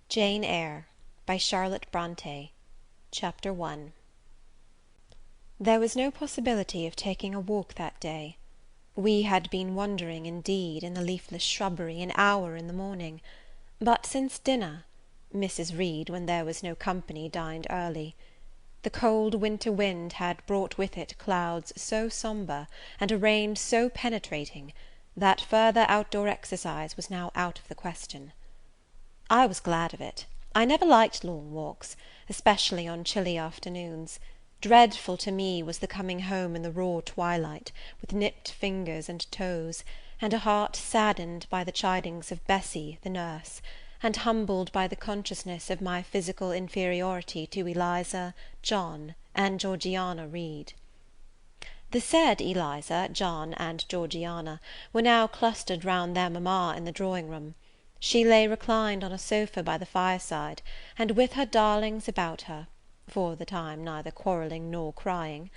Jane Eyre by Charlotte Bronte. Chapter 1. There was no possibility of taking a walk that day. We had been wandering, indeed, in the leafless shrubbery an hour in the morning; but since dinner Mrs. Reed, when there was no company, dined early. The cold winter wind had brought with it clouds so sombre, and a rain so penetrating, that further outdoor exercise was now out of the question. I was glad of it. I never liked long walks, especially on chilly afternoons. Dreadful to me was the coming home in the raw twilight, with nipped fingers and toes, and a heart saddened by the chidings of Bessie, the nurse, and humbled by the consciousness of my physical inferiority to Eliza, John, and Georgiana Reed. The said Eliza, John, and Georgiana were now clustered round their mamma in the drawing-room. She lay reclined on a sofa by the fireside, and with her darlings about her, for the time neither quarrelling nor crying,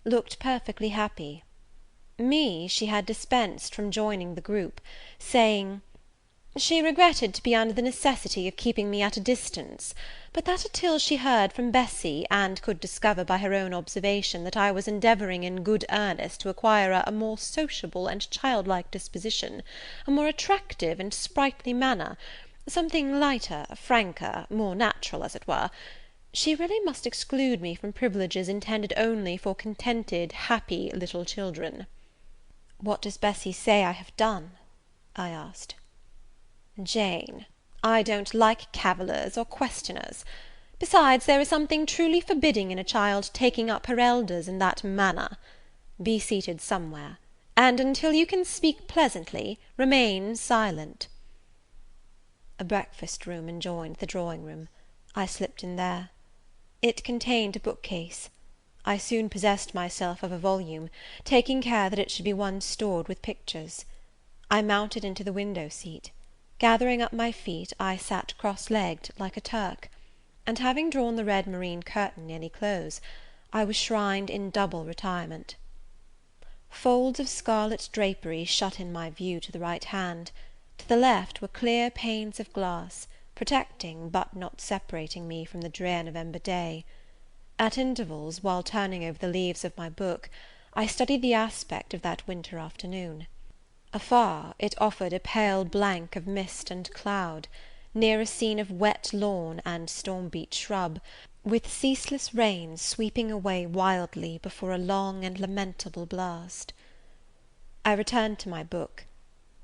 looked perfectly happy. Me she had dispensed from joining the group, saying, "She regretted to be under the necessity of keeping me at a distance, but that until she heard from Bessie, and could discover by her own observation that I was endeavouring in good earnest to acquire a more sociable and childlike disposition, a more attractive and sprightly manner, something lighter, franker, more natural, as it were, she really must exclude me from privileges intended only for contented, happy little children." "What does Bessie say I have done?" I asked. "Jane, I don't like cavillers or questioners. Besides, there is something truly forbidding in a child taking up her elders in that manner. Be seated somewhere, and until you can speak pleasantly, remain silent." A breakfast room adjoined the drawing room. I slipped in there. It contained a bookcase. I soon possessed myself of a volume, taking care that it should be one stored with pictures. I mounted into the window seat. Gathering up my feet, I sat cross-legged, like a Turk; and having drawn the red moreen curtain nearly close, I was shrined in double retirement. Folds of scarlet drapery shut in my view to the right hand; to the left were clear panes of glass, protecting, but not separating me from the drear November day. At intervals, while turning over the leaves of my book, I studied the aspect of that winter afternoon. Afar, it offered a pale blank of mist and cloud; near, a scene of wet lawn and storm-beat shrub, with ceaseless rain sweeping away wildly before a long and lamentable blast. I returned to my book.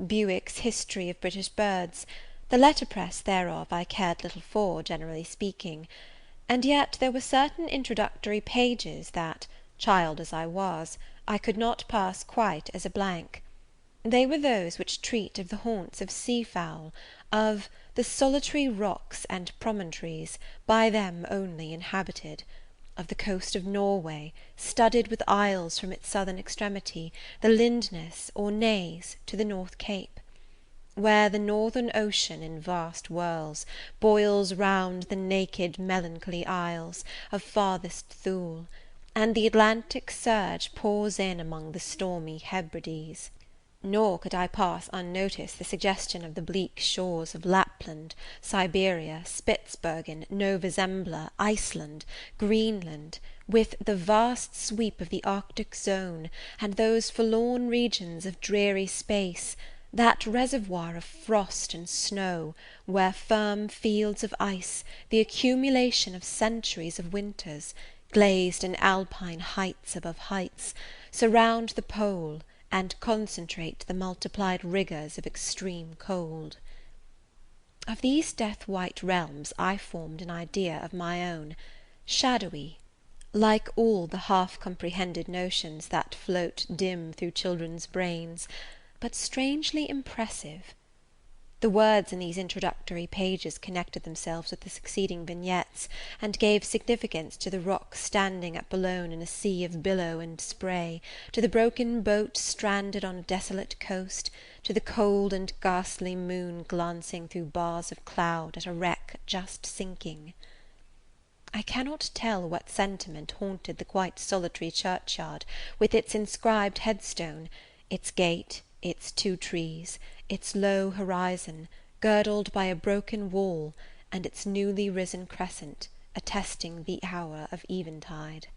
Bewick's History of British Birds; the letterpress thereof I cared little for, generally speaking; and yet there were certain introductory pages that, child as I was, I could not pass quite as a blank. They were those which treat of the haunts of sea-fowl, of the solitary rocks and promontories, by them only inhabited; of the coast of Norway, studded with isles from its southern extremity, the Lindness, or Naze, to the North Cape; where the northern ocean, in vast whirls, boils round the naked melancholy isles of farthest Thule, and the Atlantic surge pours in among the stormy Hebrides. Nor could I pass unnoticed the suggestion of the bleak shores of Lapland, Siberia, Spitzbergen, Nova Zembla, Iceland, Greenland, with the vast sweep of the Arctic zone, and those forlorn regions of dreary space, that reservoir of frost and snow, where firm fields of ice, the accumulation of centuries of winters, glazed in alpine heights above heights, surround the pole, and concentrate the multiplied rigours of extreme cold. Of these death-white realms I formed an idea of my own, shadowy, like all the half-comprehended notions that float dim through children's brains, but strangely impressive. The words in these introductory pages connected themselves with the succeeding vignettes, and gave significance to the rock standing up alone in a sea of billow and spray, to the broken boat stranded on a desolate coast, to the cold and ghastly moon glancing through bars of cloud at a wreck just sinking. I cannot tell what sentiment haunted the quite solitary churchyard, with its inscribed headstone, its gate, its 2 trees, its low horizon, girdled by a broken wall, and its newly risen crescent attesting the hour of eventide.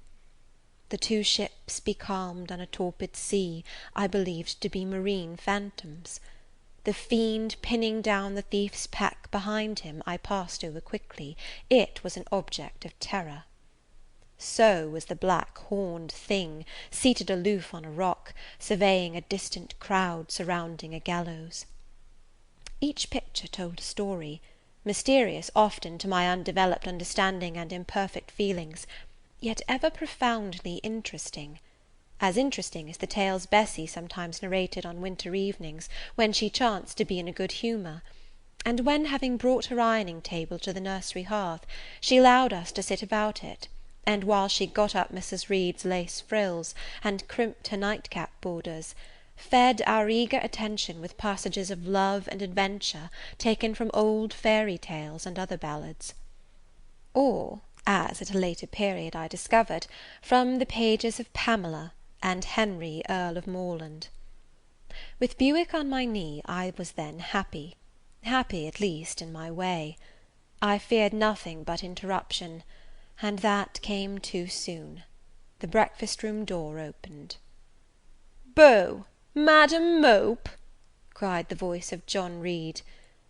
The two ships becalmed on a torpid sea I believed to be marine phantoms. The fiend pinning down the thief's pack behind him I passed over quickly. It was an object of terror. So was the black horned thing, seated aloof on a rock, surveying a distant crowd surrounding a gallows. Each picture told a story, mysterious often to my undeveloped understanding and imperfect feelings, yet ever profoundly interesting. As interesting as the tales Bessie sometimes narrated on winter evenings, when she chanced to be in a good humour, and when, having brought her ironing table to the nursery hearth, she allowed us to sit about it, and while she got up Mrs. Reed's lace frills, and crimped her nightcap borders, fed our eager attention with passages of love and adventure taken from old fairy tales and other ballads. Or, as at a later period I discovered, from the pages of Pamela and Henry Earl of Morland. With Buick on my knee I was then happy at least in my way. I feared nothing but interruption, and that came too soon. The breakfast-room door opened. "Beau! Madam Mope!" cried the voice of John Reed.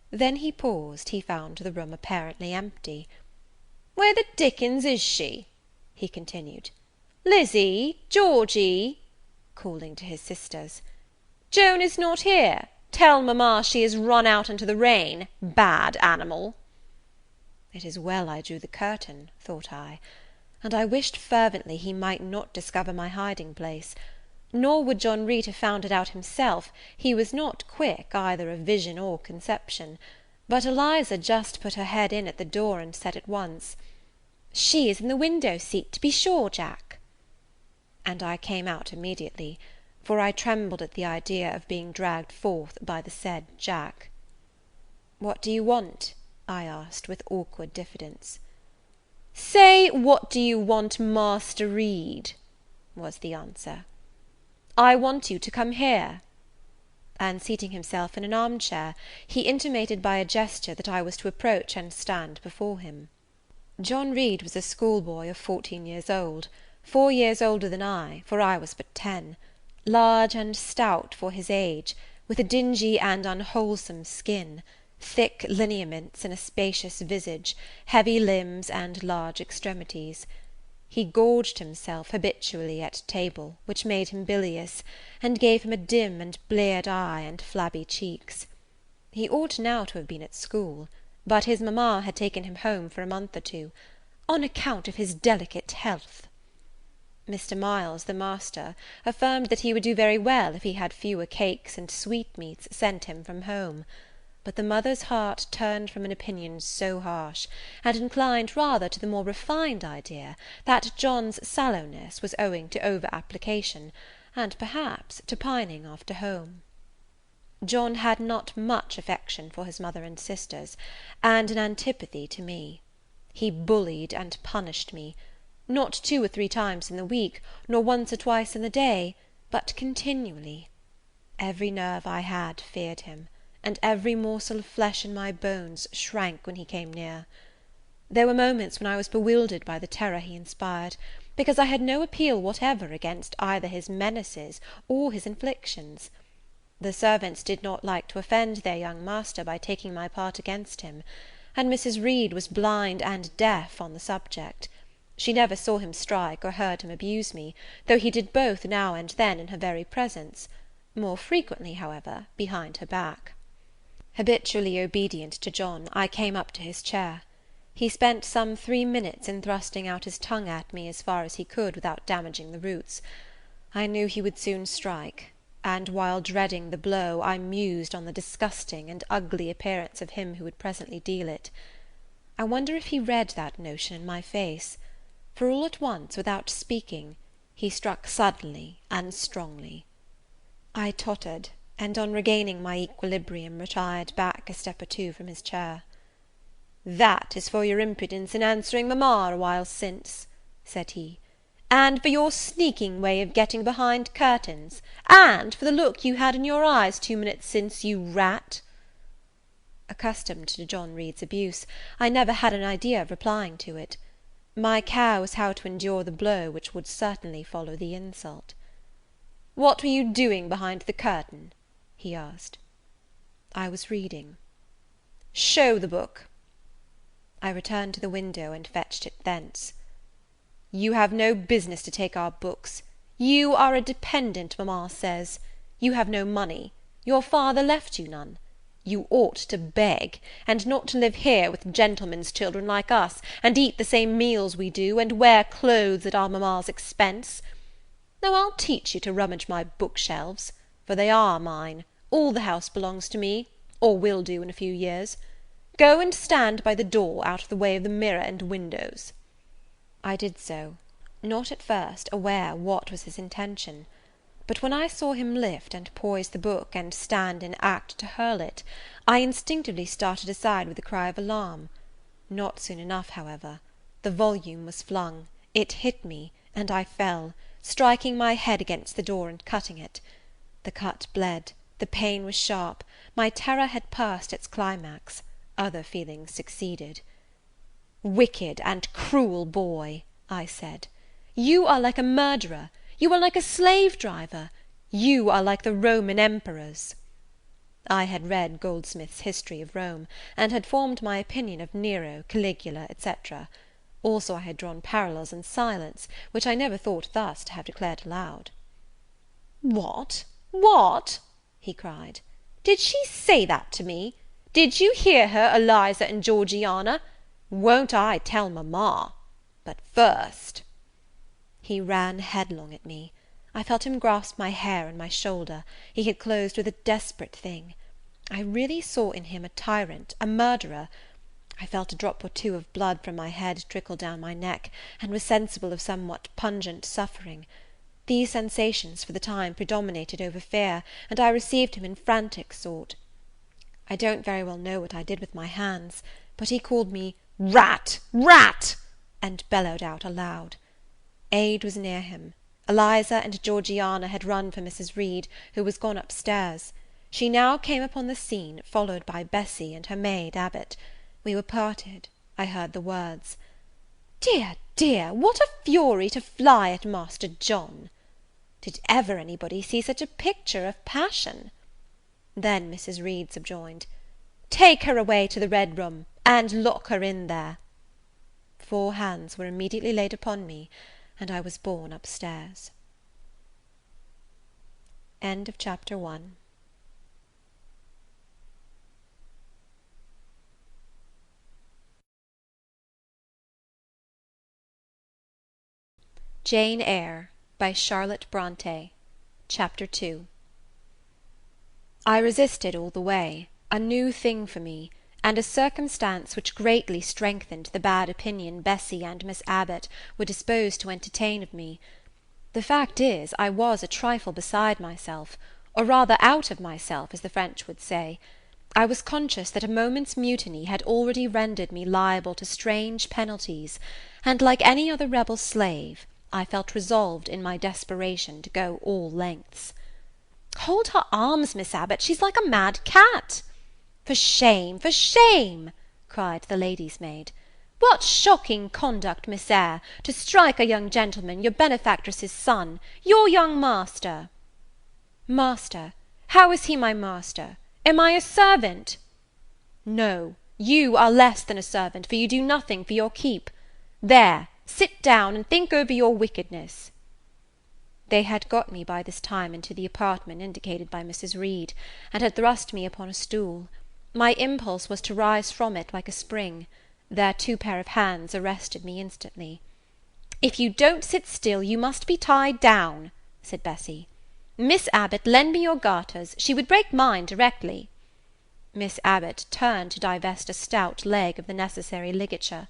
Then he paused, he found the room apparently empty. "Where the dickens is she?" he continued. "Lizzy! Georgy!" calling to his sisters. "Joan is not here. Tell mamma she is run out into the rain. Bad animal!" It is well I drew the curtain, thought I, and I wished fervently he might not discover my hiding place. Nor would John Reed have found it out himself, he was not quick either of vision or conception; but Eliza just put her head in at the door, and said at once, "She is in the window seat, to be sure, Jack." And I came out immediately, for I trembled at the idea of being dragged forth by the said Jack. "What do you want?" I asked, with awkward diffidence. "Say, what do you want, Master Reed?" was the answer. "I want you to come here." And seating himself in an arm chair, he intimated by a gesture that I was to approach and stand before him. John Reed was a schoolboy of 14 years old, 4 years older than I, for I was but 10, large and stout for his age, with a dingy and unwholesome skin, thick lineaments in a spacious visage, heavy limbs, and large extremities. He gorged himself habitually at table, which made him bilious, and gave him a dim and bleared eye and flabby cheeks. He ought now to have been at school, but his mamma had taken him home for a month or two, "on account of his delicate health." Mr. Miles, the master, affirmed that he would do very well if he had fewer cakes and sweetmeats sent him from home; but the mother's heart turned from an opinion so harsh, and inclined rather to the more refined idea that John's sallowness was owing to over-application, and perhaps to pining after home. John had not much affection for his mother and sisters, and an antipathy to me. He bullied and punished me, not 2 or 3 times in the week, nor once or twice in the day, but continually. Every nerve I had feared him, and every morsel of flesh in my bones shrank when he came near. There were moments when I was bewildered by the terror he inspired, because I had no appeal whatever against either his menaces or his inflictions. The servants did not like to offend their young master by taking my part against him, and Mrs. Reed was blind and deaf on the subject. She never saw him strike or heard him abuse me, though he did both now and then in her very presence; more frequently, however, behind her back. Habitually obedient to John, I came up to his chair. He spent some 3 minutes in thrusting out his tongue at me as far as he could without damaging the roots. I knew he would soon strike, and while dreading the blow, I mused on the disgusting and ugly appearance of him who would presently deal it. I wonder if he read that notion in my face, for all at once, without speaking, he struck suddenly and strongly. I tottered, and on regaining my equilibrium, retired back a step or 2 from his chair. "That is for your impudence in answering mamma a while since," said he, "and for your sneaking way of getting behind curtains, and for the look you had in your eyes 2 minutes since, you rat." Accustomed to John Reed's abuse, I never had an idea of replying to it. My care was how to endure the blow which would certainly follow the insult. "What were you doing behind the curtain?" he asked. "I was reading." "Show the book." I returned to the window, and fetched it thence. "You have no business to take our books. You are a dependent, mamma says. You have no money. Your father left you none. You ought to beg, and not to live here with gentlemen's children like us, and eat the same meals we do, and wear clothes at our mamma's expense. Now I'll teach you to rummage my bookshelves, for they are mine. All the house belongs to me, or will do in a few years. Go and stand by the door, out of the way of the mirror and windows." I did so, not at first aware what was his intention; but when I saw him lift and poise the book, and stand in act to hurl it, I instinctively started aside with a cry of alarm. Not soon enough, however. The volume was flung, it hit me, and I fell, striking my head against the door and cutting it. The cut bled, the pain was sharp, my terror had passed its climax, other feelings succeeded. "Wicked and cruel boy," I said, "you are like a murderer, you are like a slave driver, you are like the Roman emperors." I had read Goldsmith's History of Rome, and had formed my opinion of Nero, Caligula, etc. Also I had drawn parallels in silence, which I never thought thus to have declared aloud. "What? What?" he cried. "Did she say that to me? Did you hear her, Eliza and Georgiana? Won't I tell mamma? But first—" He ran headlong at me. I felt him grasp my hair and my shoulder. He had closed with a desperate thing. I really saw in him a tyrant, a murderer. I felt a drop or two of blood from my head trickle down my neck, and was sensible of somewhat pungent suffering. These sensations for the time predominated over fear, and I received him in frantic sort. I don't very well know what I did with my hands, but he called me "rat, rat," and bellowed out aloud. Aid was near him. Eliza and Georgiana had run for Mrs. Reed, who was gone up stairs. She now came upon the scene, followed by Bessie and her maid Abbot. We were parted. I heard the words, "Dear, dear, what a fury to fly at Master John!" Did ever anybody see such a picture of passion? Then Mrs. Reed subjoined, "Take her away to the Red Room, and lock her in there." 4 hands were immediately laid upon me, and I was borne up stairs. Chapter 1. Jane Eyre, by Charlotte Bronte. Chapter 2. I resisted all the way, a new thing for me, and a circumstance which greatly strengthened the bad opinion Bessie and Miss Abbot were disposed to entertain of me. The fact is, I was a trifle beside myself, or rather out of myself, as the French would say. I was conscious that a moment's mutiny had already rendered me liable to strange penalties, and, like any other rebel slave, I felt resolved in my desperation to go all lengths. "Hold her arms, Miss Abbot, she's like a mad cat." "For shame, for shame!" cried the lady's maid. "What shocking conduct, Miss Eyre, to strike a young gentleman, your benefactress's son, your young master." "Master? How is he my master? Am I a servant?" "No, you are less than a servant, for you do nothing for your keep. There, sit down, and think over your wickedness." They had got me by this time into the apartment indicated by Mrs. Reed, and had thrust me upon a stool. My impulse was to rise from it like a spring. Their 2 pair of hands arrested me instantly. "If you don't sit still, you must be tied down," said Bessie. "Miss Abbot, lend me your garters, she would break mine directly." Miss Abbot turned to divest a stout leg of the necessary ligature.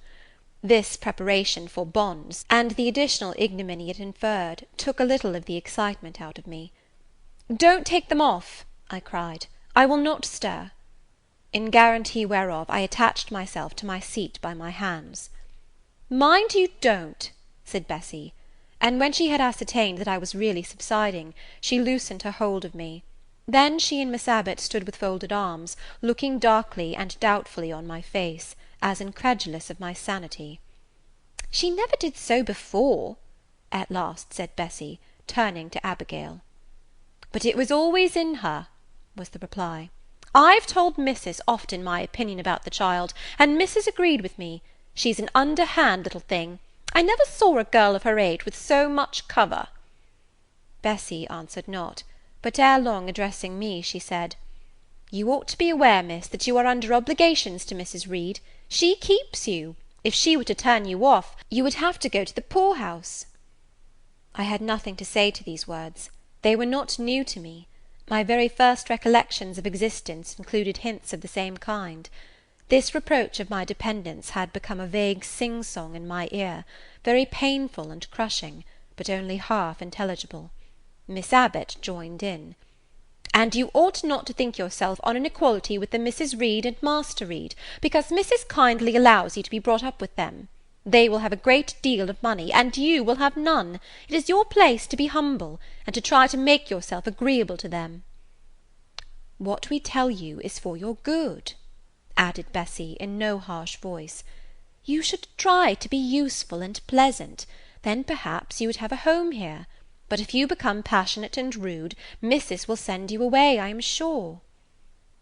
This preparation for bonds, and the additional ignominy it inferred, took a little of the excitement out of me. "Don't take them off," I cried. "I will not stir." In guarantee whereof, I attached myself to my seat by my hands. "Mind you don't," said Bessie; and when she had ascertained that I was really subsiding, she loosened her hold of me. Then she and Miss Abbot stood with folded arms, looking darkly and doubtfully on my face, as incredulous of my sanity. "She never did so before," at last said Bessie, turning to Abigail. "But it was always in her," was the reply. "I've told Missis often my opinion about the child, and Missis agreed with me. She's an underhand little thing. I never saw a girl of her age with so much cover." Bessie answered not, but ere long addressing me, she said, "You ought to be aware, miss, that you are under obligations to Mrs. Reed. She keeps you. If she were to turn you off, you would have to go to the poor-house." I had nothing to say to these words. They were not new to me. My very first recollections of existence included hints of the same kind. This reproach of my dependence had become a vague sing-song in my ear, very painful and crushing, but only half intelligible. Miss Abbot joined in. "And you ought not to think yourself on an equality with the Mrs. Reed and Master Reed, because Missis kindly allows you to be brought up with them. They will have a great deal of money, and you will have none. It is your place to be humble, and to try to make yourself agreeable to them." "What we tell you is for your good," added Bessie, in no harsh voice. "You should try to be useful and pleasant, then perhaps you would have a home here. But if you become passionate and rude, Missis will send you away, I am sure."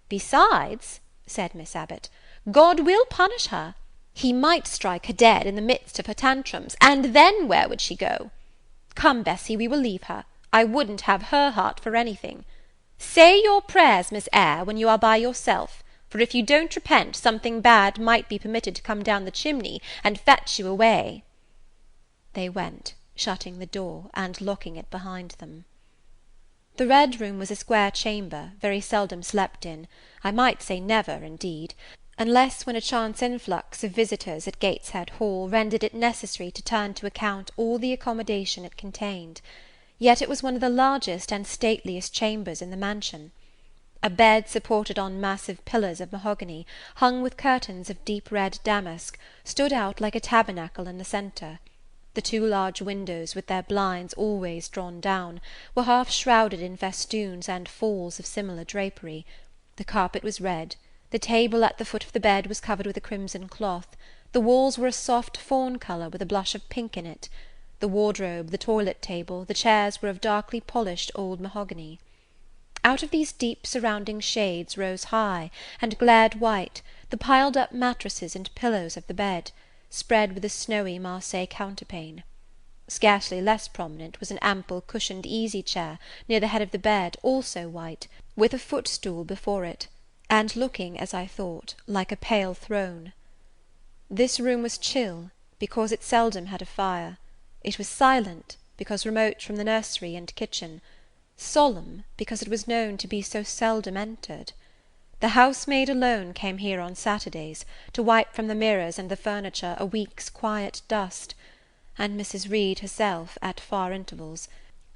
"Besides," said Miss Abbot, "God will punish her. He might strike her dead in the midst of her tantrums, and then where would she go? Come, Bessie, we will leave her. I wouldn't have her heart for anything. Say your prayers, Miss Eyre, when you are by yourself, for if you don't repent, something bad might be permitted to come down the chimney and fetch you away." They went, shutting the door, and locking it behind them. The Red Room was a square chamber, very seldom slept in, I might say never, indeed, unless when a chance influx of visitors at Gateshead Hall rendered it necessary to turn to account all the accommodation it contained. Yet it was one of the largest and stateliest chambers in the mansion. A bed supported on massive pillars of mahogany, hung with curtains of deep red damask, stood out like a tabernacle in the centre. The two large windows, with their blinds always drawn down, were half shrouded in festoons and falls of similar drapery. The carpet was red. The table at the foot of the bed was covered with a crimson cloth. The walls were a soft fawn colour with a blush of pink in it. The wardrobe, the toilet table, the chairs were of darkly polished old mahogany. Out of these deep surrounding shades rose high, and glared white, the piled-up mattresses and pillows of the bed, spread with a snowy Marseille counterpane. Scarcely less prominent was an ample cushioned easy-chair near the head of the bed, also white, with a footstool before it, and looking, as I thought, like a pale throne. This room was chill, because it seldom had a fire. It was silent, because remote from the nursery and kitchen; solemn, because it was known to be so seldom entered. The housemaid alone came here on Saturdays, to wipe from the mirrors and the furniture a week's quiet dust, and Mrs. Reed herself, at far intervals,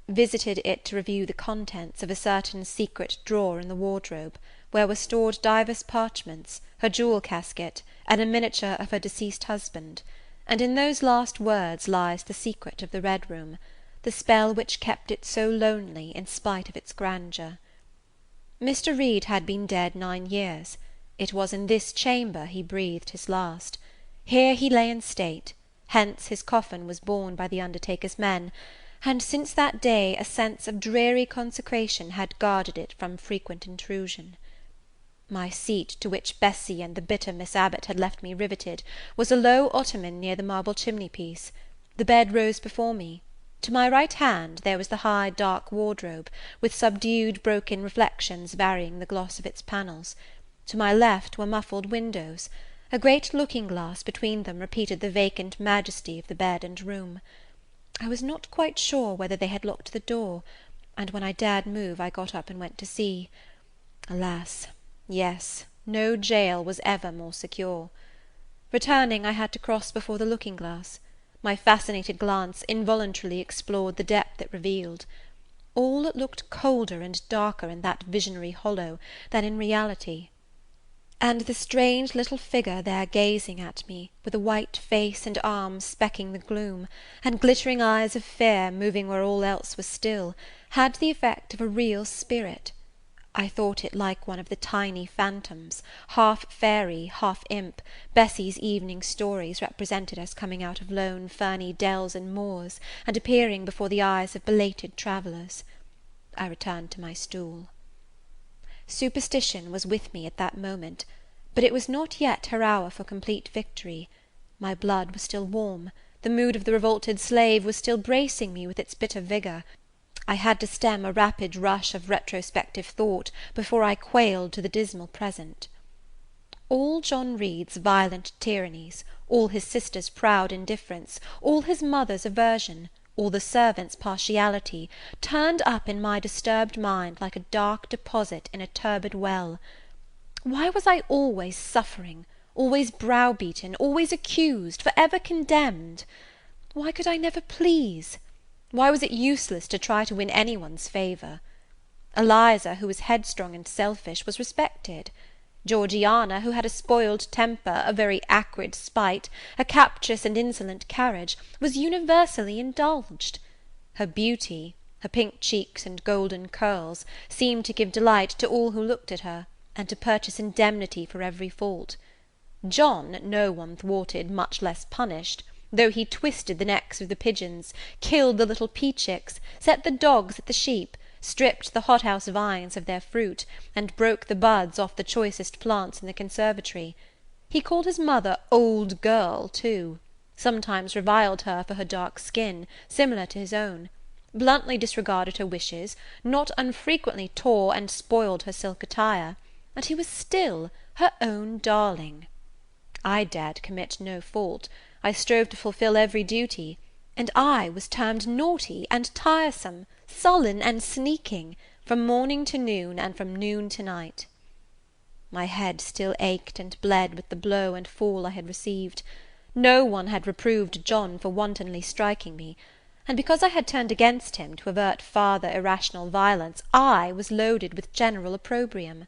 visited it to review the contents of a certain secret drawer in the wardrobe, where were stored divers parchments, her jewel casket, and a miniature of her deceased husband; and in those last words lies the secret of the Red Room, the spell which kept it so lonely in spite of its grandeur. Mr. Reed had been dead 9 years. It was in this chamber he breathed his last. Here he lay in state; hence his coffin was borne by the undertaker's men, and since that day a sense of dreary consecration had guarded it from frequent intrusion. My seat, to which Bessie and the bitter Miss Abbot had left me riveted, was a low ottoman near the marble chimney-piece. The bed rose before me. To my right hand there was the high dark wardrobe, with subdued broken reflections varying the gloss of its panels. To my left were muffled windows. A great looking-glass between them repeated the vacant majesty of the bed and room. I was not quite sure whether they had locked the door, and when I dared move, I got up and went to see. Alas! Yes, no jail was ever more secure. Returning, I had to cross before the looking-glass. My fascinated glance involuntarily explored the depth it revealed. All looked colder and darker in that visionary hollow than in reality. And the strange little figure there gazing at me, with a white face and arms specking the gloom, and glittering eyes of fear moving where all else was still, had the effect of a real spirit. I thought it like one of the tiny phantoms, half fairy, half imp, Bessie's evening stories represented as coming out of lone ferny dells and moors, and appearing before the eyes of belated travellers. I returned to my stool. Superstition was with me at that moment, but it was not yet her hour for complete victory. My blood was still warm, the mood of the revolted slave was still bracing me with its bitter vigour. I had to stem a rapid rush of retrospective thought before I quailed to the dismal present. All John Reed's violent tyrannies, all his sister's proud indifference, all his mother's aversion, all the servants' partiality, turned up in my disturbed mind like a dark deposit in a turbid well. Why was I always suffering, always browbeaten, always accused, for ever condemned? Why could I never please? Why was it useless to try to win any one's favour? Eliza, who was headstrong and selfish, was respected. Georgiana, who had a spoiled temper, a very acrid spite, a captious and insolent carriage, was universally indulged. Her beauty, her pink cheeks and golden curls, seemed to give delight to all who looked at her, and to purchase indemnity for every fault. John no one thwarted, much less punished, though he twisted the necks of the pigeons, killed the little pea-chicks, set the dogs at the sheep, stripped the hothouse vines of their fruit, and broke the buds off the choicest plants in the conservatory. He called his mother old girl too, sometimes reviled her for her dark skin, similar to his own, bluntly disregarded her wishes, not unfrequently tore and spoiled her silk attire, and he was still her own darling. I dared commit no fault, I strove to fulfil every duty, and I was termed naughty and tiresome, sullen and sneaking, from morning to noon, and from noon to night. My head still ached and bled with the blow and fall I had received. No one had reproved John for wantonly striking me, and because I had turned against him to avert farther irrational violence, I was loaded with general opprobrium.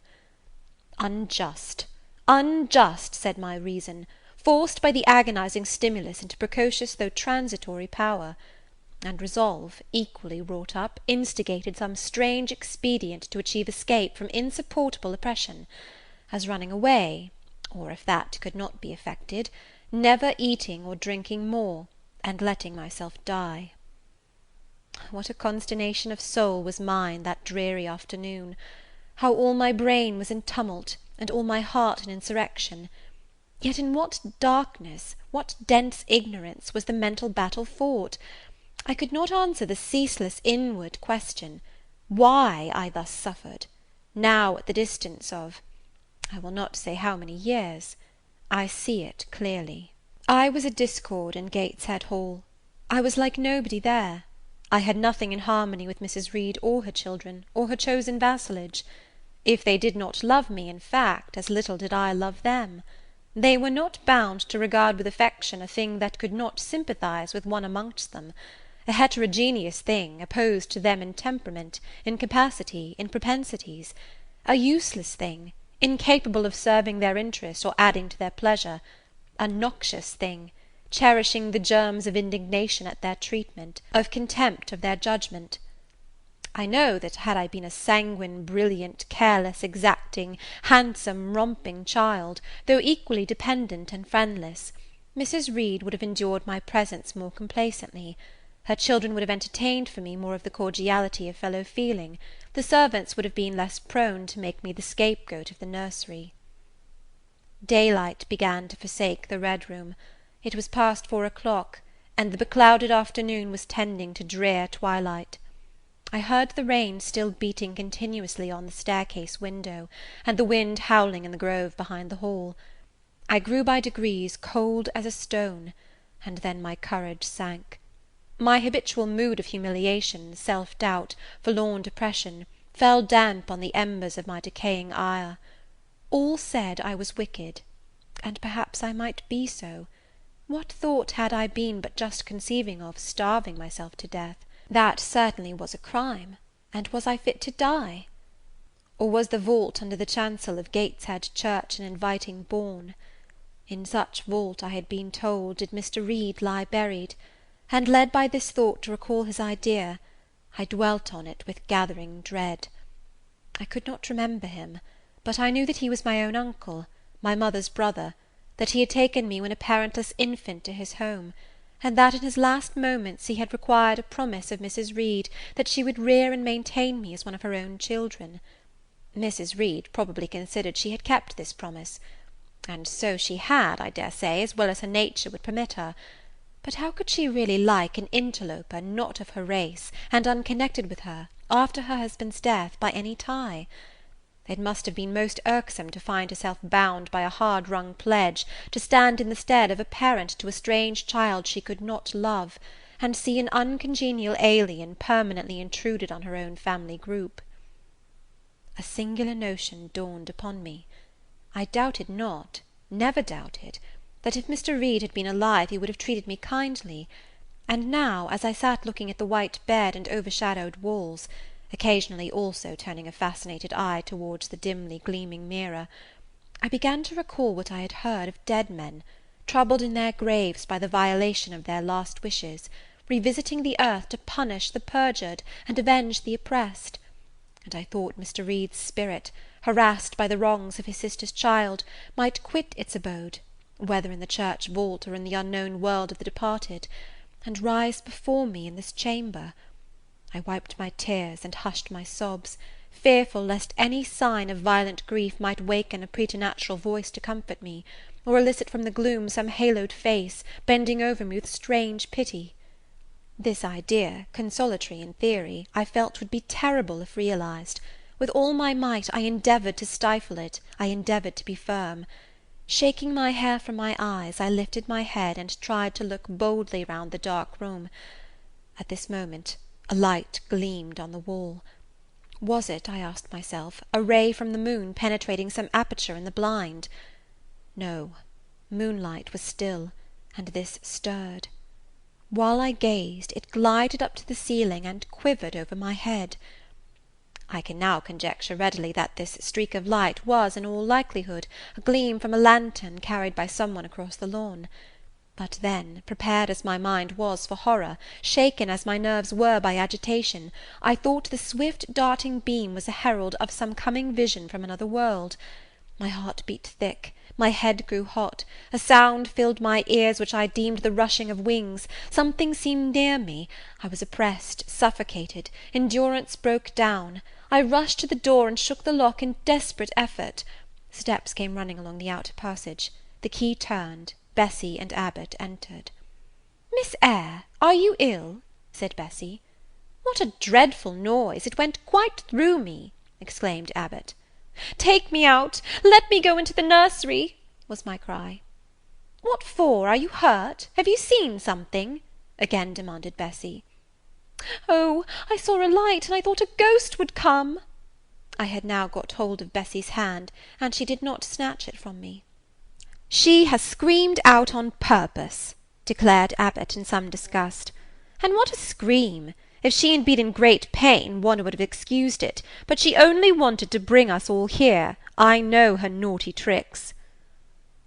Unjust, unjust, said my reason, forced by the agonizing stimulus into precocious though transitory power; and resolve, equally wrought up, instigated some strange expedient to achieve escape from insupportable oppression, as running away, or, if that could not be effected, never eating or drinking more, and letting myself die. What a consternation of soul was mine that dreary afternoon! How all my brain was in tumult, and all my heart in insurrection! Yet in what darkness, what dense ignorance, was the mental battle fought! I could not answer the ceaseless inward question, why I thus suffered, now at the distance of, I will not say how many years. I see it clearly. I was a discord in Gateshead Hall. I was like nobody there. I had nothing in harmony with Mrs. Reed or her children, or her chosen vassalage. If they did not love me, in fact, as little did I love them. They were not bound to regard with affection a thing that could not sympathize with one amongst them, a heterogeneous thing, opposed to them in temperament, in capacity, in propensities, a useless thing, incapable of serving their interest or adding to their pleasure, a noxious thing, cherishing the germs of indignation at their treatment, of contempt of their judgment. I know that had I been a sanguine, brilliant, careless, exacting, handsome, romping child, though equally dependent and friendless, Mrs. Reed would have endured my presence more complacently; her children would have entertained for me more of the cordiality of fellow feeling; the servants would have been less prone to make me the scapegoat of the nursery. Daylight began to forsake the Red Room. It was past 4 o'clock, and the beclouded afternoon was tending to drear twilight. I heard the rain still beating continuously on the staircase window, and the wind howling in the grove behind the hall. I grew by degrees cold as a stone, and then my courage sank. My habitual mood of humiliation, self-doubt, forlorn depression, fell damp on the embers of my decaying ire. All said I was wicked, and perhaps I might be so. What thought had I been but just conceiving of starving myself to death? That certainly was a crime, and was I fit to die? Or was the vault under the chancel of Gateshead Church an inviting bourne? In such vault, I had been told, did Mr. Reed lie buried, and, led by this thought to recall his idea, I dwelt on it with gathering dread. I could not remember him, but I knew that he was my own uncle, my mother's brother, that he had taken me when a parentless infant to his home, and that in his last moments he had required a promise of Mrs. Reed that she would rear and maintain me as one of her own children. Mrs. Reed probably considered she had kept this promise, and so she had, I dare say, as well as her nature would permit her. But how could she really like an interloper not of her race, and unconnected with her, after her husband's death, by any tie? It must have been most irksome to find herself bound by a hard-wrung pledge to stand in the stead of a parent to a strange child she could not love, and see an uncongenial alien permanently intruded on her own family group. A singular notion dawned upon me. I doubted not, never doubted, that if Mr. Reed had been alive he would have treated me kindly; and now, as I sat looking at the white bed and overshadowed walls, occasionally also turning a fascinated eye towards the dimly gleaming mirror, I began to recall what I had heard of dead men, troubled in their graves by the violation of their last wishes, revisiting the earth to punish the perjured and avenge the oppressed; and I thought Mr. Reed's spirit, harassed by the wrongs of his sister's child, might quit its abode, whether in the church vault or in the unknown world of the departed, and rise before me in this chamber. I wiped my tears and hushed my sobs, fearful lest any sign of violent grief might waken a preternatural voice to comfort me, or elicit from the gloom some haloed face, bending over me with strange pity. This idea, consolatory in theory, I felt would be terrible if realized. With all my might I endeavoured to stifle it, I endeavoured to be firm. Shaking my hair from my eyes, I lifted my head and tried to look boldly round the dark room. At this moment a light gleamed on the wall. Was it, I asked myself, a ray from the moon penetrating some aperture in the blind? No, moonlight was still, and this stirred. While I gazed, it glided up to the ceiling and quivered over my head. I can now conjecture readily that this streak of light was, in all likelihood, a gleam from a lantern carried by some one across the lawn. But then, prepared as my mind was for horror, shaken as my nerves were by agitation, I thought the swift darting beam was a herald of some coming vision from another world. My heart beat thick, my head grew hot, a sound filled my ears which I deemed the rushing of wings; something seemed near me; I was oppressed, suffocated, endurance broke down. I rushed to the door and shook the lock in desperate effort. Steps came running along the outer passage. The key turned. Bessie and Abbot entered. "Miss Eyre, are you ill?" said Bessie. "What a dreadful noise! It went quite through me," exclaimed Abbot. "Take me out! Let me go into the nursery!" was my cry. "What for? Are you hurt? Have you seen something?" again demanded Bessie. "Oh, I saw a light, and I thought a ghost would come." I had now got hold of Bessie's hand, and she did not snatch it from me. "She has screamed out on purpose," declared Abbot in some disgust. "And what a scream! If she had been in great pain, one would have excused it, but she only wanted to bring us all here. I know her naughty tricks."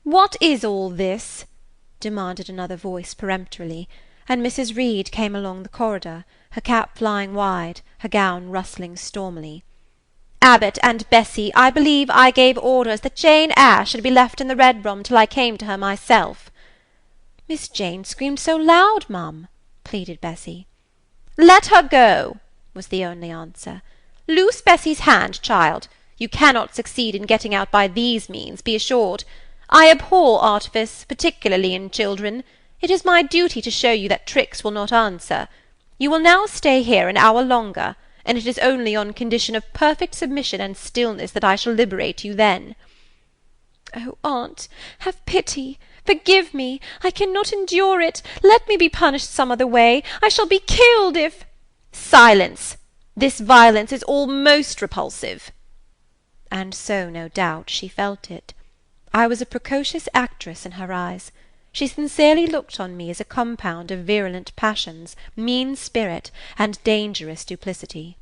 "What is all this?" demanded another voice peremptorily, and Mrs. Reed came along the corridor, her cap flying wide, her gown rustling stormily. "Abbot and Bessie, I believe I gave orders that Jane Eyre should be left in the red room till I came to her myself." "Miss Jane screamed so loud, ma'am," pleaded Bessie. "Let her go," was the only answer. "Loose Bessie's hand, child. You cannot succeed in getting out by these means, be assured. I abhor artifice, particularly in children. It is my duty to show you that tricks will not answer. You will now stay here an hour longer, and it is only on condition of perfect submission and stillness that I shall liberate you then." "Oh, aunt, have pity! Forgive me! I cannot endure it! Let me be punished some other way! I shall be killed if—" "Silence! This violence is all most repulsive." And so, no doubt, she felt it. I was a precocious actress in her eyes. She sincerely looked on me as a compound of virulent passions, mean spirit, and dangerous duplicity.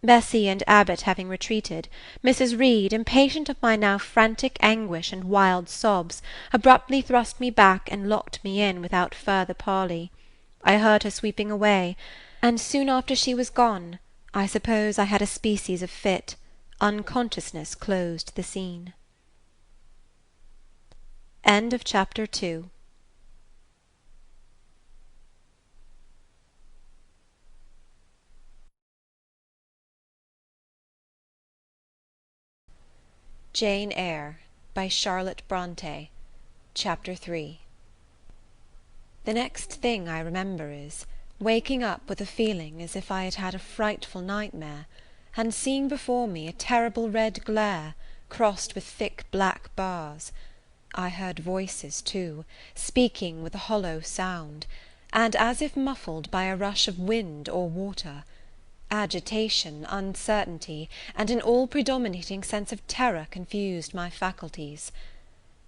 Bessie and Abbot having retreated, Mrs. Reed, impatient of my now frantic anguish and wild sobs, abruptly thrust me back and locked me in without further parley. I heard her sweeping away, and soon after she was gone, I suppose I had a species of fit. Unconsciousness closed the scene. End of chapter 2. Jane Eyre by Charlotte Bronte. Chapter 3. The next thing I remember is waking up with a feeling as if I had had a frightful nightmare, and seeing before me a terrible red glare, crossed with thick black bars. I heard voices, too, speaking with a hollow sound, and as if muffled by a rush of wind or water. Agitation, uncertainty, and an all-predominating sense of terror confused my faculties.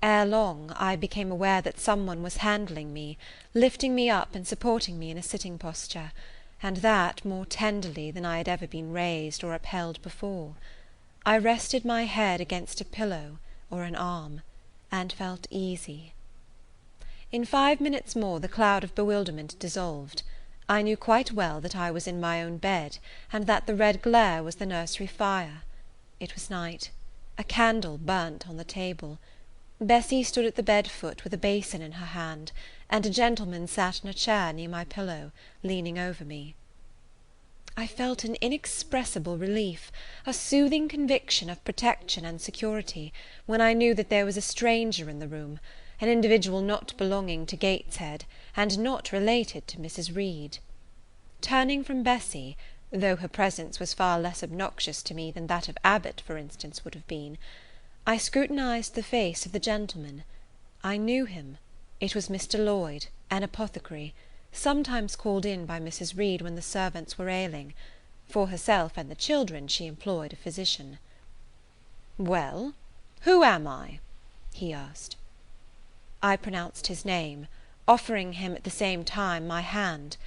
Ere long I became aware that some one was handling me, lifting me up and supporting me in a sitting posture, and that more tenderly than I had ever been raised or upheld before. I rested my head against a pillow or an arm, and felt easy. In 5 minutes more the cloud of bewilderment dissolved. I knew quite well that I was in my own bed, and that the red glare was the nursery fire. It was night. A candle burnt on the table. Bessie stood at the bed foot with a basin in her hand, and a gentleman sat in a chair near my pillow, leaning over me. I felt an inexpressible relief, a soothing conviction of protection and security, when I knew that there was a stranger in the room, an individual not belonging to Gateshead, and not related to Mrs. Reed. Turning from Bessie, though her presence was far less obnoxious to me than that of Abbot, for instance, would have been, I scrutinized the face of the gentleman. I knew him. It was Mr. Lloyd, an apothecary, sometimes called in by Mrs. Reed when the servants were ailing. For herself and the children she employed a physician. "Well, who am I?" he asked. I pronounced his name, offering him at the same time my hand.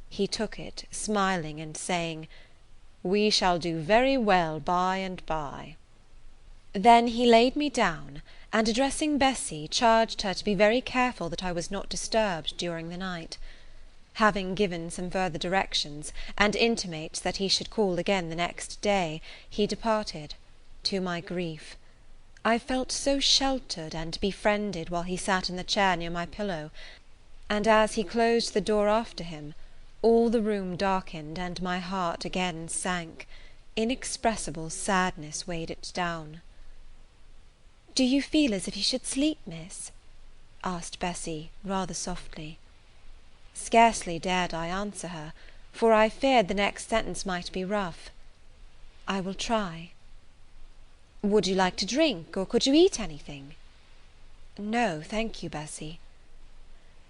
He took it, smiling and saying, "We shall do very well by and by." Then he laid me down, and addressing Bessie, charged her to be very careful that I was not disturbed during the night. Having given some further directions, and intimates that he should call again the next day, he departed, to my grief. I felt so sheltered and befriended while he sat in the chair near my pillow, and as he closed the door after him, all the room darkened, and my heart again sank. Inexpressible sadness weighed it down. "Do you feel as if you should sleep, miss?" asked Bessie, rather softly. Scarcely dared I answer her, for I feared the next sentence might be rough. "I will try." "Would you like to drink, or could you eat anything?" "No, thank you, Bessie."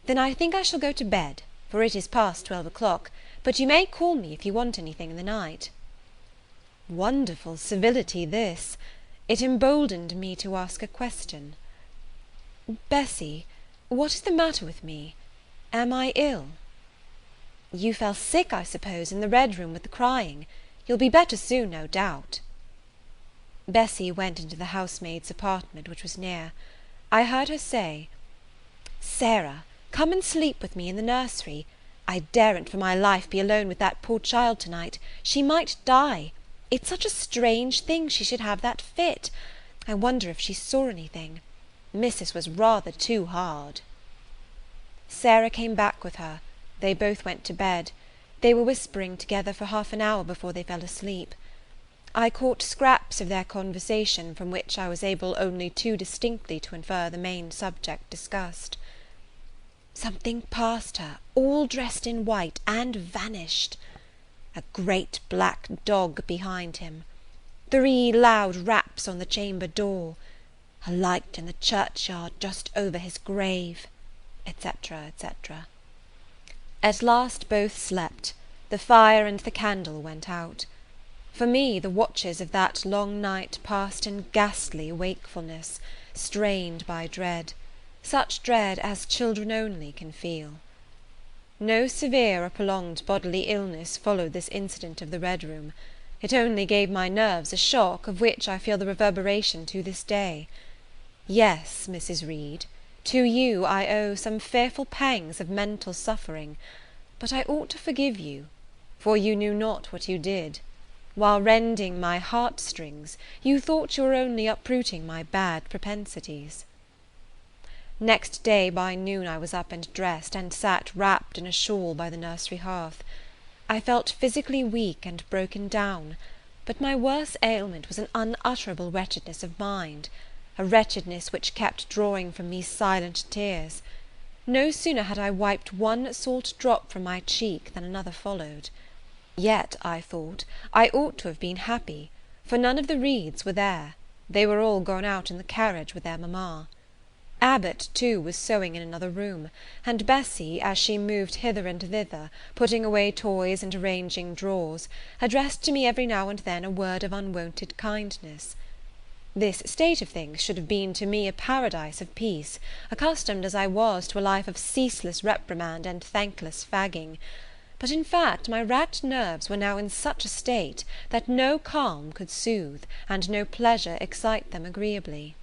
"Then I think I shall go to bed, for it is past 12 o'clock, but you may call me if you want anything in the night." Wonderful civility this! It emboldened me to ask a question. "Bessie, what is the matter with me? Am I ill?" "You fell sick, I suppose, in the red room with the crying. You'll be better soon, no doubt." Bessie went into the housemaid's apartment, which was near. I heard her say, "Sarah, come and sleep with me in the nursery. I daren't for my life be alone with that poor child to-night. She might die. It's such a strange thing she should have that fit. I wonder if she saw anything. Missus was rather too hard." Sarah came back with her. They both went to bed. They were whispering together for half an hour before they fell asleep. I caught scraps of their conversation, from which I was able only too distinctly to infer the main subject discussed. "Something passed her, all dressed in white, and vanished. A great black dog behind him. 3 loud raps on the chamber door. A light in the churchyard just over his grave," etc., etc. At last both slept. The fire and the candle went out. For me, the watches of that long night passed in ghastly wakefulness, strained by dread, such dread as children only can feel. No severe or prolonged bodily illness followed this incident of the red room. It only gave my nerves a shock, of which I feel the reverberation to this day. Yes, Mrs. Reed, to you I owe some fearful pangs of mental suffering, but I ought to forgive you, for you knew not what you did. while rending my heartstrings, you thought you were only uprooting my bad propensities. Next day by noon I was up and dressed, and sat wrapped in a shawl by the nursery hearth. I felt physically weak and broken down, but my worst ailment was an unutterable wretchedness of mind, a wretchedness which kept drawing from me silent tears. No sooner had I wiped one salt drop from my cheek than another followed. Yet, I thought, I ought to have been happy, for none of the Reeds were there. They were all gone out in the carriage with their mamma. Abbot, too, was sewing in another room, and Bessie, as she moved hither and thither, putting away toys and arranging drawers, addressed to me every now and then a word of unwonted kindness. This state of things should have been to me a paradise of peace, accustomed as I was to a life of ceaseless reprimand and thankless fagging; but in fact my racked nerves were now in such a state, that no calm could soothe, and no pleasure excite them agreeably.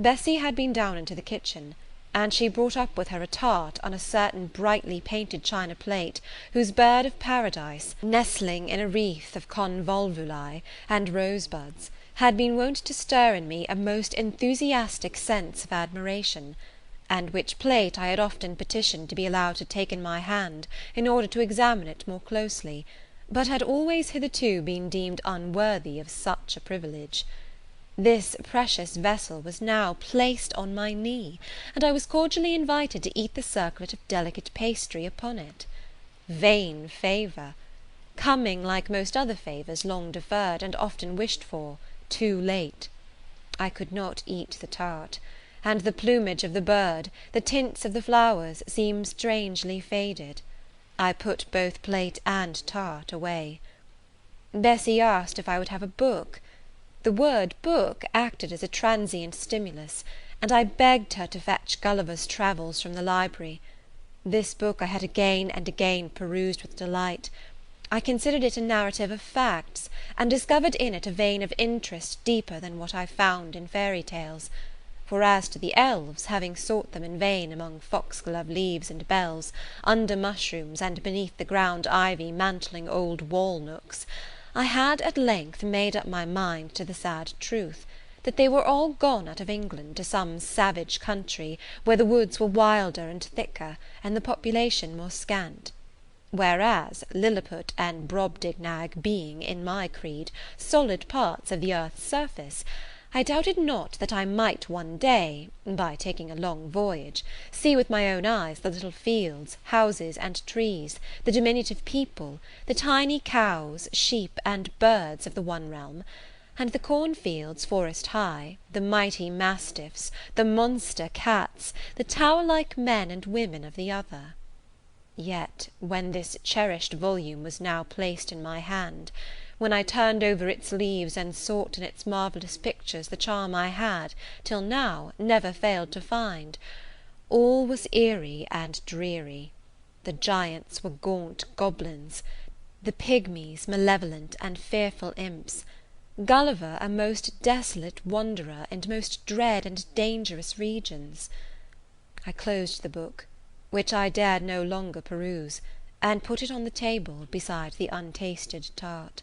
Bessie had been down into the kitchen, and she brought up with her a tart on a certain brightly painted china plate, whose bird of paradise, nestling in a wreath of convolvuli and rosebuds, had been wont to stir in me a most enthusiastic sense of admiration, and which plate I had often petitioned to be allowed to take in my hand, in order to examine it more closely, but had always hitherto been deemed unworthy of such a privilege. This precious vessel was now placed on my knee, and I was cordially invited to eat the circlet of delicate pastry upon it. Vain favour! Coming, like most other favours, long deferred, and often wished for, too late. I could not eat the tart, and the plumage of the bird, the tints of the flowers, seemed strangely faded. I put both plate and tart away. Bessie asked if I would have a book. The word book acted as a transient stimulus, and I begged her to fetch Gulliver's Travels from the library. This book I had again and again perused with delight. I considered it a narrative of facts, and discovered in it a vein of interest deeper than what I found in fairy tales; for as to the elves, having sought them in vain among foxglove leaves and bells, under mushrooms, and beneath the ground ivy mantling old wall-nooks, I had at length made up my mind to the sad truth, that they were all gone out of England to some savage country, where the woods were wilder and thicker, and the population more scant; whereas Lilliput and Brobdignag being, in my creed, solid parts of the earth's surface, I doubted not that I might one day, by taking a long voyage, see with my own eyes the little fields, houses, and trees, the diminutive people, the tiny cows, sheep, and birds of the one realm, and the cornfields forest high, the mighty mastiffs, the monster cats, the tower-like men and women of the other. Yet, when this cherished volume was now placed in my hand, when I turned over its leaves and sought in its marvellous pictures the charm I had, till now, never failed to find, all was eerie and dreary. The giants were gaunt goblins, the pygmies malevolent and fearful imps, Gulliver a most desolate wanderer in most dread and dangerous regions. I closed the book, which I dared no longer peruse, and put it on the table beside the untasted tart.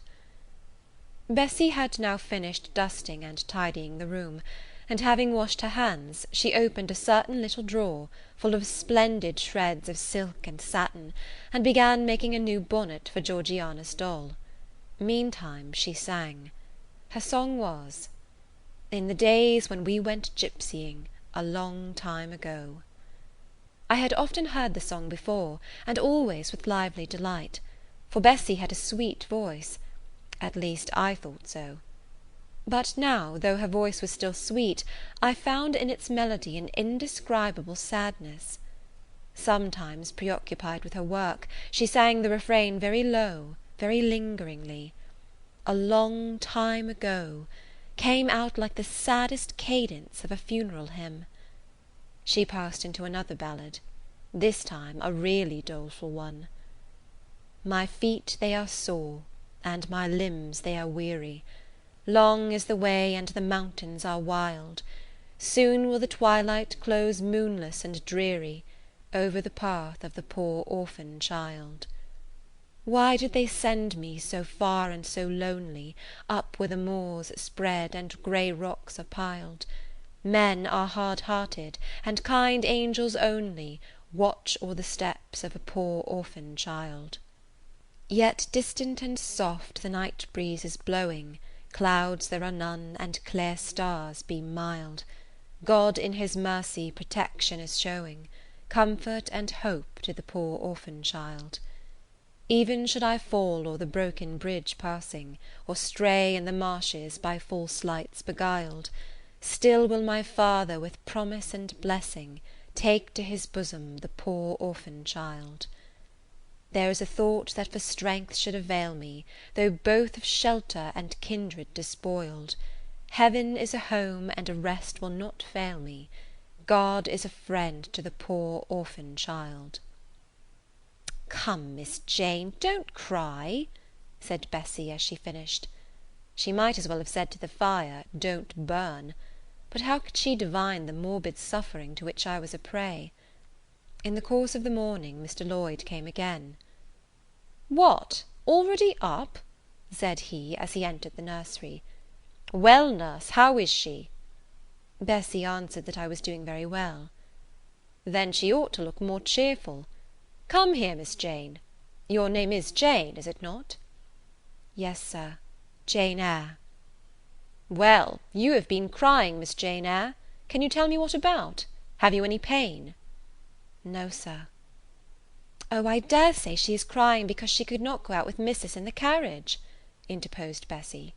Bessie had now finished dusting and tidying the room, and having washed her hands, she opened a certain little drawer, full of splendid shreds of silk and satin, and began making a new bonnet for Georgiana's doll. Meantime she sang. Her song was, "In the days when we went gypsying, a long time ago." I had often heard the song before, and always with lively delight, for Bessie had a sweet voice, at least I thought so. But now, though her voice was still sweet, I found in its melody an indescribable sadness. Sometimes, preoccupied with her work, she sang the refrain very low, very lingeringly. "A long time ago" came out like the saddest cadence of a funeral hymn. She passed into another ballad, this time a really doleful one. "My feet they are sore, and my limbs they are weary. Long is the way, and the mountains are wild. Soon will the twilight close moonless and dreary over the path of the poor orphan child." Why did they send me so far and so lonely, up where the moors spread and grey rocks are piled? Men are hard-hearted, and kind angels only watch o'er the steps of a poor orphan child. Yet distant and soft the night breeze is blowing, clouds there are none, and clear stars beam mild. God in his mercy protection is showing, comfort and hope to the poor orphan child. Even should I fall o'er the broken bridge passing, or stray in the marshes by false lights beguiled, still will my Father with promise and blessing take to his bosom the poor orphan child. There is a thought that for strength should avail me, though both of shelter and kindred despoiled. Heaven is a home, and a rest will not fail me. God is a friend to the poor orphan child. "Come, Miss Jane, don't cry," said Bessie as she finished. She might as well have said to the fire, "Don't burn," but how could she divine the morbid suffering to which I was a prey? In the course of the morning Mr. Lloyd came again. "What, already up?" said he, as he entered the nursery. "Well, nurse, how is she?" Bessie answered that I was doing very well. "Then she ought to look more cheerful. Come here, Miss Jane. Your name is Jane, is it not?" "Yes, sir, Jane Eyre." "Well, you have been crying, Miss Jane Eyre. Can you tell me what about? Have you any pain?" "No, sir." "Oh, I dare say she is crying because she could not go out with missus in the carriage," interposed Bessie.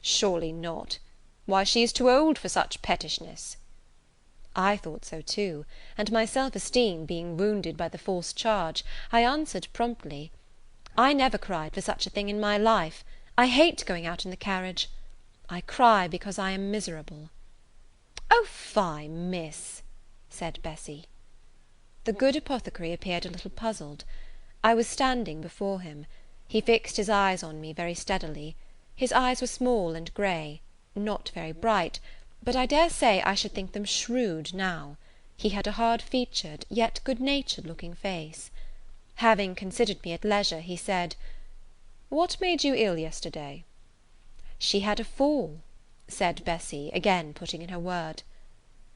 "Surely not. Why, she is too old for such pettishness." I thought so too, and my self-esteem being wounded by the false charge, I answered promptly, "I never cried for such a thing in my life. I hate going out in the carriage. I cry because I am miserable." "Oh, fie, miss!" said Bessie. The good apothecary appeared a little puzzled. I was standing before him. He fixed his eyes on me very steadily. His eyes were small and grey, not very bright, but I dare say I should think them shrewd now. He had a hard-featured, yet good-natured looking face. Having considered me at leisure, he said, "What made you ill yesterday?" "She had a fall," said Bessie, again putting in her word.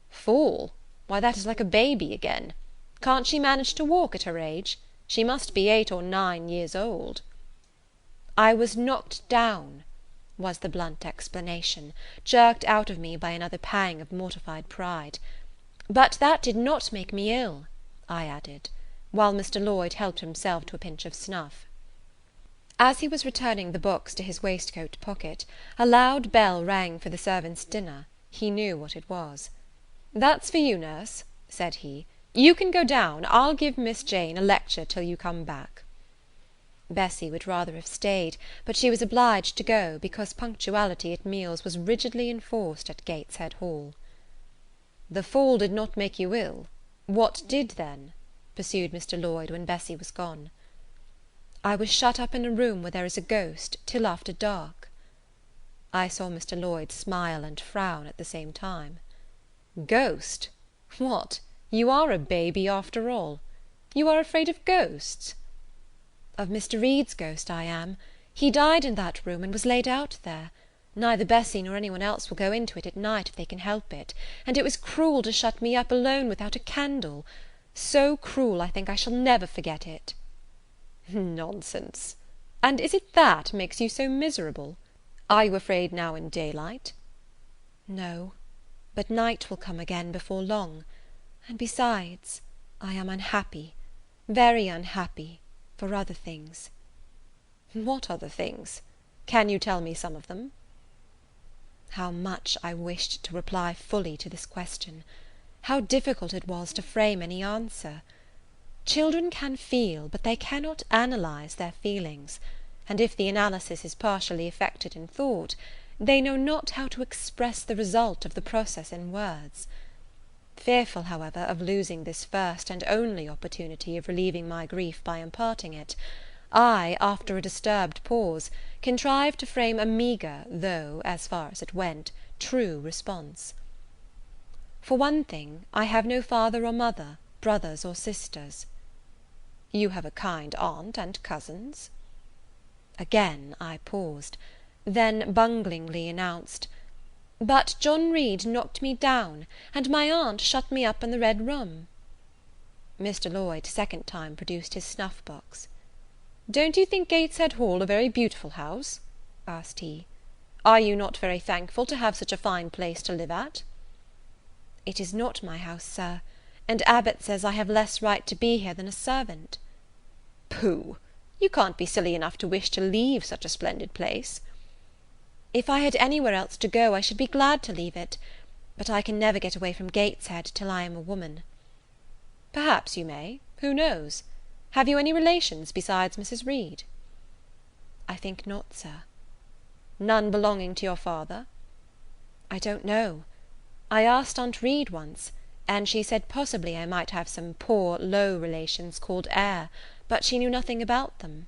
"Fall? Why, that is like a baby again. Can't she manage to walk at her age? She must be 8 or 9 years old." "I was knocked down," was the blunt explanation, jerked out of me by another pang of mortified pride. "But that did not make me ill," I added, while Mr. Lloyd helped himself to a pinch of snuff. As he was returning the books to his waistcoat pocket, a loud bell rang for the servants' dinner. He knew what it was. "That's for you, nurse," said he. "You can go down. I'll give Miss Jane a lecture till you come back." Bessie would rather have stayed, but she was obliged to go, because punctuality at meals was rigidly enforced at Gateshead Hall. "The fall did not make you ill. What did then?" pursued Mr. Lloyd, when Bessie was gone. "I was shut up in a room where there is a ghost, till after dark." I saw Mr. Lloyd smile and frown at the same time. "Ghost? What, you are a baby after all! You are afraid of ghosts?" "Of Mr. Reed's ghost I am. He died in that room, and was laid out there. Neither Bessie nor any one else will go into it at night if they can help it, and it was cruel to shut me up alone without a candle. So cruel, I think I shall never forget it." "Nonsense! And is it that makes you so miserable? Are you afraid now in daylight?" "No, but night will come again before long, and besides, I am unhappy, very unhappy, for other things." "What other things? Can you tell me some of them?" How much I wished to reply fully to this question! How difficult it was to frame any answer! Children can feel, but they cannot analyze their feelings, and if the analysis is partially effected in thought, they know not how to express the result of the process in words. Fearful, however, of losing this first and only opportunity of relieving my grief by imparting it, I, after a disturbed pause, contrived to frame a meagre, though, as far as it went, true response. "For one thing, I have no father or mother, brothers or sisters." You have a kind aunt and cousins." Again I paused, then bunglingly announced, "But John Reed knocked me down, and my aunt shut me up in the red room." Mr. Lloyd second time produced his snuff box. "Don't you think Gateshead Hall a very beautiful house?" asked he. "Are you not very thankful to have such a fine place to live at?" "It is not my house, Sir, and Abbot says I have less right to be here than a servant." "Pooh! You can't be silly enough to wish to leave such a splendid place." "If I had anywhere else to go, I should be glad to leave it; but I can never get away from Gateshead till I am a woman." "Perhaps you may. Who knows? Have you any relations besides Mrs. Reed?" "I think not, Sir." "None belonging to your father?" "I don't know. I asked Aunt Reed once, and she said possibly I might have some poor, low relations called Eyre, but she knew nothing about them."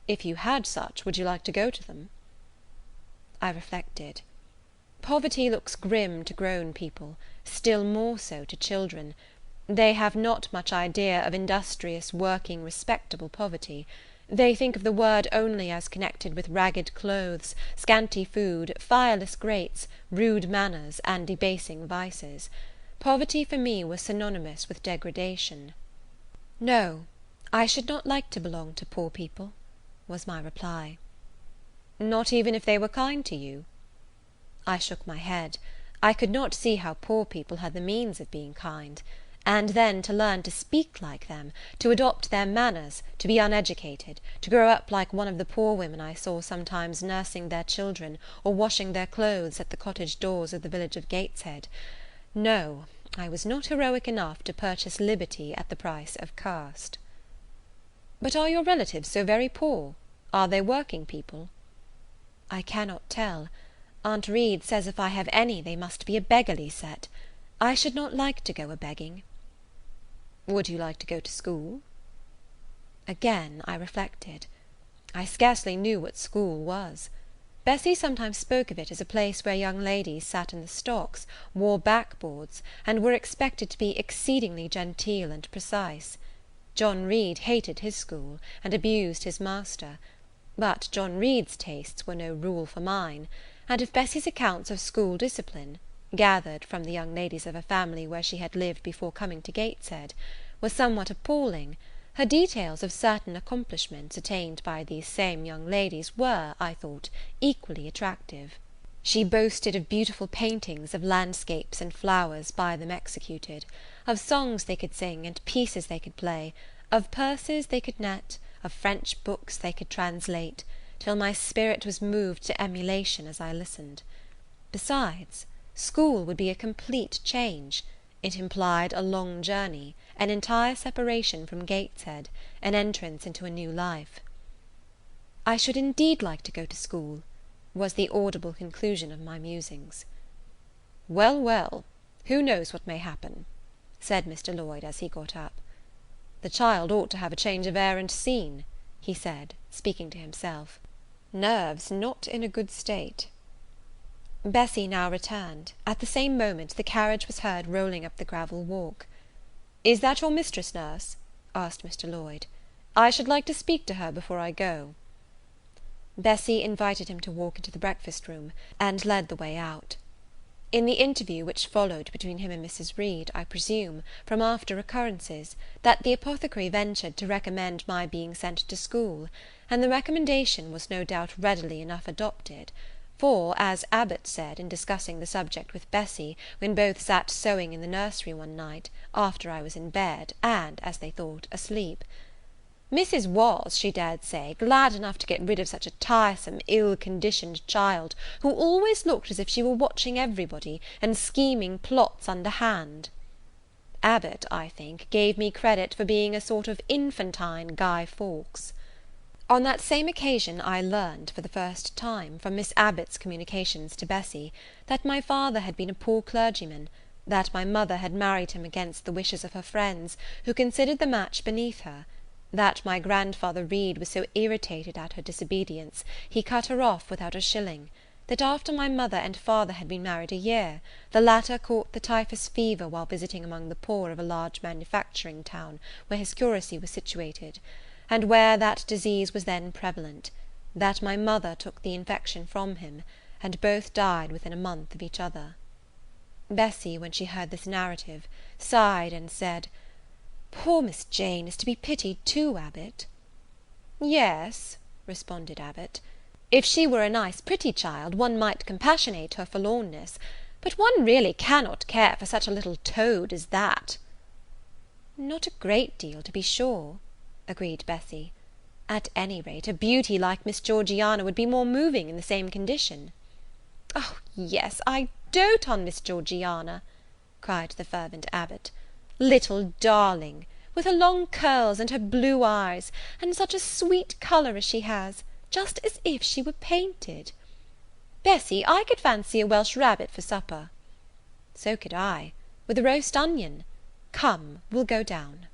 "If you had such, would you like to go to them?" I reflected. Poverty looks grim to grown people, still more so to children. They have not much idea of industrious, working, respectable poverty. They think of the word only as connected with ragged clothes, scanty food, fireless grates, rude manners, and debasing vices. Poverty for me was synonymous with degradation. "No, I should not like to belong to poor people," was my reply. "Not even if they were kind to you?" I shook my head. I could not see how poor people had the means of being kind. And then to learn to speak like them, to adopt their manners, to be uneducated, to grow up like one of the poor women I saw sometimes nursing their children or washing their clothes at the cottage doors of the village of Gateshead. No, I was not heroic enough to purchase liberty at the price of caste. "But are your relatives so very poor? Are they working people?" "I cannot tell. Aunt Reed says if I have any they must be a beggarly set. I should not like to go a begging." "Would you like to go to school?" Again I reflected. I scarcely knew what school was. Bessie sometimes spoke of it as a place where young ladies sat in the stocks, wore backboards, and were expected to be exceedingly genteel and precise. John Reed hated his school, and abused his master; but John Reed's tastes were no rule for mine, and if Bessie's accounts of school discipline, gathered from the young ladies of a family where she had lived before coming to Gateshead, were somewhat appalling, her details of certain accomplishments attained by these same young ladies were, I thought, equally attractive. She boasted of beautiful paintings of landscapes and flowers by them executed, of songs they could sing and pieces they could play, of purses they could net, of French books they could translate, till my spirit was moved to emulation as I listened. Besides, school would be a complete change. It implied a long journey, an entire separation from Gateshead, an entrance into a new life. "I should indeed like to go to school," was the audible conclusion of my musings. "Well, well, who knows what may happen?" said Mr. Lloyd as he got up. "The child ought to have a change of air and scene," he said, speaking to himself. "Nerves not in a good state." Bessie now returned. At the same moment the carriage was heard rolling up the gravel walk. "Is that your mistress, nurse?" asked Mr. Lloyd. "I should like to speak to her before I go." Bessie invited him to walk into the breakfast room, and led the way out. In the interview which followed between him and Mrs. Reed, I presume, from after occurrences, that the apothecary ventured to recommend my being sent to school, and the recommendation was no doubt readily enough adopted; for, as Abbot said, in discussing the subject with Bessie, when both sat sewing in the nursery one night, after I was in bed, and, as they thought, asleep, Mrs. was, she dared say, glad enough to get rid of such a tiresome, ill-conditioned child, who always looked as if she were watching everybody, and scheming plots underhand. Abbot, I think, gave me credit for being a sort of infantine Guy Fawkes. On that same occasion I learned, for the first time, from Miss Abbot's communications to Bessie, that my father had been a poor clergyman, that my mother had married him against the wishes of her friends, who considered the match beneath her, that my grandfather Reed was so irritated at her disobedience, he cut her off without a shilling, that after my mother and father had been married a year, the latter caught the typhus fever while visiting among the poor of a large manufacturing town where his curacy was situated, and where that disease was then prevalent; that my mother took the infection from him, and both died within a month of each other. Bessie, when she heard this narrative, sighed and said, "Poor Miss Jane is to be pitied too, Abbot." "Yes," responded Abbot, "if she were a nice pretty child, one might compassionate her forlornness, but one really cannot care for such a little toad as that." "Not a great deal, to be sure," agreed Bessie. "At any rate, a beauty like Miss Georgiana would be more moving in the same condition." "Oh, yes, I dote on Miss Georgiana," cried the fervent Abbot. "Little darling! with her long curls, and her blue eyes, and such a sweet colour as she has, just as if she were painted. Bessie, I could fancy a Welsh rabbit for supper." "So could I, with a roast onion. Come, we'll go down."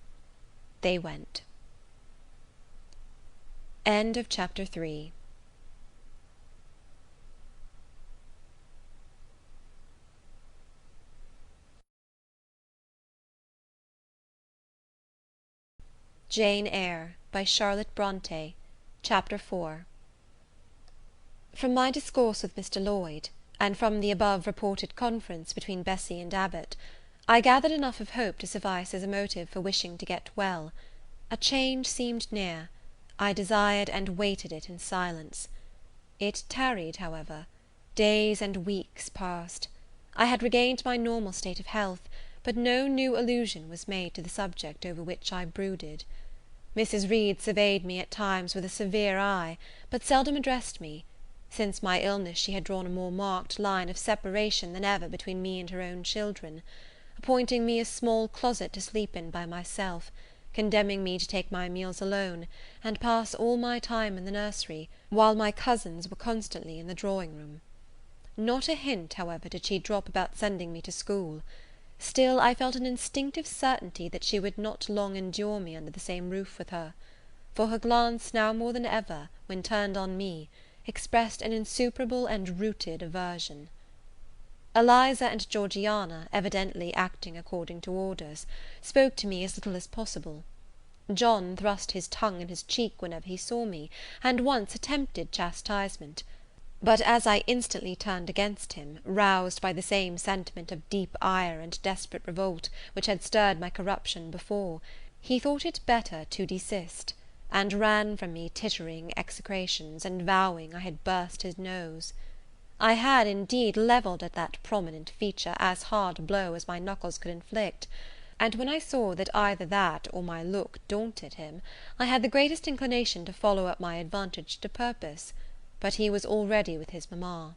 They went. Chapter 3. Jane Eyre, by Charlotte Bronte. Chapter 4. From my discourse with Mr. Lloyd, and from the above reported conference between Bessie and Abbot, I gathered enough of hope to suffice as a motive for wishing to get well. A change seemed near. I desired and waited it in silence. It tarried, however. Days and weeks passed. I had regained my normal state of health, but no new allusion was made to the subject over which I brooded. Mrs. Reed surveyed me at times with a severe eye, but seldom addressed me. Since my illness she had drawn a more marked line of separation than ever between me and her own children, appointing me a small closet to sleep in by myself, condemning me to take my meals alone, and pass all my time in the nursery, while my cousins were constantly in the drawing-room. Not a hint, however, did she drop about sending me to school. Still I felt an instinctive certainty that she would not long endure me under the same roof with her; for her glance, now more than ever, when turned on me, expressed an insuperable and rooted aversion. Eliza and Georgiana, evidently acting according to orders, spoke to me as little as possible. John thrust his tongue in his cheek whenever he saw me, and once attempted chastisement; but as I instantly turned against him, roused by the same sentiment of deep ire and desperate revolt which had stirred my corruption before, he thought it better to desist, and ran from me tittering execrations, and vowing I had burst his nose. I had, indeed, levelled at that prominent feature as hard a blow as my knuckles could inflict; and when I saw that either that or my look daunted him, I had the greatest inclination to follow up my advantage to purpose; but he was already with his mamma.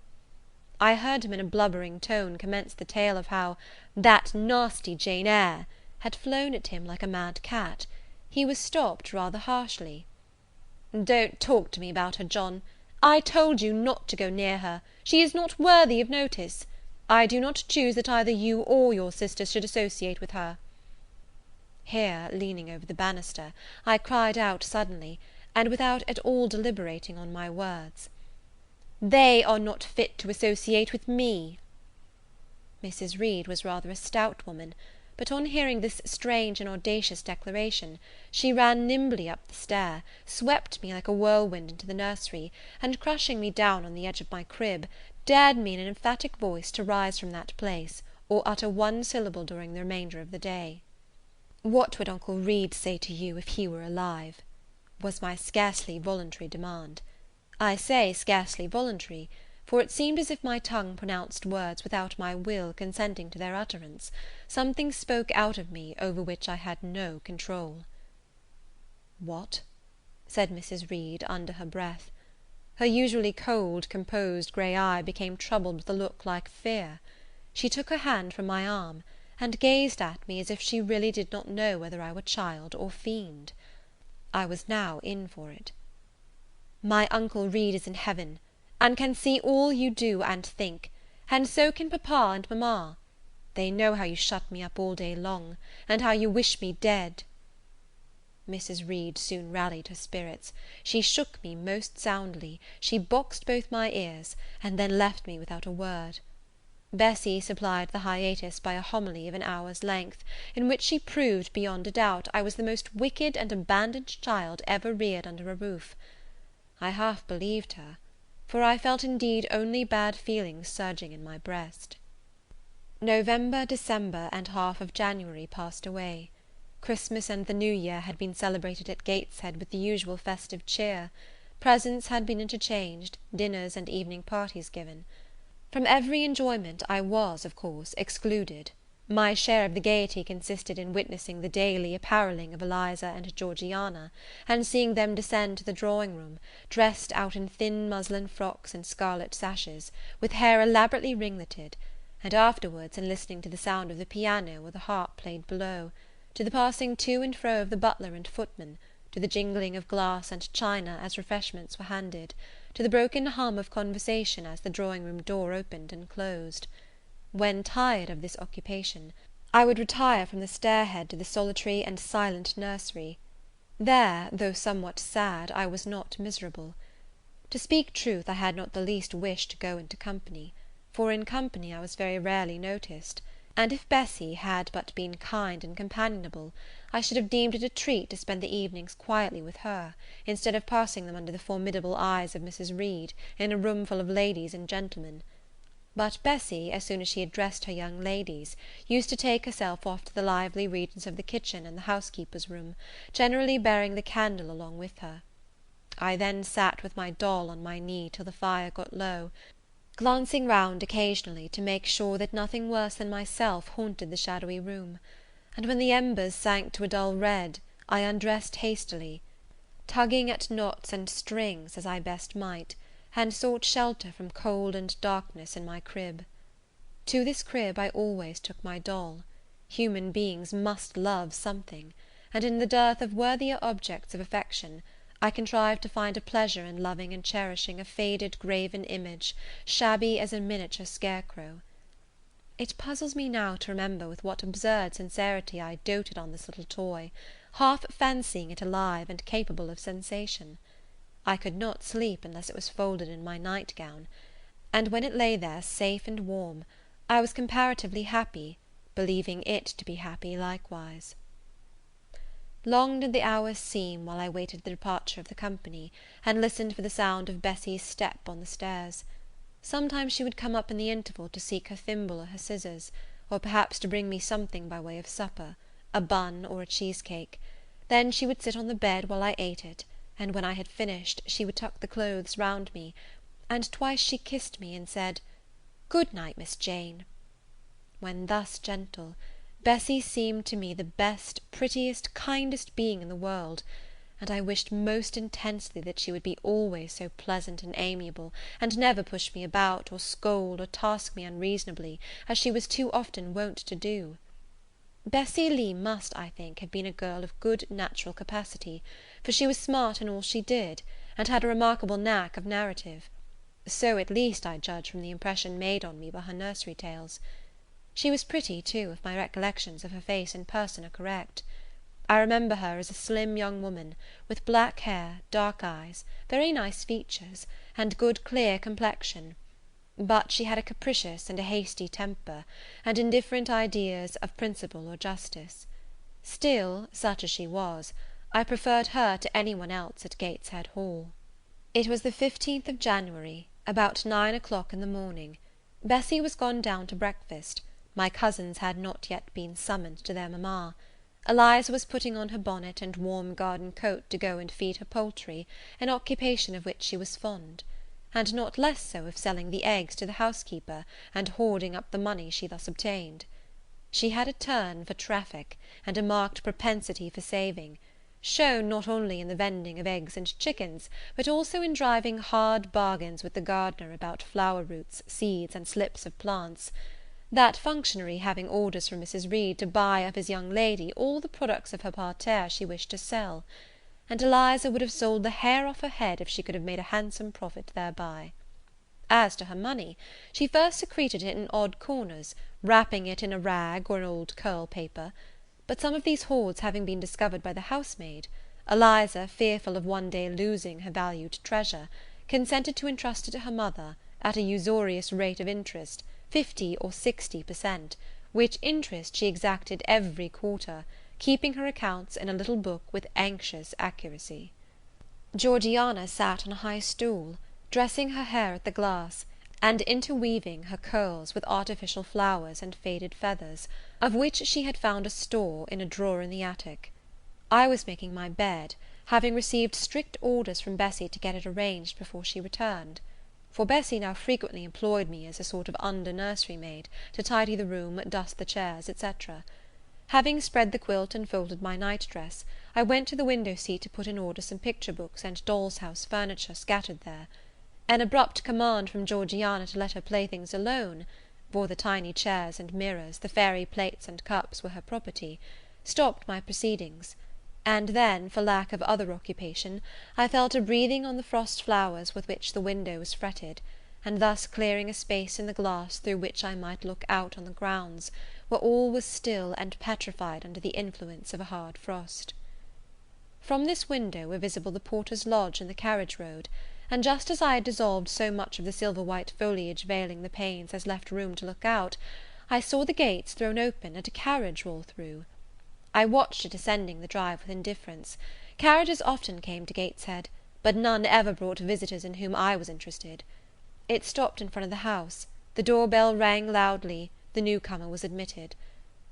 I heard him in a blubbering tone commence the tale of how "that nasty Jane Eyre" had flown at him like a mad cat. He was stopped rather harshly. "Don't talk to me about her, John. I told you not to go near her. She is not worthy of notice. I do not choose that either you or your sisters should associate with her." Here, leaning over the banister, I cried out suddenly, and without at all deliberating on my words, "They are not fit to associate with me." Mrs. Reed was rather a stout woman, but on hearing this strange and audacious declaration, she ran nimbly up the stair, swept me like a whirlwind into the nursery, and crushing me down on the edge of my crib, dared me in an emphatic voice to rise from that place, or utter one syllable during the remainder of the day. "What would Uncle Reed say to you if he were alive?" was my scarcely voluntary demand. I say scarcely voluntary, for it seemed as if my tongue pronounced words without my will consenting to their utterance. Something spoke out of me over which I had no control. "What?" said Mrs. Reed under her breath. Her usually cold, composed grey eye became troubled with a look like fear. She took her hand from my arm, and gazed at me as if she really did not know whether I were child or fiend. I was now in for it. "My Uncle Reed is in heaven, and can see all you do and think, and so can papa and mamma. They know how you shut me up all day long, and how you wish me dead." Mrs. Reed soon rallied her spirits. She shook me most soundly, she boxed both my ears, and then left me without a word. Bessie supplied the hiatus by a homily of an hour's length, in which she proved, beyond a doubt, I was the most wicked and abandoned child ever reared under a roof. I half believed her, for I felt indeed only bad feelings surging in my breast. November, December, and half of January passed away. Christmas and the New Year had been celebrated at Gateshead with the usual festive cheer. Presents had been interchanged, dinners and evening parties given. From every enjoyment I was, of course, excluded. My share of the gaiety consisted in witnessing the daily apparelling of Eliza and Georgiana, and seeing them descend to the drawing-room, dressed out in thin muslin frocks and scarlet sashes, with hair elaborately ringleted, and afterwards in listening to the sound of the piano or the harp played below, to the passing to and fro of the butler and footman, to the jingling of glass and china as refreshments were handed, to the broken hum of conversation as the drawing-room door opened and closed. When tired of this occupation, I would retire from the stair-head to the solitary and silent nursery. There, though somewhat sad, I was not miserable. To speak truth, I had not the least wish to go into company, for in company I was very rarely noticed; and if Bessie had but been kind and companionable, I should have deemed it a treat to spend the evenings quietly with her, instead of passing them under the formidable eyes of Mrs. Reed, in a room full of ladies and gentlemen. But Bessie, as soon as she had dressed her young ladies, used to take herself off to the lively regions of the kitchen and the housekeeper's room, generally bearing the candle along with her. I then sat with my doll on my knee till the fire got low, glancing round occasionally to make sure that nothing worse than myself haunted the shadowy room; and when the embers sank to a dull red, I undressed hastily, tugging at knots and strings as I best might, and sought shelter from cold and darkness in my crib. To this crib I always took my doll. Human beings must love something, and in the dearth of worthier objects of affection, I contrived to find a pleasure in loving and cherishing a faded graven image, shabby as a miniature scarecrow. It puzzles me now to remember with what absurd sincerity I doted on this little toy, half fancying it alive and capable of sensation. I could not sleep unless it was folded in my night-gown; and when it lay there safe and warm, I was comparatively happy, believing it to be happy likewise. Long did the hours seem while I waited the departure of the company, and listened for the sound of Bessie's step on the stairs. Sometimes she would come up in the interval to seek her thimble or her scissors, or perhaps to bring me something by way of supper, a bun or a cheesecake. Then she would sit on the bed while I ate it, and when I had finished, she would tuck the clothes round me, and twice she kissed me, and said, "Good night, Miss Jane." When thus gentle, Bessie seemed to me the best, prettiest, kindest being in the world, and I wished most intensely that she would be always so pleasant and amiable, and never push me about, or scold, or task me unreasonably, as she was too often wont to do. Bessie Lee must, I think, have been a girl of good natural capacity, for she was smart in all she did, and had a remarkable knack of narrative. So, at least, I judge from the impression made on me by her nursery tales. She was pretty, too, if my recollections of her face and person are correct. I remember her as a slim young woman, with black hair, dark eyes, very nice features, and good clear complexion; but she had a capricious and a hasty temper, and indifferent ideas of principle or justice. Still, such as she was, I preferred her to any one else at Gateshead Hall. It was the 15th of January, about 9 o'clock in the morning. Bessie was gone down to breakfast. My cousins had not yet been summoned to their mamma. Eliza was putting on her bonnet and warm garden coat to go and feed her poultry, an occupation of which she was fond, and not less so of selling the eggs to the housekeeper, and hoarding up the money she thus obtained. She had a turn for traffic, and a marked propensity for saving, shown not only in the vending of eggs and chickens, but also in driving hard bargains with the gardener about flower roots, seeds, and slips of plants; that functionary having orders from Mrs. Reed to buy of his young lady all the products of her parterre she wished to sell; and Eliza would have sold the hair off her head if she could have made a handsome profit thereby. As to her money, she first secreted it in odd corners, wrapping it in a rag or an old curl paper; but some of these hoards having been discovered by the housemaid, Eliza, fearful of one day losing her valued treasure, consented to entrust it to her mother, at a usurious rate of interest, 50 or 60 per cent., which interest she exacted every quarter, keeping her accounts in a little book with anxious accuracy. Georgiana sat on a high stool, dressing her hair at the glass, and interweaving her curls with artificial flowers and faded feathers, of which she had found a store in a drawer in the attic. I was making my bed, having received strict orders from Bessie to get it arranged before she returned; for Bessie now frequently employed me as a sort of under nursery maid, to tidy the room, dust the chairs, etc. Having spread the quilt and folded my night dress, I went to the window seat to put in order some picture books and doll's house furniture scattered there. An abrupt command from Georgiana to let her playthings alone, for the tiny chairs and mirrors, the fairy plates and cups, were her property, stopped my proceedings; and then, for lack of other occupation, I fell to breathing on the frost flowers with which the window was fretted, and thus clearing a space in the glass through which I might look out on the grounds, where all was still and petrified under the influence of a hard frost. From this window were visible the porter's lodge and the carriage road, and just as I had dissolved so much of the silver white foliage veiling the panes as left room to look out, I saw the gates thrown open, and a carriage roll through. I watched it ascending the drive with indifference. Carriages often came to Gateshead, but none ever brought visitors in whom I was interested. It stopped in front of the house, the door bell rang loudly, the new comer was admitted.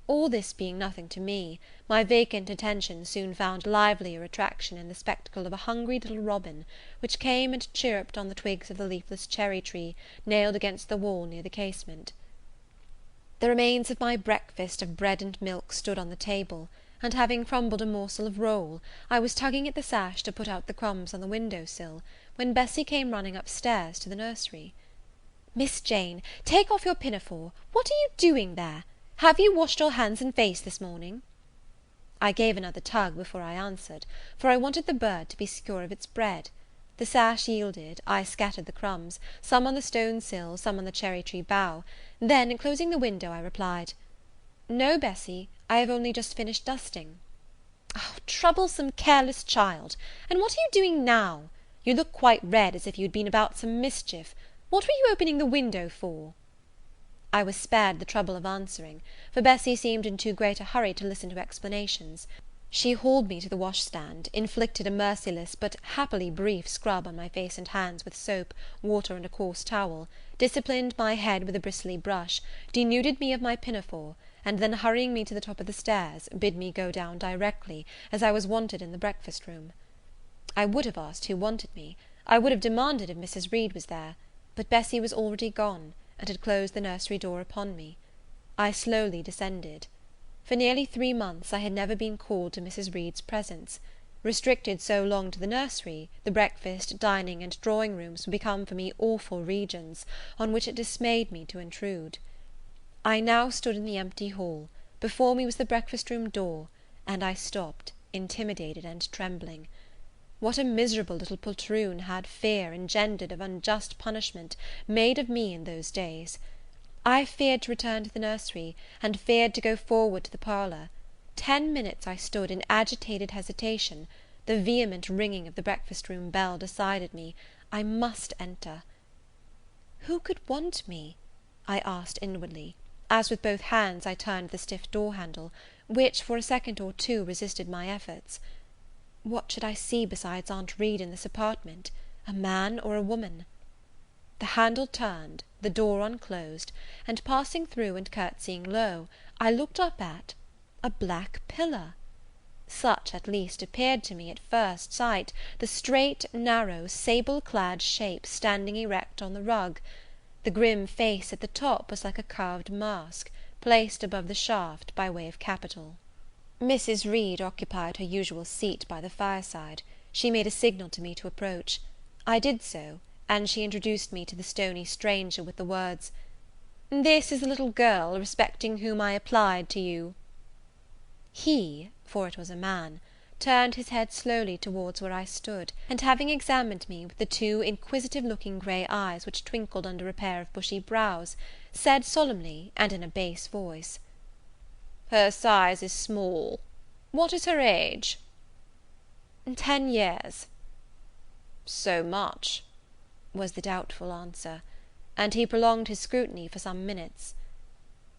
All this being nothing to me, my vacant attention soon found livelier attraction in the spectacle of a hungry little robin, which came and chirruped on the twigs of the leafless cherry tree nailed against the wall near the casement. The remains of my breakfast of bread and milk stood on the table, and having crumbled a morsel of roll, I was tugging at the sash to put out the crumbs on the window sill, when Bessie came running up stairs to the nursery. "Miss Jane, take off your pinafore. What are you doing there? Have you washed your hands and face this morning?" I gave another tug before I answered, for I wanted the bird to be secure of its bread. The sash yielded, I scattered the crumbs, some on the stone sill, some on the cherry tree bough; then, closing the window, I replied, "No, Bessie, I have only just finished dusting." "Oh, troublesome, careless child! And what are you doing now? You look quite red, as if you had been about some mischief. What were you opening the window for?" I was spared the trouble of answering, for Bessie seemed in too great a hurry to listen to explanations. She hauled me to the washstand, inflicted a merciless but happily brief scrub on my face and hands with soap, water, and a coarse towel, disciplined my head with a bristly brush, denuded me of my pinafore, and then, hurrying me to the top of the stairs, bid me go down directly, as I was wanted in the breakfast room. I would have asked who wanted me. I would have demanded if Mrs. Reed was there; but Bessie was already gone, and had closed the nursery door upon me. I slowly descended. For nearly 3 months I had never been called to Mrs. Reed's presence. Restricted so long to the nursery, the breakfast, dining, and drawing rooms were become for me awful regions, on which it dismayed me to intrude. I now stood in the empty hall; before me was the breakfast room door, and I stopped, intimidated and trembling. What a miserable little poltroon had fear, engendered of unjust punishment, made of me in those days! I feared to return to the nursery, and feared to go forward to the parlour. 10 minutes I stood in agitated hesitation; the vehement ringing of the breakfast room bell decided me. I must enter. Who could want me? I asked inwardly, as with both hands I turned the stiff door handle, which, for a second or two, resisted my efforts. What should I see besides Aunt Reed in this apartment? A man or a woman? The handle turned, the door unclosed, and passing through and courtsying low, I looked up at a black pillar. Such, at least, appeared to me at first sight the straight, narrow, sable-clad shape standing erect on the rug. The grim face at the top was like a carved mask, placed above the shaft by way of capital. Mrs. Reed occupied her usual seat by the fireside. She made a signal to me to approach. I did so, and she introduced me to the stony stranger with the words, "This is the little girl respecting whom I applied to you." He, for it was a man, turned his head slowly towards where I stood, and having examined me with the 2 inquisitive-looking grey eyes which twinkled under a pair of bushy brows, said solemnly, and in a bass voice, Her size is small. What is her age?" 10 years. So much, was the doubtful answer, and he prolonged his scrutiny for some minutes.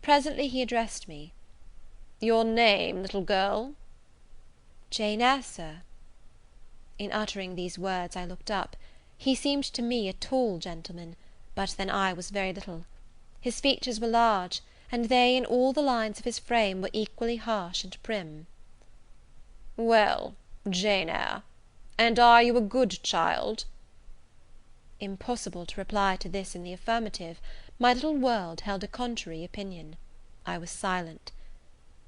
Presently he addressed me. "Your name, little girl?" "Jane Eyre, sir." In uttering these words I looked up. He seemed to me a tall gentleman, but then I was very little. His features were large, and they and all the lines of his frame were equally harsh and prim. "Well, Jane Eyre, and are you a good child?" Impossible to reply to this in the affirmative. My little world held a contrary opinion. I was silent.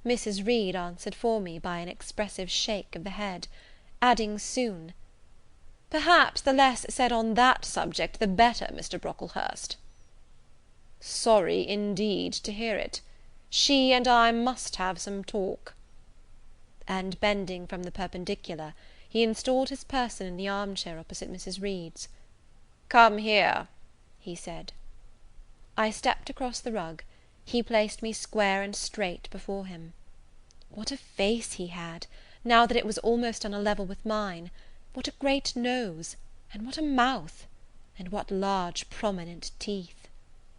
Mrs. Reed answered for me by an expressive shake of the head, adding soon, "Perhaps the less said on that subject the better, Mr. Brocklehurst." "Sorry, indeed, to hear it. She and I must have some talk." And, bending from the perpendicular, he installed his person in the arm chair opposite Mrs. Reed's. "Come here," he said. I stepped across the rug. He placed me square and straight before him. What a face he had, now that it was almost on a level with mine! What a great nose, and what a mouth, and what large prominent teeth!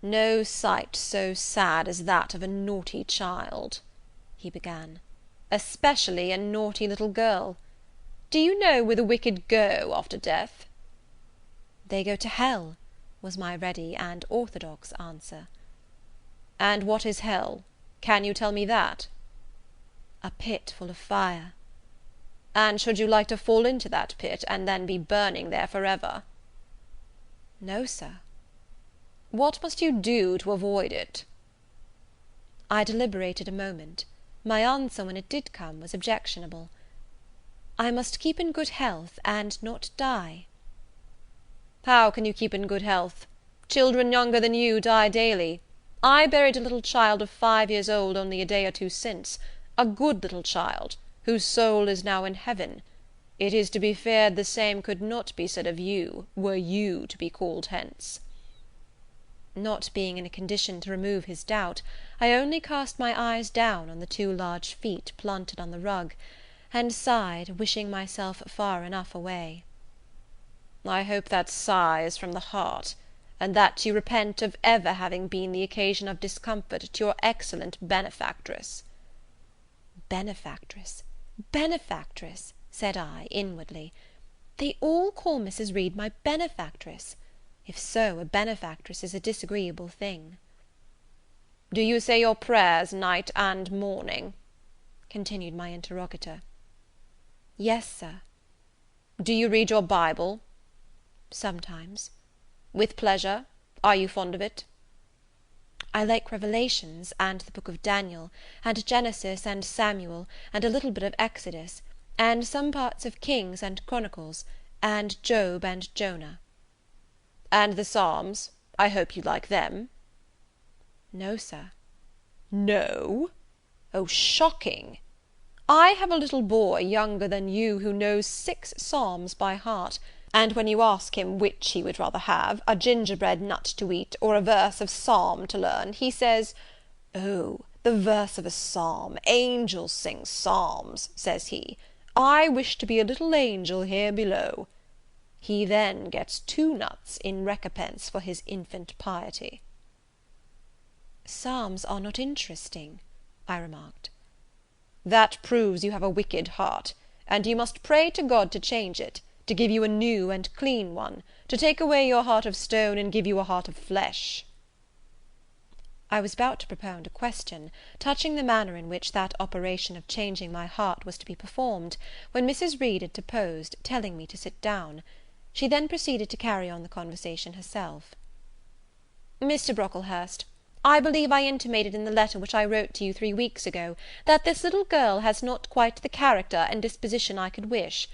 "No sight so sad as that of a naughty child," he began, "especially a naughty little girl. Do you know where the wicked go after death?" "They go to hell," was my ready and orthodox answer. "And what is hell? Can you tell me that?" "A pit full of fire." "And should you like to fall into that pit, and then be burning there for ever?" "No, sir." "What must you do to avoid it?" I deliberated a moment. My answer, when it did come, was objectionable. "I must keep in good health, and not die." "How can you keep in good health? Children younger than you die daily. I buried a little child of 5 years old only a day or two since, a good little child, whose soul is now in heaven. It is to be feared the same could not be said of you, were you to be called hence." Not being in a condition to remove his doubt, I only cast my eyes down on the 2 large feet planted on the rug, and sighed, wishing myself far enough away. "I hope that sigh is from the heart, and that you repent of ever having been the occasion of discomfort to your excellent benefactress." "Benefactress, benefactress," said I, inwardly. "They all call Mrs. Reed my benefactress. If so, a benefactress is a disagreeable thing." "Do you say your prayers night and morning?" continued my interrogator. "Yes, sir." "Do you read your Bible?" "Sometimes." "With pleasure? Are you fond of it?" "I like Revelations, and the book of Daniel, and Genesis and Samuel, and a little bit of Exodus, and some parts of Kings and Chronicles, and Job and Jonah." "And the Psalms? I hope you like them?" "No, sir." "No? Oh, shocking! I have a little boy younger than you who knows 6 Psalms by heart, and when you ask him which he would rather have, a gingerbread nut to eat, or a verse of Psalm to learn, he says, 'Oh, the verse of a Psalm! Angels sing Psalms,' says he. 'I wish to be a little angel here below.' He then gets 2 nuts in recompense for his infant piety." "Psalms are not interesting," I remarked. "That proves you have a wicked heart, and you must pray to God to change it, to give you a new and clean one, to take away your heart of stone, and give you a heart of flesh." I was about to propound a question, touching the manner in which that operation of changing my heart was to be performed, when Mrs. Reed interposed, telling me to sit down. She then proceeded to carry on the conversation herself. "Mr. Brocklehurst, I believe I intimated in the letter which I wrote to you 3 weeks ago, that this little girl has not quite the character and disposition I could wish.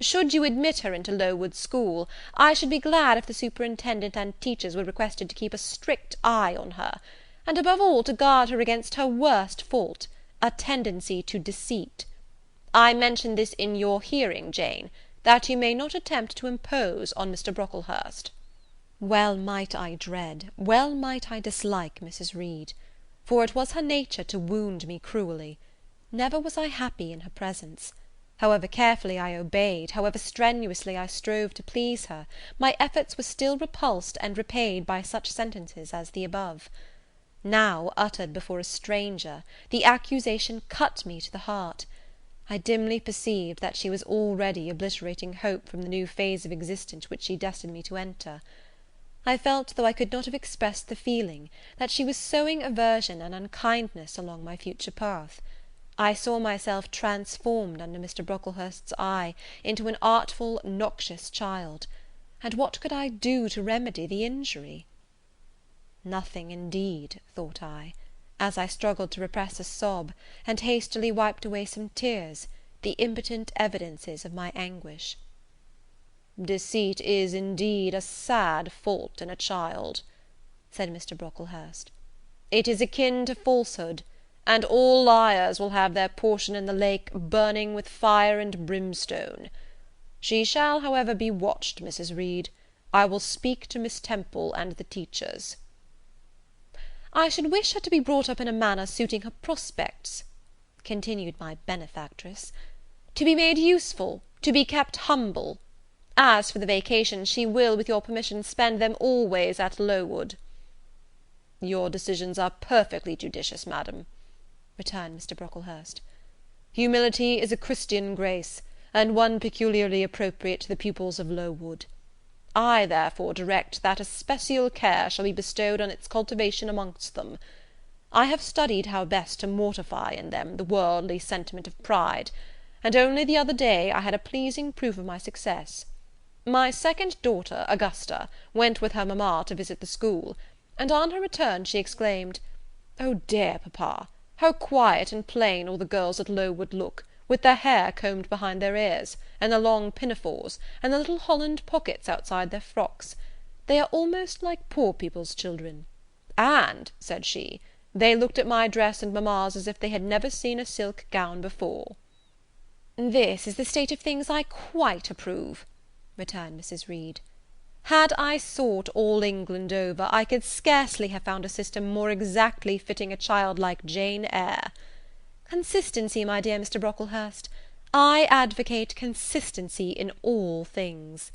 Should you admit her into Lowood School, I should be glad if the superintendent and teachers were requested to keep a strict eye on her, and above all to guard her against her worst fault, a tendency to deceit. I mention this in your hearing, Jane, that you may not attempt to impose on Mr. Brocklehurst." Well might I dread, well might I dislike Mrs. Reed. for it was her nature to wound me cruelly. Never was I happy in her presence. However carefully I obeyed, however strenuously I strove to please her, my efforts were still repulsed and repaid by such sentences as the above. Now, uttered before a stranger, the accusation cut me to the heart. I dimly perceived that she was already obliterating hope from the new phase of existence which she destined me to enter. I felt, though I could not have expressed the feeling, that she was sowing aversion and unkindness along my future path. I saw myself transformed under Mr. Brocklehurst's eye into an artful, noxious child; and what could I do to remedy the injury? Nothing, indeed, thought I, as I struggled to repress a sob, and hastily wiped away some tears, the impotent evidences of my anguish. "Deceit is, indeed, a sad fault in a child," said Mr. Brocklehurst. "It is akin to falsehood, and all liars will have their portion in the lake burning with fire and brimstone. She shall, however, be watched, Mrs. Reed. I will speak to Miss Temple and the teachers." "I should wish her to be brought up in a manner suiting her prospects," continued my benefactress, "to be made useful, to be kept humble. As for the vacations, she will, with your permission, spend them always at Lowood." "Your decisions are perfectly judicious, madam," returned Mr. Brocklehurst. "Humility is a Christian grace, and one peculiarly appropriate to the pupils of Lowood. I, therefore, direct that especial care shall be bestowed on its cultivation amongst them. I have studied how best to mortify in them the worldly sentiment of pride, and only the other day I had a pleasing proof of my success. My second daughter, Augusta, went with her mamma to visit the school, and on her return she exclaimed, "Oh dear, papa, how quiet and plain all the girls at Lowood look, with their hair combed behind their ears, and their long pinafores, and the little holland pockets outside their frocks. They are almost like poor people's children. And," said she, "they looked at my dress and mamma's as if they had never seen a silk gown before." "This is the state of things I quite approve," returned Mrs. Reed. "Had I sought all England over, I could scarcely have found a system more exactly fitting a child like Jane Eyre. Consistency, my dear Mr. Brocklehurst. I advocate consistency in all things."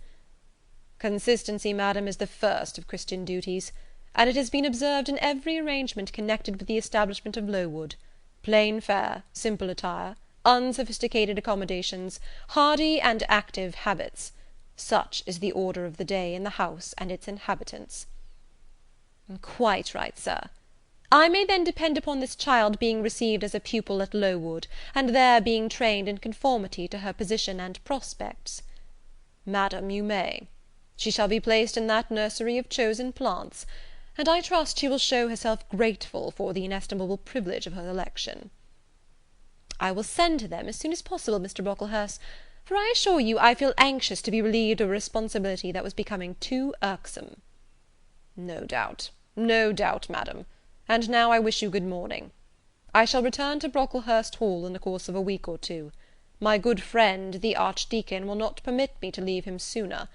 "Consistency, madam, is the first of Christian duties, and it has been observed in every arrangement connected with the establishment of Lowood. Plain fare, simple attire, unsophisticated accommodations, hardy and active habits. Such is the order of the day in the house and its inhabitants." "Quite right, sir. I may then depend upon this child being received as a pupil at Lowood, and there being trained in conformity to her position and prospects?" "Madam, you may. She shall be placed in that nursery of chosen plants, and I trust she will show herself grateful for the inestimable privilege of her election." "I will send to them as soon as possible, Mr. Brocklehurst, for I assure you I feel anxious to be relieved of a responsibility that was becoming too irksome." No doubt, madam. And now I wish you good morning. I shall return to Brocklehurst Hall in the course of a week or two. My good friend, the Archdeacon, will not permit me to leave him sooner.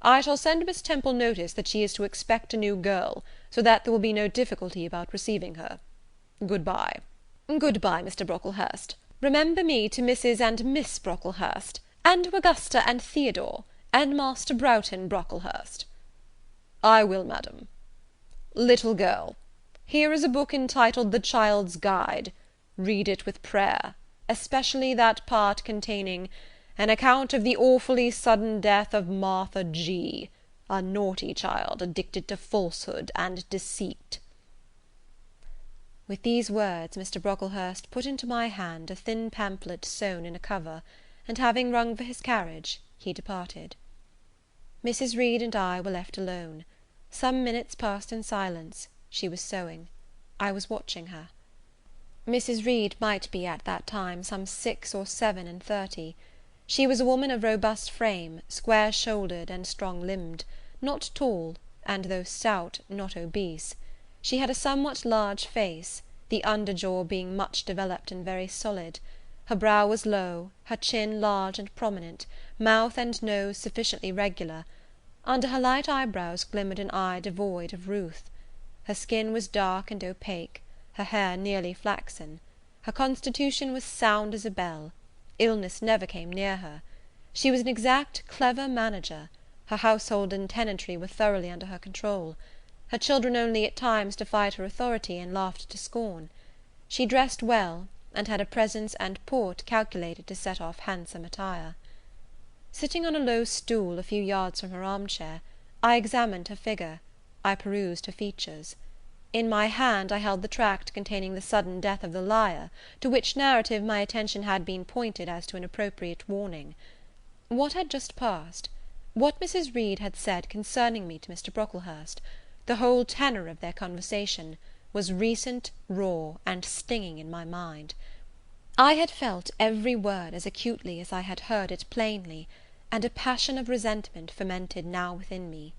I shall send Miss Temple notice that she is to expect a new girl, so that there will be no difficulty about receiving her. Good-bye." "Good-bye, Mr. Brocklehurst. Remember me to Mrs. and Miss Brocklehurst, and to Augusta and Theodore, and Master Broughton Brocklehurst." "I will, madam. Little girl, here is a book entitled The Child's Guide. Read it with prayer, especially that part containing an account of the awfully sudden death of Martha G., a naughty child addicted to falsehood and deceit." With these words, Mr. Brocklehurst put into my hand a thin pamphlet sewn in a cover, and having rung for his carriage, he departed. Mrs. Reed and I were left alone. Some minutes passed in silence. She was sewing. I was watching her. Mrs. Reed might be at that time some 6 or 7 and 30. She was a woman of robust frame, square-shouldered and strong-limbed, not tall, and though stout, not obese. She had a somewhat large face, the under jaw being much developed and very solid. Her brow was low, her chin large and prominent, mouth and nose sufficiently regular. Under her light eyebrows glimmered an eye devoid of ruth. Her skin was dark and opaque, her hair nearly flaxen. Her constitution was sound as a bell. Illness never came near her. She was an exact, clever manager. Her household and tenantry were thoroughly under her control. Her children only at times defied her authority and laughed to scorn. She dressed well, and had a presence and port calculated to set off handsome attire. Sitting on a low stool, a few yards from her armchair, I examined her figure, I perused her features. In my hand I held the tract containing the sudden death of the liar, to which narrative my attention had been pointed as to an appropriate warning. What had just passed, what Mrs. Reed had said concerning me to Mr. Brocklehurst, the whole tenor of their conversation, was recent, raw, and stinging in my mind. I had felt every word as acutely as I had heard it plainly, and a passion of resentment fermented now within me.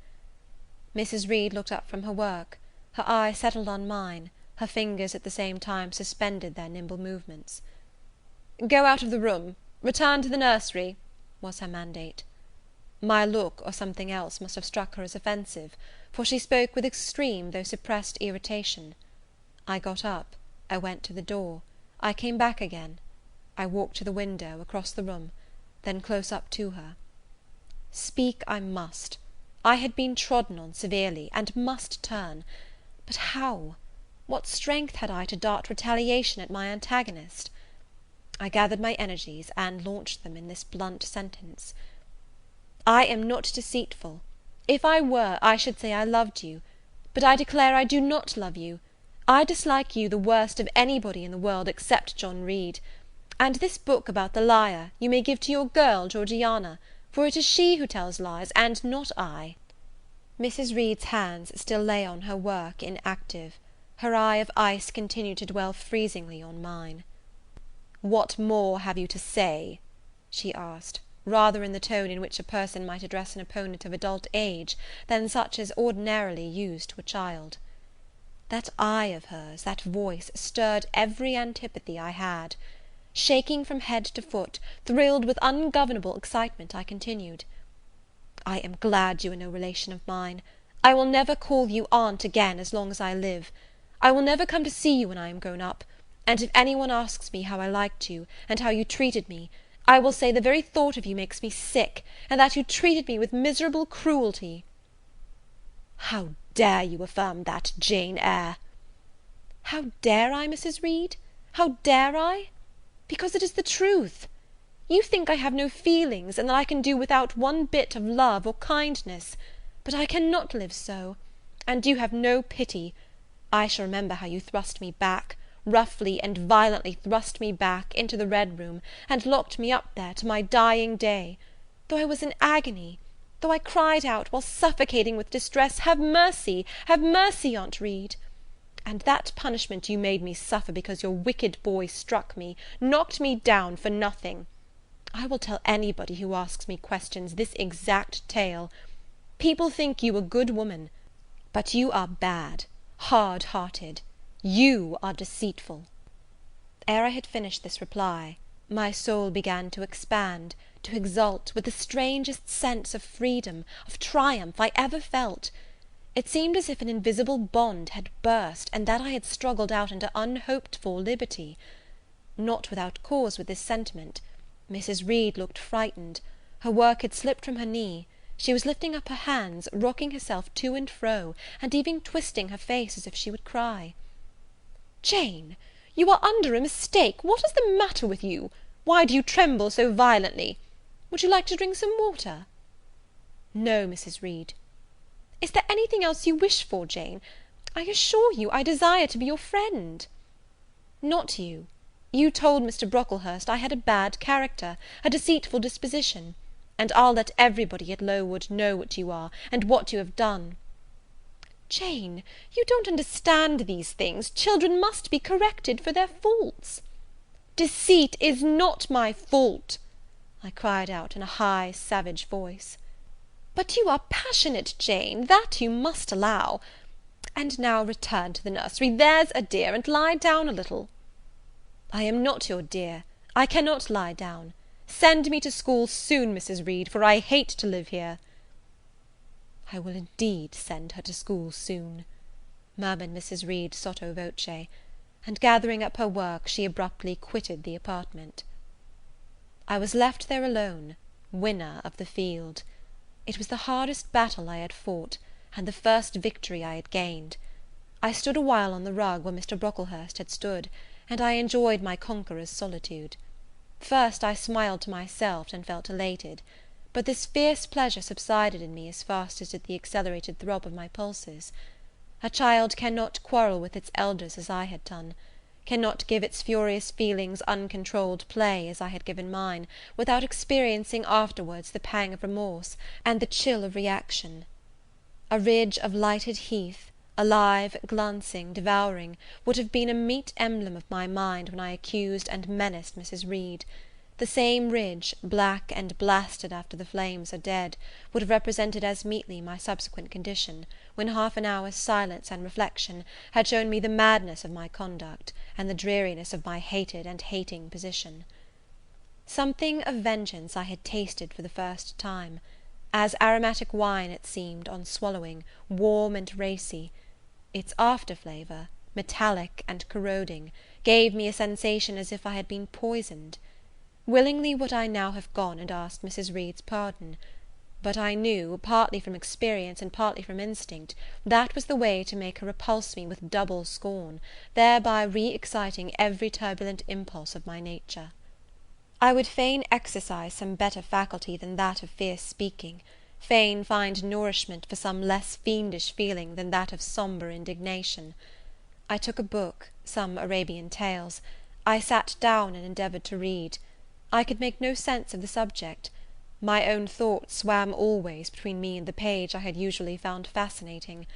Mrs. Reed looked up from her work. Her eye settled on mine, her fingers at the same time suspended their nimble movements. "Go out of the room. Return to the nursery," was her mandate. My look, or something else, must have struck her as offensive, for she spoke with extreme, though suppressed irritation. I got up, I went to the door, I came back again, I walked to the window, across the room, then close up to her. Speak I must. I had been trodden on severely, and must turn. But how? What strength had I to dart retaliation at my antagonist? I gathered my energies, and launched them in this blunt sentence. I am not deceitful. If I were, I should say I loved you; but I declare I do not love you. I dislike you the worst of anybody in the world except John Reed; and this book about the liar you may give to your girl Georgiana, for it is she who tells lies, and not I." Mrs. Reed's hands still lay on her work, inactive. Her eye of ice continued to dwell freezingly on mine. "What more have you to say?" she asked, rather in the tone in which a person might address an opponent of adult age, than such as ordinarily used to a child. That eye of hers, that voice, stirred every antipathy I had. Shaking from head to foot, thrilled with ungovernable excitement, I continued, "I am glad you are no relation of mine. I will never call you aunt again as long as I live. I will never come to see you when I am grown up; and if any one asks me how I liked you, and how you treated me, I will say the very thought of you makes me sick, and that you treated me with miserable cruelty." "How dare you affirm that, Jane Eyre?" "How dare I, Mrs. Reed? How dare I? Because it is the truth. You think I have no feelings, and that I can do without one bit of love or kindness; but I cannot live so; and you have no pity. I shall remember how you thrust me back, roughly and violently thrust me back, into the Red Room, and locked me up there, to my dying day; though I was in agony, though I cried out, while suffocating with distress, have mercy, Aunt Reed! And that punishment you made me suffer because your wicked boy struck me, knocked me down for nothing. I will tell anybody who asks me questions this exact tale. People think you a good woman, but you are bad, hard-hearted. You are deceitful." Ere I had finished this reply, my soul began to expand, to exult, with the strangest sense of freedom, of triumph, I ever felt. It seemed as if an invisible bond had burst, and that I had struggled out into unhoped-for liberty. Not without cause with this sentiment. Mrs. Reed looked frightened. Her work had slipped from her knee. She was lifting up her hands, rocking herself to and fro, and even twisting her face as if she would cry. "Jane, you are under a mistake. What is the matter with you? Why do you tremble so violently? Would you like to drink some water?" "No, Mrs. Reed." "Is there anything else you wish for, Jane? I assure you I desire to be your friend." "Not you. You told Mr. Brocklehurst I had a bad character, a deceitful disposition, and I'll let everybody at Lowood know what you are, and what you have done." "Jane, you don't understand these things. Children must be corrected for their faults." "Deceit is not my fault," I cried out in a high, savage voice. "But you are passionate, Jane, that you must allow. And now return to the nursery, there's a dear, and lie down a little." "I am not your dear. I cannot lie down. Send me to school soon, Mrs. Reed, for I hate to live here." "I will indeed send her to school soon," murmured Mrs. Reed sotto voce. and gathering up her work, she abruptly quitted the apartment. I was left there alone, winner of the field. It was the hardest battle I had fought, and the first victory I had gained. I stood a while on the rug where Mr. Brocklehurst had stood, and I enjoyed my conqueror's solitude. First I smiled to myself and felt elated, but this fierce pleasure subsided in me as fast as did the accelerated throb of my pulses. A child cannot quarrel with its elders as I had done, cannot give its furious feelings uncontrolled play as I had given mine, without experiencing afterwards the pang of remorse and the chill of reaction. A ridge of lighted heath, alive, glancing, devouring, would have been a meet emblem of my mind when I accused and menaced Mrs. Reed. The same ridge, black and blasted after the flames are dead, would have represented as meetly my subsequent condition, when half an hour's silence and reflection had shown me the madness of my conduct, and the dreariness of my hated and hating position. Something of vengeance I had tasted for the first time. As aromatic wine it seemed, on swallowing, warm and racy. Its after flavour, metallic and corroding, gave me a sensation as if I had been poisoned. Willingly would I now have gone and asked Mrs. Reed's pardon; but I knew, partly from experience and partly from instinct, that was the way to make her repulse me with double scorn, thereby re-exciting every turbulent impulse of my nature. I would fain exercise some better faculty than that of fierce speaking, fain find nourishment for some less fiendish feeling than that of sombre indignation. I took a book, some Arabian tales. I sat down and endeavoured to read. I could make no sense of the subject. My own thoughts swam always between me and the page I had usually found fascinating.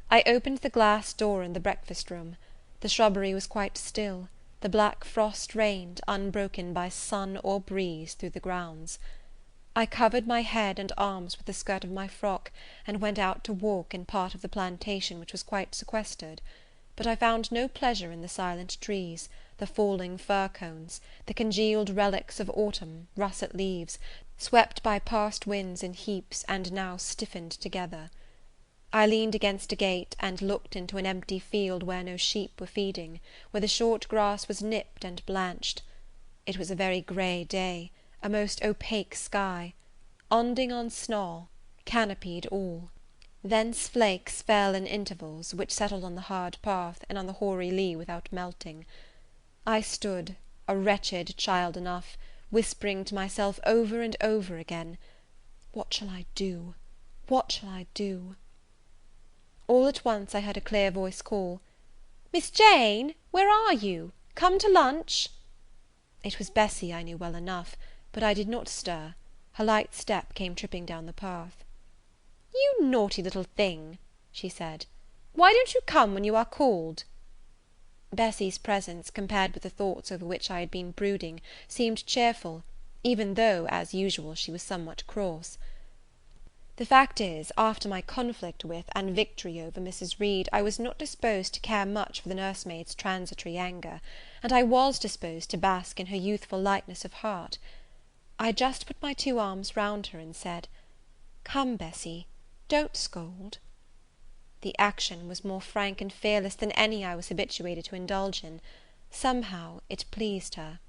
I opened the glass door in the breakfast room. The shrubbery was quite still. The black frost reigned, unbroken by sun or breeze, through the grounds. I covered my head and arms with the skirt of my frock, and went out to walk in part of the plantation which was quite sequestered; but I found no pleasure in the silent trees, the falling fir cones, the congealed relics of autumn, russet leaves, swept by past winds in heaps, and now stiffened together. I leaned against a gate, and looked into an empty field where no sheep were feeding, where the short grass was nipped and blanched. It was a very grey day, a most opaque sky, onding on snaw, canopied all. Thence flakes fell in intervals, which settled on the hard path, and on the hoary lea without melting. I stood, a wretched child enough, whispering to myself over and over again, "What shall I do? What shall I do?" All at once I heard a clear voice call, "Miss Jane, where are you? Come to lunch." It was Bessie, I knew well enough, but I did not stir. Her light step came tripping down the path. "You naughty little thing," she said, "why don't you come when you are called?" Bessie's presence, compared with the thoughts over which I had been brooding, seemed cheerful, even though, as usual, she was somewhat cross. The fact is, after my conflict with and victory over Mrs. Reed, I was not disposed to care much for the nursemaid's transitory anger, and I was disposed to bask in her youthful lightness of heart. I just put my two arms round her, and said, "Come, Bessie, don't scold." The action was more frank and fearless than any I was habituated to indulge in. Somehow it pleased her.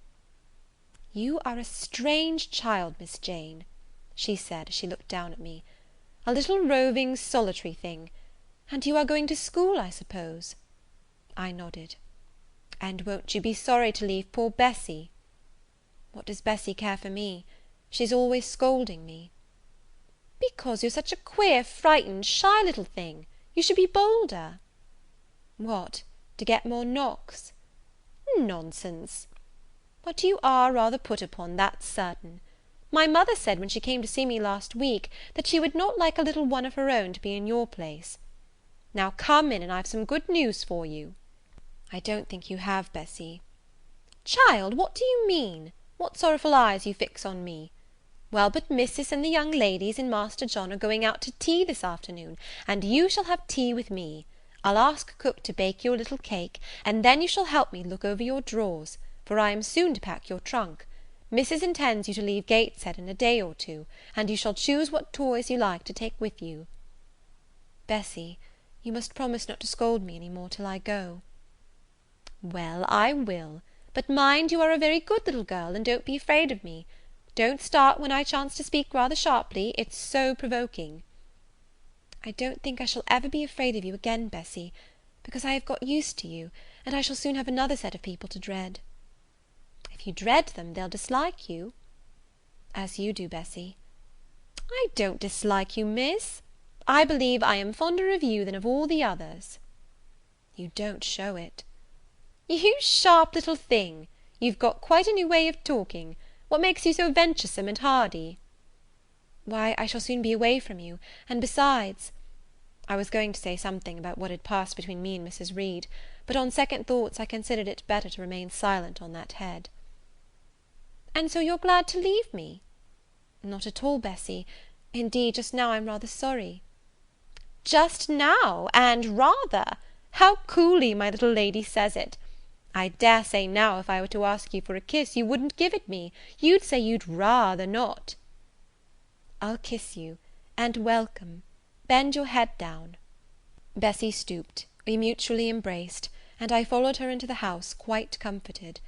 "You are a strange child, Miss Jane," she said, as she looked down at me. "A little roving, solitary thing. And you are going to school, I suppose?" I nodded. "And won't you be sorry to leave poor Bessie?" "What does Bessie care for me? She's always scolding me." "Because you're such a queer, frightened, shy little thing. You should be bolder." "What, to get more knocks?" "Nonsense." "But you are rather put upon, that's certain. My mother said, when she came to see me last week, that she would not like a little one of her own to be in your place. Now come in, and I've some good news for you." "I don't think you have, Bessie." "Child, what do you mean? What sorrowful eyes you fix on me? Well, but Missis and the young ladies and Master John are going out to tea this afternoon, and you shall have tea with me. I'll ask cook to bake you a little cake, and then you shall help me look over your drawers, for I am soon to pack your trunk. Missis intends you to leave Gateshead in a day or two, and you shall choose what toys you like to take with you." "Bessie, you must promise not to scold me any more till I go." Well, I will. But mind you are a very good little girl, and don't be afraid of me. Don't start when I chance to speak rather sharply, it's so provoking. I don't think I shall ever be afraid of you again, Bessy, because I have got used to you, and I shall soon have another set of people to dread. If you dread them, they'll dislike you. As you do, Bessy. I don't dislike you, miss. I believe I am fonder of you than of all the others. You don't show it. You sharp little thing! You've got quite a new way of talking. What makes you so venturesome and hardy? Why, I shall soon be away from you, and besides, I was going to say something about what had passed between me and Mrs. Reed, but on second thoughts I considered it better to remain silent on that head. And so you're glad to leave me? Not at all, Bessy. Indeed, just now I'm rather sorry. Just now, and rather! How coolly my little lady says it! I dare say now, if I were to ask you for a kiss, you wouldn't give it me. You'd say you'd rather not. I'll kiss you, and welcome. Bend your head down. Bessy stooped, we mutually embraced, and I followed her into the house quite comforted.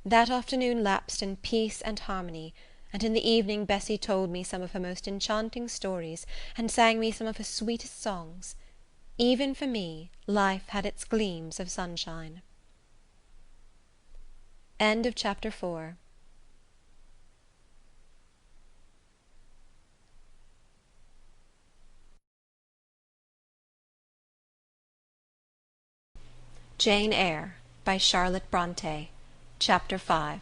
That afternoon lapsed in peace and harmony, and in the evening Bessy told me some of her most enchanting stories, and sang me some of her sweetest songs. Even for me, life had its gleams of sunshine. End of chapter 4. Jane Eyre by Charlotte Bronte. Chapter 5.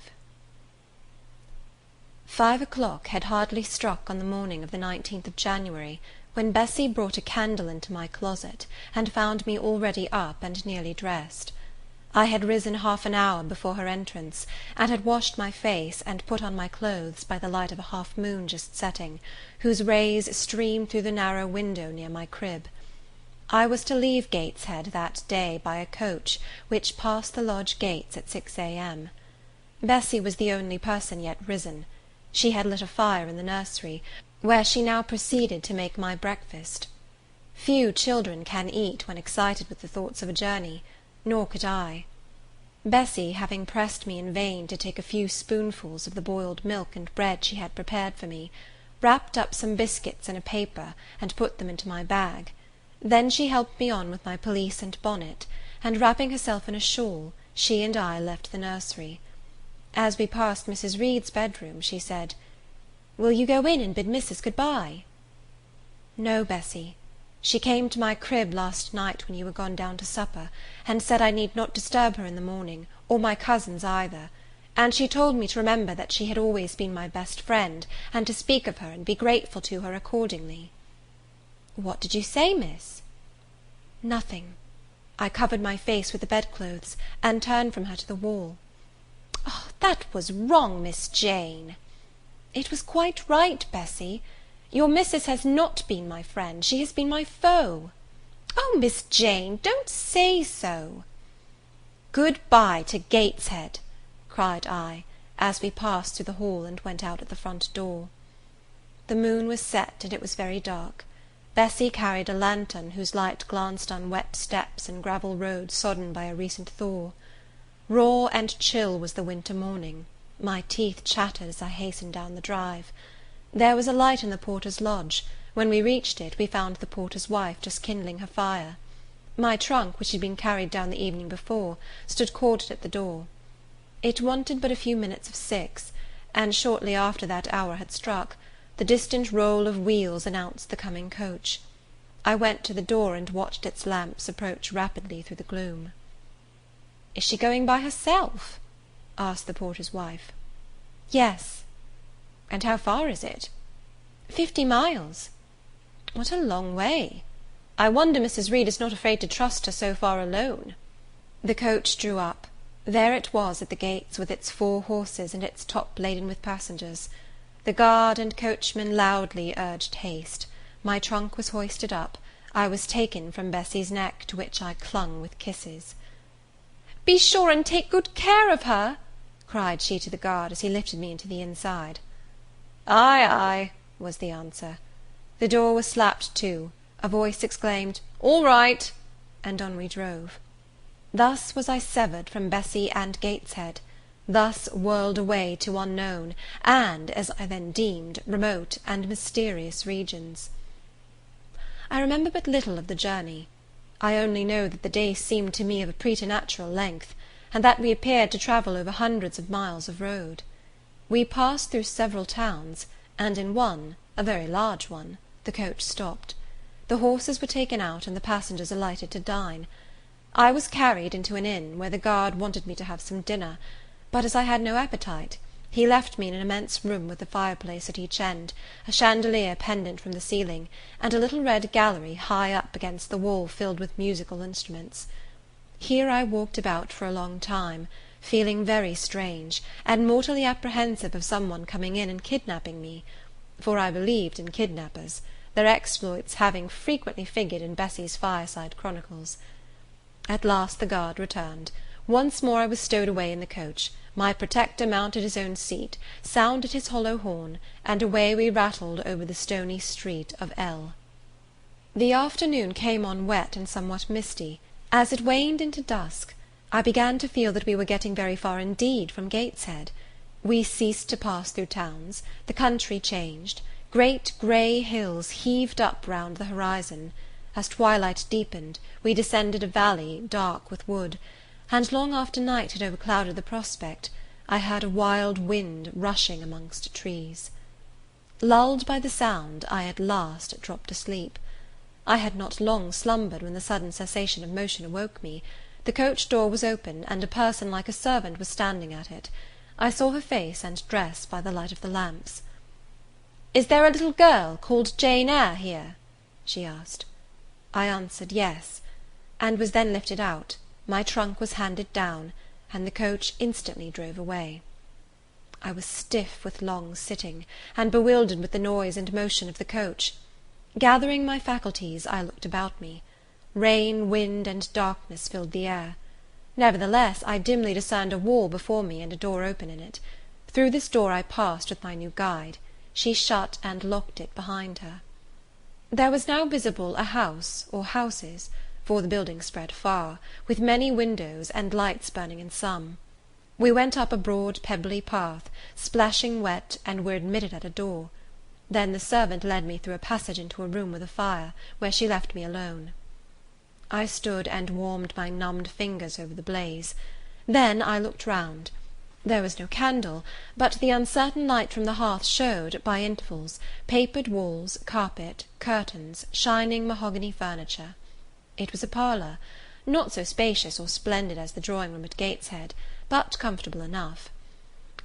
5 o'clock had hardly struck on the morning of the 19th of January, when Bessy brought a candle into my closet, and found me already up and nearly dressed. I had risen half an hour before her entrance, and had washed my face and put on my clothes by the light of a half moon just setting, whose rays streamed through the narrow window near my crib. I was to leave Gateshead that day by a coach which passed the lodge gates at 6 a.m. Bessy was the only person yet risen. She had lit a fire in the nursery, where she now proceeded to make my breakfast. Few children can eat when excited with the thoughts of a journey, nor could I. Bessy, having pressed me in vain to take a few spoonfuls of the boiled milk and bread she had prepared for me, wrapped up some biscuits in a paper, and put them into my bag. Then she helped me on with my pelisse and bonnet, and wrapping herself in a shawl, she and I left the nursery. As we passed Mrs. Reed's bedroom, she said, "Will you go in and bid Missus good-bye?" "No, Bessy. She came to my crib last night when you were gone down to supper, and said I need not disturb her in the morning, or my cousins either, and she told me to remember that she had always been my best friend, and to speak of her and be grateful to her accordingly." "What did you say, miss?" "Nothing. I covered my face with the bedclothes, and turned from her to the wall." "Oh, that was wrong, Miss Jane." "It was quite right, Bessy. Your missus has not been my friend, she has been my foe." "Oh, Miss Jane, don't say so." "Good-bye to Gateshead," cried I, as we passed through the hall and went out at the front door. The moon was set, and it was very dark. Bessy carried a lantern, whose light glanced on wet steps and gravel roads sodden by a recent thaw. Raw and chill was the winter morning. My teeth chattered as I hastened down the drive. There was a light in the porter's lodge. When we reached it, we found the porter's wife just kindling her fire. My trunk, which had been carried down the evening before, stood corded at the door. It wanted but a few minutes of 6, and shortly after that hour had struck, the distant roll of wheels announced the coming coach. I went to the door and watched its lamps approach rapidly through the gloom. "Is she going by herself?" asked the porter's wife. "Yes." "And how far is it?" 50 miles. "What a long way! I wonder Mrs. Reed is not afraid to trust her so far alone." The coach drew up. There it was at the gates, with its 4 horses, and its top laden with passengers. The guard and coachman loudly urged haste. My trunk was hoisted up. I was taken from Bessy's neck, to which I clung with kisses. "Be sure and take good care of her," cried she to the guard, as he lifted me into the inside. "Aye, aye," was the answer. The door was slapped to. A voice exclaimed, "All right," and on we drove. Thus was I severed from Bessy and Gateshead, thus whirled away to unknown, and, as I then deemed, remote and mysterious regions. I remember but little of the journey. I only know that the day seemed to me of a preternatural length, and that we appeared to travel over hundreds of miles of road. We passed through several towns, and in one, a very large one, the coach stopped. The horses were taken out, and the passengers alighted to dine. I was carried into an inn, where the guard wanted me to have some dinner; but as I had no appetite, he left me in an immense room with a fireplace at each end, a chandelier pendant from the ceiling, and a little red gallery high up against the wall filled with musical instruments. Here I walked about for a long time, feeling very strange, and mortally apprehensive of some one coming in and kidnapping me; for I believed in kidnappers, their exploits having frequently figured in Bessy's fireside chronicles. At last the guard returned. Once more I was stowed away in the coach. My protector mounted his own seat, sounded his hollow horn, and away we rattled over the stony street of L. The afternoon came on wet and somewhat misty. As it waned into dusk, I began to feel that we were getting very far indeed from Gateshead. We ceased to pass through towns, the country changed, great grey hills heaved up round the horizon. As twilight deepened, we descended a valley dark with wood, and long after night had overclouded the prospect, I heard a wild wind rushing amongst trees. Lulled by the sound, I at last dropped asleep. I had not long slumbered when the sudden cessation of motion awoke me. The coach door was open, and a person like a servant was standing at it. I saw her face and dress by the light of the lamps. "Is there a little girl called Jane Eyre here?" she asked. I answered yes, and was then lifted out. My trunk was handed down, and the coach instantly drove away. I was stiff with long sitting, and bewildered with the noise and motion of the coach. Gathering my faculties, I looked about me. Rain, wind, and darkness filled the air. Nevertheless, I dimly discerned a wall before me and a door open in it. Through this door I passed with my new guide. She shut and locked it behind her. There was now visible a house, or houses, for the building spread far, with many windows, and lights burning in some. We went up a broad pebbly path, splashing wet, and were admitted at a door. Then the servant led me through a passage into a room with a fire, where she left me alone. I stood and warmed my numbed fingers over the blaze. Then I looked round. There was no candle, but the uncertain light from the hearth showed, by intervals, papered walls, carpet, curtains, shining mahogany furniture. It was a parlour, not so spacious or splendid as the drawing-room at Gateshead, but comfortable enough.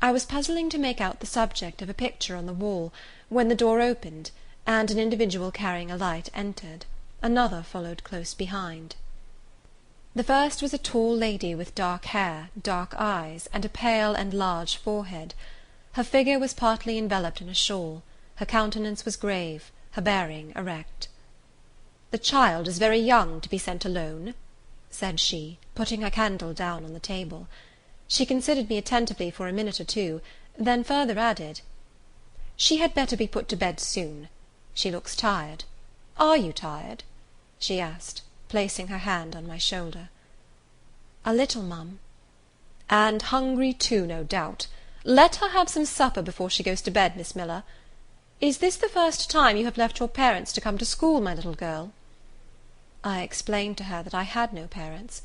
I was puzzling to make out the subject of a picture on the wall, when the door opened, and an individual carrying a light entered. Another followed close behind. The first was a tall lady with dark hair, dark eyes, and a pale and large forehead. Her figure was partly enveloped in a shawl. Her countenance was grave, her bearing erect. "The child is very young to be sent alone," said she, putting her candle down on the table. She considered me attentively for a minute or two, then further added, "She had better be put to bed soon. She looks tired. Are you tired?" she asked, placing her hand on my shoulder. "A little, ma'am." "And hungry too, no doubt. Let her have some supper before she goes to bed, Miss Miller. Is this the first time you have left your parents to come to school, my little girl?" I explained to her that I had no parents.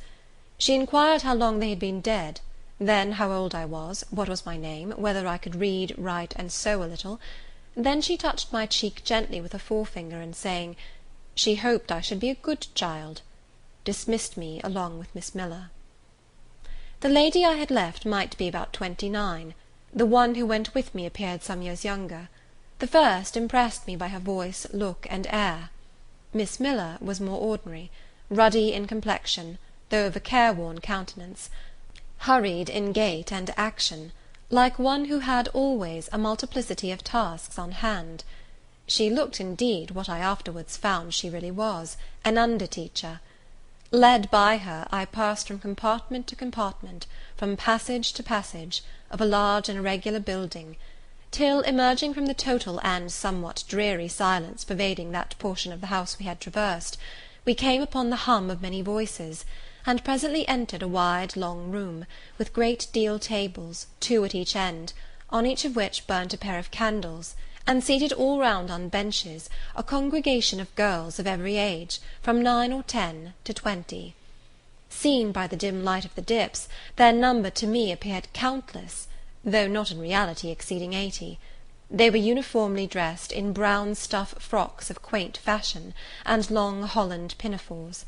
She inquired how long they had been dead, then how old I was, what was my name, whether I could read, write, and sew a little. Then she touched my cheek gently with her forefinger, and saying, she hoped I should be a good child, dismissed me along with Miss Miller. The lady I had left might be about 29. The one who went with me appeared some years younger. The first impressed me by her voice, look, and air. Miss Miller was more ordinary, ruddy in complexion, though of a careworn countenance, hurried in gait and action, like one who had always a multiplicity of tasks on hand. She looked, indeed, what I afterwards found she really was, an under-teacher. Led by her, I passed from compartment to compartment, from passage to passage, of a large and irregular building, till, emerging from the total and somewhat dreary silence pervading that portion of the house we had traversed, we came upon the hum of many voices, and presently entered a wide long room, with great deal tables, two at each end, on each of which burnt a pair of candles, and seated all round on benches, a congregation of girls of every age, from 9 or 10 to 20. Seen by the dim light of the dips, their number to me appeared countless, though not in reality exceeding 80. They were uniformly dressed in brown stuff frocks of quaint fashion, and long holland pinafores.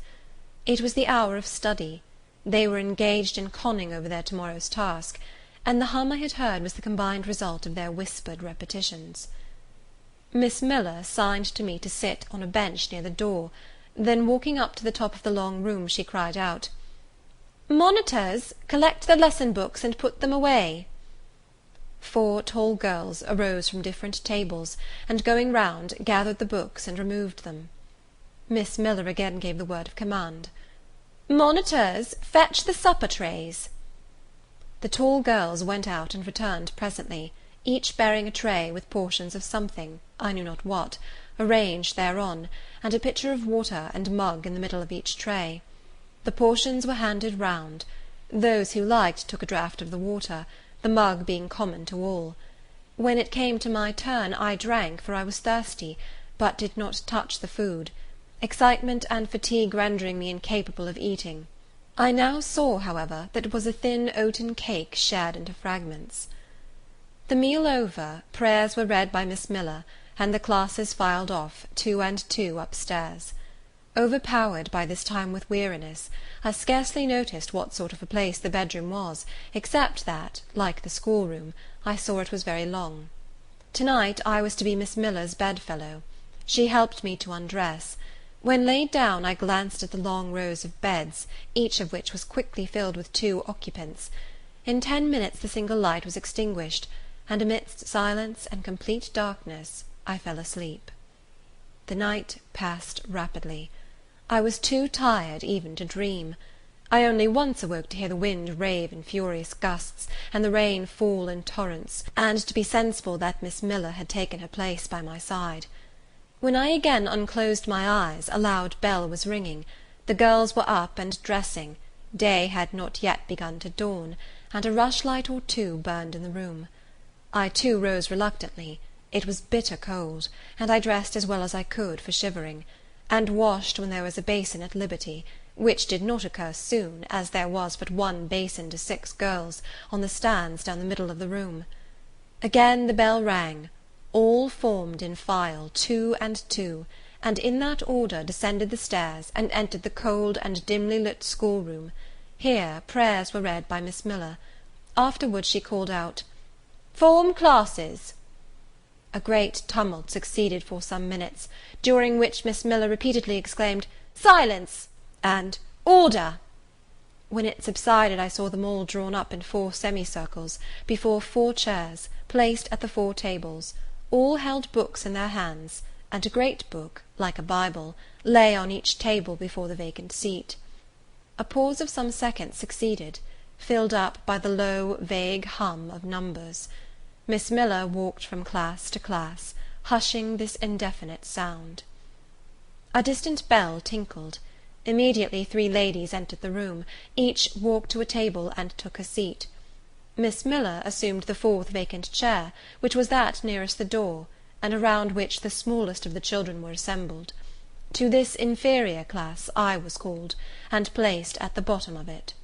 It was the hour of study. They were engaged in conning over their tomorrow's task, and the hum I had heard was the combined result of their whispered repetitions. Miss Miller signed to me to sit on a bench near the door. Then, walking up to the top of the long room, she cried out, "Monitors, collect the lesson books and put them away." 4 tall girls arose from different tables, and going round, gathered the books and removed them. Miss Miller again gave the word of command, "Monitors, fetch the supper trays." The tall girls went out and returned presently, each bearing a tray with portions of something, I knew not what, arranged thereon, and a pitcher of water and mug in the middle of each tray. The portions were handed round. Those who liked took a draught of the water, the mug being common to all. When it came to my turn, I drank, for I was thirsty, but did not touch the food, excitement and fatigue rendering me incapable of eating. I now saw, however, that it was a thin oaten cake shared into fragments. The meal over, prayers were read by Miss Miller, and the classes filed off, 2 and 2, upstairs. Overpowered by this time with weariness, I scarcely noticed what sort of a place the bedroom was, except that, like the schoolroom, I saw it was very long. To-night I was to be Miss Miller's bedfellow. She helped me to undress. When laid down, I glanced at the long rows of beds, each of which was quickly filled with 2 occupants. In 10 minutes the single light was extinguished, and amidst silence and complete darkness I fell asleep. The night passed rapidly. I was too tired even to dream. I only once awoke to hear the wind rave in furious gusts, and the rain fall in torrents, and to be sensible that Miss Miller had taken her place by my side. When I again unclosed my eyes, a loud bell was ringing. The girls were up and dressing. Day had not yet begun to dawn, and a rushlight or 2 burned in the room. I too rose reluctantly. It was bitter cold, and I dressed as well as I could for shivering, and washed when there was a basin at liberty, which did not occur soon, as there was but 1 basin to 6 girls, on the stands down the middle of the room. Again the bell rang. All formed in file, 2 and 2, and in that order descended the stairs, and entered the cold and dimly lit schoolroom. Here prayers were read by Miss Miller. Afterwards she called out, "Form classes." A great tumult succeeded for some minutes, during which Miss Miller repeatedly exclaimed, "Silence!" and "Order!" When it subsided, I saw them all drawn up in 4 semicircles, before 4 chairs, placed at the 4 tables. All held books in their hands, and a great book, like a Bible, lay on each table before the vacant seat. A pause of some seconds succeeded, filled up by the low, vague hum of numbers. Miss Miller walked from class to class, hushing this indefinite sound. A distant bell tinkled. Immediately 3 ladies entered the room. Each walked to a table and took her seat. Miss Miller assumed the 4th vacant chair, which was that nearest the door, and around which the smallest of the children were assembled. To this inferior class I was called, and placed at the bottom of it.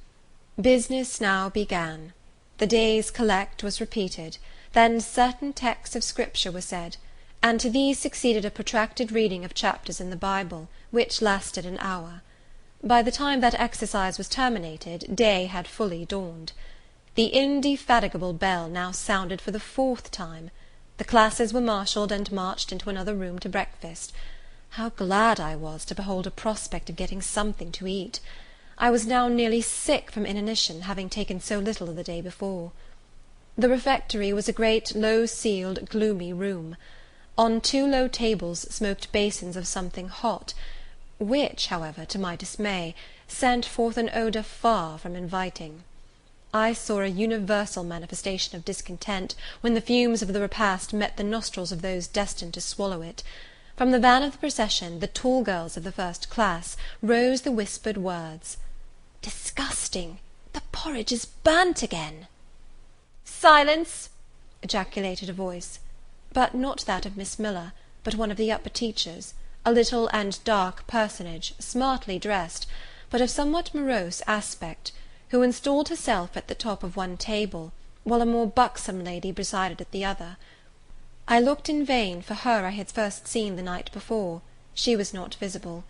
Business now began. The day's collect was repeated, then certain texts of Scripture were said, and to these succeeded a protracted reading of chapters in the Bible, which lasted an hour. By the time that exercise was terminated, day had fully dawned. The indefatigable bell now sounded for the 4th time. The classes were marshalled and marched into another room to breakfast. How glad I was to behold a prospect of getting something to eat! I was now nearly sick from inanition, having taken so little the day before. The refectory was a great, low-ceiled, gloomy room. On 2 low tables smoked basins of something hot, which, however, to my dismay, sent forth an odour far from inviting. I saw a universal manifestation of discontent when the fumes of the repast met the nostrils of those destined to swallow it. From the van of the procession, the tall girls of the first class, rose the whispered words, Disgusting! The porridge is burnt again." "Silence!" ejaculated a voice, but not that of Miss Miller, but one of the upper teachers, a little and dark personage, smartly dressed, but of somewhat morose aspect, who installed herself at the top of one table, while a more buxom lady presided at the other. I looked in vain for her I had first seen the night before. She was not visible.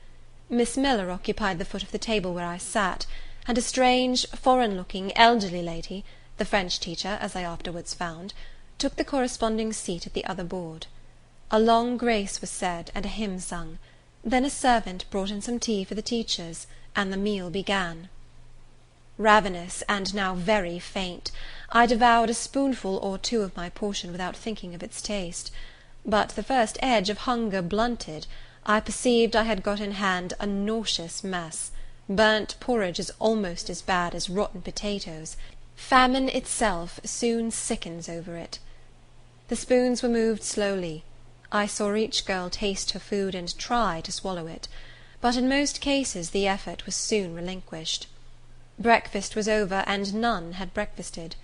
Miss Miller occupied the foot of the table where I sat, and a strange, foreign-looking, elderly lady, the French teacher, as I afterwards found, took the corresponding seat at the other board. A long grace was said, and a hymn sung. Then a servant brought in some tea for the teachers, and the meal began. Ravenous, and now very faint, I devoured a spoonful or two of my portion without thinking of its taste; but the first edge of hunger blunted, I perceived I had got in hand a nauseous mess. Burnt porridge is almost as bad as rotten potatoes. Famine itself soon sickens over it. The spoons were moved slowly. I saw each girl taste her food and try to swallow it, but in most cases the effort was soon relinquished. Breakfast was over, and none had breakfasted.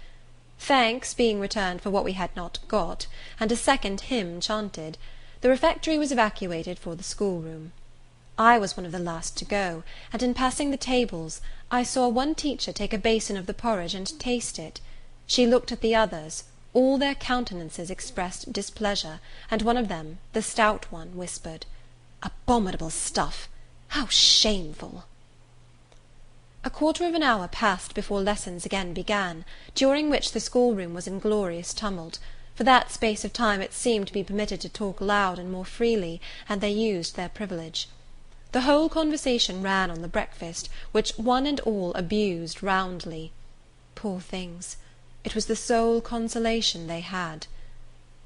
Thanks being returned for what we had not got, and a second hymn chanted, the refectory was evacuated for the schoolroom. I was one of the last to go, and in passing the tables, I saw one teacher take a basin of the porridge and taste it. She looked at the others; all their countenances expressed displeasure, and one of them, the stout one, whispered, "Abominable stuff! How shameful!" A quarter of an hour passed before lessons again began, during which the schoolroom was in glorious tumult. For that space of time it seemed to be permitted to talk loud and more freely, and they used their privilege. The whole conversation ran on the breakfast, which one and all abused roundly. Poor things! It was the sole consolation they had.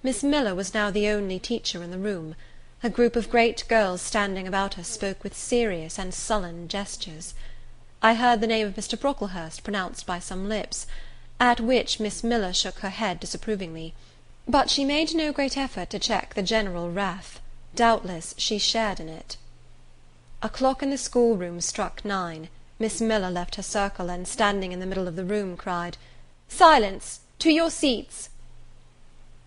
Miss Miller was now the only teacher in the room. A group of great girls standing about her spoke with serious and sullen gestures. I heard the name of Mr. Brocklehurst pronounced by some lips, at which Miss Miller shook her head disapprovingly; but she made no great effort to check the general wrath. Doubtless she shared in it. A clock in the schoolroom struck 9. Miss Miller left her circle, and standing in the middle of the room, cried, "Silence! To your seats!"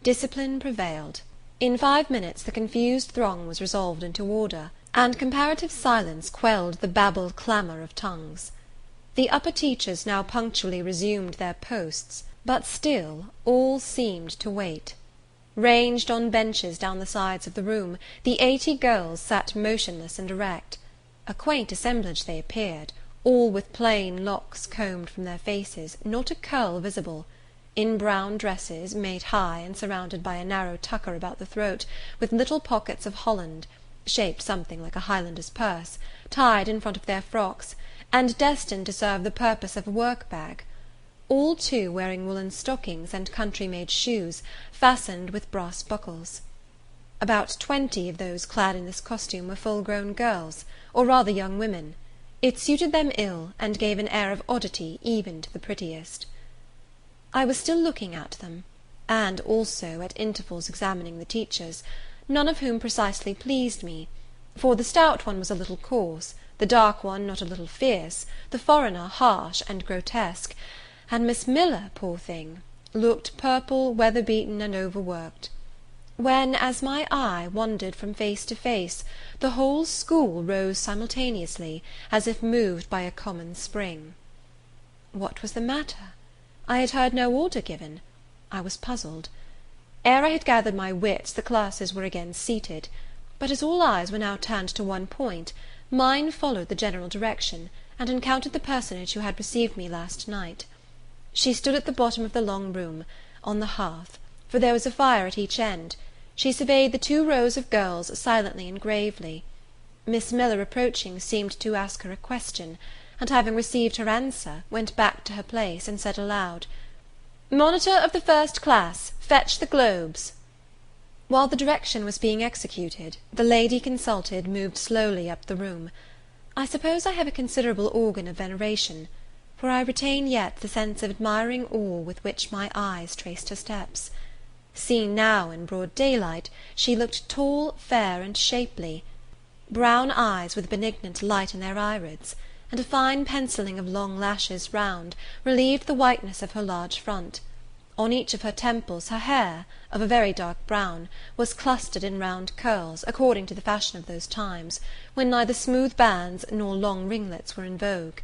Discipline prevailed. In 5 minutes the confused throng was resolved into order, and comparative silence quelled the babbled clamour of tongues. The upper teachers now punctually resumed their posts, but still all seemed to wait. Ranged on benches down the sides of the room, the 80 girls sat motionless and erect. A quaint assemblage they appeared, all with plain locks combed from their faces, not a curl visible, in brown dresses, made high and surrounded by a narrow tucker about the throat, with little pockets of holland, shaped something like a Highlander's purse, tied in front of their frocks, and destined to serve the purpose of a work-bag; all, too, wearing woollen stockings and country-made shoes, fastened with brass buckles. About 20 of those clad in this costume were full-grown girls, or rather young women. It suited them ill, and gave an air of oddity even to the prettiest. I was still looking at them, and also at intervals examining the teachers, none of whom precisely pleased me, for the stout one was a little coarse, the dark one not a little fierce, the foreigner harsh and grotesque, and Miss Miller, poor thing, looked purple, weather-beaten, and overworked. When, as my eye wandered from face to face, the whole school rose simultaneously, as if moved by a common spring. What was the matter? I had heard no order given. I was puzzled. Ere I had gathered my wits, the classes were again seated; but as all eyes were now turned to one point, mine followed the general direction, and encountered the personage who had received me last night. She stood at the bottom of the long room, on the hearth, for there was a fire at each end. She surveyed the 2 rows of girls silently and gravely. Miss Miller, approaching, seemed to ask her a question, and having received her answer, went back to her place, and said aloud, "Monitor of the first class, fetch the globes." While the direction was being executed, the lady consulted moved slowly up the room. I suppose I have a considerable organ of veneration, for I retain yet the sense of admiring awe with which my eyes traced her steps. Seen now in broad daylight, she looked tall, fair, and shapely; brown eyes with benignant light in their irids, and a fine pencilling of long lashes round relieved the whiteness of her large front. On each of her temples her hair, of a very dark brown, was clustered in round curls, according to the fashion of those times, when neither smooth bands nor long ringlets were in vogue.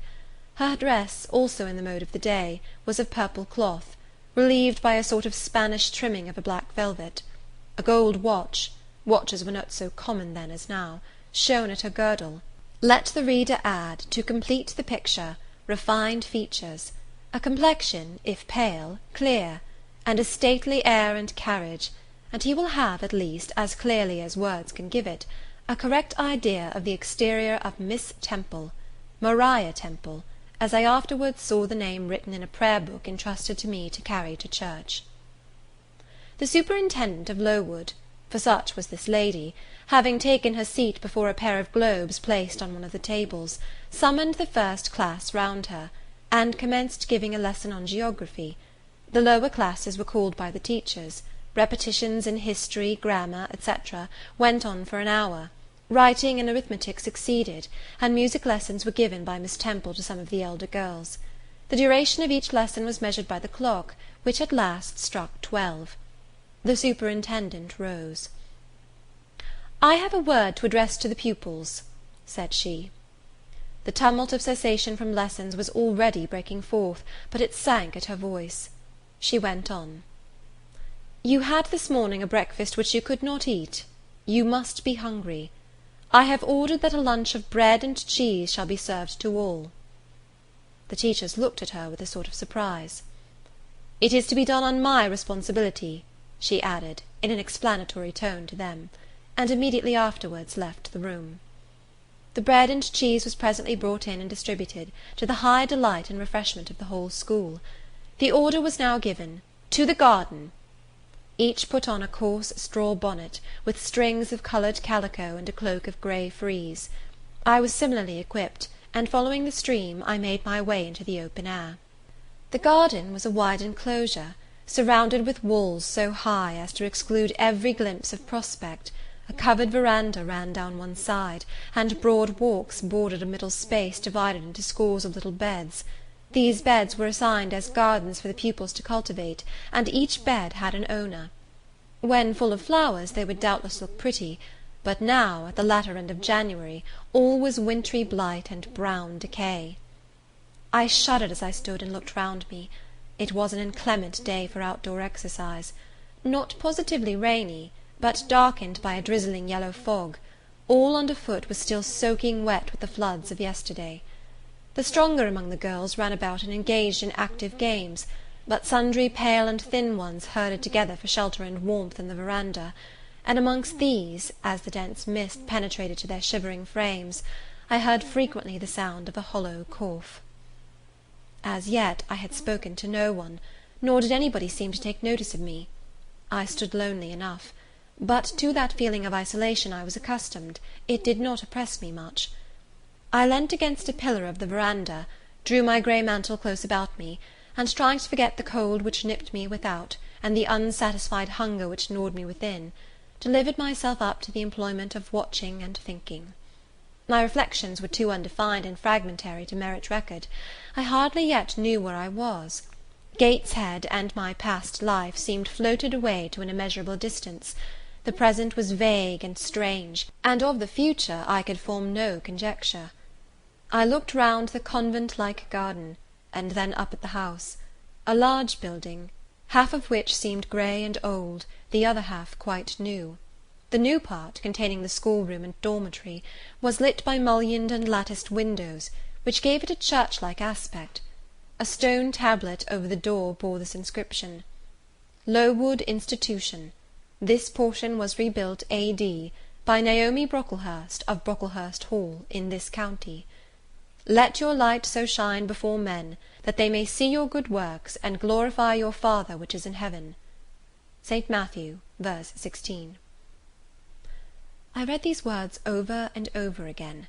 Her dress, also in the mode of the day, was of purple cloth, relieved by a sort of Spanish trimming of a black velvet. A gold watch watches were not so common then as now shone at her girdle. Let the reader add, to complete the picture, refined features, a complexion, if pale, clear, and a stately air and carriage, and he will have, at least, as clearly as words can give it, a correct idea of the exterior of Miss Temple, Maria Temple, as I afterwards saw the name written in a prayer book entrusted to me to carry to church. The superintendent of Lowood, for such was this lady, having taken her seat before a pair of globes placed on one of the tables, summoned the first class round her, and commenced giving a lesson on geography. The lower classes were called by the teachers. Repetitions in history, grammar, etc., went on for an hour. Writing and arithmetic succeeded, and music lessons were given by Miss Temple to some of the elder girls. The duration of each lesson was measured by the clock, which at last struck 12. The superintendent rose. "I have a word to address to the pupils," said she. The tumult of cessation from lessons was already breaking forth, but it sank at her voice. She went on. "You had this morning a breakfast which you could not eat. You must be hungry. I have ordered that a lunch of bread and cheese shall be served to all." The teachers looked at her with a sort of surprise. "It is to be done on my responsibility," she added, in an explanatory tone to them, and immediately afterwards left the room. The bread and cheese was presently brought in and distributed, to the high delight and refreshment of the whole school. The order was now given, "To the garden." Each put on a coarse straw bonnet, with strings of coloured calico and a cloak of grey frieze. I was similarly equipped, and following the stream, I made my way into the open air. The garden was a wide enclosure, surrounded with walls so high as to exclude every glimpse of prospect. A covered verandah ran down one side, and broad walks bordered a middle space divided into scores of little beds. These beds were assigned as gardens for the pupils to cultivate, and each bed had an owner. When full of flowers they would doubtless look pretty, but now, at the latter end of January, all was wintry blight and brown decay. I shuddered as I stood and looked round me. It was an inclement day for outdoor exercise. Not positively rainy, but darkened by a drizzling yellow fog. All under foot was still soaking wet with the floods of yesterday. The stronger among the girls ran about and engaged in active games, but sundry pale and thin ones herded together for shelter and warmth in the verandah, and amongst these, as the dense mist penetrated to their shivering frames, I heard frequently the sound of a hollow cough. As yet I had spoken to no one, nor did anybody seem to take notice of me. I stood lonely enough, but to that feeling of isolation I was accustomed, it did not oppress me much. I leant against a pillar of the verandah, drew my grey mantle close about me, and trying to forget the cold which nipped me without, and the unsatisfied hunger which gnawed me within, delivered myself up to the employment of watching and thinking. My reflections were too undefined and fragmentary to merit record. I hardly yet knew where I was. Gateshead and my past life seemed floated away to an immeasurable distance. The present was vague and strange, and of the future I could form no conjecture. I looked round the convent-like garden, and then up at the house, a large building, half of which seemed grey and old, the other half quite new. The new part, containing the schoolroom and dormitory, was lit by mullioned and latticed windows, which gave it a church-like aspect. A stone tablet over the door bore this inscription: "Lowood Institution. This portion was rebuilt A.D. by Naomi Brocklehurst of Brocklehurst Hall, in this county. Let your light so shine before men, that they may see your good works, and glorify your Father which is in heaven." St. Matthew, verse 16. I read these words over and over again.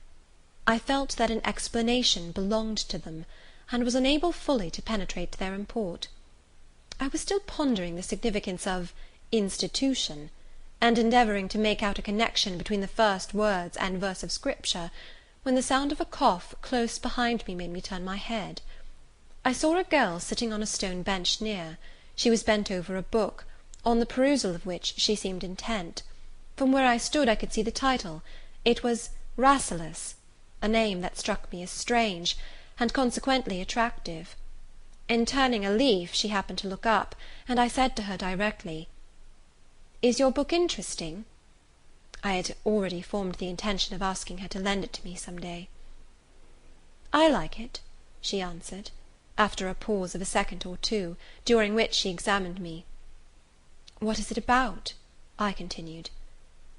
I felt that an explanation belonged to them, and was unable fully to penetrate their import. I was still pondering the significance of institution, and endeavouring to make out a connection between the first words and verse of Scripture, when the sound of a cough close behind me made me turn my head. I saw a girl sitting on a stone bench near. She was bent over a book, on the perusal of which she seemed intent. From where I stood I could see the title. It was Rasselas, a name that struck me as strange, and consequently attractive. In turning a leaf she happened to look up, and I said to her directly, "Is your book interesting?" I had already formed the intention of asking her to lend it to me some day. "I like it," she answered, after a pause of a second or two, during which she examined me. "What is it about?" I continued.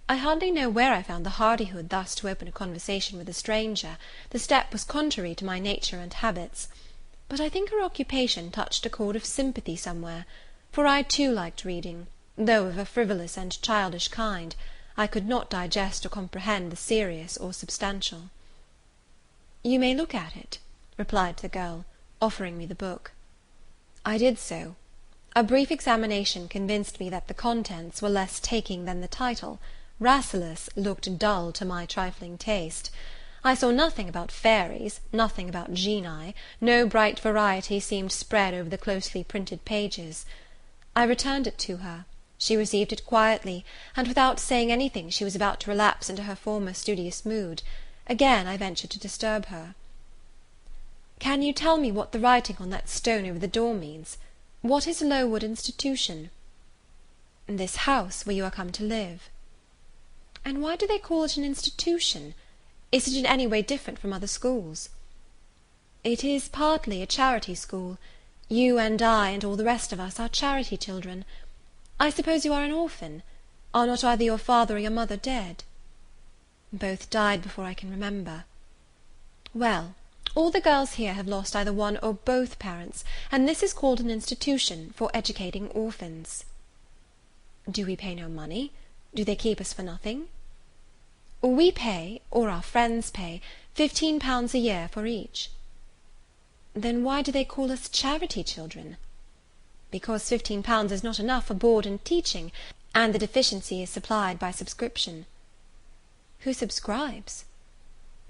I hardly know where I found the hardihood thus to open a conversation with a stranger. The step was contrary to my nature and habits. But I think her occupation touched a chord of sympathy somewhere, for I too liked reading, though of a frivolous and childish kind. I could not digest or comprehend the serious or substantial. "You may look at it," replied the girl, offering me the book. I did so. A brief examination convinced me that the contents were less taking than the title. Rasselas looked dull to my trifling taste. I saw nothing about fairies, nothing about genii, no bright variety seemed spread over the closely printed pages. I returned it to her. She received it quietly, and without saying anything she was about to relapse into her former studious mood. Again I ventured to disturb her. "Can you tell me what the writing on that stone over the door means? What is Lowood Institution?" "This house where you are come to live." "And why do they call it an institution? Is it in any way different from other schools?" "It is partly a charity school. You and I and all the rest of us are charity children. I suppose you are an orphan. Are not either your father or your mother dead?" "Both died before I can remember." "Well, all the girls here have lost either one or both parents, and this is called an institution for educating orphans." "Do we pay no money? Do they keep us for nothing?" "We pay, or our friends pay, £15 a year for each." "Then why do they call us charity children?" "Because £15 is not enough for board and teaching, and the deficiency is supplied by subscription." "Who subscribes?"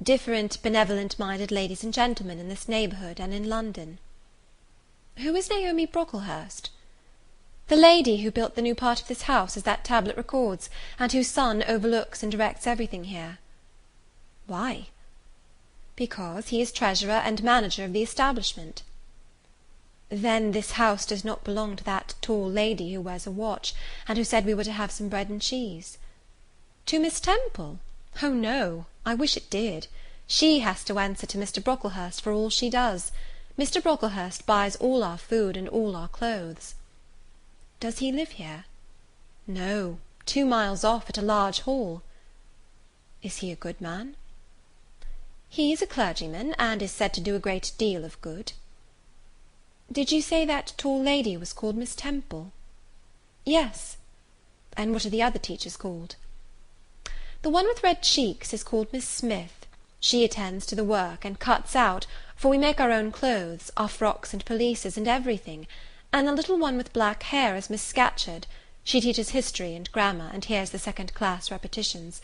"Different benevolent-minded ladies and gentlemen in this neighbourhood and in London." "Who is Naomi Brocklehurst?" "The lady who built the new part of this house, as that tablet records, and whose son overlooks and directs everything here." "Why?" "Because he is treasurer and manager of the establishment." "Then this house does not belong to that tall lady who wears a watch, and who said we were to have some bread and cheese?" "To Miss Temple? Oh, no, I wish it did. She has to answer to Mr. Brocklehurst for all she does. Mr. Brocklehurst buys all our food and all our clothes." "Does he live here?" "No, 2 miles off at a large hall." "Is he a good man?" "He is a clergyman, and is said to do a great deal of good." "Did you say that tall lady was called Miss Temple?" "Yes." "And what are the other teachers called?" "The one with red cheeks is called Miss Smith. She attends to the work, and cuts out, for we make our own clothes, our frocks and pelisses, and everything. And the little one with black hair is Miss Scatcherd. She teaches history and grammar, and hears the second-class repetitions.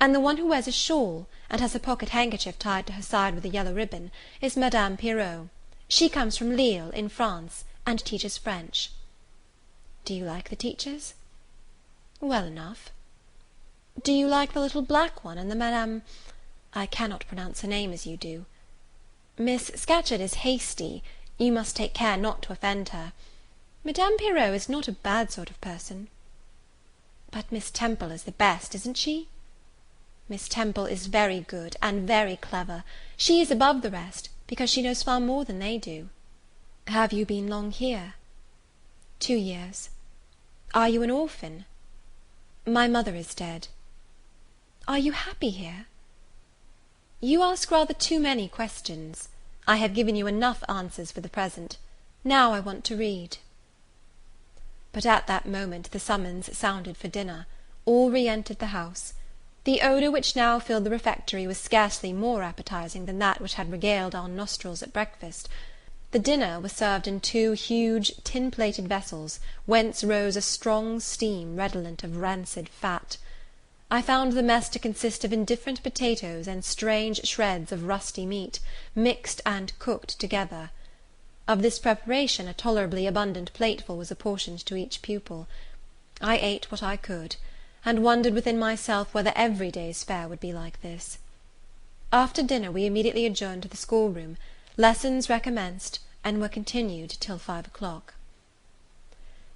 And the one who wears a shawl, and has a pocket handkerchief tied to her side with a yellow ribbon, is Madame Pirot. She comes from Lille, in France, and teaches French." "Do you like the teachers?" "Well enough." "Do you like the little black one, and the Madame— I cannot pronounce her name as you do. Miss Scatcherd is hasty. You must take care not to offend her. Madame Pirot is not a bad sort of person." "But Miss Temple is the best, isn't she?" "Miss Temple is very good, and very clever. She is above the rest, because she knows far more than they do." "Have you been long here?" 2 years. "Are you an orphan?" "My mother is dead." "Are you happy here?" "You ask rather too many questions. I have given you enough answers for the present. Now I want to read." But at that moment the summons sounded for dinner. All re-entered the house. The odour which now filled the refectory was scarcely more appetizing than that which had regaled our nostrils at breakfast. The dinner was served in 2 huge tin-plated vessels, whence rose a strong steam redolent of rancid fat. I found the mess to consist of indifferent potatoes and strange shreds of rusty meat, mixed and cooked together. Of this preparation a tolerably abundant plateful was apportioned to each pupil. I ate what I could, and wondered within myself whether every day's fare would be like this. After dinner we immediately adjourned to the schoolroom. Lessons recommenced, and were continued till 5 o'clock.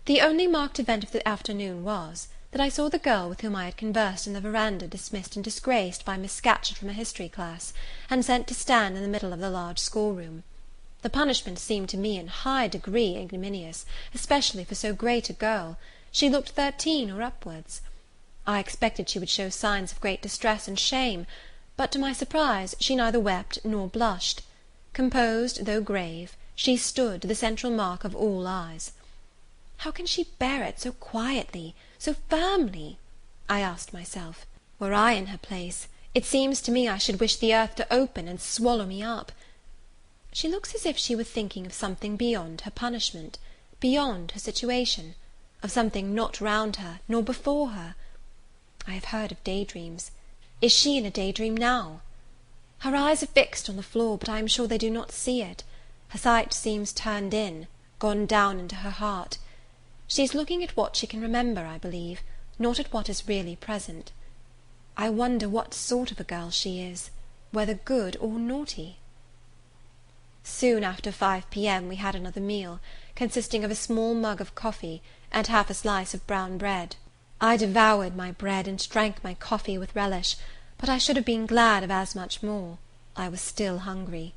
The only marked event of the afternoon was, that I saw the girl with whom I had conversed in the verandah dismissed and disgraced by Miss Scatcherd from a history class, and sent to stand in the middle of the large schoolroom. The punishment seemed to me in high degree ignominious, especially for so great a girl. She looked 13 or upwards. I expected she would show signs of great distress and shame, but to my surprise she neither wept nor blushed. Composed, though grave, she stood, the central mark of all eyes. How can she bear it so quietly, so firmly? I asked myself. Were I in her place, it seems to me I should wish the earth to open and swallow me up. She looks as if she were thinking of something beyond her punishment, beyond her situation, of something not round her, nor before her. I have heard of daydreams. Is she in a daydream now? Her eyes are fixed on the floor, but I am sure they do not see it. Her sight seems turned in, gone down into her heart. She is looking at what she can remember, I believe, not at what is really present. I wonder what sort of a girl she is, whether good or naughty. Soon after 5 p.m. we had another meal, consisting of a small mug of coffee and half a slice of brown bread. I devoured my bread and drank my coffee with relish, but I should have been glad of as much more. I was still hungry.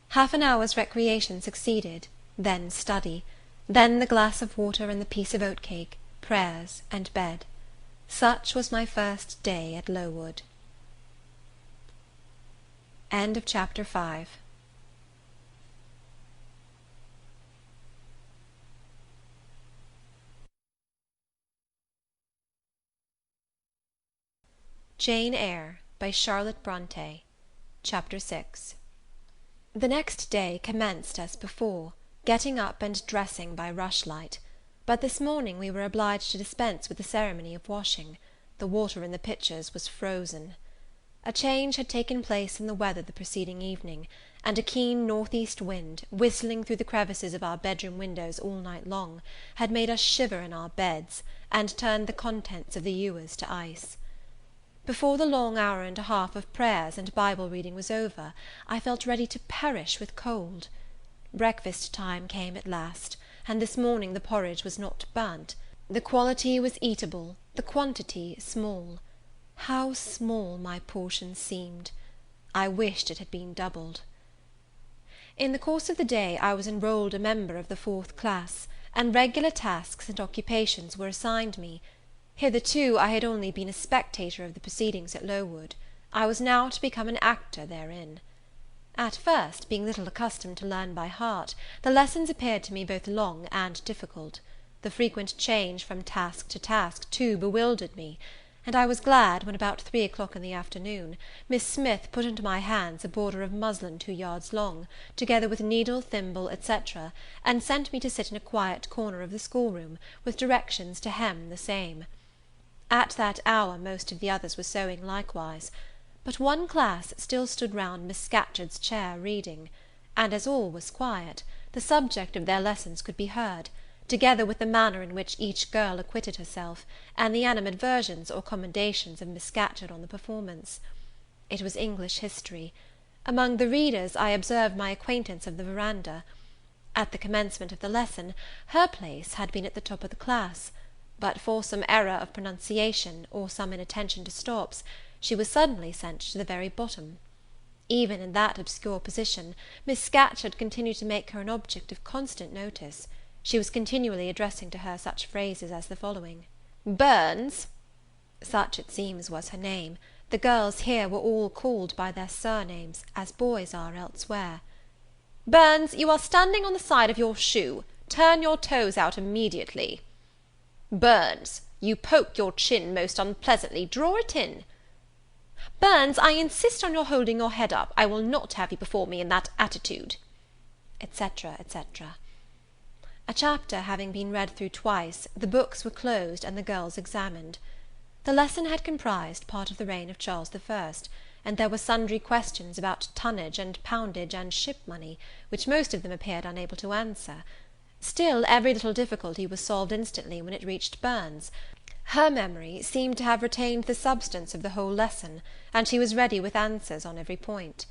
Half an hour's recreation succeeded, then study, then the glass of water and the piece of oat-cake, prayers, and bed. Such was my first day at Lowood. End of chapter 5. Jane Eyre, by Charlotte Bronte. Chapter 6. The next day commenced as before, getting up and dressing by rushlight; but this morning we were obliged to dispense with the ceremony of washing. The water in the pitchers was frozen. A change had taken place in the weather the preceding evening, and a keen north-east wind, whistling through the crevices of our bedroom windows all night long, had made us shiver in our beds, and turned the contents of the ewers to ice. Before the long hour and a half of prayers and Bible reading was over, I felt ready to perish with cold. Breakfast time came at last, and this morning the porridge was not burnt. The quality was eatable, the quantity small. How small my portion seemed! I wished it had been doubled. In the course of the day I was enrolled a member of the 4th class, and regular tasks and occupations were assigned me. Hitherto I had only been a spectator of the proceedings at Lowood. I was now to become an actor therein. At first, being little accustomed to learn by heart, the lessons appeared to me both long and difficult. The frequent change from task to task, too, bewildered me; and I was glad when, about 3 o'clock in the afternoon, Miss Smith put into my hands a border of muslin 2 yards long, together with needle, thimble, etc., and sent me to sit in a quiet corner of the schoolroom, with directions to hem the same. At that hour most of the others were sewing likewise; but one class still stood round Miss Scatcherd's chair reading, and as all was quiet, the subject of their lessons could be heard, together with the manner in which each girl acquitted herself, and the animadversions or commendations of Miss Scatcherd on the performance. It was English history. Among the readers I observed my acquaintance of the verandah. At the commencement of the lesson, her place had been at the top of the class; but for some error of pronunciation, or some inattention to stops, she was suddenly sent to the very bottom. Even in that obscure position, Miss Scatcherd continued to make her an object of constant notice. She was continually addressing to her such phrases as the following: "Burns," such it seems was her name; the girls here were all called by their surnames, as boys are elsewhere. "Burns, you are standing on the side of your shoe; turn your toes out immediately." "Burns, you poke your chin most unpleasantly; draw it in." "Burns, I insist on your holding your head up; I will not have you before me in that attitude," etc., etc. A chapter having been read through twice, the books were closed, and the girls examined. The lesson had comprised part of the reign of Charles I, and there were sundry questions about tonnage and poundage and ship money, which most of them appeared unable to answer. Still, every little difficulty was solved instantly when it reached Burns. Her memory seemed to have retained the substance of the whole lesson, and she was ready with answers on every point.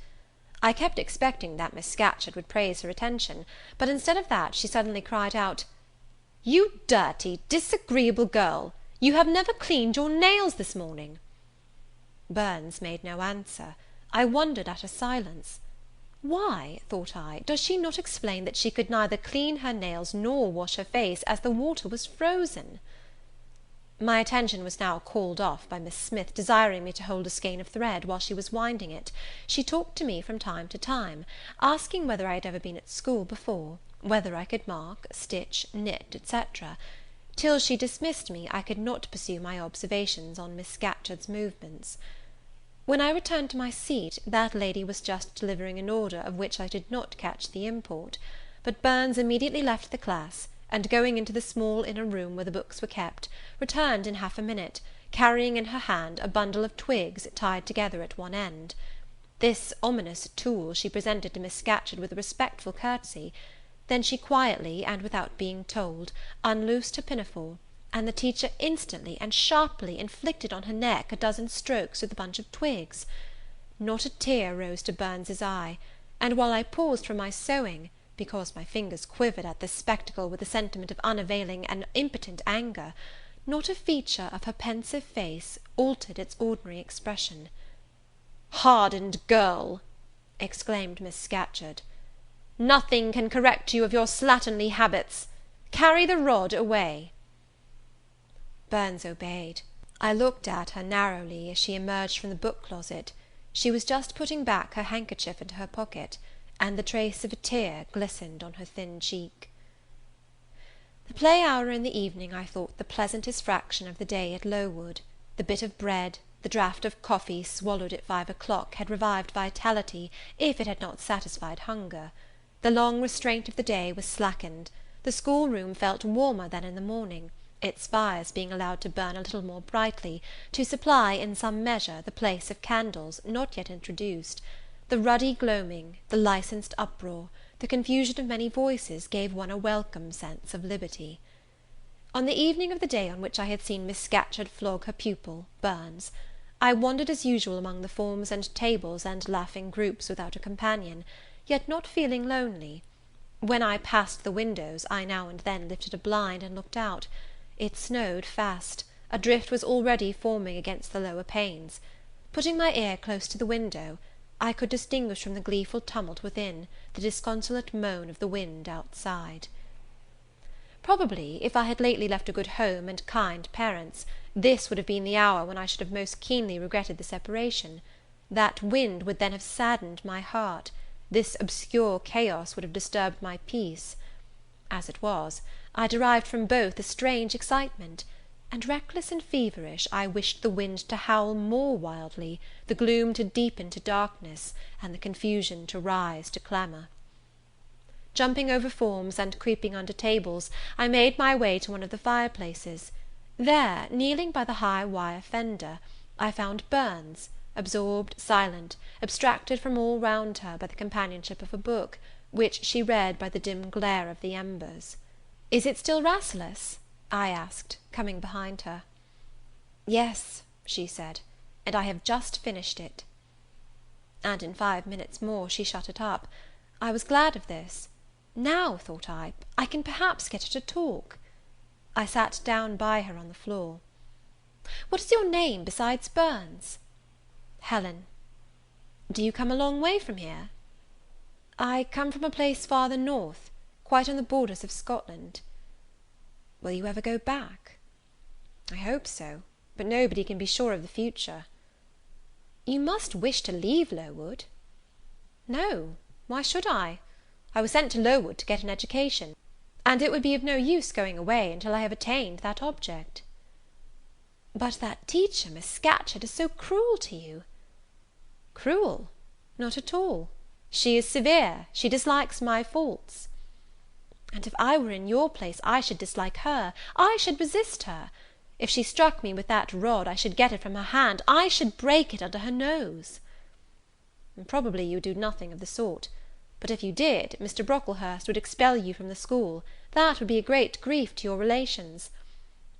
I kept expecting that Miss Scatcherd would praise her attention, but instead of that she suddenly cried out, "You dirty, disagreeable girl! You have never cleaned your nails this morning." Burns made no answer. I wondered at her silence. Why, thought I, does she not explain that she could neither clean her nails nor wash her face, as the water was frozen? My attention was now called off by Miss Smith desiring me to hold a skein of thread while she was winding it. She talked to me from time to time, asking whether I had ever been at school before, whether I could mark, stitch, knit, etc. Till she dismissed me, I could not pursue my observations on Miss Scatcherd's movements. When I returned to my seat, that lady was just delivering an order of which I did not catch the import; but Burns immediately left the class, and going into the small inner room where the books were kept, returned in half a minute, carrying in her hand a bundle of twigs tied together at one end. This ominous tool she presented to Miss Scatcherd with a respectful courtesy. Then she quietly, and without being told, unloosed her pinafore, and the teacher instantly and sharply inflicted on her neck a dozen strokes with the bunch of twigs. Not a tear rose to Burns's eye, and while I paused from my sewing, because my fingers quivered at this spectacle with a sentiment of unavailing and impotent anger, not a feature of her pensive face altered its ordinary expression. "Hardened girl!" exclaimed Miss Scatcherd, "nothing can correct you of your slatternly habits. Carry the rod away." Burns obeyed. I looked at her narrowly as she emerged from the book-closet. She was just putting back her handkerchief into her pocket, and the trace of a tear glistened on her thin cheek. The play hour in the evening I thought the pleasantest fraction of the day at Lowood. The bit of bread, the draught of coffee swallowed at 5 o'clock had revived vitality, if it had not satisfied hunger. The long restraint of the day was slackened. The schoolroom felt warmer than in the morning, its fires being allowed to burn a little more brightly, to supply, in some measure, the place of candles, not yet introduced. The ruddy gloaming, the licensed uproar, the confusion of many voices, gave one a welcome sense of liberty. On the evening of the day on which I had seen Miss Scatcherd flog her pupil, Burns, I wandered as usual among the forms and tables and laughing groups without a companion, yet not feeling lonely. When I passed the windows, I now and then lifted a blind and looked out. It snowed fast. A drift was already forming against the lower panes. Putting my ear close to the window, I could distinguish from the gleeful tumult within the disconsolate moan of the wind outside. Probably, if I had lately left a good home and kind parents, this would have been the hour when I should have most keenly regretted the separation. That wind would then have saddened my heart. This obscure chaos would have disturbed my peace. As it was, I derived from both a strange excitement, and, reckless and feverish, I wished the wind to howl more wildly, the gloom to deepen to darkness, and the confusion to rise to clamour. Jumping over forms, and creeping under tables, I made my way to one of the fireplaces. There, kneeling by the high wire fender, I found Burns, absorbed, silent, abstracted from all round her by the companionship of a book, which she read by the dim glare of the embers. "Is it still Rasselas?" I asked, coming behind her. "Yes," she said, "and I have just finished it." And in 5 minutes more she shut it up. I was glad of this. Now, thought I can perhaps get her to talk. I sat down by her on the floor. "What is your name besides Burns?" "Helen." "Do you come a long way from here?" "I come from a place farther north, quite on the borders of Scotland." "Will you ever go back?" "I hope so, but nobody can be sure of the future." "You must wish to leave Lowood." "No, why should I? I was sent to Lowood to get an education, and it would be of no use going away until I have attained that object." "But that teacher, Miss Scatcherd, is so cruel to you." "Cruel? Not at all. She is severe, she dislikes my faults." "And if I were in your place, I should dislike her, I should resist her. If she struck me with that rod, I should get it from her hand, I should break it under her nose." "Probably you would do nothing of the sort. But if you did, Mr. Brocklehurst would expel you from the school. That would be a great grief to your relations.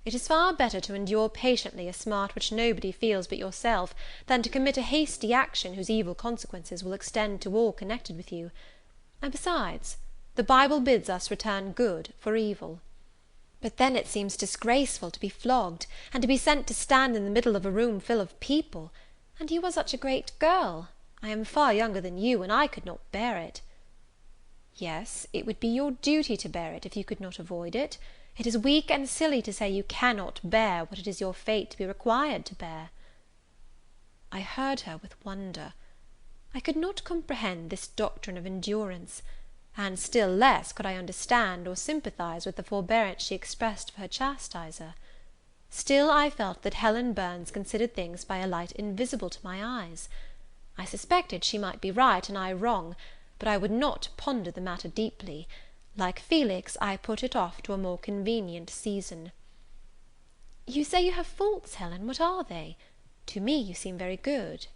It is far better to endure patiently a smart which nobody feels but yourself, than to commit a hasty action whose evil consequences will extend to all connected with you. And besides, the Bible bids us return good for evil." "But then it seems disgraceful to be flogged, and to be sent to stand in the middle of a room full of people. And you are such a great girl. I am far younger than you, and I could not bear it." "Yes, it would be your duty to bear it, if you could not avoid it. It is weak and silly to say you cannot bear what it is your fate to be required to bear." I heard her with wonder. I could not comprehend this doctrine of endurance, and still less could I understand or sympathize with the forbearance she expressed for her chastiser. Still I felt that Helen Burns considered things by a light invisible to my eyes. I suspected she might be right and I wrong, but I would not ponder the matter deeply. Like Felix, I put it off to a more convenient season. "You say you have faults, Helen. What are they? To me you seem very good."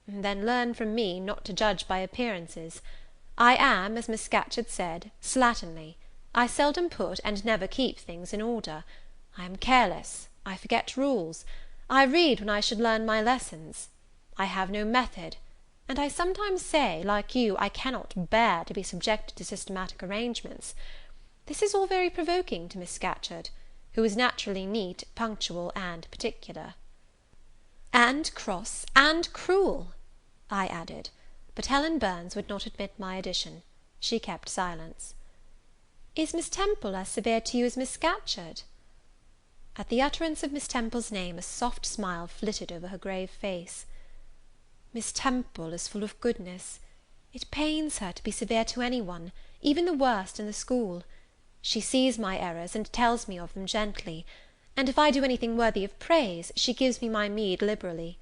"Then learn from me not to judge by appearances. I am, as Miss Scatcherd said, slatternly. I seldom put and never keep things in order. I am careless. I forget rules. I read when I should learn my lessons. I have no method, and I sometimes say, like you, I cannot bear to be subjected to systematic arrangements. This is all very provoking to Miss Scatcherd, who is naturally neat, punctual, and particular." "And cross, and cruel," I added; but Helen Burns would not admit my addition. She kept silence. "Is Miss Temple as severe to you as Miss Scatcherd?" At the utterance of Miss Temple's name, a soft smile flitted over her grave face. "Miss Temple is full of goodness. It pains her to be severe to any one, even the worst in the school. She sees my errors, and tells me of them gently; and if I do anything worthy of praise, she gives me my meed liberally.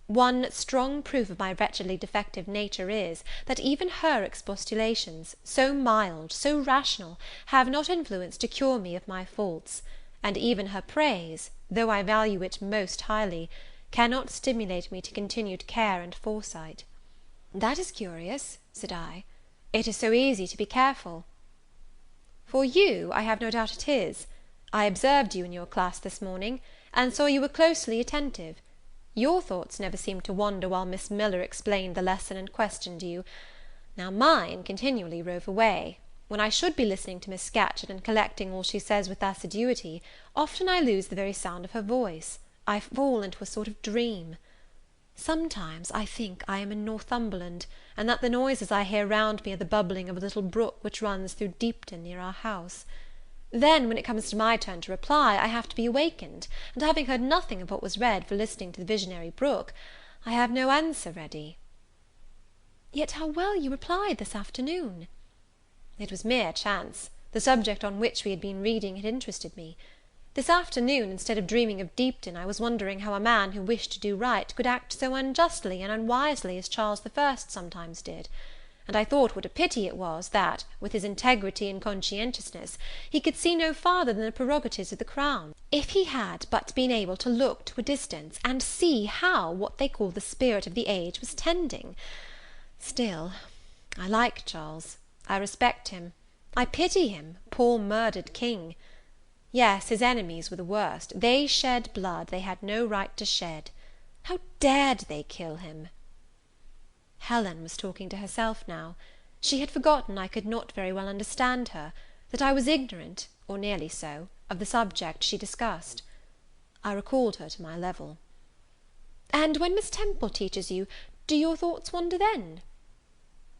One strong proof of my wretchedly defective nature is, that even her expostulations, so mild, so rational, have not influence to cure me of my faults; and even her praise, though I value it most highly, cannot stimulate me to continued care and foresight." "That is curious," said I. "It is so easy to be careful." "For you, I have no doubt it is. I observed you in your class this morning, and saw you were closely attentive. Your thoughts never seemed to wander while Miss Miller explained the lesson and questioned you. Now mine continually rove away. When I should be listening to Miss Scatcherd, and collecting all she says with assiduity, often I lose the very sound of her voice. I fall into a sort of dream. Sometimes I think I am in Northumberland, and that the noises I hear round me are the bubbling of a little brook which runs through Deepton near our house. Then, when it comes to my turn to reply, I have to be awakened, and having heard nothing of what was read for listening to the visionary brook, I have no answer ready." "Yet how well you replied this afternoon!" "It was mere chance. The subject on which we had been reading had interested me. This afternoon, instead of dreaming of Deepton, I was wondering how a man who wished to do right could act so unjustly and unwisely as Charles I sometimes did; and I thought what a pity it was, that, with his integrity and conscientiousness, he could see no farther than the prerogatives of the crown. If he had but been able to look to a distance, and see how what they call the spirit of the age was tending. Still, I like Charles. I respect him. I pity him, poor murdered king. Yes, his enemies were the worst. They shed blood they had no right to shed. How dared they kill him?" Helen was talking to herself now. She had forgotten I could not very well understand her, that I was ignorant, or nearly so, of the subject she discussed. I recalled her to my level. "And when Miss Temple teaches you, do your thoughts wander then?"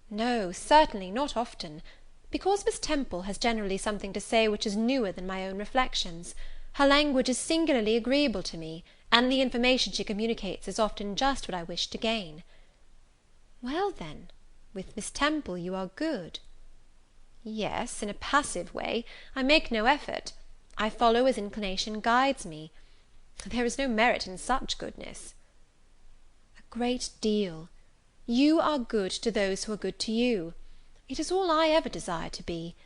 "No, certainly, not often. Because Miss Temple has generally something to say which is newer than my own reflections. Her language is singularly agreeable to me, and the information she communicates is often just what I wish to gain." "Well, then, with Miss Temple you are good." "Yes, in a passive way. I make no effort. I follow as inclination guides me. There is no merit in such goodness." "A great deal. You are good to those who are good to you. It is all I ever desire to be.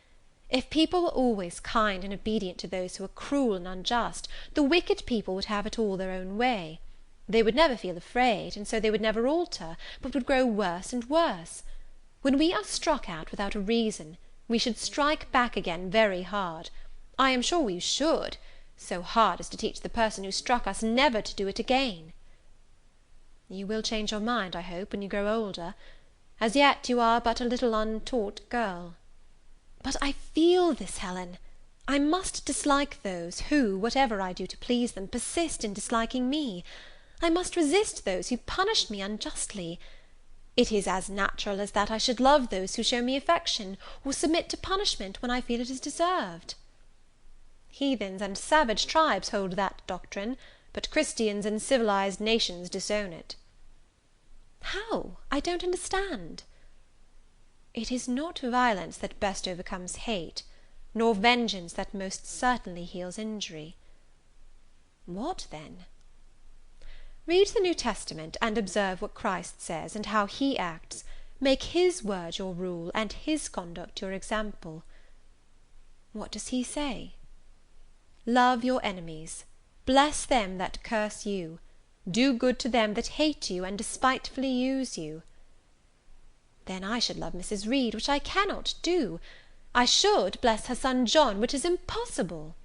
If people were always kind and obedient to those who are cruel and unjust, the wicked people would have it all their own way. They would never feel afraid, and so they would never alter, but would grow worse and worse. When we are struck at without a reason, we should strike back again very hard. I am sure we should, so hard as to teach the person who struck us never to do it again. You will change your mind, I hope, when you grow older. As yet you are but a little untaught girl. But I feel this, Helen. I must dislike those who, whatever I do to please them, persist in disliking me. I must resist those who punish me unjustly. It is as natural as that I should love those who show me affection, or submit to punishment when I feel it is deserved. Heathens and savage tribes hold that doctrine, but Christians and civilized nations disown it. How? I don't understand. It is not violence that best overcomes hate, nor vengeance that most certainly heals injury. What then? Read the New Testament, and observe what Christ says, and how he acts. Make his word your rule, and his conduct your example. What does he say? Love your enemies, bless them that curse you, do good to them that hate you and despitefully use you. Then I should love Mrs. Reed, which I cannot do. I should bless her son John, which is impossible.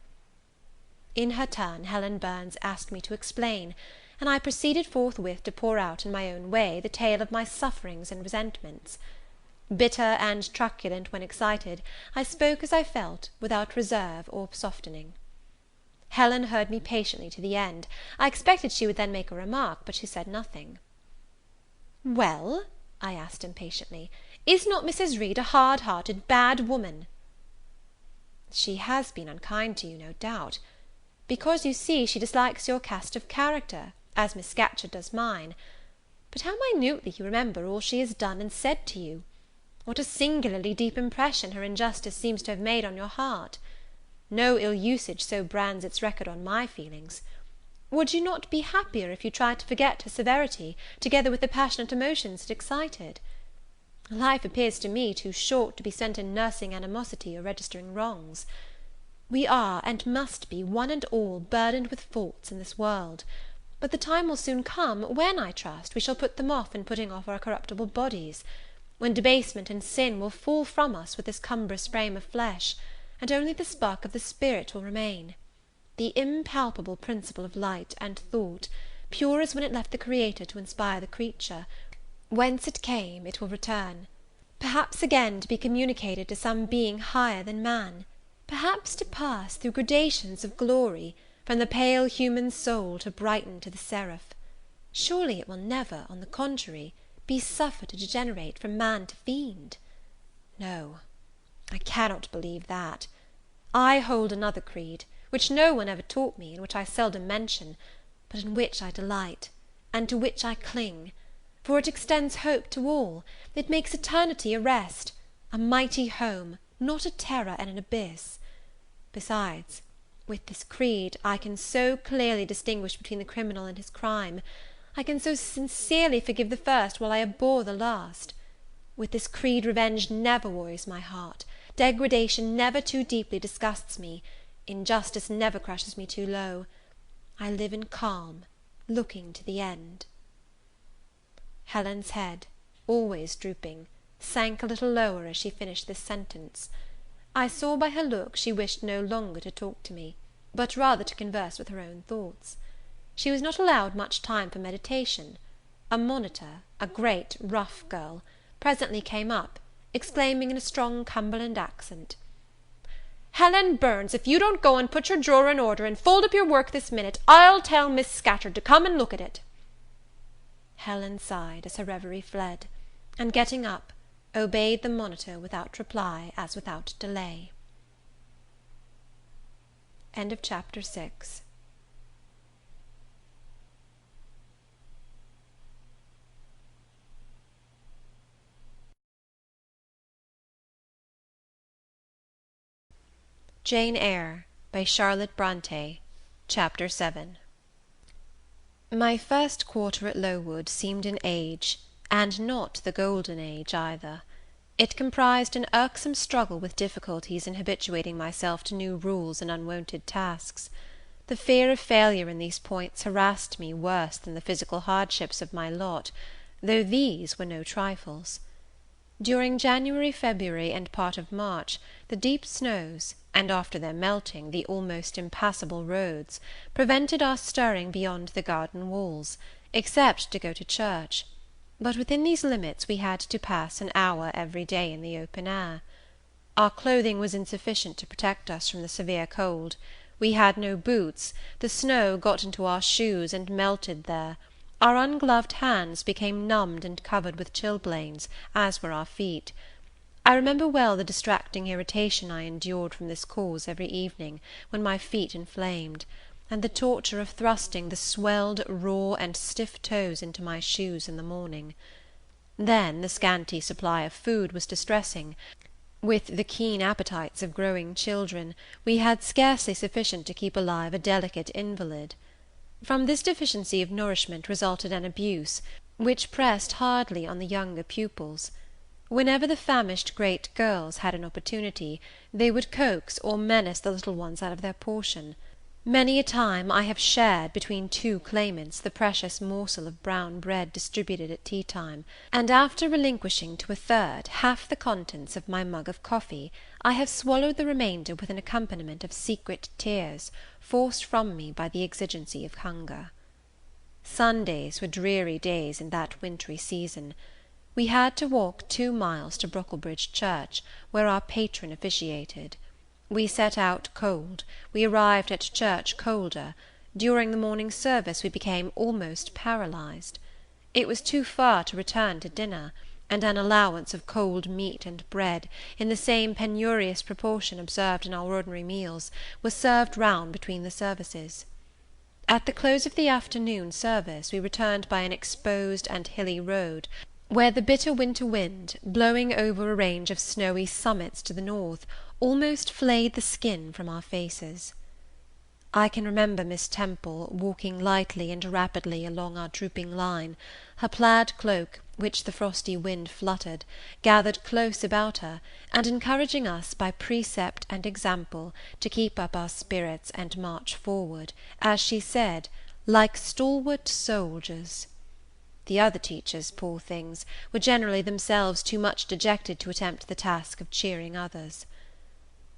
In her turn, Helen Burns asked me to explain, and I proceeded forthwith to pour out in my own way the tale of my sufferings and resentments. Bitter and truculent when excited, I spoke as I felt, without reserve or softening. Helen heard me patiently to the end. I expected she would then make a remark, but she said nothing. Well, I asked impatiently, is not Mrs. Reed a hard-hearted, bad woman? She has been unkind to you, no doubt, because, you see, she dislikes your cast of character, as Miss Scatcherd does mine. But how minutely you remember all she has done and said to you! What a singularly deep impression her injustice seems to have made on your heart! No ill usage so brands its record on my feelings. Would you not be happier if you tried to forget her severity, together with the passionate emotions it excited? Life appears to me too short to be spent in nursing animosity or registering wrongs. We are, and must be, one and all, burdened with faults in this world; but the time will soon come, when, I trust, we shall put them off in putting off our corruptible bodies; when debasement and sin will fall from us with this cumbrous frame of flesh, and only the spark of the spirit will remain. The impalpable principle of light and thought, pure as when it left the Creator to inspire the creature. Whence it came, it will return; perhaps again to be communicated to some being higher than man; perhaps to pass, through gradations of glory, from the pale human soul to brighten to the seraph. Surely it will never, on the contrary, be suffered to degenerate from man to fiend. No, I cannot believe that. I hold another creed, which no one ever taught me, and which I seldom mention, but in which I delight, and to which I cling; for it extends hope to all; it makes eternity a rest, a mighty home, not a terror and an abyss. Besides, with this creed, I can so clearly distinguish between the criminal and his crime; I can so sincerely forgive the first, while I abhor the last. With this creed, revenge never worries my heart, degradation never too deeply disgusts me, injustice never crushes me too low. I live in calm, looking to the end. Helen's head, always drooping, sank a little lower as she finished this sentence. I saw by her look she wished no longer to talk to me, but rather to converse with her own thoughts. She was not allowed much time for meditation. A monitor, a great rough girl, presently came up, exclaiming in a strong Cumberland accent, "Helen Burns, if you don't go and put your drawer in order, and fold up your work this minute, I'll tell Miss Scatcherd to come and look at it." Helen sighed as her reverie fled, and, getting up, obeyed the monitor without reply as without delay. End of chapter 6. Jane Eyre, by Charlotte Bronte. Chapter 7. My first quarter at Lowood seemed an age, and not the golden age either. It comprised an irksome struggle with difficulties in habituating myself to new rules and unwonted tasks. The fear of failure in these points harassed me worse than the physical hardships of my lot, though these were no trifles. During January, February, and part of March, the deep snows, and after their melting, the almost impassable roads, prevented our stirring beyond the garden walls, except to go to church; but within these limits we had to pass an hour every day in the open air. Our clothing was insufficient to protect us from the severe cold. We had no boots; the snow got into our shoes and melted there; our ungloved hands became numbed and covered with chilblains, as were our feet. I remember well the distracting irritation I endured from this cause every evening, when my feet inflamed, and the torture of thrusting the swelled, raw, and stiff toes into my shoes in the morning. Then the scanty supply of food was distressing. With the keen appetites of growing children, we had scarcely sufficient to keep alive a delicate invalid. From this deficiency of nourishment resulted an abuse, which pressed hardly on the younger pupils. Whenever the famished great girls had an opportunity, they would coax or menace the little ones out of their portion. Many a time I have shared, between two claimants, the precious morsel of brown bread distributed at tea time, and after relinquishing to a third half the contents of my mug of coffee, I have swallowed the remainder with an accompaniment of secret tears, forced from me by the exigency of hunger. Sundays were dreary days in that wintry season. We had to walk 2 miles to Brocklebridge Church, where our patron officiated. We set out cold; we arrived at church colder; during the morning service we became almost paralyzed. It was too far to return to dinner, and an allowance of cold meat and bread, in the same penurious proportion observed in our ordinary meals, was served round between the services. At the close of the afternoon service we returned by an exposed and hilly road, where the bitter winter wind, blowing over a range of snowy summits to the north, almost flayed the skin from our faces. I can remember Miss Temple walking lightly and rapidly along our drooping line, her plaid cloak, which the frosty wind fluttered, gathered close about her, and encouraging us by precept and example to keep up our spirits and march forward, as she said, like stalwart soldiers. The other teachers, poor things, were generally themselves too much dejected to attempt the task of cheering others.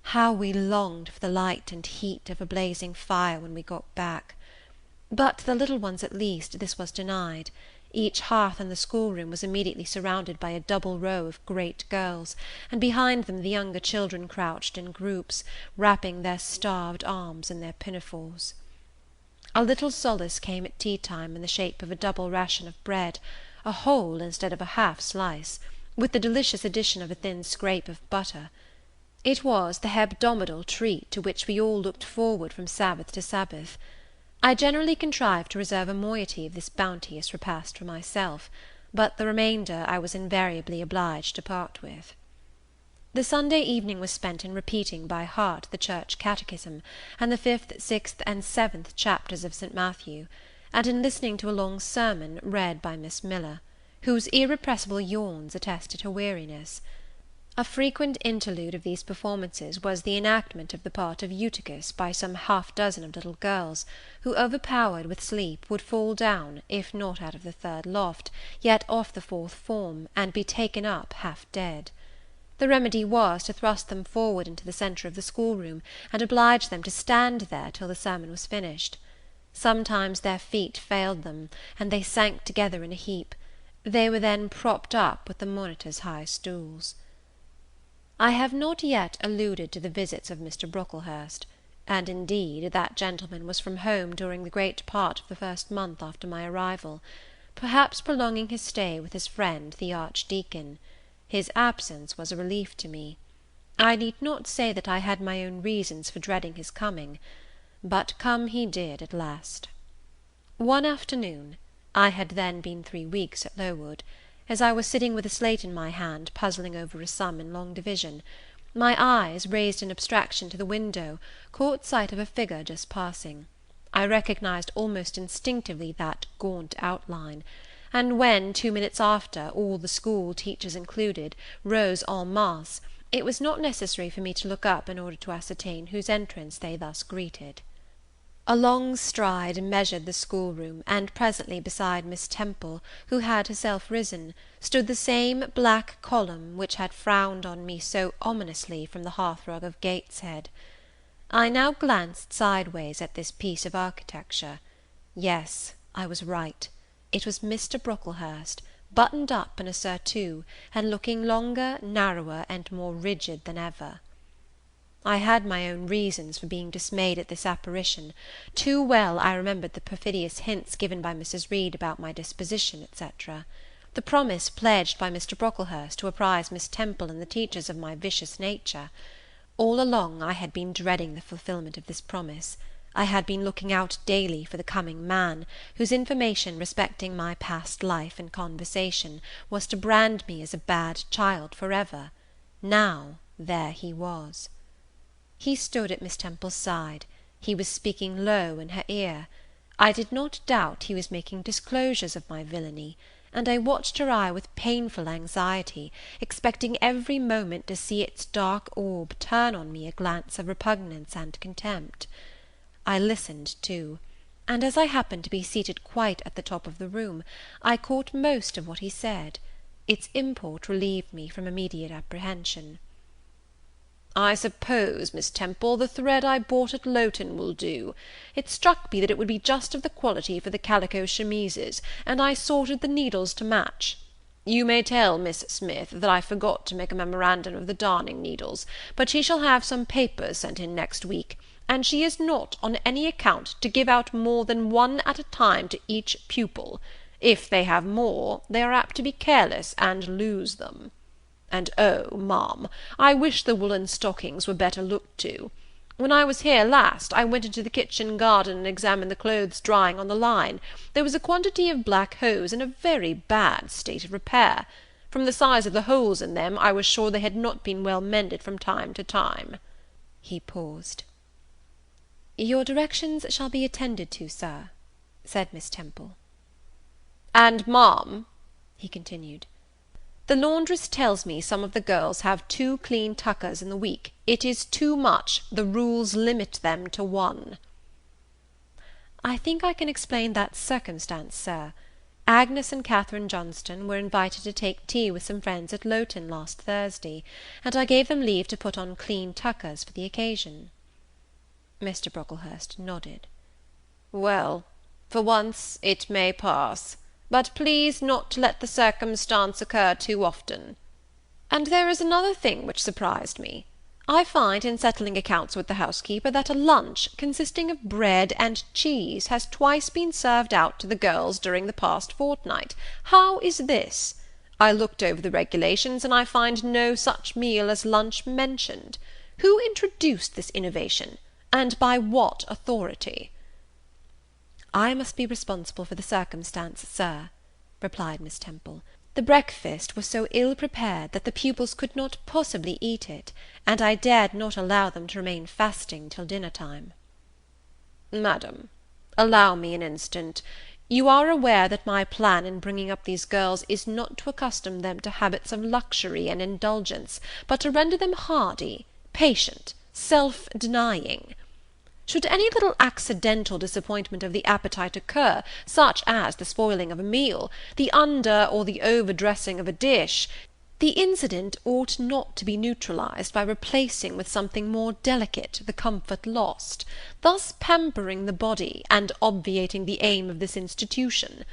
How we longed for the light and heat of a blazing fire when we got back! But to the little ones at least this was denied. Each hearth in the schoolroom was immediately surrounded by a double row of great girls, and behind them the younger children crouched in groups, wrapping their starved arms in their pinafores. A little solace came at tea time in the shape of a double ration of bread, a whole instead of a half slice, with the delicious addition of a thin scrape of butter. It was the hebdomadal treat to which we all looked forward from Sabbath to Sabbath. I generally contrived to reserve a moiety of this bounteous repast for myself, but the remainder I was invariably obliged to part with. The Sunday evening was spent in repeating by heart the church catechism, and the 5th, 6th, and 7th chapters of St. Matthew, and in listening to a long sermon read by Miss Miller, whose irrepressible yawns attested her weariness. A frequent interlude of these performances was the enactment of the part of Eutychus by some half-dozen of little girls, who, overpowered with sleep, would fall down, if not out of the 3rd loft, yet off the 4th form, and be taken up half dead. The remedy was to thrust them forward into the centre of the schoolroom, and oblige them to stand there till the sermon was finished. Sometimes their feet failed them, and they sank together in a heap. They were then propped up with the monitor's high stools. I have not yet alluded to the visits of Mr. Brocklehurst, and indeed that gentleman was from home during the great part of the first month after my arrival, perhaps prolonging his stay with his friend the Archdeacon. His absence was a relief to me. I need not say that I had my own reasons for dreading his coming, but come he did at last. One afternoon, I had then been 3 weeks at Lowood, as I was sitting with a slate in my hand, puzzling over a sum in long division, my eyes, raised in abstraction to the window, caught sight of a figure just passing. I recognized almost instinctively that gaunt outline, and when, 2 minutes after, all the school, teachers included, rose en masse, it was not necessary for me to look up in order to ascertain whose entrance they thus greeted. A long stride measured the schoolroom, and presently beside Miss Temple, who had herself risen, stood the same black column which had frowned on me so ominously from the hearthrug of Gateshead. I now glanced sideways at this piece of architecture. Yes, I was right. It was Mr. Brocklehurst, buttoned up in a surtout, and looking longer, narrower, and more rigid than ever. I had my own reasons for being dismayed at this apparition. Too well I remembered the perfidious hints given by Mrs. Reed about my disposition, etc. The promise pledged by Mr. Brocklehurst to apprise Miss Temple and the teachers of my vicious nature. All along I had been dreading the fulfilment of this promise. I had been looking out daily for the coming man, whose information respecting my past life and conversation was to brand me as a bad child for ever. Now there he was. He stood at Miss Temple's side. He was speaking low in her ear. I did not doubt he was making disclosures of my villainy, and I watched her eye with painful anxiety, expecting every moment to see its dark orb turn on me a glance of repugnance and contempt. I listened too, and as I happened to be seated quite at the top of the room, I caught most of what he said. Its import relieved me from immediate apprehension. "I suppose, Miss Temple, the thread I bought at Lowton will do. It struck me that it would be just of the quality for the calico chemises, and I sorted the needles to match. You may tell Miss Smith that I forgot to make a memorandum of the darning needles, but she shall have some papers sent in next week, and she is not, on any account, to give out more than one at a time to each pupil. If they have more, they are apt to be careless, and lose them. And, oh, ma'am, I wish the woollen stockings were better looked to. When I was here last, I went into the kitchen garden and examined the clothes drying on the line. There was a quantity of black hose in a very bad state of repair. From the size of the holes in them, I was sure they had not been well mended from time to time." He paused. "Your directions shall be attended to, sir," said Miss Temple. "And, ma'am," he continued, "the laundress tells me some of the girls have 2 clean tuckers in the week. It is too much. The rules limit them to 1. "I think I can explain that circumstance, sir. Agnes and Catherine Johnston were invited to take tea with some friends at Lowton last Thursday, and I gave them leave to put on clean tuckers for the occasion." Mr. Brocklehurst nodded. "Well, for once it may pass. But please not to let the circumstance occur too often. And there is another thing which surprised me. I find, in settling accounts with the housekeeper, that a lunch, consisting of bread and cheese, has twice been served out to the girls during the past fortnight. How is this? I looked over the regulations, and I find no such meal as lunch mentioned. Who introduced this innovation, and by what authority?" "I must be responsible for the circumstance, sir," replied Miss Temple. "The breakfast was so ill prepared that the pupils could not possibly eat it, and I dared not allow them to remain fasting till dinner time." "Madam, allow me an instant. You are aware that my plan in bringing up these girls is not to accustom them to habits of luxury and indulgence, but to render them hardy, patient, self-denying. Should any little accidental disappointment of the appetite occur, such as the spoiling of a meal, the under or the overdressing of a dish, the incident ought not to be neutralized by replacing with something more delicate the comfort lost, thus pampering the body, and obviating the aim of this institution.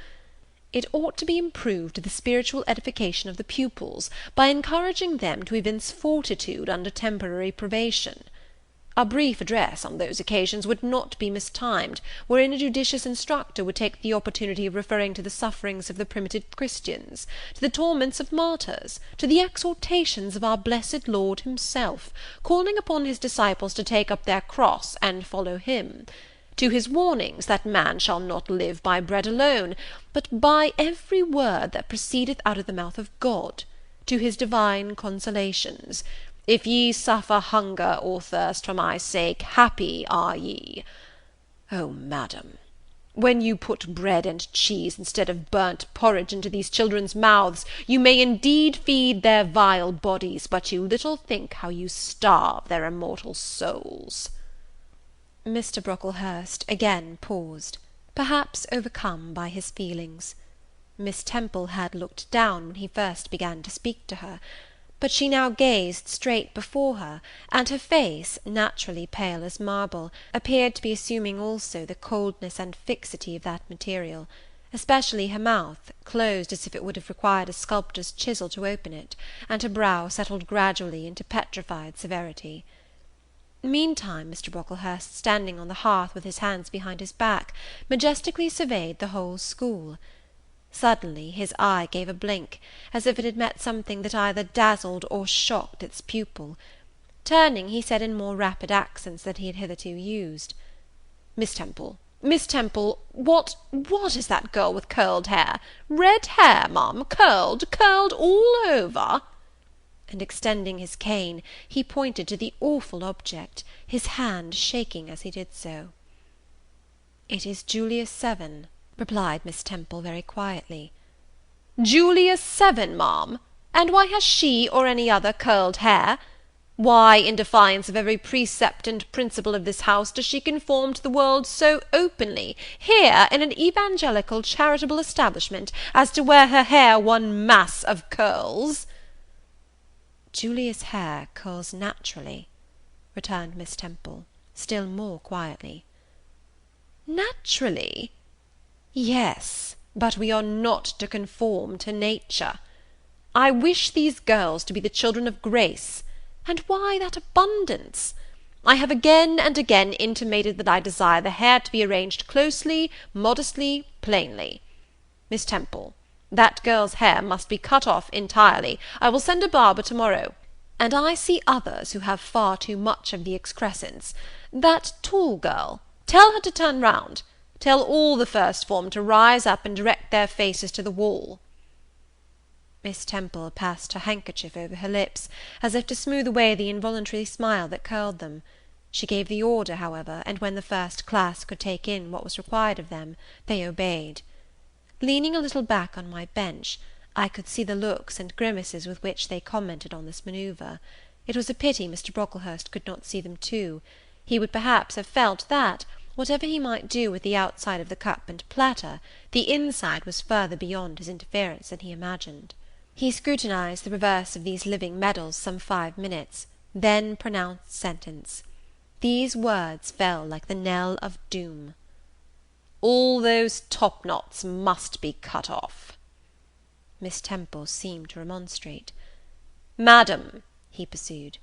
It ought to be improved to the spiritual edification of the pupils, by encouraging them to evince fortitude under temporary privation. A brief address on those occasions would not be mistimed, wherein a judicious instructor would take the opportunity of referring to the sufferings of the primitive Christians, to the torments of martyrs, to the exhortations of our blessed Lord himself, calling upon his disciples to take up their cross and follow him, to his warnings that man shall not live by bread alone, but by every word that proceedeth out of the mouth of God, to his divine consolations. If ye suffer hunger or thirst for my sake, happy are ye. Oh, madam, When you put bread and cheese instead of burnt porridge into these children's mouths, you may indeed feed their vile bodies, but you little think how you starve their immortal souls." Mr. Brocklehurst again paused, perhaps overcome by his feelings. Miss Temple had looked down when he first began to speak to her, but she now gazed straight before her, and her face, naturally pale as marble, appeared to be assuming also the coldness and fixity of that material, especially her mouth, closed as if it would have required a sculptor's chisel to open it, and her brow settled gradually into petrified severity. Meantime, Mr. Brocklehurst, standing on the hearth with his hands behind his back, majestically surveyed the whole school. Suddenly his eye gave a blink, as if it had met something that either dazzled or shocked its pupil. Turning, he said in more rapid accents than he had hitherto used, Miss Temple, what is that girl with curled hair? Red hair, ma'am, curled all over?" And extending his cane, he pointed to the awful object, his hand shaking as he did so. "It is Julius Seven," replied Miss Temple very quietly. "Julius Seven, ma'am? And why has she or any other curled hair? Why, in defiance of every precept and principle of this house, does she conform to the world so openly, here in an evangelical charitable establishment, as to wear her hair one mass of curls?" "Julia's hair curls naturally," returned Miss Temple, still more quietly. "Naturally? Yes, but we are not to conform to nature. I wish these girls to be the children of grace. And why that abundance? I have again and again intimated that I desire the hair to be arranged closely, modestly, plainly. Miss Temple, that girl's hair must be cut off entirely. I will send a barber to-morrow. And I see others who have far too much of the excrescence. That tall girl, tell her to turn round. Tell all the first form to rise up and direct their faces to the wall." Miss Temple passed her handkerchief over her lips, as if to smooth away the involuntary smile that curled them. She gave the order, however, and when the first class could take in what was required of them, they obeyed. Leaning a little back on my bench, I could see the looks and grimaces with which they commented on this manoeuvre. It was a pity Mr. Brocklehurst could not see them too. He would perhaps have felt that, whatever he might do with the outside of the cup and platter, the inside was further beyond his interference than he imagined. He scrutinized the reverse of these living medals some 5 minutes, then pronounced sentence. These words fell like the knell of doom. "All those top-knots must be cut off." Miss Temple seemed to remonstrate. "Madam," he pursued,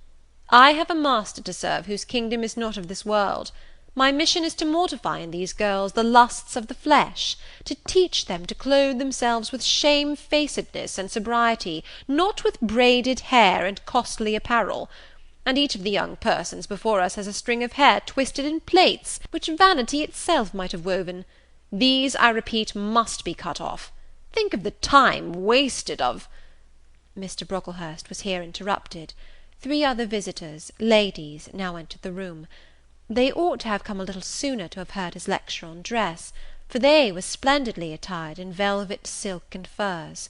"I have a master to serve whose kingdom is not of this world. My mission is to mortify in these girls the lusts of the flesh, to teach them to clothe themselves with shamefacedness and sobriety, not with braided hair and costly apparel. And each of the young persons before us has a string of hair twisted in plaits, which vanity itself might have woven. These, I repeat, must be cut off. Think of the time wasted of—" Mr. Brocklehurst was here interrupted. 3 other visitors, ladies, now entered the room. They ought to have come a little sooner to have heard his lecture on dress, for they were splendidly attired in velvet, silk, and furs.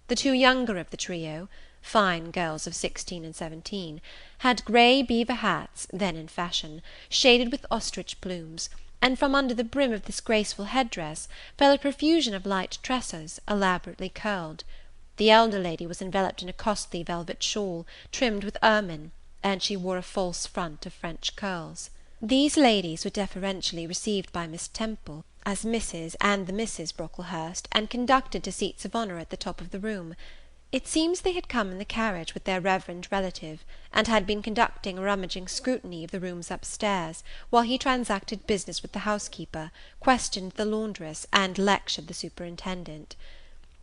The 2 younger of the trio, fine girls of 16 and 17, had grey beaver hats, then in fashion, shaded with ostrich plumes, and from under the brim of this graceful head-dress fell a profusion of light tresses, elaborately curled. The elder lady was enveloped in a costly velvet shawl, trimmed with ermine, and she wore a false front of French curls. These ladies were deferentially received by Miss Temple as Mrs. and the Misses Brocklehurst, and conducted to seats of honour at the top of the room. It seems they had come in the carriage with their reverend relative, and had been conducting a rummaging scrutiny of the rooms upstairs, while he transacted business with the housekeeper, questioned the laundress, and lectured the superintendent.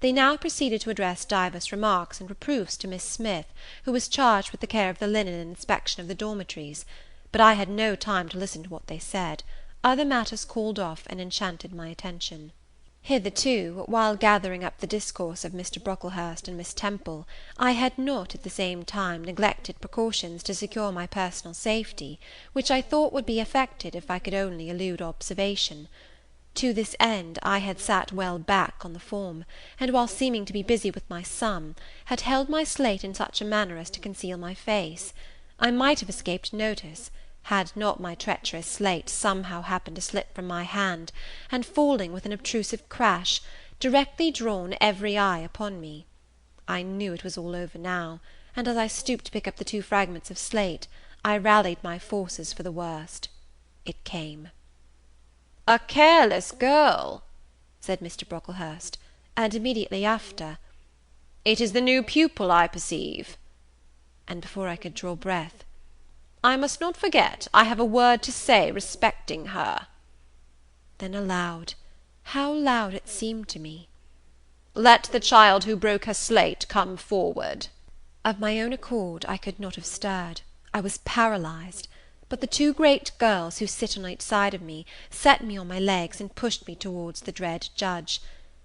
They now proceeded to address divers remarks and reproofs to Miss Smith, who was charged with the care of the linen and inspection of the dormitories, but I had no time to listen to what they said. Other matters called off and enchanted my attention. Hitherto, while gathering up the discourse of Mr. Brocklehurst and Miss Temple, I had not, at the same time, neglected precautions to secure my personal safety, which I thought would be effected if I could only elude observation. To this end I had sat well back on the form, and, while seeming to be busy with my sum, had held my slate in such a manner as to conceal my face. I might have escaped notice, had not my treacherous slate somehow happened to slip from my hand, and, falling with an obtrusive crash, directly drawn every eye upon me. I knew it was all over now, and, as I stooped to pick up the two fragments of slate, I rallied my forces for the worst. It came. "A careless girl," said Mr. Brocklehurst, and immediately after, "It is the new pupil, I perceive." And before I could draw breath, "I must not forget I have a word to say respecting her." Then aloud, how loud it seemed to me, "Let the child who broke her slate come forward." Of my own accord I could not have stirred. I was paralyzed. But the two great girls, who sit on each side of me, set me on my legs, and pushed me towards the dread judge;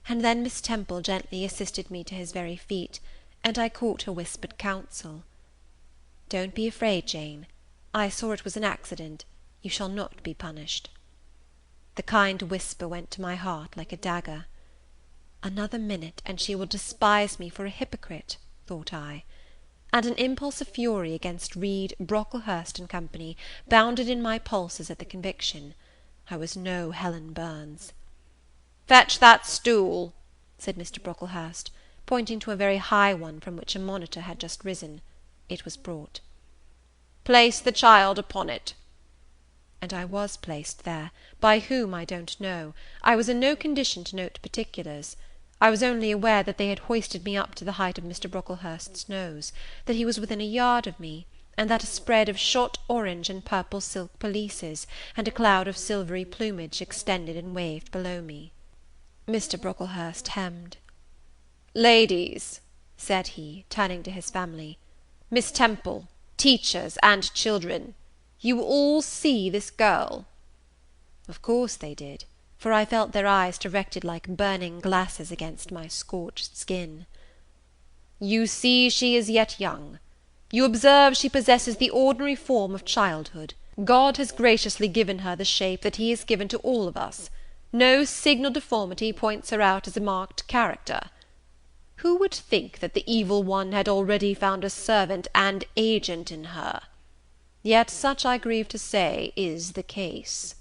and then Miss Temple gently assisted me to his very feet, and I caught her whispered counsel. "Don't be afraid, Jane. I saw it was an accident. You shall not be punished." The kind whisper went to my heart like a dagger. Another minute, and she will despise me for a hypocrite, thought I; and an impulse of fury against Reed, Brocklehurst and Company bounded in my pulses at the conviction. I was no Helen Burns. "Fetch that stool," said Mr. Brocklehurst, pointing to a very high one from which a monitor had just risen. It was brought. "Place the child upon it." And I was placed there, by whom I don't know. I was in no condition to note particulars. I was only aware that they had hoisted me up to the height of Mr. Brocklehurst's nose, that he was within a yard of me, and that a spread of shot orange and purple silk pelisses, and a cloud of silvery plumage, extended and waved below me. Mr. Brocklehurst hemmed. "Ladies," said he, turning to his family, "Miss Temple, teachers, and children, you all see this girl?" Of course they did, for I felt their eyes directed like burning glasses against my scorched skin. "You see she is yet young. You observe she possesses the ordinary form of childhood. God has graciously given her the shape that he has given to all of us. No signal deformity points her out as a marked character. Who would think that the evil one had already found a servant and agent in her? Yet such, I grieve to say, is the case."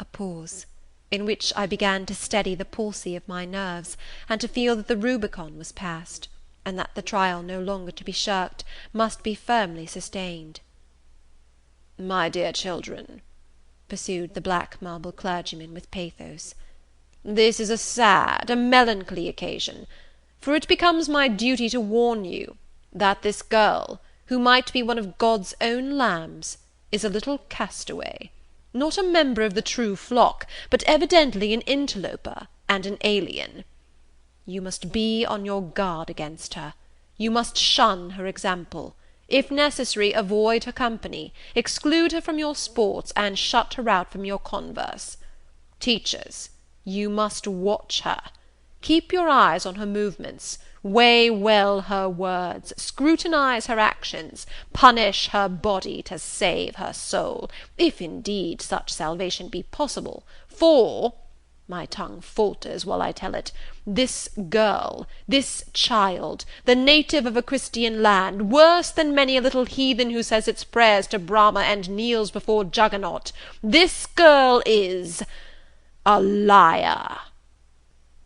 A pause, in which I began to steady the palsy of my nerves, and to feel that the Rubicon was passed, and that the trial no longer to be shirked must be firmly sustained. "My dear children," pursued the black marble clergyman with pathos, "this is a sad, a melancholy occasion, for it becomes my duty to warn you, that this girl, who might be one of God's own lambs, is a little castaway. Not a member of the true flock, but evidently an interloper and an alien. You must be on your guard against her. You must shun her example. If necessary, avoid her company, exclude her from your sports, and shut her out from your converse. Teachers, you must watch her. Keep your eyes on her movements, weigh well her words, scrutinize her actions, punish her body to save her soul, if indeed such salvation be possible, for, my tongue falters while I tell it, this girl, this child, the native of a Christian land, worse than many a little heathen who says its prayers to Brahma and kneels before Juggernaut, this girl is a liar."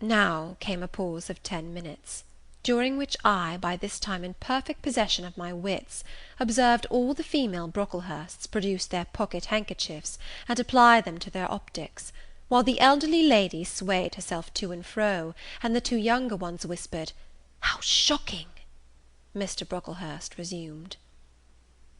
Now came a pause of 10 minutes, during which I, by this time in perfect possession of my wits, observed all the female Brocklehursts produce their pocket handkerchiefs, and apply them to their optics, while the elderly lady swayed herself to and fro, and the two younger ones whispered, "How shocking!" Mr. Brocklehurst resumed.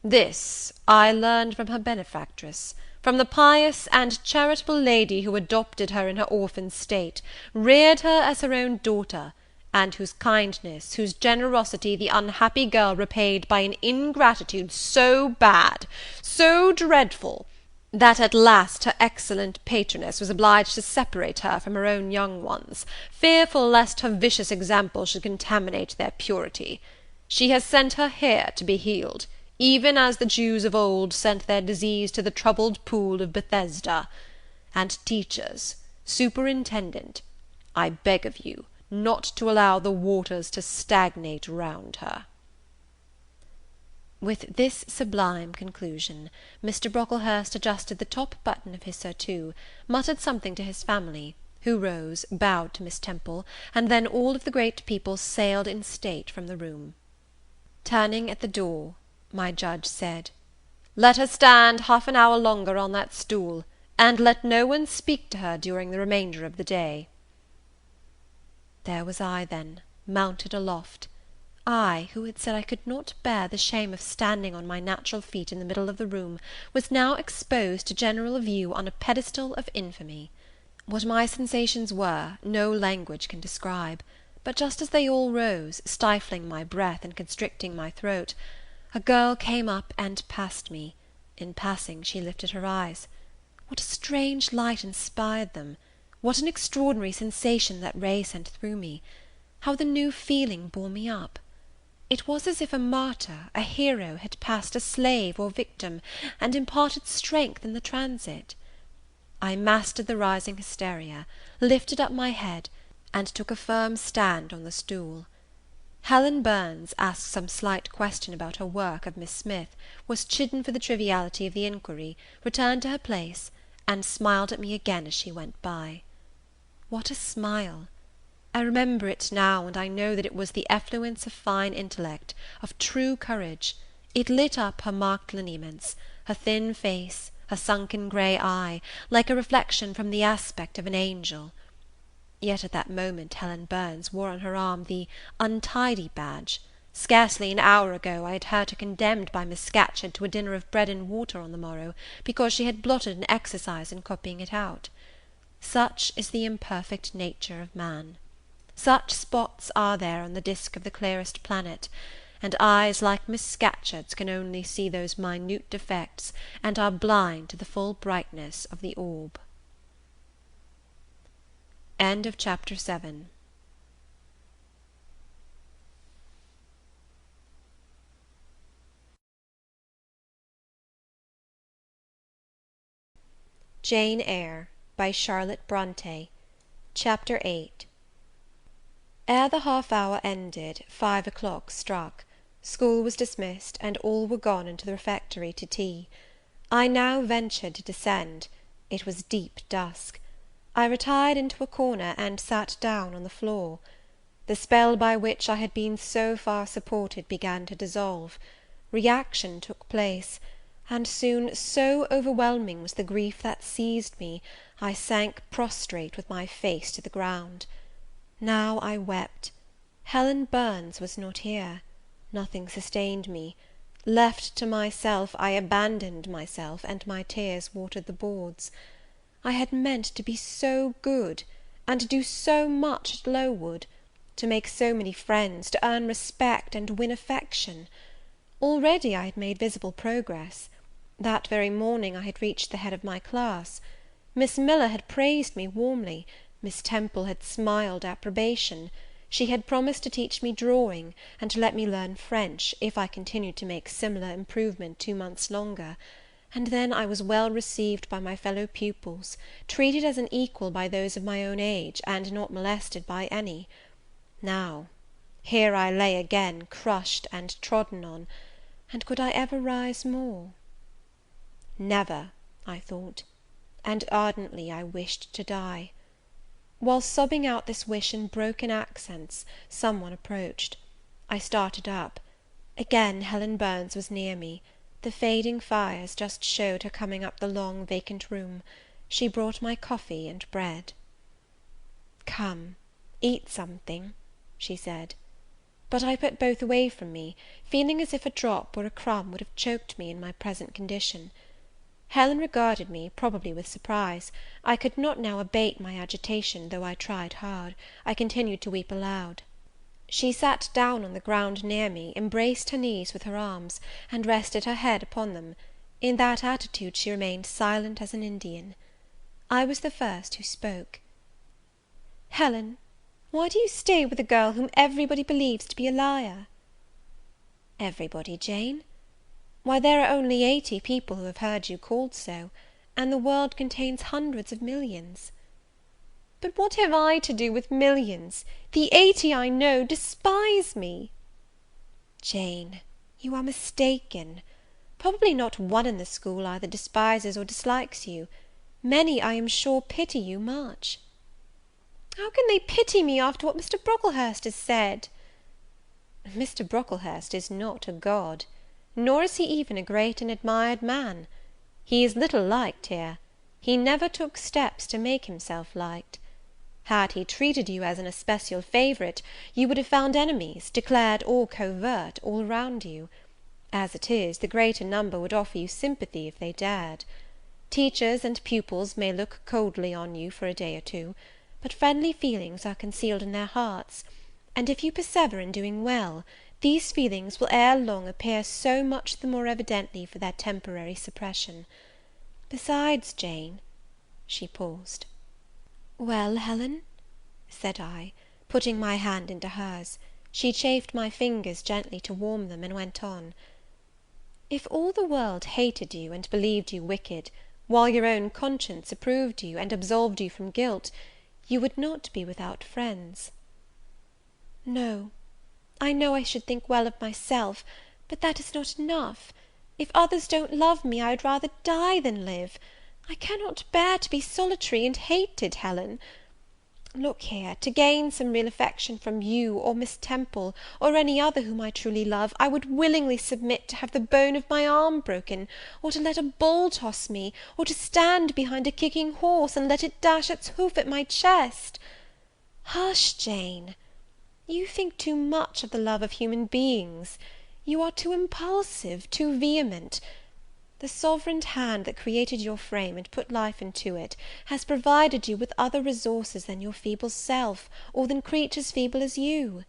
"This I learned from her benefactress, from the pious and charitable lady who adopted her in her orphan state, reared her as her own daughter, and whose kindness, whose generosity the unhappy girl repaid by an ingratitude so bad, so dreadful, that at last her excellent patroness was obliged to separate her from her own young ones, fearful lest her vicious example should contaminate their purity. She has sent her here to be healed, even as the Jews of old sent their disease to the troubled pool of Bethesda. and teachers, superintendent, I beg of you not to allow the waters to stagnate round her." With this sublime conclusion, Mr. Brocklehurst adjusted the top button of his surtout, muttered something to his family, who rose, bowed to Miss Temple, and then all of the great people sailed in state from the room. Turning at the door, my judge said, "Let her stand half an hour longer on that stool, and let no one speak to her during the remainder of the day." There was I, then, mounted aloft. I, who had said I could not bear the shame of standing on my natural feet in the middle of the room, was now exposed to general view on a pedestal of infamy. What my sensations were, no language can describe; but just as they all rose, stifling my breath and constricting my throat, a girl came up and passed me. In passing, she lifted her eyes. What a strange light inspired them! What an extraordinary sensation that ray sent through me! How the new feeling bore me up! It was as if a martyr, a hero, had passed a slave or victim, and imparted strength in the transit. I mastered the rising hysteria, lifted up my head, and took a firm stand on the stool. Helen Burns, asked some slight question about her work of Miss Smith, was chidden for the triviality of the inquiry, returned to her place, and smiled at me again as she went by. What a smile! I remember it now, and I know that it was the effluence of fine intellect, of true courage. It lit up her marked lineaments, her thin face, her sunken grey eye, like a reflection from the aspect of an angel. Yet at that moment Helen Burns wore on her arm the untidy badge. Scarcely an hour ago I had heard her condemned by Miss Scatcherd to a dinner of bread and water on the morrow, because she had blotted an exercise in copying it out. Such is the imperfect nature of man. Such spots are there on the disk of the clearest planet, and eyes like Miss Scatcherd's can only see those minute defects, and are blind to the full brightness of the orb. End of Chapter 7. Jane Eyre, by Charlotte Bronte. Chapter 8. Ere the half-hour ended, 5 o'clock struck. School was dismissed, and all were gone into the refectory to tea. I now ventured to descend. It was deep dusk. I retired into a corner, and sat down on the floor. The spell by which I had been so far supported began to dissolve. Reaction took place, and soon so overwhelming was the grief that seized me, I sank prostrate with my face to the ground. Now I wept. Helen Burns was not here. Nothing sustained me. Left to myself, I abandoned myself, and my tears watered the boards. I had meant to be so good, and to do so much at Lowood, to make so many friends, to earn respect, and win affection. Already I had made visible progress. That very morning I had reached the head of my class. Miss Miller had praised me warmly. Miss Temple had smiled approbation. She had promised to teach me drawing, and to let me learn French, if I continued to make similar improvement 2 months longer; and then I was well received by my fellow pupils, treated as an equal by those of my own age, and not molested by any. Now, here I lay again, crushed and trodden on, and could I ever rise more? Never, I thought, and ardently I wished to die. While sobbing out this wish in broken accents, some one approached. I started up. Again Helen Burns was near me. The fading fires just showed her coming up the long vacant room. She brought my coffee and bread. "Come, eat something," she said. But I put both away from me, feeling as if a drop or a crumb would have choked me in my present condition. Helen regarded me, probably with surprise. I could not now abate my agitation, though I tried hard. I continued to weep aloud. She sat down on the ground near me, embraced her knees with her arms, and rested her head upon them. In that attitude she remained silent as an Indian. I was the first who spoke. "Helen, why do you stay with a girl whom everybody believes to be a liar?" "Everybody, Jane? Why, there are only 80 people who have heard you called so, and the world contains hundreds of millions." "But what have I to do with millions? The 80 I know despise me." "Jane, you are mistaken. Probably not one in the school either despises or dislikes you. Many, I am sure, pity you much." "How can they pity me after what Mr. Brocklehurst has said?" "Mr. Brocklehurst is not a god, nor is he even a great and admired man. He is little liked here; he never took steps to make himself liked. Had he treated you as an especial favourite, you would have found enemies, declared or covert, all round you. As it is, the greater number would offer you sympathy if they dared. Teachers and pupils may look coldly on you for a day or two, but friendly feelings are concealed in their hearts, and if you persevere in doing well, these feelings will ere long appear so much the more evidently for their temporary suppression. Besides, Jane," she paused. "Well, Helen?" said I, putting my hand into hers. She chafed my fingers gently to warm them, and went on, "If all the world hated you, and believed you wicked, while your own conscience approved you, and absolved you from guilt, you would not be without friends." "No, I know I should think well of myself, but that is not enough. If others don't love me, I would rather die than live. I cannot bear to be solitary and hated, Helen. Look here, to gain some real affection from you, or Miss Temple, or any other whom I truly love, I would willingly submit to have the bone of my arm broken, or to let a bull toss me, or to stand behind a kicking horse, and let it dash its hoof at my chest. Hush, Jane! You think too much of the love of human beings. You are too impulsive, too vehement. The sovereign hand that created your frame, and put life into it, has provided you with other resources than your feeble self, or than creatures feeble as you.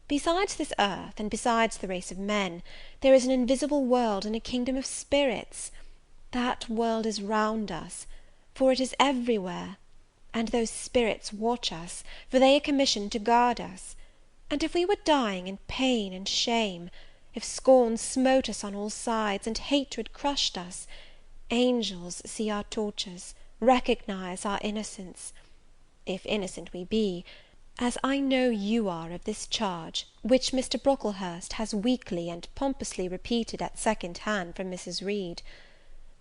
Besides this earth, and besides the race of men, there is an invisible world and a kingdom of spirits. That world is round us, for it is everywhere, and those spirits watch us, for they are commissioned to guard us. And if we were dying in pain and shame, if scorn smote us on all sides, and hatred crushed us, angels see our tortures, recognise our innocence, if innocent we be, as I know you are of this charge, which Mr. Brocklehurst has weakly and pompously repeated at second hand from Mrs. Reed;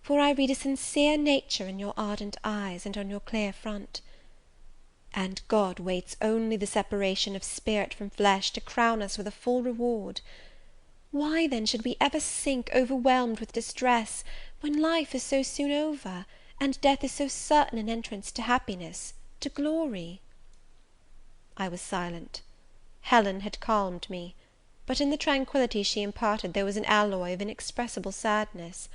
for I read a sincere nature in your ardent eyes, and on your clear front. And God waits only the separation of spirit from flesh to crown us with a full reward. Why then should we ever sink overwhelmed with distress, when life is so soon over, and death is so certain an entrance to happiness, to glory?" I was silent. Helen had calmed me; but in the tranquillity she imparted there was an alloy of inexpressible sadness.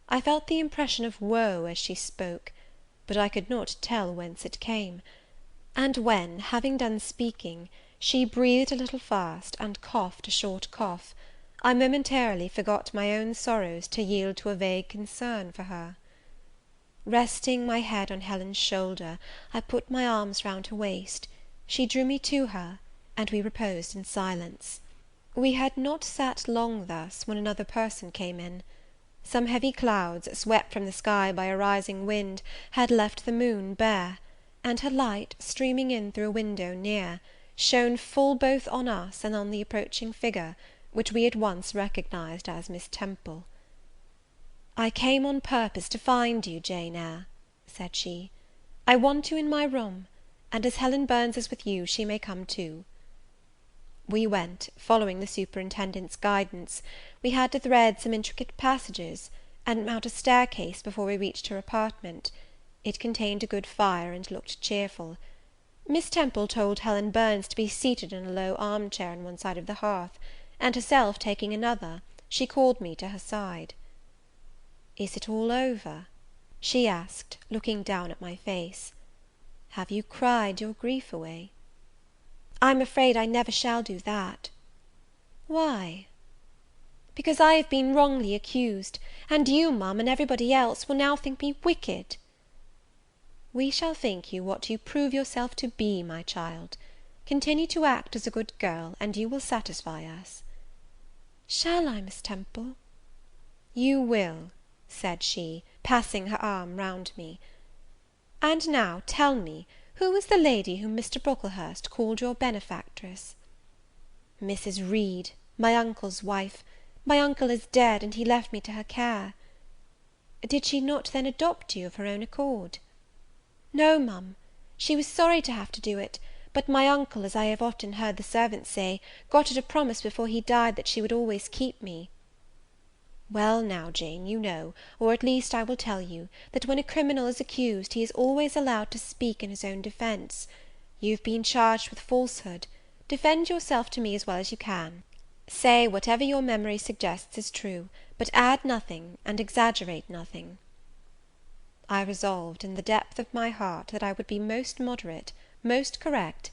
I felt the impression of woe as she spoke, but I could not tell whence it came; and when, having done speaking, she breathed a little fast, and coughed a short cough, I momentarily forgot my own sorrows to yield to a vague concern for her. Resting my head on Helen's shoulder, I put my arms round her waist; she drew me to her, and we reposed in silence. We had not sat long thus, when another person came in. Some heavy clouds, swept from the sky by a rising wind, had left the moon bare, and her light, streaming in through a window near, shone full both on us and on the approaching figure, which we at once recognized as Miss Temple. "I came on purpose to find you, Jane Eyre," said she. "I want you in my room, and as Helen Burns is with you, she may come too." We went, following the superintendent's guidance. We had to thread some intricate passages, and mount a staircase before we reached her apartment. It contained a good fire, and looked cheerful. Miss Temple told Helen Burns to be seated in a low arm chair on one side of the hearth, and herself taking another, she called me to her side. "Is it all over?" she asked, looking down at my face. "Have you cried your grief away?" "I'm afraid I never shall do that." "Why?" "Because I have been wrongly accused, and you, Ma'am, and everybody else, will now think me wicked." "We shall think you what you prove yourself to be, my child. Continue to act as a good girl, and you will satisfy us." "Shall I, Miss Temple?" "You will," said she, passing her arm round me. "And now tell me, who is the lady whom Mr. Brocklehurst called your benefactress?" "Mrs. Reed, my uncle's wife. My uncle is dead, and he left me to her care." "Did she not then adopt you of her own accord?" "No, Ma'am, she was sorry to have to do it; but my uncle, as I have often heard the servants say, got her to promise before he died that she would always keep me." "Well now, Jane, you know, or at least I will tell you, that when a criminal is accused, he is always allowed to speak in his own defence. You have been charged with falsehood; defend yourself to me as well as you can. Say whatever your memory suggests is true, but add nothing, and exaggerate nothing." I resolved, in the depth of my heart, that I would be most moderate, most correct;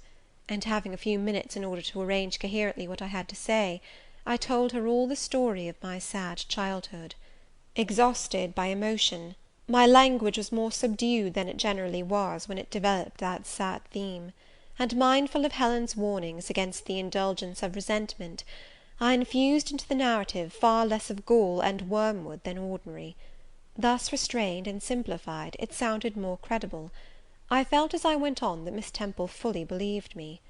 and having a few minutes in order to arrange coherently what I had to say, I told her all the story of my sad childhood. Exhausted by emotion, my language was more subdued than it generally was when it developed that sad theme; and, mindful of Helen's warnings against the indulgence of resentment, I infused into the narrative far less of gall and wormwood than ordinary. Thus restrained and simplified, it sounded more credible. I felt as I went on that Miss Temple fully believed me.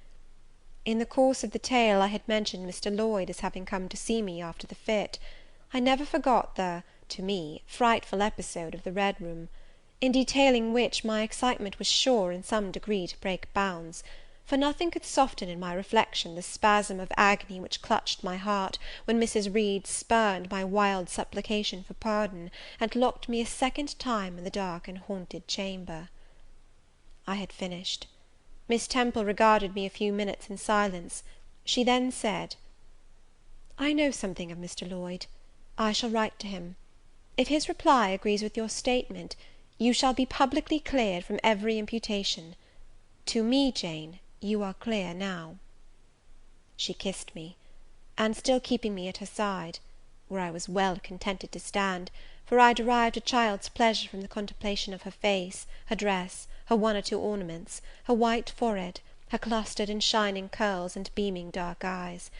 In the course of the tale I had mentioned Mr. Lloyd as having come to see me after the fit. I never forgot the, to me, frightful episode of the Red Room; in detailing which, my excitement was sure, in some degree, to break bounds; for nothing could soften in my reflection the spasm of agony which clutched my heart, when Mrs. Reed spurned my wild supplication for pardon, and locked me a second time in the dark and haunted chamber. I had finished. Miss Temple regarded me a few minutes in silence. She then said, "I know something of Mr. Lloyd. I shall write to him. If his reply agrees with your statement, you shall be publicly cleared from every imputation. To me, Jane, you are clear now." She kissed me; and, still keeping me at her side, where I was well contented to stand, for I derived a child's pleasure from the contemplation of her face, her dress, her one or two ornaments, her white forehead, her clustered and shining curls, and beaming dark eyes,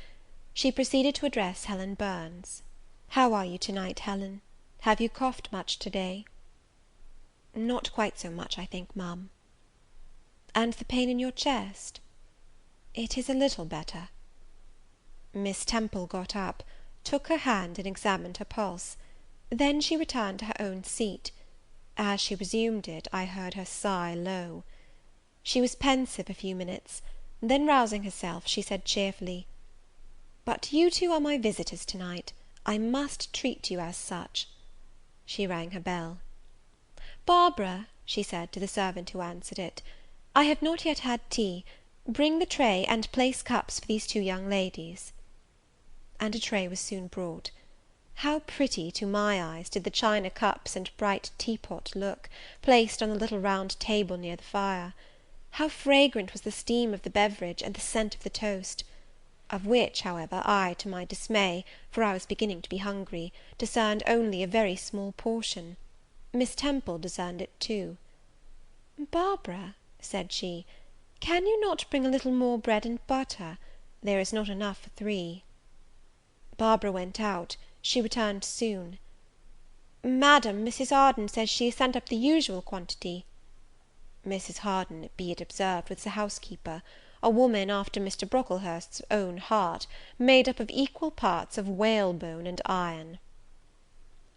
she proceeded to address Helen Burns. "How are you to night, Helen? Have you coughed much to day?" "Not quite so much, I think, Ma'am." "And the pain in your chest?" "It is a little better." Miss Temple got up, took her hand, and examined her pulse. Then she returned to her own seat. As she resumed it, I heard her sigh low. She was pensive a few minutes; then, rousing herself, she said cheerfully, "But you two are my visitors to night. I must treat you as such." She rang her bell. "Barbara," she said to the servant who answered it, "I have not yet had tea. Bring the tray, and place cups for these two young ladies." And a tray was soon brought. How pretty, to my eyes, did the china cups and bright teapot look, placed on the little round table near the fire! How fragrant was the steam of the beverage, and the scent of the toast! Of which, however, I, to my dismay, for I was beginning to be hungry, discerned only a very small portion. Miss Temple discerned it too. "Barbara," said she, "can you not bring a little more bread and butter? There is not enough for 3. Barbara went out; she returned soon. "Madam, Mrs. Harden says she has sent up the usual quantity." Mrs. Harden, be it observed, was the housekeeper, a woman after Mr. Brocklehurst's own heart, made up of equal parts of whalebone and iron.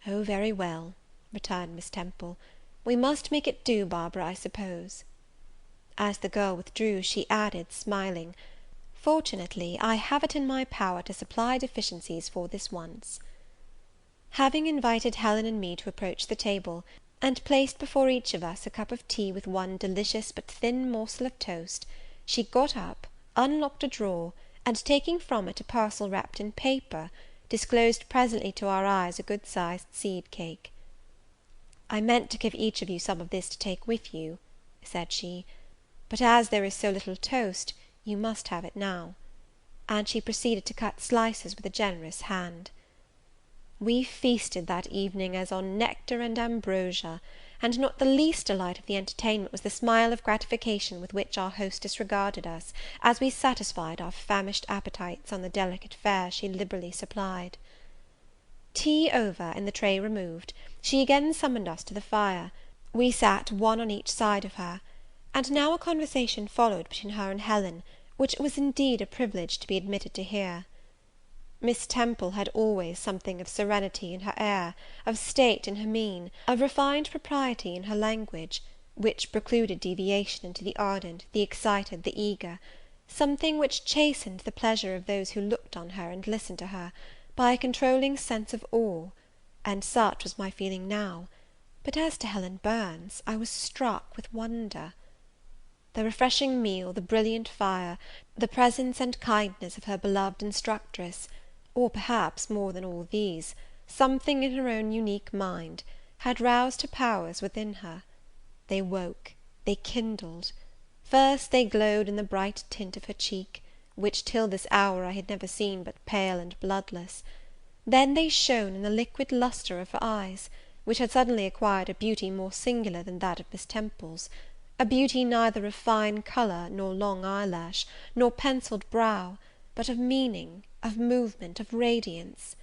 "Oh, very well," returned Miss Temple, "we must make it do, Barbara, I suppose." As the girl withdrew, she added, smiling, "Fortunately, I have it in my power to supply deficiencies for this once." Having invited Helen and me to approach the table, and placed before each of us a cup of tea with one delicious but thin morsel of toast, she got up, unlocked a drawer, and, taking from it a parcel wrapped in paper, disclosed presently to our eyes a good-sized seed cake. "I meant to give each of you some of this to take with you," said she, "but as there is so little toast, you must have it now." And she proceeded to cut slices with a generous hand. We feasted that evening as on nectar and ambrosia; and not the least delight of the entertainment was the smile of gratification with which our hostess regarded us, as we satisfied our famished appetites on the delicate fare she liberally supplied. tea over and the tray removed, she again summoned us to the fire. We sat one on each side of her; and now a conversation followed between her and Helen, which it was indeed a privilege to be admitted to hear. Miss Temple had always something of serenity in her air, of state in her mien, of refined propriety in her language, which precluded deviation into the ardent, the excited, the eager; something which chastened the pleasure of those who looked on her and listened to her, by a controlling sense of awe; and such was my feeling now; but as to Helen Burns, I was struck with wonder. The refreshing meal, the brilliant fire, the presence and kindness of her beloved instructress, or perhaps, more than all these, something in her own unique mind, had roused her powers within her. They woke, they kindled. First they glowed in the bright tint of her cheek, which till this hour I had never seen but pale and bloodless; then they shone in the liquid lustre of her eyes, which had suddenly acquired a beauty more singular than that of Miss Temple's, a beauty neither of fine colour, nor long eyelash, nor pencilled brow, but of meaning, of movement, of radiance.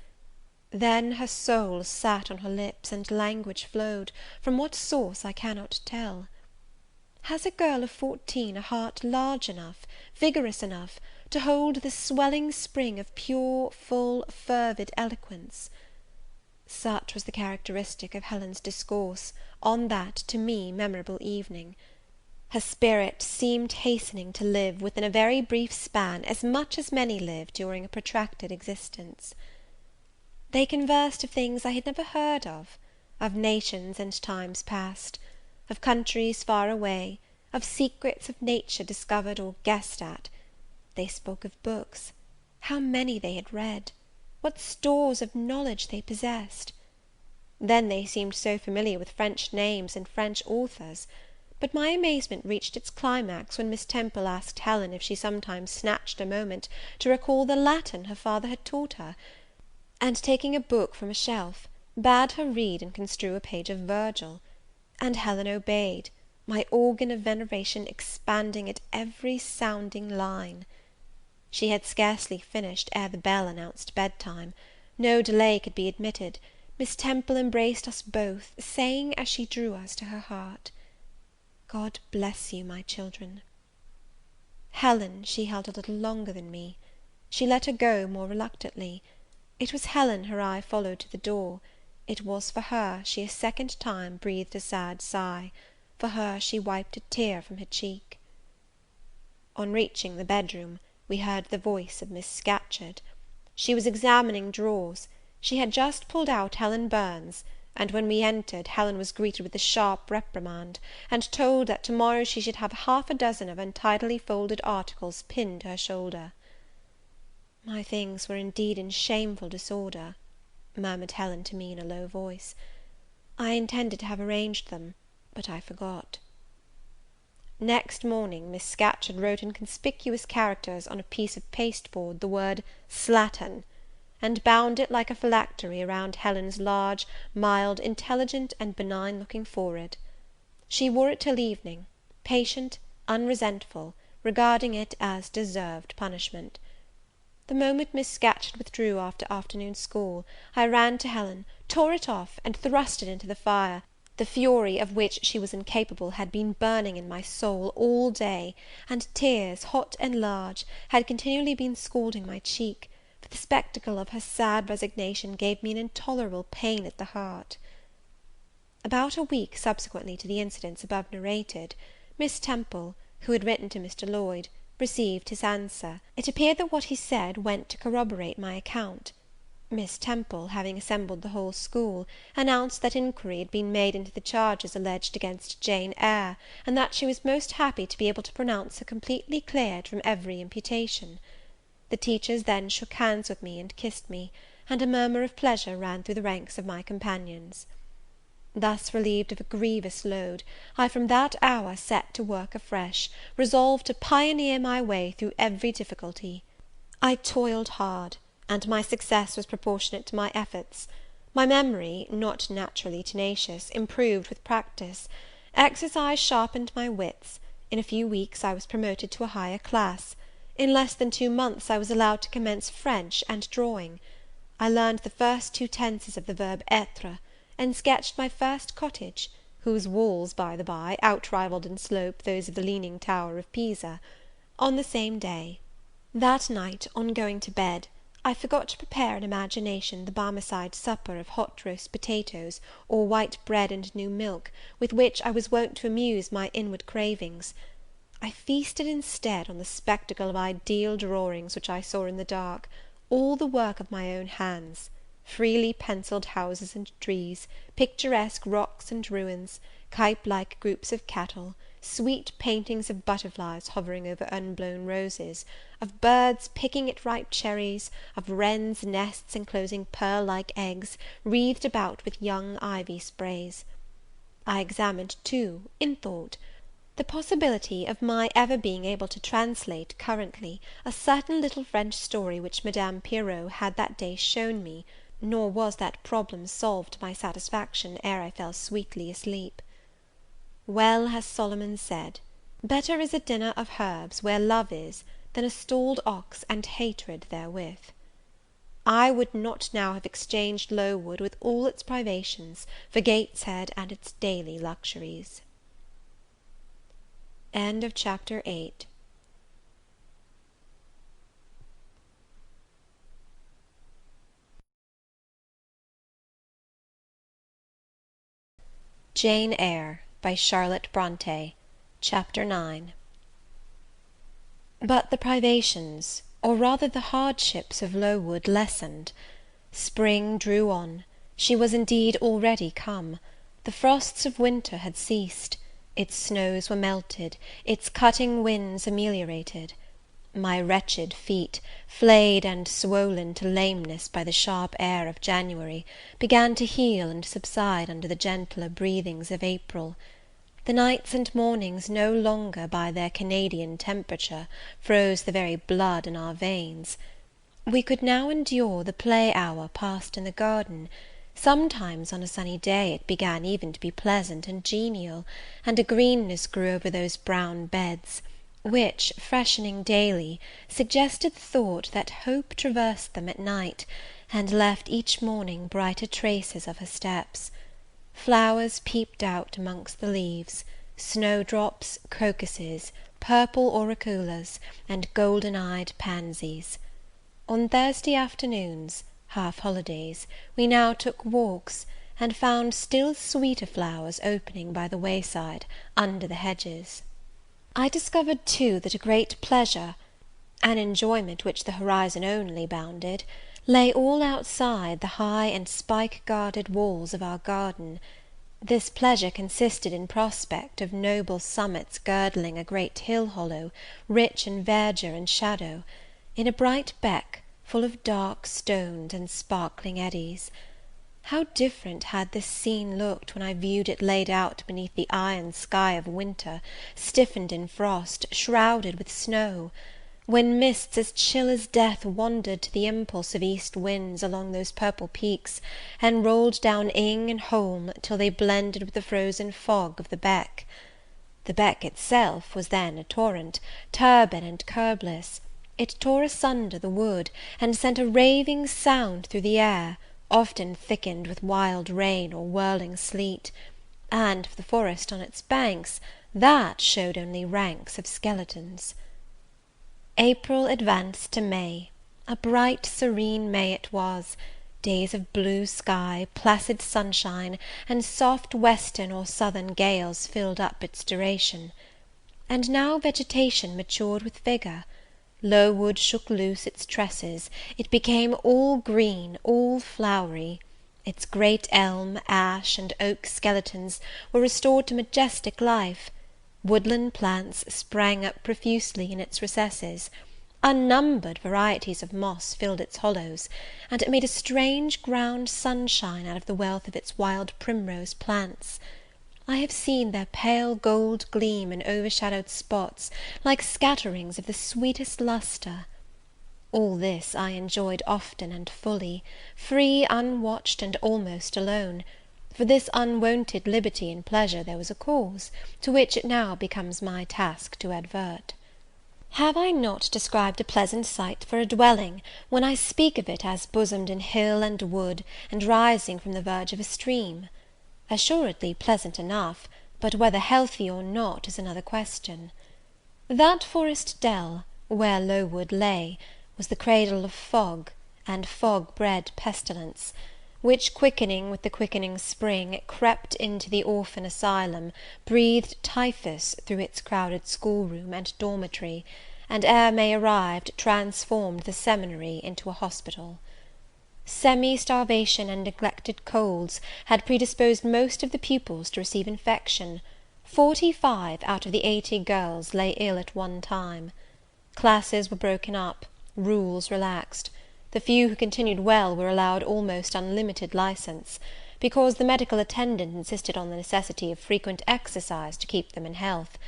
Then her soul sat on her lips, and language flowed, from what source I cannot tell. Has a girl of 14 a heart large enough, vigorous enough, to hold the swelling spring of pure, full, fervid eloquence? Such was the characteristic of Helen's discourse on that, to me, memorable evening. Her spirit seemed hastening to live, within a very brief span, as much as many live during a protracted existence. They conversed of things I had never heard of nations and times past, of countries far away, of secrets of nature discovered or guessed at. They spoke of books; how many they had read, what stores of knowledge they possessed. Then they seemed so familiar with French names and French authors; but my amazement reached its climax when Miss Temple asked Helen if she sometimes snatched a moment to recall the Latin her father had taught her, and, taking a book from a shelf, bade her read and construe a page of Virgil; and Helen obeyed, my organ of veneration expanding at every sounding line. She had scarcely finished ere the bell announced bedtime. No delay could be admitted. Miss Temple embraced us both, saying, as she drew us to her heart, "God bless you, my children." Helen she held a little longer than me. She let her go more reluctantly. It was Helen her eye followed to the door; it was for her she a second time breathed a sad sigh; for her she wiped a tear from her cheek. On reaching the bedroom, we heard the voice of Miss Scatcherd. She was examining drawers; she had just pulled out Helen Burns, and when we entered, Helen was greeted with a sharp reprimand, and told that to-morrow she should have half a dozen of untidily folded articles pinned to her shoulder. "My things were indeed in shameful disorder," murmured Helen to me in a low voice. "I intended to have arranged them, but I forgot." Next morning, Miss Scatcherd wrote in conspicuous characters on a piece of pasteboard the word slattern, and bound it like a phylactery around Helen's large, mild, intelligent, and benign looking forehead. She wore it till evening, patient, unresentful, regarding it as deserved punishment. The moment Miss Scatcherd withdrew after afternoon school, I ran to Helen, tore it off, and thrust it into the fire, the fury of which she was incapable had been burning in my soul all day, and tears, hot and large, had continually been scalding my cheek, for the spectacle of her sad resignation gave me an intolerable pain at the heart. About a week subsequently to the incidents above narrated, Miss Temple, who had written to Mr. Lloyd, received his answer. It appeared that what he said went to corroborate my account. Miss Temple, having assembled the whole school, announced that inquiry had been made into the charges alleged against Jane Eyre, and that she was most happy to be able to pronounce her completely cleared from every imputation. The teachers then shook hands with me, and kissed me, and a murmur of pleasure ran through the ranks of my companions. Thus relieved of a grievous load, I from that hour set to work afresh, resolved to pioneer my way through every difficulty. I toiled hard, and my success was proportionate to my efforts. My memory, not naturally tenacious, improved with practice. Exercise sharpened my wits. In a few weeks I was promoted to a higher class. In less than 2 months I was allowed to commence French and drawing. I learned the first two tenses of the verb être, and sketched my first cottage, whose walls, by the by, outrivalled in slope those of the leaning tower of Pisa, on the same day. That night, on going to bed, I forgot to prepare in imagination the Barmecide supper of hot roast potatoes, or white bread and new milk, with which I was wont to amuse my inward cravings. I feasted instead on the spectacle of ideal drawings which I saw in the dark, all the work of my own hands, freely pencilled houses and trees, picturesque rocks and ruins, Cuyp-like groups of cattle, sweet paintings of butterflies hovering over unblown roses, of birds picking at ripe cherries, of wrens' nests enclosing pearl-like eggs, wreathed about with young ivy sprays. I examined, too, in thought, the possibility of my ever being able to translate currently a certain little French story which Madame Pirot had that day shown me, nor was that problem solved to my satisfaction ere I fell sweetly asleep. Well has Solomon said, better is a dinner of herbs where love is, than a stalled ox and hatred therewith. I would not now have exchanged Lowood, with all its privations, for Gateshead and its daily luxuries. Chapter 8. Jane Eyre, by Charlotte Bronte. Chapter 9. But the privations, or rather the hardships of Lowood lessened. Spring drew on; she was indeed already come; the frosts of winter had ceased; its snows were melted, its cutting winds ameliorated. My wretched feet, flayed and swollen to lameness by the sharp air of January, began to heal and subside under the gentler breathings of April. The nights and mornings no longer, by their Canadian temperature, froze the very blood in our veins. We could now endure the play hour passed in the garden. Sometimes on a sunny day it began even to be pleasant and genial, and a greenness grew over those brown beds, which, freshening daily, suggested the thought that hope traversed them at night, and left each morning brighter traces of her steps. Flowers peeped out amongst the leaves, snowdrops, crocuses, purple auriculas, and golden-eyed pansies. On Thursday afternoons, half holidays, we now took walks, and found still sweeter flowers opening by the wayside, under the hedges. I discovered, too, that a great pleasure, an enjoyment which the horizon only bounded, lay all outside the high and spike-guarded walls of our garden. This pleasure consisted in prospect of noble summits girdling a great hill hollow, rich in verdure and shadow; in a bright beck, full of dark stones and sparkling eddies. How different had this scene looked when I viewed it laid out beneath the iron sky of winter, stiffened in frost, shrouded with snow! When mists as chill as death wandered to the impulse of east winds along those purple peaks, and rolled down Ing and Holm till they blended with the frozen fog of the beck. The beck itself was then a torrent, turbid and curbless. It tore asunder the wood, and sent a raving sound through the air, often thickened with wild rain or whirling sleet; and for the forest on its banks, that showed only ranks of skeletons. April advanced to May. A bright serene May it was; days of blue sky, placid sunshine, and soft western or southern gales filled up its duration. And now vegetation matured with vigour. Lowood shook loose its tresses; it became all green, all flowery. Its great elm, ash, and oak skeletons were restored to majestic life. Woodland plants sprang up profusely in its recesses; unnumbered varieties of moss filled its hollows, and it made a strange ground sunshine out of the wealth of its wild primrose plants. I have seen their pale gold gleam in overshadowed spots, like scatterings of the sweetest lustre. All this I enjoyed often and fully, free, unwatched, and almost alone. For this unwonted liberty and pleasure there was a cause, to which it now becomes my task to advert. Have I not described a pleasant site for a dwelling, when I speak of it as bosomed in hill and wood, and rising from the verge of a stream? Assuredly pleasant enough, but whether healthy or not is another question. That forest dell, where Lowood lay, was the cradle of fog, and fog bred pestilence, which, quickening with the quickening spring, crept into the orphan asylum, breathed typhus through its crowded schoolroom and dormitory, and ere May arrived, transformed the seminary into a hospital. Semi-starvation and neglected colds had predisposed most of the pupils to receive infection. 45 out of the 80 girls lay ill at one time. Classes were broken up, rules relaxed. The few who continued well were allowed almost unlimited license, because the medical attendant insisted on the necessity of frequent exercise to keep them in health;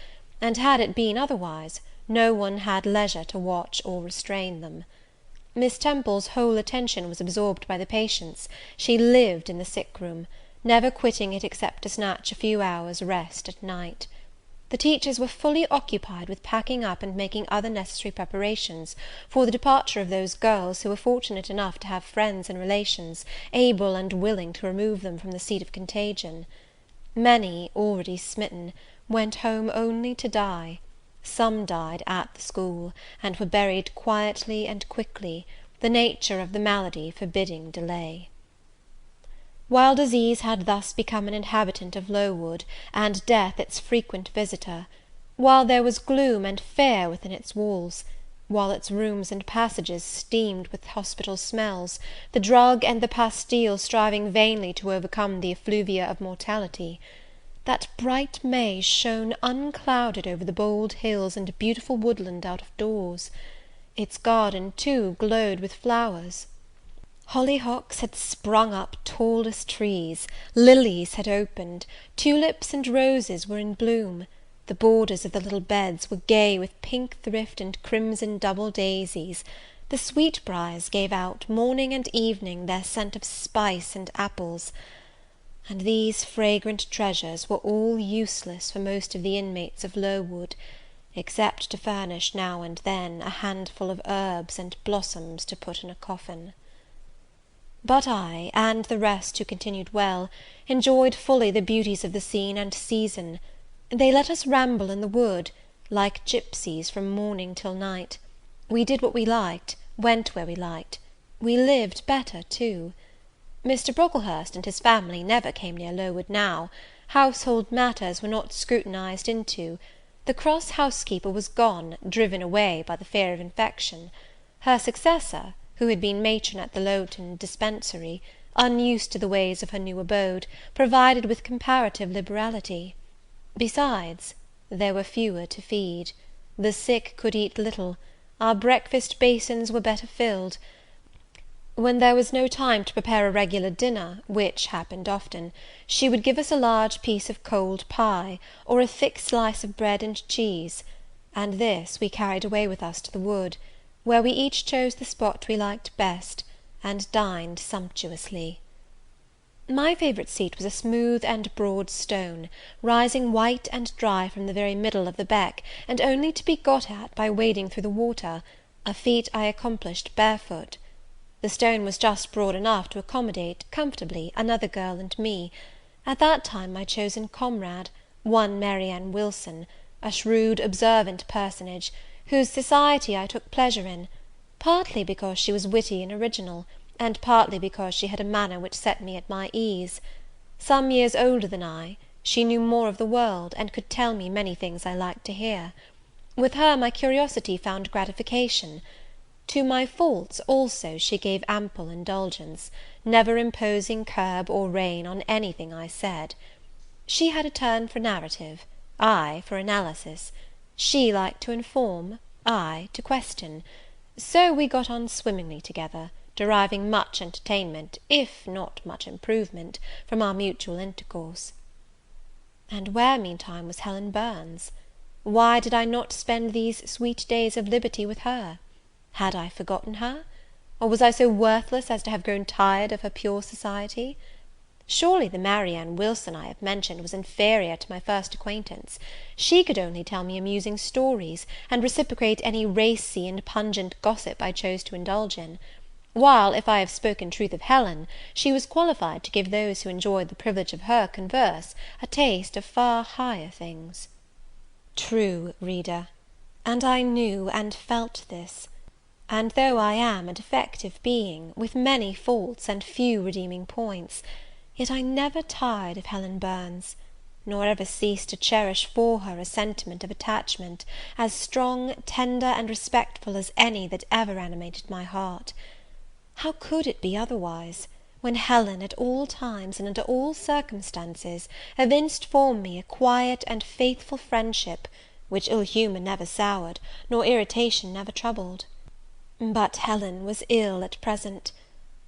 and had it been otherwise, no one had leisure to watch or restrain them. Miss Temple's whole attention was absorbed by the patients. She lived in the sick room, never quitting it except to snatch a few hours' rest at night. The teachers were fully occupied with packing up and making other necessary preparations for the departure of those girls who were fortunate enough to have friends and relations able and willing to remove them from the seat of contagion. Many, already smitten, went home only to die. Some died at the school, and were buried quietly and quickly, the nature of the malady forbidding delay. While disease had thus become an inhabitant of Lowood, and death its frequent visitor; while there was gloom and fear within its walls; while its rooms and passages steamed with hospital smells, the drug and the pastille striving vainly to overcome the effluvia of mortality, that bright May shone unclouded over the bold hills and beautiful woodland out of doors. Its garden, too, glowed with flowers. Hollyhocks had sprung up tall as trees, lilies had opened, tulips and roses were in bloom, the borders of the little beds were gay with pink thrift and crimson double daisies, the sweetbriars gave out, morning and evening, their scent of spice and apples; and these fragrant treasures were all useless for most of the inmates of Lowood, except to furnish now and then a handful of herbs and blossoms to put in a coffin. But I, and the rest who continued well, enjoyed fully the beauties of the scene and season. They let us ramble in the wood, like gipsies, from morning till night. We did what we liked, went where we liked. We lived better too. Mr. Brocklehurst and his family never came near Lowood now. Household matters were not scrutinized into. The cross housekeeper was gone, driven away by the fear of infection. Her successor, who had been matron at the Lowton dispensary, unused to the ways of her new abode, provided with comparative liberality. Besides, there were fewer to feed. The sick could eat little. Our breakfast basins were better filled. When there was no time to prepare a regular dinner, which happened often, she would give us a large piece of cold pie, or a thick slice of bread and cheese; and this we carried away with us to the wood, where we each chose the spot we liked best, and dined sumptuously. My favourite seat was a smooth and broad stone, rising white and dry from the very middle of the beck, and only to be got at by wading through the water, a feat I accomplished barefoot. The stone was just broad enough to accommodate, comfortably, another girl and me; at that time my chosen comrade, one Mary Ann Wilson, a shrewd, observant personage, whose society I took pleasure in, partly because she was witty and original, and partly because she had a manner which set me at my ease. Some years older than I, she knew more of the world, and could tell me many things I liked to hear. With her my curiosity found gratification. To my faults, also, she gave ample indulgence, never imposing curb or rein on anything I said. She had a turn for narrative, I for analysis; she liked to inform, I to question; so we got on swimmingly together, deriving much entertainment, if not much improvement, from our mutual intercourse. And where, meantime, was Helen Burns? Why did I not spend these sweet days of liberty with her? Had I forgotten her? Or was I so worthless as to have grown tired of her pure society? Surely the Marianne Wilson I have mentioned was inferior to my first acquaintance. She could only tell me amusing stories, and reciprocate any racy and pungent gossip I chose to indulge in; while, if I have spoken truth of Helen, she was qualified to give those who enjoyed the privilege of her converse a taste of far higher things. True, reader, and I knew and felt this; and though I am a defective being, with many faults and few redeeming points, yet I never tired of Helen Burns, nor ever ceased to cherish for her a sentiment of attachment as strong, tender, and respectful as any that ever animated my heart. How could it be otherwise, when Helen, at all times and under all circumstances, evinced for me a quiet and faithful friendship, which ill humour never soured, nor irritation never troubled? But Helen was ill at present.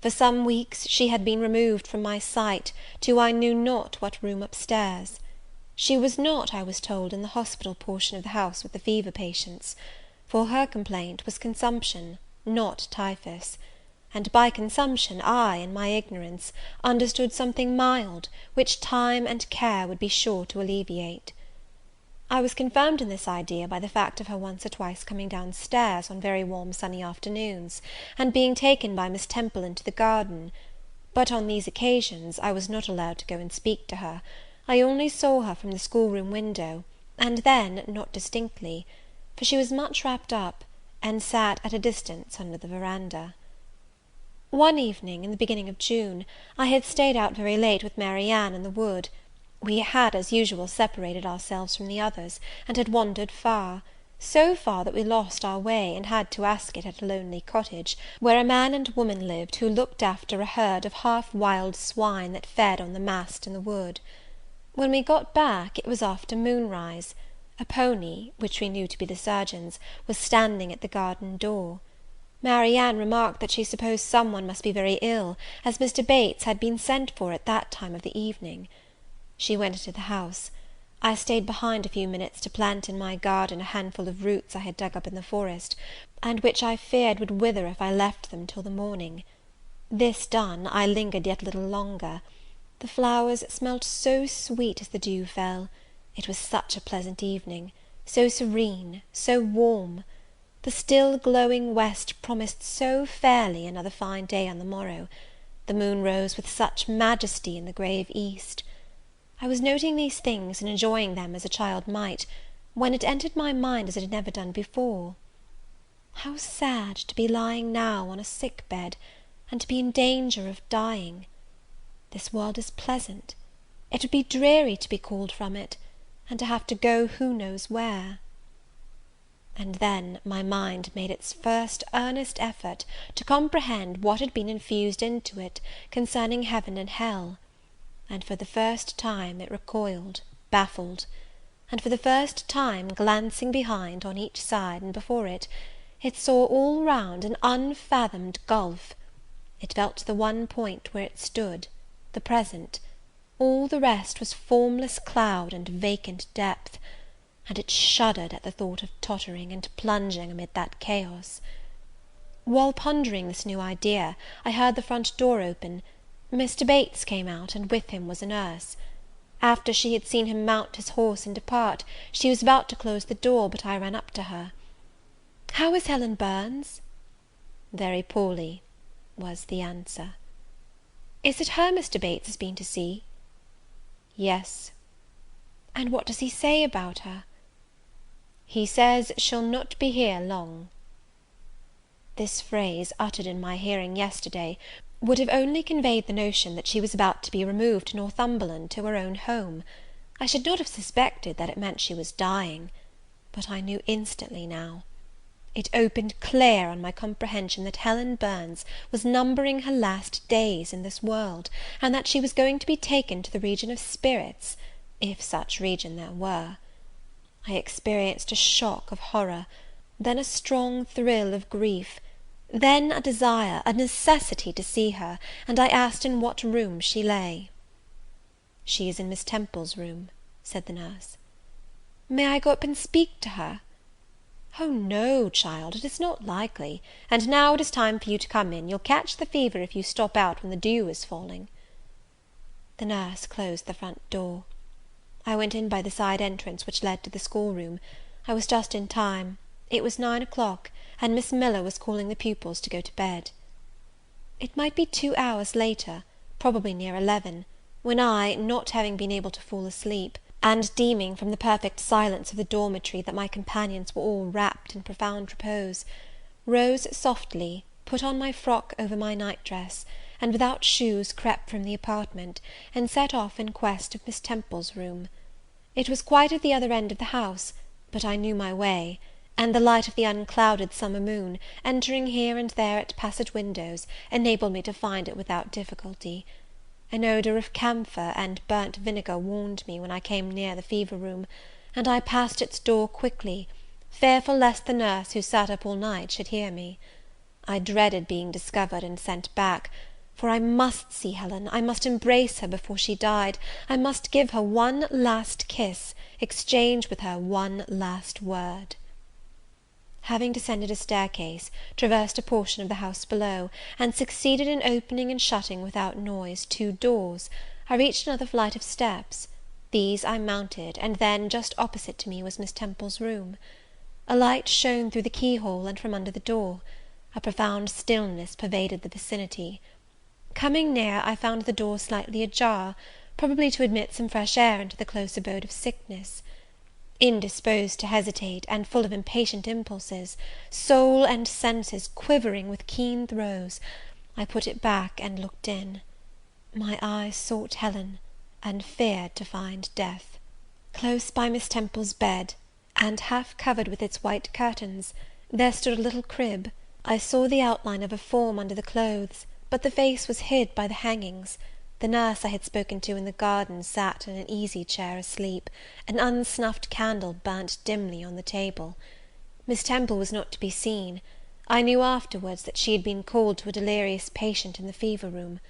For some weeks she had been removed from my sight to I knew not what room upstairs. She was not, I was told, in the hospital portion of the house with the fever patients; for her complaint was consumption, not typhus; and by consumption I, in my ignorance, understood something mild, which time and care would be sure to alleviate. I was confirmed in this idea by the fact of her once or twice coming down stairs on very warm sunny afternoons, and being taken by Miss Temple into the garden; but on these occasions I was not allowed to go and speak to her. I only saw her from the schoolroom window, and then not distinctly, for she was much wrapped up, and sat at a distance under the verandah. One evening, in the beginning of June, I had stayed out very late with Marianne in the wood. We had, as usual, separated ourselves from the others, and had wandered far; so far that we lost our way, and had to ask it at a lonely cottage, where a man and woman lived, who looked after a herd of half wild swine that fed on the mast in the wood. When we got back, it was after moonrise. A pony, which we knew to be the surgeon's, was standing at the garden door. Marianne remarked that she supposed some one must be very ill, as Mr. Bates had been sent for at that time of the evening. She went into the house. I stayed behind a few minutes to plant in my garden a handful of roots I had dug up in the forest, and which I feared would wither if I left them till the morning. This done, I lingered yet a little longer. The flowers smelt so sweet as the dew fell. It was such a pleasant evening, so serene, so warm. The still glowing west promised so fairly another fine day on the morrow. The moon rose with such majesty in the grave east. I was noting these things and enjoying them as a child might, when it entered my mind as it had never done before. How sad to be lying now on a sick bed, and to be in danger of dying! This world is pleasant; it would be dreary to be called from it, and to have to go who knows where. And then my mind made its first earnest effort to comprehend what had been infused into it concerning heaven and hell; and for the first time it recoiled, baffled; and for the first time, glancing behind, on each side, and before it, it saw all round an unfathomed gulf. It felt the one point where it stood, the present; all the rest was formless cloud and vacant depth, and it shuddered at the thought of tottering and plunging amid that chaos. While pondering this new idea, I heard the front door open. Mr. Bates came out, and with him was a nurse. After she had seen him mount his horse and depart, she was about to close the door, but I ran up to her. "How is Helen Burns?" "Very poorly," was the answer. "Is it her Mr. Bates has been to see?" "Yes." "And what does he say about her?" "He says she'll not be here long." This phrase, uttered in my hearing yesterday, would have only conveyed the notion that she was about to be removed to Northumberland, to her own home. I should not have suspected that it meant she was dying; but I knew instantly now. It opened clear on my comprehension that Helen Burns was numbering her last days in this world, and that she was going to be taken to the region of spirits, if such region there were. I experienced a shock of horror, then a strong thrill of grief, then a desire, a necessity to see her, and I asked in what room she lay. "She is in Miss Temple's room," said the nurse. "May I go up and speak to her?" "Oh, no, child, it is not likely; and now it is time for you to come in. You'll catch the fever if you stop out when the dew is falling." The nurse closed the front door. I went in by the side entrance which led to the schoolroom. I was just in time. It was 9 o'clock, and Miss Miller was calling the pupils to go to bed. It might be 2 hours later, probably near 11, when I, not having been able to fall asleep, and deeming from the perfect silence of the dormitory that my companions were all wrapped in profound repose, rose softly, put on my frock over my night-dress, and without shoes crept from the apartment, and set off in quest of Miss Temple's room. It was quite at the other end of the house, but I knew my way, and the light of the unclouded summer moon, entering here and there at passage windows, enabled me to find it without difficulty. An odour of camphor and burnt vinegar warned me when I came near the fever room, and I passed its door quickly, fearful lest the nurse who sat up all night should hear me. I dreaded being discovered and sent back, for I must see Helen, I must embrace her before she died, I must give her one last kiss, exchange with her one last word. Having descended a staircase, traversed a portion of the house below, and succeeded in opening and shutting without noise 2 doors, I reached another flight of steps. These I mounted, and then, just opposite to me, was Miss Temple's room. A light shone through the keyhole and from under the door. A profound stillness pervaded the vicinity. Coming near, I found the door slightly ajar, probably to admit some fresh air into the close abode of sickness. Indisposed to hesitate, and full of impatient impulses, soul and senses quivering with keen throes, I put it back and looked in. My eyes sought Helen, and feared to find death. Close by Miss Temple's bed, and half covered with its white curtains, there stood a little crib. I saw the outline of a form under the clothes, but the face was hid by the hangings. The nurse I had spoken to in the garden sat in an easy-chair asleep. An unsnuffed candle burnt dimly on the table. Miss Temple was not to be seen. I knew afterwards that she had been called to a delirious patient in the fever room.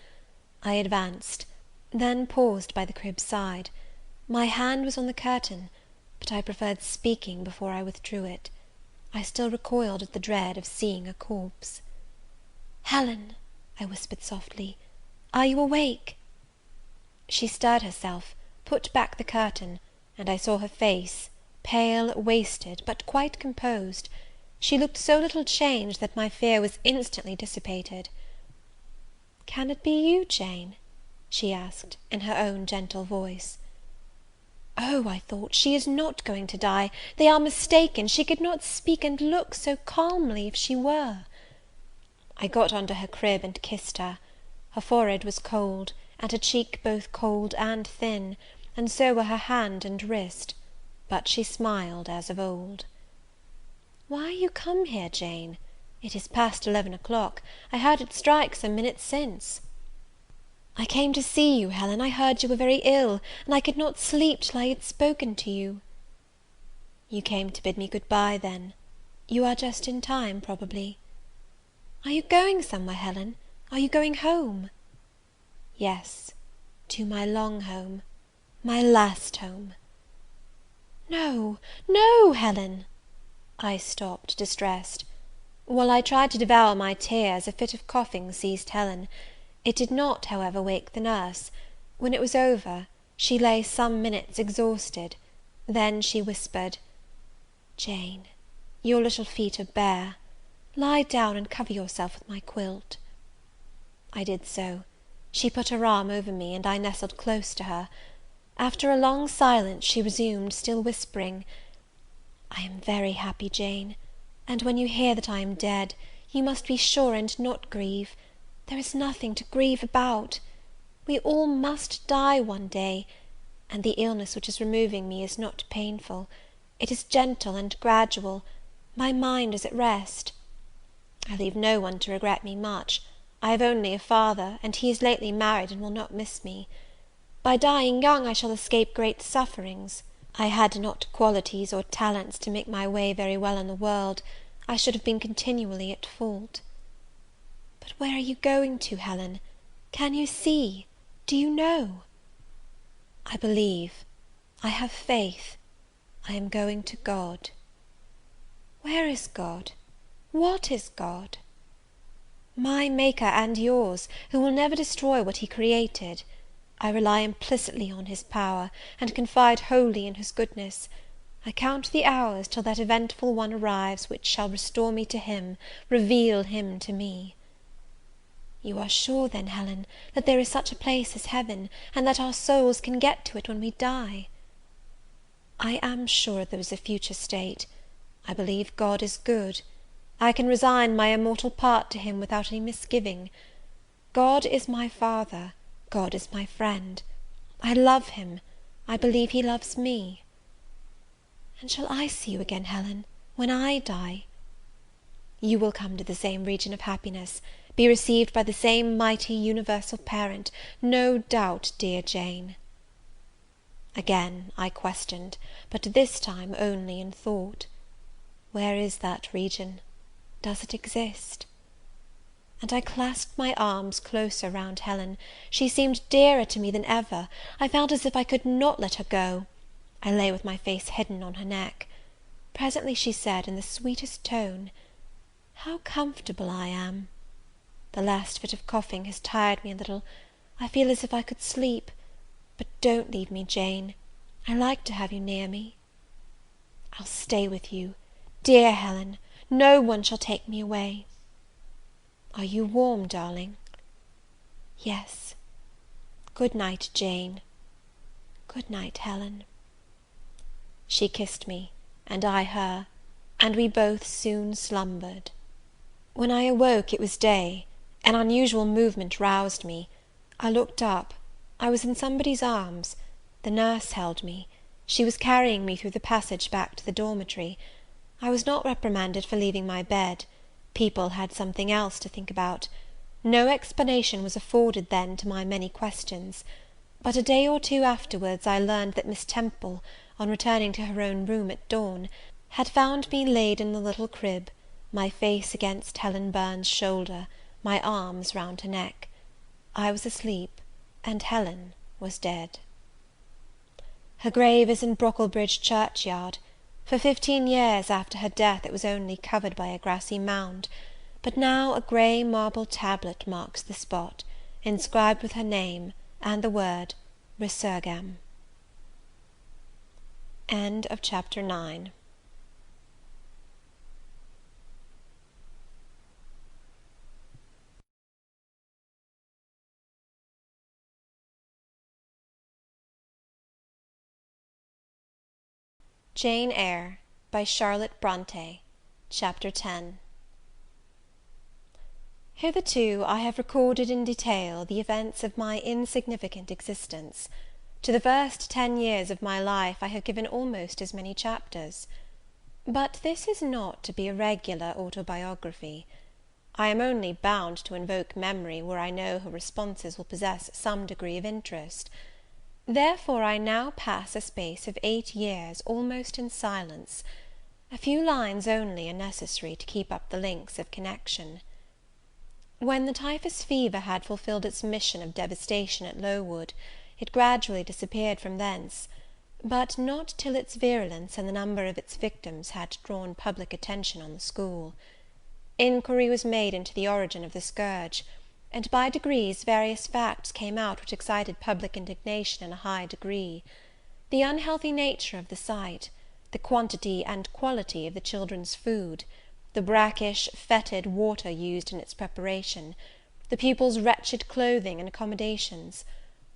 I advanced, then paused by the crib's side. My hand was on the curtain, but I preferred speaking before I withdrew it. I still recoiled at the dread of seeing a corpse. "Helen," I whispered softly, "are you awake?" She stirred herself, put back the curtain, and I saw her face, pale, wasted, but quite composed. She looked so little changed that my fear was instantly dissipated. "Can it be you, Jane?" she asked, in her own gentle voice. "Oh," I thought, "she is not going to die! They are mistaken! She could not speak and look so calmly if she were." I got under her crib and kissed her. Her forehead was cold, and her cheek both cold and thin, and so were her hand and wrist, but she smiled as of old. "Why are you come here, Jane? It is past 11 o'clock. I heard it strike some minutes since." "I came to see you, Helen. I heard you were very ill, and I could not sleep till I had spoken to you." "You came to bid me good-bye, then? You are just in time, probably." "Are you going somewhere, Helen? Are you going home?" "Yes, to my long home, my last home." "No, no, Helen!" I stopped, distressed. While I tried to devour my tears, a fit of coughing seized Helen. It did not, however, wake the nurse. When it was over, she lay some minutes exhausted. Then she whispered, "Jane, your little feet are bare. Lie down and cover yourself with my quilt." I did so. She put her arm over me, and I nestled close to her. After a long silence, she resumed, still whispering, "I am very happy, Jane, and when you hear that I am dead, you must be sure and not grieve. There is nothing to grieve about. We all must die one day, and the illness which is removing me is not painful. It is gentle and gradual. My mind is at rest. I leave no one to regret me much. I have only a father, and he is lately married and will not miss me. By dying young I shall escape great sufferings. I had not qualities or talents to make my way very well in the world. I should have been continually at fault." "But where are you going to, Helen? Can you see? Do you know?" "I believe, I have faith. I am going to God." "Where is God? What is God?" "My Maker and yours, who will never destroy what he created. I rely implicitly on his power, and confide wholly in his goodness. I count the hours till that eventful one arrives which shall restore me to him, reveal him to me. You are sure, then, Helen, that there is such a place as heaven, and that our souls can get to it when we die? I am sure there is a future state. I believe God is good. I can resign my immortal part to him without any misgiving. God is my Father, God is my friend. I love him, I believe he loves me. And shall I see you again, Helen, when I die? You will come to the same region of happiness, be received by the same mighty universal parent, no doubt, dear Jane. Again I questioned, but this time only in thought. Where is that region? Does it exist? And I clasped my arms closer round Helen. She seemed dearer to me than ever. I felt as if I could not let her go. I lay with my face hidden on her neck. Presently she said, in the sweetest tone, "How comfortable I am! The last fit of coughing has tired me a little. I feel as if I could sleep. But don't leave me, Jane. I like to have you near me. I'll stay with you. Dear Helen, no one shall take me away. Are you warm, darling?" "Yes. Good night, Jane. Good night, Helen." She kissed me, and I her, and we both soon slumbered. When I awoke, it was day. An unusual movement roused me. I looked up. I was in somebody's arms. The nurse held me. She was carrying me through the passage back to the dormitory. I was not reprimanded for leaving my bed. People had something else to think about. No explanation was afforded then to my many questions. But a day or two afterwards I learned that Miss Temple, on returning to her own room at dawn, had found me laid in the little crib, my face against Helen Burns's shoulder, my arms round her neck. I was asleep, and Helen was dead. Her grave is in Brocklebridge churchyard. For 15 years after her death it was only covered by a grassy mound, but now a grey marble tablet marks the spot, inscribed with her name, and the word Resurgam. End of Chapter 9. Jane Eyre, by Charlotte Bronte. Chapter 10. Hitherto I have recorded in detail the events of my insignificant existence. To the first 10 years of my life I have given almost as many chapters. But this is not to be a regular autobiography. I am only bound to invoke memory where I know her responses will possess some degree of interest. Therefore I now pass a space of 8 years almost in silence. A few lines only are necessary to keep up the links of connection. When the typhus fever had fulfilled its mission of devastation at Lowood, it gradually disappeared from thence, but not till its virulence and the number of its victims had drawn public attention on the school. Inquiry was made into the origin of the scourge, and by degrees various facts came out which excited public indignation in a high degree. The unhealthy nature of the sight, the quantity and quality of the children's food, the brackish, fetid water used in its preparation, the pupils' wretched clothing and accommodations,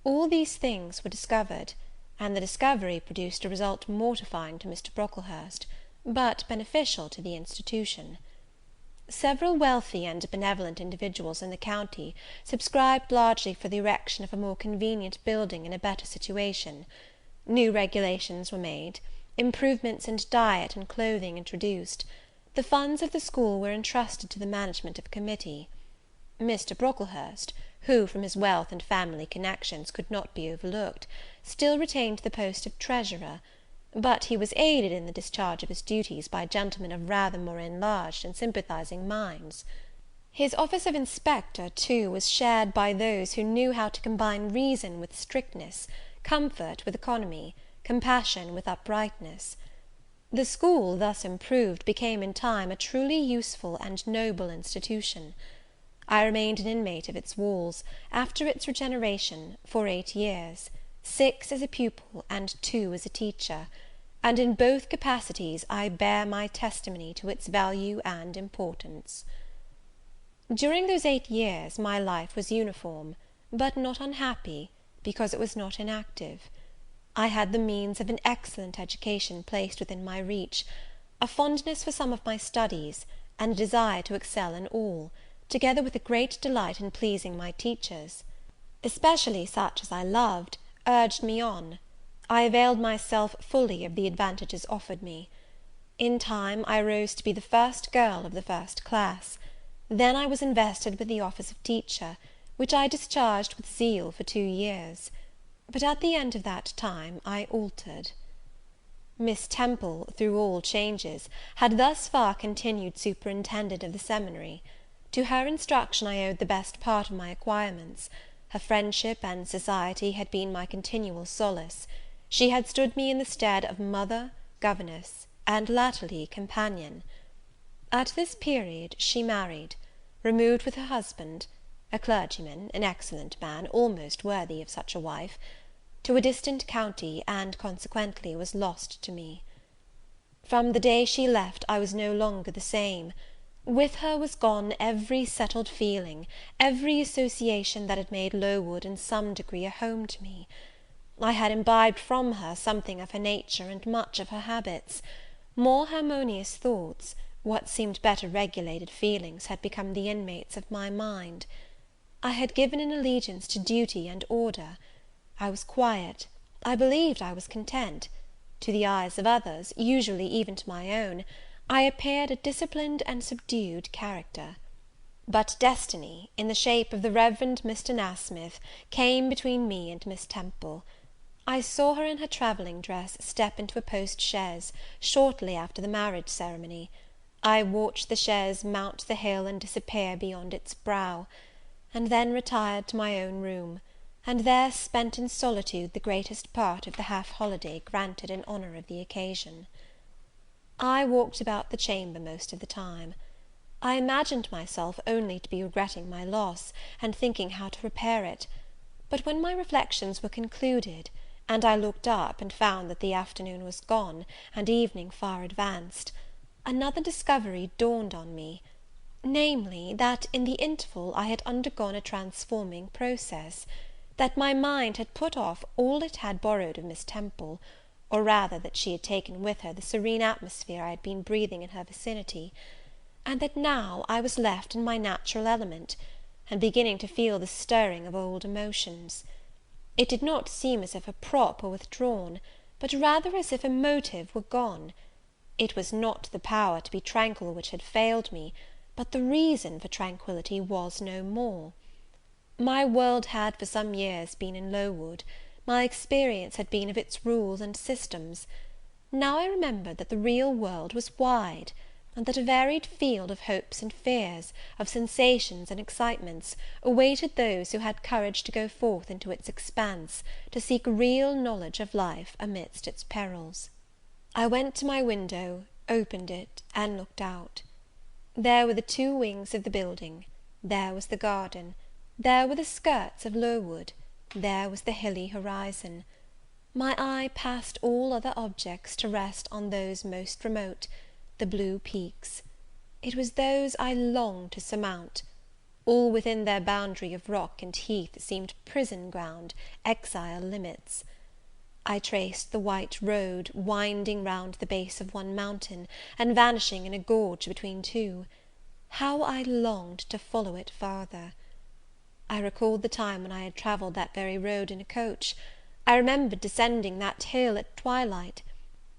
all these things were discovered, and the discovery produced a result mortifying to Mr. Brocklehurst, but beneficial to the institution. Several wealthy and benevolent individuals in the county subscribed largely for the erection of a more convenient building in a better situation. New regulations were made, improvements in diet and clothing introduced. The funds of the school were entrusted to the management of a committee. Mr. Brocklehurst, who, from his wealth and family connections, could not be overlooked, still retained the post of treasurer, but he was aided in the discharge of his duties by gentlemen of rather more enlarged and sympathizing minds. His office of inspector, too, was shared by those who knew how to combine reason with strictness, comfort with economy, compassion with uprightness. The school, thus improved, became in time a truly useful and noble institution. I remained an inmate of its walls, after its regeneration, for 8 years, 6 as a pupil and 2 as a teacher, and in both capacities I bear my testimony to its value and importance. During those 8 years my life was uniform, but not unhappy, because it was not inactive. I had the means of an excellent education placed within my reach, a fondness for some of my studies, and a desire to excel in all, together with a great delight in pleasing my teachers, especially such as I loved, urged me on. I availed myself fully of the advantages offered me. In time I rose to be the first girl of the first class. Then I was invested with the office of teacher, which I discharged with zeal for 2 years. But at the end of that time I altered. Miss Temple, through all changes, had thus far continued superintendent of the seminary. To her instruction I owed the best part of my acquirements. Her friendship and society had been my continual solace. She had stood me in the stead of mother, governess, and latterly companion. At this period she married, removed with her husband, a clergyman, an excellent man, almost worthy of such a wife, to a distant county, and consequently was lost to me. From the day she left I was no longer the same. With her was gone every settled feeling, every association that had made Lowood in some degree a home to me. I had imbibed from her something of her nature and much of her habits. More harmonious thoughts, what seemed better regulated feelings, had become the inmates of my mind. I had given an allegiance to duty and order. I was quiet, I believed I was content. To the eyes of others, usually even to my own, I appeared a disciplined and subdued character. But destiny, in the shape of the Reverend Mr. Nasmith, came between me and Miss Temple. I saw her in her travelling dress step into a post chaise, shortly after the marriage ceremony. I watched the chaise mount the hill and disappear beyond its brow, and then retired to my own room, and there spent in solitude the greatest part of the half holiday granted in honour of the occasion. I walked about the chamber most of the time. I imagined myself only to be regretting my loss, and thinking how to repair it; but when my reflections were concluded, and I looked up and found that the afternoon was gone, and evening far advanced, another discovery dawned on me, namely, that in the interval I had undergone a transforming process, that my mind had put off all it had borrowed of Miss Temple, or rather that she had taken with her the serene atmosphere I had been breathing in her vicinity, and that now I was left in my natural element, and beginning to feel the stirring of old emotions. It did not seem as if a prop were withdrawn, but rather as if a motive were gone. It was not the power to be tranquil which had failed me, but the reason for tranquillity was no more. My world had for some years been in Lowood; my experience had been of its rules and systems. Now I remembered that the real world was wide, and that a varied field of hopes and fears, of sensations and excitements, awaited those who had courage to go forth into its expanse, to seek real knowledge of life amidst its perils. I went to my window, opened it, and looked out. There were the 2 wings of the building, there was the garden, there were the skirts of Lowood, there was the hilly horizon. My eye passed all other objects to rest on those most remote, the blue peaks. It was those I longed to surmount. All within their boundary of rock and heath seemed prison ground, exile limits. I traced the white road, winding round the base of one mountain, and vanishing in a gorge between 2. How I longed to follow it farther! I recalled the time when I had travelled that very road in a coach. I remembered descending that hill at twilight.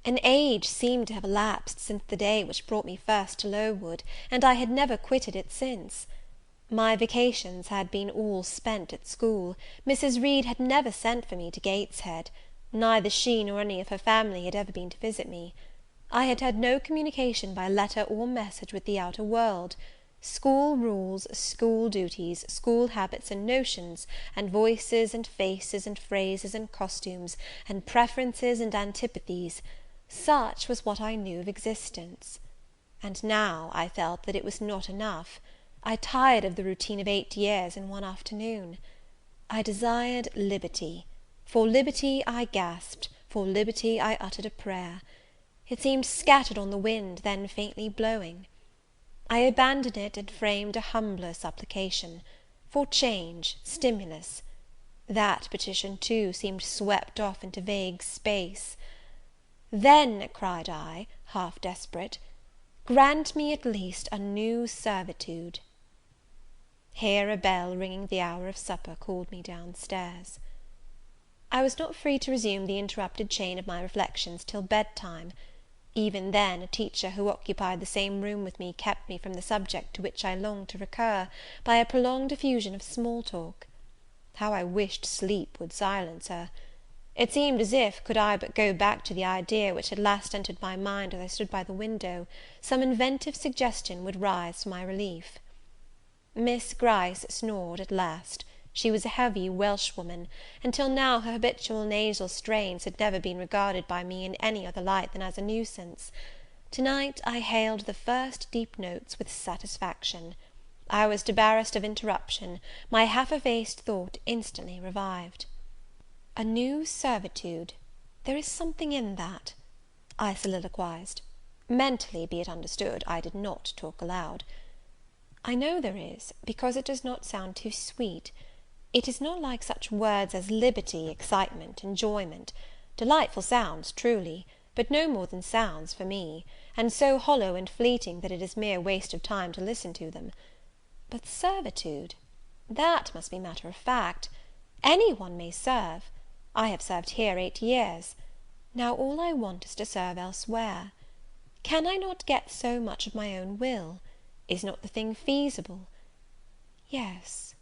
An age seemed to have elapsed since the day which brought me first to Lowood, and I had never quitted it since. My vacations had been all spent at school. Mrs. Reed had never sent for me to Gateshead; neither she nor any of her family had ever been to visit me. I had had no communication by letter or message with the outer world. School rules, school duties, school habits and notions, and voices and faces and phrases and costumes, and preferences and antipathies, such was what I knew of existence. And now I felt that it was not enough. I tired of the routine of 8 years in one afternoon. I desired liberty. For liberty I gasped, for liberty I uttered a prayer. It seemed scattered on the wind, then faintly blowing. I abandoned it, and framed a humbler supplication, for change, stimulus. That petition, too, seemed swept off into vague space. Then, cried I, half desperate, grant me at least a new servitude. Here a bell, ringing the hour of supper, called me down stairs. I was not free to resume the interrupted chain of my reflections till bedtime. Even then, a teacher who occupied the same room with me kept me from the subject to which I longed to recur, by a prolonged effusion of small talk. How I wished sleep would silence her! It seemed as if, could I but go back to the idea which had last entered my mind as I stood by the window, some inventive suggestion would rise for my relief. Miss Gryce snored at last. She was a heavy Welshwoman, and till now her habitual nasal strains had never been regarded by me in any other light than as a nuisance. To-night I hailed the first deep notes with satisfaction. I was debarrassed of interruption; my half-effaced thought instantly revived. A new servitude, there is something in that, I soliloquized. Mentally, be it understood, I did not talk aloud. I know there is, because it does not sound too sweet. It is not like such words as liberty, excitement, enjoyment; delightful sounds, truly, but no more than sounds for me, and so hollow and fleeting that it is mere waste of time to listen to them. But servitude, that must be matter of fact. Any one may serve. I have served here 8 years. Now all I want is to serve elsewhere. Can I not get so much of my own will? Is not the thing feasible? Yes,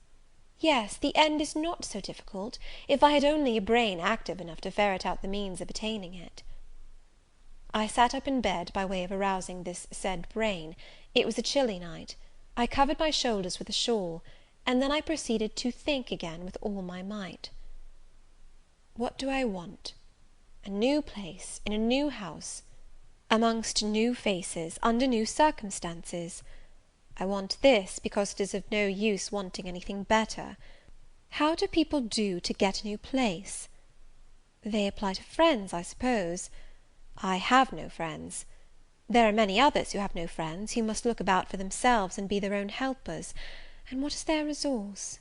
yes, the end is not so difficult, if I had only a brain active enough to ferret out the means of attaining it. I sat up in bed, by way of arousing this said brain. It was a chilly night. I covered my shoulders with a shawl, and then I proceeded to think again with all my might. What do I want? A new place, in a new house, amongst new faces, under new circumstances. I want this, because it is of no use wanting anything better. How do people do to get a new place? They apply to friends, I suppose. I have no friends. There are many others who have no friends, who must look about for themselves, and be their own helpers. And what is their resource?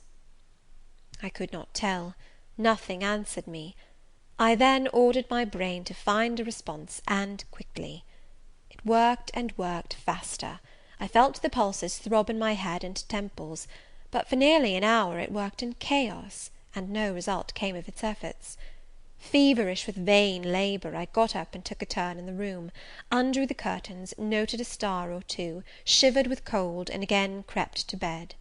I could not tell. Nothing answered me. I then ordered my brain to find a response, and quickly. It worked and worked faster. I felt the pulses throb in my head and temples; but for nearly an hour it worked in chaos, and no result came of its efforts. Feverish with vain labour, I got up and took a turn in the room, undrew the curtains, noted a star or two, shivered with cold, and again crept to bed.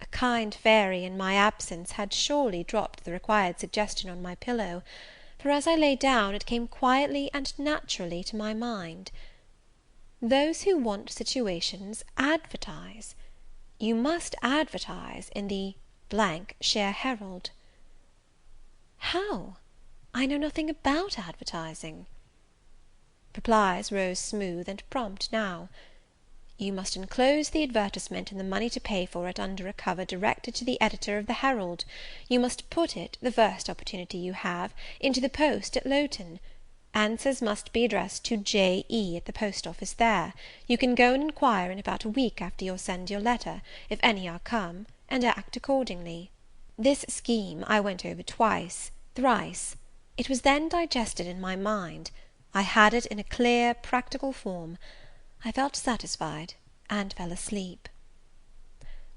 A kind fairy, in my absence, had surely dropped the required suggestion on my pillow; for as I lay down, it came quietly and naturally to my mind. Those who want situations advertise. You must advertise in the shire Herald. How? I know nothing about advertising. Replies rose smooth and prompt now. You must enclose the advertisement and the money to pay for it under a cover directed to the editor of the Herald. You must put it, the first opportunity you have, into the post at Lowton. Answers must be addressed to J.E. at the post office there. You can go and inquire in about a week after you'll send your letter, if any are come, and act accordingly. This scheme I went over twice, thrice. It was then digested in my mind. I had it in a clear, practical form. I felt satisfied, and fell asleep.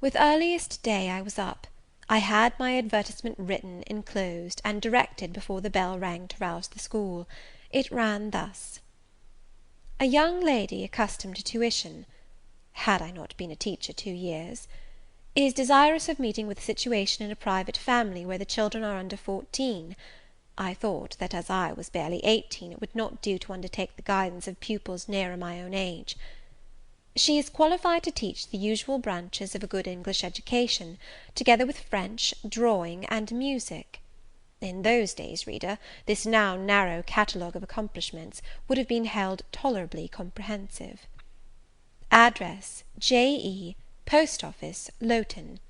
With earliest day I was up. I had my advertisement written, enclosed, and directed before the bell rang to rouse the school. It ran thus: A young lady accustomed to tuition, had I not been a teacher 2 years, is desirous of meeting with a situation in a private family where the children are under 14. I thought that as I was barely 18, it would not do to undertake the guidance of pupils nearer my own age. She is qualified to teach the usual branches of a good English education, together with French, drawing, and music. In those days, reader, this now narrow catalogue of accomplishments would have been held tolerably comprehensive. Address, J.E., Post Office, Lowton,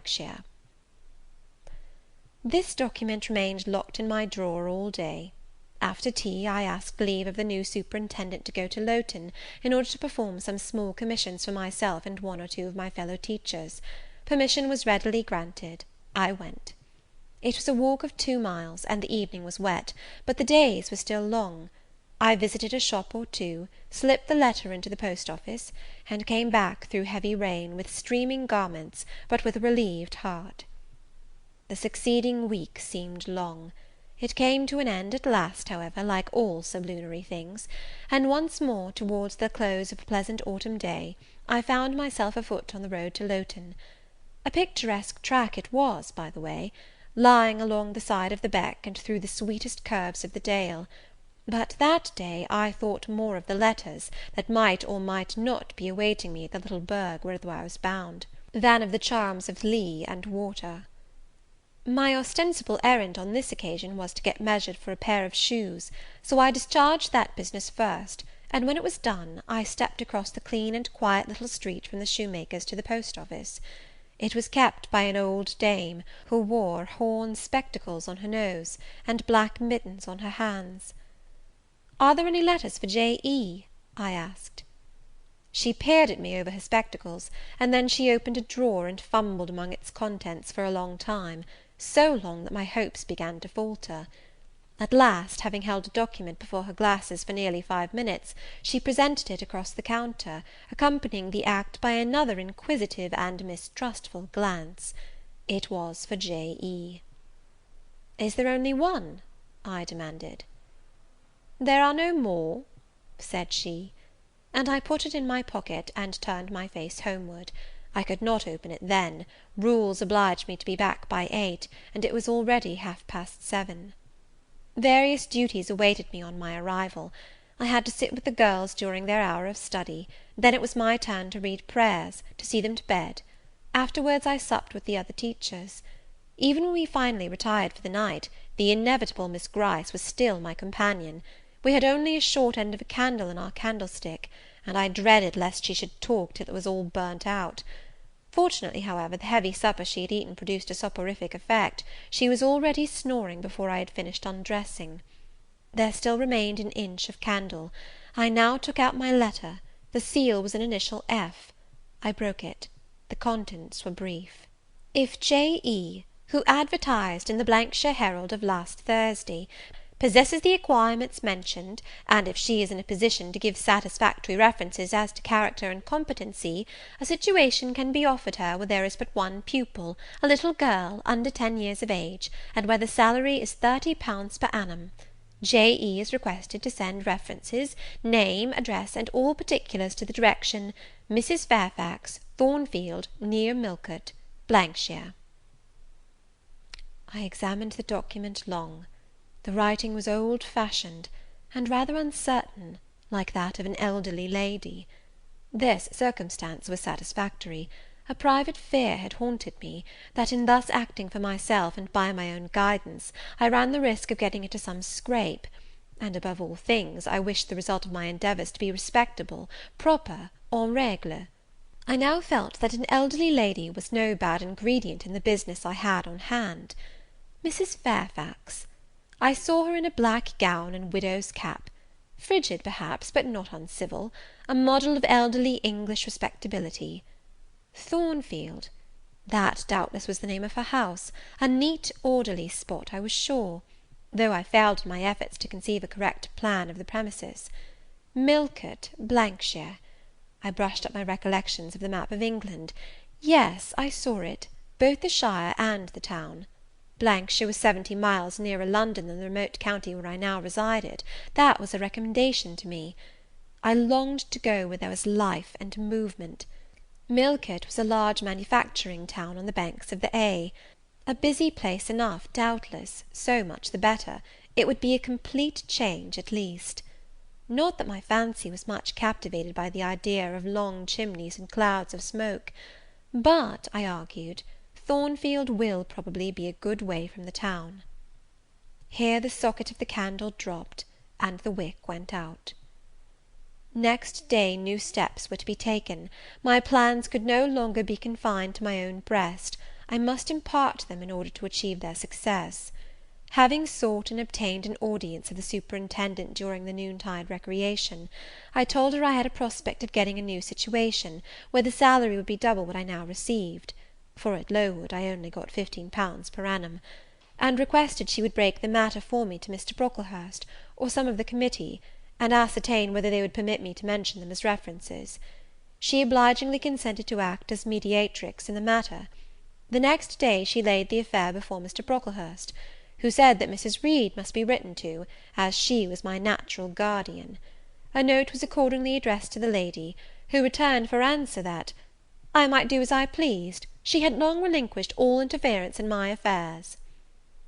shire. This document remained locked in my drawer all day. After tea, I asked leave of the new superintendent to go to Lowton, in order to perform some small commissions for myself and one or two of my fellow teachers. Permission was readily granted. I went. It was a walk of 2 miles, and the evening was wet, but the days were still long. I visited a shop or two, slipped the letter into the post office, and came back through heavy rain, with streaming garments, but with a relieved heart. The succeeding week seemed long. It came to an end at last, however, like all sublunary things, and once more, towards the close of a pleasant autumn day, I found myself afoot on the road to Lowton. A picturesque track it was, by the way, lying along the side of the beck and through the sweetest curves of the dale; but that day I thought more of the letters that might or might not be awaiting me at the little burgh whither I was bound, than of the charms of lea and water. My ostensible errand on this occasion was to get measured for a pair of shoes, so I discharged that business first, and when it was done, I stepped across the clean and quiet little street from the shoemaker's to the post office. It was kept by an old dame, who wore horn spectacles on her nose, and black mittens on her hands. "Are there any letters for J.E.?" I asked. She peered at me over her spectacles, and then she opened a drawer, and fumbled among its contents for a long time, so long that my hopes began to falter. At last, having held a document before her glasses for nearly 5 minutes, she presented it across the counter, accompanying the act by another inquisitive and mistrustful glance. It was for J.E. "Is there only one?" I demanded. "There are no more," said she; and I put it in my pocket, and turned my face homeward. I could not open it then; rules obliged me to be back by 8, and it was already 7:30. Various duties awaited me on my arrival. I had to sit with the girls during their hour of study; then it was my turn to read prayers, to see them to bed. Afterwards I supped with the other teachers. Even when we finally retired for the night, the inevitable Miss Gryce was still my companion. We had only a short end of a candle in our candlestick, and I dreaded lest she should talk till it was all burnt out. Fortunately, however, the heavy supper she had eaten produced a soporific effect. She was already snoring before I had finished undressing. There still remained an inch of candle. I now took out my letter. The seal was an initial F. I broke it. The contents were brief. "If J.E., who advertised in the shire Herald of last Thursday, possesses the acquirements mentioned, and if she is in a position to give satisfactory references as to character and competency, a situation can be offered her where there is but one pupil, a little girl, under 10 years of age, and where the salary is £30 per annum. J.E. is requested to send references, name, address, and all particulars to the direction Mrs. Fairfax, Thornfield, near Millcote, shire." I examined the document long. The writing was old-fashioned, and rather uncertain, like that of an elderly lady. This circumstance was satisfactory. A private fear had haunted me, that in thus acting for myself and by my own guidance, I ran the risk of getting into some scrape; and, above all things, I wished the result of my endeavours to be respectable, proper, en règle. I now felt that an elderly lady was no bad ingredient in the business I had on hand. Mrs. Fairfax. I saw her in a black gown and widow's cap, frigid perhaps, but not uncivil, a model of elderly English respectability. Thornfield, that doubtless was the name of her house, a neat orderly spot, I was sure, though I failed in my efforts to conceive a correct plan of the premises. Millcote, shire. I brushed up my recollections of the map of England. Yes, I saw it, both the shire and the town. shire was 70 miles nearer London than the remote county where I now resided. That was a recommendation to me. I longed to go where there was life and movement. Millcote was a large manufacturing town on the banks of the Eyre. A busy place enough, doubtless; so much the better; it would be a complete change at least. Not that my fancy was much captivated by the idea of long chimneys and clouds of smoke; but, I argued, Thornfield will probably be a good way from the town. Here the socket of the candle dropped, and the wick went out. Next day new steps were to be taken. My plans could no longer be confined to my own breast; I must impart them in order to achieve their success. Having sought and obtained an audience of the superintendent during the noontide recreation, I told her I had a prospect of getting a new situation, where the salary would be double what I now received, for at Lowood I only got £15 per annum, and requested she would break the matter for me to Mr. Brocklehurst, or some of the committee, and ascertain whether they would permit me to mention them as references. She obligingly consented to act as mediatrix in the matter. The next day she laid the affair before Mr. Brocklehurst, who said that Mrs. Reed must be written to, as she was my natural guardian. A note was accordingly addressed to the lady, who returned for answer that I might do as I pleased; she had long relinquished all interference in my affairs.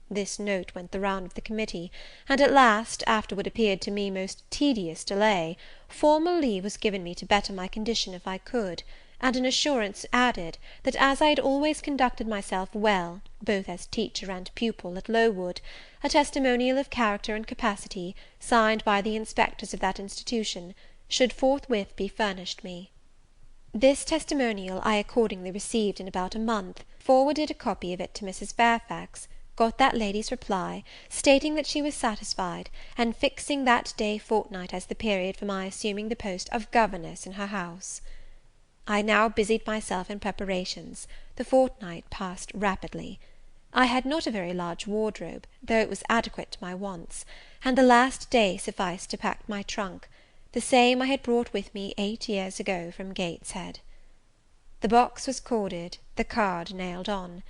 This note went the round of the committee, and at last, after what appeared to me most tedious delay, formal leave was given me to better my condition if I could, and an assurance added, that as I had always conducted myself well, both as teacher and pupil, at Lowood, a testimonial of character and capacity, signed by the inspectors of that institution, should forthwith be furnished me. This testimonial I accordingly received in about a month, forwarded a copy of it to Mrs. Fairfax, got that lady's reply, stating that she was satisfied, and fixing that day fortnight as the period for my assuming the post of governess in her house. I now busied myself in preparations. The fortnight passed rapidly. I had not a very large wardrobe, though it was adequate to my wants, and the last day sufficed to pack my trunk, the same I had brought with me 8 years ago from Gateshead. The box was corded, the card nailed on.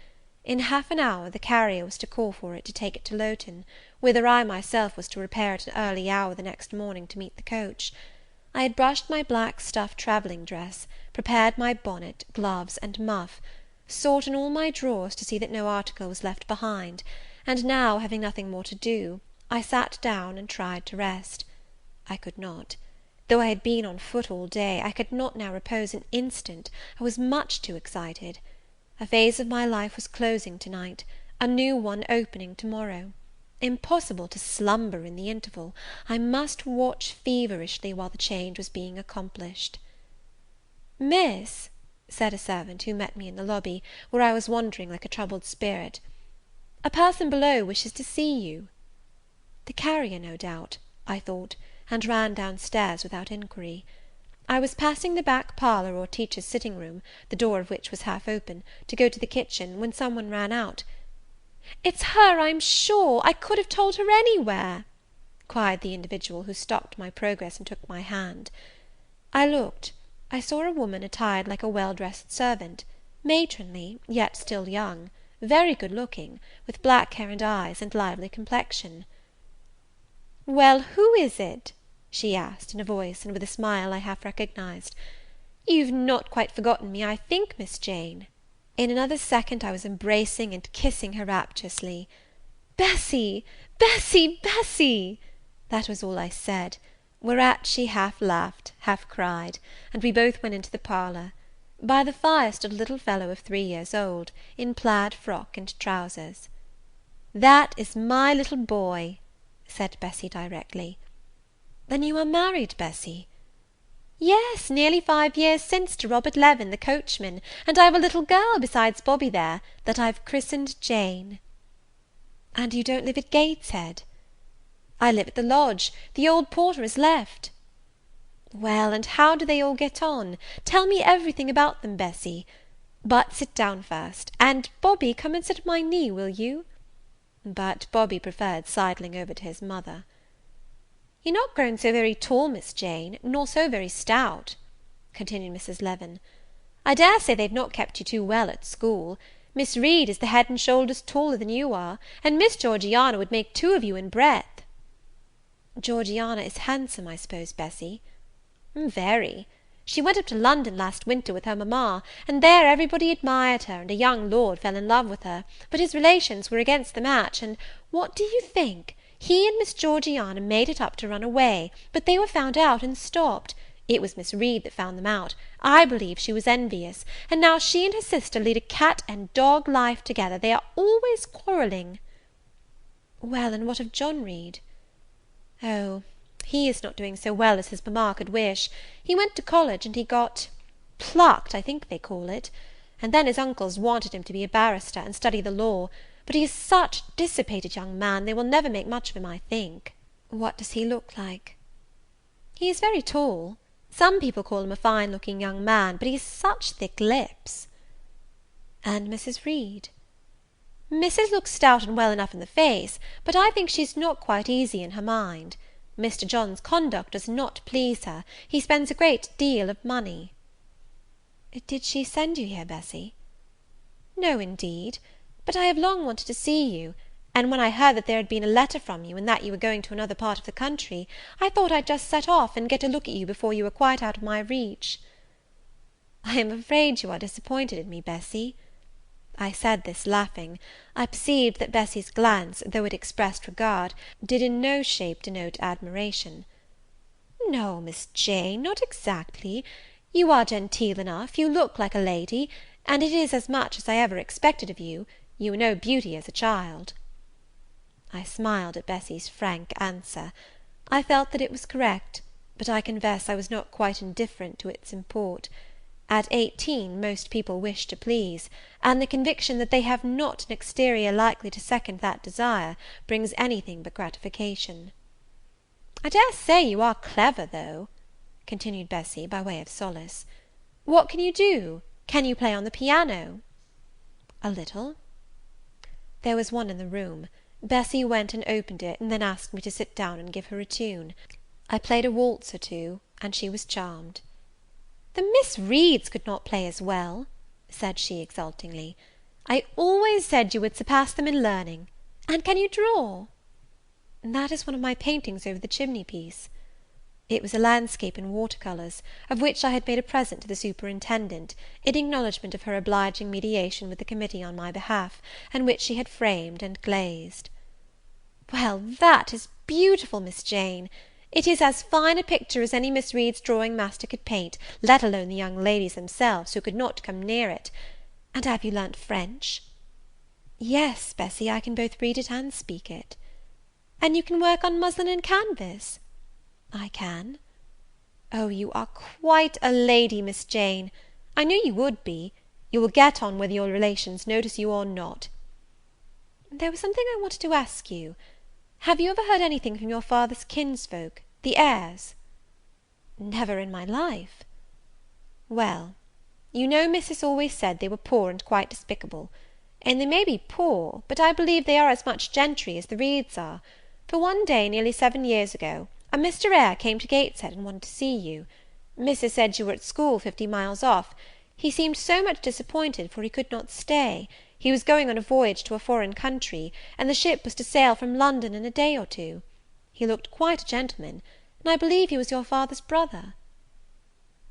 In half an hour the carrier was to call for it to take it to Lowton, whither I myself was to repair at an early hour the next morning to meet the coach. I had brushed my black stuff travelling dress, prepared my bonnet, gloves, and muff, sought in all my drawers to see that no article was left behind, and now, having nothing more to do, I sat down and tried to rest. I could not. Though I had been on foot all day, I could not now repose an instant. I was much too excited. A phase of my life was closing to night, a new one opening to morrow. Impossible to slumber in the interval. I must watch feverishly while the change was being accomplished. "Miss," said a servant who met me in the lobby, where I was wandering like a troubled spirit, "a person below wishes to see you." The carrier, no doubt, I thought, and ran down stairs without inquiry. I was passing the back parlour or teacher's sitting room, the door of which was half open, to go to the kitchen, when some one ran out. "It's her, I'm sure! I could have told her anywhere!" cried the individual who stopped my progress and took my hand. I looked. I saw a woman attired like a well-dressed servant, matronly, yet still young, very good-looking, with black hair and eyes, and lively complexion. "Well, who is it?" she asked, in a voice and with a smile I half recognized. "You've not quite forgotten me, I think, Miss Jane." In another second I was embracing and kissing her rapturously. "Bessy! Bessy! Bessy!" That was all I said, whereat she half laughed, half cried, and we both went into the parlour. By the fire stood a little fellow of 3 years old, in plaid frock and trousers. "That is my little boy," said Bessy directly. "Then you are married, Bessy?" "Yes, nearly 5 years since, to Robert Levin, the coachman, and I've a little girl besides Bobby there, that I've christened Jane." "And you don't live at Gateshead?" "I live at the lodge. The old porter has left." "Well, and how do they all get on? Tell me everything about them, Bessy. But sit down first, and, Bobby, come and sit at my knee, will you?" But Bobby preferred sidling over to his mother. "You're not grown so very tall, Miss Jane, nor so very stout," continued Mrs. Levin. "I dare say they've not kept you too well at school. Miss Reed is the head and shoulders taller than you are, and Miss Georgiana would make 2 of you in breadth." "Georgiana is handsome, I suppose, Bessy?" "Very. She went up to London last winter with her mamma, and there everybody admired her, and a young lord fell in love with her, but his relations were against the match, and, what do you think? He and Miss Georgiana made it up to run away, but they were found out and stopped. It was Miss Reed that found them out. I believe she was envious, and now she and her sister lead a cat and dog life together. They are always quarrelling." "Well, and what of John Reed?" "Oh, he is not doing so well as his mamma could wish. He went to college, and he got plucked, I think they call it; and then his uncles wanted him to be a barrister, and study the law; but he is such a dissipated young man, they will never make much of him, I think." "What does he look like?" "He is very tall. Some people call him a fine looking young man, but he has such thick lips." "And Mrs. Reed?" "Mrs. looks stout and well enough in the face, but I think she is not quite easy in her mind. Mr. John's conduct does not please her; he spends a great deal of money." "Did she send you here, Bessy?" "No, indeed; but I have long wanted to see you, and when I heard that there had been a letter from you, and that you were going to another part of the country, I thought I'd just set off, and get a look at you before you were quite out of my reach." "I am afraid you are disappointed in me, Bessy." I said this laughing. I perceived that Bessy's glance, though it expressed regard, did in no shape denote admiration. "No, Miss Jane, not exactly. You are genteel enough, you look like a lady, and it is as much as I ever expected of you. You were no beauty as a child." I smiled at Bessy's frank answer. I felt that it was correct, but I confess I was not quite indifferent to its import. At 18 most people wish to please, and the conviction that they have not an exterior likely to second that desire brings anything but gratification. "I dare say you are clever, though," continued Bessy, by way of solace. "What can you do? Can you play on the piano?" "A little." There was one in the room. Bessy went and opened it, and then asked me to sit down and give her a tune. I played a waltz or two, and she was charmed. "The Miss Reeds could not play as well," said she, exultingly. "I always said you would surpass them in learning. And can you draw?" "That is one of my paintings over the chimney piece." It was a landscape in water colours, of which I had made a present to the superintendent, in acknowledgment of her obliging mediation with the committee on my behalf, and which she had framed and glazed. "Well, that is beautiful, Miss Jane. It is as fine a picture as any Miss Reed's drawing master could paint, let alone the young ladies themselves, who could not come near it. And have you learnt French?" "Yes, Bessy, I can both read it and speak it." "And you can work on muslin and canvas?" "I can." "Oh, you are quite a lady, Miss Jane. I knew you would be. You will get on whether your relations notice you or not. There was something I wanted to ask you. Have you ever heard anything from your father's kinsfolk, the Eyres?" "Never in my life." "Well, you know Missus always said they were poor and quite despicable; and they may be poor, but I believe they are as much gentry as the Reeds are; for one day, nearly 7 years ago, a Mr. Eyre came to Gateshead and wanted to see you. Missus said you were at school 50 miles off. He seemed so much disappointed, for he could not stay. He was going on a voyage to a foreign country, and the ship was to sail from London in a day or two. He looked quite a gentleman, and I believe he was your father's brother."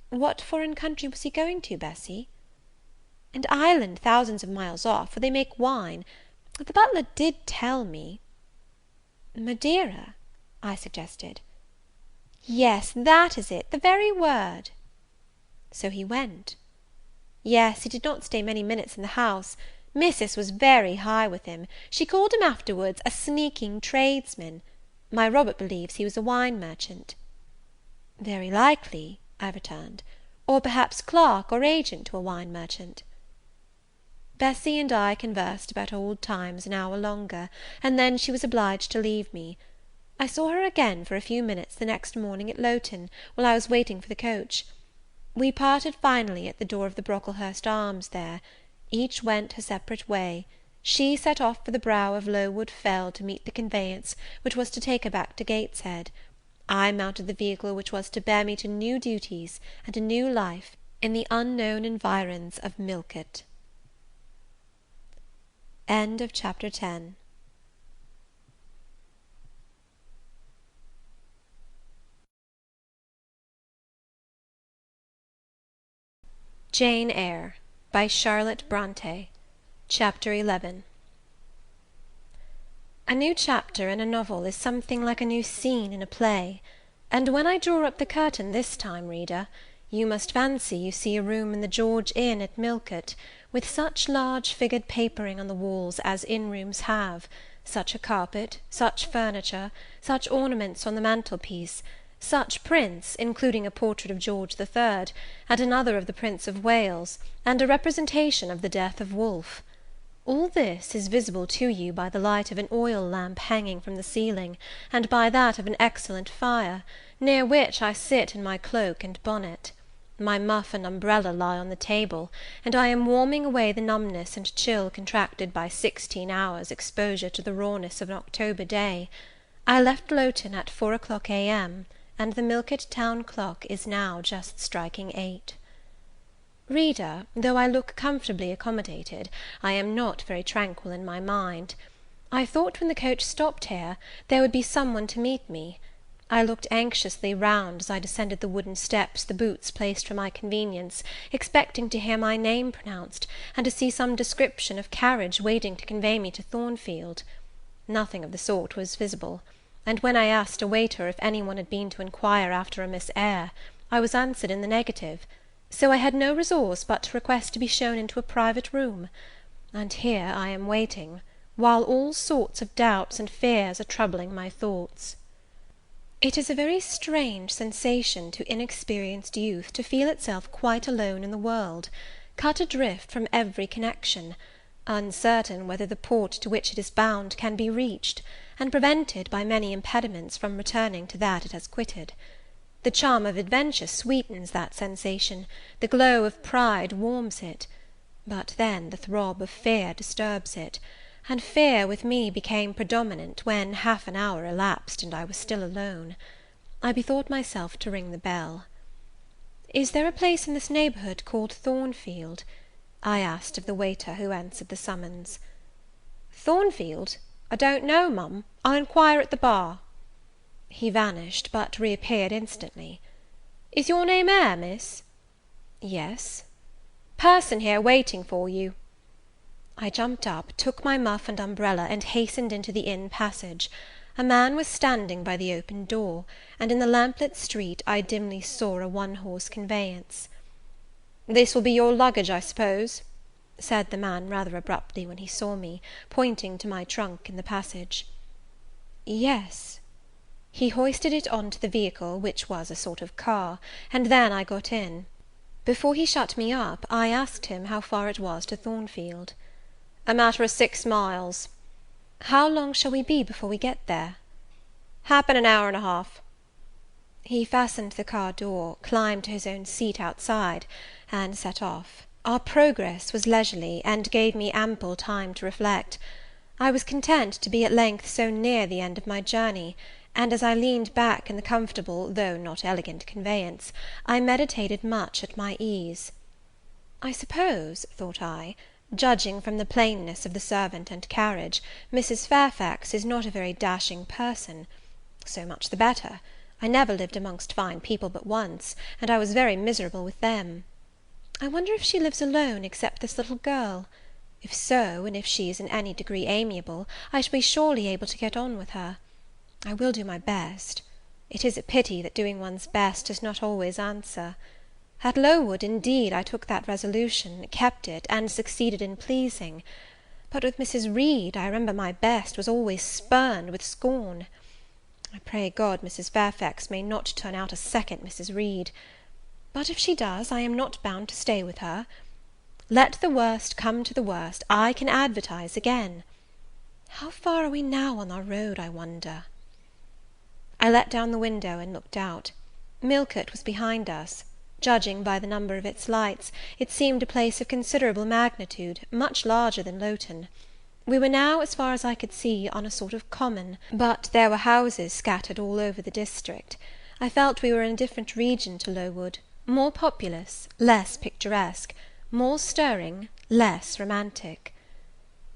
"What foreign country was he going to, Bessy?" "An island thousands of miles off, where they make wine. The butler did tell me." "Madeira?" I suggested. "Yes, that is it, the very word." "So he went?" "Yes, he did not stay many minutes in the house. Missus was very high with him. She called him afterwards a sneaking tradesman. My Robert believes he was a wine merchant." "Very likely," I returned; "or perhaps clerk or agent to a wine merchant." Bessy and I conversed about old times an hour longer, and then she was obliged to leave me. I saw her again for a few minutes the next morning at Lowton, while I was waiting for the coach. We parted finally at the door of the Brocklehurst Arms there. Each went her separate way. She set off for the brow of Lowood Fell to meet the conveyance which was to take her back to Gateshead. I mounted the vehicle which was to bear me to new duties and a new life in the unknown environs of Millcote. End of Chapter 10. Jane Eyre by Charlotte Bronte. Chapter 11. A new chapter in a novel is something like a new scene in a play; and when I draw up the curtain this time, reader, you must fancy you see a room in the George Inn at Millcote, with such large figured papering on the walls as inn rooms have, such a carpet, such furniture, such ornaments on the mantelpiece, such prints, including a portrait of George III., and another of the Prince of Wales, and a representation of the death of Wolfe. All this is visible to you by the light of an oil lamp hanging from the ceiling, and by that of an excellent fire, near which I sit in my cloak and bonnet. My muff and umbrella lie on the table, and I am warming away the numbness and chill contracted by 16 hours' exposure to the rawness of an October day. I left Lowton at 4 o'clock a.m., and the Millcote town clock is now just striking 8. Reader, though I look comfortably accommodated, I am not very tranquil in my mind. I thought when the coach stopped here, there would be some one to meet me. I looked anxiously round as I descended the wooden steps the boots placed for my convenience, expecting to hear my name pronounced, and to see some description of carriage waiting to convey me to Thornfield. Nothing of the sort was visible, and when I asked a waiter if any one had been to inquire after a Miss Eyre, I was answered in the negative, so I had no resource but to request to be shown into a private room, and here I am waiting, while all sorts of doubts and fears are troubling my thoughts. It is a very strange sensation to inexperienced youth to feel itself quite alone in the world, cut adrift from every connection, uncertain whether the port to which it is bound can be reached, and prevented by many impediments from returning to that it has quitted. The charm of adventure sweetens that sensation, the glow of pride warms it, but then the throb of fear disturbs it, and fear with me became predominant when half an hour elapsed and I was still alone. I bethought myself to ring the bell. "Is there a place in this neighbourhood called Thornfield?" I asked of the waiter who answered the summons. "Thornfield? I don't know, mum. I'll inquire at the bar." He vanished, but reappeared instantly. "Is your name Eyre, miss?" "Yes." "Person here waiting for you." I jumped up, took my muff and umbrella, and hastened into the inn passage. A man was standing by the open door, and in the lamplit street I dimly saw a one-horse conveyance. "This will be your luggage, I suppose?" said the man rather abruptly when he saw me, pointing to my trunk in the passage. "Yes." He hoisted it on to the vehicle, which was a sort of car, and then I got in. Before he shut me up, I asked him how far it was to Thornfield. "A matter of 6 miles." "How long shall we be before we get there?" "Happen an hour and a half." He fastened the car door, climbed to his own seat outside, and set off. Our progress was leisurely, and gave me ample time to reflect. I was content to be at length so near the end of my journey, and as I leaned back in the comfortable, though not elegant conveyance, I meditated much at my ease. I suppose, thought I, judging from the plainness of the servant and carriage, Mrs. Fairfax is not a very dashing person. So much the better. I never lived amongst fine people but once, and I was very miserable with them. I wonder if she lives alone, except this little girl? If so, and if she is in any degree amiable, I shall be surely able to get on with her. I will do my best. It is a pity that doing one's best does not always answer. At Lowood, indeed, I took that resolution, kept it, and succeeded in pleasing; but with Mrs. Reed, I remember my best was always spurned with scorn. I pray God Mrs. Fairfax may not turn out a second Mrs. Reed. But if she does, I am not bound to stay with her. Let the worst come to the worst, I can advertise again. How far are we now on our road, I wonder? I let down the window and looked out. Millcote was behind us. Judging by the number of its lights, it seemed a place of considerable magnitude, much larger than Lowton. We were now, as far as I could see, on a sort of common, but there were houses scattered all over the district. I felt we were in a different region to Lowood, more populous, less picturesque, more stirring, less romantic.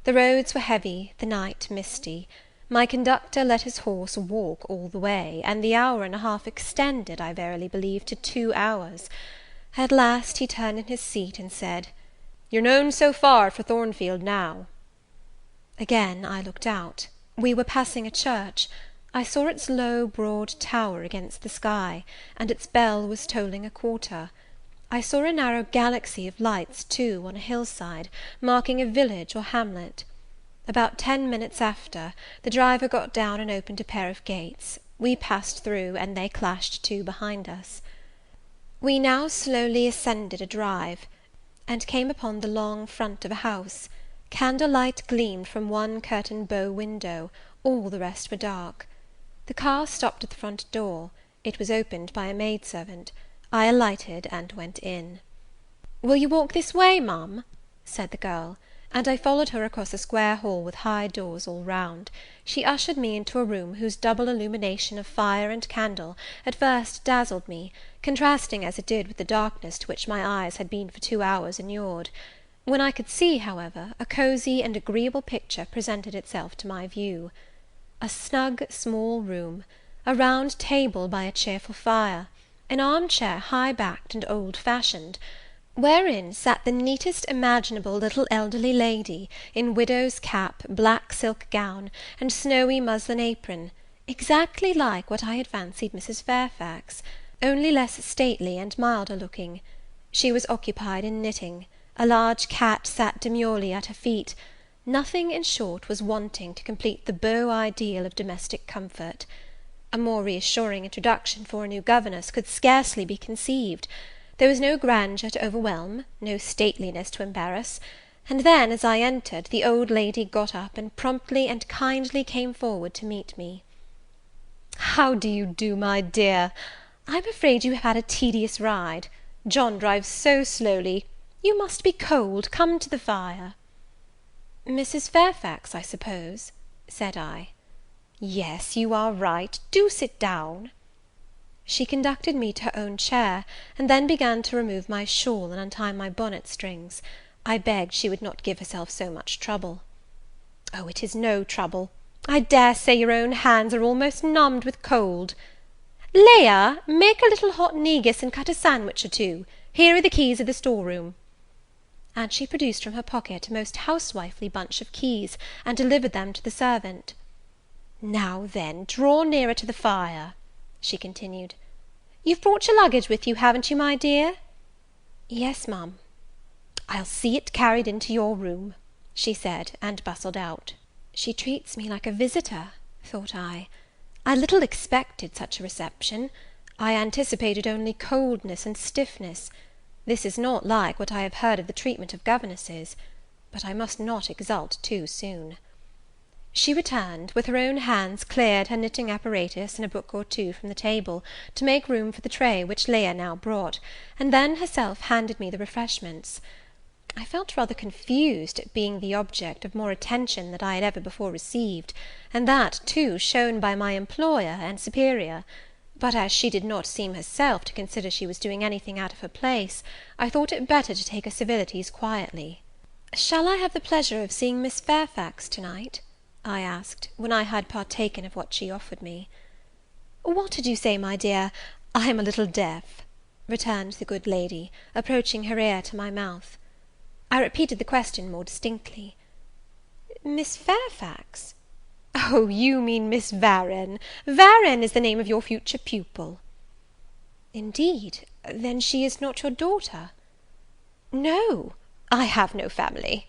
The roads were heavy, the night misty. My conductor let his horse walk all the way, and the hour and a half extended, I verily believe, to 2 hours. At last he turned in his seat, and said, "You're known so far for Thornfield now." Again I looked out. We were passing a church. I saw its low, broad tower against the sky, and its bell was tolling a quarter. I saw a narrow galaxy of lights, too, on a hillside, marking a village or hamlet. About 10 minutes after, the driver got down and opened a pair of gates. We passed through, and they clashed to behind us. We now slowly ascended a drive, and came upon the long front of a house. Candlelight gleamed from one curtained bow window, all the rest were dark. The car stopped at the front door. It was opened by a maidservant. I alighted and went in. "Will you walk this way, ma'am?" said the girl, and I followed her across a square hall with high doors all round. She ushered me into a room whose double illumination of fire and candle at first dazzled me, contrasting as it did with the darkness to which my eyes had been for 2 hours inured. When I could see, however, a cosy and agreeable picture presented itself to my view. A snug small room, a round table by a cheerful fire, an arm-chair high-backed and old-fashioned, wherein sat the neatest imaginable little elderly lady, in widow's cap, black silk gown, and snowy muslin apron, exactly like what I had fancied Mrs. Fairfax, only less stately and milder looking. She was occupied in knitting. A large cat sat demurely at her feet. Nothing, in short, was wanting to complete the beau ideal of domestic comfort. A more reassuring introduction for a new governess could scarcely be conceived. There was no grandeur to overwhelm, no stateliness to embarrass; and then, as I entered, the old lady got up, and promptly and kindly came forward to meet me. "How do you do, my dear? I'm afraid you have had a tedious ride. John drives so slowly. You must be cold. Come to the fire." "Mrs. Fairfax, I suppose?" said I. "Yes, you are right. Do sit down." She conducted me to her own chair, and then began to remove my shawl and untie my bonnet strings. I begged she would not give herself so much trouble. "Oh, it is no trouble. I dare say your own hands are almost numbed with cold. Leah, make a little hot negus and cut a sandwich or two. Here are the keys of the store-room." And she produced from her pocket a most housewifely bunch of keys, and delivered them to the servant. "Now then, draw nearer to the fire," she continued. "You've brought your luggage with you, haven't you, my dear?" "Yes, ma'am." "I'll see it carried into your room," she said, and bustled out. She treats me like a visitor, thought I. I little expected such a reception. I anticipated only coldness and stiffness. This is not like what I have heard of the treatment of governesses; but I must not exult too soon. She returned, with her own hands cleared her knitting apparatus and a book or two from the table, to make room for the tray which Leah now brought, and then herself handed me the refreshments. I felt rather confused at being the object of more attention than I had ever before received, and that, too, shown by my employer and superior; but as she did not seem herself to consider she was doing anything out of her place, I thought it better to take her civilities quietly. "Shall I have the pleasure of seeing Miss Fairfax to-night?" I asked, when I had partaken of what she offered me. "What did you say, my dear? I am a little deaf," returned the good lady, approaching her ear to my mouth. I repeated the question more distinctly. "Miss Fairfax? Oh, you mean Miss Varenne. Varenne is the name of your future pupil." "Indeed? Then she is not your daughter?" "No, I have no family."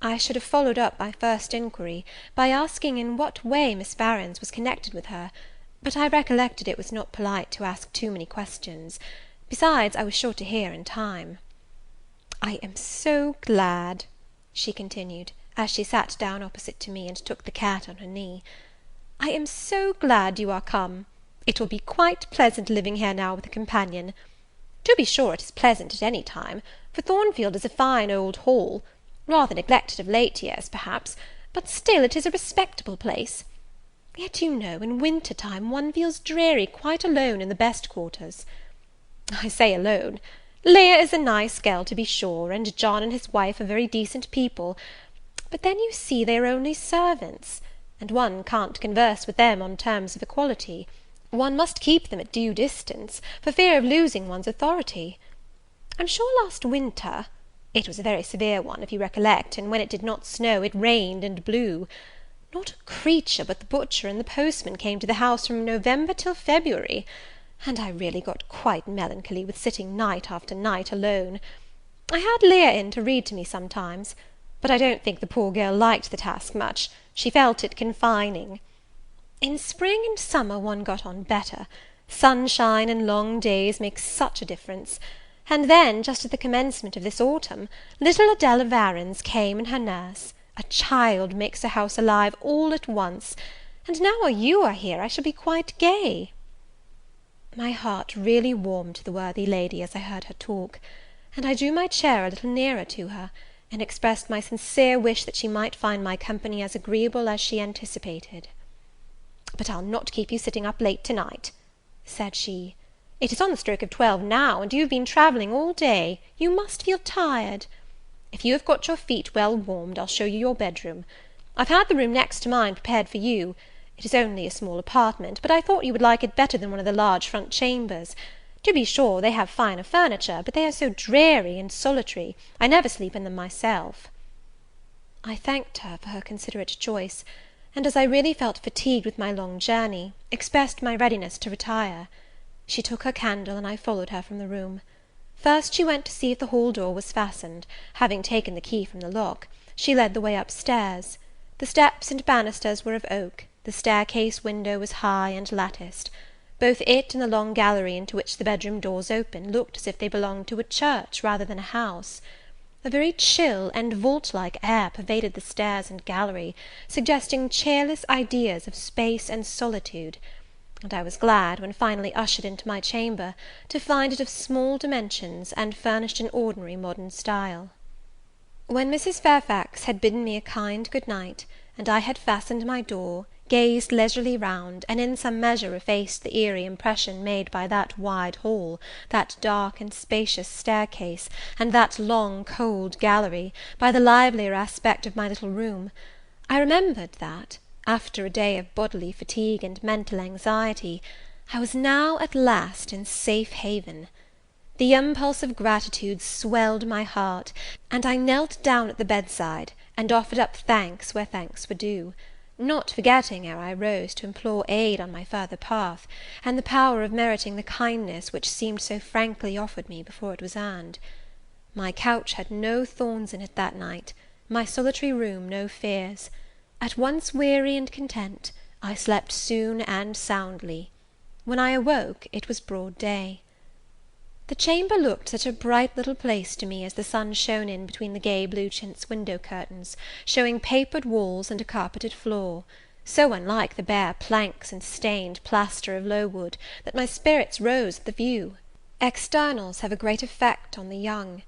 I should have followed up my first inquiry, by asking in what way Miss Varens was connected with her; but I recollected it was not polite to ask too many questions. Besides, I was sure to hear in time. "I am so glad," she continued, as she sat down opposite to me, and took the cat on her knee, "I am so glad you are come. It will be quite pleasant living here now with a companion. To be sure it is pleasant at any time, for Thornfield is a fine old hall, rather neglected of late years, perhaps, but still it is a respectable place. Yet, you know, in winter time one feels dreary quite alone in the best quarters. I say alone. Leah is a nice girl, to be sure, and John and his wife are very decent people; but then, you see, they are only servants, and one can't converse with them on terms of equality. One must keep them at due distance, for fear of losing one's authority. I'm sure last winter, it was a very severe one, if you recollect, and when it did not snow, it rained and blew, not a creature but the butcher and the postman came to the house from November till February, and I really got quite melancholy with sitting night after night alone. I had Leah in to read to me sometimes, but I don't think the poor girl liked the task much. She felt it confining. In spring and summer one got on better. Sunshine and long days make such a difference. And then, just at the commencement of this autumn, little Adela Varens came and her nurse. A child makes a house alive all at once, and now you are here, I shall be quite gay." My heart really warmed to the worthy lady as I heard her talk, and I drew my chair a little nearer to her, and expressed my sincere wish that she might find my company as agreeable as she anticipated. "But I'll not keep you sitting up late to-night," said she. "It is on the stroke of 12 now, and you have been travelling all day. You must feel tired. If you have got your feet well warmed, I'll show you your bedroom. I've had the room next to mine prepared for you. It is only a small apartment, but I thought you would like it better than one of the large front chambers. To be sure, they have finer furniture, but they are so dreary and solitary, I never sleep in them myself." I thanked her for her considerate choice, and, as I really felt fatigued with my long journey, expressed my readiness to retire. She took her candle, and I followed her from the room. First she went to see if the hall door was fastened. Having taken the key from the lock, she led the way up stairs. The steps and banisters were of oak, the staircase window was high and latticed. Both it and the long gallery into which the bedroom doors opened looked as if they belonged to a church rather than a house. A very chill and vault-like air pervaded the stairs and gallery, suggesting cheerless ideas of space and solitude, and I was glad, when finally ushered into my chamber, to find it of small dimensions, and furnished in ordinary modern style. When Mrs. Fairfax had bidden me a kind good night, and I had fastened my door, gazed leisurely round, and in some measure effaced the eerie impression made by that wide hall, that dark and spacious staircase, and that long cold gallery, by the livelier aspect of my little room, I remembered that, after a day of bodily fatigue and mental anxiety, I was now at last in safe haven. The impulse of gratitude swelled my heart, and I knelt down at the bedside, and offered up thanks where thanks were due, not forgetting, ere I rose, to implore aid on my further path, and the power of meriting the kindness which seemed so frankly offered me before it was earned. My couch had no thorns in it that night, my solitary room no fears. At once weary and content, I slept soon and soundly. When I awoke, it was broad day. The chamber looked such a bright little place to me as the sun shone in between the gay blue chintz window curtains, showing papered walls and a carpeted floor, so unlike the bare planks and stained plaster of Lowood, that my spirits rose at the view. Externals have a great effect on the young.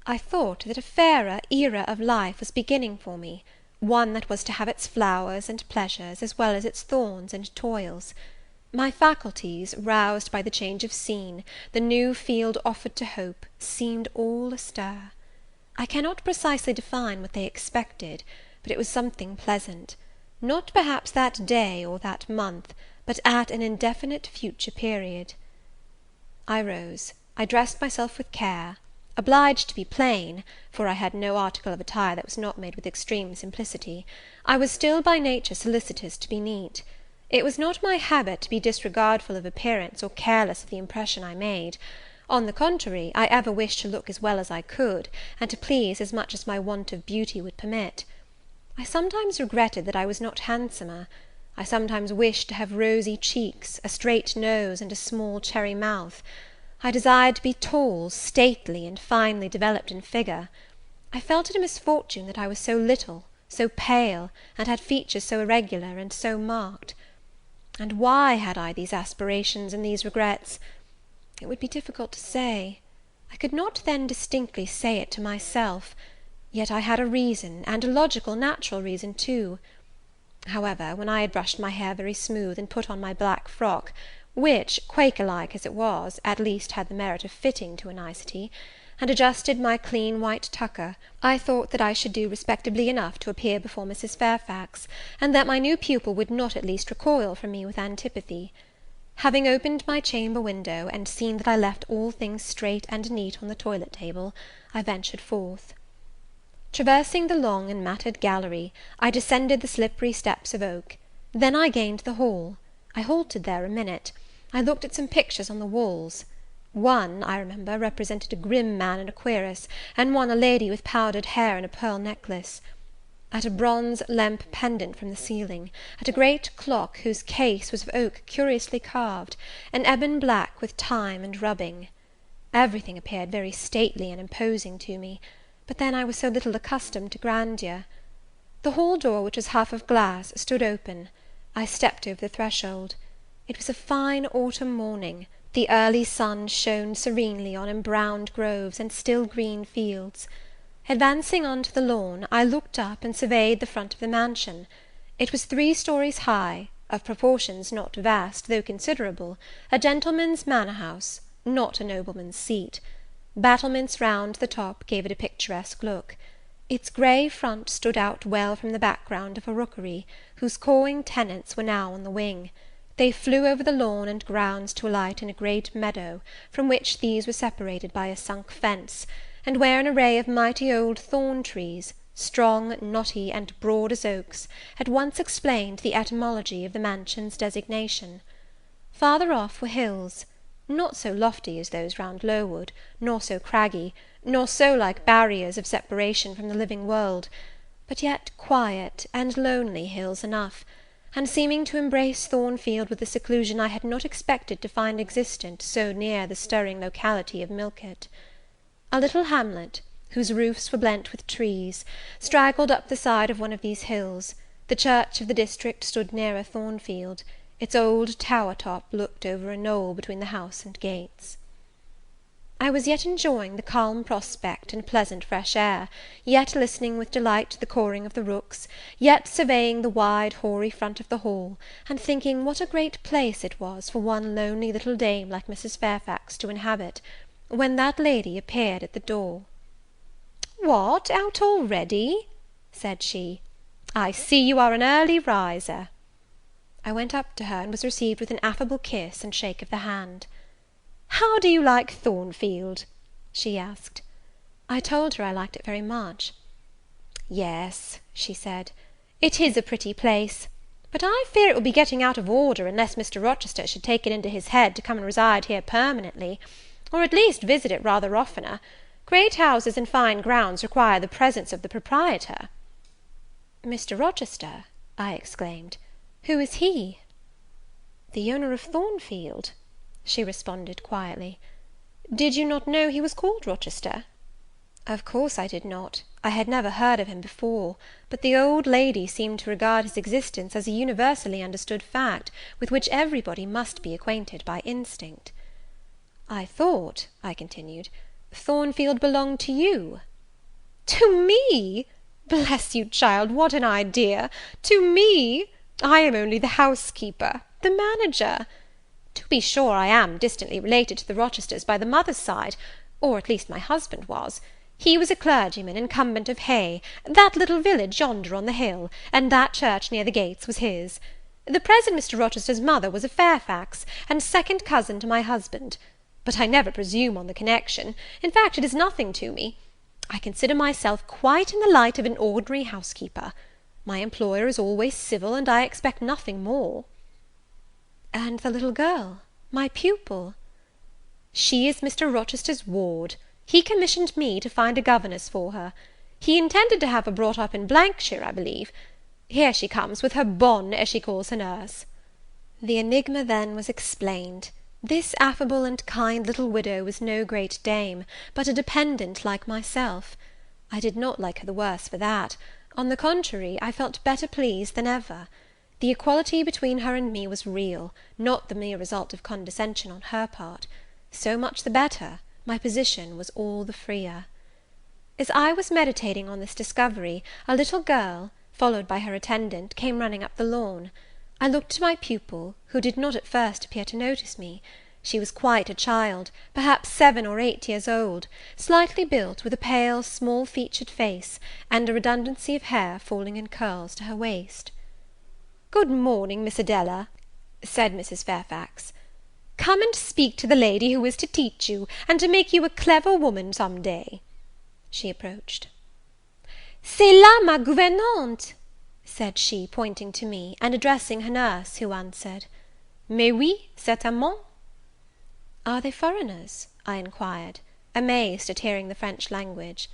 I thought that a fairer era of life was beginning for me, one that was to have its flowers and pleasures, as well as its thorns and toils. My faculties, roused by the change of scene, the new field offered to hope, seemed all astir. I cannot precisely define what they expected, but it was something pleasant; not perhaps that day or that month, but at an indefinite future period. I rose. I dressed myself with care. Obliged to be plain, for I had no article of attire that was not made with extreme simplicity, I was still by nature solicitous to be neat. It was not my habit to be disregardful of appearance, or careless of the impression I made. On the contrary, I ever wished to look as well as I could, and to please as much as my want of beauty would permit. I sometimes regretted that I was not handsomer. I sometimes wished to have rosy cheeks, a straight nose, and a small cherry mouth. I desired to be tall, stately, and finely developed in figure. I felt it a misfortune that I was so little, so pale, and had features so irregular and so marked. And why had I these aspirations and these regrets? It would be difficult to say. I could not then distinctly say it to myself, yet I had a reason, and a logical, natural reason too. However, when I had brushed my hair very smooth, and put on my black frock, which, Quaker-like as it was, at least had the merit of fitting to a nicety, and adjusted my clean white tucker, I thought that I should do respectably enough to appear before Mrs. Fairfax, and that my new pupil would not at least recoil from me with antipathy. Having opened my chamber window, and seen that I left all things straight and neat on the toilet table, I ventured forth. Traversing the long and matted gallery, I descended the slippery steps of oak. Then I gained the hall. I halted there a minute. I looked at some pictures on the walls. One, I remember, represented a grim man in a cuirass, and one a lady with powdered hair and a pearl necklace. At a bronze lamp pendant from the ceiling, at a great clock whose case was of oak curiously carved, and ebon black with time and rubbing. Everything appeared very stately and imposing to me, but then I was so little accustomed to grandeur. The hall door, which was half of glass, stood open. I stepped over the threshold. It was a fine autumn morning. The early sun shone serenely on embrowned groves and still green fields. Advancing on to the lawn, I looked up and surveyed the front of the mansion. It was 3 stories high, of proportions not vast, though considerable, a gentleman's manor-house, not a nobleman's seat. Battlements round the top gave it a picturesque look. Its grey front stood out well from the background of a rookery, whose cawing tenants were now on the wing. They flew over the lawn and grounds to alight in a great meadow, from which these were separated by a sunk fence, and where an array of mighty old thorn trees, strong, knotty, and broad as oaks, at once explained the etymology of the mansion's designation. Farther off were hills, not so lofty as those round Lowood, nor so craggy, nor so like barriers of separation from the living world, but yet quiet and lonely hills enough, and seeming to embrace Thornfield with a seclusion I had not expected to find existent so near the stirring locality of Millcote. A little hamlet, whose roofs were blent with trees, straggled up the side of one of these hills. The church of the district stood nearer Thornfield. Its old tower-top looked over a knoll between the house and gates. I was yet enjoying the calm prospect and pleasant fresh air, yet listening with delight to the cawing of the rooks, yet surveying the wide hoary front of the hall, and thinking what a great place it was for one lonely little dame like Mrs. Fairfax to inhabit, when that lady appeared at the door. "What, out already?" said she. "I see you are an early riser." I went up to her, and was received with an affable kiss and shake of the hand. "How do you like Thornfield?" she asked. I told her I liked it very much. "Yes," she said, "it is a pretty place; but I fear it will be getting out of order, unless Mr. Rochester should take it into his head to come and reside here permanently, or at least visit it rather oftener. Great houses and fine grounds require the presence of the proprietor." "Mr. Rochester!" I exclaimed. "Who is he?" "The owner of Thornfield," she responded quietly. "Did you not know he was called Rochester?" Of course I did not. I had never heard of him before, but the old lady seemed to regard his existence as a universally understood fact, with which everybody must be acquainted by instinct. "I thought," I continued, "Thornfield belonged to you." "To me! Bless you, child, what an idea! To me! I am only the housekeeper, the manager. To be sure, I am distantly related to the Rochesters by the mother's side, or at least my husband was. He was a clergyman, incumbent of Hay, that little village yonder on the hill, and that church near the gates was his. The present Mr. Rochester's mother was a Fairfax, and second cousin to my husband. But I never presume on the connection; in fact, it is nothing to me. I consider myself quite in the light of an ordinary housekeeper. My employer is always civil, and I expect nothing more." "And the little girl, my pupil?" "She is Mr. Rochester's ward. He commissioned me to find a governess for her. He intended to have her brought up in Blankshire, I believe. Here she comes, with her bonne, as she calls her nurse." The enigma then was explained. This affable and kind little widow was no great dame, but a dependent like myself. I did not like her the worse for that. On the contrary, I felt better pleased than ever. The equality between her and me was real, not the mere result of condescension on her part. So much the better, my position was all the freer. As I was meditating on this discovery, a little girl, followed by her attendant, came running up the lawn. I looked at my pupil, who did not at first appear to notice me. She was quite a child, perhaps 7 or 8 years old, slightly built, with a pale, small-featured face, and a redundancy of hair falling in curls to her waist. "Good morning, Miss Adela," said Mrs. Fairfax. "Come and speak to the lady who is to teach you, and to make you a clever woman some day." She approached. "C'est là ma gouvernante," said she, pointing to me, and addressing her nurse, who answered, "Mais oui, certainement." "Are they foreigners?" I inquired, amazed at hearing the French language.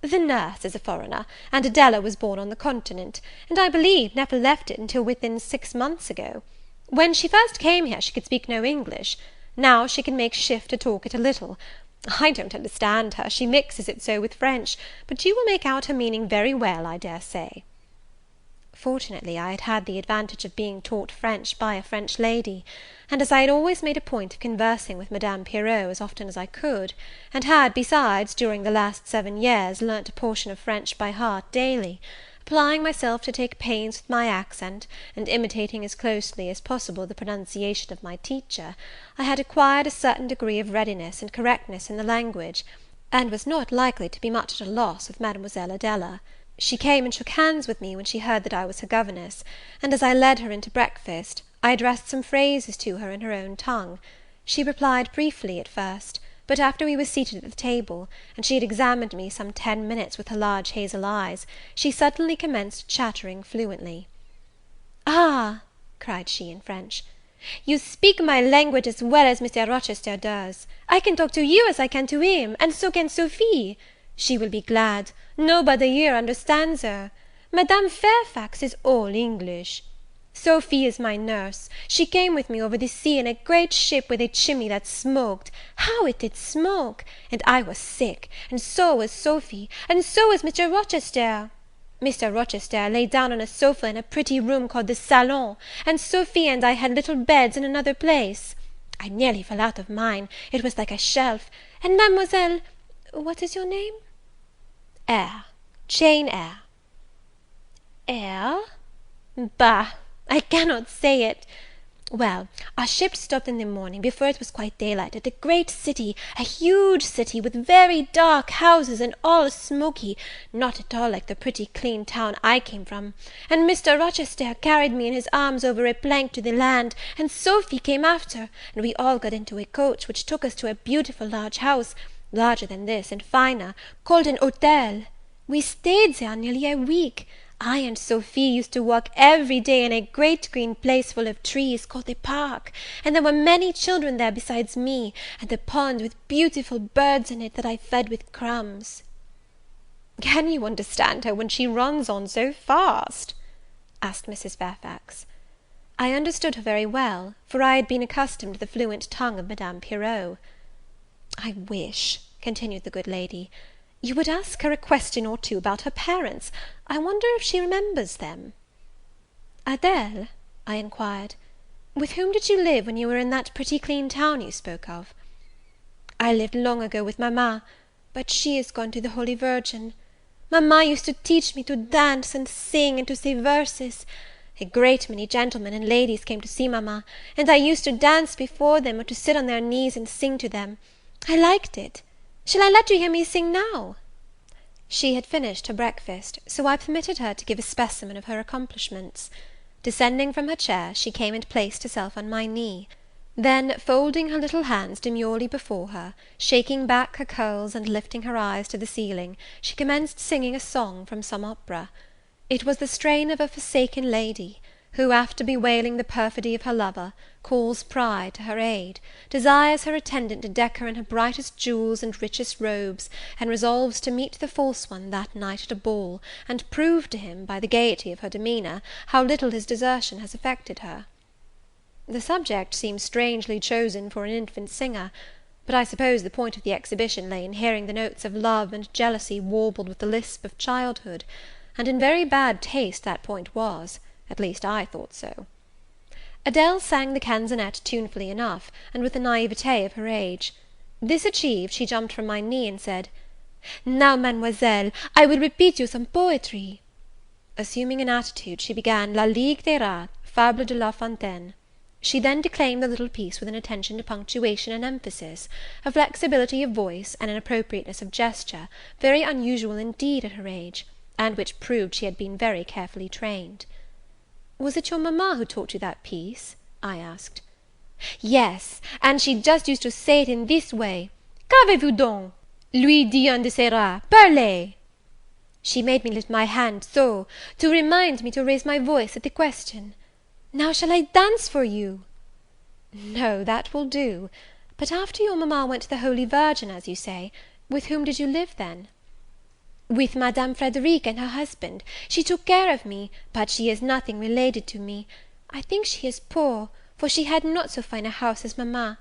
The nurse is a foreigner, and Adela was born on the continent, and I believe never left it until within 6 months ago. When she first came here she could speak no English; now she can make shift to talk it a little. I don't understand her, she mixes it so with French, but you will make out her meaning very well, I dare say." Fortunately, I had had the advantage of being taught French by a French lady; and as I had always made a point of conversing with Madame Pirot as often as I could, and had, besides, during the last 7 years, learnt a portion of French by heart daily, applying myself to take pains with my accent, and imitating as closely as possible the pronunciation of my teacher, I had acquired a certain degree of readiness and correctness in the language, and was not likely to be much at a loss with Mademoiselle Adela. She came and shook hands with me when she heard that I was her governess; and as I led her into breakfast, I addressed some phrases to her in her own tongue. She replied briefly at first; but after we were seated at the table, and she had examined me some 10 minutes with her large hazel eyes, she suddenly commenced chattering fluently. "Ah," cried she, in French, "you speak my language as well as Mr. Rochester does. I can talk to you as I can to him, and so can Sophie. She will be glad; nobody here understands her. Madame Fairfax is all English. Sophie is my nurse; she came with me over the sea in a great ship with a chimney that smoked, how it did smoke! And I was sick, and so was Sophie, and so was Mr. Rochester. Mr. Rochester lay down on a sofa in a pretty room called the salon, and Sophie and I had little beds in another place. I nearly fell out of mine, it was like a shelf, and Mademoiselle, what is your name?" "Eyre, Jane Eyre." "Eyre? Bah, I cannot say it. Well, our ship stopped in the morning, before it was quite daylight, at a great city, a huge city, with very dark houses, and all smoky, not at all like the pretty clean town I came from; and Mr. Rochester carried me in his arms over a plank to the land, and Sophie came after, and we all got into a coach, which took us to a beautiful large house, larger than this, and finer, called an hotel. We stayed there nearly a week. I and Sophie used to walk every day in a great green place full of trees, called the park, and there were many children there besides me, and a pond with beautiful birds in it that I fed with crumbs." "Can you understand her when she runs on so fast?" asked Mrs. Fairfax. I understood her very well, for I had been accustomed to the fluent tongue of Madame Pirot. "I wish," continued the good lady, "you would ask her a question or two about her parents. I wonder if she remembers them." "Adele," I inquired, "with whom did you live when you were in that pretty clean town you spoke of?" "I lived long ago with mamma, but she is gone to the Holy Virgin. Mamma used to teach me to dance and sing, and to say verses. A great many gentlemen and ladies came to see mamma, and I used to dance before them, or to sit on their knees and sing to them. I liked it. Shall I let you hear me sing now?" She had finished her breakfast, so I permitted her to give a specimen of her accomplishments. Descending from her chair, she came and placed herself on my knee; then, folding her little hands demurely before her, shaking back her curls, and lifting her eyes to the ceiling, she commenced singing a song from some opera. It was the strain of a forsaken lady, who, after bewailing the perfidy of her lover, calls pride to her aid, desires her attendant to deck her in her brightest jewels and richest robes, and resolves to meet the false one that night at a ball, and prove to him, by the gaiety of her demeanour, how little his desertion has affected her. The subject seems strangely chosen for an infant singer; but I suppose the point of the exhibition lay in hearing the notes of love and jealousy warbled with the lisp of childhood; and in very bad taste that point was, at least I thought so. Adele sang the canzonette tunefully enough, and with the naïveté of her age. This achieved, she jumped from my knee, and said, "Now, Mademoiselle, I will repeat you some poetry." Assuming an attitude, she began La Ligue des Rats, Fable de La Fontaine. She then declaimed the little piece with an attention to punctuation and emphasis, a flexibility of voice, and an appropriateness of gesture, very unusual indeed at her age, and which proved she had been very carefully trained. "Was it your mamma who taught you that piece?" I asked. "Yes, and she just used to say it in this way: Qu'avez-vous donc? Lui dit un de ces rats, parlez! She made me lift my hand so, to remind me to raise my voice at the question. Now shall I dance for you?" "No, that will do; but But after your mamma went to the Holy Virgin, as you say, with whom did you live then?" "With Madame Frederic and her husband. She took care of me, but she is nothing related to me. I think she is poor, for she had not so fine a house as mamma.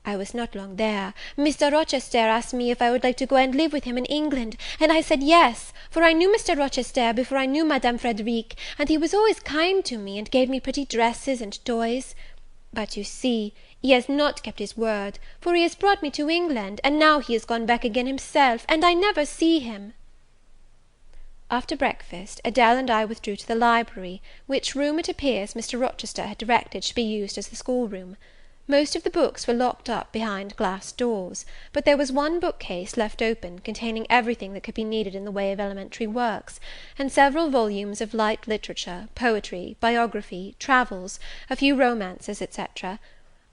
I was not long there. Mr. Rochester asked me if I would like to go and live with him in England, and I said yes, for I knew Mr. Rochester before I knew Madame Frederic, and he was always kind to me, and gave me pretty dresses and toys. But you see, he has not kept his word, for he has brought me to England, and now he is gone back again himself, and I never see him." After breakfast, Adele and I withdrew to the library, which room, it appears, Mr. Rochester had directed should be used as the schoolroom. Most of the books were locked up behind glass doors, but there was one bookcase left open, containing everything that could be needed in the way of elementary works, and several volumes of light literature, poetry, biography, travels, a few romances, etc.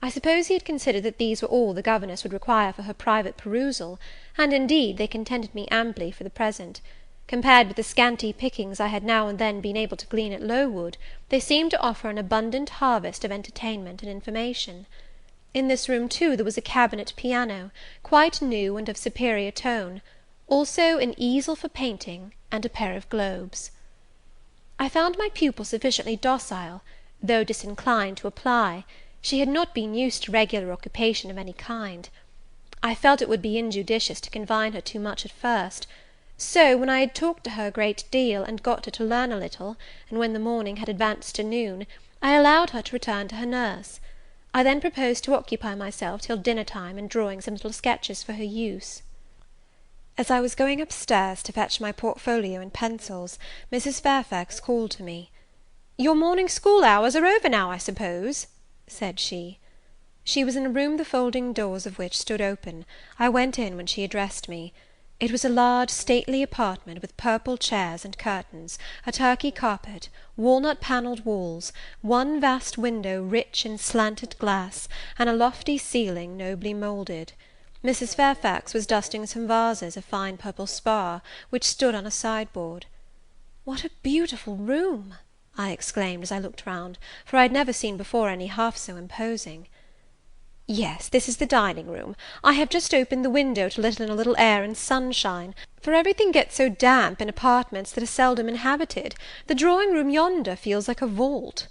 I suppose he had considered that these were all the governess would require for her private perusal, and indeed they contented me amply for the present. Compared with the scanty pickings I had now and then been able to glean at Lowood, they seemed to offer an abundant harvest of entertainment and information. In this room, too, there was a cabinet piano, quite new and of superior tone; also an easel for painting, and a pair of globes. I found my pupil sufficiently docile, though disinclined to apply. She had not been used to regular occupation of any kind. I felt it would be injudicious to confine her too much at first; so, when I had talked to her a great deal, and got her to learn a little, and when the morning had advanced to noon, I allowed her to return to her nurse. I then proposed to occupy myself till dinner time in drawing some little sketches for her use. As I was going up stairs to fetch my portfolio and pencils, Mrs. Fairfax called to me. "Your morning school hours are over now, I suppose?" said she. She was in a room the folding doors of which stood open. I went in when she addressed me. It was a large stately apartment, with purple chairs and curtains, a Turkey carpet, walnut panelled walls, one vast window rich in slanted glass, and a lofty ceiling nobly moulded. Mrs. Fairfax was dusting some vases of fine purple spar, which stood on a sideboard. "What a beautiful room!" I exclaimed, as I looked round, for I had never seen before any half so imposing. "Yes, this is the dining room. I have just opened the window to let in a little air and sunshine, for everything gets so damp in apartments that are seldom inhabited. The drawing room yonder feels like a vault."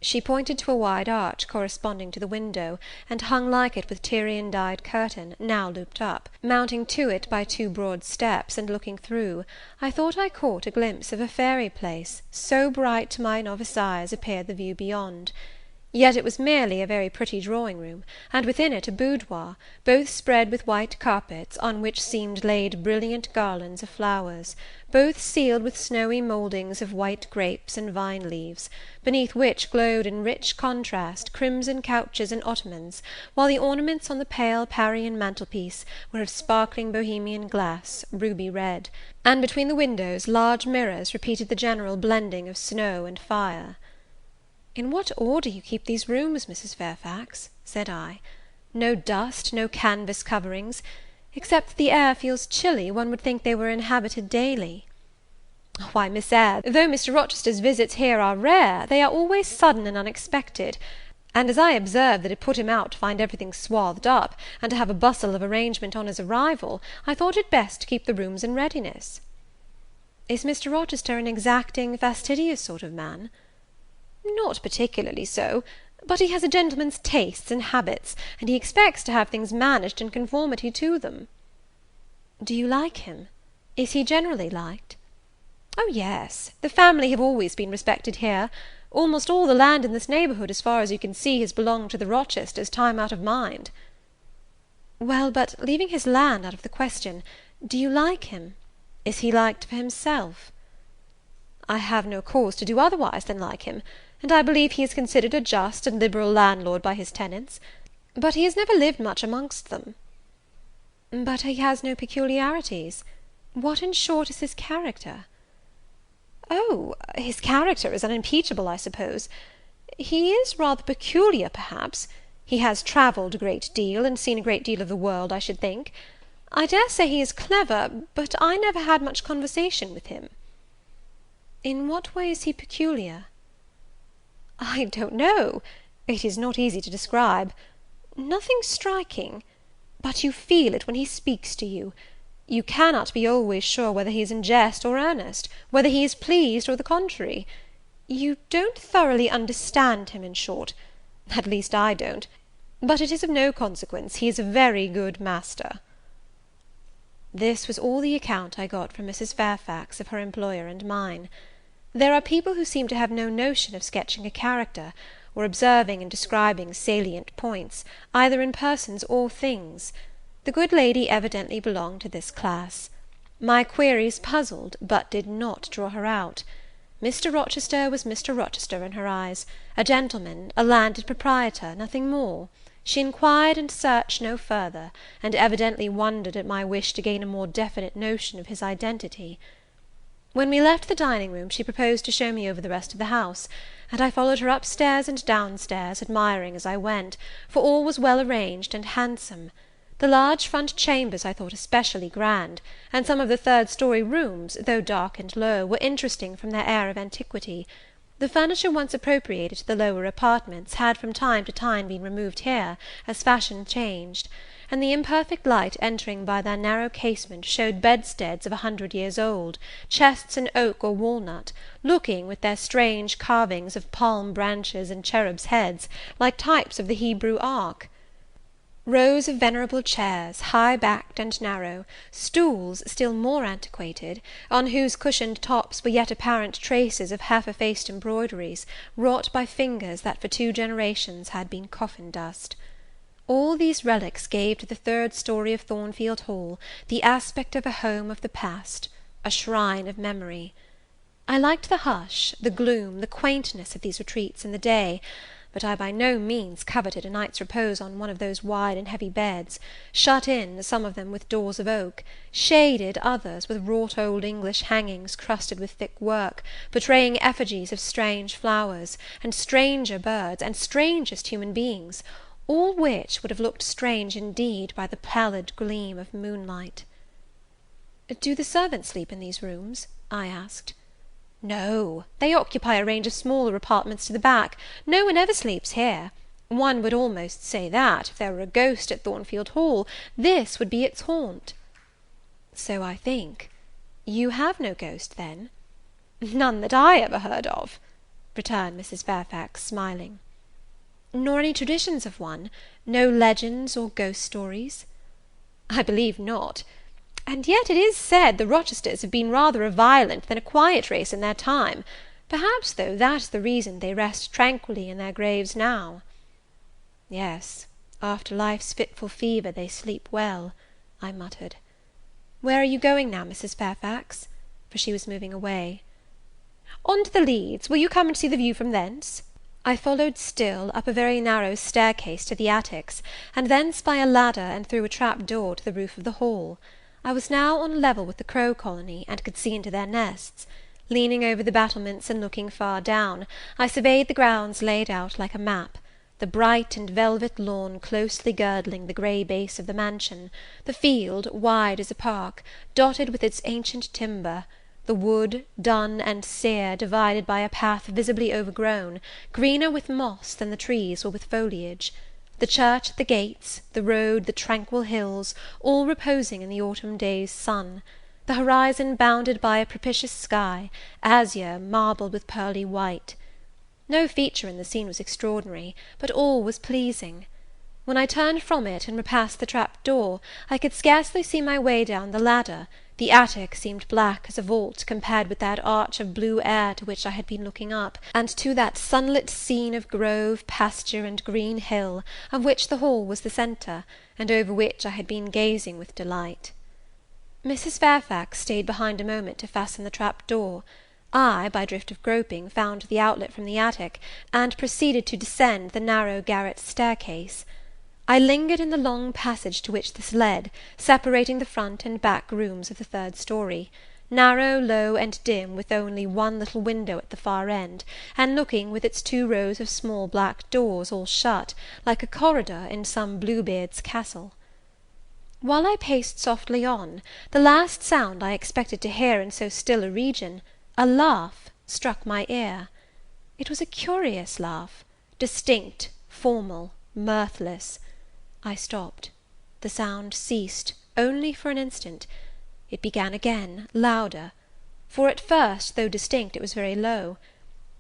She pointed to a wide arch corresponding to the window, and hung like it with Tyrian-dyed curtain, now looped up. Mounting to it by two broad steps, and looking through, I thought I caught a glimpse of a fairy place, so bright to my novice eyes appeared the view beyond. Yet it was merely a very pretty drawing room, and within it a boudoir, both spread with white carpets, on which seemed laid brilliant garlands of flowers, both sealed with snowy mouldings of white grapes and vine leaves, beneath which glowed in rich contrast crimson couches and ottomans, while the ornaments on the pale Parian mantelpiece were of sparkling Bohemian glass, ruby red, and between the windows large mirrors repeated the general blending of snow and fire. "In what order you keep these rooms, Mrs. Fairfax," said I. "No dust, no canvas coverings. Except that the air feels chilly, one would think they were inhabited daily." "Why, Miss Eyre, though Mr. Rochester's visits here are rare, they are always sudden and unexpected; and as I observed that it put him out to find everything swathed up, and to have a bustle of arrangement on his arrival, I thought it best to keep the rooms in readiness." "Is Mr. Rochester an exacting, fastidious sort of man?" "Not particularly so, but he has a gentleman's tastes and habits, and he expects to have things managed in conformity to them." "Do you like him? Is he generally liked?" "Oh, yes, the family have always been respected here. Almost all the land in this neighbourhood, as far as you can see, has belonged to the Rochesters, time out of mind." "Well, but leaving his land out of the question, do you like him? Is he liked for himself?" "I have no cause to do otherwise than like him, and I believe he is considered a just and liberal landlord by his tenants; but he has never lived much amongst them." "But he has no peculiarities? What, in short, is his character?" "Oh, his character is unimpeachable, I suppose. He is rather peculiar, perhaps. He has travelled a great deal, and seen a great deal of the world, I should think. I dare say he is clever, but I never had much conversation with him." "In what way is he peculiar?" "I don't know. It is not easy to describe. "Nothing striking, but you feel it when he speaks to you. You cannot be always sure whether he is in jest or earnest, whether he is pleased or the contrary. You don't thoroughly understand him, in short. At least I don't. But it is of no consequence, he is a very good master." This was all the account I got from Mrs. Fairfax of her employer and mine. There are people who seem to have no notion of sketching a character, or observing and describing salient points, either in persons or things. The good lady evidently belonged to this class. My queries puzzled, but did not draw her out. Mr. Rochester was Mr. Rochester in her eyes, a gentleman, a landed proprietor, nothing more. She inquired and searched no further, and evidently wondered at my wish to gain a more definite notion of his identity. When we left the dining-room, she proposed to show me over the rest of the house, and I followed her upstairs and downstairs, admiring as I went, for all was well arranged and handsome. The large front chambers I thought especially grand, and some of the third-story rooms, though dark and low, were interesting from their air of antiquity. The furniture once appropriated to the lower apartments had from time to time been removed here, as fashion changed, and the imperfect light entering by their narrow casement showed bedsteads of 100 years old, chests in oak or walnut, looking, with their strange carvings of palm branches and cherubs' heads, like types of the Hebrew ark. Rows of venerable chairs, high-backed and narrow, stools still more antiquated, on whose cushioned tops were yet apparent traces of half-effaced embroideries, wrought by fingers that for 2 generations had been coffin dust. All these relics gave to the third story of Thornfield Hall the aspect of a home of the past, a shrine of memory. I liked the hush, the gloom, the quaintness of these retreats in the day, but I by no means coveted a night's repose on one of those wide and heavy beds, shut in, some of them with doors of oak, shaded, others with wrought old English hangings crusted with thick work, betraying effigies of strange flowers, and stranger birds, and strangest human beings, all which would have looked strange indeed by the pallid gleam of moonlight. "Do the servants sleep in these rooms?" I asked. "No, they occupy a range of smaller apartments to the back. No one ever sleeps here. One would almost say that, if there were a ghost at Thornfield Hall, this would be its haunt." "So I think. You have no ghost, then?" "None that I ever heard of," returned Mrs. Fairfax, smiling. "Nor any traditions of one? No legends or ghost stories?" "I believe not. And yet it is said the Rochesters have been rather a violent than a quiet race in their time. Perhaps, though, that's the reason they rest tranquilly in their graves now." "Yes, after life's fitful fever they sleep well," I muttered. "Where are you going now, Mrs. Fairfax?" For she was moving away. "On to the Leads. Will you come and see the view from thence?" I followed still, up a very narrow staircase to the attics, and thence by a ladder and through a trap door to the roof of the hall. I was now on a level with the crow colony, and could see into their nests. Leaning over the battlements and looking far down, I surveyed the grounds laid out like a map, the bright and velvet lawn closely girdling the grey base of the mansion, the field, wide as a park, dotted with its ancient timber, the wood, dun and sere, divided by a path visibly overgrown, greener with moss than the trees were with foliage, the church at the gates, the road, the tranquil hills, all reposing in the autumn day's sun, the horizon bounded by a propitious sky, azure, marbled with pearly white. No feature in the scene was extraordinary, but all was pleasing. When I turned from it, and repassed the trap door, I could scarcely see my way down the ladder. The attic seemed black as a vault, compared with that arch of blue air to which I had been looking up, and to that sunlit scene of grove, pasture, and green hill, of which the hall was the centre, and over which I had been gazing with delight. Mrs. Fairfax stayed behind a moment to fasten the trap door. I, by drift of groping, found the outlet from the attic, and proceeded to descend the narrow garret staircase. I lingered in the long passage to which this led, separating the front and back rooms of the third story, narrow, low, and dim, with only one little window at the far end, and looking, with its 2 rows of small black doors, all shut, like a corridor in some Bluebeard's castle. While I paced softly on, the last sound I expected to hear in so still a region, a laugh, struck my ear. It was a curious laugh, distinct, formal, mirthless. I stopped. The sound ceased, only for an instant. It began again, louder; for at first, though distinct, it was very low.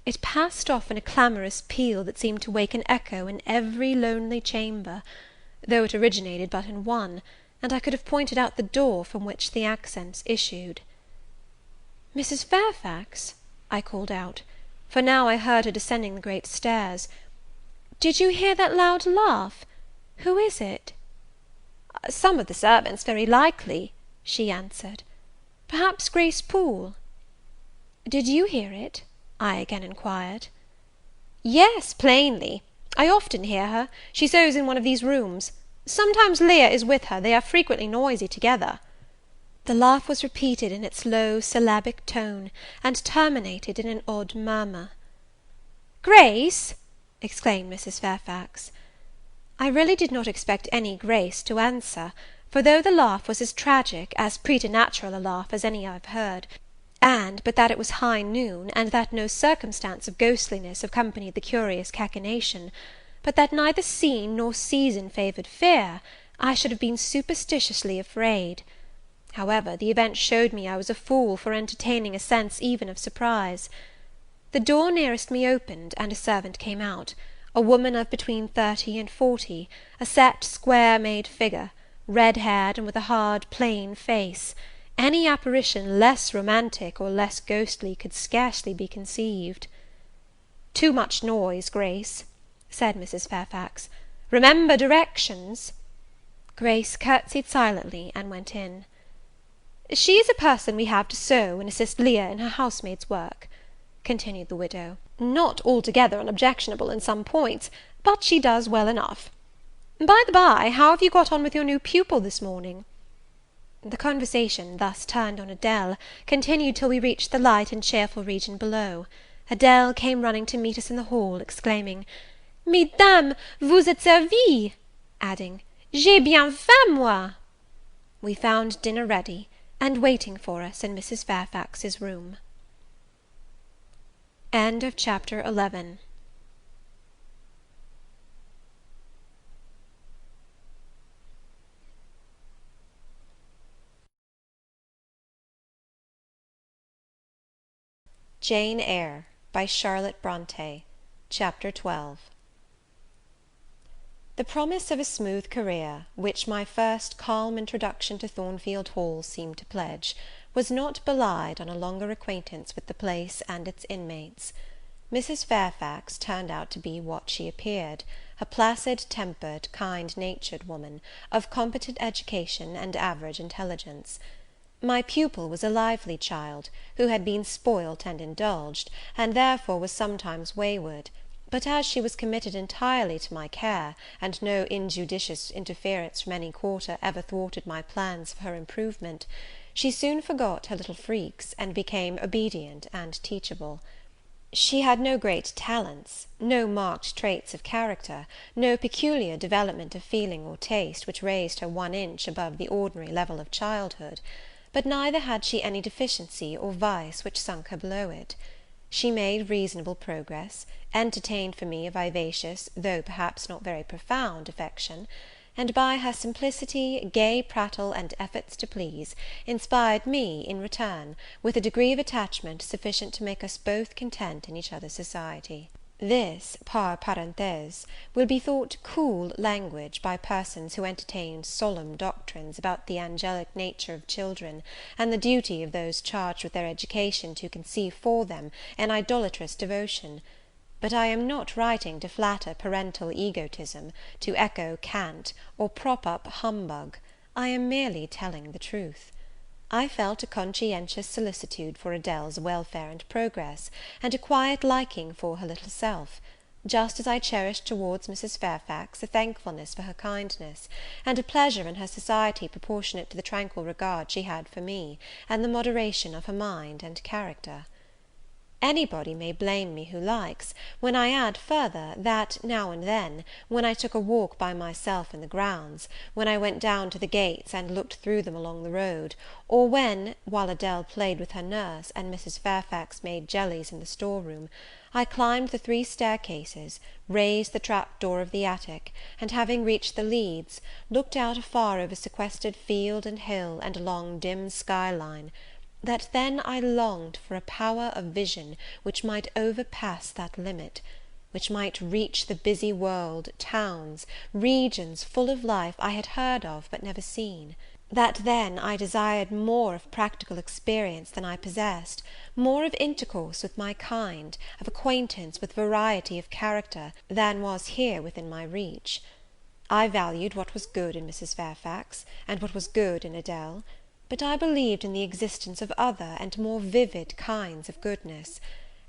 It passed off in a clamorous peal that seemed to wake an echo in every lonely chamber, though it originated but in one, and I could have pointed out the door from which the accents issued. "Mrs. Fairfax," I called out, for now I heard her descending the great stairs, "did you hear that loud laugh? Who is it?" "Some of the servants, very likely," she answered. "Perhaps Grace Poole." "Did you hear it?" I again enquired. "Yes, plainly. I often hear her. She sews in one of these rooms. Sometimes Leah is with her. They are frequently noisy together." The laugh was repeated in its low syllabic tone, and terminated in an odd murmur. "Grace!" exclaimed Mrs. Fairfax. I really did not expect any Grace to answer, for though the laugh was as tragic, as preternatural a laugh as any I have heard, and, but that it was high noon, and that no circumstance of ghostliness accompanied the curious cachinnation, but that neither scene nor season favoured fear, I should have been superstitiously afraid. However, the event showed me I was a fool for entertaining a sense even of surprise. The door nearest me opened, and a servant came out, a woman of between 30 and 40, a set, square-made figure, red-haired, and with a hard, plain face. Any apparition less romantic or less ghostly could scarcely be conceived. "Too much noise, Grace," said Mrs. Fairfax. "Remember directions." Grace curtsied silently, and went in. "She is a person we have to sew and assist Leah in her housemaid's work," continued the widow; "not altogether unobjectionable in some points, but she does well enough. By the by, how have you got on with your new pupil this morning?" The conversation, thus turned on Adele, continued till we reached the light and cheerful region below. Adele came running to meet us in the hall, exclaiming, "Mesdames, vous êtes servies!" adding, "J'ai bien faim, moi!" We found dinner ready, and waiting for us in Mrs. Fairfax's room. Chapter 11. Jane Eyre, by Charlotte Bronte. Chapter 12. The promise of a smooth career, which my first calm introduction to Thornfield Hall seemed to pledge, was not belied on a longer acquaintance with the place and its inmates. Mrs. Fairfax turned out to be what she appeared, a placid-tempered, kind-natured woman, of competent education and average intelligence. My pupil was a lively child, who had been spoilt and indulged, and therefore was sometimes wayward; but as she was committed entirely to my care, and no injudicious interference from any quarter ever thwarted my plans for her improvement, she soon forgot her little freaks, and became obedient and teachable. She had no great talents, no marked traits of character, no peculiar development of feeling or taste which raised her 1 inch above the ordinary level of childhood; but neither had she any deficiency or vice which sunk her below it. She made reasonable progress, entertained for me a vivacious, though perhaps not very profound affection, and by her simplicity, gay prattle, and efforts to please, inspired me, in return, with a degree of attachment sufficient to make us both content in each other's society. This, par parenthèse, will be thought cool language by persons who entertain solemn doctrines about the angelic nature of children, and the duty of those charged with their education to conceive for them an idolatrous devotion. But I am not writing to flatter parental egotism, to echo cant, or prop up humbug. I am merely telling the truth. I felt a conscientious solicitude for Adele's welfare and progress, and a quiet liking for her little self, just as I cherished towards Mrs. Fairfax a thankfulness for her kindness, and a pleasure in her society proportionate to the tranquil regard she had for me, and the moderation of her mind and character. Anybody may blame me who likes, when I add further, that, now and then, when I took a walk by myself in the grounds, when I went down to the gates and looked through them along the road, or when, while Adele played with her nurse, and Mrs. Fairfax made jellies in the store room, I climbed the 3 staircases, raised the trap-door of the attic, and having reached the leads, looked out afar over sequestered field and hill and long dim sky-line, that then I longed for a power of vision which might overpass that limit, which might reach the busy world, towns, regions full of life I had heard of but never seen; that then I desired more of practical experience than I possessed, more of intercourse with my kind, of acquaintance with variety of character, than was here within my reach. I valued what was good in Mrs. Fairfax, and what was good in Adele; but I believed in the existence of other and more vivid kinds of goodness,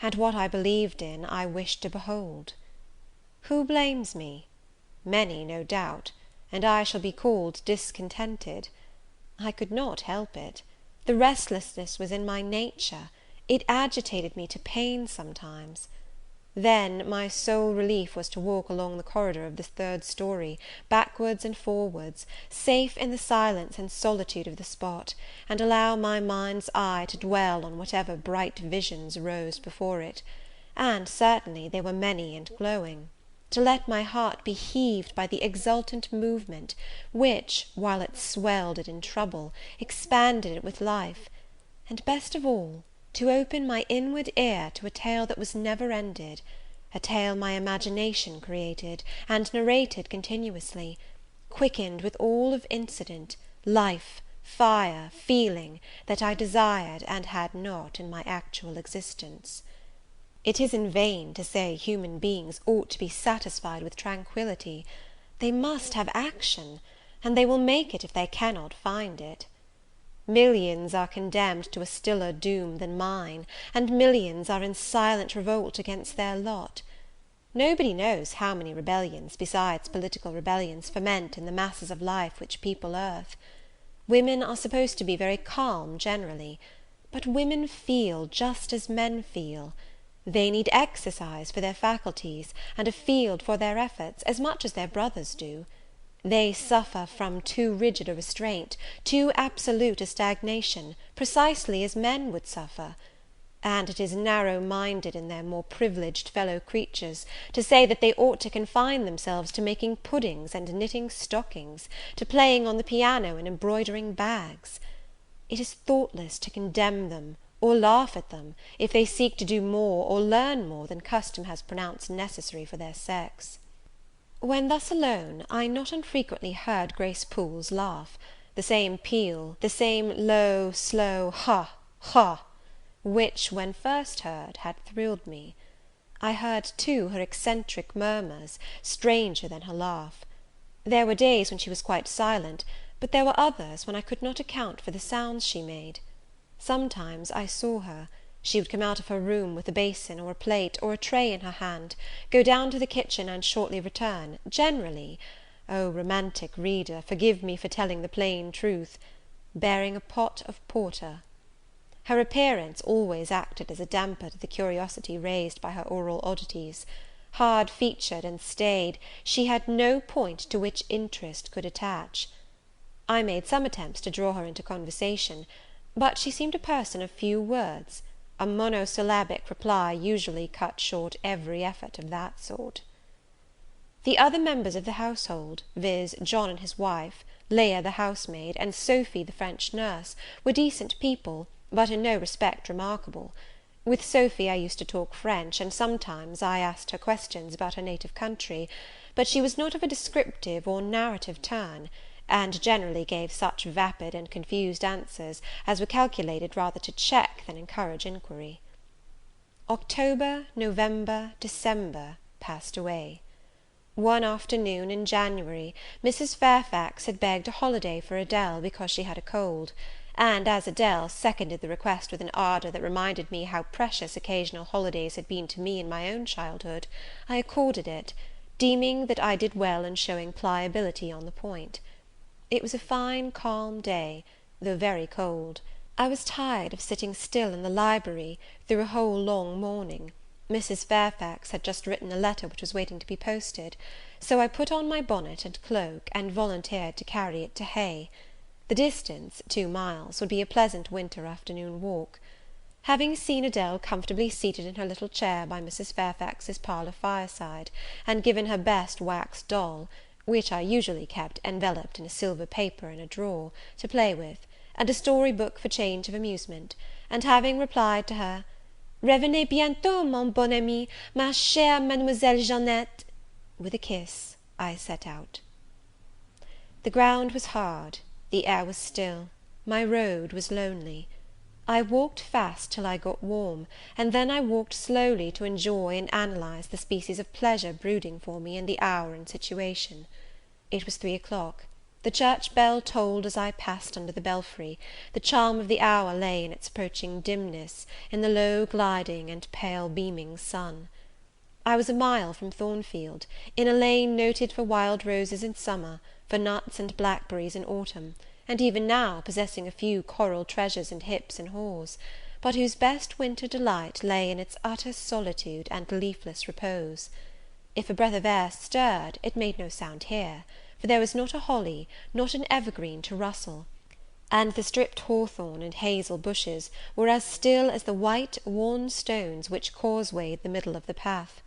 and what I believed in I wished to behold. Who blames me? Many, no doubt, and I shall be called discontented. I could not help it. The restlessness was in my nature; it agitated me to pain sometimes. Then my sole relief was to walk along the corridor of the 3rd story, backwards and forwards, safe in the silence and solitude of the spot, and allow my mind's eye to dwell on whatever bright visions rose before it; and certainly they were many and glowing; to let my heart be heaved by the exultant movement, which, while it swelled it in trouble, expanded it with life; and, best of all, to open my inward ear to a tale that was never ended, a tale my imagination created, and narrated continuously, quickened with all of incident, life, fire, feeling, that I desired and had not in my actual existence. It is in vain to say human beings ought to be satisfied with tranquillity; they must have action, and they will make it if they cannot find it. Millions are condemned to a stiller doom than mine, and millions are in silent revolt against their lot. Nobody knows how many rebellions, besides political rebellions, ferment in the masses of life which people earth. Women are supposed to be very calm generally, but women feel just as men feel. They need exercise for their faculties, and a field for their efforts, as much as their brothers do. They suffer from too rigid a restraint, too absolute a stagnation, precisely as men would suffer; and it is narrow-minded in their more privileged fellow creatures to say that they ought to confine themselves to making puddings and knitting stockings, to playing on the piano and embroidering bags. It is thoughtless to condemn them, or laugh at them, if they seek to do more or learn more than custom has pronounced necessary for their sex. When thus alone, I not unfrequently heard Grace Poole's laugh, the same peal, the same low, slow ha, ha, which, when first heard, had thrilled me. I heard, too, her eccentric murmurs, stranger than her laugh. There were days when she was quite silent, but there were others when I could not account for the sounds she made. Sometimes I saw her. She would come out of her room with a basin, or a plate, or a tray in her hand, go down to the kitchen, and shortly return, generally, oh, romantic reader, forgive me for telling the plain truth, bearing a pot of porter. Her appearance always acted as a damper to the curiosity raised by her oral oddities. Hard-featured and staid, she had no point to which interest could attach. I made some attempts to draw her into conversation, but she seemed a person of few words. A monosyllabic reply usually cut short every effort of that sort. The other members of the household, viz., John and his wife, Leah the housemaid, and Sophy the French nurse, were decent people, but in no respect remarkable. With Sophy I used to talk French, and sometimes I asked her questions about her native country; but she was not of a descriptive or narrative turn, and generally gave such vapid and confused answers as were calculated rather to check than encourage inquiry. October, November, December passed away. One afternoon in January, Mrs. Fairfax had begged a holiday for Adele, because she had a cold; and as Adele seconded the request with an ardour that reminded me how precious occasional holidays had been to me in my own childhood, I accorded it, deeming that I did well in showing pliability on the point. It was a fine calm day, though very cold. I was tired of sitting still in the library through a whole long morning. Mrs. Fairfax had just written a letter which was waiting to be posted; so I put on my bonnet and cloak, and volunteered to carry it to Hay. The distance, 2 miles, would be a pleasant winter afternoon walk. Having seen Adele comfortably seated in her little chair by Mrs. Fairfax's parlour fireside, and given her best wax doll, which I usually kept enveloped in a silver paper in a drawer, to play with, and a story book for change of amusement, and having replied to her, "Revenez bientôt, mon bon ami, ma chère Mademoiselle Jeannette," with a kiss, I set out. The ground was hard, the air was still, my road was lonely. I walked fast till I got warm, and then I walked slowly to enjoy and analyze the species of pleasure brooding for me in the hour and situation. It was 3 o'clock. The church bell tolled as I passed under the belfry. The charm of the hour lay in its approaching dimness, in the low gliding and pale beaming sun. I was a mile from Thornfield, in a lane noted for wild roses in summer, for nuts and blackberries in autumn, and even now possessing a few coral treasures and hips and haws, but whose best winter delight lay in its utter solitude and leafless repose. If a breath of air stirred, it made no sound here, for there was not a holly, not an evergreen to rustle, and the stripped hawthorn and hazel bushes were as still as the white, worn stones which causewayed the middle of the path.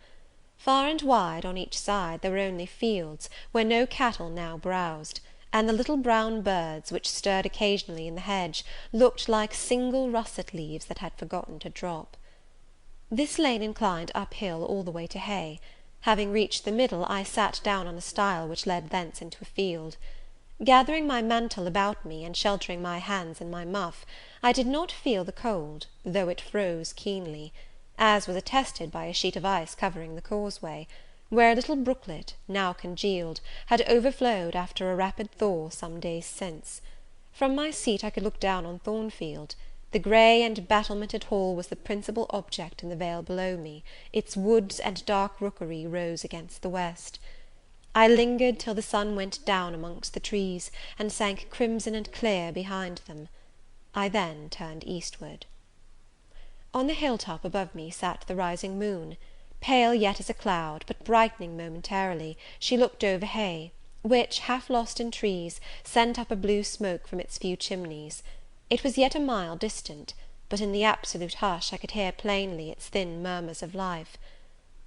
Far and wide, on each side, there were only fields, where no cattle now browsed, and the little brown birds, which stirred occasionally in the hedge, looked like single russet leaves that had forgotten to drop. This lane inclined uphill all the way to Hay. Having reached the middle, I sat down on a stile which led thence into a field. Gathering my mantle about me, and sheltering my hands in my muff, I did not feel the cold, though it froze keenly, as was attested by a sheet of ice covering the causeway, where a little brooklet, now congealed, had overflowed after a rapid thaw some days since. From my seat I could look down on Thornfield. The grey and battlemented hall was the principal object in the vale below me; its woods and dark rookery rose against the west. I lingered till the sun went down amongst the trees, and sank crimson and clear behind them. I then turned eastward. On the hill-top above me sat the rising moon. Pale yet as a cloud, but brightening momentarily, she looked over Hay, which, half lost in trees, sent up a blue smoke from its few chimneys. It was yet a mile distant, but in the absolute hush I could hear plainly its thin murmurs of life.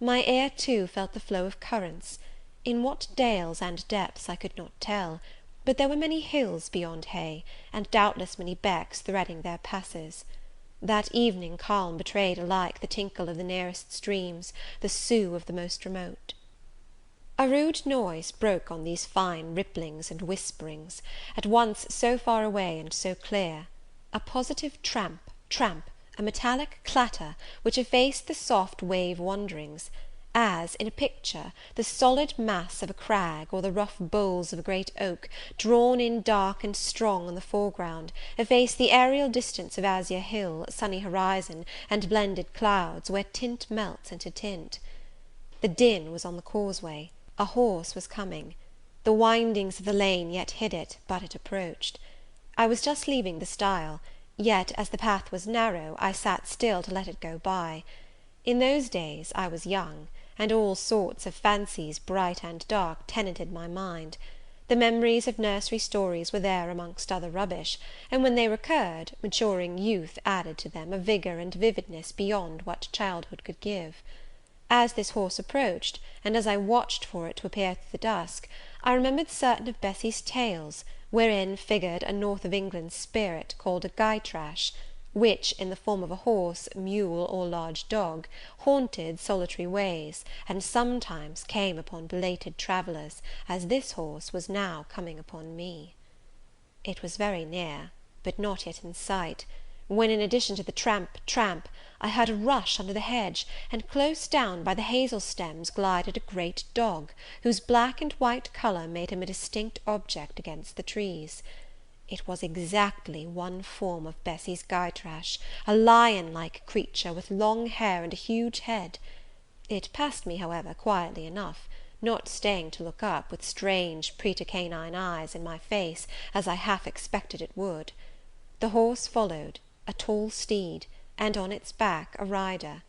My ear, too, felt the flow of currents. In what dales and depths I could not tell, but there were many hills beyond Hay, and doubtless many becks threading their passes. That evening calm betrayed alike the tinkle of the nearest streams, the sough of the most remote. A rude noise broke on these fine ripplings and whisperings, at once so far away and so clear; a positive tramp, tramp, a metallic clatter, which effaced the soft wave wanderings, as, in a picture, the solid mass of a crag, or the rough boles of a great oak, drawn in dark and strong on the foreground, efface the aerial distance of azure hill, sunny horizon, and blended clouds, where tint melts into tint. The din was on the causeway. A horse was coming. The windings of the lane yet hid it, but it approached. I was just leaving the stile, yet, as the path was narrow, I sat still to let it go by. In those days I was young, and all sorts of fancies, bright and dark, tenanted my mind. The memories of nursery stories were there amongst other rubbish, and when they recurred, maturing youth added to them a vigour and vividness beyond what childhood could give. As this horse approached, and as I watched for it to appear through the dusk, I remembered certain of Bessy's tales, wherein figured a north of England spirit called a Gytrash, which, in the form of a horse, mule, or large dog, haunted solitary ways, and sometimes came upon belated travellers, as this horse was now coming upon me. It was very near, but not yet in sight, when, in addition to the tramp, tramp, I heard a rush under the hedge, and close down by the hazel stems glided a great dog, whose black and white colour made him a distinct object against the trees. It was exactly one form of Bessy's Gytrash, a lion-like creature, with long hair and a huge head. It passed me, however, quietly enough, not staying to look up, with strange pretercanine eyes, in my face, as I half expected it would. The horse followed, a tall steed, and on its back a rider.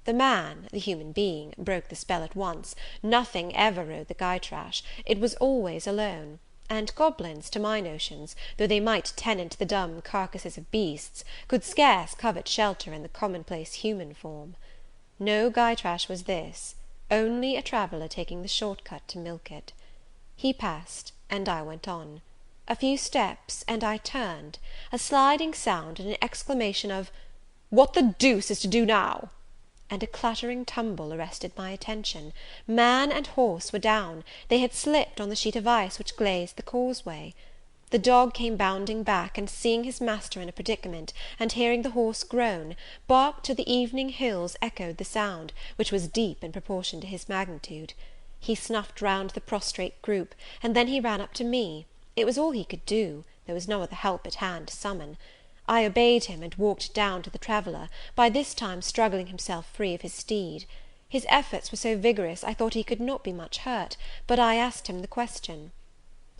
The man, the human being, broke the spell at once. Nothing ever rode the Gytrash; it was always alone. and goblins, to my notions, though they might tenant the dumb carcasses of beasts, could scarce covet shelter in the commonplace human form. No Gytrash was this, only a traveller taking the short cut to Millcote. He passed, and I went on. A few steps, and I turned, a sliding sound, and an exclamation of "What the deuce is to do now?" and a clattering tumble arrested my attention. Man and horse were down; they had slipped on the sheet of ice which glazed the causeway. The dog came bounding back, and seeing his master in a predicament, and hearing the horse groan, barked till the evening hills echoed the sound, which was deep in proportion to his magnitude. He snuffed round the prostrate group, and then he ran up to me. It was all he could do; there was no other help at hand to summon. I obeyed him, and walked down to the traveller, by this time struggling himself free of his steed. His efforts were so vigorous, I thought he could not be much hurt, but I asked him the question,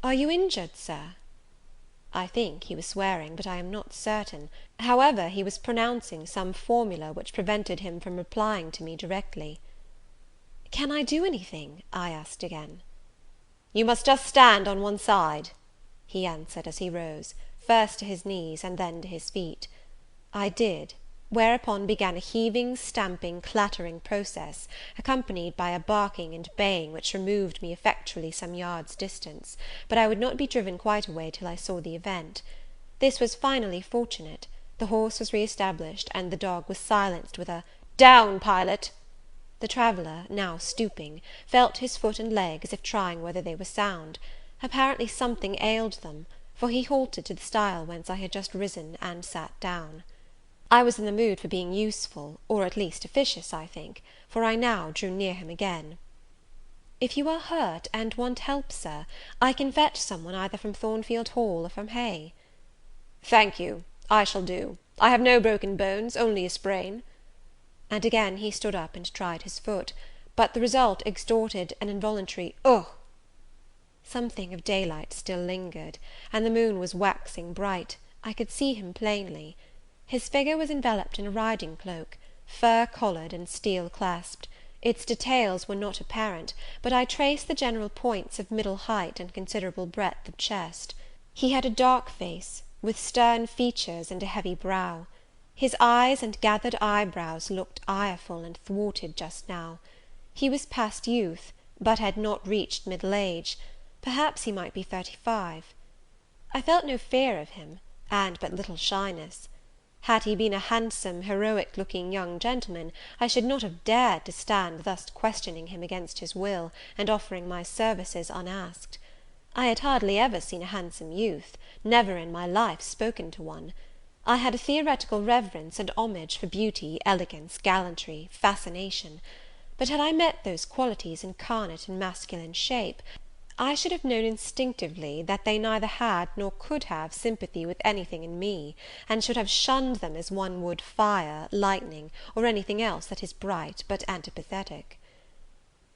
"Are you injured, Sir?" I think he was swearing, but I am not certain; however, he was pronouncing some formula which prevented him from replying to me directly. "Can I do anything?" I asked again. "You must just stand on one side," he answered, as he rose, first to his knees, and then to his feet. I did, whereupon began a heaving, stamping, clattering process, accompanied by a barking and baying which removed me effectually some yards distance; but I would not be driven quite away till I saw the event. This was finally fortunate; the horse was re-established, and the dog was silenced with a "Down, Pilot!" The traveller, now stooping, felt his foot and leg, as if trying whether they were sound. Apparently something ailed them, for he halted to the stile whence I had just risen, and sat down. I was in the mood for being useful, or at least officious, I think, for I now drew near him again. "If you are hurt, and want help, Sir, I can fetch some one either from Thornfield Hall or from Hay." "Thank you, I shall do. I have no broken bones, only a sprain." And again he stood up and tried his foot, but the result extorted an involuntary "Ugh!" Something of daylight still lingered, and the moon was waxing bright. I could see him plainly. His figure was enveloped in a riding cloak, fur-collared and steel-clasped. Its details were not apparent, but I traced the general points of middle height and considerable breadth of chest. He had a dark face, with stern features and a heavy brow. His eyes and gathered eyebrows looked ireful and thwarted just now. He was past youth, but had not reached middle age. Perhaps he might be 35. I felt no fear of him, and but little shyness. Had he been a handsome, heroic-looking young gentleman, I should not have dared to stand thus questioning him against his will, and offering my services unasked. I had hardly ever seen a handsome youth, never in my life spoken to one. I had a theoretical reverence and homage for beauty, elegance, gallantry, fascination; but had I met those qualities incarnate in masculine shape, I should have known instinctively that they neither had nor could have sympathy with anything in me, and should have shunned them as one would fire, lightning, or anything else that is bright but antipathetic.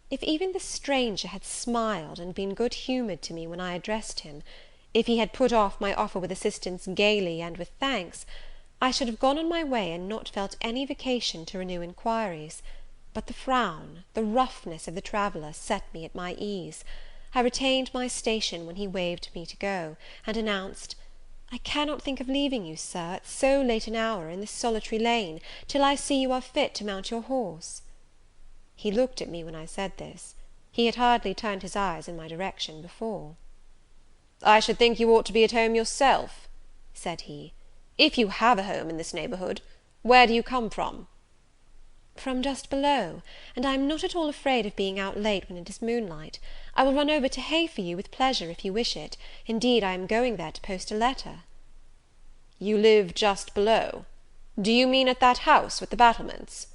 If even the stranger had smiled and been good humoured to me when I addressed him, if he had put off my offer with assistance gaily and with thanks, I should have gone on my way and not felt any vocation to renew inquiries; but the frown, the roughness of the traveller set me at my ease. I retained my station when he waved me to go, and announced, "I cannot think of leaving you, Sir, at so late an hour, in this solitary lane, till I see you are fit to mount your horse." He looked at me when I said this. He had hardly turned his eyes in my direction before. "I should think you ought to be at home yourself," said he, "if you have a home in this neighbourhood. Where do you come from?" "From just below, and I am not at all afraid of being out late when it is moonlight. I will run over to Hay for you with pleasure, if you wish it. Indeed, I am going there to post a letter." "You live just below? Do you mean at that house with the battlements?"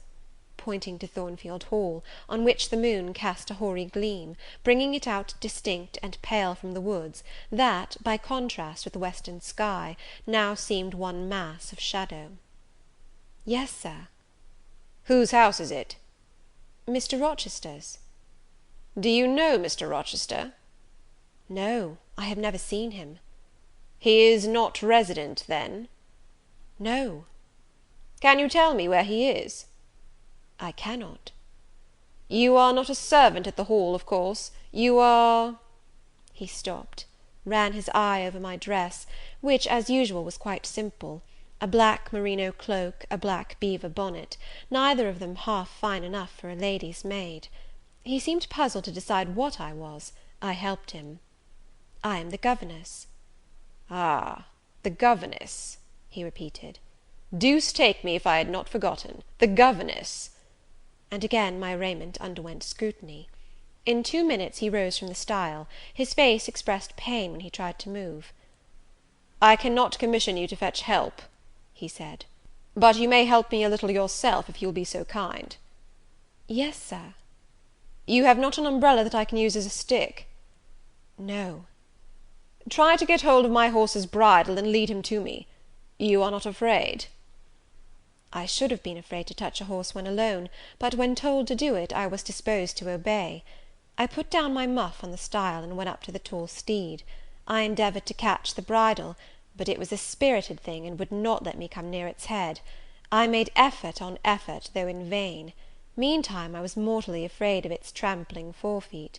pointing to Thornfield Hall, on which the moon cast a hoary gleam, bringing it out distinct and pale from the woods, that, by contrast with the western sky, now seemed one mass of shadow. "Yes, Sir." "Whose house is it?" "Mr. Rochester's." "Do you know Mr. Rochester?" "No, I have never seen him." "He is not resident, then?" "No." "Can you tell me where he is?" "I cannot." "You are not a servant at the Hall, of course? You are—" He stopped. ran his eye over my dress, which, as usual, was quite simple, a black merino cloak, a black beaver bonnet, neither of them half fine enough for a lady's maid. He seemed puzzled to decide what I was. I helped him. "I am the governess." "Ah, the governess," he repeated. "Deuce take me if I had not forgotten. The governess!" And again my raiment underwent scrutiny. In 2 minutes he rose from the stile. His face expressed pain when he tried to move. "I cannot commission you to fetch help," he said, "but you may help me a little yourself, if you will be so kind." "Yes, Sir." "You have not an umbrella that I can use as a stick?" "No." "Try to get hold of my horse's bridle, and lead him to me. You are not afraid?" I should have been afraid to touch a horse when alone, but when told to do it, I was disposed to obey. I put down my muff on the stile, and went up to the tall steed. I endeavoured to catch the bridle, but it was a spirited thing, and would not let me come near its head. I made effort on effort, though in vain. Meantime I was mortally afraid of its trampling forefeet.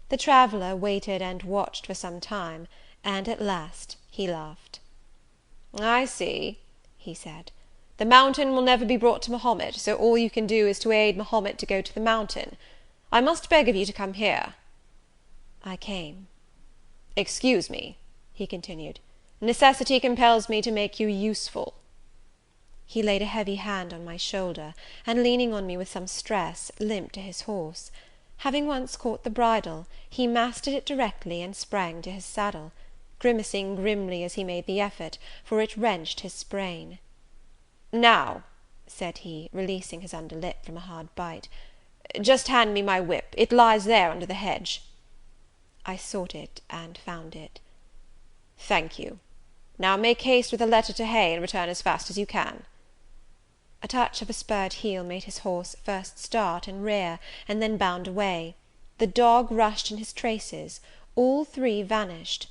The traveller waited and watched for some time, and at last he laughed. "I see," he said, "the mountain will never be brought to Mahomet, so all you can do is to aid Mahomet to go to the mountain. I must beg of you to come here." I came. "Excuse me," he continued, "necessity compels me to make you useful." He laid a heavy hand on my shoulder, and leaning on me with some stress, limped to his horse. Having once caught the bridle, he mastered it directly, and sprang to his saddle, grimacing grimly as he made the effort, for it wrenched his sprain. "Now," said he, releasing his under lip from a hard bite, "just hand me my whip. It lies there under the hedge." I sought it, and found it. "Thank you. Now make haste with a letter to Hay, and return as fast as you can." A touch of a spurred heel made his horse first start and rear, and then bound away. The dog rushed in his traces. All three vanished.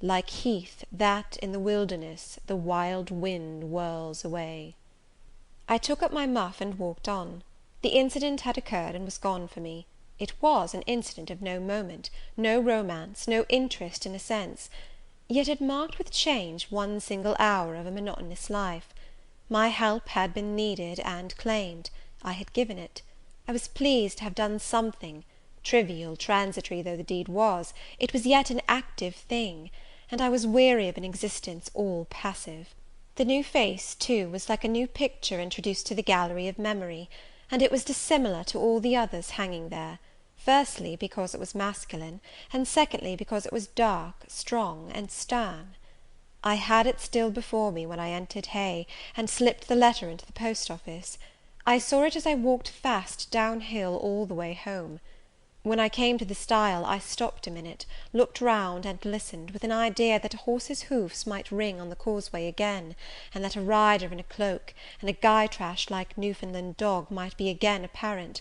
Like heath that, in the wilderness, the wild wind whirls away. I took up my muff and walked on. The incident had occurred and was gone for me. It was an incident of no moment, no romance, no interest in a sense; yet it marked with change one single hour of a monotonous life. My help had been needed and claimed. I had given it. I was pleased to have done something. Trivial, transitory though the deed was, it was yet an active thing, and I was weary of an existence all passive. The new face, too, was like a new picture introduced to the gallery of memory, and it was dissimilar to all the others hanging there; firstly, because it was masculine, and secondly, because it was dark, strong, and stern. I had it still before me when I entered Hay, and slipped the letter into the post office. I saw it as I walked fast down hill all the way home. When I came to the stile, I stopped a minute, looked round, and listened, with an idea that a horse's hoofs might ring on the causeway again, and that a rider in a cloak, and a Gytrash like Newfoundland dog might be again apparent.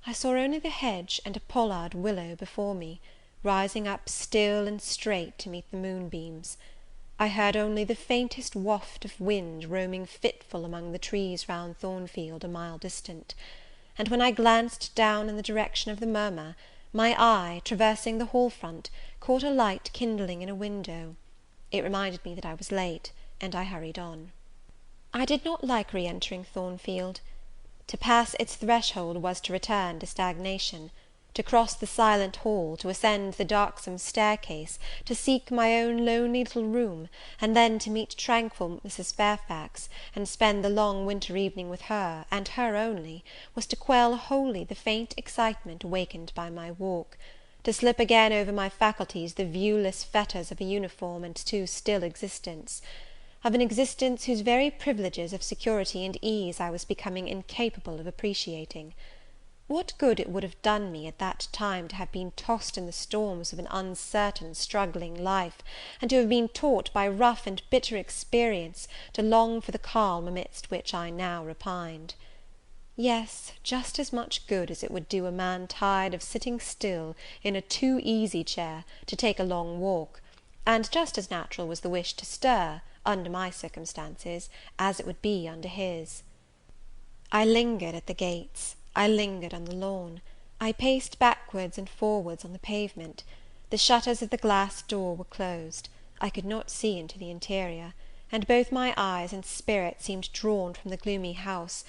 I saw only the hedge and a pollard willow before me, rising up still and straight to meet the moonbeams. I heard only the faintest waft of wind roaming fitful among the trees round Thornfield, a mile distant; and when I glanced down in the direction of the murmur, my eye, traversing the hall front, caught a light kindling in a window. It reminded me that I was late, and I hurried on. I did not like re-entering Thornfield. To pass its threshold was to return to stagnation; to cross the silent hall, to ascend the darksome staircase, to seek my own lonely little room, and then to meet tranquil Mrs. Fairfax, and spend the long winter evening with her, and her only, was to quell wholly the faint excitement awakened by my walk; to slip again over my faculties the viewless fetters of a uniform and too still existence; of an existence whose very privileges of security and ease I was becoming incapable of appreciating. What good it would have done me, at that time, to have been tossed in the storms of an uncertain, struggling life, and to have been taught, by rough and bitter experience, to long for the calm amidst which I now repined! Yes, just as much good as it would do a man tired of sitting still in a too easy chair, to take a long walk; and just as natural was the wish to stir, under my circumstances, as it would be under his. I lingered at the gates, I lingered on the lawn, I paced backwards and forwards on the pavement. The shutters of the glass door were closed. I could not see into the interior, and both my eyes and spirit seemed drawn from the gloomy house,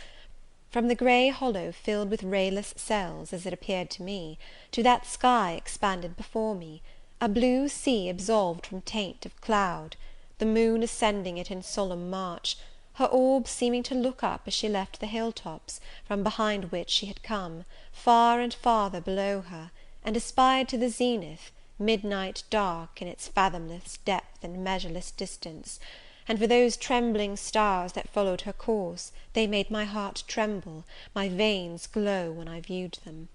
from the grey hollow filled with rayless cells, as it appeared to me, to that sky expanded before me, a blue sea absolved from taint of cloud, the moon ascending it in solemn march, her orb seeming to look up as she left the hill tops, from behind which she had come, far and farther below her, and aspired to the zenith, midnight dark in its fathomless depth and measureless distance; and for those trembling stars that followed her course, they made my heart tremble, my veins glow when I viewed them.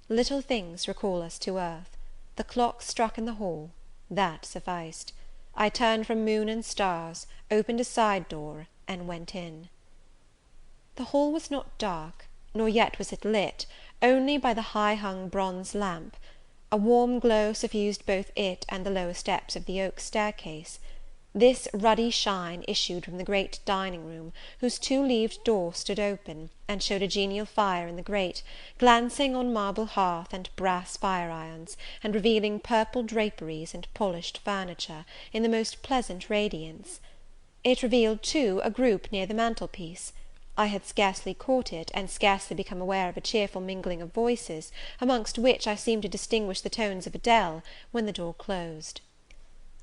Little things recall us to earth. The clock struck in the hall, that sufficed. I turned from moon and stars, opened a side door, and went in. The hall was not dark, nor yet was it lit, only by the high-hung bronze lamp. A warm glow suffused both it and the lower steps of the oak staircase. This ruddy shine issued from the great dining-room, whose two-leaved door stood open, and showed a genial fire in the grate, glancing on marble hearth and brass fire-irons, and revealing purple draperies and polished furniture, in the most pleasant radiance. It revealed, too, a group near the mantel-piece. I had scarcely caught it, and scarcely become aware of a cheerful mingling of voices, amongst which I seemed to distinguish the tones of Adele, when the door closed.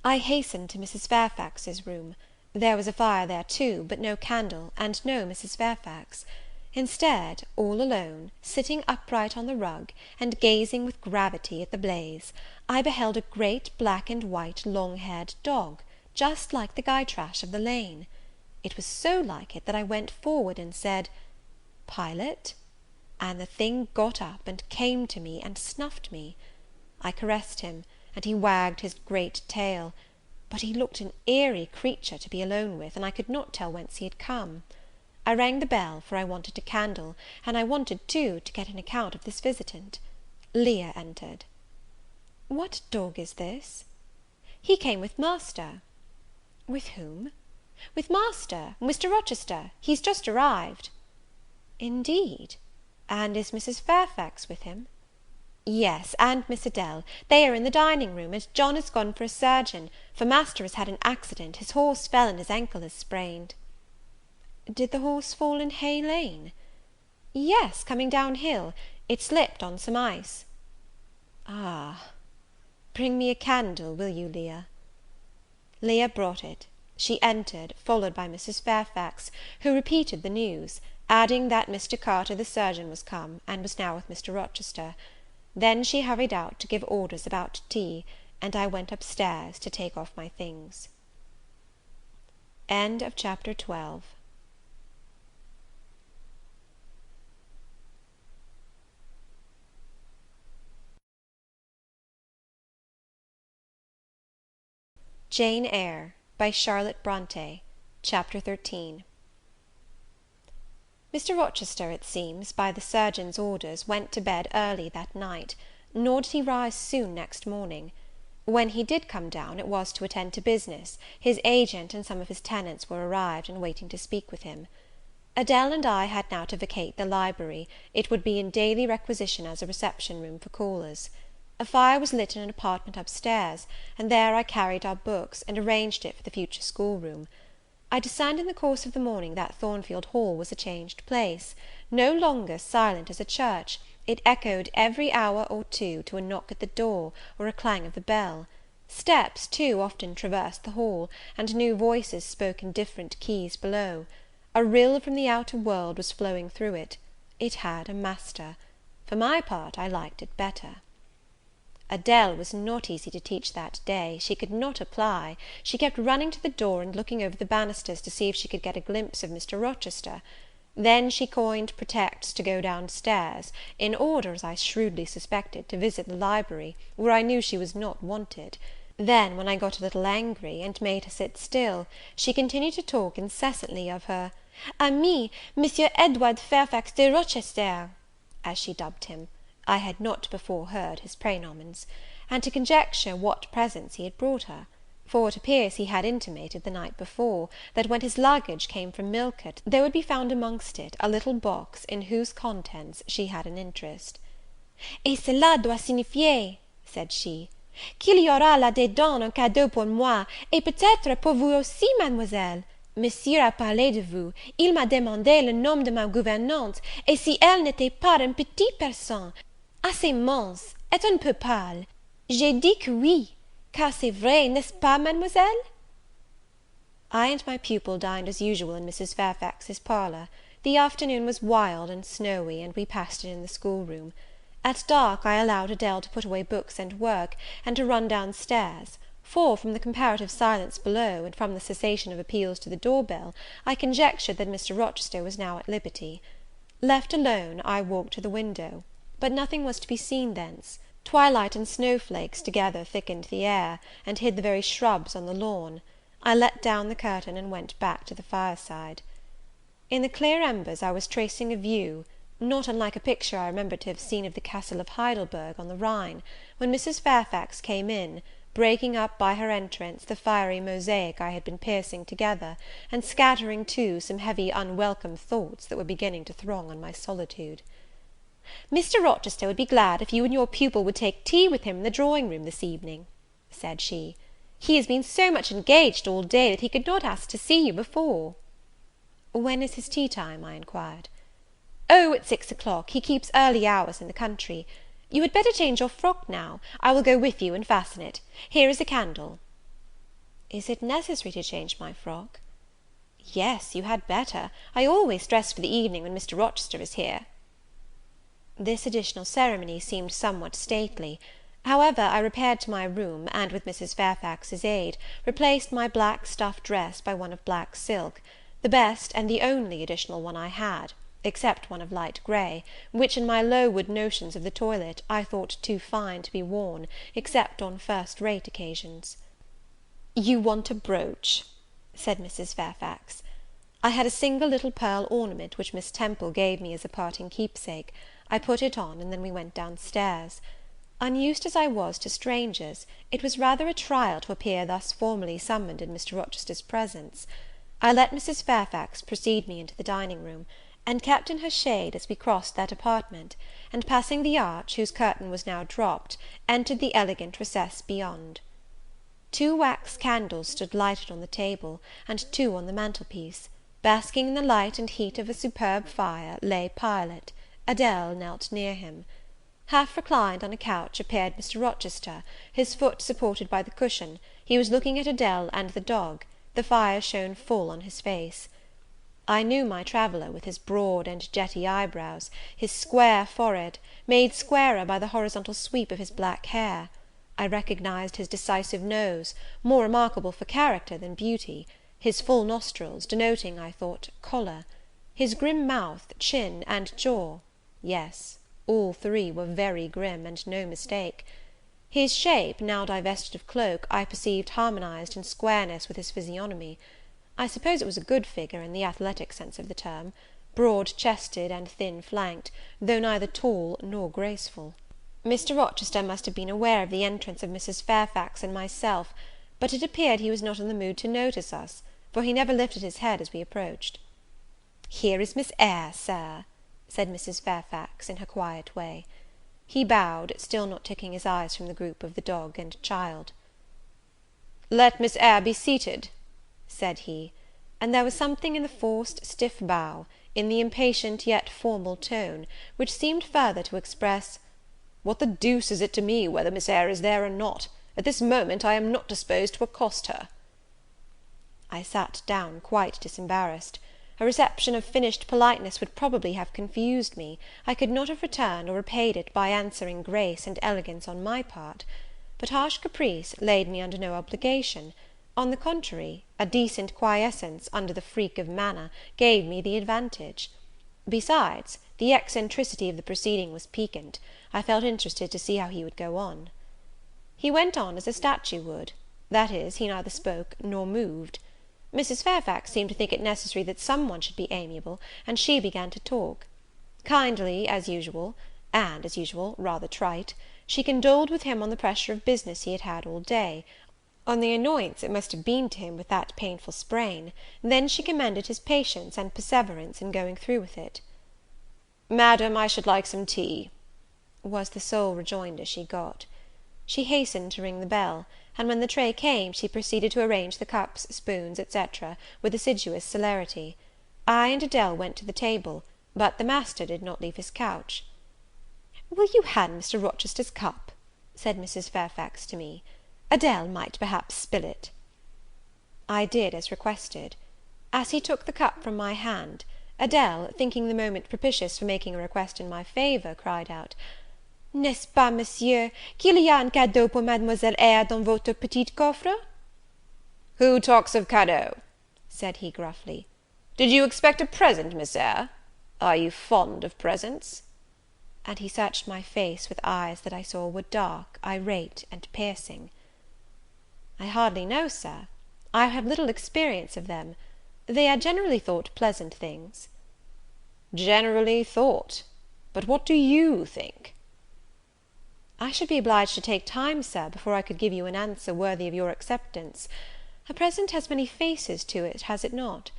I hastened to Mrs. Fairfax's room. There was a fire there too, but no candle, and no Mrs. Fairfax. Instead, all alone, sitting upright on the rug, and gazing with gravity at the blaze, I beheld a great black and white long-haired dog, just like the Gytrash of the lane. It was so like it that I went forward and said, "Pilot?" and the thing got up and came to me and snuffed me. I caressed him, and he wagged his great tail; but he looked an eerie creature to be alone with, and I could not tell whence he had come. I rang the bell, for I wanted a candle, and I wanted, too, to get an account of this visitant. Leah entered. "What dog is this?" "He came with master." "With whom?" "With master, Mr. Rochester. He's just arrived." "Indeed! And is Mrs. Fairfax with him?" "Yes, and Miss Adele. They are in the dining-room, and John has gone for a surgeon, for master has had an accident. His horse fell, and his ankle is sprained." "Did the horse fall in Hay Lane?" "Yes, coming down hill. It slipped on some ice." "Ah! Bring me a candle, will you, Leah?" Leah brought it. She entered, followed by Mrs. Fairfax, who repeated the news, adding that Mr. Carter the surgeon was come, and was now with Mr. Rochester. Then she hurried out to give orders about tea, and I went up stairs to take off my things. Chapter 12. Jane Eyre, by Charlotte Bronte. Chapter 13. Mr. Rochester, it seems, by the surgeon's orders, went to bed early that night, nor did he rise soon next morning. When he did come down, it was to attend to business; his agent and some of his tenants were arrived, and waiting to speak with him. Adele and I had now to vacate the library; it would be in daily requisition as a reception-room for callers. A fire was lit in an apartment upstairs, and there I carried our books, and arranged it for the future schoolroom. I discerned in the course of the morning that Thornfield Hall was a changed place. No longer silent as a church, it echoed every hour or two to a knock at the door, or a clang of the bell. Steps, too, often traversed the hall, and new voices spoke in different keys below. A rill from the outer world was flowing through it. It had a master. For my part, I liked it better. Adele was not easy to teach that day. She could not apply. She kept running to the door, and looking over the banisters to see if she could get a glimpse of Mr. Rochester. Then she coined pretexts to go down stairs, in order, as I shrewdly suspected, to visit the library, where I knew she was not wanted. Then, when I got a little angry, and made her sit still, she continued to talk incessantly of her "ami, Monsieur Edward Fairfax de Rochester," as she dubbed him. I had not before heard his praenomens, and to conjecture what presents he had brought her; for it appears he had intimated the night before, that when his luggage came from Millcote, there would be found amongst it a little box in whose contents she had an interest. "Et cela doit signifier," said she, qu'il y aura là-dedans un cadeau pour moi, et peut-être pour vous aussi, mademoiselle. Monsieur a parlé de vous, il m'a demandé le nom de ma gouvernante, et si elle n'était pas une petite personne, assez mince, et un peu pâle. J'ai dit que oui, car c'est vrai, n'est-ce pas, mademoiselle? I and my pupil dined as usual in Mrs. Fairfax's parlour. The afternoon was wild and snowy, and we passed it in the schoolroom. At dark I allowed Adele to put away books and work, and to run down stairs; for, from the comparative silence below, and from the cessation of appeals to the door-bell, I conjectured that Mr. Rochester was now at liberty. Left alone, I walked to the window; but nothing was to be seen thence. Twilight and snowflakes together thickened the air, and hid the very shrubs on the lawn. I let down the curtain, and went back to the fireside. In the clear embers I was tracing a view, not unlike a picture I remembered to have seen of the Castle of Heidelberg on the Rhine, when Mrs. Fairfax came in, breaking up by her entrance the fiery mosaic I had been piecing together, and scattering too some heavy unwelcome thoughts that were beginning to throng on my solitude. "Mr. Rochester would be glad if you and your pupil would take tea with him in the drawing-room this evening," said she. "He has been so much engaged all day, that he could not ask to see you before." "When is his tea time?" I inquired. "Oh, at 6 o'clock; he keeps early hours in the country. You had better change your frock now. I will go with you and fasten it. Here is a candle." "Is it necessary to change my frock?" "Yes, you had better. I always dress for the evening when Mr. Rochester is here." This additional ceremony seemed somewhat stately. However, I repaired to my room, and, with Mrs. Fairfax's aid, replaced my black stuff dress by one of black silk, the best and the only additional one I had, except one of light grey, which, in my Lowood notions of the toilet, I thought too fine to be worn, except on first-rate occasions. "You want a brooch," said Mrs. Fairfax. I had a single little pearl ornament, which Miss Temple gave me as a parting keepsake. I put it on, and then we went down stairs. Unused as I was to strangers, it was rather a trial to appear thus formally summoned in Mr. Rochester's presence. I let Mrs. Fairfax precede me into the dining-room, and kept in her shade as we crossed that apartment, and, passing the arch, whose curtain was now dropped, entered the elegant recess beyond. 2 wax candles stood lighted on the table, and 2 on the mantelpiece. Basking in the light and heat of a superb fire lay Pilot. Adele knelt near him. Half reclined on a couch appeared Mr. Rochester, his foot supported by the cushion. He was looking at Adele and the dog; the fire shone full on his face. I knew my traveller, with his broad and jetty eyebrows, his square forehead, made squarer by the horizontal sweep of his black hair. I recognized his decisive nose, more remarkable for character than beauty; his full nostrils, denoting, I thought, choler; his grim mouth, chin, and jaw, yes, all 3 were very grim, and no mistake. His shape, now divested of cloak, I perceived harmonized in squareness with his physiognomy. I suppose it was a good figure, in the athletic sense of the term; broad-chested and thin-flanked, though neither tall nor graceful. Mr. Rochester must have been aware of the entrance of Mrs. Fairfax and myself, but it appeared he was not in the mood to notice us, for he never lifted his head as we approached. "Here is Miss Eyre, Sir," said Mrs. Fairfax, in her quiet way. He bowed, still not taking his eyes from the group of the dog and child. "Let Miss Eyre be seated," said he; and there was something in the forced, stiff bow, in the impatient yet formal tone, which seemed further to express, "What the deuce is it to me whether Miss Eyre is there or not? At this moment I am not disposed to accost her." I sat down quite disembarrassed. A reception of finished politeness would probably have confused me. I could not have returned or repaid it by answering grace and elegance on my part; but harsh caprice laid me under no obligation. On the contrary, a decent quiescence, under the freak of manner, gave me the advantage. Besides, the eccentricity of the proceeding was piquant. I felt interested to see how he would go on. He went on as a statue would; that is, he neither spoke nor moved. Mrs. Fairfax seemed to think it necessary that some one should be amiable, and she began to talk. Kindly, as usual, and, as usual, rather trite, she condoled with him on the pressure of business he had had all day, on the annoyance it must have been to him with that painful sprain; then she commended his patience and perseverance in going through with it. "Madam, I should like some tea," was the sole rejoinder she got. She hastened to ring the bell, and when the tray came, she proceeded to arrange the cups, spoons, etc., with assiduous celerity. I and Adele went to the table, but the master did not leave his couch. "Will you hand Mr. Rochester's cup?" said Mrs. Fairfax to me. "Adele might perhaps spill it." I did as requested. As he took the cup from my hand, Adele, thinking the moment propitious for making a request in my favour, cried out, "N'est-ce pas, Monsieur, qu'il y a un cadeau pour Mademoiselle Eyre dans votre petit coffre?" "Who talks of cadeau?" said he gruffly. "Did you expect a present, Miss Eyre? Are you fond of presents?" And he searched my face with eyes that I saw were dark, irate, and piercing. "I hardly know, Sir. I have little experience of them. They are generally thought pleasant things." "Generally thought! But what do you think?" "I should be obliged to take time, Sir, before I could give you an answer worthy of your acceptance. A present has many faces to it, has it not?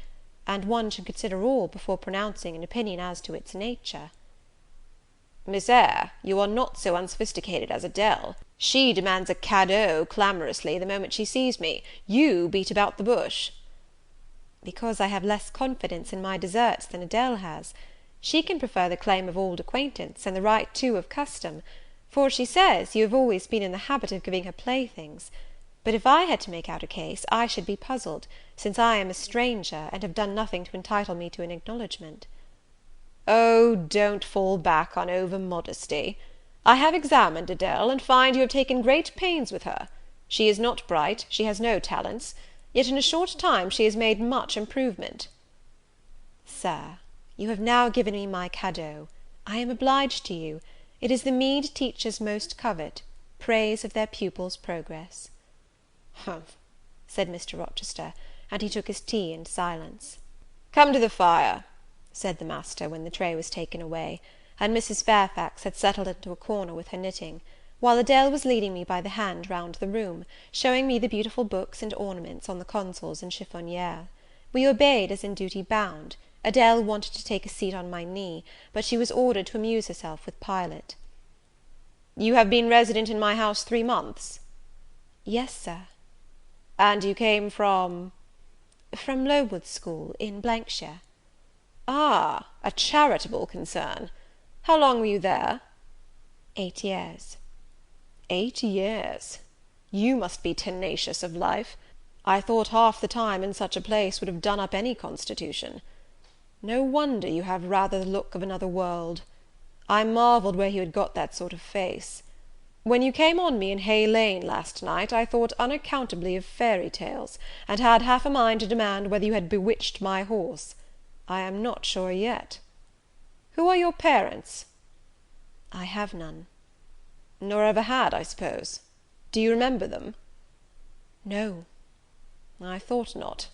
And one should consider all before pronouncing an opinion as to its nature." "Miss Eyre, you are not so unsophisticated as Adele. She demands a cadeau clamorously the moment she sees me. You beat about the bush." "Because I have less confidence in my deserts than Adele has. She can prefer the claim of old acquaintance, and the right too of custom; for she says you have always been in the habit of giving her playthings. But if I had to make out a case, I should be puzzled, since I am a stranger, and have done nothing to entitle me to an acknowledgment." "Oh, don't fall back on over modesty. I have examined Adele, and find you have taken great pains with her. She is not bright, she has no talents, yet in a short time she has made much improvement." "Sir, you have now given me my cadeau. I am obliged to you. It is the meed teachers most covet, praise of their pupils' progress." "Humph," said Mr. Rochester, and he took his tea in silence. "Come to the fire," said the master, when the tray was taken away, and Mrs. Fairfax had settled into a corner with her knitting, while Adele was leading me by the hand round the room, showing me the beautiful books and ornaments on the consoles and chiffonières. We obeyed as in duty bound. Adele wanted to take a seat on my knee, but she was ordered to amuse herself with Pilot. "You have been resident in my house 3 months?" "Yes, Sir." "And you came from—" "From Lowood School, in shire." "Ah, a charitable concern. How long were you there?" 8 years. 8 years! You must be tenacious of life. I thought half the time in such a place would have done up any constitution. No wonder you have rather the look of another world. I marvelled where you had got that sort of face. When you came on me in Hay Lane last night, I thought unaccountably of fairy tales, and had half a mind to demand whether you had bewitched my horse. I am not sure yet. Who are your parents?" "I have none." "Nor ever had, I suppose. Do you remember them?" "No." "I thought not.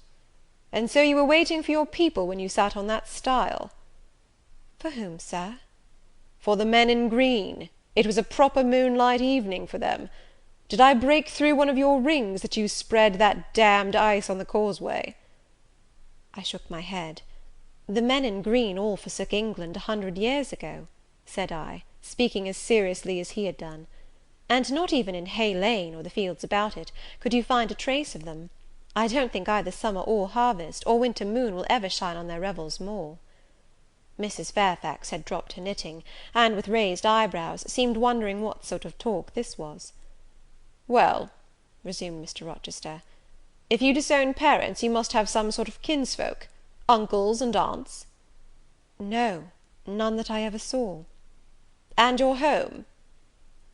And so you were waiting for your people when you sat on that stile?" "For whom, Sir?" "For the men in green. It was a proper moonlight evening for them. Did I break through one of your rings, that you spread that damned ice on the causeway?" I shook my head. "The men in green all forsook England 100 years ago," said I, speaking as seriously as he had done; "and not even in Hay Lane, or the fields about it, could you find a trace of them. I don't think either summer or harvest, or winter moon, will ever shine on their revels more." Mrs. Fairfax had dropped her knitting, and, with raised eyebrows, seemed wondering what sort of talk this was. "Well," resumed Mr. Rochester, "if you disown parents, you must have some sort of kinsfolk, uncles and aunts?" "No, none that I ever saw." "And your home?"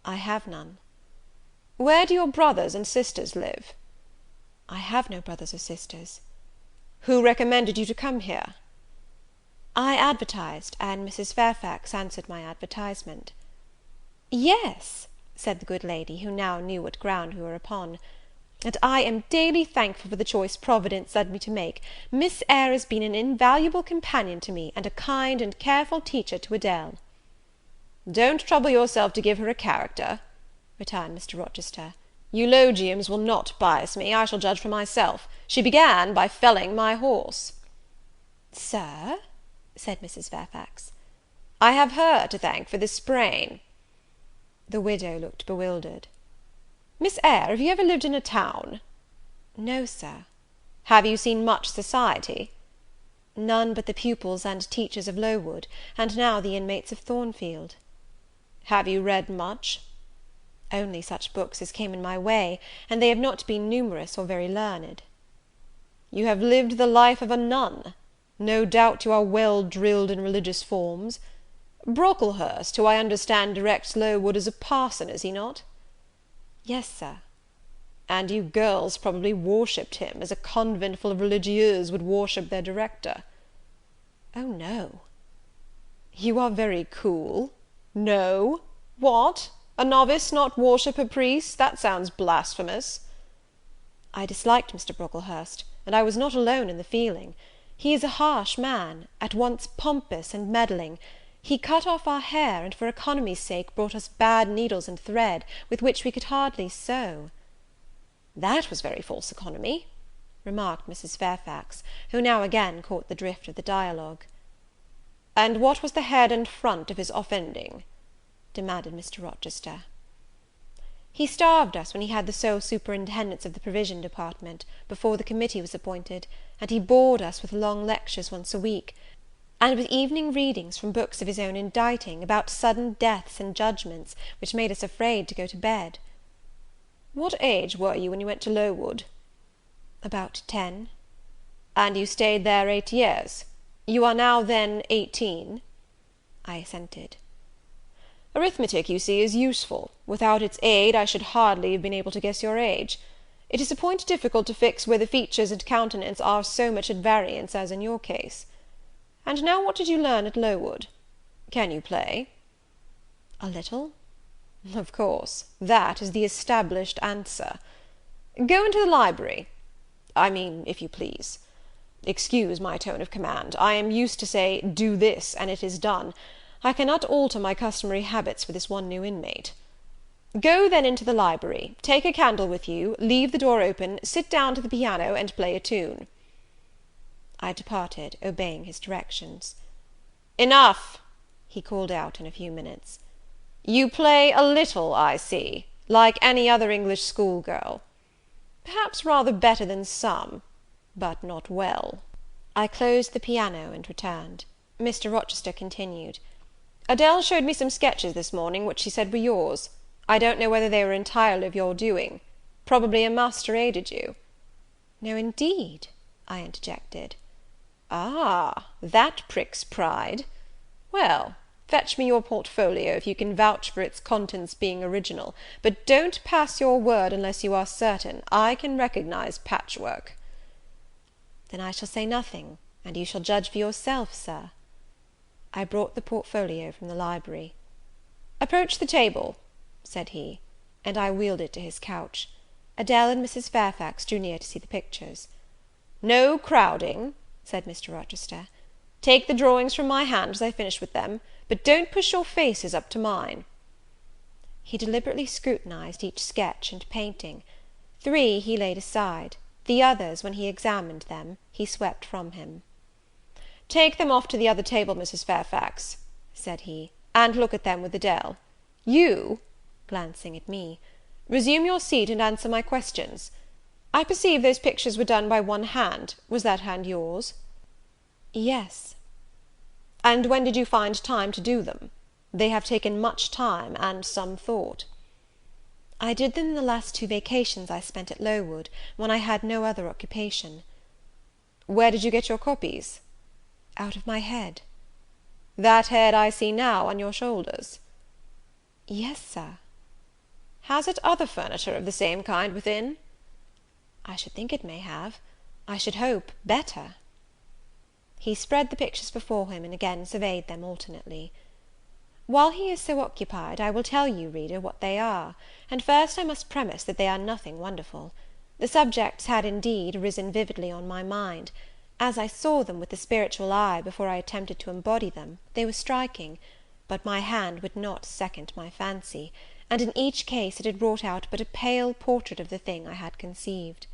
"I have none." "Where do your brothers and sisters live?" "I have no brothers or sisters." "Who recommended you to come here?" "I advertised, and Mrs. Fairfax answered my advertisement." "Yes," said the good lady, who now knew what ground we were upon, "and I am daily thankful for the choice Providence led me to make. Miss Eyre has been an invaluable companion to me, and a kind and careful teacher to Adele." "Don't trouble yourself to give her a character," returned Mr. Rochester. "Eulogiums will not bias me, I shall judge for myself. She began by felling my horse." "Sir?" said Mrs. Fairfax. "I have her to thank for this sprain." The widow looked bewildered. Miss Eyre, have you ever lived in a town?" "No, Sir." "Have you seen much society?" "None but the pupils and teachers of Lowood, and now the inmates of Thornfield." "Have you read much?" "Only such books as came in my way, and they have not been numerous or very learned." "You have lived the life of a nun. No doubt you are well drilled in religious forms. Brocklehurst, who I understand directs Lowood, is a parson, is he not?" "Yes, Sir." "And you girls probably worshipped him, as a convent full of religieuses would worship their director." "Oh, no." "You are very cool. No? What? A novice not worship her priest? That sounds blasphemous." "I disliked Mr. Brocklehurst, and I was not alone in the feeling. He is a harsh man, at once pompous and meddling. He cut off our hair, and for economy's sake brought us bad needles and thread, with which we could hardly sew." "That was very false economy," remarked Mrs. Fairfax, who now again caught the drift of the dialogue. "And what was the head and front of his offending?" demanded Mr. Rochester. "He starved us when he had the sole superintendence of the provision department, before the committee was appointed, and he bored us with long lectures once a week, and with evening readings from books of his own inditing, about sudden deaths and judgments, which made us afraid to go to bed." "What age were you when you went to Lowood?" "About 10. "And you stayed there 8 years? You are now, then, 18? I assented. "Arithmetic, you see, is useful. Without its aid, I should hardly have been able to guess your age. It is a point difficult to fix where the features and countenance are so much at variance as in your case. And now what did you learn at Lowood? Can you play?" "A little." "Of course, that is the established answer. Go into the library. I mean, if you please. Excuse my tone of command. I am used to say, do this, and it is done. I cannot alter my customary habits for this one new inmate. Go then into the library, take a candle with you, leave the door open, sit down to the piano, and play a tune." I departed, obeying his directions. "Enough!" he called out in a few minutes. "You play a little, I see, like any other English schoolgirl. Perhaps rather better than some, but not well." I closed the piano and returned. Mr. Rochester continued. "Adele showed me some sketches this morning, which she said were yours. I don't know whether they were entirely of your doing. Probably a master aided you." "No, indeed," I interjected. "Ah, that pricks pride. Well, fetch me your portfolio, if you can vouch for its contents being original, but don't pass your word unless you are certain. I can recognize patchwork." "Then I shall say nothing, and you shall judge for yourself, Sir." I brought the portfolio from the library. "Approach the table," said he, and I wheeled it to his couch. Adele and Mrs. Fairfax drew near to see the pictures. "No crowding," said Mr. Rochester. "Take the drawings from my hand as I finish with them, but don't push your faces up to mine." He deliberately scrutinized each sketch and painting. 3 he laid aside; the others, when he examined them, he swept from him. "Take them off to the other table, Mrs. Fairfax," said he, "and look at them with Adele. You," glancing at me, "resume your seat and answer my questions. I perceive those pictures were done by one hand. Was that hand yours?" "Yes." "And when did you find time to do them? They have taken much time and some thought." "I did them in the last 2 vacations I spent at Lowood, when I had no other occupation." "Where did you get your copies?" "Out of my head." "That head I see now on your shoulders?" "Yes, Sir." "Has it other furniture of the same kind within?" "I should think it may have. I should hope, better." He spread the pictures before him, and again surveyed them alternately. While he is so occupied, I will tell you, reader, what they are; and first I must premise that they are nothing wonderful. The subjects had, indeed, risen vividly on my mind. As I saw them with the spiritual eye, before I attempted to embody them, they were striking; but my hand would not second my fancy, and in each case it had brought out but a pale portrait of the thing I had conceived.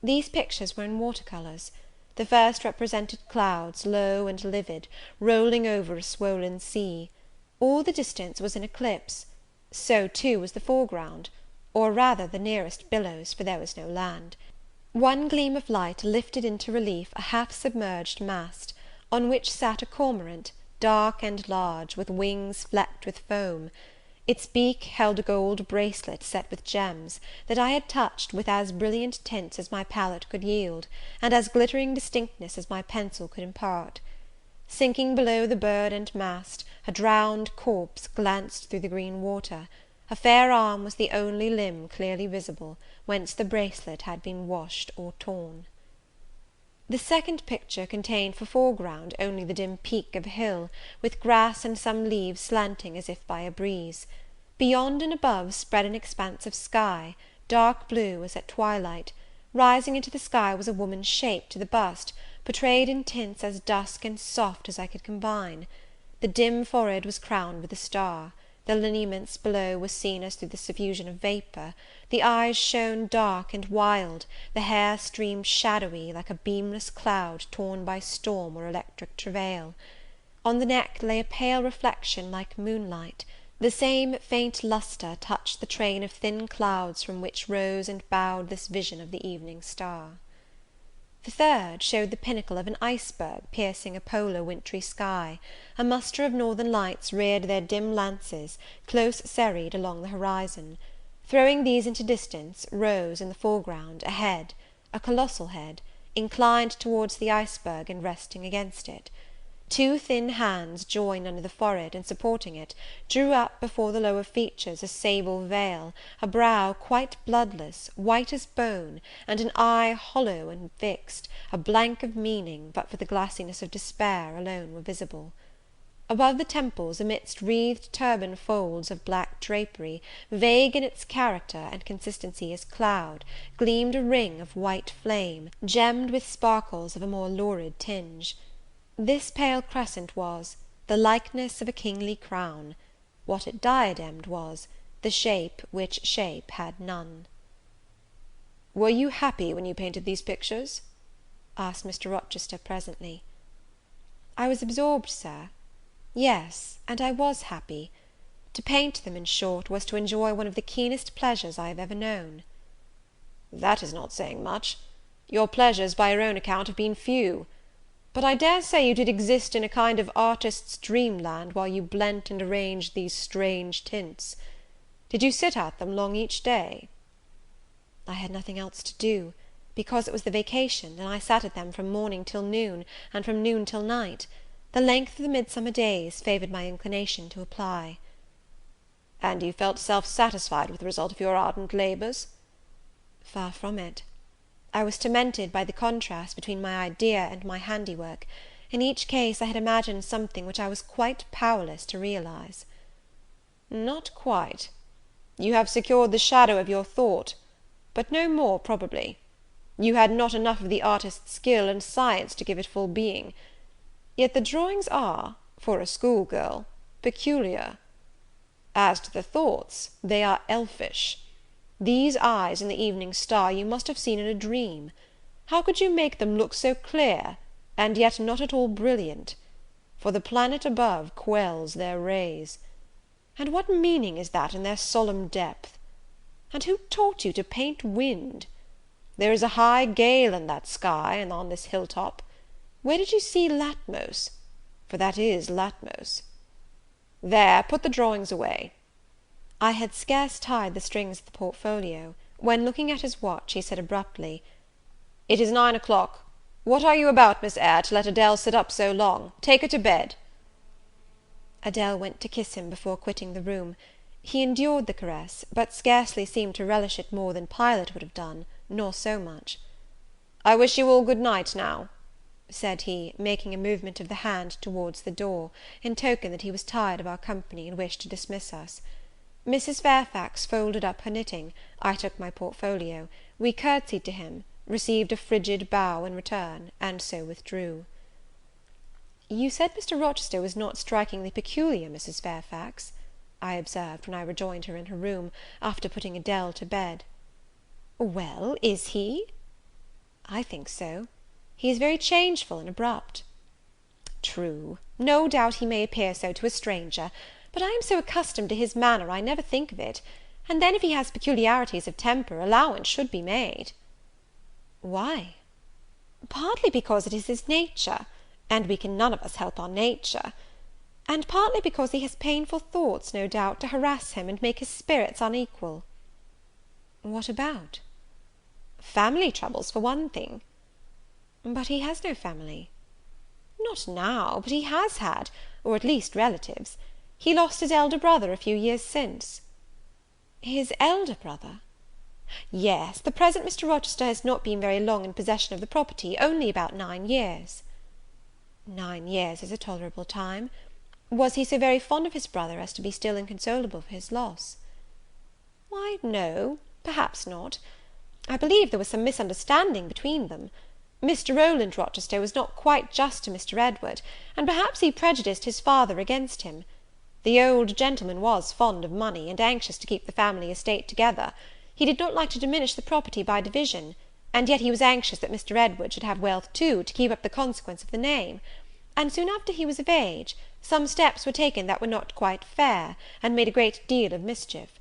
These pictures were in water colours. The first represented clouds, low and livid, rolling over a swollen sea. All the distance was in eclipse; so, too, was the foreground. or rather the nearest billows, for there was no land. One gleam of light lifted into relief a half-submerged mast, on which sat a cormorant, dark and large, with wings flecked with foam. Its beak held a gold bracelet set with gems, that I had touched with as brilliant tints as my palette could yield, and as glittering distinctness as my pencil could impart. Sinking below the bird and mast, a drowned corpse glanced through the green water. A fair arm was the only limb clearly visible, whence the bracelet had been washed or torn. The second picture contained for foreground only the dim peak of a hill, with grass and some leaves slanting as if by a breeze. Beyond and above spread an expanse of sky, dark blue as at twilight. Rising into the sky was a woman's shape to the bust, portrayed in tints as dusk and soft as I could combine. The dim forehead was crowned with a star. The lineaments below were seen as through the suffusion of vapour. The eyes shone dark and wild, the hair streamed shadowy, like a beamless cloud torn by storm or electric travail. On the neck lay a pale reflection like moonlight. The same faint lustre touched the train of thin clouds from which rose and bowed this vision of the evening star. The third showed the pinnacle of an iceberg piercing a polar wintry sky. A muster of northern lights reared their dim lances, close serried along the horizon. Throwing these into distance, rose, in the foreground, a head, a colossal head, inclined towards the iceberg and resting against it. Two thin hands, joined under the forehead, and supporting it, drew up before the lower features a sable veil, a brow quite bloodless, white as bone, and an eye hollow and fixed, a blank of meaning, but for the glassiness of despair, alone were visible. Above the temples, amidst wreathed turban folds of black drapery, vague in its character and consistency as cloud, gleamed a ring of white flame, gemmed with sparkles of a more lurid tinge. This pale crescent was the likeness of a kingly crown. What it diademed was the shape which shape had none. "Were you happy when you painted these pictures?" asked Mr. Rochester presently. "I was absorbed, Sir. Yes, and I was happy. To paint them, in short, was to enjoy one of the keenest pleasures I have ever known." "That is not saying much. Your pleasures, by your own account, have been few. But I dare say you did exist in a kind of artist's dreamland while you blent and arranged these strange tints. Did you sit at them long each day?" "I had nothing else to do, because it was the vacation, and I sat at them from morning till noon, and from noon till night. The length of the midsummer days favoured my inclination to apply." "And you felt self-satisfied with the result of your ardent labours?" "Far from it. I was tormented by the contrast between my idea and my handiwork. In each case I had imagined something which I was quite powerless to realize." "Not quite. You have secured the shadow of your thought, but no more, probably. You had not enough of the artist's skill and science to give it full being. Yet the drawings are, for a schoolgirl, peculiar. As to the thoughts, they are elfish. These eyes in the evening star you must have seen in a dream. How could you make them look so clear, and yet not at all brilliant? For the planet above quells their rays. And what meaning is that in their solemn depth? And who taught you to paint wind? There is a high gale in that sky, and on this hill-top. Where did you see Latmos? For that is Latmos. There, put the drawings away." I had scarce tied the strings of the portfolio, when, looking at his watch, he said abruptly, "It is 9 o'clock. What are you about, Miss Eyre, to let Adele sit up so long? Take her to bed." Adele went to kiss him before quitting the room. He endured the caress, but scarcely seemed to relish it more than Pilot would have done, nor so much. "I wish you all good night now," said he, making a movement of the hand towards the door, in token that he was tired of our company, and wished to dismiss us. Mrs. Fairfax folded up her knitting, I took my portfolio, we curtsied to him, received a frigid bow in return, and so withdrew. "You said Mr. Rochester was not strikingly peculiar, Mrs. Fairfax," I observed, when I rejoined her in her room, after putting Adele to bed. "Well, is he?" "I think so. He is very changeful and abrupt." "True. No doubt he may appear so to a stranger, but I am so accustomed to his manner, I never think of it; and then if he has peculiarities of temper, allowance should be made." "Why?" "Partly because it is his nature, and we can none of us help our nature; and partly because he has painful thoughts, no doubt, to harass him, and make his spirits unequal." "What about?" "Family troubles, for one thing." "But he has no family." "Not now, but he has had, or at least relatives. He lost his elder brother a few years since." "His elder brother?" "Yes, the present Mr. Rochester has not been very long in possession of the property, only about 9 years." "9 years is a tolerable time. Was he so very fond of his brother as to be still inconsolable for his loss?" "Why, no, perhaps not. I believe there was some misunderstanding between them. Mr. Rowland Rochester was not quite just to Mr. Edward, and perhaps he prejudiced his father against him. The old gentleman was fond of money, and anxious to keep the family estate together. He did not like to diminish the property by division, and yet he was anxious that Mr. Edward should have wealth too, to keep up the consequence of the name; and soon after he was of age, some steps were taken that were not quite fair, and made a great deal of mischief.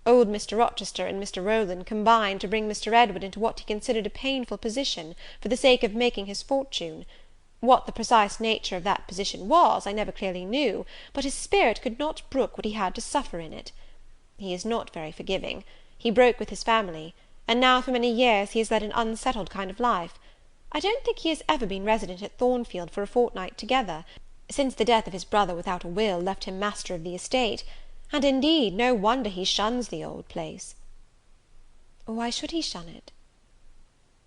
Old Mr. Rochester and Mr. Rowland combined to bring Mr. Edward into what he considered a painful position, for the sake of making his fortune. What the precise nature of that position was, I never clearly knew, but his spirit could not brook what he had to suffer in it. He is not very forgiving. He broke with his family, and now for many years he has led an unsettled kind of life. I don't think he has ever been resident at Thornfield for a fortnight together, since the death of his brother without a will left him master of the estate, and indeed no wonder he shuns the old place." "Why should he shun it?"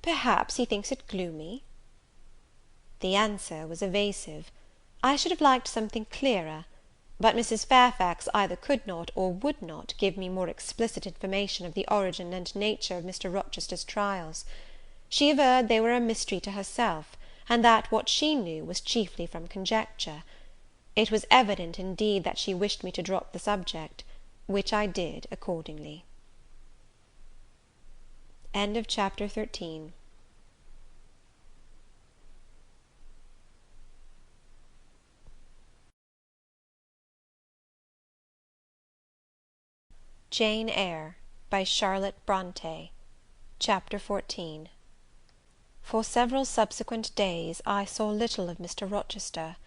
"Perhaps he thinks it gloomy." The answer was evasive. I should have liked something clearer; but Mrs. Fairfax either could not or would not give me more explicit information of the origin and nature of Mr. Rochester's trials. She averred they were a mystery to herself, and that what she knew was chiefly from conjecture. It was evident, indeed, that she wished me to drop the subject, which I did accordingly. Chapter 13. Jane Eyre, by Charlotte Bronte. Chapter 14. For several subsequent days I saw little of Mr. Rochester.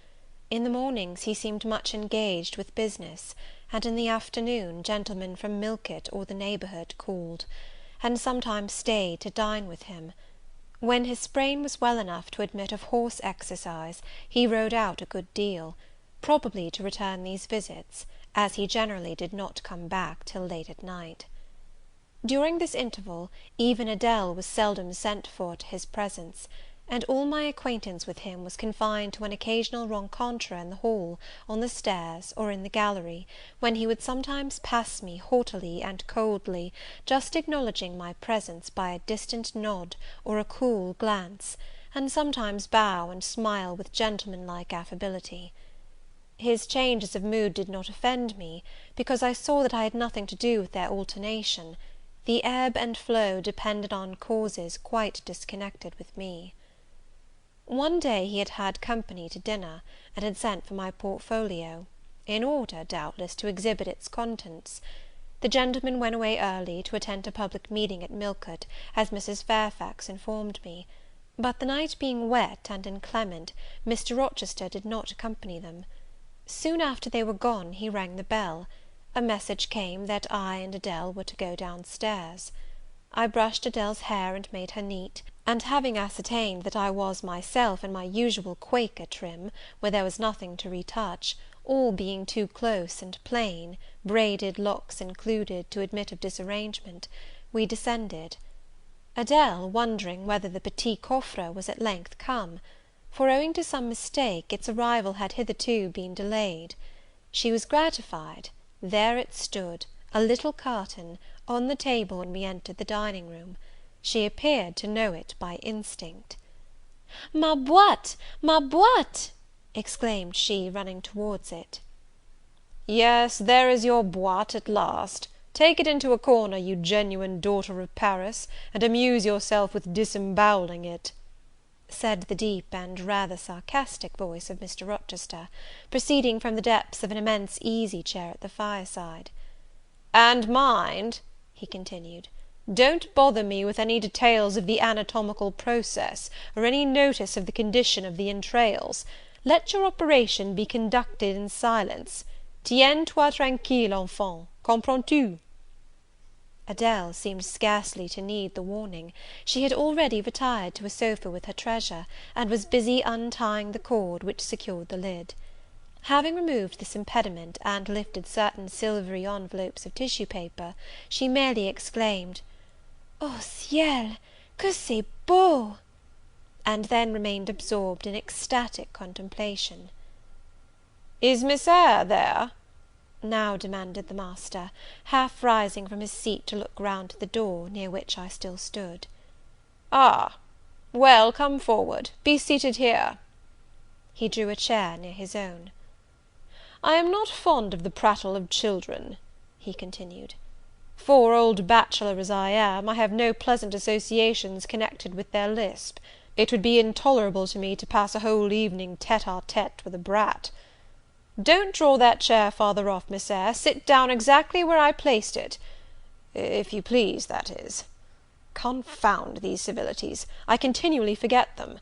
In the mornings he seemed much engaged with business, and in the afternoon gentlemen from Millcote or the neighbourhood called, and sometimes stayed to dine with him. When his sprain was well enough to admit of horse exercise, he rode out a good deal, probably to return these visits, as he generally did not come back till late at night. During this interval, even Adele was seldom sent for to his presence, and all my acquaintance with him was confined to an occasional rencontre in the hall, on the stairs, or in the gallery, when he would sometimes pass me haughtily and coldly, just acknowledging my presence by a distant nod or a cool glance, and sometimes bow and smile with gentlemanlike affability. His changes of mood did not offend me, because I saw that I had nothing to do with their alternation. The ebb and flow depended on causes quite disconnected with me. One day he had had company to dinner, and had sent for my portfolio, in order, doubtless, to exhibit its contents. The gentleman went away early, to attend a public meeting at Millcote, as Mrs. Fairfax informed me; but the night being wet and inclement, Mr. Rochester did not accompany them. Soon after they were gone, he rang the bell. A message came that I and Adele were to go down stairs. I brushed Adele's hair and made her neat, and having ascertained that I was myself in my usual Quaker trim, where there was nothing to retouch, all being too close and plain, braided locks included, to admit of disarrangement, we descended. Adele wondering whether the petit coffre was at length come, for, owing to some mistake, its arrival had hitherto been delayed. She was gratified; there it stood, a little carton, on the table when we entered the dining room. She appeared to know it by instinct. "Ma boîte! Ma boîte!" exclaimed she, running towards it. "Yes, there is your boîte at last. Take it into a corner, you genuine daughter of Paris, and amuse yourself with disemboweling it," said the deep and rather sarcastic voice of Mr. Rochester, proceeding from the depths of an immense easy chair at the fireside. And mind," he continued, "don't bother me with any details of the anatomical process, or any notice of the condition of the entrails. Let your operation be conducted in silence. Tiens-toi tranquille, enfant, comprends-tu?" Adele seemed scarcely to need the warning. She had already retired to a sofa with her treasure, and was busy untying the cord which secured the lid. Having removed this impediment, and lifted certain silvery envelopes of tissue paper, she merely exclaimed, "Oh ciel, que c'est beau!" and then remained absorbed in ecstatic contemplation. "Is Miss Eyre there?" now demanded the master, half rising from his seat to look round to the door, near which I still stood. "Ah, well, come forward. Be seated here." He drew a chair near his own. "I am not fond of the prattle of children," he continued; "for, old bachelor as I am, I have no pleasant associations connected with their lisp. It would be intolerable to me to pass a whole evening tête-à-tête with a brat. Don't draw that chair farther off, Miss Eyre. Sit down exactly where I placed it, if you please, that is. Confound these civilities, I continually forget them.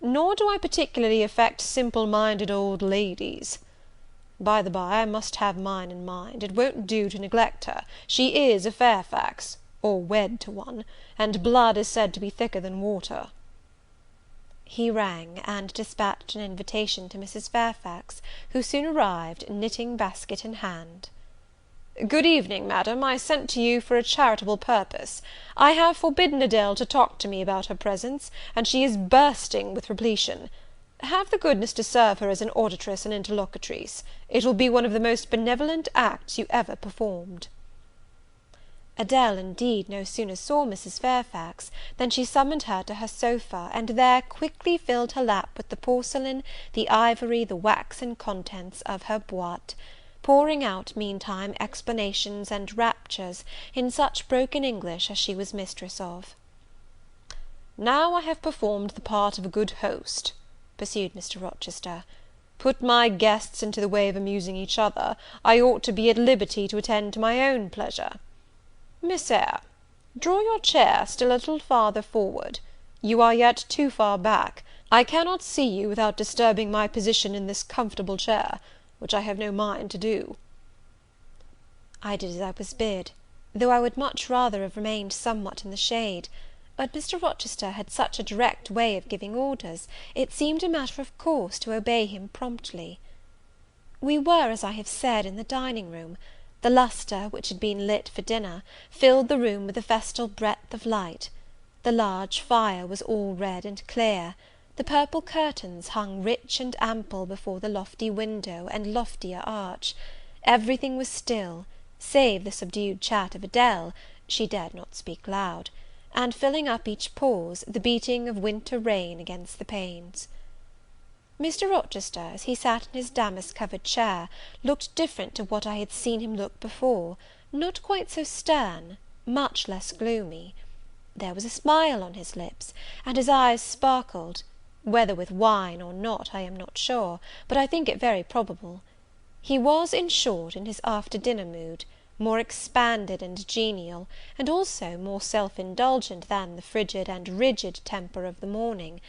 Nor do I particularly affect simple-minded old ladies. By the by, I must have mine in mind. It won't do to neglect her. She is a Fairfax, or wed to one, and blood is said to be thicker than water." He rang, and dispatched an invitation to Mrs. Fairfax, who soon arrived, knitting basket in hand. "Good evening, Madam. I sent to you for a charitable purpose. I have forbidden Adele to talk to me about her presents, and she is bursting with repletion. Have the goodness to serve her as an auditress and interlocutrice. It will be one of the most benevolent acts you ever performed." Adele, indeed, no sooner saw Mrs. Fairfax, than she summoned her to her sofa, and there quickly filled her lap with the porcelain, the ivory, the waxen contents of her boite, pouring out, meantime, explanations and raptures, in such broken English as she was mistress of. "Now I have performed the part of a good host," pursued Mr. Rochester. "Put my guests into the way of amusing each other, I ought to be at liberty to attend to my own pleasure. Miss Eyre, draw your chair still a little farther forward. You are yet too far back. I cannot see you without disturbing my position in this comfortable chair, which I have no mind to do." I did as I was bid, though I would much rather have remained somewhat in the shade; but Mr. Rochester had such a direct way of giving orders, it seemed a matter of course to obey him promptly. We were, as I have said, in the dining room. The lustre, which had been lit for dinner, filled the room with a festal breadth of light. The large fire was all red and clear. The purple curtains hung rich and ample before the lofty window and loftier arch. Everything was still, save the subdued chat of Adele, she dared not speak loud, and filling up each pause, the beating of winter rain against the panes. Mr. Rochester, as he sat in his damask-covered chair, looked different to what I had seen him look before, not quite so stern, much less gloomy. There was a smile on his lips, and his eyes sparkled, whether with wine or not I am not sure, but I think it very probable. He was, in short, in his after-dinner mood, more expanded and genial, and also more self-indulgent than the frigid and rigid temper of the morning.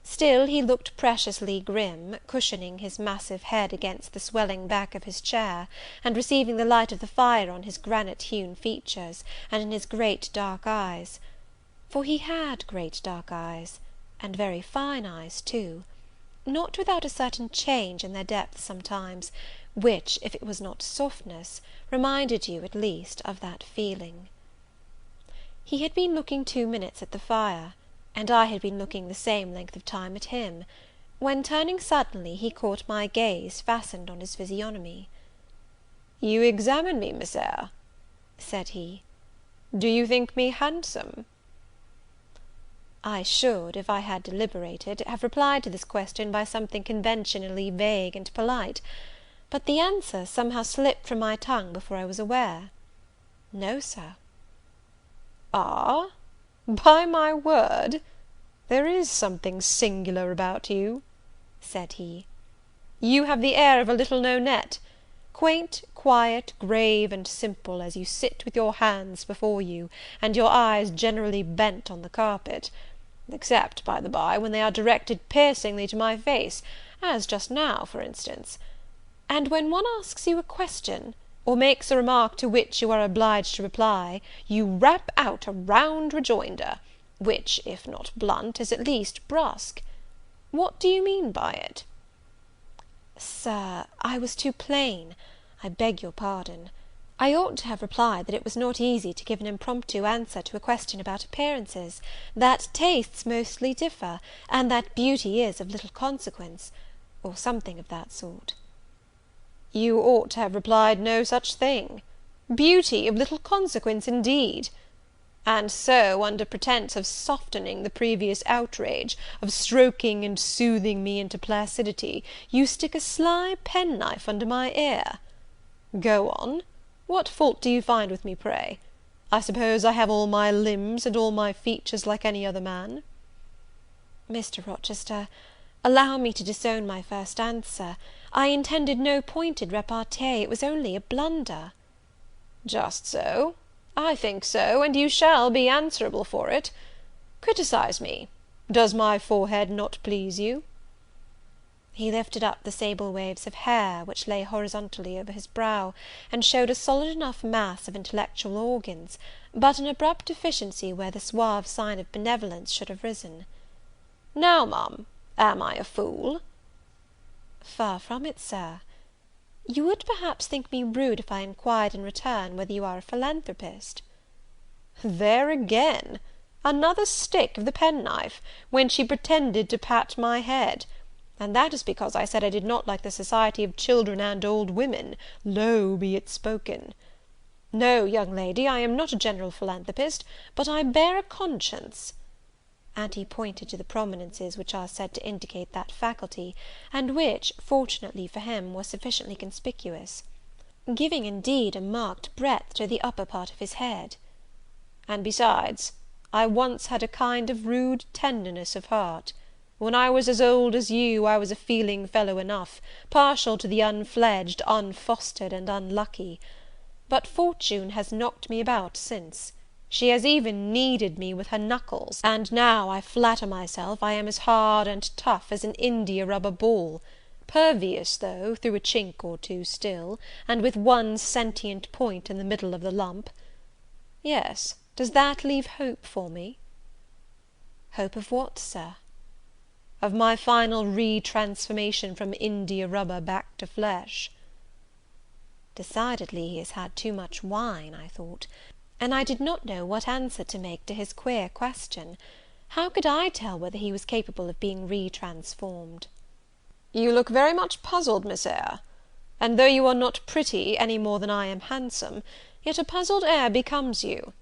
Still he looked preciously grim, cushioning his massive head against the swelling back of his chair, and receiving the light of the fire on his granite-hewn features, and in his great dark eyes; for he had great dark eyes, and very fine eyes too, not without a certain change in their depth sometimes, which, if it was not softness, reminded you, at least, of that feeling. He had been looking 2 minutes at the fire, and I had been looking the same length of time at him, when, turning suddenly, he caught my gaze fastened on his physiognomy. "You examine me, Miss Eyre," said he. "Do you think me handsome?" I should, if I had deliberated, have replied to this question by something conventionally vague and polite, but the answer somehow slipped from my tongue before I was aware. "No, Sir." "Ah? By my word, there is something singular about you," said he. "You have the air of a little Nonette. quaint, quiet, grave, and simple, as you sit with your hands before you, and your eyes generally bent on the carpet, except, by the by, when they are directed piercingly to my face, as just now, for instance. And when one asks you a question, or makes a remark to which you are obliged to reply, you rap out a round rejoinder, which, if not blunt, is at least brusque. What do you mean by it?" "Sir, I was too plain. I beg your pardon. I ought to have replied that it was not easy to give an impromptu answer to a question about appearances, that tastes mostly differ, and that beauty is of little consequence, or something of that sort." "You ought to have replied no such thing. Beauty of little consequence, indeed! And so, under pretence of softening the previous outrage, of stroking and soothing me into placidity, you stick a sly penknife under my ear. Go on. What fault do you find with me, pray? I suppose I have all my limbs and all my features like any other man?" "Mr. Rochester, allow me to disown my first answer. I intended no pointed repartee, it was only a blunder." "Just so. I think so, and you shall be answerable for it. Criticise me. Does my forehead not please you?" He lifted up the sable waves of hair which lay horizontally over his brow, and showed a solid enough mass of intellectual organs, but an abrupt deficiency where the suave sign of benevolence should have risen. "Now, Ma'am, am I a fool?" "Far from it, Sir. You would perhaps think me rude if I inquired in return whether you are a philanthropist?" "There again! Another stick of the penknife, when she pretended to pat my head; and that is because I said I did not like the society of children and old women, low be it spoken. No, young lady, I am not a general philanthropist, but I bear a conscience." And he pointed to the prominences which are said to indicate that faculty, and which, fortunately for him, was sufficiently conspicuous, giving indeed a marked breadth to the upper part of his head. "And besides, I once had a kind of rude tenderness of heart. When I was as old as you, I was a feeling fellow enough, partial to the unfledged, unfostered, and unlucky. But fortune has knocked me about since. She has even kneaded me with her knuckles, and now I flatter myself I am as hard and tough as an India rubber ball, pervious, though, through a chink or two still, and with one sentient point in the middle of the lump. Yes, does that leave hope for me?" "Hope of what, Sir?" "Of my final re-transformation from India rubber back to flesh." Decidedly he has had too much wine, I thought, and I did not know what answer to make to his queer question. How could I tell whether he was capable of being re-transformed? "You look very much puzzled, Miss Eyre; and though you are not pretty any more than I am handsome, yet a puzzled air becomes you.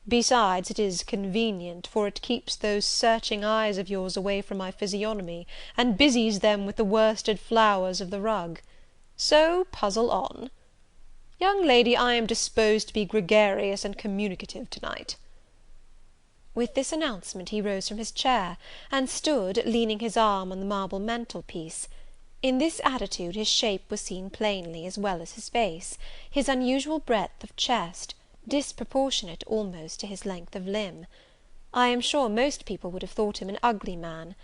Besides, it is convenient, for it keeps those searching eyes of yours away from my physiognomy, and busies them with the worsted flowers of the rug. So puzzle on. Young lady, I am disposed to be gregarious and communicative to-night." With this announcement he rose from his chair, and stood, leaning his arm on the marble mantel-piece. In this attitude his shape was seen plainly, as well as his face, his unusual breadth of chest, disproportionate almost to his length of limb. I am sure most people would have thought him an ugly man,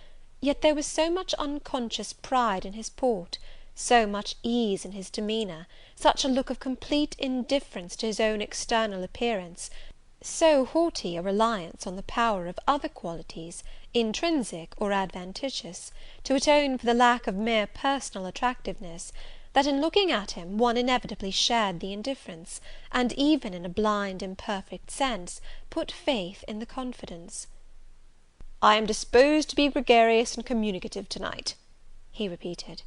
yet there was so much unconscious pride in his port, so much ease in his demeanour, such a look of complete indifference to his own external appearance, so haughty a reliance on the power of other qualities, intrinsic or adventitious, to atone for the lack of mere personal attractiveness, that in looking at him one inevitably shared the indifference, and even in a blind imperfect sense, put faith in the confidence. "I am disposed to be gregarious and communicative to-night," he repeated,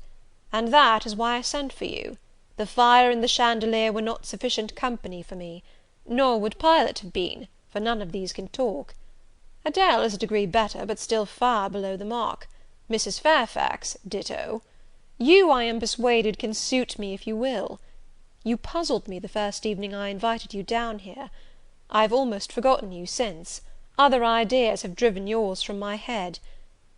"and that is why I sent for you. The fire and the chandelier were not sufficient company for me, nor would Pilot have been, for none of these can talk. Adele is a degree better, but still far below the mark. Mrs. Fairfax, ditto. You, I am persuaded, can suit me if you will. You puzzled me the first evening I invited you down here. I have almost forgotten you since; other ideas have driven yours from my head.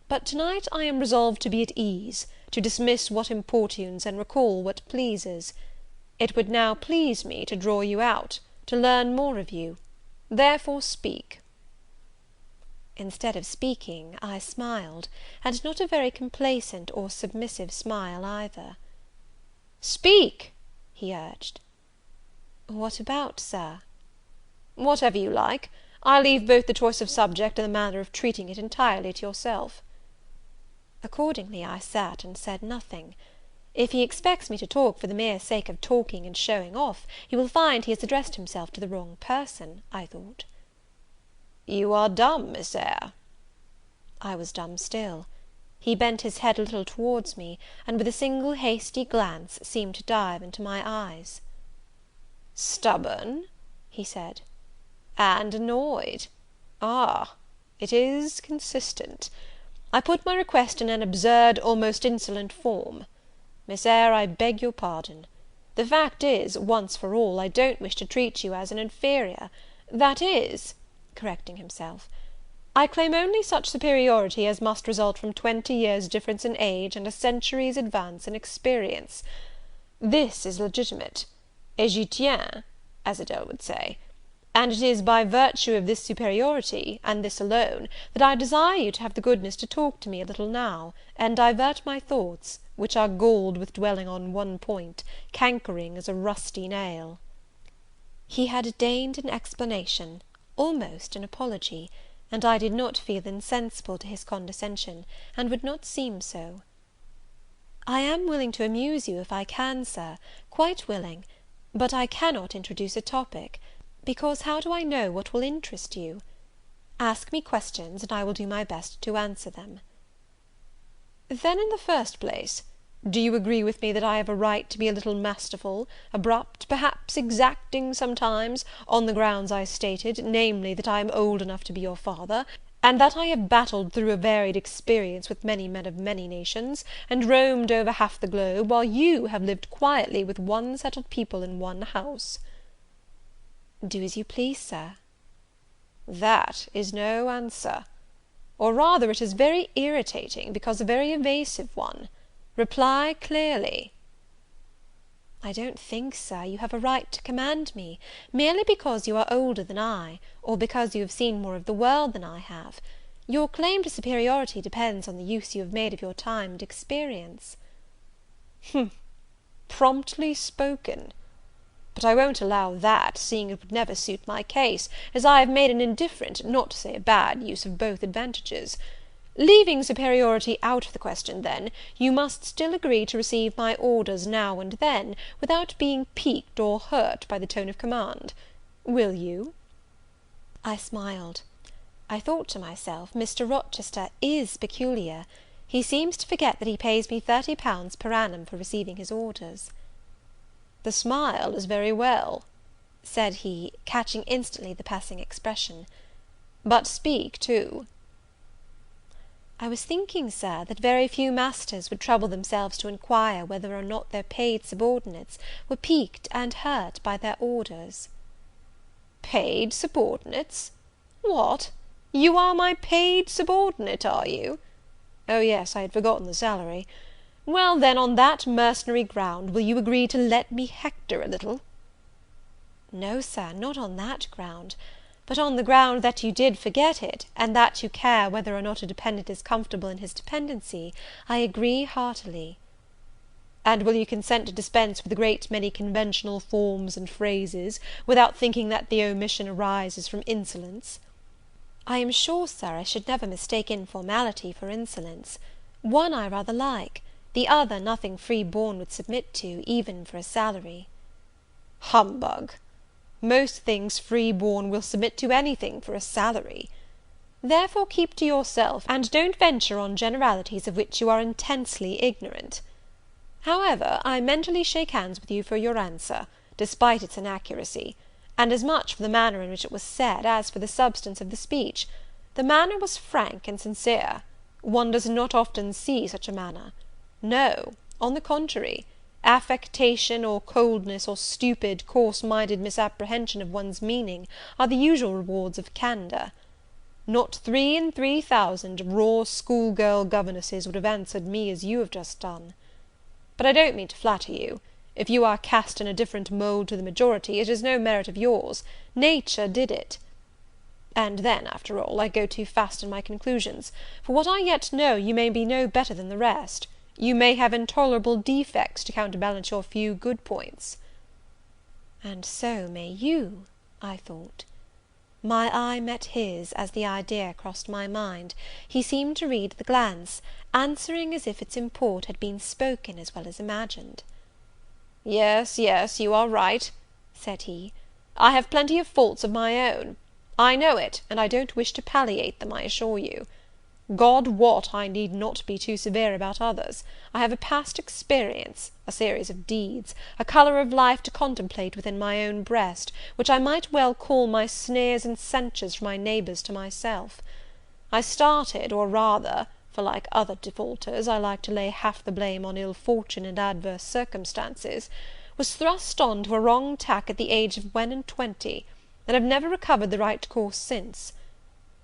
But to-night I am resolved to be at ease, to dismiss what importunes and recall what pleases. It would now please me to draw you out, to learn more of you. Therefore speak." Instead of speaking, I smiled, and not a very complacent or submissive smile either. "Speak," he urged. "What about, Sir?" "Whatever you like. I leave both the choice of subject and the manner of treating it entirely to yourself." Accordingly I sat and said nothing. If he expects me to talk for the mere sake of talking and showing off, he will find he has addressed himself to the wrong person, I thought. "You are dumb, Miss Eyre." I was dumb still. He bent his head a little towards me, and with a single hasty glance seemed to dive into my eyes. "Stubborn?" he said. "And annoyed? Ah, it is consistent. I put my request in an absurd, almost insolent form. Miss Eyre, I beg your pardon. The fact is, once for all, I don't wish to treat you as an inferior. That is," correcting himself, "I claim only such superiority as must result from 20 years' difference in age and a century's advance in experience. This is legitimate, et j'y tiens, as Adele would say; and it is by virtue of this superiority, and this alone, that I desire you to have the goodness to talk to me a little now, and divert my thoughts, which are galled with dwelling on one point, cankering as a rusty nail." He had deigned an explanation, almost an apology, and I did not feel insensible to his condescension, and would not seem so. "I am willing to amuse you if I can, Sir, quite willing; but I cannot introduce a topic, because how do I know what will interest you? Ask me questions, and I will do my best to answer them." "Then, in the first place, do you agree with me that I have a right to be a little masterful, abrupt, perhaps exacting sometimes, on the grounds I stated, namely, that I am old enough to be your father, and that I have battled through a varied experience with many men of many nations, and roamed over half the globe, while you have lived quietly with one settled people in one house?" "Do as you please, Sir." "That is no answer; or rather it is very irritating, because a very evasive one. Reply clearly." "I don't think, Sir, you have a right to command me, merely because you are older than I, or because you have seen more of the world than I have. Your claim to superiority depends on the use you have made of your time and experience." "Promptly spoken. But I won't allow that, seeing it would never suit my case, as I have made an indifferent, not to say a bad, use of both advantages. Leaving superiority out of the question, then, you must still agree to receive my orders now and then, without being piqued or hurt by the tone of command. Will you?" I smiled. I thought to myself, Mr. Rochester is peculiar. He seems to forget that he pays me £30 per annum for receiving his orders. "The smile is very well," said he, catching instantly the passing expression; "but speak too." "I was thinking, Sir, that very few masters would trouble themselves to inquire whether or not their paid subordinates were piqued and hurt by their orders." "Paid subordinates? What, you are my paid subordinate, are you? Oh yes, I had forgotten the salary. Well, then, on that mercenary ground, will you agree to let me hector a little?" "No, Sir, not on that ground; but on the ground that you did forget it, and that you care whether or not a dependent is comfortable in his dependency, I agree heartily." "And will you consent to dispense with a great many conventional forms and phrases, without thinking that the omission arises from insolence?" "I am sure, Sir, I should never mistake informality for insolence. One I rather like, the other nothing free born would submit to, even for a salary." "Humbug! Most things free born will submit to anything for a salary. Therefore keep to yourself, and don't venture on generalities of which you are intensely ignorant. However, I mentally shake hands with you for your answer, despite its inaccuracy; and as much for the manner in which it was said, as for the substance of the speech. The manner was frank and sincere. One does not often see such a manner. No, on the contrary, affectation, or coldness, or stupid, coarse-minded misapprehension of one's meaning, are the usual rewards of candour. Not 3 in 3,000 raw school-girl governesses would have answered me as you have just done. But I don't mean to flatter you. If you are cast in a different mould to the majority, it is no merit of yours. Nature did it. And then, after all, I go too fast in my conclusions. For what I yet know, you may be no better than the rest. You may have intolerable defects to counterbalance your few good points. And so may you, I thought. My eye met his as the idea crossed my mind. He seemed to read the glance, answering as if its import had been spoken as well as imagined. Yes, yes, you are right, said he. I have plenty of faults of my own. I know it, and I don't wish to palliate them, I assure you. God wot, I need not be too severe about others. I have a past experience, a series of deeds, a colour of life to contemplate within my own breast, which I might well call my sneers and censures from my neighbours to myself. I started, or rather, for like other defaulters, I like to lay half the blame on ill fortune and adverse circumstances, was thrust on to a wrong tack at the age of 21, and have never recovered the right course since.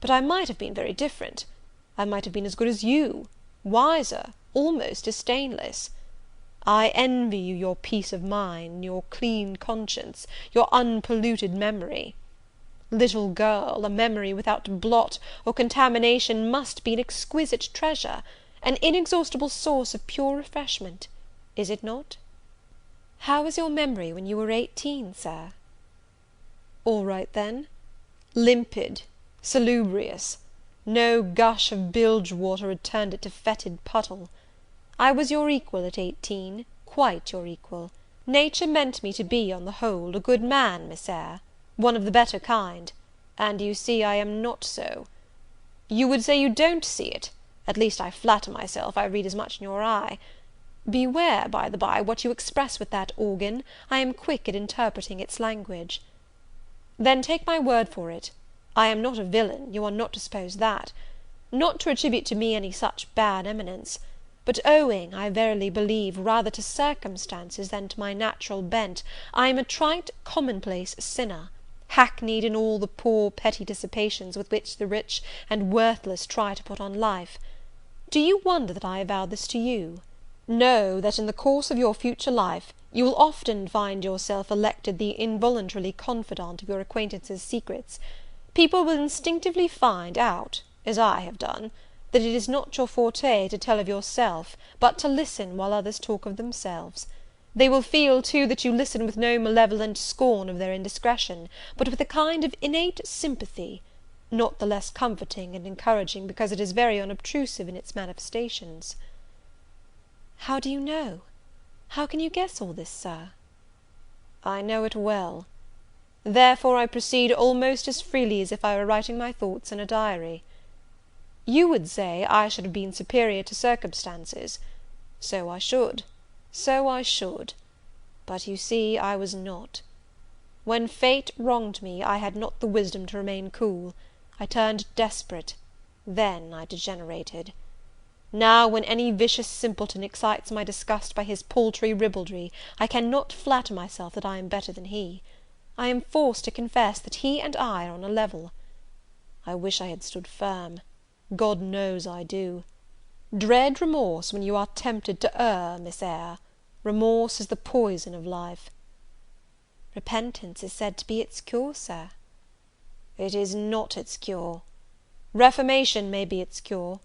But I might have been very different. I might have been as good as you, wiser, almost as stainless. I envy you your peace of mind, your clean conscience, your unpolluted memory. Little girl, a memory without blot or contamination must be an exquisite treasure, an inexhaustible source of pure refreshment, is it not? How was your memory when you were 18, Sir? All right then. Limpid, salubrious. No gush of bilge water had turned it to fetid puddle. I was your equal at 18, quite your equal. Nature meant me to be, on the whole, a good man, Miss Eyre, one of the better kind, and you see I am not so. You would say you don't see it, at least I flatter myself I read as much in your eye. Beware, by the by, what you express with that organ. I am quick at interpreting its language. Then take my word for it, I am not a villain, you are not to suppose that. Not to attribute to me any such bad eminence, but owing, I verily believe, rather to circumstances than to my natural bent, I am a trite, commonplace sinner, hackneyed in all the poor petty dissipations with which the rich and worthless try to put on life. Do you wonder that I avow this to you? Know that in the course of your future life you will often find yourself elected the involuntarily confidant of your acquaintances' secrets. People will instinctively find out, as I have done, that it is not your forte to tell of yourself, but to listen while others talk of themselves. They will feel, too, that you listen with no malevolent scorn of their indiscretion, but with a kind of innate sympathy, not the less comforting and encouraging because it is very unobtrusive in its manifestations. How do you know? How can you guess all this, Sir? I know it well. Therefore I proceed almost as freely as if I were writing my thoughts in a diary. You would say I should have been superior to circumstances. So I should. But you see I was not. When fate wronged me, I had not the wisdom to remain cool. I turned desperate. Then I degenerated. Now, when any vicious simpleton excites my disgust by his paltry ribaldry, I cannot flatter myself that I am better than he. I am forced to confess that he and I are on a level. I wish I had stood firm. God knows I do. Dread remorse when you are tempted to err, Miss Eyre. Remorse is the poison of life. Repentance is said to be its cure, Sir. It is not its cure. Reformation may be its cure,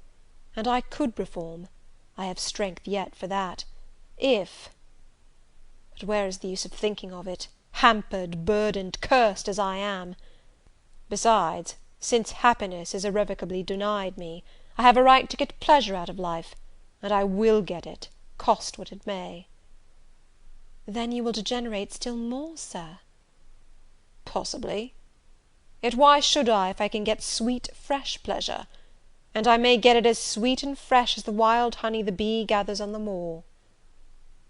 and I could reform. I have strength yet for that, if... But where is the use of thinking of it, hampered, burdened, cursed as I am? Besides, since happiness is irrevocably denied me, I have a right to get pleasure out of life, and I will get it, cost what it may. Then you will degenerate still more, Sir. Possibly. Yet why should I, if I can get sweet, fresh pleasure? And I may get it as sweet and fresh as the wild honey the bee gathers on the moor.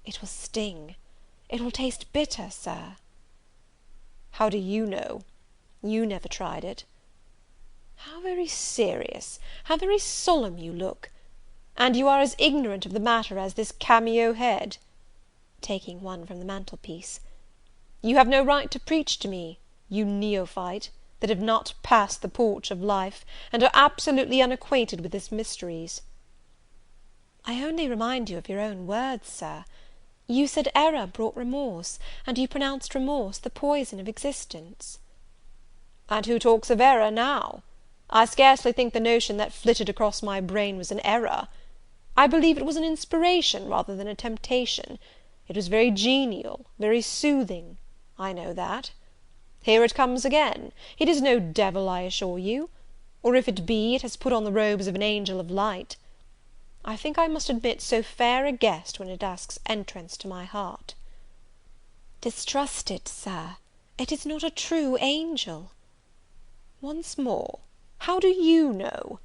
It will sting. It will taste bitter, Sir. How do you know? You never tried it. How very serious, how very solemn you look! And you are as ignorant of the matter as this cameo head, taking one from the mantelpiece. You have no right to preach to me, you neophyte, that have not passed the porch of life, and are absolutely unacquainted with its mysteries. I only remind you of your own words, Sir. You said error brought remorse, and you pronounced remorse the poison of existence." "And who talks of error now? I scarcely think the notion that flitted across my brain was an error. I believe it was an inspiration rather than a temptation. It was very genial, very soothing, I know that. Here it comes again. It is no devil, I assure you; or if it be, it has put on the robes of an angel of light. I think I must admit so fair a guest when it asks entrance to my heart." "Distrust it, Sir, it is not a true angel." "Once more, how do you know?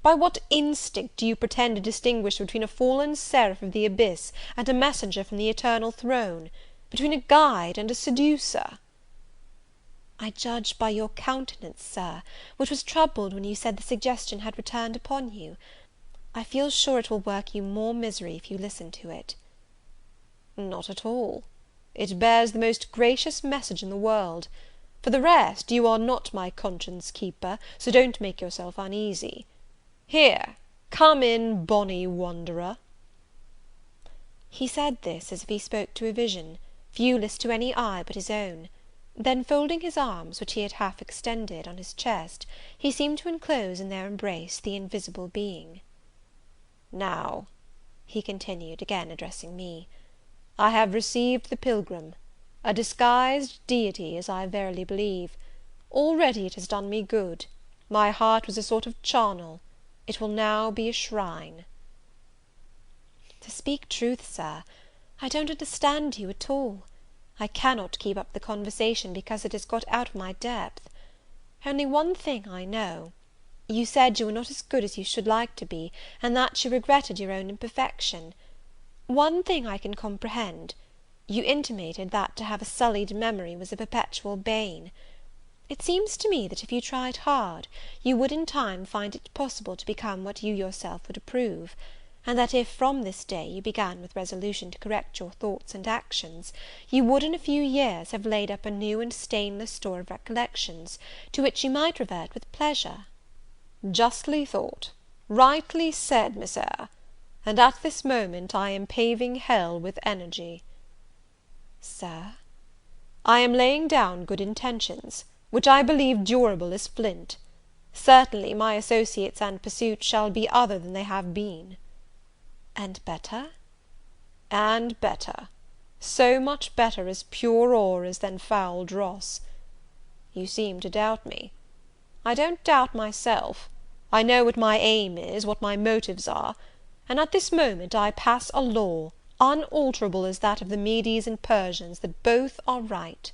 By what instinct do you pretend to distinguish between a fallen seraph of the abyss and a messenger from the eternal throne? Between a guide and a seducer?" "I judge by your countenance, Sir, which was troubled when you said the suggestion had returned upon you. I feel sure it will work you more misery if you listen to it." "Not at all. It bears the most gracious message in the world. For the rest, you are not my conscience keeper, so don't make yourself uneasy. Here, come in, bonny wanderer." He said this as if he spoke to a vision, viewless to any eye but his own; then, folding his arms, which he had half extended, on his chest, he seemed to enclose in their embrace the invisible being. "Now," he continued, again addressing me, "I have received the pilgrim, a disguised deity, as I verily believe. Already it has done me good. My heart was a sort of charnel; it will now be a shrine." "To speak truth, Sir, I don't understand you at all. I cannot keep up the conversation because it has got out of my depth. Only one thing I know: you said you were not as good as you should like to be, and that you regretted your own imperfection. One thing I can comprehend: you intimated that to have a sullied memory was a perpetual bane. It seems to me that if you tried hard, you would in time find it possible to become what you yourself would approve; and that if, from this day, you began with resolution to correct your thoughts and actions, you would in a few years have laid up a new and stainless store of recollections, to which you might revert with pleasure." "Justly thought, rightly said, Miss Eyre; and at this moment I am paving hell with energy." "Sir?" "I am laying down good intentions, which I believe durable as flint. Certainly my associates and pursuits shall be other than they have been." "And better?" "And better; so much better as pure ore is than foul dross. You seem to doubt me. I don't doubt myself. I know what my aim is, what my motives are; and at this moment I pass a law, unalterable as that of the Medes and Persians, that both are right."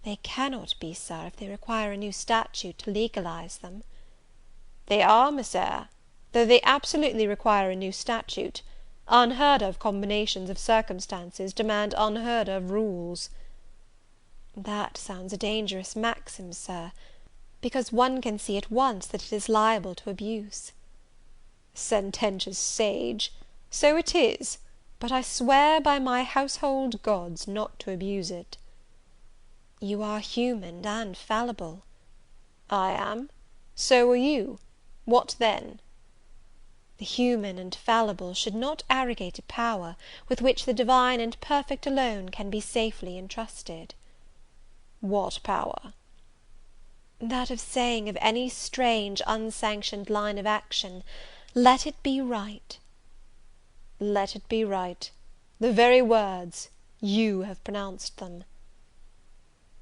"They cannot be, Sir, if they require a new statute to legalize them." "They are, Miss Eyre, though they absolutely require a new statute. Unheard of combinations of circumstances demand unheard of rules." "That sounds a dangerous maxim, Sir, because one can see at once that it is liable to abuse." "Sententious sage! So it is; but I swear by my household gods not to abuse it." "You are human and fallible." "I am; so are you. What then?" "The human and fallible should not arrogate a power with which the divine and perfect alone can be safely entrusted." "What power?" "That of saying of any strange, unsanctioned line of action, 'Let it be right.'" "Let it be right! The very words, you have pronounced them."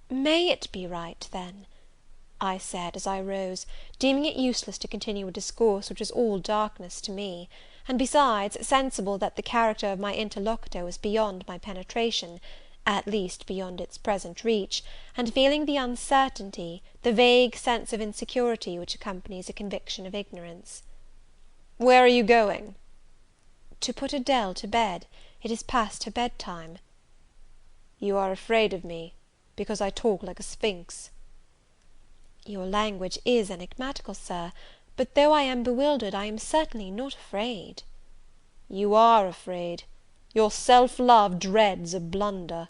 "May it be right, then?" I said, as I rose, deeming it useless to continue a discourse which was all darkness to me; and, besides, sensible that the character of my interlocutor was beyond my penetration, at least beyond its present reach, and feeling the uncertainty, the vague sense of insecurity which accompanies a conviction of ignorance. "Where are you going?" "To put Adele to bed. It is past her bedtime." "You are afraid of me, because I talk like a sphinx." "Your language is enigmatical, Sir; but though I am bewildered, I am certainly not afraid." "You are afraid. Your self-love dreads a blunder."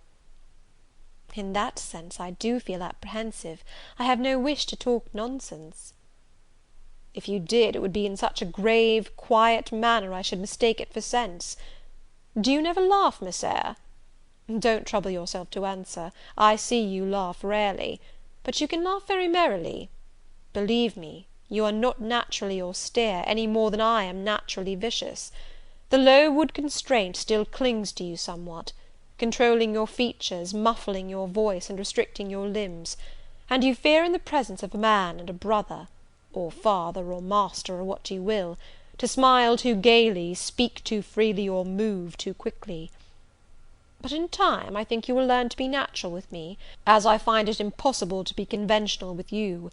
"In that sense I do feel apprehensive. I have no wish to talk nonsense." "If you did, it would be in such a grave, quiet manner, I should mistake it for sense. Do you never laugh, Miss Eyre? Don't trouble yourself to answer, I see you laugh rarely, but you can laugh very merrily. Believe me, you are not naturally austere, any more than I am naturally vicious. The low wood constraint still clings to you somewhat, controlling your features, muffling your voice, and restricting your limbs; and you fear in the presence of a man and a brother, or father, or master, or what you will, to smile too gaily, speak too freely, or move too quickly. But in time I think you will learn to be natural with me, as I find it impossible to be conventional with you;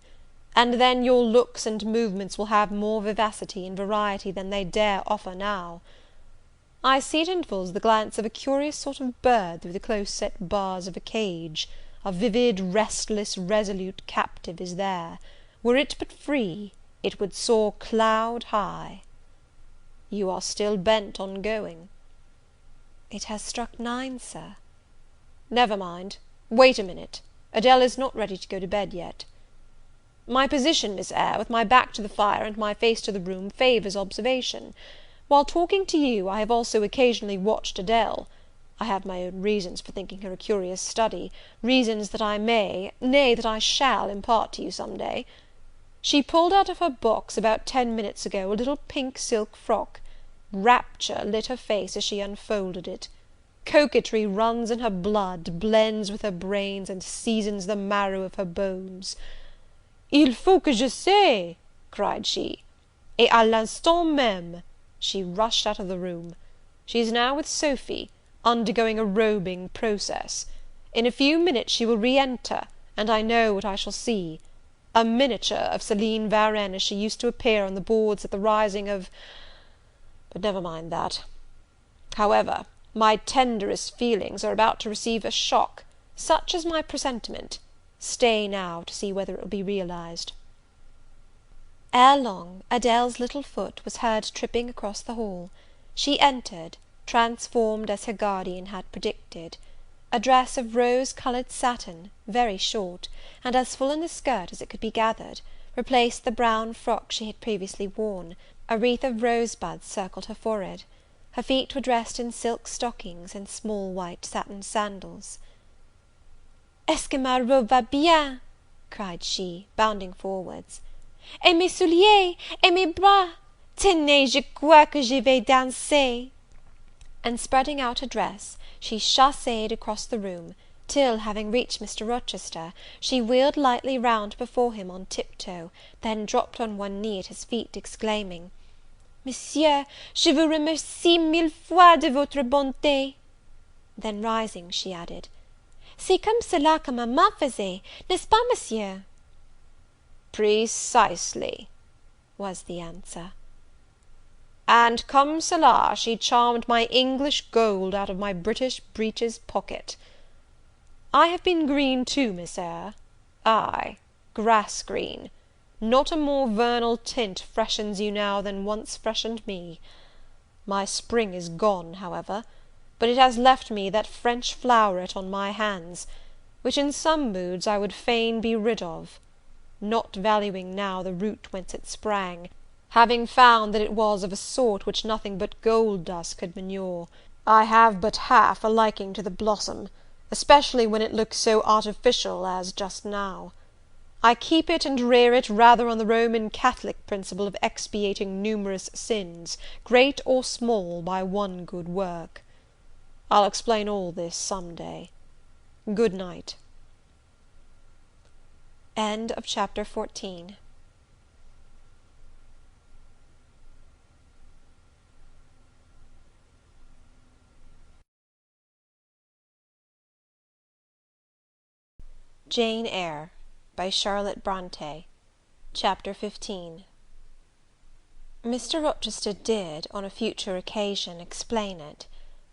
and then your looks and movements will have more vivacity and variety than they dare offer now. I see at intervals the glance of a curious sort of bird through the close set bars of a cage; a vivid, restless, resolute captive is there; were it but free, it would soar cloud high. You are still bent on going? It has struck 9, Sir. Never mind, wait a minute, Adele is not ready to go to bed yet. My position, Miss Eyre, with my back to the fire and my face to the room, favours observation. While talking to you, I have also occasionally watched Adele. I have my own reasons for thinking her a curious study, reasons that I may, nay, that I shall impart to you some day. She pulled out of her box about 10 minutes ago a little pink silk frock. Rapture lit her face as she unfolded it. Coquetry runs in her blood, blends with her brains, and seasons the marrow of her bones. Il faut que je sais, cried she, et à l'instant même she rushed out of the room. She is now with Sophy, undergoing a robing process. In a few minutes she will re-enter, and I know what I shall see: a miniature of Céline Varenne as she used to appear on the boards at the rising of... but never mind that. However, my tenderest feelings are about to receive a shock, such is my presentiment. Stay now to see whether it will be realized. Ere long, Adele's little foot was heard tripping across the hall. She entered, transformed as her guardian had predicted. A dress of rose-coloured satin, very short, and as full in the skirt as it could be gathered, replaced the brown frock she had previously worn. A wreath of rosebuds circled her forehead. Her feet were dressed in silk stockings and small white satin sandals. "Est-ce que ma robe va bien?" cried she, bounding forwards. "Et mes souliers, et mes bras! Tenez, je crois que je vais danser." And spreading out her dress, she chassed across the room, till, having reached Mr. Rochester, she wheeled lightly round before him on tiptoe, then dropped on one knee at his feet, exclaiming, "Monsieur, je vous remercie 1000 fois de votre bonté." Then rising, she added, "C'est comme cela que maman faisait, n'est-ce pas, Monsieur?" "Precisely," was the answer. "And comme cela she charmed my English gold out of my British breeches pocket. I have been green too, Miss Eyre; ay, grass green. Not a more vernal tint freshens you now than once freshened me. My spring is gone, however, but it has left me that French floweret on my hands, which in some moods I would fain be rid of, not valuing now the root whence it sprang, having found that it was of a sort which nothing but gold dust could manure. I have but half a liking to the blossom, especially when it looks so artificial as just now. I keep it and rear it rather on the Roman Catholic principle of expiating numerous sins, great or small, by one good work. I'll explain all this some day. Good night. End of chapter 14. Jane Eyre by Charlotte Bronte. Chapter 15. Mr. Rochester did, on a future occasion, explain it.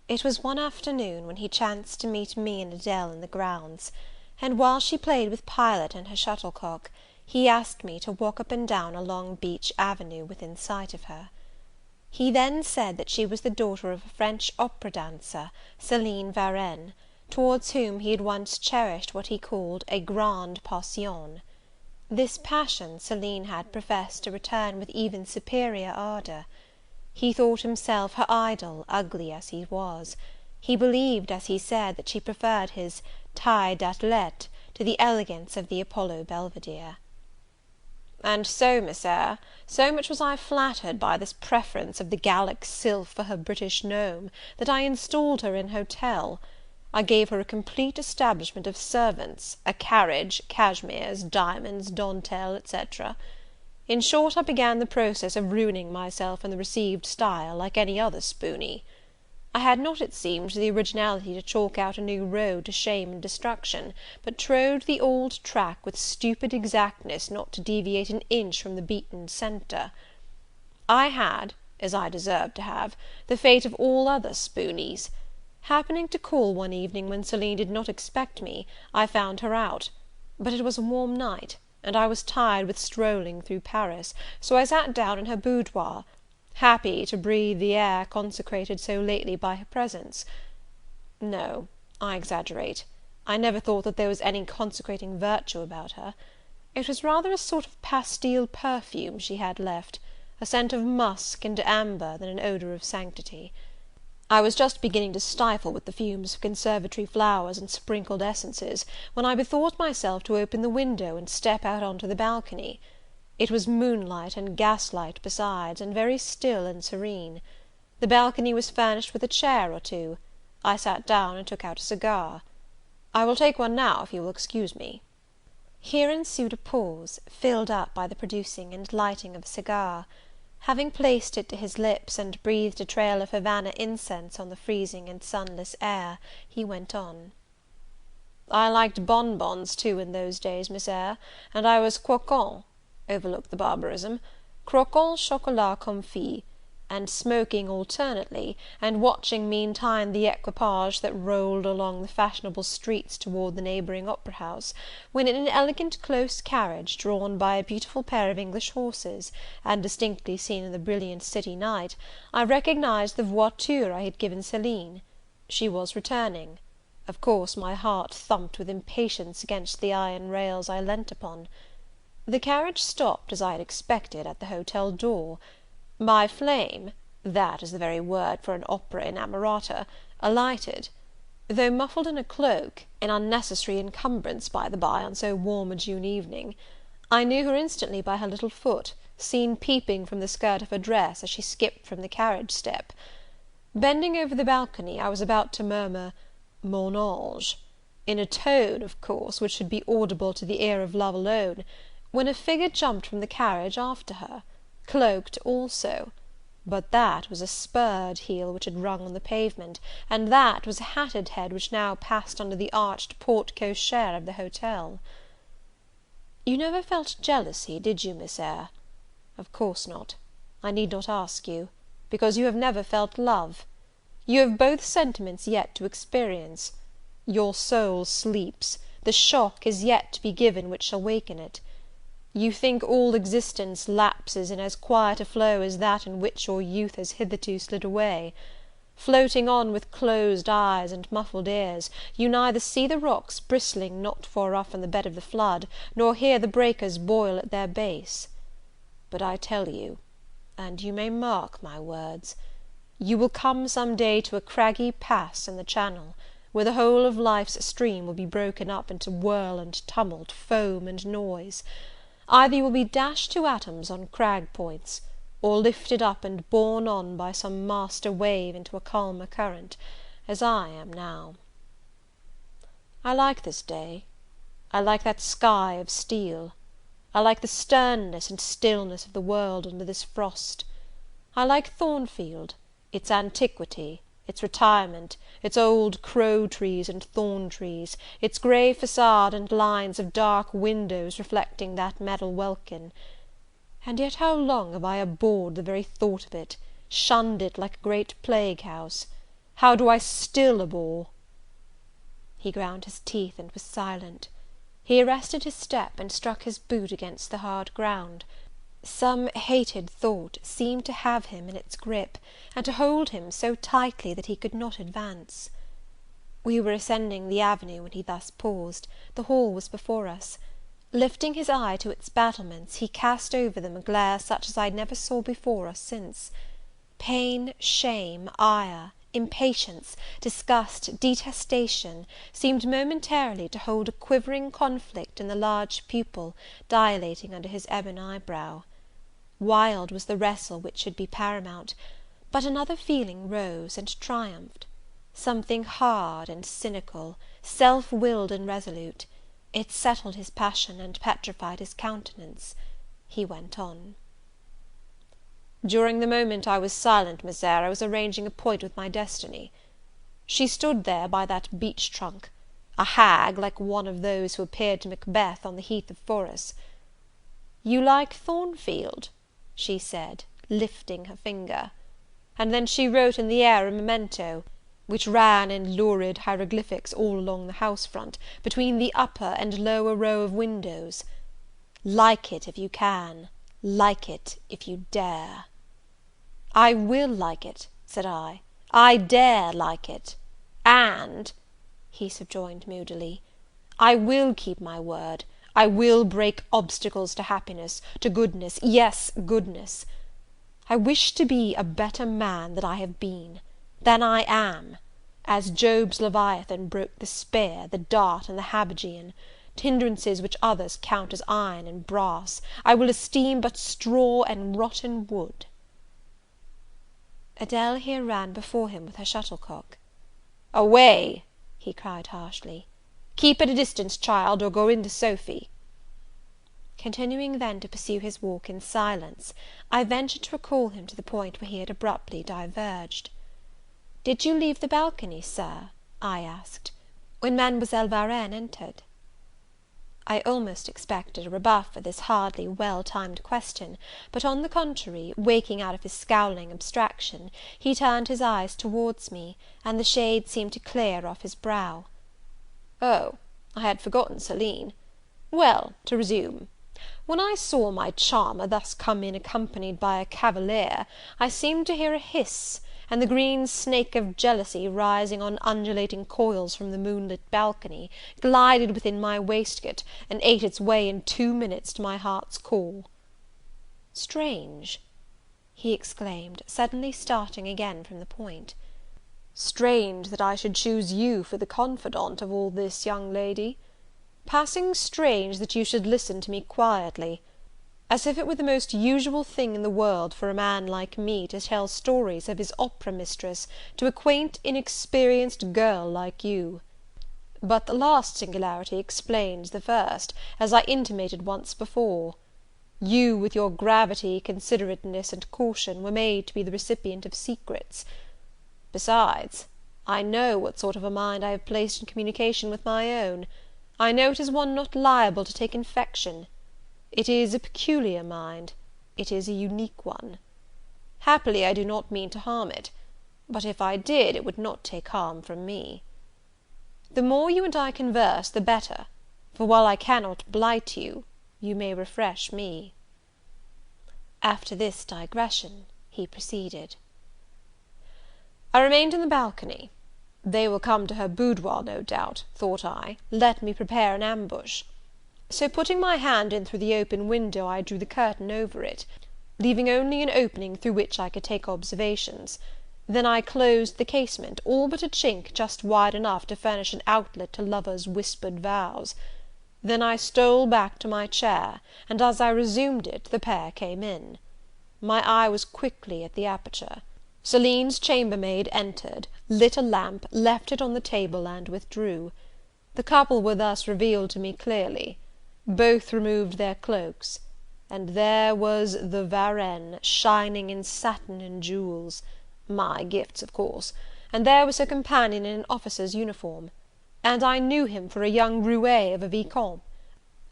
It was one afternoon, when he chanced to meet me and Adele in the grounds, and while she played with Pilot and her shuttlecock, he asked me to walk up and down a long beech avenue within sight of her. He then said that she was the daughter of a French opera dancer, Céline Varenne, towards whom he had once cherished what he called a grande passion. This passion Céline had professed to return with even superior ardour. He thought himself her idol, ugly as he was. He believed, as he said, that she preferred his taille d'athlete to the elegance of the Apollo Belvedere. And so, Miss Eyre, so much was I flattered by this preference of the Gallic sylph for her British gnome, that I installed her in hotel. I gave her a complete establishment of servants, a carriage, cashmeres, diamonds, dentelle, etc. In short, I began the process of ruining myself in the received style, like any other spoony. I had not, it seemed, the originality to chalk out a new road to shame and destruction, but trode the old track with stupid exactness not to deviate an inch from the beaten centre. I had, as I deserved to have, the fate of all other spoonies. Happening to call one evening when Céline did not expect me, I found her out; but it was a warm night, and I was tired with strolling through Paris, so I sat down in her boudoir, happy to breathe the air consecrated so lately by her presence. No, I exaggerate. I never thought that there was any consecrating virtue about her. It was rather a sort of pastille perfume she had left, a scent of musk and amber than an odour of sanctity. I was just beginning to stifle with the fumes of conservatory flowers and sprinkled essences, when I bethought myself to open the window and step out on to the balcony. It was moonlight and gaslight besides, and very still and serene. The balcony was furnished with a chair or two. I sat down and took out a cigar. I will take one now, if you will excuse me. Here ensued a pause, filled up by the producing and lighting of a cigar. Having placed it to his lips, and breathed a trail of Havana incense on the freezing and sunless air, he went on. I liked bonbons, too, in those days, Miss Eyre, and I was croquant, overlook the barbarism, croquant chocolat confit, and smoking alternately, and watching meantime the equipage that rolled along the fashionable streets toward the neighbouring opera house, when in an elegant close carriage, drawn by a beautiful pair of English horses, and distinctly seen in the brilliant city night, I recognized the voiture I had given Céline. She was returning. Of course my heart thumped with impatience against the iron rails I leant upon. The carriage stopped, as I had expected, at the hotel door. My flame, that is the very word for an opera inamorata, alighted. Though muffled in a cloak, an unnecessary encumbrance, by the by, on so warm a June evening, I knew her instantly by her little foot, seen peeping from the skirt of her dress as she skipped from the carriage step. Bending over the balcony, I was about to murmur, "Mon ange," in a tone, of course, which should be audible to the ear of love alone, when a figure jumped from the carriage after her, cloaked also; but that was a spurred heel which had rung on the pavement, and that was a hatted head which now passed under the arched porte cochere of the hotel. You never felt jealousy, did you, Miss Eyre? Of course not. I need not ask you, because you have never felt love. You have both sentiments yet to experience. Your soul sleeps; the shock is yet to be given which shall waken it. You think all existence lapses in as quiet a flow as that in which your youth has hitherto slid away. Floating on with closed eyes and muffled ears, you neither see the rocks bristling not far off in the bed of the flood, nor hear the breakers boil at their base. But I tell you, and you may mark my words, you will come some day to a craggy pass in the Channel, where the whole of life's stream will be broken up into whirl and tumult, foam and noise. Either you will be dashed to atoms on crag points, or lifted up and borne on by some master wave into a calmer current, as I am now. I like this day. I like that sky of steel. I like the sternness and stillness of the world under this frost. I like Thornfield, its antiquity, its retirement, its old crow trees and thorn trees, its grey facade and lines of dark windows reflecting that metal welkin. And yet how long have I abhorred the very thought of it, shunned it like a great plague house! How do I still abhor? He ground his teeth and was silent. He arrested his step, and struck his boot against the hard ground. Some hated thought seemed to have him in its grip, and to hold him so tightly that he could not advance. We were ascending the avenue when he thus paused. The hall was before us. Lifting his eye to its battlements, he cast over them a glare such as I never saw before or since. Pain, shame, ire, impatience, disgust, detestation, seemed momentarily to hold a quivering conflict in the large pupil dilating under his ebon eyebrow. Wild was the wrestle which should be paramount; but another feeling rose and triumphed, something hard and cynical, self-willed and resolute. It settled his passion, and petrified his countenance. He went on. "During the moment I was silent, Miss Eyre, I was arranging a point with my destiny. She stood there by that beech trunk, a hag like one of those who appeared to Macbeth on the heath of Forres. 'You like Thornfield?' she said, lifting her finger; and then she wrote in the air a memento, which ran in lurid hieroglyphics all along the house front, between the upper and lower row of windows: 'Like it if you can, like it if you dare.' 'I will like it,' said I dare like it; and," he subjoined moodily, "I will keep my word, I will break obstacles to happiness, to goodness, yes, goodness. I wish to be a better man than I have been, than I am, as Job's Leviathan broke the spear, the dart, and the habergeon, hindrances which others count as iron and brass, I will esteem but straw and rotten wood." Adele here ran before him with her shuttlecock. "Away!" he cried harshly. "Keep at a distance, child, or go in to Sophy." Continuing then to pursue his walk in silence, I ventured to recall him to the point where he had abruptly diverged. "Did you leave the balcony, Sir," I asked, "when Mademoiselle Varenne entered?" I almost expected a rebuff for this hardly well-timed question; but, on the contrary, waking out of his scowling abstraction, he turned his eyes towards me, and the shade seemed to clear off his brow. "Oh, I had forgotten Celine. Well, to resume. When I saw my charmer thus come in accompanied by a cavalier, I seemed to hear a hiss, and the green snake of jealousy, rising on undulating coils from the moonlit balcony, glided within my waistcoat, and ate its way in 2 minutes to my heart's core. Strange," he exclaimed, suddenly starting again from the point, "strange that I should choose you for the confidant of all this, young lady! Passing strange that you should listen to me quietly, as if it were the most usual thing in the world for a man like me to tell stories of his opera mistress to a quaint inexperienced girl like you. But the last singularity explains the first, as I intimated once before. You, with your gravity, considerateness, and caution, were made to be the recipient of secrets. Besides, I know what sort of a mind I have placed in communication with my own. I know it is one not liable to take infection. It is a peculiar mind, it is a unique one. Happily I do not mean to harm it, but if I did, it would not take harm from me. The more you and I converse, the better, for while I cannot blight you, you may refresh me." After this digression, he proceeded. "I remained in the balcony. They will come to her boudoir, no doubt, thought I, let me prepare an ambush. So, putting my hand in through the open window, I drew the curtain over it, leaving only an opening through which I could take observations. Then I closed the casement, all but a chink just wide enough to furnish an outlet to lovers' whispered vows. Then I stole back to my chair, and, as I resumed it, the pair came in. My eye was quickly at the aperture. Celine's chambermaid entered, lit a lamp, left it on the table, and withdrew. The couple were thus revealed to me clearly. Both removed their cloaks, and there was the Varenne, shining in satin and jewels, my gifts, of course, and there was her companion in an officer's uniform, and I knew him for a young roué of a Vicomte,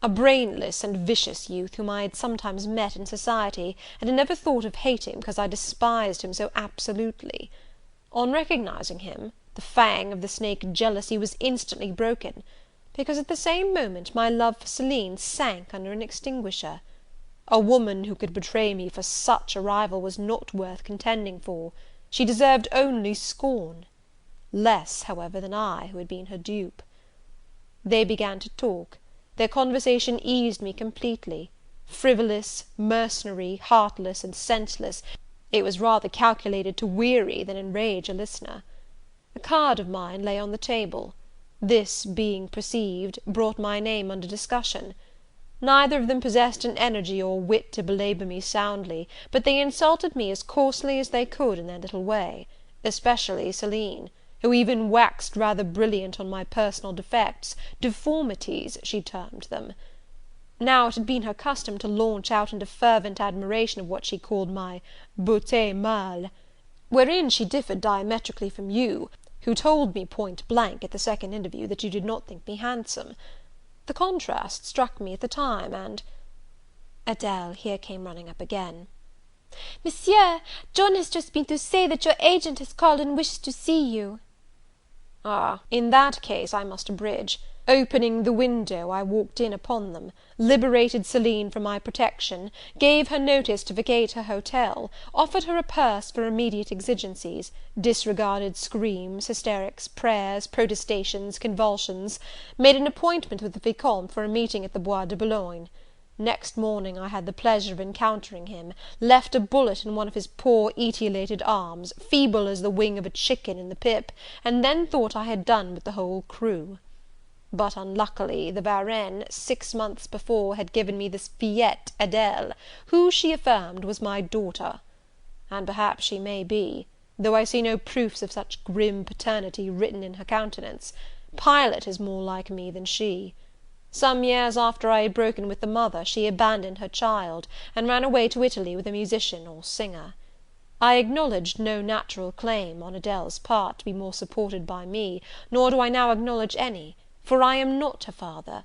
a brainless and vicious youth whom I had sometimes met in society, and had never thought of hating because I despised him so absolutely. On recognizing him, the fang of the snake jealousy was instantly broken, because at the same moment my love for Celine sank under an extinguisher. A woman who could betray me for such a rival was not worth contending for; she deserved only scorn; less, however, than I, who had been her dupe. They began to talk. Their conversation eased me completely. Frivolous, mercenary, heartless, and senseless, It was rather calculated to weary than enrage a listener. A card of mine lay on the table. This, being perceived, brought my name under discussion. Neither of them possessed an energy or wit to belabour me soundly, but they insulted me as coarsely as they could in their little way, especially Céline, who even waxed rather brilliant on my personal defects, deformities, she termed them. Now it had been her custom to launch out into fervent admiration of what she called my beauté mâle, wherein she differed diametrically from you, who told me point blank, at the second interview, that you did not think me handsome. The contrast struck me at the time, and Adele here came running up again. Monsieur, John has just been to say that your agent has called and wishes to see you. Ah, in that case I must abridge. Opening the window, I walked in upon them, liberated Céline from my protection, gave her notice to vacate her hotel, offered her a purse for immediate exigencies, disregarded screams, hysterics, prayers, protestations, convulsions, made an appointment with the Vicomte for a meeting at the Bois de Boulogne. Next morning I had the pleasure of encountering him, left a bullet in one of his poor etiolated arms, feeble as the wing of a chicken in the pip, and then thought I had done with the whole crew. But unluckily the Varenne, 6 months before, had given me this fillette Adele, who, she affirmed, was my daughter; and perhaps she may be, though I see no proofs of such grim paternity written in her countenance. Pilot is more like me than she. Some years after I had broken with the mother, she abandoned her child, and ran away to Italy with a musician or singer. I acknowledged no natural claim, on Adele's part, to be more supported by me, nor do I now acknowledge any, for I am not her father;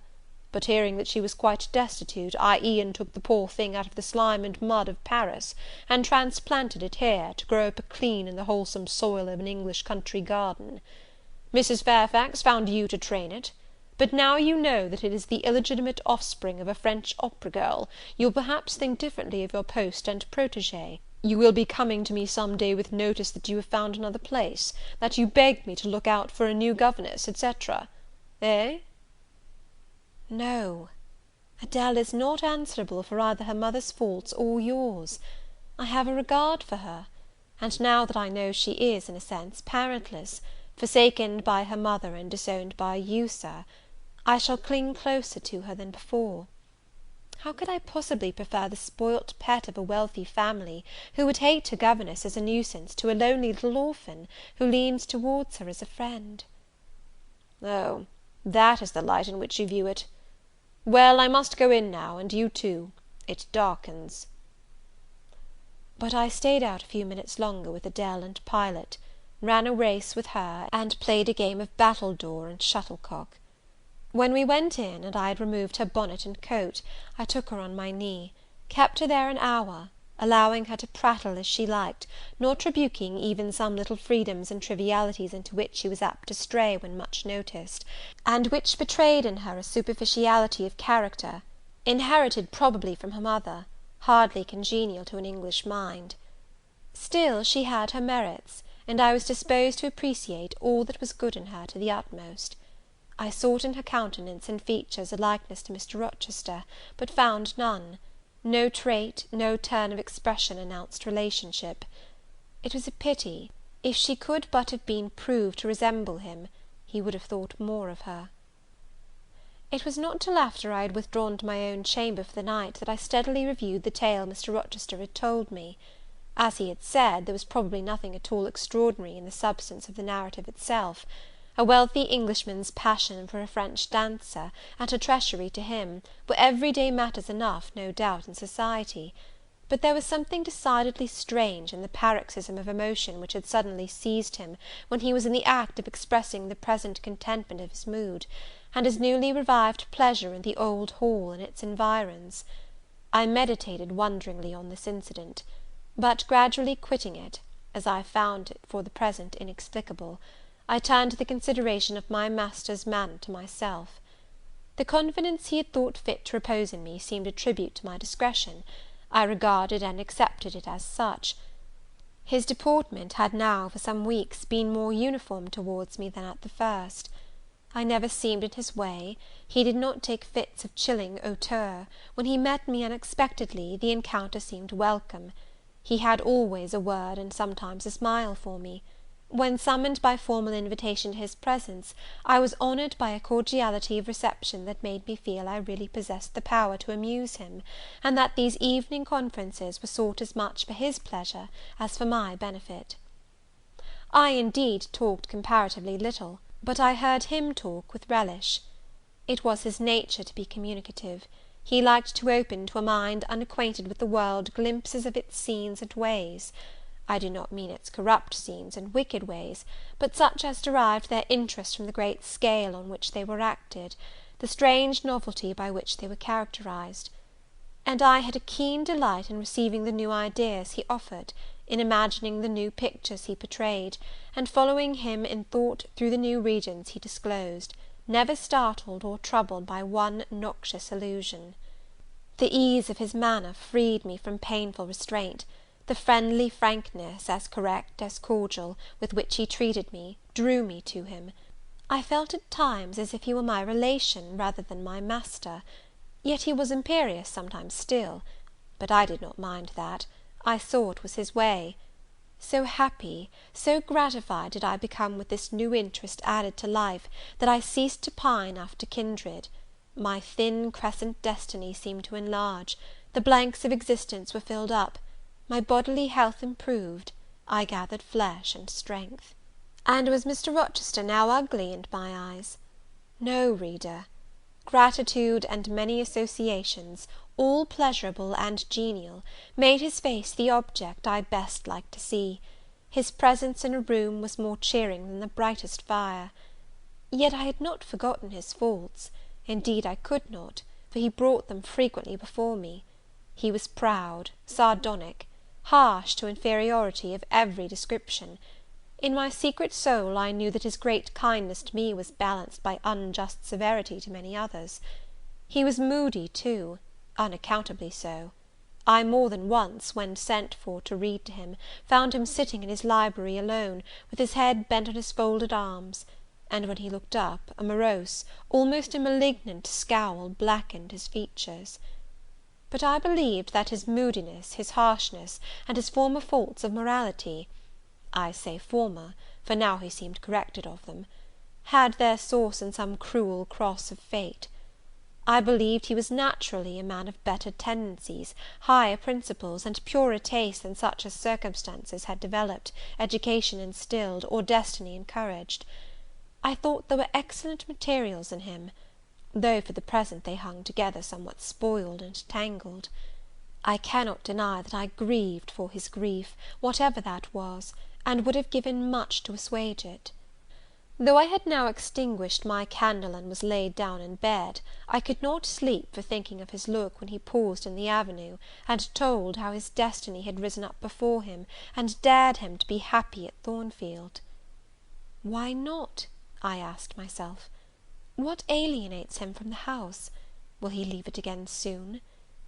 but hearing that she was quite destitute, I e'en took the poor thing out of the slime and mud of Paris, and transplanted it here, to grow up clean in the wholesome soil of an English country garden. Mrs. Fairfax found you to train it; but now you know that it is the illegitimate offspring of a French opera girl, you'll perhaps think differently of your post and protégée. You will be coming to me some day with notice that you have found another place, that you beg me to look out for a new governess, etc. Eh? No, Adele is not answerable for either her mother's faults or yours. I have a regard for her, and now that I know she is, in a sense, parentless, forsaken by her mother and disowned by you, Sir, I shall cling closer to her than before. How could I possibly prefer the spoilt pet of a wealthy family, who would hate her governess as a nuisance, to a lonely little orphan, who leans towards her as a friend? Oh, that is the light in which you view it. Well, I must go in now, and you too. It darkens. But I stayed out a few minutes longer with Adele and Pilot, ran a race with her, and played a game of battledore and shuttlecock. When we went in, and I had removed her bonnet and coat, I took her on my knee, kept her there an hour, allowing her to prattle as she liked, not rebuking even some little freedoms and trivialities into which she was apt to stray when much noticed, and which betrayed in her a superficiality of character, inherited probably from her mother, hardly congenial to an English mind. Still she had her merits, and I was disposed to appreciate all that was good in her to the utmost. I sought in her countenance and features a likeness to Mr. Rochester, but found none. No trait, no turn of expression announced relationship. It was a pity. If she could but have been proved to resemble him, he would have thought more of her. It was not till after I had withdrawn to my own chamber for the night that I steadily reviewed the tale Mr. Rochester had told me. As he had said, there was probably nothing at all extraordinary in the substance of the narrative itself. A wealthy Englishman's passion for a French dancer, and her treachery to him, were everyday matters enough, no doubt, in society; but there was something decidedly strange in the paroxysm of emotion which had suddenly seized him when he was in the act of expressing the present contentment of his mood, and his newly revived pleasure in the old hall and its environs. I meditated wonderingly on this incident, but gradually quitting it, as I found it for the present inexplicable, I turned to the consideration of my master's manner to myself. The confidence he had thought fit to repose in me seemed a tribute to my discretion. I regarded and accepted it as such. His deportment had now, for some weeks, been more uniform towards me than at the first. I never seemed in his way; he did not take fits of chilling hauteur; when he met me unexpectedly, the encounter seemed welcome. He had always a word and sometimes a smile for me. When summoned by formal invitation to his presence, I was honoured by a cordiality of reception that made me feel I really possessed the power to amuse him, and that these evening conferences were sought as much for his pleasure as for my benefit. I, indeed, talked comparatively little, but I heard him talk with relish. It was his nature to be communicative. He liked to open to a mind unacquainted with the world glimpses of its scenes and ways. I do not mean its corrupt scenes and wicked ways, but such as derived their interest from the great scale on which they were acted, the strange novelty by which they were characterized. And I had a keen delight in receiving the new ideas he offered, in imagining the new pictures he portrayed, and following him in thought through the new regions he disclosed, never startled or troubled by one noxious illusion. The ease of his manner freed me from painful restraint. The friendly frankness, as correct as cordial, with which he treated me, drew me to him. I felt at times as if he were my relation rather than my master. Yet he was imperious sometimes still; but I did not mind that. I saw it was his way. So happy, so gratified did I become with this new interest added to life, that I ceased to pine after kindred. My thin crescent destiny seemed to enlarge, the blanks of existence were filled up, my bodily health improved, I gathered flesh and strength. And was Mr. Rochester now ugly in my eyes? No, reader. Gratitude and many associations, all pleasurable and genial, made his face the object I best liked to see. His presence in a room was more cheering than the brightest fire. Yet I had not forgotten his faults; indeed I could not, for he brought them frequently before me. He was proud, sardonic, harsh to inferiority of every description. In my secret soul I knew that his great kindness to me was balanced by unjust severity to many others. He was moody too, unaccountably so. I more than once, when sent for to read to him, found him sitting in his library alone, with his head bent on his folded arms; and when he looked up, a morose, almost a malignant scowl blackened his features. But I believed that his moodiness, his harshness, and his former faults of morality, I say former, for now he seemed corrected of them, had their source in some cruel cross of fate. I believed he was naturally a man of better tendencies, higher principles, and purer taste than such as circumstances had developed, education instilled, or destiny encouraged. I thought there were excellent materials in him, though for the present they hung together somewhat spoiled and tangled. I cannot deny that I grieved for his grief, whatever that was, and would have given much to assuage it. Though I had now extinguished my candle and was laid down in bed, I could not sleep for thinking of his look when he paused in the avenue, and told how his destiny had risen up before him, and dared him to be happy at Thornfield. Why not? I asked myself. What alienates him from the house? Will he leave it again soon?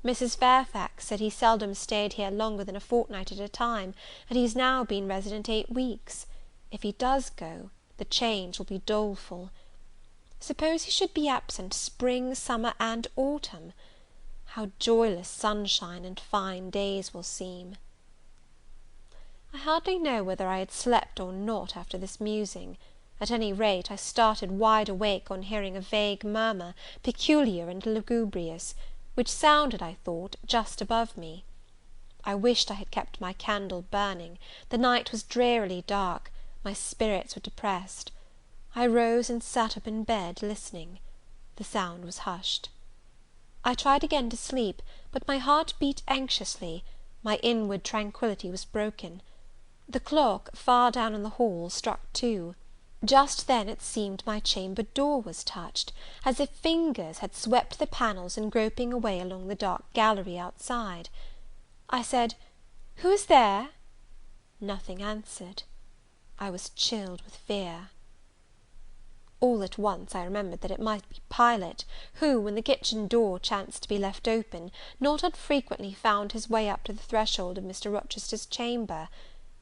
Mrs. Fairfax said he seldom stayed here longer than a fortnight at a time, and he has now been resident 8 weeks. If he does go, the change will be doleful. Suppose he should be absent spring, summer, and autumn, how joyless sunshine and fine days will seem! I hardly know whether I had slept or not after this musing. At any rate, I started wide awake on hearing a vague murmur, peculiar and lugubrious, which sounded, I thought, just above me. I wished I had kept my candle burning. The night was drearily dark, my spirits were depressed. I rose and sat up in bed, listening. The sound was hushed. I tried again to sleep, but my heart beat anxiously, my inward tranquillity was broken. The clock, far down in the hall, struck 2. Just then it seemed my chamber door was touched, as if fingers had swept the panels in groping away along the dark gallery outside. I said, "Who is there?" Nothing answered. I was chilled with fear. All at once I remembered that it might be Pilot, who, when the kitchen door chanced to be left open, not unfrequently found his way up to the threshold of Mr. Rochester's chamber.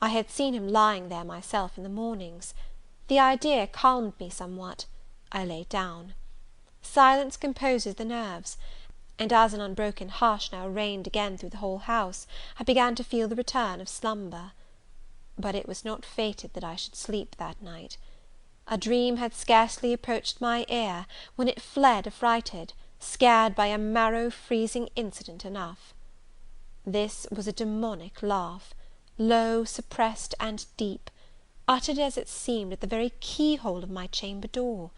I had seen him lying there myself in the mornings. The idea calmed me somewhat. I lay down. Silence composes the nerves, and as an unbroken hush now reigned again through the whole house, I began to feel the return of slumber. But it was not fated that I should sleep that night. A dream had scarcely approached my ear, when it fled affrighted, scared by a marrow-freezing incident enough. This was a demonic laugh, low, suppressed, and deep, uttered as it seemed at the very keyhole of my chamber door.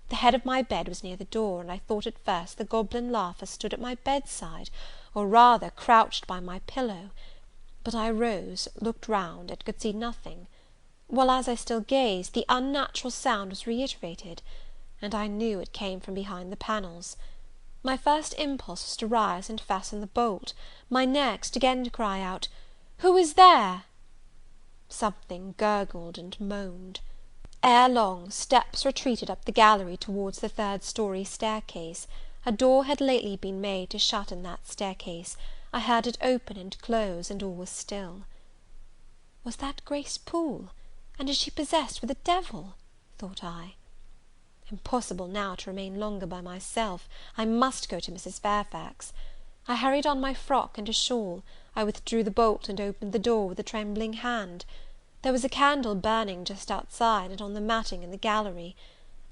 The head of my bed was near the door, and I thought at first the goblin laugher stood at my bedside, or rather crouched by my pillow; but I rose, looked round, and could see nothing; while, as I still gazed, the unnatural sound was reiterated, and I knew it came from behind the panels. My first impulse was to rise and fasten the bolt; my next, again to cry out, "Who is there?" Something gurgled and moaned. Ere long, steps retreated up the gallery towards the third story staircase. A door had lately been made to shut in that staircase. I heard it open and close, and all was still. Was that Grace Poole? And is she possessed with a devil? thought I. Impossible now to remain longer by myself. I must go to Mrs. Fairfax. I hurried on my frock and a shawl. I withdrew the bolt and opened the door with a trembling hand. There was a candle burning just outside, and on the matting in the gallery.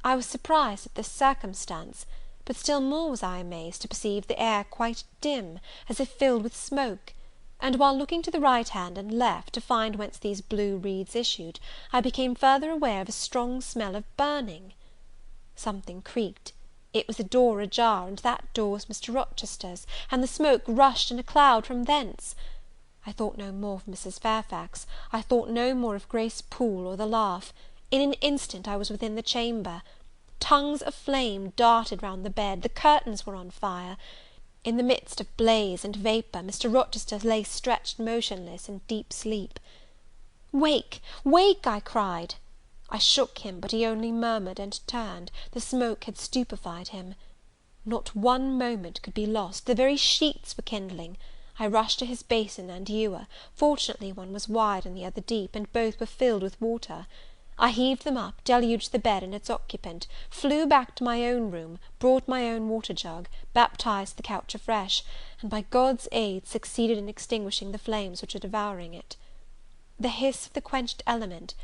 I was surprised at this circumstance, but still more was I amazed to perceive the air quite dim, as if filled with smoke; and while looking to the right hand and left, to find whence these blue wreaths issued, I became further aware of a strong smell of burning. Something creaked. It was a door ajar, and that door was Mr. Rochester's, and the smoke rushed in a cloud from thence. I thought no more of Mrs. Fairfax, I thought no more of Grace Poole or the laugh. In an instant I was within the chamber. Tongues of flame darted round the bed, the curtains were on fire. In the midst of blaze and vapour, Mr. Rochester lay stretched motionless in deep sleep. "Wake, wake!" I cried. I shook him, but he only murmured and turned; the smoke had stupefied him. Not one moment could be lost, the very sheets were kindling. I rushed to his basin and ewer; fortunately one was wide and the other deep, and both were filled with water. I heaved them up, deluged the bed and its occupant, flew back to my own room, brought my own water jug, baptized the couch afresh, and by God's aid succeeded in extinguishing the flames which were devouring it. The hiss of the quenched element,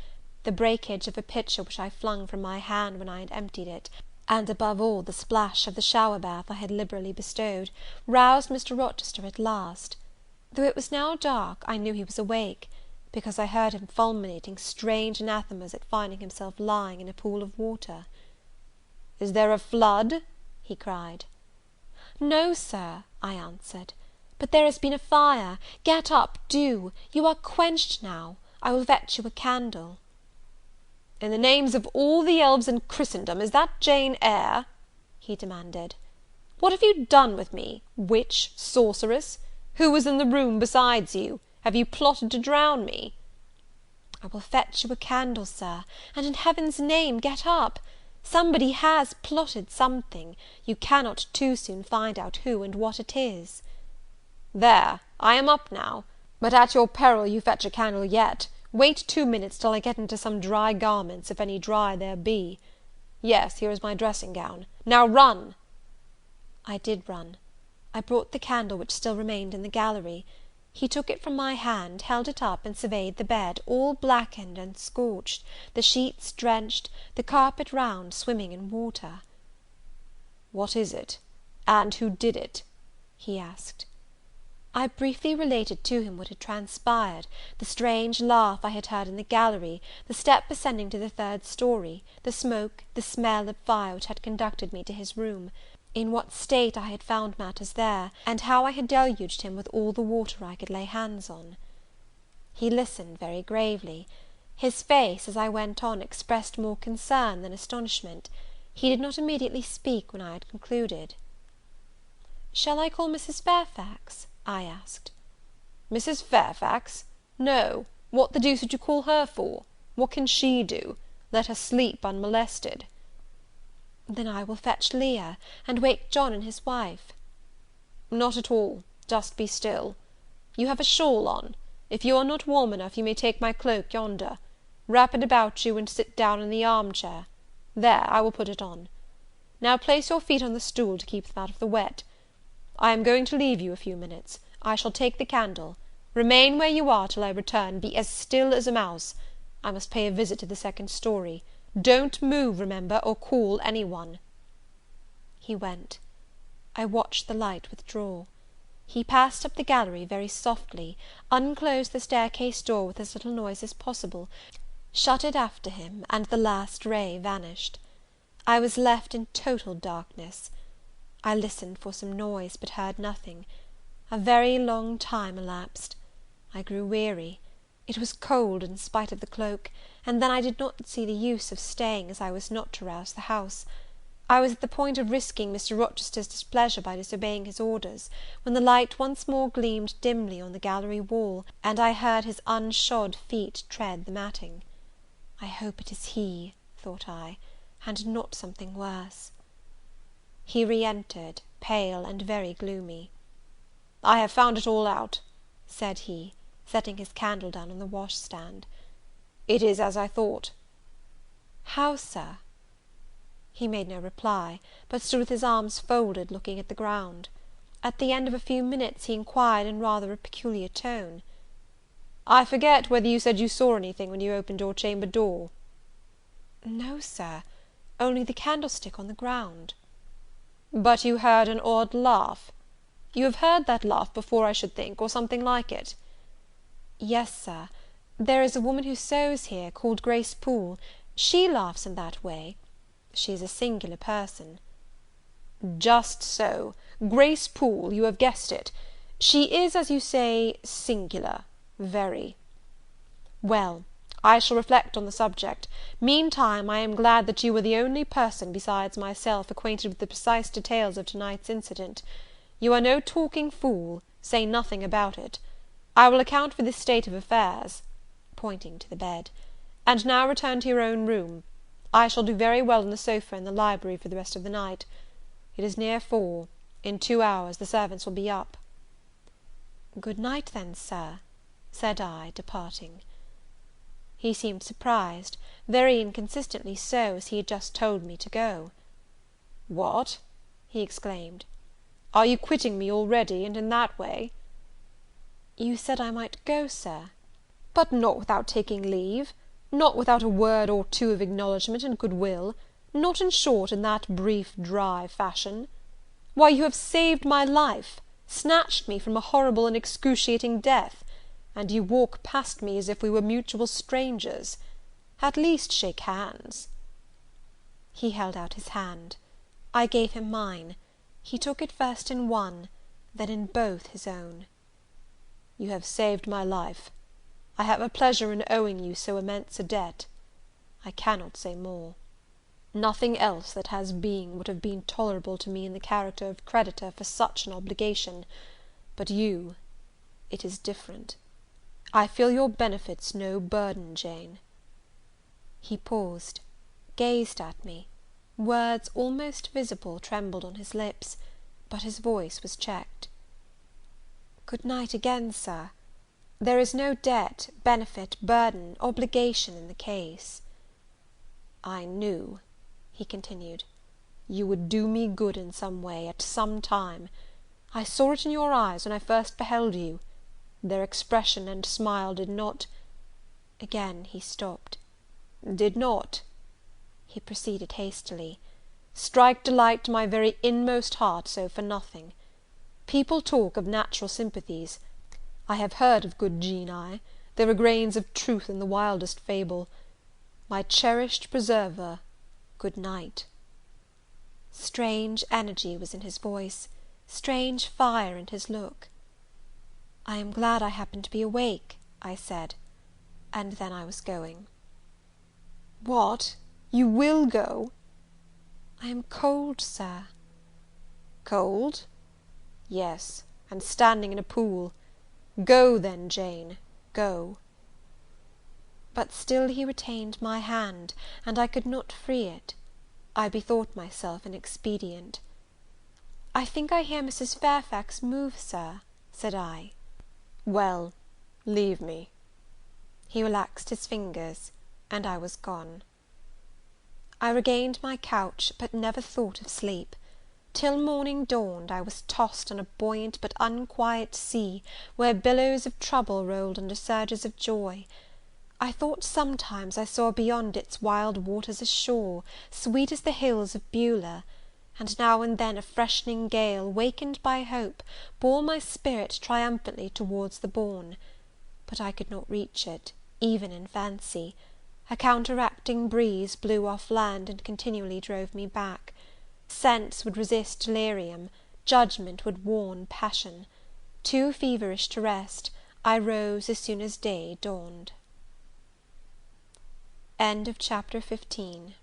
the breakage of a pitcher which I flung from my hand when I had emptied it, and above all the splash of the shower bath I had liberally bestowed, roused Mr. Rochester at last. Though it was now dark, I knew he was awake, because I heard him fulminating strange anathemas at finding himself lying in a pool of water. "Is there a flood?" he cried. "No, Sir," I answered, "but there has been a fire. Get up, do! You are quenched now. I will fetch you a candle." "In the names of all the elves in Christendom, is that Jane Eyre?" he demanded. "What have you done with me? Witch, sorceress? Who was in the room besides you? Have you plotted to drown me?" "I will fetch you a candle, Sir, and in Heaven's name get up! Somebody has plotted something; you cannot too soon find out who and what it is." "There, I am up now; but at your peril you fetch a candle yet. Wait 2 minutes till I get into some dry garments, if any dry there be. Yes, here is my dressing gown. Now run!" I did run. I brought the candle which still remained in the gallery. He took it from my hand, held it up, and surveyed the bed, all blackened and scorched, the sheets drenched, the carpet round swimming in water. "What is it? And who did it?" he asked. I briefly related to him what had transpired, the strange laugh I had heard in the gallery, the step ascending to the third story, the smoke, the smell of fire which had conducted me to his room, in what state I had found matters there, and how I had deluged him with all the water I could lay hands on. He listened very gravely. His face, as I went on, expressed more concern than astonishment. He did not immediately speak when I had concluded. "Shall I call Mrs. Fairfax?" I asked. "Mrs. Fairfax? No, what the deuce would you call her for? What can she do? Let her sleep unmolested." "Then I will fetch Leah, and wake John and his wife." "Not at all, just be still. You have a shawl on. If you are not warm enough, you may take my cloak yonder. Wrap it about you, and sit down in the arm-chair. There, I will put it on. Now place your feet on the stool to keep them out of the wet. I am going to leave you a few minutes. I shall take the candle. Remain where you are till I return. Be as still as a mouse. I must pay a visit to the second story. Don't move, remember, or call any one." He went. I watched the light withdraw. He passed up the gallery very softly, unclosed the staircase door with as little noise as possible, shut it after him, and the last ray vanished. I was left in total darkness. I listened for some noise, but heard nothing. A very long time elapsed. I grew weary. It was cold, in spite of the cloak, and then I did not see the use of staying, as I was not to rouse the house. I was at the point of risking Mr. Rochester's displeasure by disobeying his orders, when the light once more gleamed dimly on the gallery wall, and I heard his unshod feet tread the matting. I hope it is he, thought I, and not something worse. He re-entered, pale and very gloomy. "I have found it all out," said he, setting his candle down on the washstand. "It is as I thought." "How, Sir?" He made no reply, but stood with his arms folded, looking at the ground. At the end of a few minutes, he inquired in rather a peculiar tone, "I forget whether you said you saw anything when you opened your chamber door?" "No, Sir, only the candlestick on the ground." "But you heard an odd laugh? You have heard that laugh before, I should think, or something like it?" "Yes, Sir, there is a woman who sews here, called Grace Poole. She laughs in that way. She is a singular person." "Just so, Grace Poole, you have guessed it. She is, as you say, singular, very. Well, I shall reflect on the subject. Meantime, I am glad that you are the only person, besides myself, acquainted with the precise details of to-night's incident. You are no talking fool. Say nothing about it. I will account for this state of affairs," pointing to the bed, "and now return to your own room. I shall do very well on the sofa in the library for the rest of the night. It is near 4. In 2 hours the servants will be up." "Good night, then, Sir," said I, departing. He seemed surprised, very inconsistently so, as he had just told me to go. "What!" he exclaimed, "are you quitting me already, and in that way?" "You said I might go, Sir." "But not without taking leave? Not without a word or two of acknowledgment and goodwill? Not, in short, in that brief, dry fashion? Why, you have saved my life, snatched me from a horrible and excruciating death, and you walk past me as if we were mutual strangers. At least shake hands." He held out his hand. I gave him mine. He took it first in one, then in both his own. "You have saved my life. I have a pleasure in owing you so immense a debt. I cannot say more. Nothing else that has being would have been tolerable to me in the character of creditor for such an obligation; but you, it is different. I feel your benefits no burden, Jane." He paused, gazed at me; words, almost visible, trembled on his lips, but his voice was checked. "Good night again, Sir. There is no debt, benefit, burden, obligation in the case." "I knew," he continued, "you would do me good in some way, at some time. I saw it in your eyes when I first beheld you. Their expression and smile did not—" Again he stopped. "Did not," he proceeded hastily, "strike delight to my very inmost heart so for nothing. People talk of natural sympathies. I have heard of good genii. There are grains of truth in the wildest fable. My cherished preserver, good night." Strange energy was in his voice, strange fire in his look. "I am glad I happened to be awake," I said, and then I was going. "What! You will go?" "I am cold, Sir." "Cold? Yes, and standing in a pool. Go, then, Jane, go." But still he retained my hand, and I could not free it. I bethought myself inexpedient. "I think I hear Mrs. Fairfax move, Sir," said I. "Well, leave me." He relaxed his fingers, and I was gone. I regained my couch, but never thought of sleep. Till morning dawned, I was tossed on a buoyant but unquiet sea, where billows of trouble rolled under surges of joy. I thought sometimes I saw beyond its wild waters a shore, sweet as the hills of Beulah; and now and then a freshening gale, wakened by hope, bore my spirit triumphantly towards the bourne. But I could not reach it, even in fancy. A counteracting breeze blew off land, and continually drove me back. Sense would resist delirium, judgment would warn passion. Too feverish to rest, I rose as soon as day dawned. Chapter 15.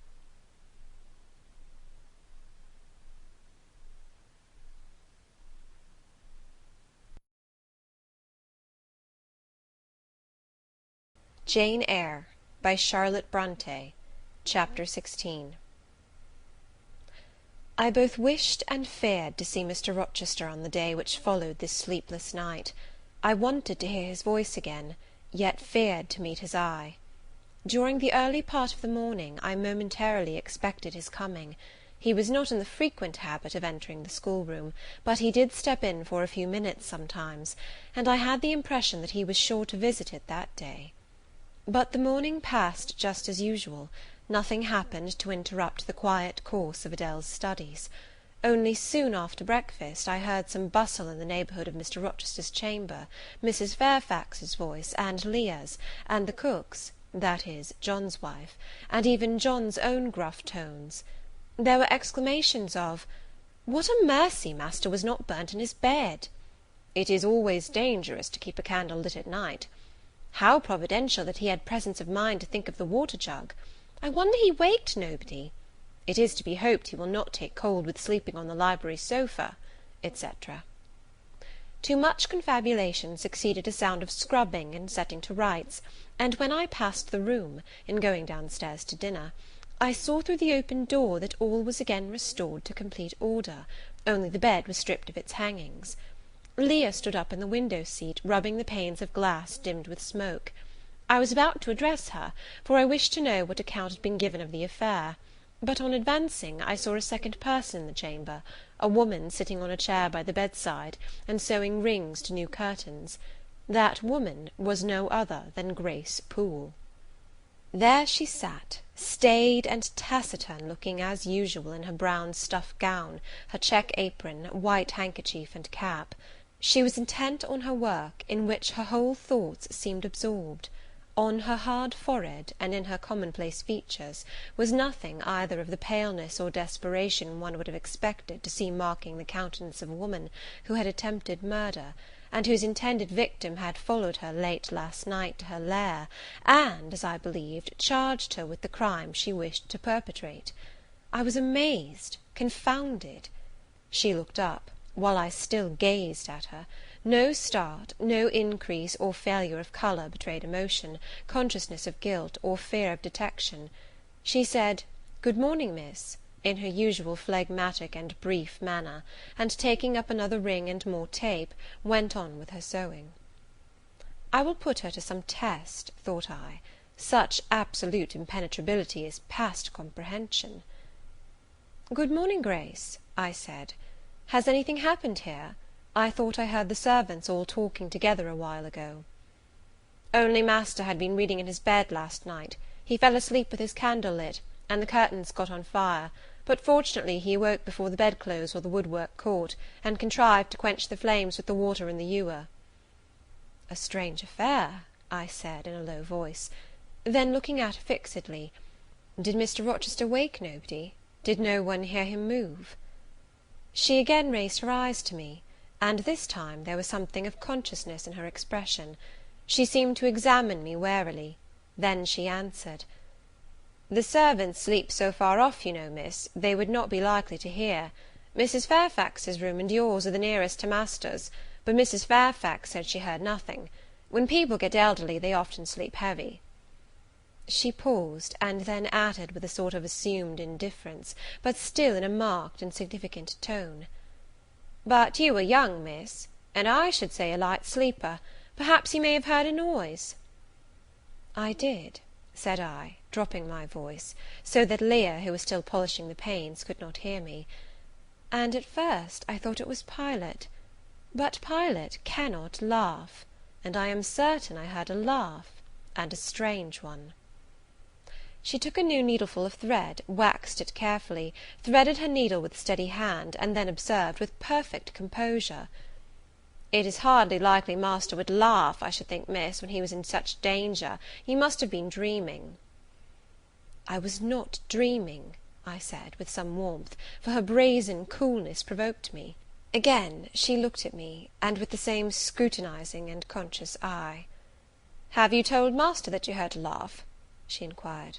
Jane Eyre, by Charlotte Bronte. Chapter 16. I both wished and feared to see Mr. Rochester on the day which followed this sleepless night. I wanted to hear his voice again, yet feared to meet his eye. During the early part of the morning I momentarily expected his coming. He was not in the frequent habit of entering the schoolroom, but he did step in for a few minutes sometimes, and I had the impression that he was sure to visit it that day. But the morning passed just as usual. Nothing happened to interrupt the quiet course of Adele's studies. Only soon after breakfast I heard some bustle in the neighbourhood of Mr. Rochester's chamber, Mrs. Fairfax's voice, and Leah's, and the cook's, that is, John's wife, and even John's own gruff tones. There were exclamations of, "What a mercy master was not burnt in his bed!" "It is always dangerous to keep a candle lit at night." "How providential that he had presence of mind to think of the water jug!" "I wonder he waked nobody." "It is to be hoped he will not take cold with sleeping on the library sofa," etc. To much confabulation succeeded a sound of scrubbing and setting to rights, and when I passed the room, in going downstairs to dinner, I saw through the open door that all was again restored to complete order, only the bed was stripped of its hangings. Leah stood up in the window-seat, rubbing the panes of glass dimmed with smoke. I was about to address her, for I wished to know what account had been given of the affair; but on advancing, I saw a second person in the chamber, a woman sitting on a chair by the bedside, and sewing rings to new curtains. That woman was no other than Grace Poole. There she sat, staid and taciturn looking as usual in her brown stuff gown, her check apron, white handkerchief, and cap. She was intent on her work, in which her whole thoughts seemed absorbed. On her hard forehead, and in her commonplace features, was nothing either of the paleness or desperation one would have expected to see marking the countenance of a woman who had attempted murder, and whose intended victim had followed her late last night to her lair, and, as I believed, charged her with the crime she wished to perpetrate. I was amazed, confounded. She looked up, while I still gazed at her. No start, no increase or failure of colour betrayed emotion, consciousness of guilt, or fear of detection. She said, "Good morning, miss," in her usual phlegmatic and brief manner, and taking up another ring and more tape, went on with her sewing. I will put her to some test, thought I. Such absolute impenetrability is past comprehension. "Good morning, Grace," I said. "Has anything happened here? I thought I heard the servants all talking together a while ago." "Only master had been reading in his bed last night. He fell asleep with his candle lit, and the curtains got on fire, but fortunately he awoke before the bedclothes or the woodwork caught, and contrived to quench the flames with the water in the ewer." "A strange affair," I said, in a low voice. Then, looking at her fixedly, "Did Mr. Rochester wake nobody? Did no one hear him move?" She again raised her eyes to me, and this time there was something of consciousness in her expression. She seemed to examine me warily. Then she answered, "The servants sleep so far off, you know, miss, they would not be likely to hear. Mrs. Fairfax's room and yours are the nearest to master's, but Mrs. Fairfax said she heard nothing. When people get elderly, they often sleep heavy." She paused, and then added with a sort of assumed indifference, but still in a marked and significant tone, "But you are young, miss, and I should say a light sleeper. Perhaps you may have heard a noise." "I did," said I, dropping my voice, so that Leah, who was still polishing the panes, could not hear me. and at first I thought it was Pilot; but Pilot cannot laugh, and I am certain I heard a laugh, and a strange one. She took a new needleful of thread, waxed it carefully, threaded her needle with a steady hand, and then observed, with perfect composure, "It is hardly likely master would laugh, I should think, Miss, when he was in such danger. You must have been dreaming." "I was not dreaming," I said, with some warmth, for her brazen coolness provoked me. Again she looked at me, and with the same scrutinizing and conscious eye. "Have you told master that you heard a laugh?" she inquired.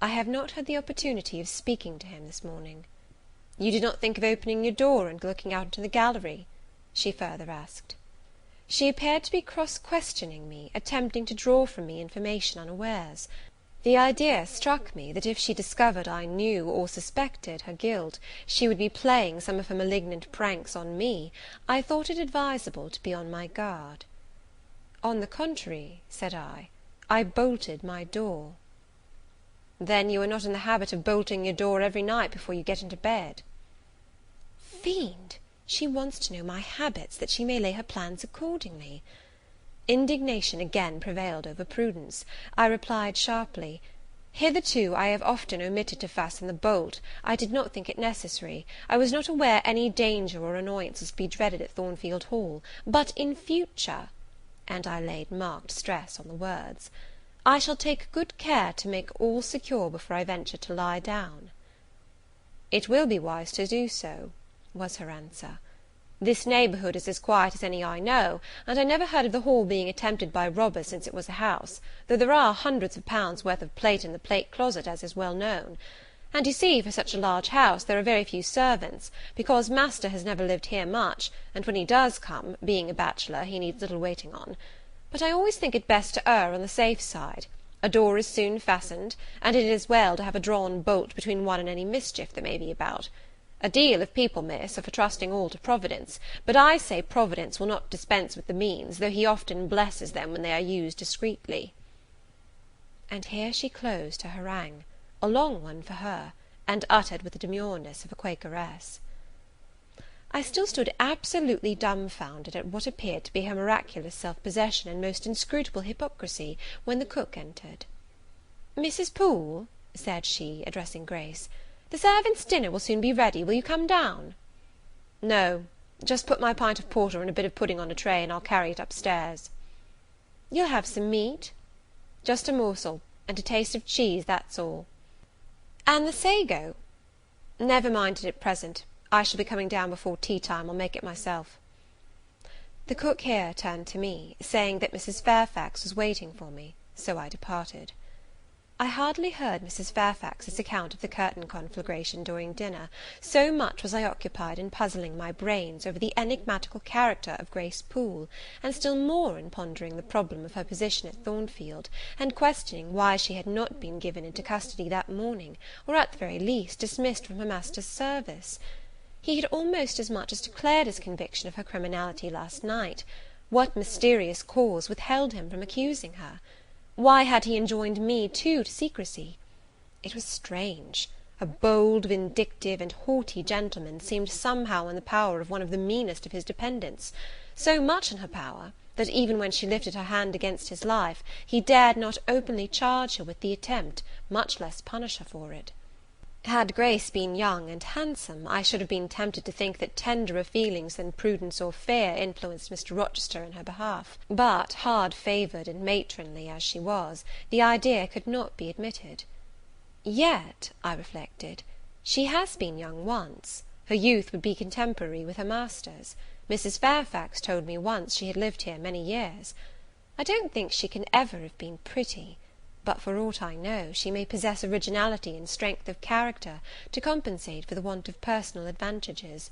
"I have not had the opportunity of speaking to him this morning." "You did not think of opening your door and looking out into the gallery?" she further asked. She appeared to be cross-questioning me, attempting to draw from me information unawares. The idea struck me that if she discovered I knew or suspected her guilt, she would be playing some of her malignant pranks on me. I thought it advisable to be on my guard. "On the contrary," said I bolted my door." "Then you are not in the habit of bolting your door every night before you get into bed?" Fiend! She wants to know my habits, that she may lay her plans accordingly. Indignation again prevailed over prudence. I replied sharply, "Hitherto I have often omitted to fasten the bolt. I did not think it necessary. I was not aware any danger or annoyance was to be dreaded at Thornfield Hall; but in future," and I laid marked stress on the words, "I shall take good care to make all secure before I venture to lie down." "It will be wise to do so," was her answer. "This neighbourhood is as quiet as any I know, and I never heard of the Hall being attempted by robbers since it was a house, though there are hundreds of pounds worth of plate in the plate closet, as is well known. And you see, for such a large house, there are very few servants, because master has never lived here much, and when he does come, being a bachelor, he needs little waiting on. But I always think it best to err on the safe side. A door is soon fastened, and it is well to have a drawn bolt between one and any mischief that may be about. A deal of people, Miss, are for trusting all to Providence, but I say Providence will not dispense with the means, though he often blesses them when they are used discreetly." And here she closed her harangue, a long one for her, and uttered with the demureness of a Quakeress. I still stood absolutely dumbfounded at what appeared to be her miraculous self-possession and most inscrutable hypocrisy, when the cook entered. "Mrs. Poole," said she, addressing Grace, "the servants' dinner will soon be ready. Will you come down?" "No, just put my pint of porter and a bit of pudding on a tray, and I'll carry it upstairs." "You'll have some meat?" "Just a morsel, and a taste of cheese, that's all." "And the sago?" "Never mind it at present. I shall be coming down before tea time. I'll make it myself." The cook here turned to me, saying that Mrs. Fairfax was waiting for me, so I departed. I hardly heard Mrs. Fairfax's account of the curtain conflagration during dinner, so much was I occupied in puzzling my brains over the enigmatical character of Grace Poole, and still more in pondering the problem of her position at Thornfield, and questioning why she had not been given into custody that morning, or at the very least dismissed from her master's service. He had almost as much as declared his conviction of her criminality last night. What mysterious cause withheld him from accusing her? Why had he enjoined me, too, to secrecy? It was strange. A bold, vindictive, and haughty gentleman seemed somehow in the power of one of the meanest of his dependents; so much in her power, that even when she lifted her hand against his life, he dared not openly charge her with the attempt, much less punish her for it. Had Grace been young and handsome, I should have been tempted to think that tenderer feelings than prudence or fear influenced Mr. Rochester in her behalf; but, hard favoured and matronly as she was, the idea could not be admitted. Yet, I reflected, she has been young once; her youth would be contemporary with her master's. Mrs. Fairfax told me once she had lived here many years. I don't think she can ever have been pretty; but for aught I know, she may possess originality and strength of character to compensate for the want of personal advantages.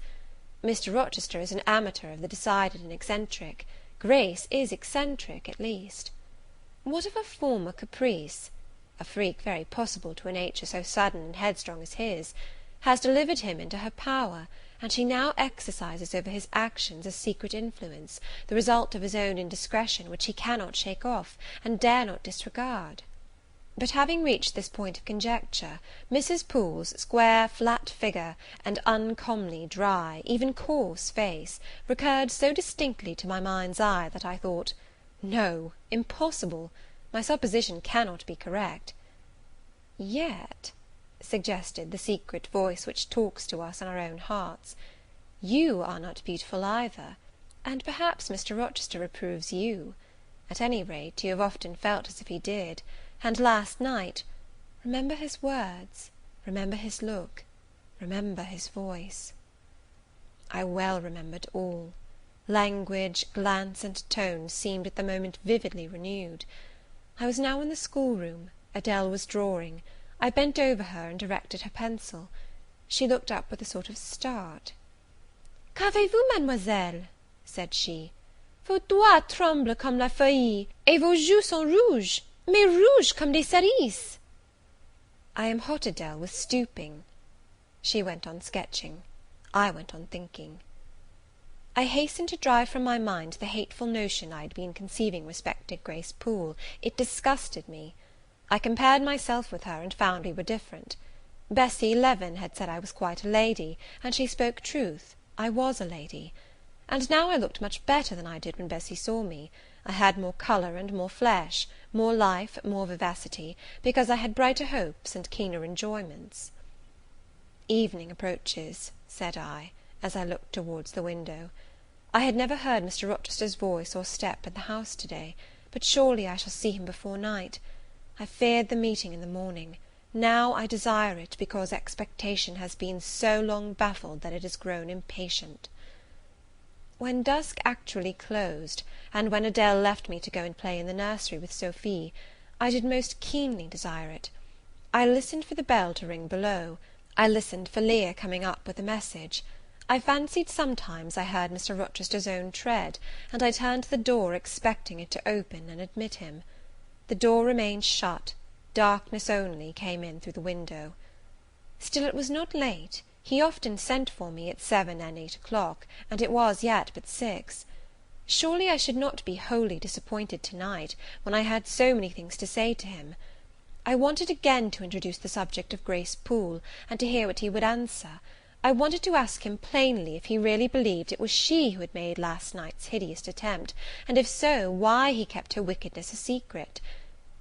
Mr. Rochester is an amateur of the decided and eccentric; Grace is eccentric, at least. What of a former caprice, a freak very possible to a nature so sudden and headstrong as his, has delivered him into her power, and she now exercises over his actions a secret influence, the result of his own indiscretion, which he cannot shake off, and dare not disregard? But having reached this point of conjecture, Mrs. Poole's square, flat figure, and uncommonly dry, even coarse face, recurred so distinctly to my mind's eye, that I thought, no, impossible, my supposition cannot be correct. Yet, suggested the secret voice which talks to us in our own hearts, you are not beautiful either, and perhaps Mr. Rochester approves you. At any rate, you have often felt as if he did, and last night, remember his words, remember his look, remember his voice. I well remembered all. Language, glance, and tone seemed at the moment vividly renewed. I was now in the schoolroom. Adele was drawing. I bent over her and directed her pencil. She looked up with a sort of start. "Qu'avez-vous, mademoiselle?" said she. "Vos doigts tremblent comme la feuille, et vos joues sont rouges, mais rouges comme des cerises." "I am hot, Adele, with stooping." She went on sketching. I went on thinking. I hastened to drive from my mind the hateful notion I had been conceiving respecting Grace Poole. It disgusted me. I compared myself with her, and found we were different. Bessie Leaven had said I was quite a lady, and she spoke truth, I was a lady. And now I looked much better than I did when Bessie saw me. I had more colour and more flesh, more life, more vivacity, because I had brighter hopes and keener enjoyments. "Evening approaches," said I, as I looked towards the window. I had never heard Mr. Rochester's voice or step in the house to-day, but surely I shall see him before night. I feared the meeting in the morning. Now I desire it, because expectation has been so long baffled that it has grown impatient. When dusk actually closed, and when Adele left me to go and play in the nursery with Sophie, I did most keenly desire it. I listened for the bell to ring below. I listened for Leah coming up with a message. I fancied sometimes I heard Mr. Rochester's own tread, and I turned to the door, expecting it to open and admit him. The door remained shut. Darkness only came in through the window. Still it was not late. He often sent for me at 7 and 8 o'clock, and it was yet but 6. Surely I should not be wholly disappointed to-night, when I had so many things to say to him. I wanted again to introduce the subject of Grace Poole, and to hear what he would answer. I wanted to ask him plainly if he really believed it was she who had made last night's hideous attempt, and if so, why he kept her wickedness a secret.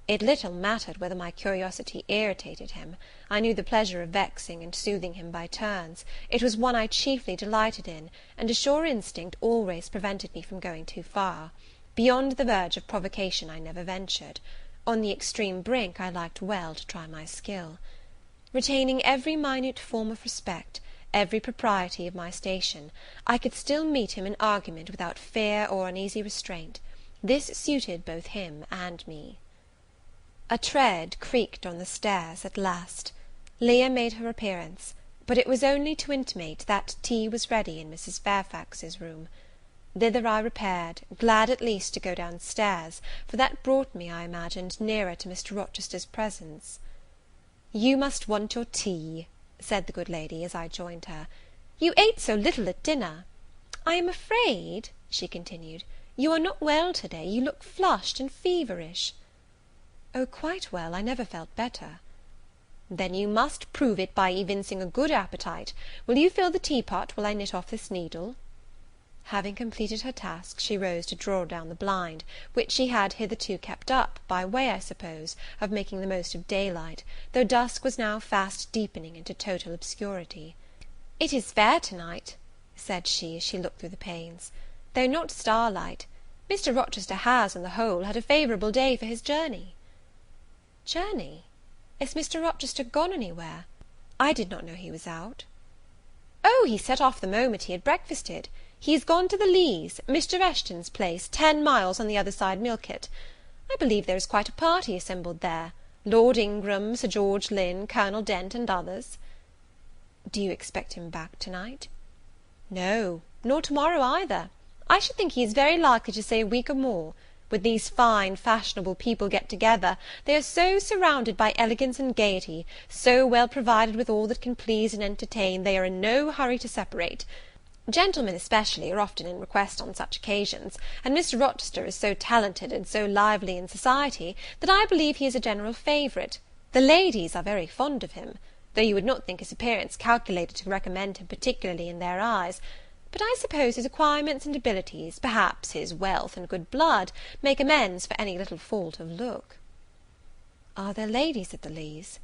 It little mattered whether my curiosity irritated him. I knew the pleasure of vexing and soothing him by turns. It was one I chiefly delighted in, and a sure instinct always prevented me from going too far. Beyond the verge of provocation I never ventured. On the extreme brink I liked well to try my skill. Retaining every minute form of respect, every propriety of my station, I could still meet him in argument without fear or uneasy restraint. This suited both him and me. A tread creaked on the stairs at last. Leah made her appearance, but it was only to intimate that tea was ready in Mrs. Fairfax's room. Thither I repaired, glad at least to go down stairs, for that brought me, I imagined, nearer to Mr. Rochester's presence. "You must want your tea," said the good lady, as I joined her. "You ate so little at dinner. I am afraid," she continued, "you are not well to-day. You look flushed and feverish." "Oh, quite well. I never felt better." "Then you must prove it by evincing a good appetite. Will you fill the teapot while I knit off this needle?" Having completed her task, she rose to draw down the blind, which she had hitherto kept up, by way, I suppose, of making the most of daylight, though dusk was now fast deepening into total obscurity. "It is fair to-night," said she, as she looked through the panes, "though not starlight. Mr. Rochester has, on the whole, had a favourable day for his journey." "Journey? Is Mr. Rochester gone anywhere? I did not know he was out." "Oh, he set off the moment he had breakfasted. He is gone to the Leas, Mr. Eshton's place, 10 miles on the other side Millcote. I believe there is quite a party assembled there. Lord Ingram, Sir George Lynn, Colonel Dent, and others." "Do you expect him back to-night?" "No, nor to-morrow either. I should think he is very likely to stay a week or more. When these fine fashionable people get together, they are so surrounded by elegance and gaiety, so well provided with all that can please and entertain, they are in no hurry to separate. Gentlemen especially are often in request on such occasions, and Mr. Rochester is so talented and so lively in society, that I believe he is a general favourite. The ladies are very fond of him, though you would not think his appearance calculated to recommend him particularly in their eyes. But I suppose his acquirements and abilities, perhaps his wealth and good blood, make amends for any little fault of look. Are there ladies at the Leas?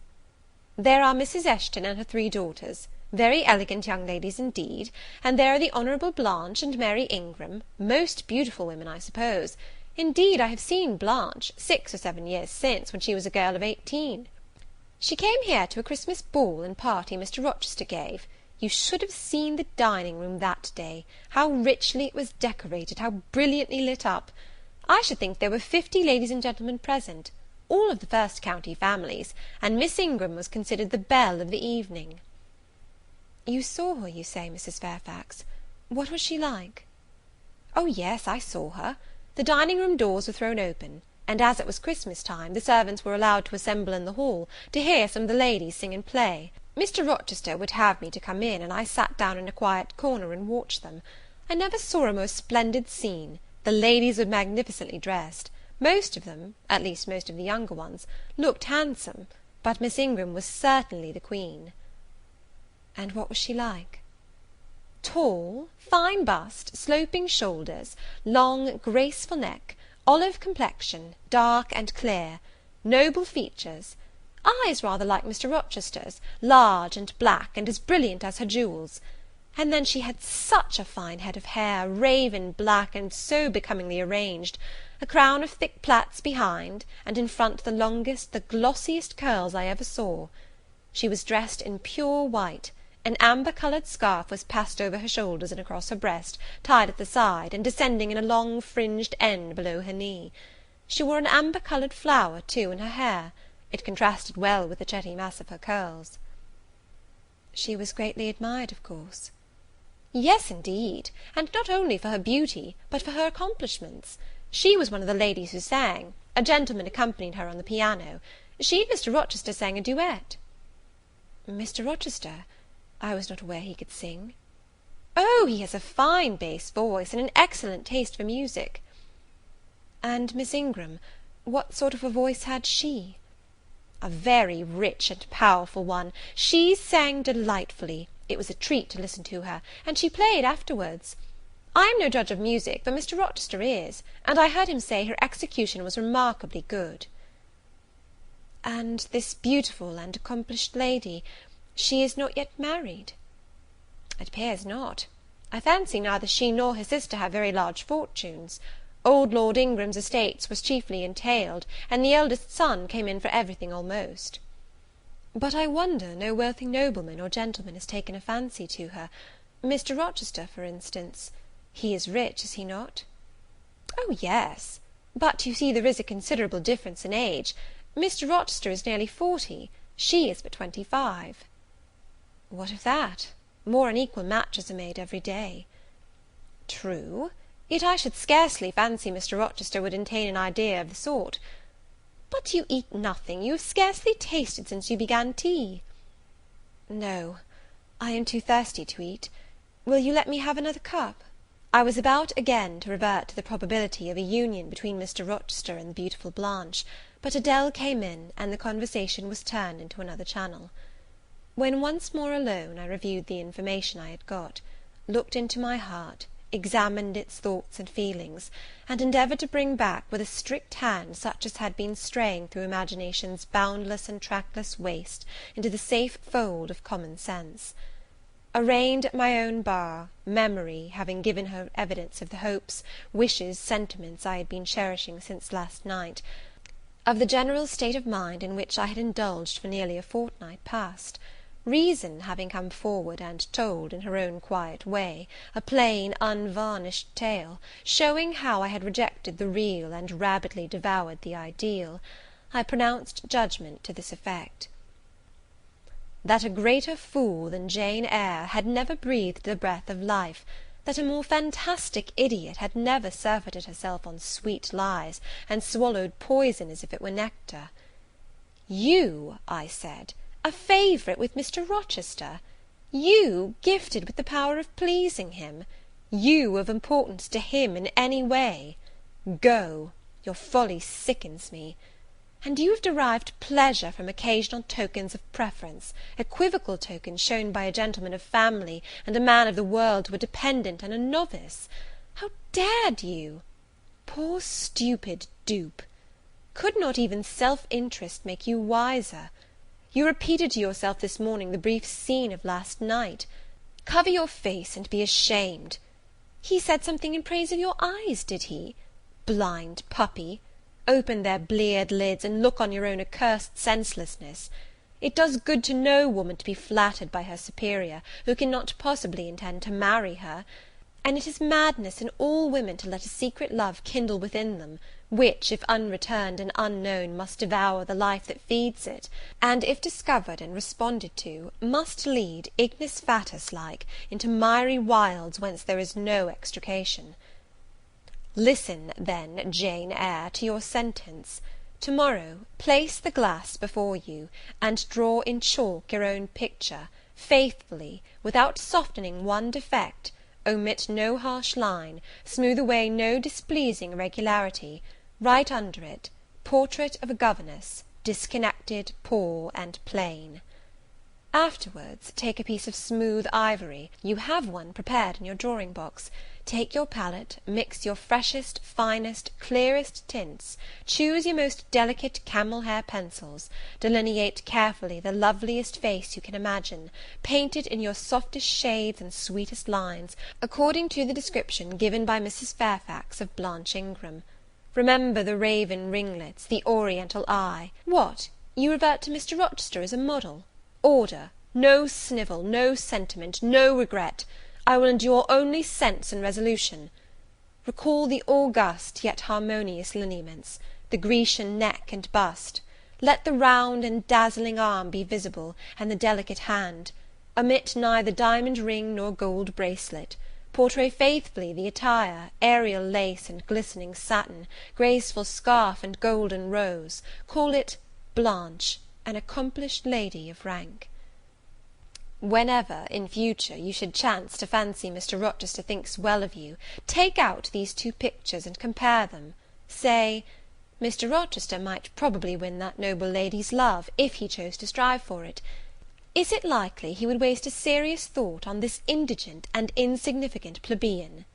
There are Mrs. Eshton and her 3 daughters, very elegant young ladies indeed, and there are the Honourable Blanche and Mary Ingram, most beautiful women, I suppose. Indeed, I have seen Blanche 6 or 7 years since, when she was a girl of 18. She came here to a Christmas ball and party Mr. Rochester gave. You should have seen the dining room that day, how richly it was decorated, how brilliantly lit up. I should think there were 50 ladies and gentlemen present, all of the first county families, and Miss Ingram was considered the belle of the evening. You saw her, you say, Mrs. Fairfax. What was she like? Oh, yes, I saw her. The dining-room doors were thrown open, and as it was Christmas time, the servants were allowed to assemble in the hall, to hear some of the ladies sing and play. Mr. Rochester would have me to come in, and I sat down in a quiet corner and watched them. I never saw a more splendid scene. The ladies were magnificently dressed. Most of them, at least most of the younger ones, looked handsome, but Miss Ingram was certainly the queen. And what was she like? Tall, fine bust, sloping shoulders, long, graceful neck, olive complexion, dark and clear, noble features, eyes rather like Mr. Rochester's, large and black, and as brilliant as her jewels. And then she had such a fine head of hair, raven black, and so becomingly arranged, a crown of thick plaits behind, and in front the longest, the glossiest curls I ever saw. She was dressed in pure white. An amber-coloured scarf was passed over her shoulders and across her breast, tied at the side, and descending in a long fringed end below her knee. She wore an amber-coloured flower, too, in her hair. It contrasted well with the jetty mass of her curls. She was greatly admired, of course. Yes, indeed, and not only for her beauty, but for her accomplishments. She was one of the ladies who sang. A gentleman accompanied her on the piano. She and Mr. Rochester sang a duet. Mr. Rochester? I was not aware he could sing. Oh, he has a fine bass voice, and an excellent taste for music. And Miss Ingram, what sort of a voice had she? A very rich and powerful one. She sang delightfully. It was a treat to listen to her, and she played afterwards. I am no judge of music, but Mr. Rochester is, and I heard him say her execution was remarkably good. And this beautiful and accomplished lady, she is not yet married? It appears not. I fancy neither she nor her sister have very large fortunes. Old Lord Ingram's estates was chiefly entailed, and the eldest son came in for everything almost. But I wonder no wealthy nobleman or gentleman has taken a fancy to her. Mr. Rochester, for instance. He is rich, is he not? Oh, yes. But you see there is a considerable difference in age. Mr. Rochester is nearly 40. She is but 25. What of that? More unequal matches are made every day. True. Yet I should scarcely fancy Mr. Rochester would entertain an idea of the sort. But you eat nothing. You have scarcely tasted since you began tea. No, I am too thirsty to eat. Will you let me have another cup? I was about again to revert to the probability of a union between Mr. Rochester and the beautiful Blanche, but Adele came in, and the conversation was turned into another channel. When once more alone, I reviewed the information I had got, looked into my heart, examined its thoughts and feelings, and endeavoured to bring back with a strict hand such as had been straying through imagination's boundless and trackless waste into the safe fold of common sense. Arraigned at my own bar, memory, having given her evidence of the hopes, wishes, sentiments I had been cherishing since last night, of the general state of mind in which I had indulged for nearly a fortnight past, reason having come forward and told, in her own quiet way, a plain, unvarnished tale, showing how I had rejected the real and rabidly devoured the ideal, I pronounced judgment to this effect: that a greater fool than Jane Eyre had never breathed the breath of life, that a more fantastic idiot had never surfeited herself on sweet lies, and swallowed poison as if it were nectar. You, I said, a favourite with Mr. Rochester! You gifted with the power of pleasing him! You of importance to him in any way! Go! Your folly sickens me. And you have derived pleasure from occasional tokens of preference, equivocal tokens shown by a gentleman of family and a man of the world to a dependent and a novice! How dared you? Poor stupid dupe! Could not even self-interest make you wiser? You repeated to yourself this morning the brief scene of last night. Cover your face and be ashamed. He said something in praise of your eyes, did he? Blind puppy! Open their bleared lids, and look on your own accursed senselessness. It does good to no woman to be flattered by her superior, who cannot possibly intend to marry her; and it is madness in all women to let a secret love kindle within them, which, if unreturned and unknown, must devour the life that feeds it, and, if discovered and responded to, must lead, ignis fatuus like, into miry wilds whence there is no extrication. Listen, then, Jane Eyre, to your sentence. To-morrow, place the glass before you, and draw in chalk your own picture, faithfully, without softening one defect, omit no harsh line, smooth away no displeasing irregularity, write under it, Portrait of a Governess, disconnected, poor, and plain. Afterwards, take a piece of smooth ivory, you have one prepared in your drawing box, take your palette, mix your freshest, finest, clearest tints, choose your most delicate camel hair pencils, delineate carefully the loveliest face you can imagine, paint it in your softest shades and sweetest lines, according to the description given by Mrs. Fairfax of Blanche Ingram. Remember the raven ringlets, the oriental eye. What, you revert to Mr. Rochester as a model? Order, no snivel, no sentiment, no regret. I will endure only sense and resolution. Recall the august yet harmonious lineaments, the Grecian neck and bust. Let the round and dazzling arm be visible, and the delicate hand. Omit neither diamond ring nor gold bracelet. Portray faithfully the attire, aerial lace and glistening satin, graceful scarf and golden rose. Call it Blanche, an accomplished lady of rank. Whenever, in future, you should chance to fancy Mr. Rochester thinks well of you, take out these two pictures and compare them. Say, Mr. Rochester might probably win that noble lady's love, if he chose to strive for it. Is it likely he would waste a serious thought on this indigent and insignificant plebeian?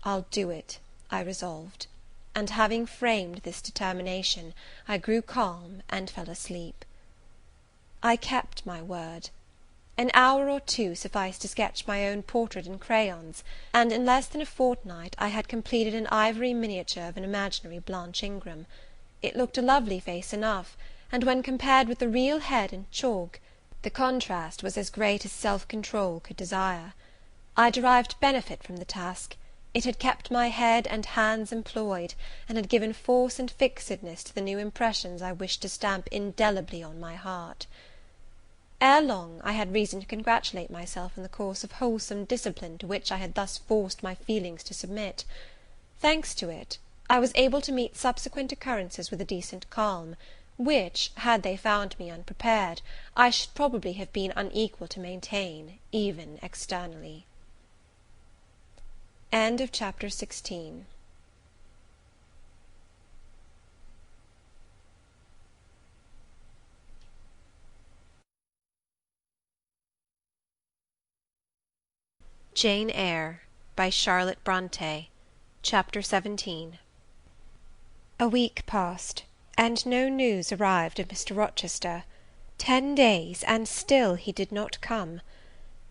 I'll do it, I resolved; and having framed this determination, I grew calm and fell asleep. I kept my word. An hour or two sufficed to sketch my own portrait in crayons, and in less than a fortnight I had completed an ivory miniature of an imaginary Blanche Ingram. It looked a lovely face enough, and when compared with the real head in chalk, the contrast was as great as self-control could desire. I derived benefit from the task. It had kept my head and hands employed, and had given force and fixedness to the new impressions I wished to stamp indelibly on my heart. Ere long, I had reason to congratulate myself on the course of wholesome discipline to which I had thus forced my feelings to submit. Thanks to it, I was able to meet subsequent occurrences with a decent calm, which, had they found me unprepared, I should probably have been unequal to maintain, even externally. End of chapter 16. Jane Eyre, by Charlotte Bronte. Chapter 17. A week passed, and no news arrived of Mr. Rochester. 10 days, and still he did not come.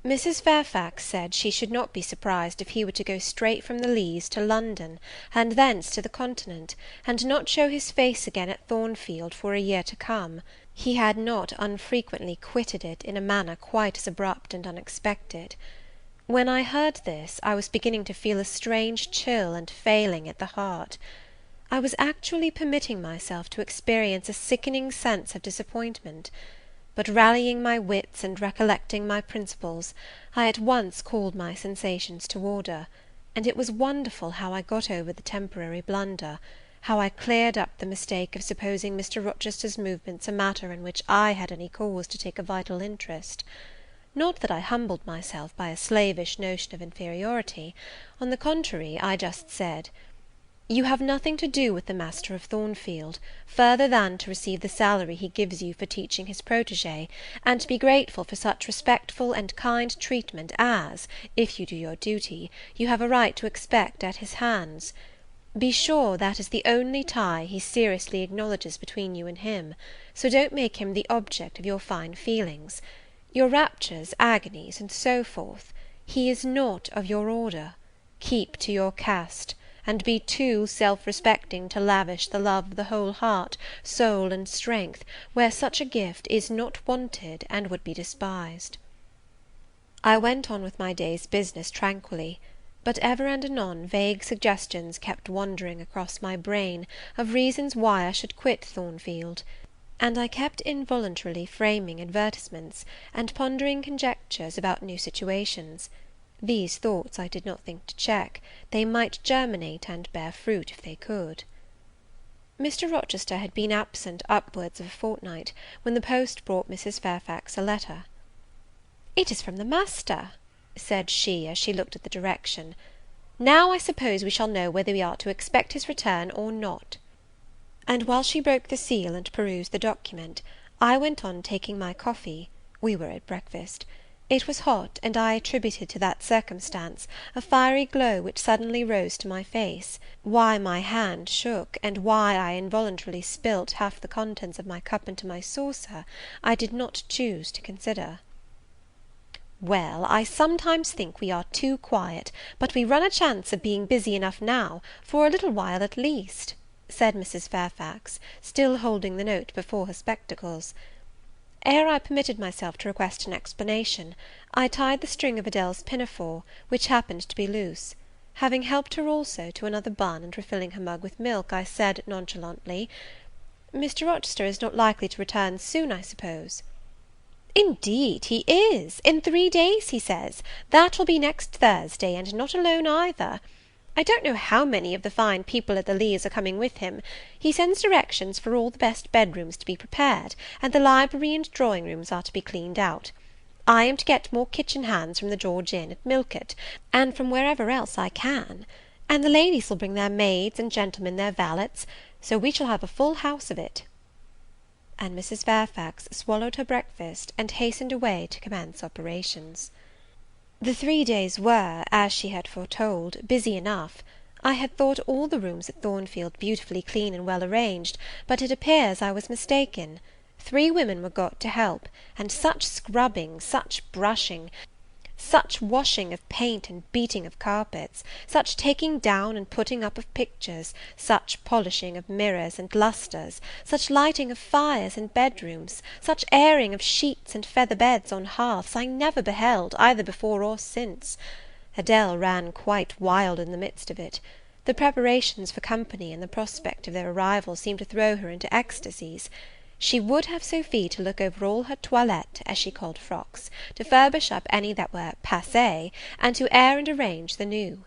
Mrs. Fairfax said she should not be surprised if he were to go straight from the Leas to London, and thence to the Continent, and not show his face again at Thornfield for a year to come. He had not unfrequently quitted it in a manner quite as abrupt and unexpected. When I heard this, I was beginning to feel a strange chill and failing at the heart. I was actually permitting myself to experience a sickening sense of disappointment; but rallying my wits and recollecting my principles, I at once called my sensations to order, and it was wonderful how I got over the temporary blunder, how I cleared up the mistake of supposing Mr. Rochester's movements a matter in which I had any cause to take a vital interest. Not that I humbled myself by a slavish notion of inferiority. On the contrary, I just said, "You have nothing to do with the Master of Thornfield, further than to receive the salary he gives you for teaching his protégé, and to be grateful for such respectful and kind treatment as, if you do your duty, you have a right to expect at his hands. Be sure that is the only tie he seriously acknowledges between you and him, so don't make him the object of your fine feelings. Your raptures, agonies, and so forth, he is not of your order. Keep to your caste, and be too self-respecting to lavish the love of the whole heart, soul, and strength, where such a gift is not wanted and would be despised." I went on with my day's business tranquilly, but ever and anon vague suggestions kept wandering across my brain of reasons why I should quit Thornfield; and I kept involuntarily framing advertisements, and pondering conjectures about new situations. These thoughts I did not think to check; they might germinate and bear fruit if they could. Mr. Rochester had been absent upwards of a fortnight, when the post brought Mrs. Fairfax a letter. "It is from the master," said she, as she looked at the direction. "Now I suppose we shall know whether we are to expect his return or not." And while she broke the seal and perused the document, I went on taking my coffee. We were at breakfast. It was hot, and I attributed to that circumstance a fiery glow which suddenly rose to my face. Why my hand shook, and why I involuntarily spilt half the contents of my cup into my saucer, I did not choose to consider. "Well, I sometimes think we are too quiet, but we run a chance of being busy enough now, for a little while at least," said Mrs. Fairfax, still holding the note before her spectacles. Ere I permitted myself to request an explanation, I tied the string of Adèle's pinafore, which happened to be loose. Having helped her also to another bun, and refilling her mug with milk, I said, nonchalantly, "Mr. Rochester is not likely to return soon, I suppose?" "Indeed he is, in 3 days, he says; that will be next Thursday, and not alone either. I don't know how many of the fine people at the Leas are coming with him. He sends directions for all the best bedrooms to be prepared, and the library and drawing rooms are to be cleaned out. I am to get more kitchen hands from the George Inn at Millcote, and from wherever else I can; and the ladies will bring their maids, and gentlemen their valets, so we shall have a full house of it." And Mrs. Fairfax swallowed her breakfast, and hastened away to commence operations. The 3 days were, as she had foretold, busy enough. I had thought all the rooms at Thornfield beautifully clean and well arranged, but it appears I was mistaken. 3 women were got to help, and such scrubbing, such brushing, such washing of paint and beating of carpets, such taking down and putting up of pictures, such polishing of mirrors and lustres, such lighting of fires in bedrooms, such airing of sheets and feather beds on hearths, I never beheld, either before or since. Adèle ran quite wild in the midst of it. The preparations for company, and the prospect of their arrival, seemed to throw her into ecstasies. She would have Sophie to look over all her toilette, as she called frocks, to furbish up any that were passé, and to air and arrange the new.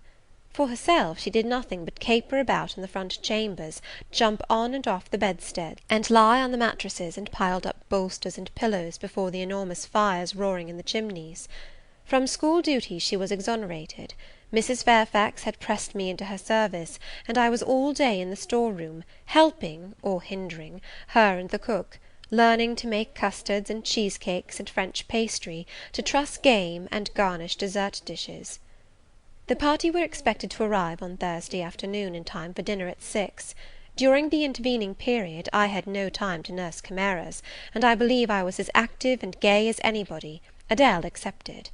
For herself, she did nothing but caper about in the front chambers, jump on and off the bedstead, and lie on the mattresses and piled up bolsters and pillows before the enormous fires roaring in the chimneys. From school duty she was exonerated. Mrs. Fairfax had pressed me into her service, and I was all day in the store room, helping, or hindering, her and the cook, learning to make custards and cheesecakes and French pastry, to truss game and garnish dessert dishes. The party were expected to arrive on Thursday afternoon in time for dinner at 6. During the intervening period I had no time to nurse chimeras, and I believe I was as active and gay as anybody, Adèle excepted.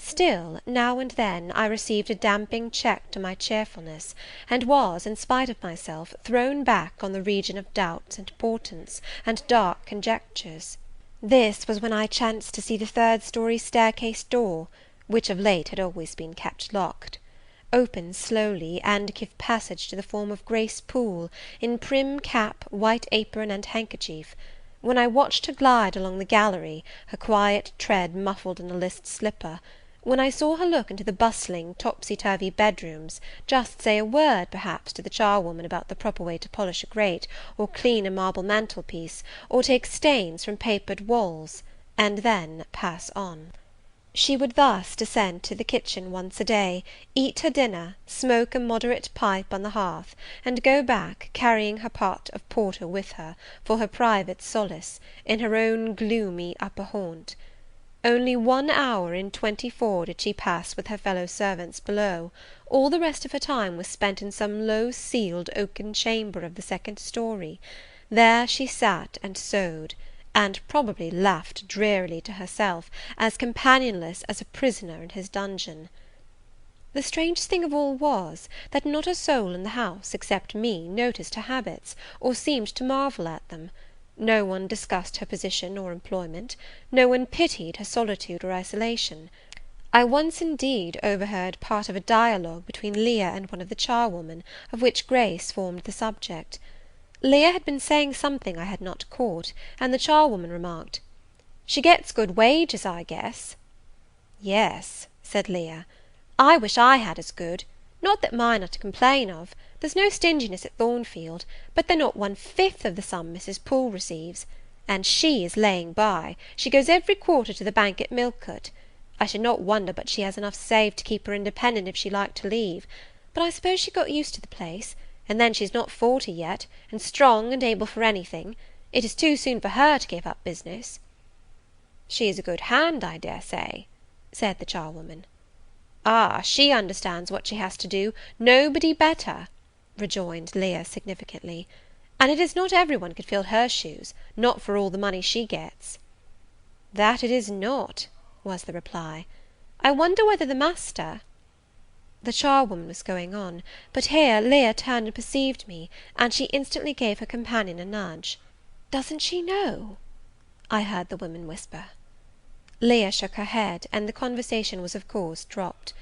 Still, now and then, I received a damping check to my cheerfulness, and was, in spite of myself, thrown back on the region of doubts and portents, and dark conjectures. This was when I chanced to see the 3rd story staircase door, which of late had always been kept locked, open slowly, and give passage to the form of Grace Poole, in prim cap, white apron, and handkerchief. When I watched her glide along the gallery, her quiet tread muffled in a list slipper, when I saw her look into the bustling, topsy-turvy bedrooms, just say a word, perhaps, to the charwoman about the proper way to polish a grate, or clean a marble mantelpiece, or take stains from papered walls, and then pass on. She would thus descend to the kitchen once a day, eat her dinner, smoke a moderate pipe on the hearth, and go back, carrying her pot of porter with her, for her private solace, in her own gloomy upper haunt. Only 1 hour in 24 did she pass with her fellow servants below; all the rest of her time was spent in some low ceiled oaken chamber of the second story. There she sat and sewed, and probably laughed drearily to herself, as companionless as a prisoner in his dungeon. The strangest thing of all was, that not a soul in the house, except me, noticed her habits, or seemed to marvel at them. No one discussed her position or employment; no one pitied her solitude or isolation. I once, indeed, overheard part of a dialogue between Leah and one of the charwomen, of which Grace formed the subject. Leah had been saying something I had not caught, and the charwoman remarked, "She gets good wages, I guess." "Yes," said Leah, "I wish I had as good; not that mine are to complain of. There's no stinginess at Thornfield, but they're not 1/5 of the sum Mrs. Poole receives. And she is laying by; she goes every quarter to the bank at Millcote. I should not wonder but she has enough saved to keep her independent if she liked to leave; but I suppose she got used to the place; and then she's not 40 yet, and strong and able for anything. It is too soon for her to give up business." "She is a good hand, I dare say," said the charwoman. "Ah, she understands what she has to do, nobody better," rejoined Leah significantly; "and it is not every one could fill her shoes, not for all the money she gets." "That it is not," was the reply. "I wonder whether the master—" The charwoman was going on; but here Leah turned and perceived me, and she instantly gave her companion a nudge. "Doesn't she know?" I heard the women whisper. Leah shook her head, and the conversation was of course dropped.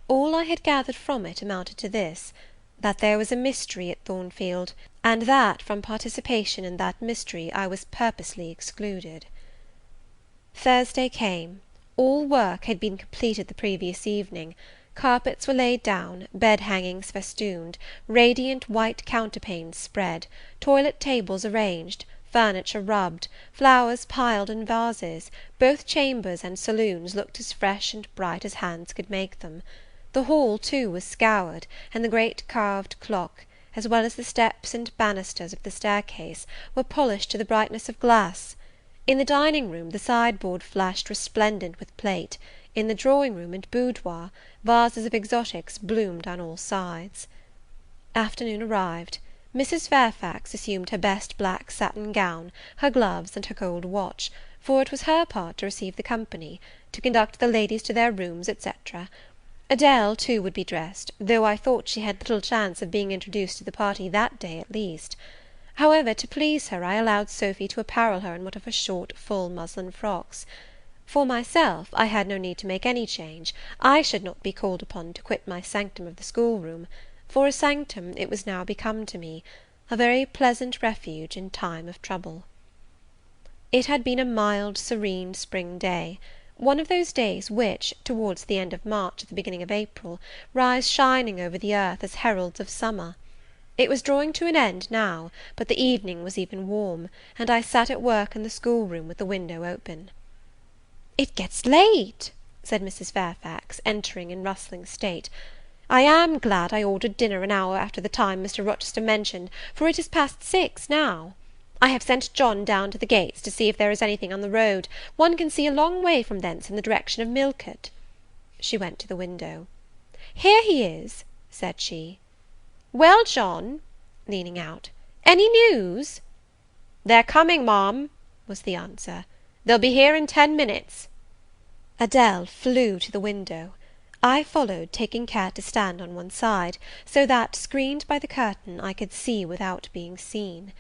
All I had gathered from it amounted to this, that there was a mystery at Thornfield, and that from participation in that mystery I was purposely excluded. Thursday came. All work had been completed the previous evening. Carpets were laid down, bed hangings festooned, radiant white counterpanes spread, toilet tables arranged, furniture rubbed, flowers piled in vases; both chambers and saloons looked as fresh and bright as hands could make them. The hall, too, was scoured, and the great carved clock, as well as the steps and banisters of the staircase, were polished to the brightness of glass. In the dining room the sideboard flashed resplendent with plate; in the drawing room and boudoir, vases of exotics bloomed on all sides. Afternoon arrived. Mrs. Fairfax assumed her best black satin gown, her gloves, and her gold watch; for it was her part to receive the company, to conduct the ladies to their rooms, etc. Adele, too, would be dressed, though I thought she had little chance of being introduced to the party that day at least. However, to please her, I allowed Sophy to apparel her in one of her short, full muslin frocks. For myself, I had no need to make any change; I should not be called upon to quit my sanctum of the schoolroom; for a sanctum it was now become to me, a very pleasant refuge in time of trouble. It had been a mild, serene spring day; one of those days which, towards the end of March or the beginning of April, rise shining over the earth as heralds of summer. It was drawing to an end now, but the evening was even warm, and I sat at work in the schoolroom with the window open. "It gets late," said Mrs. Fairfax, entering in rustling state. "I am glad I ordered dinner an hour after the time Mr. Rochester mentioned, for it is past 6 now. I have sent John down to the gates to see if there is anything on the road; one can see a long way from thence in the direction of Millcote." She went to the window. "Here he is," said she. "Well, John," leaning out, "any news?" "They're coming, Ma'am," was the answer. "They'll be here in 10 minutes." Adele flew to the window. I followed, taking care to stand on one side, so that, screened by the curtain, I could see without being seen.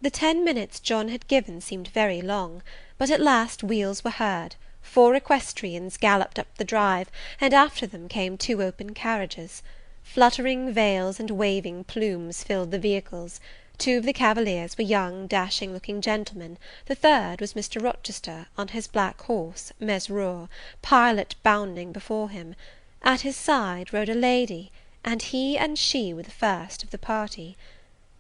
The 10 minutes John had given seemed very long; but at last wheels were heard, 4 equestrians galloped up the drive, and after them came 2 open carriages. Fluttering veils and waving plumes filled the vehicles. 2 of the cavaliers were young, dashing looking gentlemen; the third was Mr. Rochester, on his black horse, Mesrour, pilot bounding before him. At his side rode a lady, and he and she were the first of the party.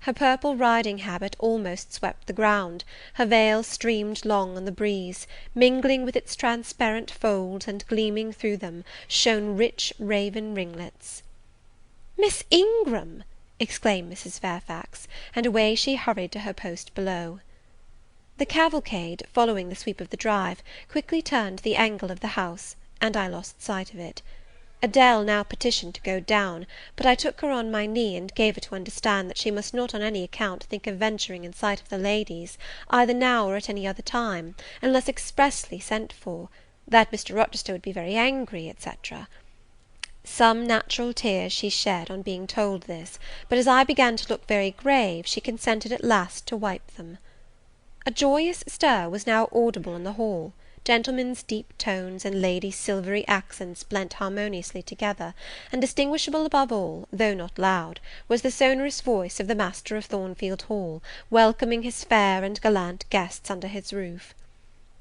Her purple riding habit almost swept the ground, her veil streamed long on the breeze, mingling with its transparent folds, and gleaming through them shone rich raven ringlets. "Miss Ingram!" exclaimed Mrs. Fairfax, and away she hurried to her post below. The cavalcade, following the sweep of the drive, quickly turned the angle of the house, and I lost sight of it. Adele now petitioned to go down, but I took her on my knee, and gave her to understand that she must not on any account think of venturing in sight of the ladies, either now or at any other time, unless expressly sent for; that Mr. Rochester would be very angry, etc. Some natural tears she shed on being told this, but as I began to look very grave, she consented at last to wipe them. A joyous stir was now audible in the hall; gentlemen's deep tones and ladies' silvery accents blent harmoniously together, and distinguishable above all, though not loud, was the sonorous voice of the master of Thornfield Hall, welcoming his fair and gallant guests under his roof.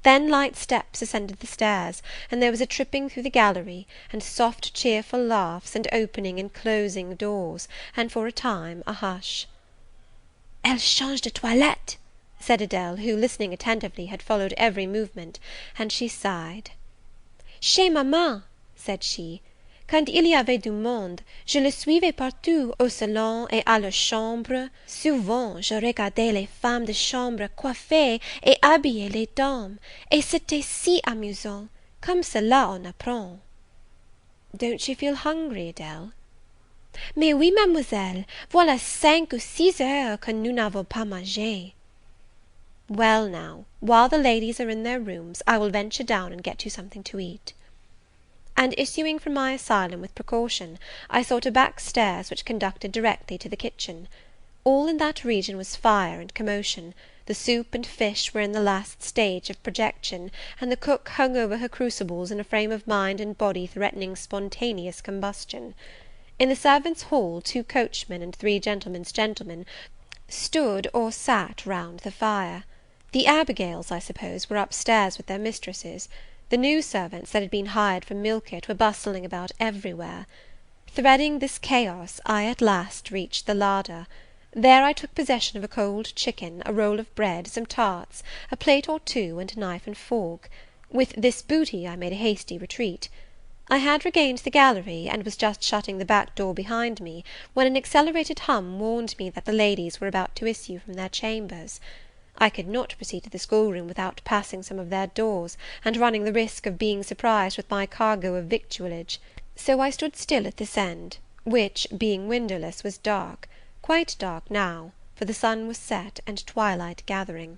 Then light steps ascended the stairs, and there was a tripping through the gallery, and soft cheerful laughs, and opening and closing doors, and for a time a hush. "Elle change de toilette," said Adele, who, listening attentively, had followed every movement, and she sighed. "Chez maman," said she, "quand il y avait du monde, je le suivais partout, au salon et à leur chambre. Souvent je regardais les femmes de chambre coiffer et habiller les dames, et c'était si amusant. Comme cela on apprend." "Don't you feel hungry, Adele?" "Mais oui, mademoiselle, voilà 5 ou 6 heures que nous n'avons pas mangé." "Well, now, while the ladies are in their rooms, I will venture down and get you something to eat." And issuing from my asylum with precaution, I sought a back stairs which conducted directly to the kitchen. All in that region was fire and commotion; the soup and fish were in the last stage of projection, and the cook hung over her crucibles in a frame of mind and body threatening spontaneous combustion. In the servants' hall 2 coachmen and 3 gentlemen's gentlemen stood or sat round the fire. The Abigails, I suppose, were up stairs with their mistresses. The new servants that had been hired from Millcote were bustling about everywhere. Threading this chaos, I at last reached the larder. There I took possession of a cold chicken, a roll of bread, some tarts, a plate or 2, and a knife and fork. With this booty I made a hasty retreat. I had regained the gallery, and was just shutting the back door behind me, when an accelerated hum warned me that the ladies were about to issue from their chambers. I could not proceed to the schoolroom without passing some of their doors, and running the risk of being surprised with my cargo of victuallage; so I stood still at this end, which, being windowless, was dark, quite dark now, for the sun was set, and twilight gathering.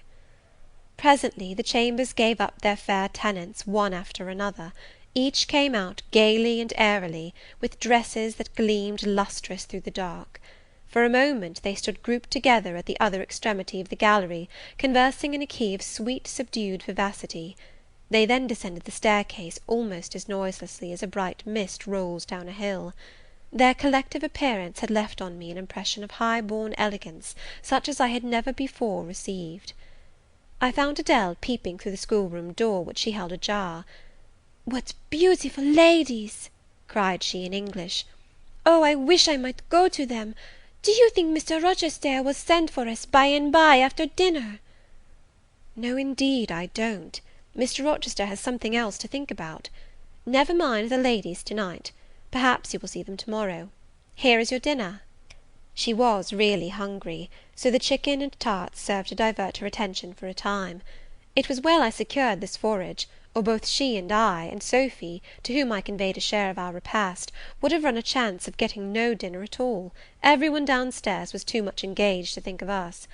Presently the chambers gave up their fair tenants one after another. Each came out gaily and airily, with dresses that gleamed lustrous through the dark. For a moment they stood grouped together at the other extremity of the gallery, conversing in a key of sweet subdued vivacity. They then descended the staircase almost as noiselessly as a bright mist rolls down a hill. Their collective appearance had left on me an impression of high-born elegance, such as I had never before received. I found Adele peeping through the schoolroom door, which she held ajar. "What beautiful ladies!" cried she in English. "Oh, I wish I might go to them! Do you think Mr. Rochester will send for us by and by after dinner?" "No, indeed, I don't. Mr. Rochester has something else to think about. Never mind the ladies to night. Perhaps you will see them to morrow. Here is your dinner." She was really hungry, so the chicken and tarts served to divert her attention for a time. It was well I secured this forage, or both she and I, and Sophy, to whom I conveyed a share of our repast, would have run a chance of getting no dinner at all. Every one down stairs was too much engaged to think of us.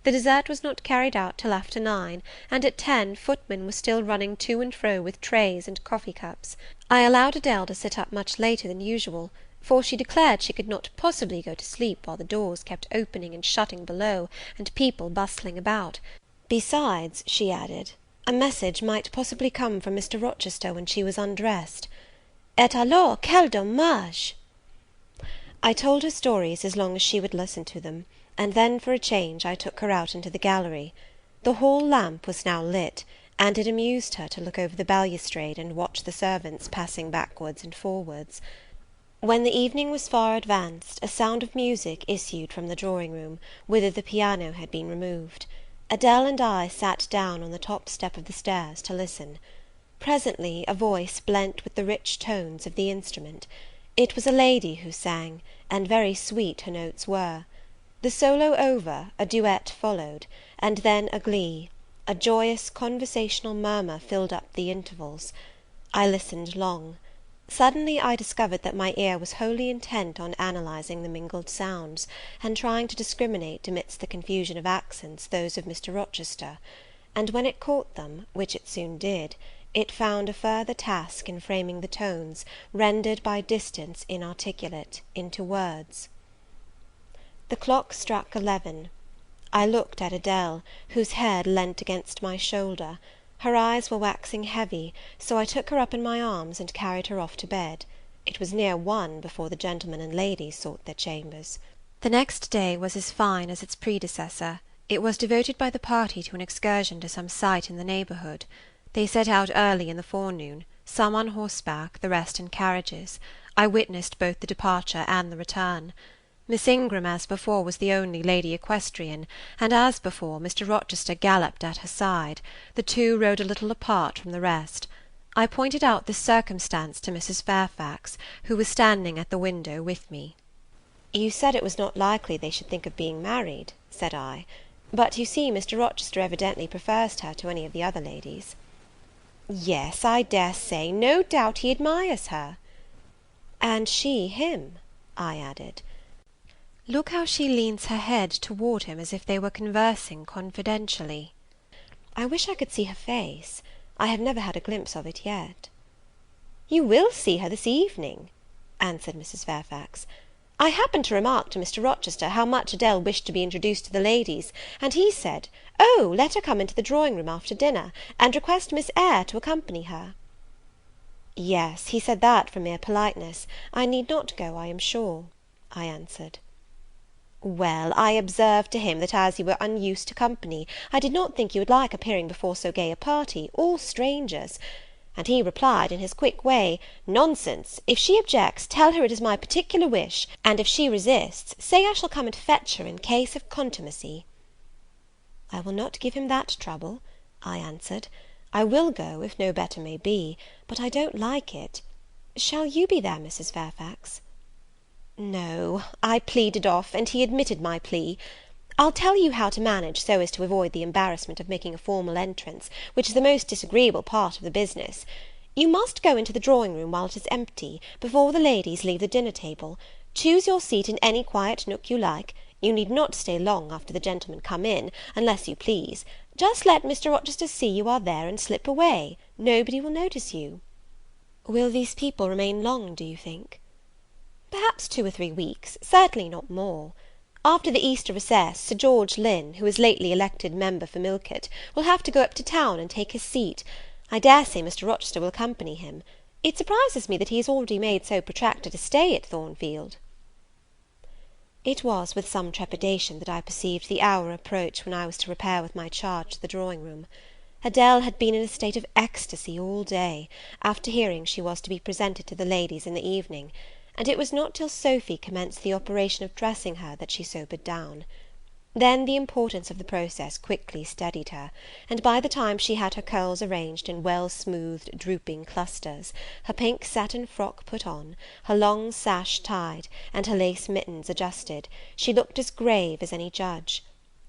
The dessert was not carried out till after 9, and at 10 footmen were still running to and fro with trays and coffee cups. I allowed Adele to sit up much later than usual, for she declared she could not possibly go to sleep while the doors kept opening and shutting below, and people bustling about. Besides, she added, a message might possibly come from Mr. Rochester when she was undressed. Et alors, quel dommage! I told her stories as long as she would listen to them, and then, for a change, I took her out into the gallery. The hall lamp was now lit, and it amused her to look over the balustrade and watch the servants passing backwards and forwards. When the evening was far advanced, a sound of music issued from the drawing-room, whither the piano had been removed. Adele and I sat down on the top step of the stairs to listen. Presently a voice blent with the rich tones of the instrument. It was a lady who sang, and very sweet her notes were. The solo over, a duet followed, and then a glee. A joyous conversational murmur filled up the intervals. I listened long. Suddenly I discovered that my ear was wholly intent on analysing the mingled sounds, and trying to discriminate amidst the confusion of accents those of Mr. Rochester; and when it caught them, which it soon did, it found a further task in framing the tones, rendered by distance inarticulate, into words. The clock struck 11. I looked at Adele, whose head leant against my shoulder. Her eyes were waxing heavy, so I took her up in my arms, and carried her off to bed. It was near 1 before the gentlemen and ladies sought their chambers. The next day was as fine as its predecessor. It was devoted by the party to an excursion to some sight in the neighbourhood. They set out early in the forenoon, some on horseback, the rest in carriages. I witnessed both the departure and the return. Miss Ingram, as before, was the only lady equestrian, and, as before, Mr. Rochester galloped at her side. The two rode a little apart from the rest. I pointed out this circumstance to Mrs. Fairfax, who was standing at the window with me. "You said it was not likely they should think of being married," said I; "but you see Mr. Rochester evidently prefers her to any of the other ladies." "Yes, I dare say; no doubt he admires her." "And she him," I added. Look how she leans her head toward him, as if they were conversing confidentially. I wish I could see her face. I have never had a glimpse of it yet. "You will see her this evening," answered Mrs. Fairfax. "I happened to remark to Mr. Rochester how much Adele wished to be introduced to the ladies, and he said, 'Oh, let her come into the drawing-room after dinner, and request Miss Eyre to accompany her.'" "Yes, he said that from mere politeness. I need not go, I am sure," I answered. "Well, I observed to him that as you were unused to company, I did not think you would like appearing before so gay a party, all strangers; and he replied, in his quick way, 'Nonsense! If she objects, tell her it is my particular wish; and if she resists, say I shall come and fetch her in case of contumacy.'" "I will not give him that trouble," I answered. "I will go, if no better may be, but I don't like it. Shall you be there, Mrs. Fairfax?" "No, I pleaded off, and he admitted my plea. I'll tell you how to manage so as to avoid the embarrassment of making a formal entrance, which is the most disagreeable part of the business. You must go into the drawing-room while it is empty, before the ladies leave the dinner-table. Choose your seat in any quiet nook you like. You need not stay long after the gentlemen come in, unless you please. Just let Mr. Rochester see you are there, and slip away. Nobody will notice you." "Will these people remain long, do you think?" "Perhaps 2 or 3 weeks, certainly not more. After the Easter recess, Sir George Lynn, who is lately elected member for Millcote, will have to go up to town and take his seat. I dare say Mr. Rochester will accompany him. It surprises me that he has already made so protracted a stay at Thornfield." It was with some trepidation that I perceived the hour approach when I was to repair with my charge to the drawing-room. Adele had been in a state of ecstasy all day, after hearing she was to be presented to the ladies in the evening, and it was not till Sophy commenced the operation of dressing her that she sobered down. Then the importance of the process quickly steadied her, and by the time she had her curls arranged in well-smoothed drooping clusters, her pink satin frock put on, her long sash tied, and her lace mittens adjusted, she looked as grave as any judge.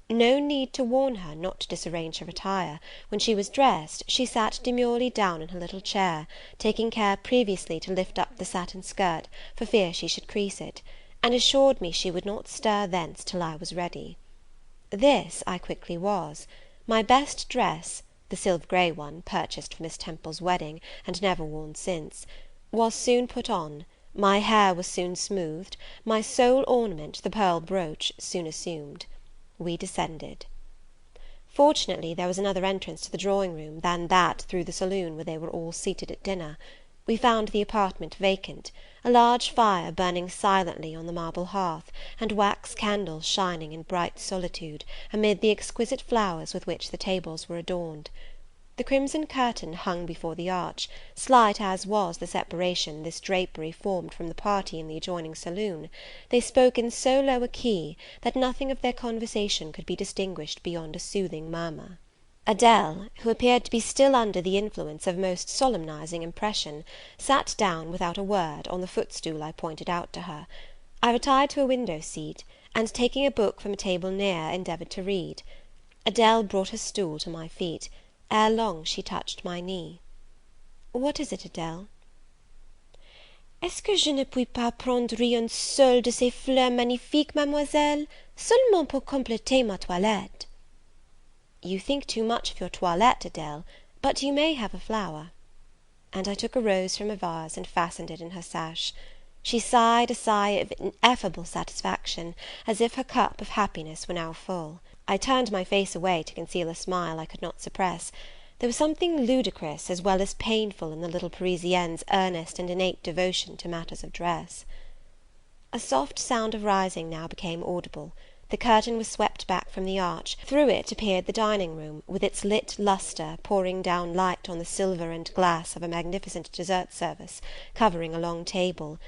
No need to warn her not to disarrange her attire; when she was dressed, she sat demurely down in her little chair, taking care previously to lift up the satin skirt, for fear she should crease it, and assured me she would not stir thence till I was ready. This I quickly was. My best dress, the silver grey one, purchased for Miss Temple's wedding, and never worn since, was soon put on, my hair was soon smoothed, my sole ornament, the pearl brooch, soon assumed. We descended. Fortunately, there was another entrance to the drawing-room than that through the saloon where they were all seated at dinner. We found the apartment vacant, a large fire burning silently on the marble hearth, and wax candles shining in bright solitude, amid the exquisite flowers with which the tables were adorned. The crimson curtain hung before the arch; slight as was the separation this drapery formed from the party in the adjoining saloon, they spoke in so low a key, that nothing of their conversation could be distinguished beyond a soothing murmur. Adele, who appeared to be still under the influence of a most solemnizing impression, sat down, without a word, on the footstool I pointed out to her. I retired to a window seat, and, taking a book from a table near, endeavoured to read. Adele brought her stool to my feet. Ere long she touched my knee. What is it, Adele? Est-ce que je ne puis pas prendre une seule de ces fleurs magnifiques, mademoiselle, seulement pour compléter ma toilette? You think too much of your toilette, Adele, but you may have a flower. And I took a rose from a vase, and fastened it in her sash. She sighed a sigh of ineffable satisfaction, as if her cup of happiness were now full. I turned my face away to conceal a smile I could not suppress. There was something ludicrous as well as painful in the little Parisienne's earnest and innate devotion to matters of dress. A soft sound of rising now became audible. The curtain was swept back from the arch; through it appeared the dining room, with its lit lustre pouring down light on the silver and glass of a magnificent dessert service, covering a long table.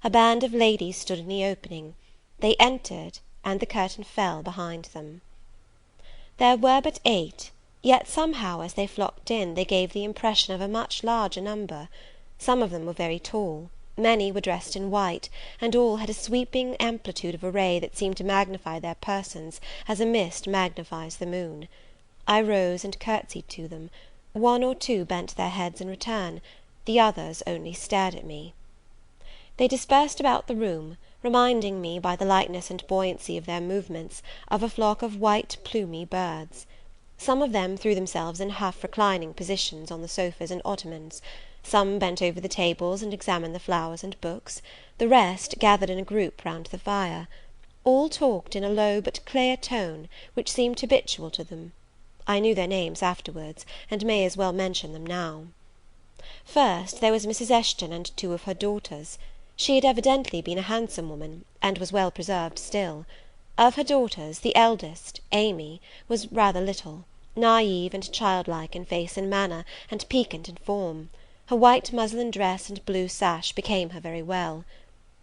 A band of ladies stood in the opening. They entered, and the curtain fell behind them. There were but 8, yet somehow, as they flocked in, they gave the impression of a much larger number. Some of them were very tall, many were dressed in white, and all had a sweeping amplitude of array that seemed to magnify their persons, as a mist magnifies the moon. I rose and curtsied to them. 1 or 2 bent their heads in return; the others only stared at me. They dispersed about the room, reminding me, by the lightness and buoyancy of their movements, of a flock of white plumy birds. Some of them threw themselves in half-reclining positions on the sofas and ottomans; some bent over the tables and examined the flowers and books; the rest gathered in a group round the fire. All talked in a low but clear tone, which seemed habitual to them. I knew their names afterwards, and may as well mention them now. First, there was Mrs. Eshton and 2 of her daughters. She had evidently been a handsome woman, and was well preserved still. Of her daughters, the eldest, Amy, was rather little, naïve and childlike in face and manner, and piquant in form. Her white muslin dress and blue sash became her very well.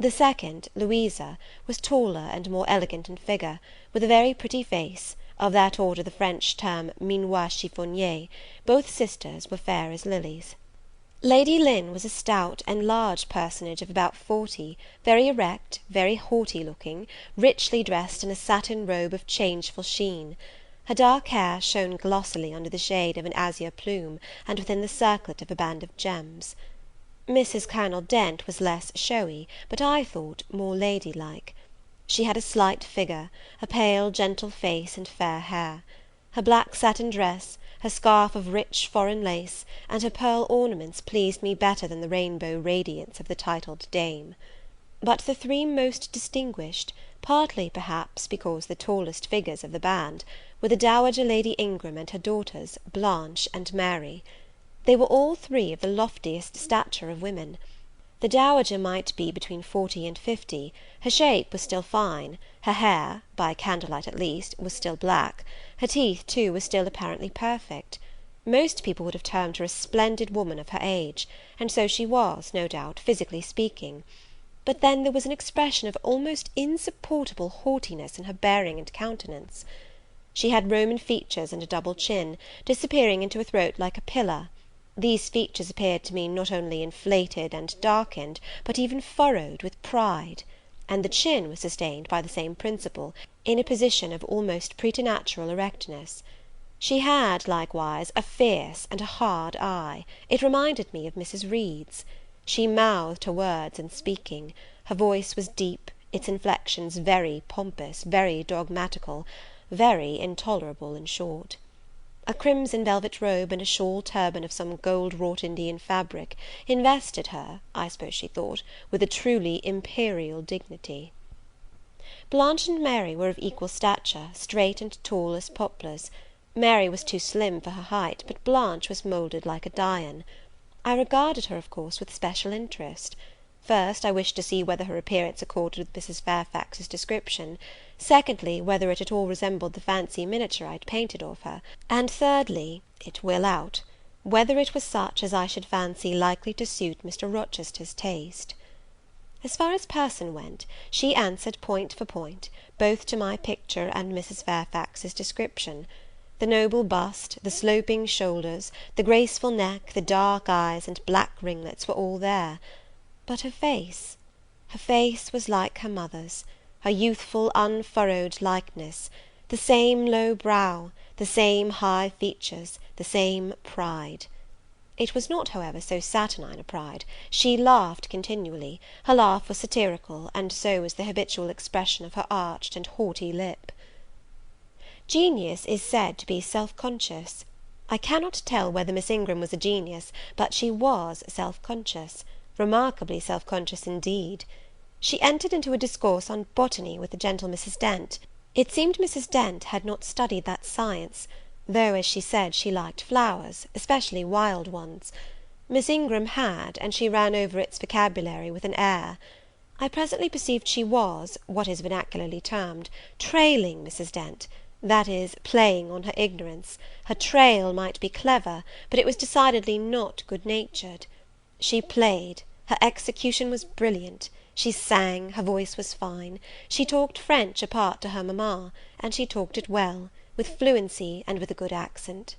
The second, Louisa, was taller and more elegant in figure, with a very pretty face, of that order the French term minois chiffonnier. Both sisters were fair as lilies. Lady Lynn was a stout and large personage of about 40, very erect, very haughty looking, richly dressed in a satin robe of changeful sheen. Her dark hair shone glossily under the shade of an azure plume, and within the circlet of a band of gems. Mrs. Colonel Dent was less showy, but I thought more ladylike. She had a slight figure, a pale, gentle face, and fair hair. Her black satin dress, her scarf of rich foreign lace, and her pearl ornaments pleased me better than the rainbow radiance of the titled dame. But the 3 most distinguished, partly, perhaps, because the tallest figures of the band, were the Dowager Lady Ingram and her daughters, Blanche and Mary. They were all 3 of the loftiest stature of women. The Dowager might be between 40 and 50; her shape was still fine; her hair, by candlelight at least, was still black; her teeth, too, were still apparently perfect. Most people would have termed her a splendid woman of her age, and so she was, no doubt, physically speaking. But then there was an expression of almost insupportable haughtiness in her bearing and countenance. She had Roman features and a double chin, disappearing into a throat like a pillar. These features appeared to me not only inflated and darkened, but even furrowed with pride; and the chin was sustained by the same principle, in a position of almost preternatural erectness. She had, likewise, a fierce and a hard eye; it reminded me of Mrs. Reed's. She mouthed her words in speaking; her voice was deep, its inflections very pompous, very dogmatical, very intolerable, in short. A crimson velvet robe and a shawl turban of some gold-wrought Indian fabric invested her, I suppose she thought, with a truly imperial dignity. Blanche and Mary were of equal stature, straight and tall as poplars. Mary was too slim for her height, but Blanche was moulded like a Dian. I regarded her, of course, with special interest. First, I wished to see whether her appearance accorded with Mrs. Fairfax's description; secondly, whether it at all resembled the fancy miniature I had painted of her; and thirdly, it will out, whether it was such as I should fancy likely to suit Mr. Rochester's taste. As far as person went, she answered point for point, both to my picture and Mrs. Fairfax's description. The noble bust, the sloping shoulders, the graceful neck, the dark eyes, and black ringlets were all there. But her face was like her mother's, her youthful unfurrowed likeness, the same low brow, the same high features, the same pride. It was not, however, so saturnine a pride. She laughed continually; her laugh was satirical, and so was the habitual expression of her arched and haughty lip. Genius is said to be self-conscious. I cannot tell whether Miss Ingram was a genius, but she was self-conscious, remarkably self-conscious indeed. She entered into a discourse on botany with the gentle Mrs. Dent. It seemed Mrs. Dent had not studied that science, though, as she said, she liked flowers, especially wild ones. Miss Ingram had, and she ran over its vocabulary with an air. I presently perceived she was, what is vernacularly termed, trailing Mrs. Dent, that is, playing on her ignorance. Her trail might be clever, but it was decidedly not good-natured. She played, her execution was brilliant, she sang, her voice was fine, she talked French apart to her mamma, and she talked it well, with fluency and with a good accent.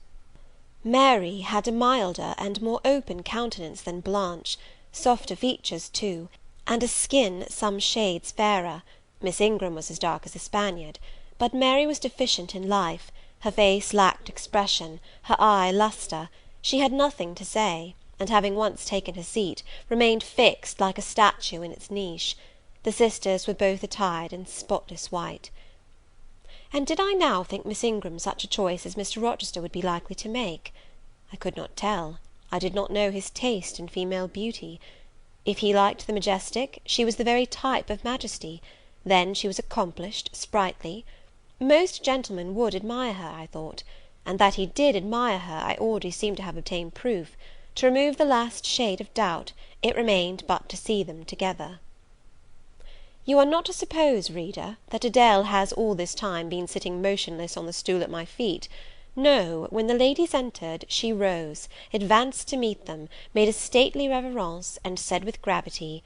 Mary had a milder and more open countenance than Blanche, softer features too, and a skin some shades fairer. Miss Ingram was as dark as a Spaniard, but Mary was deficient in life; her face lacked expression, her eye lustre; she had nothing to say, and having once taken her seat, remained fixed like a statue in its niche. The sisters were both attired in spotless white. And did I now think Miss Ingram such a choice as Mr. Rochester would be likely to make? I could not tell. I did not know his taste in female beauty. If he liked the majestic, she was the very type of majesty; then she was accomplished, sprightly. Most gentlemen would admire her, I thought; and that he did admire her, I already seemed to have obtained proof. To remove the last shade of doubt, it remained but to see them together. You are not to suppose, reader, that Adèle has all this time been sitting motionless on the stool at my feet. No, when the ladies entered, she rose, advanced to meet them, made a stately reverence, and said with gravity,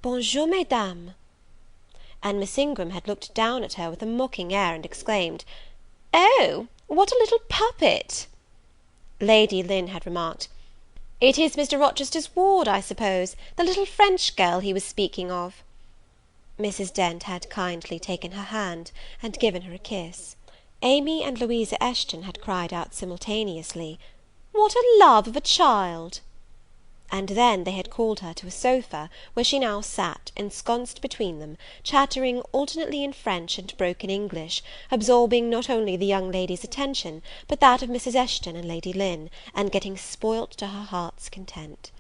"Bonjour, mesdames," and Miss Ingram had looked down at her with a mocking air, and exclaimed, "Oh, what a little puppet!" Lady Lynn had remarked, "It is Mr. Rochester's ward, I suppose, the little French girl he was speaking of." Mrs. Dent had kindly taken her hand, and given her a kiss. Amy and Louisa Eshton had cried out simultaneously, "What a love of a child!" And then they had called her to a sofa, where she now sat, ensconced between them, chattering alternately in French and broken English, absorbing not only the young lady's attention, but that of Mrs. Eshton and Lady Lynn, and getting spoilt to her heart's content.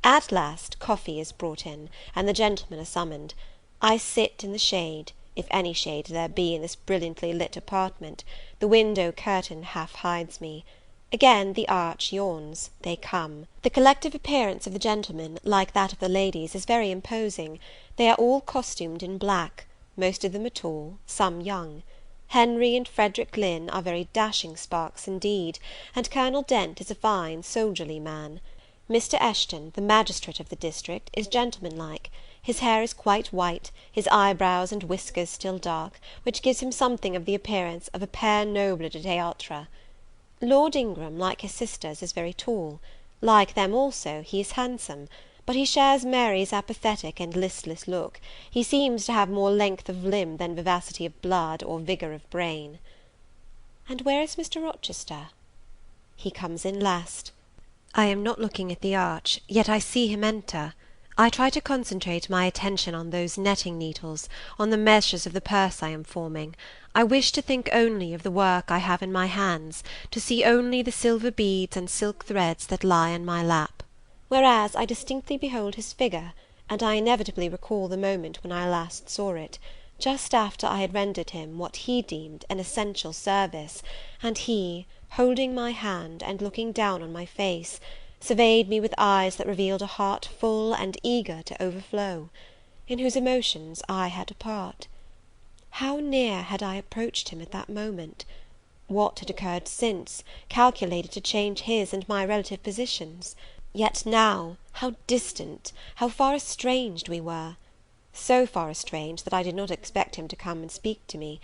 At last coffee is brought in, and the gentlemen are summoned. I sit in the shade, if any shade there be in this brilliantly lit apartment; the window curtain half hides me. Again the arch yawns; they come. The collective appearance of the gentlemen, like that of the ladies, is very imposing. They are all costumed in black; most of them are tall, some young. Henry and Frederick Lynn are very dashing sparks indeed, and Colonel Dent is a fine soldierly man. Mr. Eshton, the magistrate of the district, is gentlemanlike. His hair is quite white, his eyebrows and whiskers still dark, which gives him something of the appearance of a père noble de théâtre. Lord Ingram, like his sisters, is very tall; like them also, he is handsome; but he shares Mary's apathetic and listless look; he seems to have more length of limb than vivacity of blood or vigour of brain. And where is Mr. Rochester? He comes in last. I am not looking at the arch, yet I see him enter. I try to concentrate my attention on those netting needles, on the measures of the purse I am forming. I wish to think only of the work I have in my hands, to see only the silver beads and silk threads that lie in my lap. Whereas I distinctly behold his figure, and I inevitably recall the moment when I last saw it, just after I had rendered him what he deemed an essential service, and he, holding my hand, and looking down on my face, surveyed me with eyes that revealed a heart full and eager to overflow, in whose emotions I had a part. How near had I approached him at that moment! What had occurred since, calculated to change his and my relative positions? Yet now, how distant, how far estranged we were! So far estranged, that I did not expect him to come and speak to me.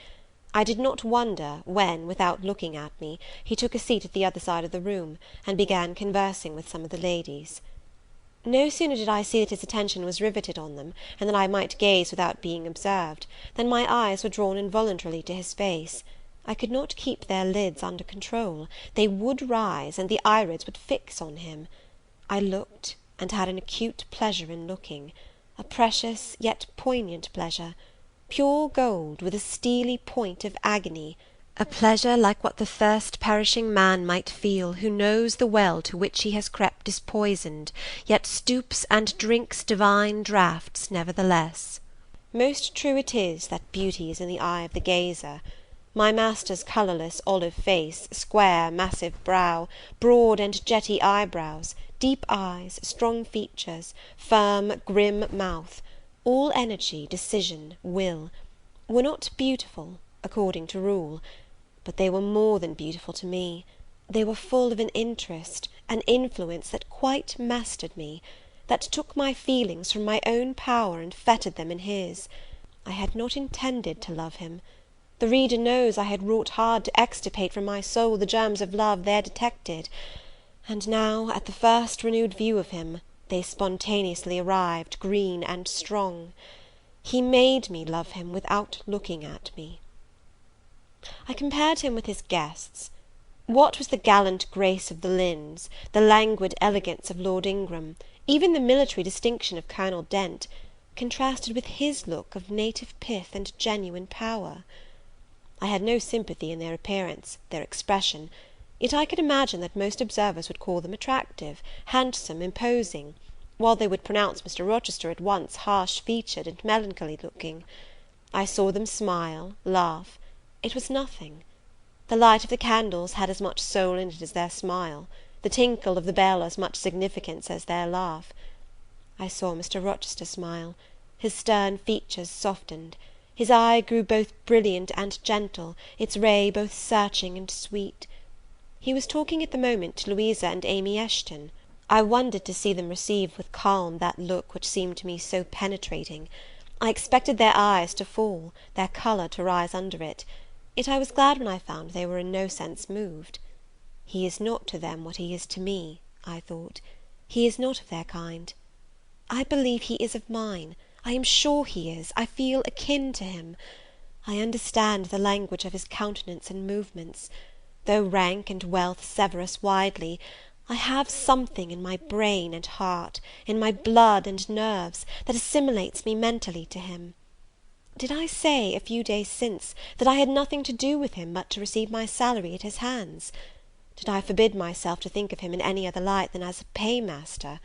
I did not wonder, when, without looking at me, he took a seat at the other side of the room, and began conversing with some of the ladies. No sooner did I see that his attention was riveted on them, and that I might gaze without being observed, than my eyes were drawn involuntarily to his face. I could not keep their lids under control; they would rise, and the irids would fix on him. I looked, and had an acute pleasure in looking, a precious yet poignant pleasure, pure gold, with a steely point of agony, a pleasure like what the thirst perishing man might feel, who knows the well to which he has crept is poisoned, yet stoops and drinks divine draughts nevertheless. Most true it is that beauty is in the eye of the gazer. My master's colourless olive face, square massive brow, broad and jetty eyebrows, deep eyes, strong features, firm grim mouth, all energy, decision, will, were not beautiful, according to rule, but they were more than beautiful to me. They were full of an interest, an influence that quite mastered me, that took my feelings from my own power and fettered them in his. I had not intended to love him. The reader knows I had wrought hard to extirpate from my soul the germs of love there detected, and now, at the first renewed view of him, they spontaneously arrived, green and strong. He made me love him without looking at me. I compared him with his guests. What was the gallant grace of the Lynns, the languid elegance of Lord Ingram, even the military distinction of Colonel Dent, contrasted with his look of native pith and genuine power? I had no sympathy in their appearance, their expression, yet I could imagine that most observers would call them attractive, handsome, imposing, while they would pronounce Mr. Rochester at once harsh-featured and melancholy looking. I saw them smile, laugh. It was nothing. The light of the candles had as much soul in it as their smile, the tinkle of the bell as much significance as their laugh. I saw Mr. Rochester smile; his stern features softened, his eye grew both brilliant and gentle, its ray both searching and sweet. He was talking at the moment to Louisa and Amy Eshton. I wondered to see them receive with calm that look which seemed to me so penetrating. I expected their eyes to fall, their colour to rise under it, yet I was glad when I found they were in no sense moved. He is not to them what he is to me, I thought. He is not of their kind. I believe he is of mine. I am sure he is. I feel akin to him. I understand the language of his countenance and movements. Though rank and wealth sever us widely, I have something in my brain and heart, in my blood and nerves, that assimilates me mentally to him. Did I say, a few days since, that I had nothing to do with him but to receive my salary at his hands? Did I forbid myself to think of him in any other light than as a paymaster?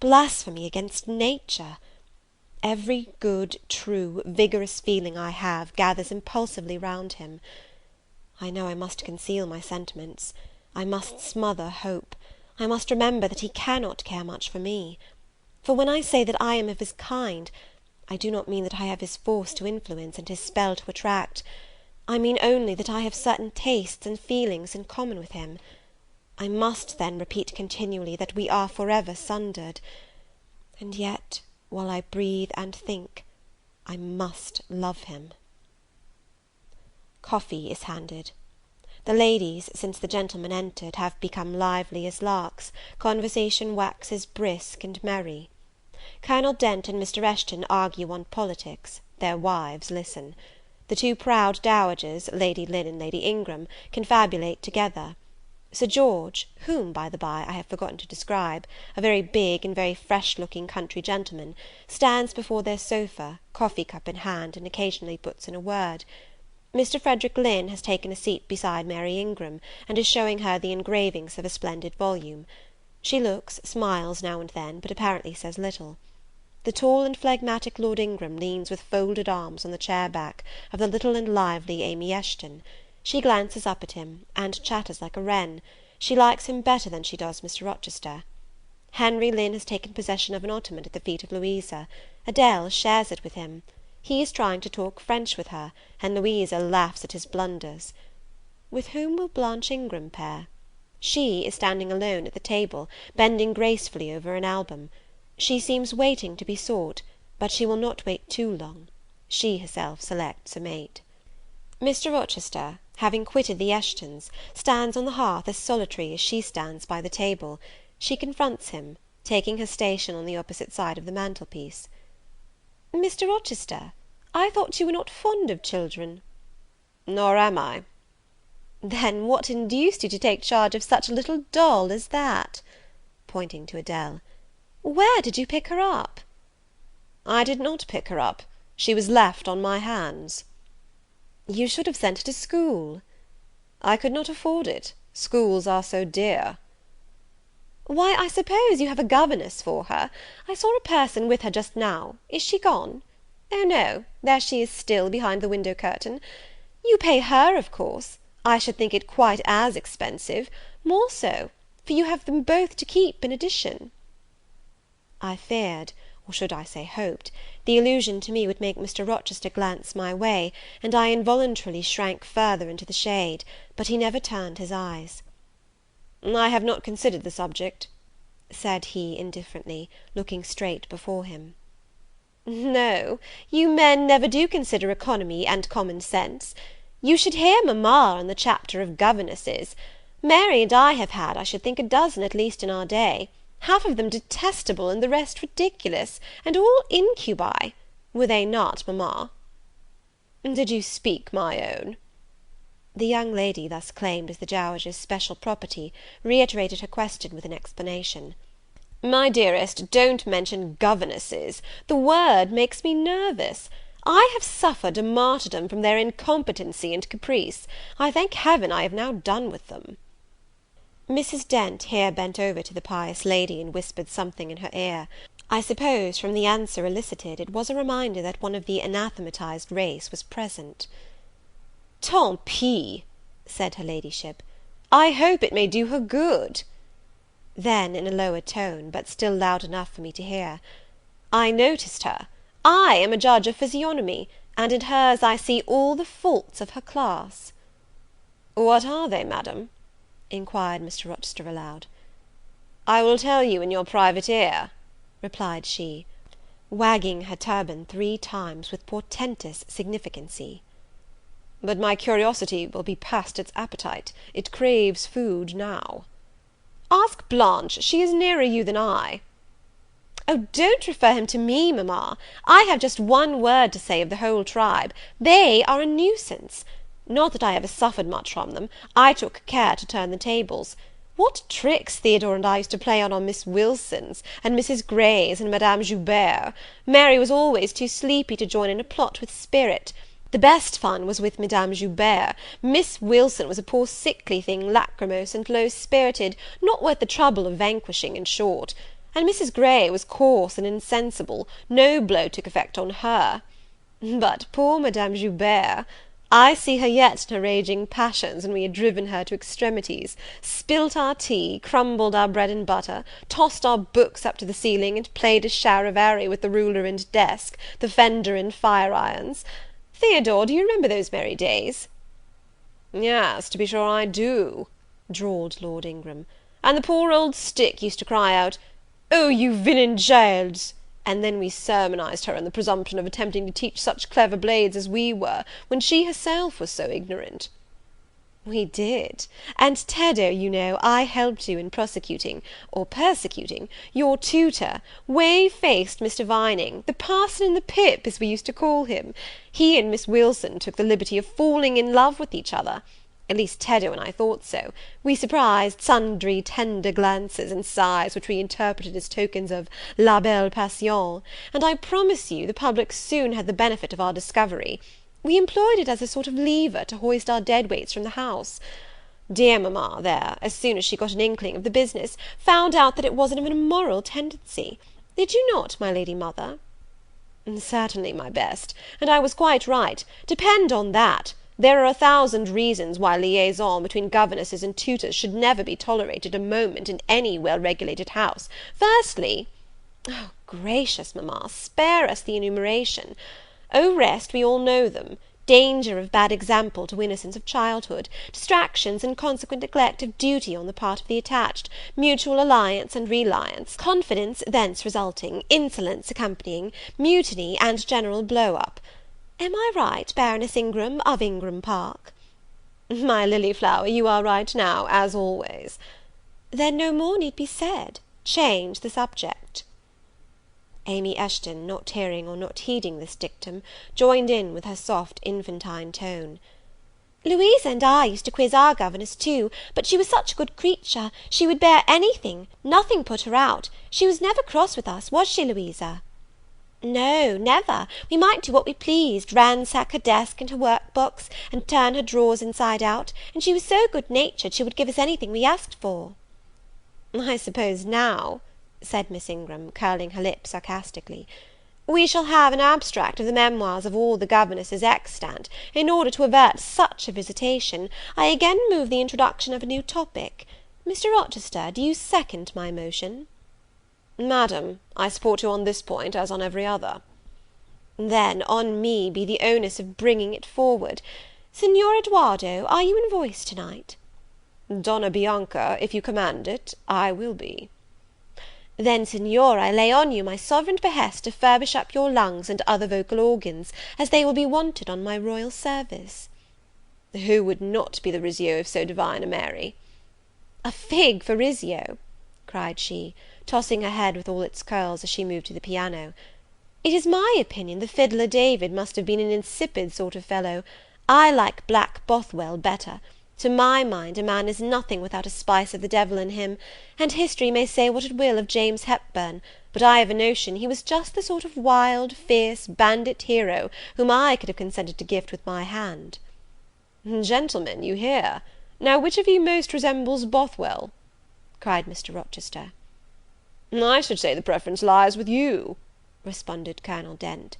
Blasphemy against nature! Every good, true, vigorous feeling I have gathers impulsively round him. I know I must conceal my sentiments. I must smother hope. I must remember that he cannot care much for me. For when I say that I am of his kind, I do not mean that I have his force to influence and his spell to attract. I mean only that I have certain tastes and feelings in common with him. I must then repeat continually that we are forever sundered. And yet, while I breathe and think, I must love him. Coffee is handed. The ladies, since the gentlemen entered, have become lively as larks; conversation waxes brisk and merry. Colonel Dent and Mr. Eshton argue on politics; their wives listen. The two proud dowagers, Lady Lynn and Lady Ingram, confabulate together. Sir George, whom, by the by, I have forgotten to describe, a very big and very fresh-looking country gentleman, stands before their sofa, coffee-cup in hand, and occasionally puts in a word. Mr. Frederick Lynn has taken a seat beside Mary Ingram, and is showing her the engravings of a splendid volume. She looks, smiles now and then, but apparently says little. The tall and phlegmatic Lord Ingram leans with folded arms on the chair-back of the little and lively Amy Eshton. She glances up at him, and chatters like a wren. She likes him better than she does Mr. Rochester. Henry Lynn has taken possession of an ottoman at the feet of Louisa. Adele shares it with him. He is trying to talk French with her, and Louisa laughs at his blunders. with whom will Blanche Ingram pair? She is standing alone at the table, bending gracefully over an album. She seems waiting to be sought, but she will not wait too long. She herself selects a mate. Mr. Rochester, having quitted the Eshtons, stands on the hearth as solitary as she stands by the table. She confronts him, taking her station on the opposite side of the mantelpiece. "Mr. Rochester, I thought you were not fond of children." "Nor am I." "Then what induced you to take charge of such a little doll as that?" pointing to Adele. "Where did you pick her up?" "I did not pick her up. She was left on my hands." "You should have sent her to school." "I could not afford it. Schools are so dear." "Why, I suppose you have a governess for her. I saw a person with her just now. Is she gone? Oh, no, there she is still, behind the window curtain. You pay her, of course. I should think it quite as expensive, more so, for you have them both to keep in addition." I feared, or should I say hoped, the allusion to me would make Mr. Rochester glance my way, and I involuntarily shrank further into the shade, but he never turned his eyes. "I have not considered the subject," said he indifferently, looking straight before him. "No, you men never do consider economy and common sense. You should hear mamma in the chapter of governesses. Mary and I have had, I should think, a dozen at least in our day, half of them detestable, and the rest ridiculous, and all incubi. Were they not, mamma?" "Did you speak my own?" The young lady, thus claimed as the Dowager's special property, reiterated her question with an explanation. "My dearest, don't mention governesses. The word makes me nervous. I have suffered a martyrdom from their incompetency and caprice. I thank Heaven I have now done with them." Mrs. Dent here bent over to the pious lady, and whispered something in her ear. I suppose, from the answer elicited, it was a reminder that one of the anathematized race was present. "Tant pis," said her ladyship, "I hope it may do her good." Then, in a lower tone, but still loud enough for me to hear, "I noticed her. I am a judge of physiognomy, and in hers I see all the faults of her class." "What are they, Madam?" inquired Mr. Rochester aloud. "I will tell you in your private ear," replied she, wagging her turban 3 times with portentous significancy. "But my curiosity will be past its appetite. It craves food now." "Ask Blanche, she is nearer you than I." "Oh, don't refer him to me, mamma. I have just one word to say of the whole tribe: they are a nuisance. Not that I ever suffered much from them. I took care to turn the tables. What tricks Theodore and I used to play on Miss Wilsons, and Mrs. Greys, and Madame Joubert! Mary was always too sleepy to join in a plot with spirit. The best fun was with Madame Joubert. Miss Wilson was a poor sickly thing, lachrymose and low-spirited, not worth the trouble of vanquishing, in short. And Mrs. Grey was coarse and insensible, no blow took effect on her. But poor Madame Joubert! I see her yet in her raging passions, when we had driven her to extremities, spilt our tea, crumbled our bread and butter, tossed our books up to the ceiling, and played a charivari with the ruler and desk, the fender and fire-irons. Theodore, do you remember those merry days?" "Yes, to be sure I do," drawled Lord Ingram. "And the poor old stick used to cry out, 'Oh, you villain Giles!' and then we sermonized her on the presumption of attempting to teach such clever blades as we were, when she herself was so ignorant." "We did; and Teddo, you know, I helped you in prosecuting, or persecuting, your tutor, whey-faced Mr. Vining, the parson in the pip, as we used to call him. He and Miss Wilson took the liberty of falling in love with each other. At least Teddo and I thought so. We surprised sundry tender glances and sighs, which we interpreted as tokens of la belle passion, and I promise you the public soon had the benefit of our discovery. We employed it as a sort of lever to hoist our dead weights from the house. Dear mamma, there, as soon as she got an inkling of the business, found out that it was of an immoral tendency. Did you not, my lady mother?" "Certainly, my best, and I was quite right. Depend on that. There are 1,000 reasons why liaison between governesses and tutors should never be tolerated a moment in any well-regulated house. Firstly—" "Oh, gracious, mamma, spare us the enumeration. Au reste, we all know them. danger of bad example to innocence of childhood, distractions and consequent neglect of duty on the part of the attached, mutual alliance and reliance, confidence thence resulting, insolence accompanying, mutiny, and general blow-up. Am I right, Baroness Ingram of Ingram Park?" "My lily flower, you are right now, as always." "Then no more need be said. Change the subject." Amy Eshton, not hearing or not heeding this dictum, joined in with her soft infantine tone. "Louisa and I used to quiz our governess too, but she was such a good creature, she would bear anything, nothing put her out. She was never cross with us, was she, Louisa?" "No, never. We might do what we pleased, ransack her desk and her work box, and turn her drawers inside out, and she was so good natured she would give us anything we asked for." "I suppose now," said Miss Ingram, curling her lip sarcastically, "we shall have an abstract of the memoirs of all the governesses extant, in order to avert such a visitation. I again move the introduction of a new topic. Mr. Rochester, do you second my motion?" "Madam, I support you on this point, as on every other." "Then on me be the onus of bringing it forward. Signor Edoardo, are you in voice to-night?" "Donna Bianca, if you command it, I will be." "Then, Signor, I lay on you my sovereign behest to furbish up your lungs and other vocal organs, as they will be wanted on my royal service." "Who would not be the Rizzio of so divine a Mary?" "A fig for Rizzio!" cried she, tossing her head with all its curls as she moved to the piano. "It is my opinion the fiddler David must have been an insipid sort of fellow. I like Black Bothwell better. To my mind, a man is nothing without a spice of the devil in him; and history may say what it will of James Hepburn, but I have a notion he was just the sort of wild, fierce, bandit hero whom I could have consented to gift with my hand." "Gentlemen, you hear. Now which of you most resembles Bothwell?" cried Mr. Rochester. "I should say the preference lies with you," responded Colonel Dent.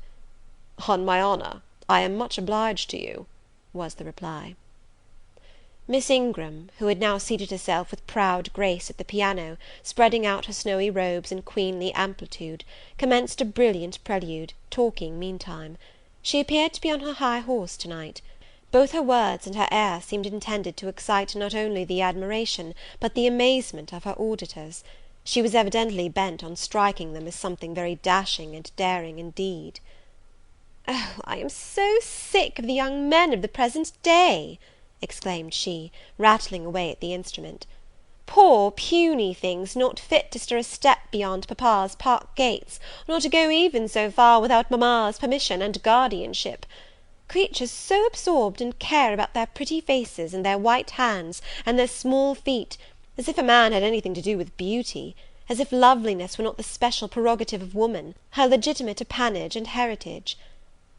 "On my honour, I am much obliged to you," was the reply. Miss Ingram, who had now seated herself with proud grace at the piano, spreading out her snowy robes in queenly amplitude, commenced a brilliant prelude, talking meantime. She appeared to be on her high horse to-night. Both her words and her air seemed intended to excite not only the admiration, but the amazement of her auditors. She was evidently bent on striking them as something very dashing and daring indeed. "Oh, I am so sick of the young men of the present day!" exclaimed she, rattling away at the instrument. "Poor puny things, not fit to stir a step beyond papa's park gates, nor to go even so far without mamma's permission and guardianship. Creatures so absorbed in care about their pretty faces, and their white hands, and their small feet, as if a man had anything to do with beauty, as if loveliness were not the special prerogative of woman, her legitimate appanage and heritage.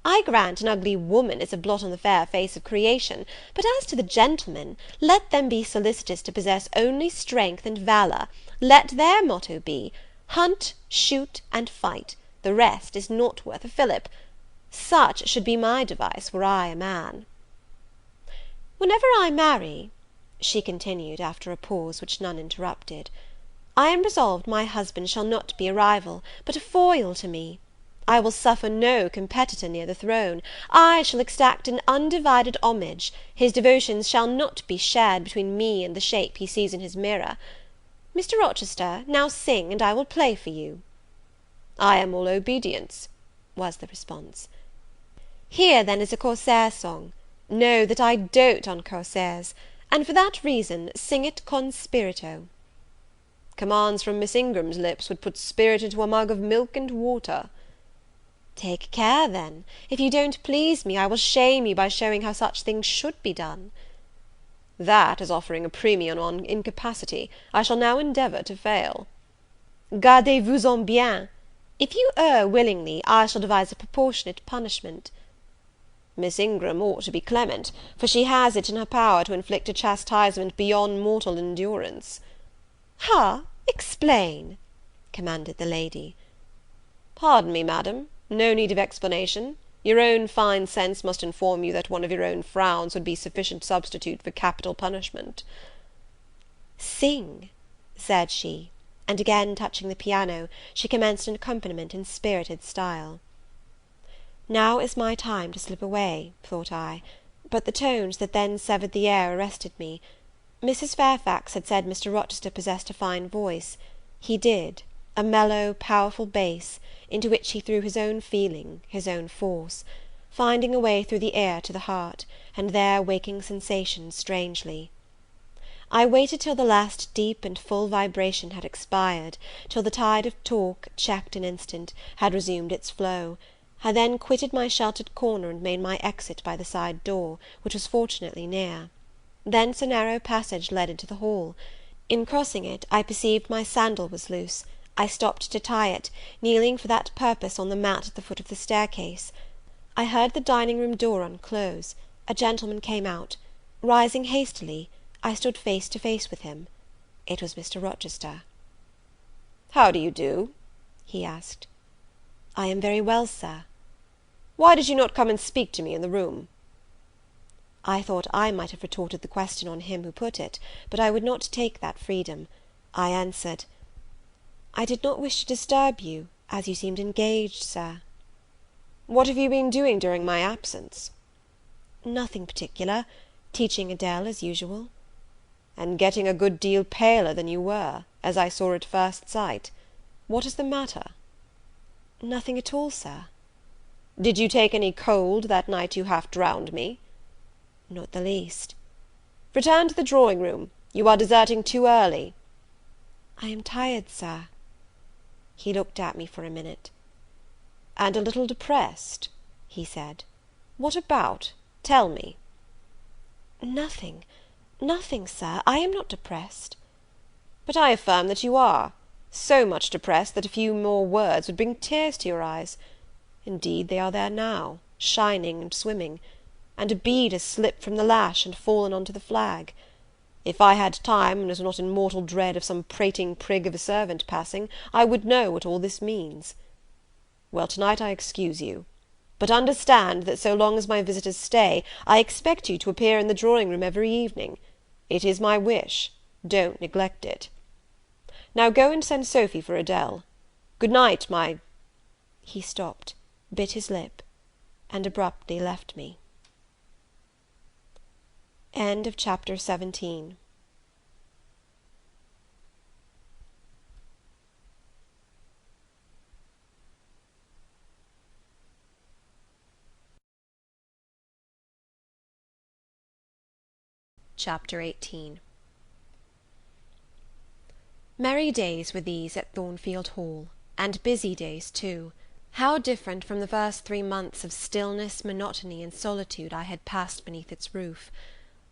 I grant an ugly woman is a blot on the fair face of creation; but as to the gentlemen, let them be solicitous to possess only strength and valour; let their motto be, hunt, shoot, and fight, the rest is not worth a fillip. Such should be my device, were I a man. Whenever I marry," she continued, after a pause which none interrupted, "I am resolved my husband shall not be a rival, but a foil to me. I will suffer no competitor near the throne. I shall exact an undivided homage; his devotions shall not be shared between me and the shape he sees in his mirror. Mr. Rochester, now sing, and I will play for you." "I am all obedience," was the response. "Here, then, is a Corsair song. Know that I dote on Corsairs, and for that reason sing it con spirito." "Commands from Miss Ingram's lips would put spirit into a mug of milk and water." "Take care, then; if you don't please me, I will shame you by showing how such things should be done." "That is offering a premium on incapacity. I shall now endeavour to fail." "Gardez-vous-en bien. If you err willingly, I shall devise a proportionate punishment." "Miss Ingram ought to be clement, for she has it in her power to inflict a chastisement beyond mortal endurance." "Ha! Explain," commanded the lady. "Pardon me, Madam, no need of explanation. Your own fine sense must inform you that one of your own frowns would be sufficient substitute for capital punishment." "Sing," said she, and again touching the piano, she commenced an accompaniment in spirited style. Now is my time to slip away, thought I, but the tones that then severed the air arrested me. Mrs. Fairfax had said Mr. Rochester possessed a fine voice. He did, a mellow, powerful bass, into which he threw his own feeling, his own force, finding a way through the air to the heart, and there waking sensations strangely. I waited till the last deep and full vibration had expired, till the tide of talk, checked an instant, had resumed its flow. I then quitted my sheltered corner, and made my exit by the side door, which was fortunately near. Thence a narrow passage led into the hall. In crossing it, I perceived my sandal was loose. I stopped to tie it, kneeling for that purpose on the mat at the foot of the staircase. I heard the dining-room door unclose. A gentleman came out. Rising hastily, I stood face to face with him. It was Mr. Rochester. "How do you do?" he asked. "I am very well, Sir." "Why did you not come and speak to me in the room?" I thought I might have retorted the question on him who put it, but I would not take that freedom. I answered, "I did not wish to disturb you, as you seemed engaged, Sir." "What have you been doing during my absence?" "Nothing particular. Teaching Adele, as usual." "And getting a good deal paler than you were, as I saw at first sight. What is the matter?" "Nothing at all, Sir." "Did you take any cold that night you half drowned me?" "Not the least." "Return to the drawing-room. You are deserting too early." "I am tired, Sir." He looked at me for a minute. "And a little depressed?" he said. "What about? Tell me." "Nothing, nothing, Sir. I am not depressed." "But I affirm that you are. So much depressed that a few more words would bring tears to your eyes. Indeed, they are there now, shining and swimming, and a bead has slipped from the lash and fallen on to the flag. If I had time, and was not in mortal dread of some prating prig of a servant passing, I would know what all this means. Well, to-night I excuse you. But understand that so long as my visitors stay, I expect you to appear in the drawing-room every evening. It is my wish. Don't neglect it. Now go and send Sophy for Adele. Good night, my—" He stopped, bit his lip, and abruptly left me. Chapter 17. Chapter 18. Merry days were these at Thornfield Hall, and busy days too. How different from the first 3 months of stillness, monotony, and solitude I had passed beneath its roof!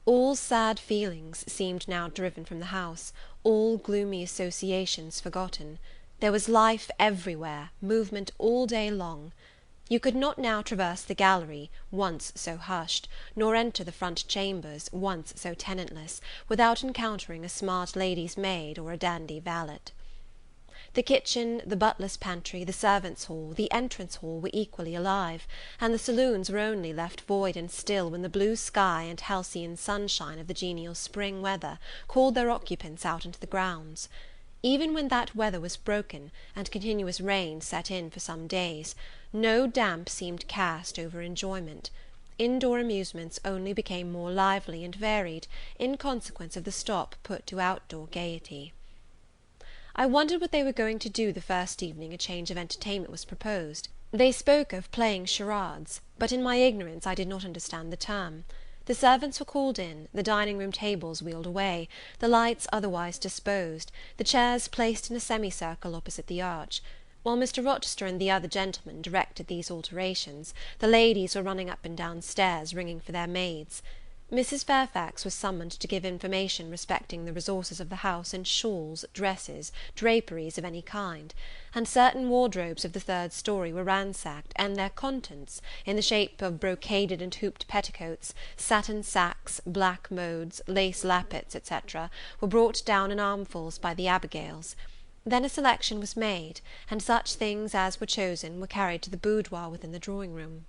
All sad feelings seemed now driven from the house, all gloomy associations forgotten. There was life everywhere, movement all day long. You could not now traverse the gallery, once so hushed, nor enter the front chambers, once so tenantless, without encountering a smart lady's maid or a dandy valet. The kitchen, the butler's pantry, the servants' hall, the entrance hall were equally alive, and the saloons were only left void and still when the blue sky and halcyon sunshine of the genial spring weather called their occupants out into the grounds. Even when that weather was broken, and continuous rain set in for some days, no damp seemed cast over enjoyment. Indoor amusements only became more lively and varied, in consequence of the stop put to outdoor gaiety. I wondered what they were going to do the first evening a change of entertainment was proposed. They spoke of playing charades, but in my ignorance I did not understand the term. The servants were called in, the dining-room tables wheeled away, the lights otherwise disposed, the chairs placed in a semicircle opposite the arch. While Mr. Rochester and the other gentlemen directed these alterations, the ladies were running up and down stairs, ringing for their maids. Mrs. Fairfax was summoned to give information respecting the resources of the house in shawls, dresses, draperies of any kind, and certain wardrobes of the third story were ransacked, and their contents, in the shape of brocaded and hooped petticoats, satin sacks, black modes, lace lappets, etc., were brought down in armfuls by the Abigails. Then a selection was made, and such things as were chosen were carried to the boudoir within the drawing-room.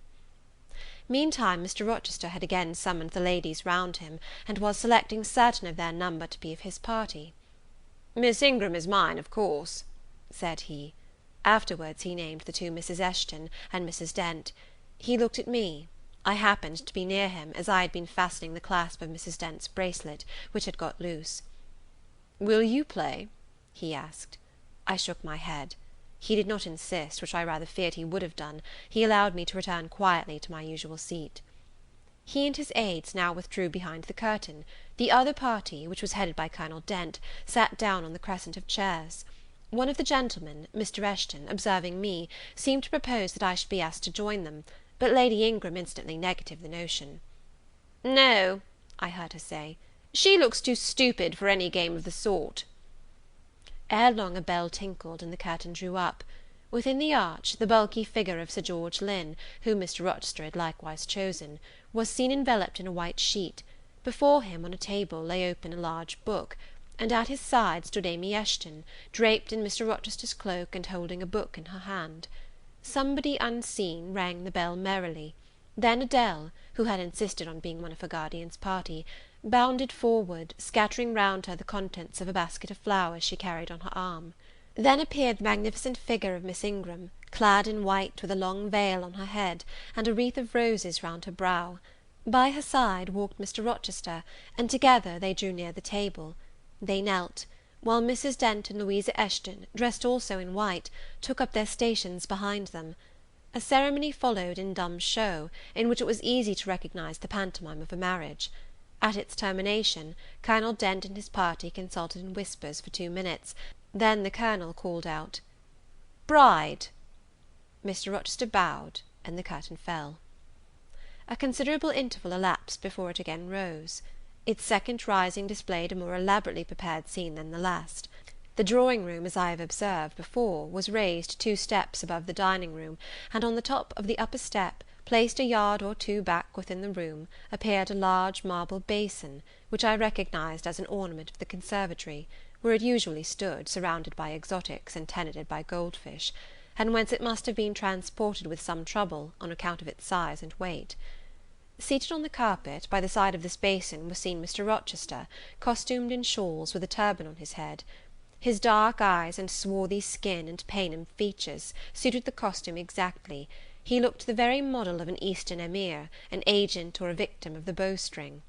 Meantime Mr. Rochester had again summoned the ladies round him, and was selecting certain of their number to be of his party. "Miss Ingram is mine, of course," said he. Afterwards he named the two Misses Eshton and Mrs. Dent. He looked at me. I happened to be near him, as I had been fastening the clasp of Mrs. Dent's bracelet, which had got loose. "Will you play?" he asked. I shook my head. He did not insist, which I rather feared he would have done. He allowed me to return quietly to my usual seat. He and his aids now withdrew behind the curtain. The other party, which was headed by Colonel Dent, sat down on the crescent of chairs. One of the gentlemen, Mr. Eshton, observing me, seemed to propose that I should be asked to join them, but Lady Ingram instantly negatived the notion. "No," I heard her say, "she looks too stupid for any game of the sort." Ere long a bell tinkled, and the curtain drew up. Within the arch, the bulky figure of Sir George Lynn, whom Mr. Rochester had likewise chosen, was seen enveloped in a white sheet. Before him, on a table, lay open a large book, and at his side stood Amy Eshton, draped in Mr. Rochester's cloak, and holding a book in her hand. Somebody unseen rang the bell merrily. Then Adele, who had insisted on being one of her guardian's party, bounded forward, scattering round her the contents of a basket of flowers she carried on her arm. Then appeared the magnificent figure of Miss Ingram, clad in white, with a long veil on her head, and a wreath of roses round her brow. By her side walked Mr. Rochester, and together they drew near the table. They knelt, while Mrs. Dent and Louisa Eshton, dressed also in white, took up their stations behind them. A ceremony followed in dumb show, in which it was easy to recognize the pantomime of a marriage. At its termination, Colonel Dent and his party consulted in whispers for 2 minutes. Then the Colonel called out, "Bride!" Mr. Rochester bowed, and the curtain fell. A considerable interval elapsed before it again rose. Its second rising displayed a more elaborately prepared scene than the last. The drawing-room, as I have observed before, was raised 2 steps above the dining-room, and on the top of the upper step, placed a yard or 2 back within the room, appeared a large marble basin, which I recognized as an ornament of the conservatory, where it usually stood, surrounded by exotics and tenanted by goldfish, and whence it must have been transported with some trouble, on account of its size and weight. Seated on the carpet, by the side of this basin, was seen Mr. Rochester, costumed in shawls, with a turban on his head. His dark eyes and swarthy skin and Paynim features suited the costume exactly. He looked the very model of an Eastern emir, an agent or a victim of the bowstring.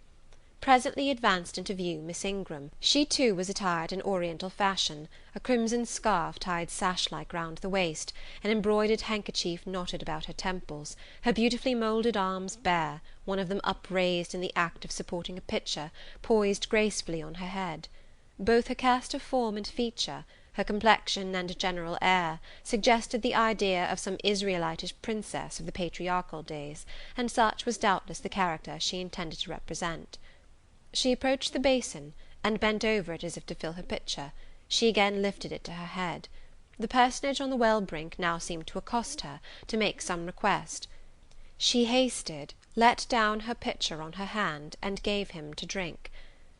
Presently advanced into view Miss Ingram. She too was attired in Oriental fashion, a crimson scarf tied sash-like round the waist, an embroidered handkerchief knotted about her temples, her beautifully moulded arms bare, one of them upraised in the act of supporting a pitcher, poised gracefully on her head. Both her cast of form and feature, her complexion and general air, suggested the idea of some Israelitish princess of the patriarchal days, and such was doubtless the character she intended to represent. She approached the basin, and bent over it as if to fill her pitcher. She again lifted it to her head. The personage on the well brink now seemed to accost her, to make some request. She hasted, let down her pitcher on her hand, and gave him to drink.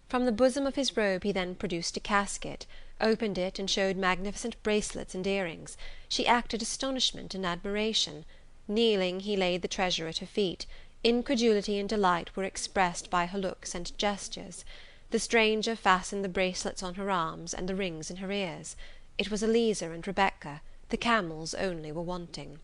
From the bosom of his robe he then produced a casket, opened it, and showed magnificent bracelets and earrings. She acted astonishment and admiration. Kneeling, he laid the treasure at her feet. Incredulity and delight were expressed by her looks and gestures. The stranger fastened the bracelets on her arms, and the rings in her ears. It was Eliza and Rebecca; the camels only were wanting.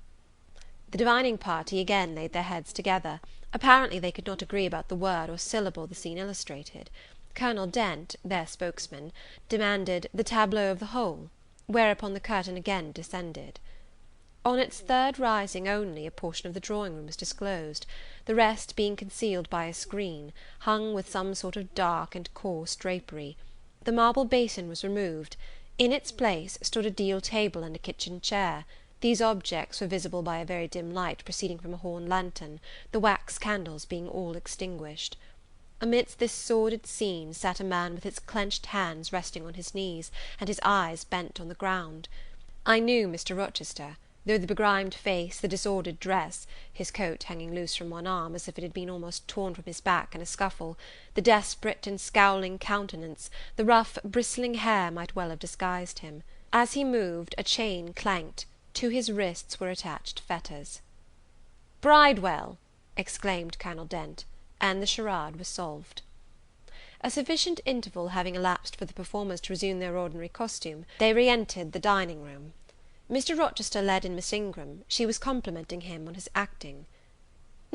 The divining party again laid their heads together. Apparently they could not agree about the word or syllable the scene illustrated. Colonel Dent, their spokesman, demanded the tableau of the whole, whereupon the curtain again descended. On its third rising only a portion of the drawing-room was disclosed, the rest being concealed by a screen, hung with some sort of dark and coarse drapery. The marble basin was removed. In its place stood a deal table and a kitchen chair. These objects were visible by a very dim light proceeding from a horn lantern, the wax candles being all extinguished. Amidst this sordid scene sat a man with his clenched hands resting on his knees, and his eyes bent on the ground. I knew Mr. Rochester, though the begrimed face, the disordered dress, his coat hanging loose from one arm, as if it had been almost torn from his back in a scuffle, the desperate and scowling countenance, the rough bristling hair might well have disguised him. As he moved, a chain clanked. To his wrists were attached fetters. "Bridewell!" exclaimed Colonel Dent, and the charade was solved. A sufficient interval having elapsed for the performers to resume their ordinary costume, they re-entered the dining-room. Mr. Rochester led in Miss Ingram. She was complimenting him on his acting.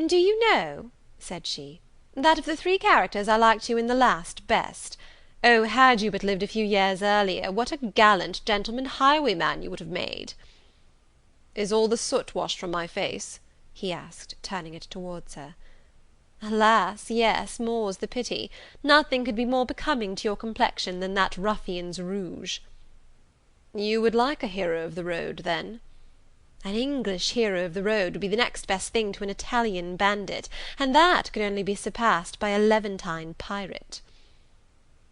"Do you know," said she, "that of the three characters I liked you in the last best? Oh, had you but lived a few years earlier, what a gallant gentleman highwayman you would have made!" "Is all the soot washed from my face?" he asked, turning it towards her. "Alas, yes, more's the pity! Nothing could be more becoming to your complexion than that ruffian's rouge." "You would like a hero of the road, then?" "An English hero of the road would be the next best thing to an Italian bandit, and that could only be surpassed by a Levantine pirate."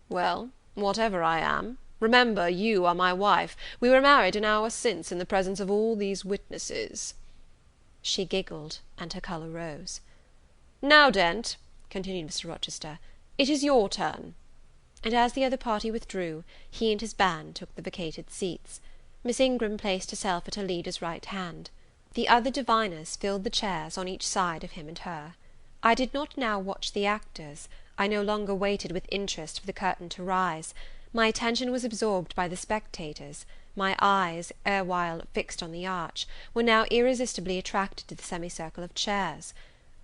"Well, whatever I am, remember you are my wife. We were married an hour since, in the presence of all these witnesses." She giggled, and her colour rose. "Now, Dent," continued Mr. Rochester, "it is your turn." And as the other party withdrew, he and his band took the vacated seats. Miss Ingram placed herself at her leader's right hand. The other diviners filled the chairs on each side of him and her. I did not now watch the actors. I no longer waited with interest for the curtain to rise. My attention was absorbed by the spectators. My eyes, erewhile fixed on the arch, were now irresistibly attracted to the semicircle of chairs.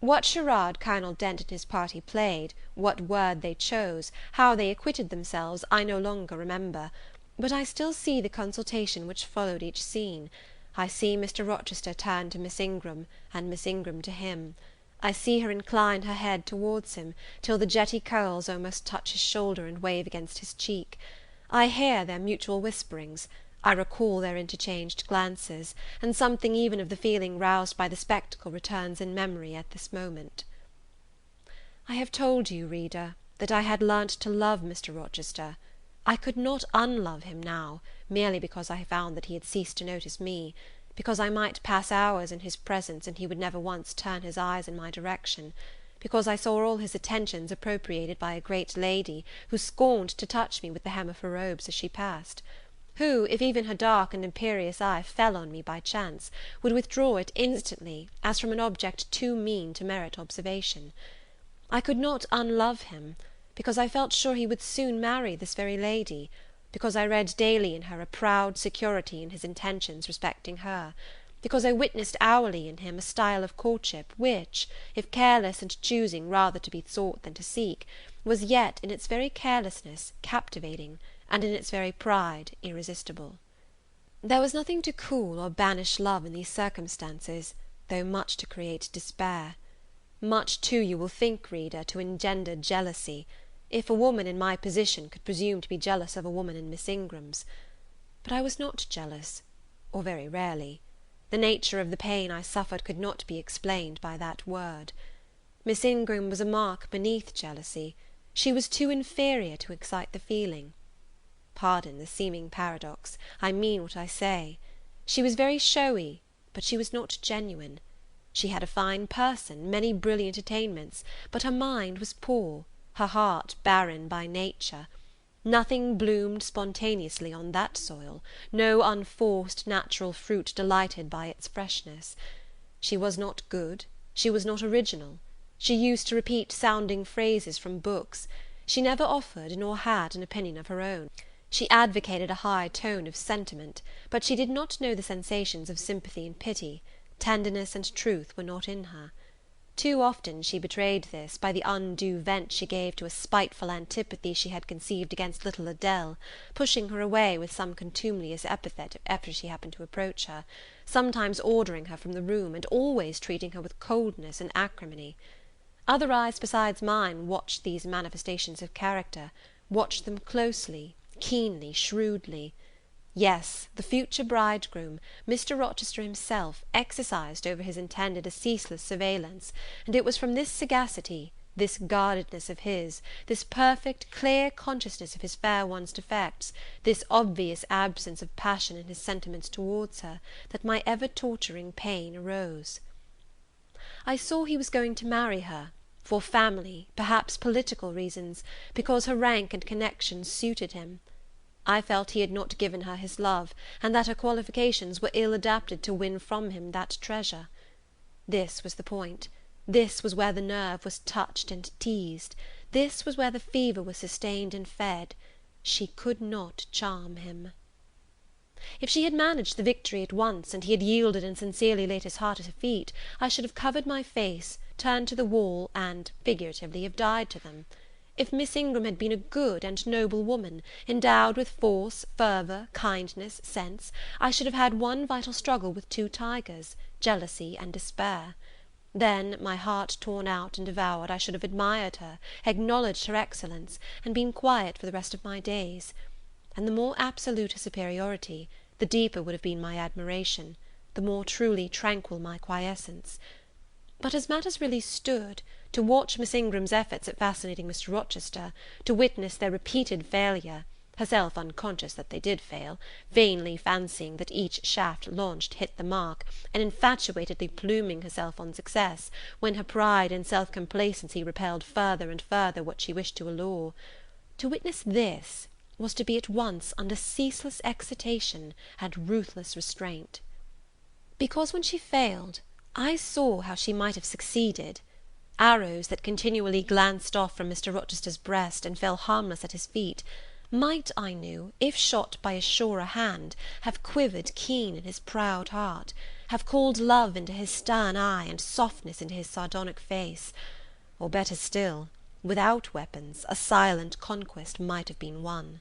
What charade Colonel Dent and his party played, what word they chose, how they acquitted themselves, I no longer remember; but I still see the consultation which followed each scene. I see Mr. Rochester turn to Miss Ingram, and Miss Ingram to him. I see her incline her head towards him, till the jetty curls almost touch his shoulder and wave against his cheek. I hear their mutual whisperings, I recall their interchanged glances, and something even of the feeling roused by the spectacle returns in memory at this moment. I have told you, reader, that I had learnt to love Mr. Rochester. I could not unlove him now, merely because I found that he had ceased to notice me, because I might pass hours in his presence and he would never once turn his eyes in my direction, because I saw all his attentions appropriated by a great lady who scorned to touch me with the hem of her robes as she passed, who, if even her dark and imperious eye fell on me by chance, would withdraw it instantly, as from an object too mean to merit observation. I could not unlove him, because I felt sure he would soon marry this very lady, because I read daily in her a proud security in his intentions respecting her, because I witnessed hourly in him a style of courtship which, if careless and choosing rather to be sought than to seek, was yet, in its very carelessness, captivating, and in its very pride, irresistible. There was nothing to cool or banish love in these circumstances, though much to create despair. Much, too, you will think, reader, to engender jealousy, if a woman in my position could presume to be jealous of a woman in Miss Ingram's. But I was not jealous, or very rarely. The nature of the pain I suffered could not be explained by that word. Miss Ingram was a mark beneath jealousy. She was too inferior to excite the feeling. Pardon the seeming paradox, I mean what I say. She was very showy, but she was not genuine. She had a fine person, many brilliant attainments, but her mind was poor, her heart barren by nature. Nothing bloomed spontaneously on that soil, no unforced natural fruit delighted by its freshness. She was not good, she was not original. She used to repeat sounding phrases from books. She never offered nor had an opinion of her own. She advocated a high tone of sentiment, but she did not know the sensations of sympathy and pity. Tenderness and truth were not in her. Too often she betrayed this, by the undue vent she gave to a spiteful antipathy she had conceived against little Adele, pushing her away with some contumelious epithet if ever she happened to approach her, sometimes ordering her from the room, and always treating her with coldness and acrimony. Other eyes besides mine watched these manifestations of character, watched them closely, keenly, shrewdly. Yes, the future bridegroom, Mr. Rochester himself, exercised over his intended a ceaseless surveillance, and it was from this sagacity, this guardedness of his, this perfect, clear consciousness of his fair one's defects, this obvious absence of passion in his sentiments towards her, that my ever-torturing pain arose. I saw he was going to marry her, for family, perhaps political reasons, because her rank and connections suited him. I felt he had not given her his love, and that her qualifications were ill adapted to win from him that treasure. This was the point. This was where the nerve was touched and teased. This was where the fever was sustained and fed. She could not charm him. If she had managed the victory at once, and he had yielded and sincerely laid his heart at her feet, I should have covered my face, turned to the wall, and, figuratively, have died to them. If Miss Ingram had been a good and noble woman, endowed with force, fervour, kindness, sense, I should have had one vital struggle with two tigers, jealousy and despair. Then, my heart torn out and devoured, I should have admired her, acknowledged her excellence, and been quiet for the rest of my days. And the more absolute her superiority, the deeper would have been my admiration, the more truly tranquil my quiescence. But as matters really stood, to watch Miss Ingram's efforts at fascinating Mr. Rochester, to witness their repeated failure, herself unconscious that they did fail, vainly fancying that each shaft launched hit the mark, and infatuatedly pluming herself on success, when her pride and self-complacency repelled further and further what she wished to allure, to witness this was to be at once under ceaseless excitation and ruthless restraint. Because when she failed, I saw how she might have succeeded. Arrows that continually glanced off from Mr. Rochester's breast and fell harmless at his feet, might, I knew, if shot by a surer hand, have quivered keen in his proud heart, have called love into his stern eye and softness into his sardonic face; or, better still, without weapons, a silent conquest might have been won.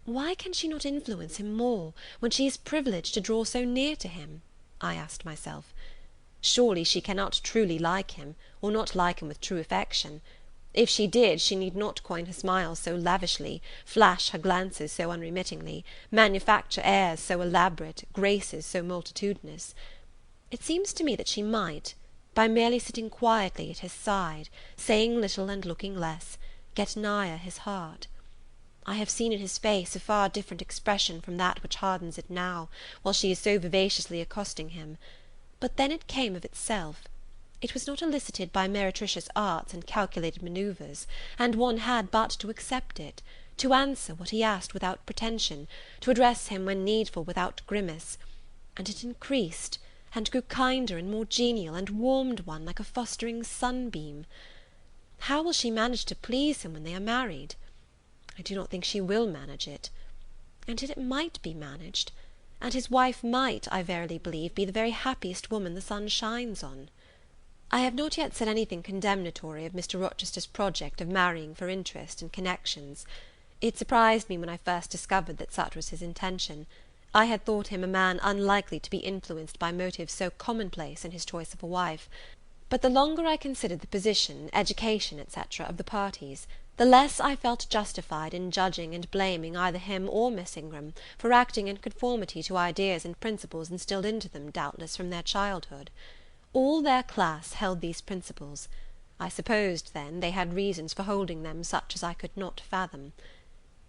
Why can she not influence him more, when she is privileged to draw so near to him? I asked myself. Surely she cannot truly like him, or not like him with true affection. If she did, she need not coin her smiles so lavishly, flash her glances so unremittingly, manufacture airs so elaborate, graces so multitudinous. It seems to me that she might, by merely sitting quietly at his side, saying little and looking less, get nigher his heart. I have seen in his face a far different expression from that which hardens it now, while she is so vivaciously accosting him. But then it came of itself. It was not elicited by meretricious arts and calculated manoeuvres, and one had but to accept it, to answer what he asked without pretension, to address him when needful without grimace, and it increased, and grew kinder and more genial, and warmed one like a fostering sunbeam. How will she manage to please him when they are married? I do not think she will manage it. And yet it might be managed, and his wife might, I verily believe, be the very happiest woman the sun shines on. I have not yet said anything condemnatory of Mr. Rochester's project of marrying for interest and connections. It surprised me when I first discovered that such was his intention. I had thought him a man unlikely to be influenced by motives so commonplace in his choice of a wife. But the longer I considered the position, education, etc., of the parties, the less I felt justified in judging and blaming either him or Miss Ingram for acting in conformity to ideas and principles instilled into them, doubtless, from their childhood. All their class held these principles. I supposed, then, they had reasons for holding them such as I could not fathom.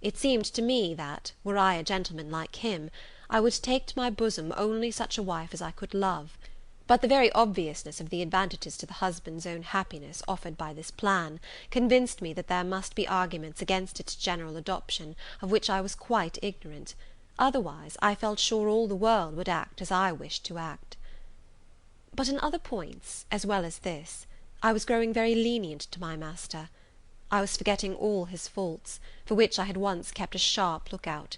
It seemed to me that, were I a gentleman like him, I would take to my bosom only such a wife as I could love. But the very obviousness of the advantages to the husband's own happiness offered by this plan convinced me that there must be arguments against its general adoption, of which I was quite ignorant. Otherwise, I felt sure all the world would act as I wished to act. But in other points, as well as this, I was growing very lenient to my master. I was forgetting all his faults, for which I had once kept a sharp look-out.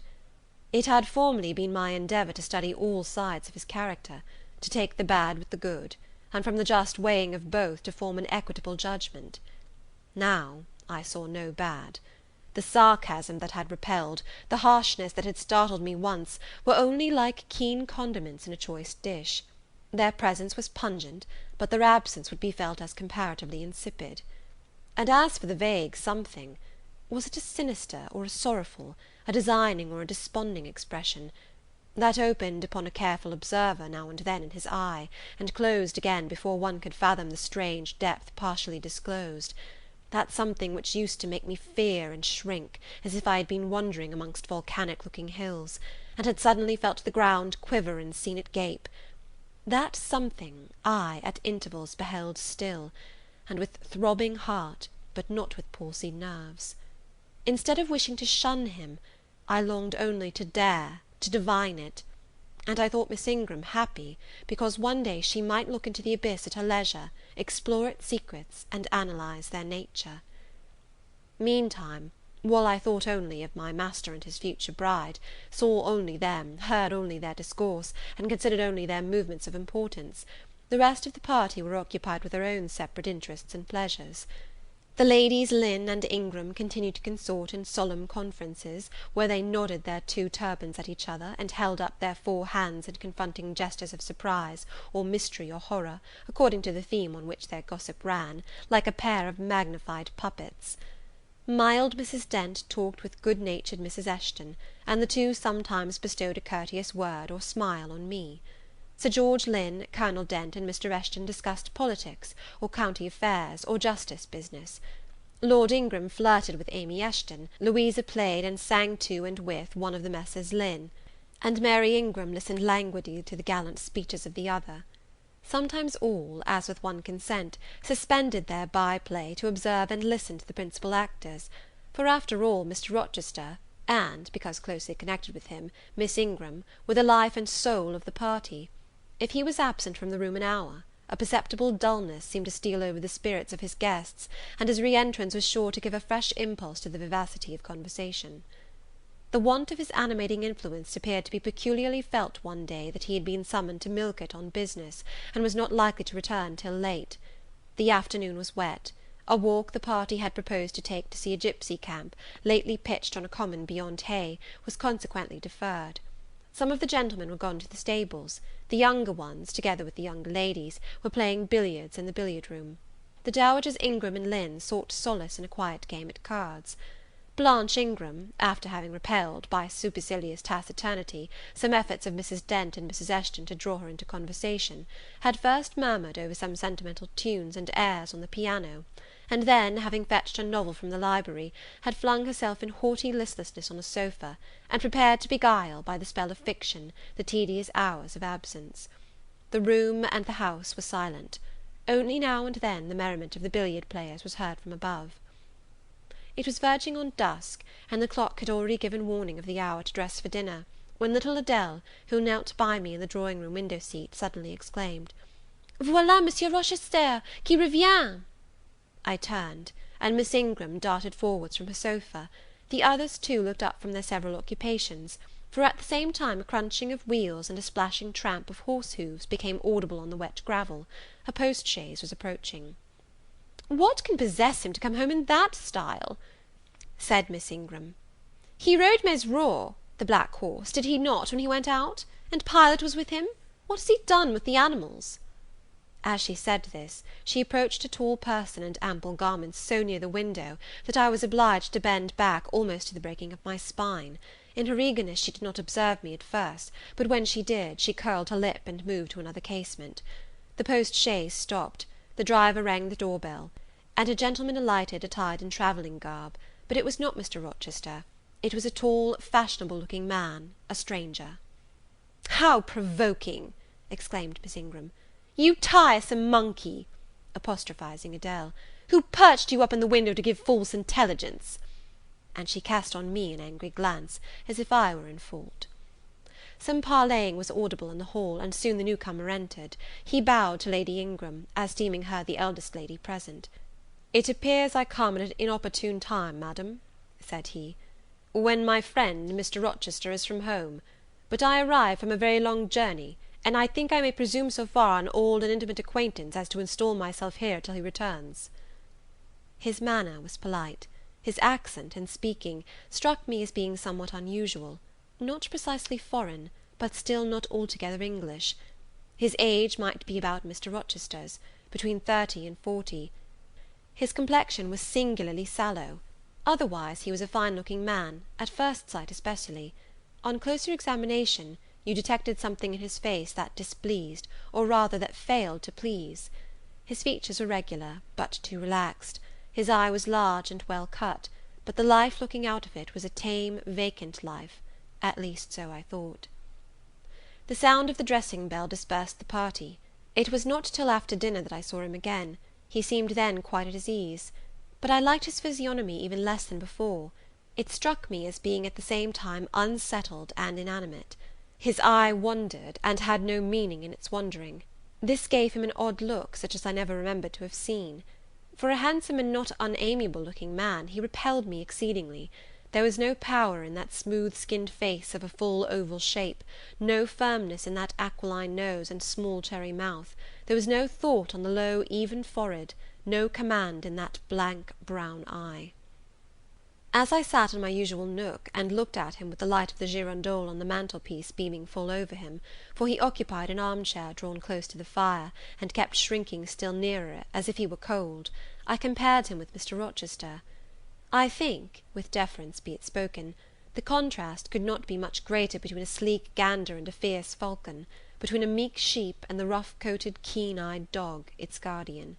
It had formerly been my endeavour to study all sides of his character, to take the bad with the good, and from the just weighing of both to form an equitable judgment. Now I saw no bad. The sarcasm that had repelled, the harshness that had startled me once, were only like keen condiments in a choice dish. Their presence was pungent, but their absence would be felt as comparatively insipid. And as for the vague something, was it a sinister or a sorrowful, a designing or a desponding expression, that opened upon a careful observer now and then in his eye, and closed again before one could fathom the strange depth partially disclosed, that something which used to make me fear and shrink, as if I had been wandering amongst volcanic-looking hills, and had suddenly felt the ground quiver and seen it gape, that something I at intervals beheld still, and with throbbing heart, but not with palsied nerves. Instead of wishing to shun him, I longed only to dare, to divine it, and I thought Miss Ingram happy because one day she might look into the abyss at her leisure, explore its secrets, and analyse their nature. Meantime, While I thought only of my master and his future bride, saw only them, heard only their discourse, and considered only their movements of importance, the rest of the party were occupied with their own separate interests and pleasures. The ladies Lynn and Ingram continued to consort in solemn conferences, where they nodded their two turbans at each other, and held up their four hands in confronting gestures of surprise, or mystery, or horror, according to the theme on which their gossip ran, like a pair of magnified puppets. Mild Mrs. Dent talked with good-natured Mrs. Eshton, and the two sometimes bestowed a courteous word or smile on me. Sir George Lynn, Colonel Dent, and Mr. Eshton discussed politics, or county affairs, or justice business. Lord Ingram flirted with Amy Eshton, Louisa played and sang to and with one of the Messrs. Lynn, and Mary Ingram listened languidly to the gallant speeches of the other. Sometimes all, as with one consent, suspended their by-play to observe and listen to the principal actors; for, after all, Mr. Rochester, and, because closely connected with him, Miss Ingram, were the life and soul of the party. If he was absent from the room an hour, a perceptible dullness seemed to steal over the spirits of his guests, and his re-entrance was sure to give a fresh impulse to the vivacity of conversation. The want of his animating influence appeared to be peculiarly felt one day that he had been summoned to Millcote on business, and was not likely to return till late. The afternoon was wet. A walk the party had proposed to take to see a gipsy camp, lately pitched on a common beyond Hay, was consequently deferred. Some of the gentlemen were gone to the stables; the younger ones, together with the younger ladies, were playing billiards in the billiard-room. The Dowagers Ingram and Lynn sought solace in a quiet game at cards. Blanche Ingram, after having repelled, by supercilious taciturnity, some efforts of Mrs. Dent and Mrs. Eshton to draw her into conversation, had first murmured over some sentimental tunes and airs on the piano, and then, having fetched her novel from the library, had flung herself in haughty listlessness on a sofa, and prepared to beguile, by the spell of fiction, the tedious hours of absence. The room and the house were silent. Only now and then the merriment of the billiard players was heard from above. It was verging on dusk, and the clock had already given warning of the hour to dress for dinner, when little Adele, who knelt by me in the drawing-room window-seat, suddenly exclaimed, "Voilà Monsieur Rochester, qui revient!" I turned, and Miss Ingram darted forwards from her sofa. The others too looked up from their several occupations, for at the same time a crunching of wheels and a splashing tramp of horse-hoofs became audible on the wet gravel. A post-chaise was approaching. "What can possess him to come home in that style?" said Miss Ingram. "He rode Mesrour, the black horse, did he not, when he went out? And Pilot was with him? What has he done with the animals?" As she said this, she approached a tall person and ample garments so near the window, that I was obliged to bend back almost to the breaking of my spine. In her eagerness she did not observe me at first, but when she did, she curled her lip and moved to another casement. The post-chaise stopped. The driver rang the door-bell, and a gentleman alighted attired in travelling garb; but it was not Mr. Rochester. It was a tall, fashionable-looking man, a stranger. "How provoking!" exclaimed Miss Ingram. "You tiresome monkey," apostrophising Adele, "who perched you up in the window to give false intelligence!" And she cast on me an angry glance, as if I were in fault. Some parleying was audible in the hall, and soon the newcomer entered. He bowed to Lady Ingram, as deeming her the eldest lady present. "It appears I come at an inopportune time, madam," said he, "when my friend, Mr. Rochester, is from home; but I arrive from a very long journey, and I think I may presume so far on old and intimate acquaintance as to install myself here till he returns." His manner was polite. His accent, in speaking, struck me as being somewhat unusual, not precisely foreign, but still not altogether English. His age might be about Mr. Rochester's, between 30 and 40. His complexion was singularly sallow. Otherwise he was a fine-looking man, at first sight especially. On closer examination, you detected something in his face that displeased, or rather that failed to please. His features were regular, but too relaxed. His eye was large and well cut, but the life looking out of it was a tame, vacant life. At least so I thought. The sound of the dressing-bell dispersed the party. It was not till after dinner that I saw him again. He seemed then quite at his ease. But I liked his physiognomy even less than before. It struck me as being at the same time unsettled and inanimate. His eye wandered, and had no meaning in its wandering. This gave him an odd look, such as I never remembered to have seen. For a handsome and not unamiable looking man, he repelled me exceedingly. There was no power in that smooth-skinned face of a full oval shape, no firmness in that aquiline nose and small cherry mouth, there was no thought on the low even forehead, no command in that blank brown eye. As I sat in my usual nook, and looked at him with the light of the girandole on the mantelpiece beaming full over him, for he occupied an arm-chair drawn close to the fire, and kept shrinking still nearer, as if he were cold, I compared him with Mr. Rochester. I think, with deference be it spoken, the contrast could not be much greater between a sleek gander and a fierce falcon, between a meek sheep and the rough-coated, keen-eyed dog, its guardian.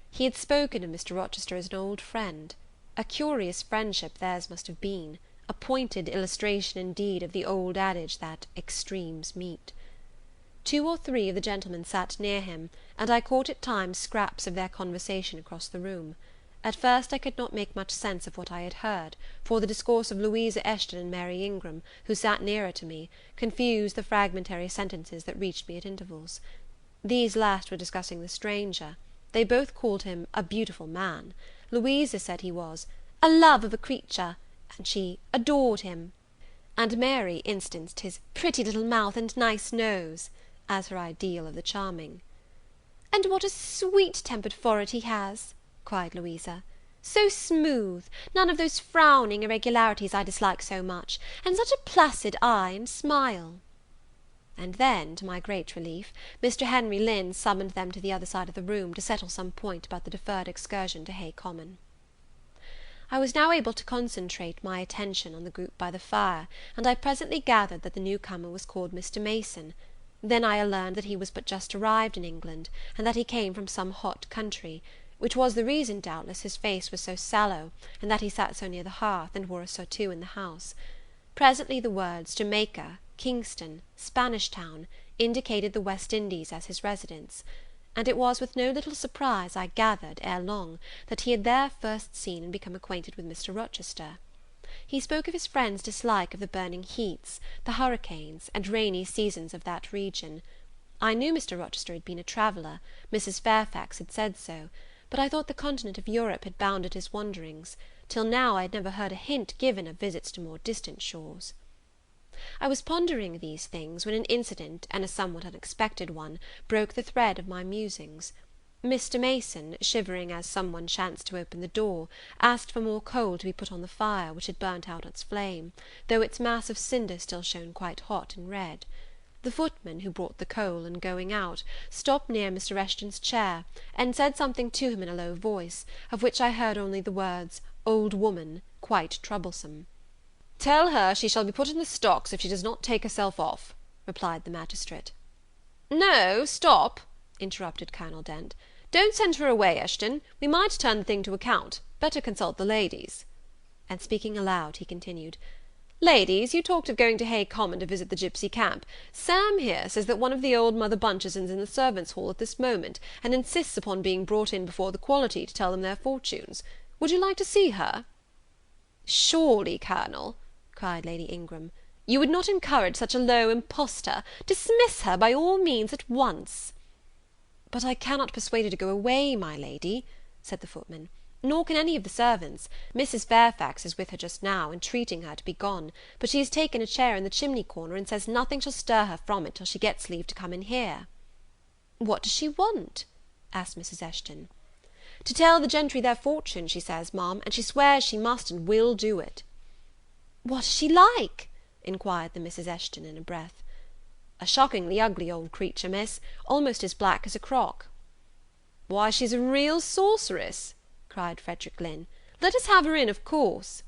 He had spoken of Mr. Rochester as an old friend. A curious friendship theirs must have been, a pointed illustration indeed of the old adage that extremes meet. 2 or 3 of the gentlemen sat near him, and I caught at times scraps of their conversation across the room. At first I could not make much sense of what I had heard, for the discourse of Louisa Eshton and Mary Ingram, who sat nearer to me, confused the fragmentary sentences that reached me at intervals. These last were discussing the stranger. They both called him a beautiful man. Louisa said he was a love of a creature, and she adored him; and Mary instanced his pretty little mouth and nice nose, as her ideal of the charming. "And what a sweet-tempered forehead he has!" cried Louisa. "So smooth, none of those frowning irregularities I dislike so much, and such a placid eye and smile." And then, to my great relief, Mr. Henry Lynn summoned them to the other side of the room, to settle some point about the deferred excursion to Hay Common. I was now able to concentrate my attention on the group by the fire, and I presently gathered that the new comer was called Mr. Mason. Then I learned that he was but just arrived in England, and that he came from some hot country, which was the reason, doubtless, his face was so sallow, and that he sat so near the hearth, and wore a surtout in the house. Presently the words Jamaica, Kingston, Spanish Town, indicated the West Indies as his residence; and it was with no little surprise I gathered, ere long, that he had there first seen and become acquainted with Mr. Rochester. He spoke of his friend's dislike of the burning heats, the hurricanes, and rainy seasons of that region. I knew Mr. Rochester had been a traveller, Mrs. Fairfax had said so, but I thought the continent of Europe had bounded his wanderings; till now I had never heard a hint given of visits to more distant shores. I was pondering these things, when an incident, and a somewhat unexpected one, broke the thread of my musings. Mr. Mason, shivering as some one chanced to open the door, asked for more coal to be put on the fire, which had burnt out its flame, though its mass of cinder still shone quite hot and red. The footman, who brought the coal, in going out, stopped near Mr. Eshton's chair, and said something to him in a low voice, of which I heard only the words, "old woman," quite troublesome. "Tell her she shall be put in the stocks if she does not take herself off," replied the magistrate. "No, stop," interrupted Colonel Dent. "Don't send her away, Eshton. We might turn the thing to account. Better consult the ladies." And speaking aloud, he continued, "Ladies, you talked of going to Hay Common to visit the gipsy camp. Sam here says that one of the old Mother Bunches is in the servants' hall at this moment, and insists upon being brought in before the quality to tell them their fortunes. Would you like to see her?" "Surely, Colonel," cried Lady Ingram, "you would not encourage such a low impostor. Dismiss her by all means at once." "But I cannot persuade her to go away, my lady," said the footman, "nor can any of the servants. Mrs. Fairfax is with her just now, entreating her to be gone; but she has taken a chair in the chimney corner, and says nothing shall stir her from it till she gets leave to come in here." "What does she want?" asked Mrs. Eshton. "To tell the gentry their fortune, she says, ma'am, and she swears she must and will do it." "What is she like?" inquired the Mrs. Eshton in a breath. "A shockingly ugly old creature, miss, almost as black as a crock." "Why, she's a real sorceress," cried Frederick Lynn. "Let us have her in, of course."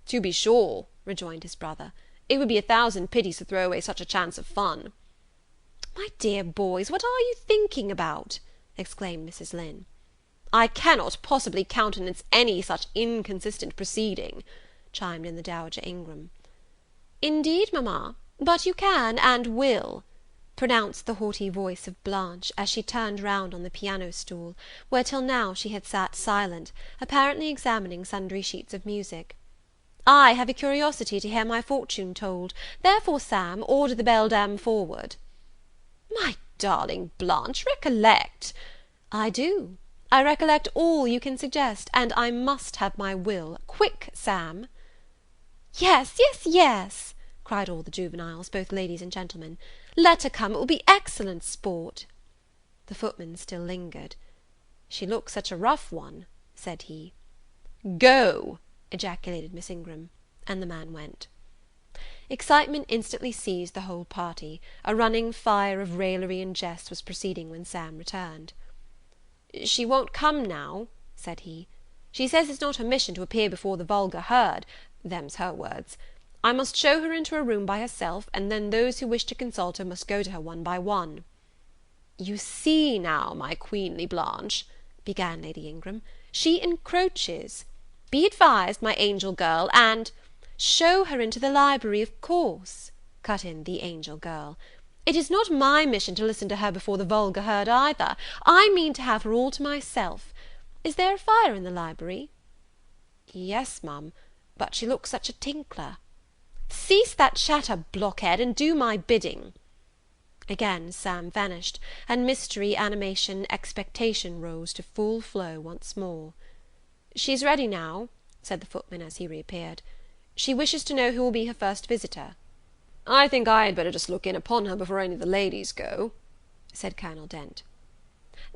"To be sure," rejoined his brother, "it would be 1,000 pities to throw away such a chance of fun." "My dear boys, what are you thinking about?" exclaimed Mrs. Lynn. "I cannot possibly countenance any such inconsistent proceeding," chimed in the Dowager Ingram. "Indeed, mamma, but you can and will," pronounced the haughty voice of Blanche, as she turned round on the piano stool, where till now she had sat silent, apparently examining sundry sheets of music. "I have a curiosity to hear my fortune told; therefore, Sam, order the beldam forward." "My darling Blanche, recollect—" "I do. I recollect all you can suggest, and I must have my will. Quick, Sam!" "Yes, yes, yes," cried all the juveniles, both ladies and gentlemen. "Let her come, it will be excellent sport." The footman still lingered. "She looks such a rough one," said he. "Go!" ejaculated Miss Ingram, and the man went. Excitement instantly seized the whole party. A running fire of raillery and jest was proceeding when Sam returned. "She won't come now," said he. "She says it's not her mission to appear before the vulgar herd, them's her words. I must show her into a room by herself, and then those who wish to consult her must go to her one by one." "You see now, my queenly Blanche," began Lady Ingram, "she encroaches. Be advised, my angel girl, and—" "Show her into the library, of course," cut in the angel girl. "It is not my mission to listen to her before the vulgar herd either. I mean to have her all to myself. Is there a fire in the library?" "Yes, ma'am, but she looks such a tinkler." "Cease that chatter, blockhead, and do my bidding." Again Sam vanished, and mystery, animation, expectation rose to full flow once more. "She's ready now," said the footman as he reappeared. "She wishes to know who will be her first visitor." "I think I had better just look in upon her before any of the ladies go," said Colonel Dent.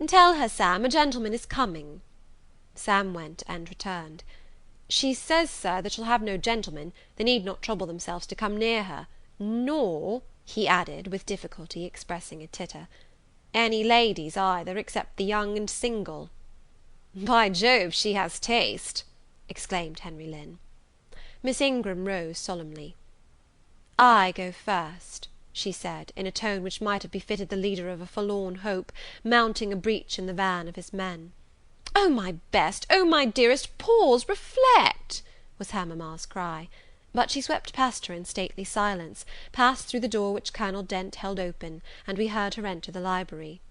"Tell her, Sam, a gentleman is coming." Sam went and returned. "She says, sir, that she'll have no gentlemen; they need not trouble themselves to come near her, nor," he added, with difficulty expressing a titter, "any ladies either, except the young and single." "By Jove, she has taste!" exclaimed Henry Lynn. Miss Ingram rose solemnly. "I go first," she said, in a tone which might have befitted the leader of a forlorn hope, mounting a breach in the van of his men. "Oh, my best, oh, my dearest, pause, reflect!" was her mamma's cry; but she swept past her in stately silence, passed through the door which Colonel Dent held open, and we heard her enter the library.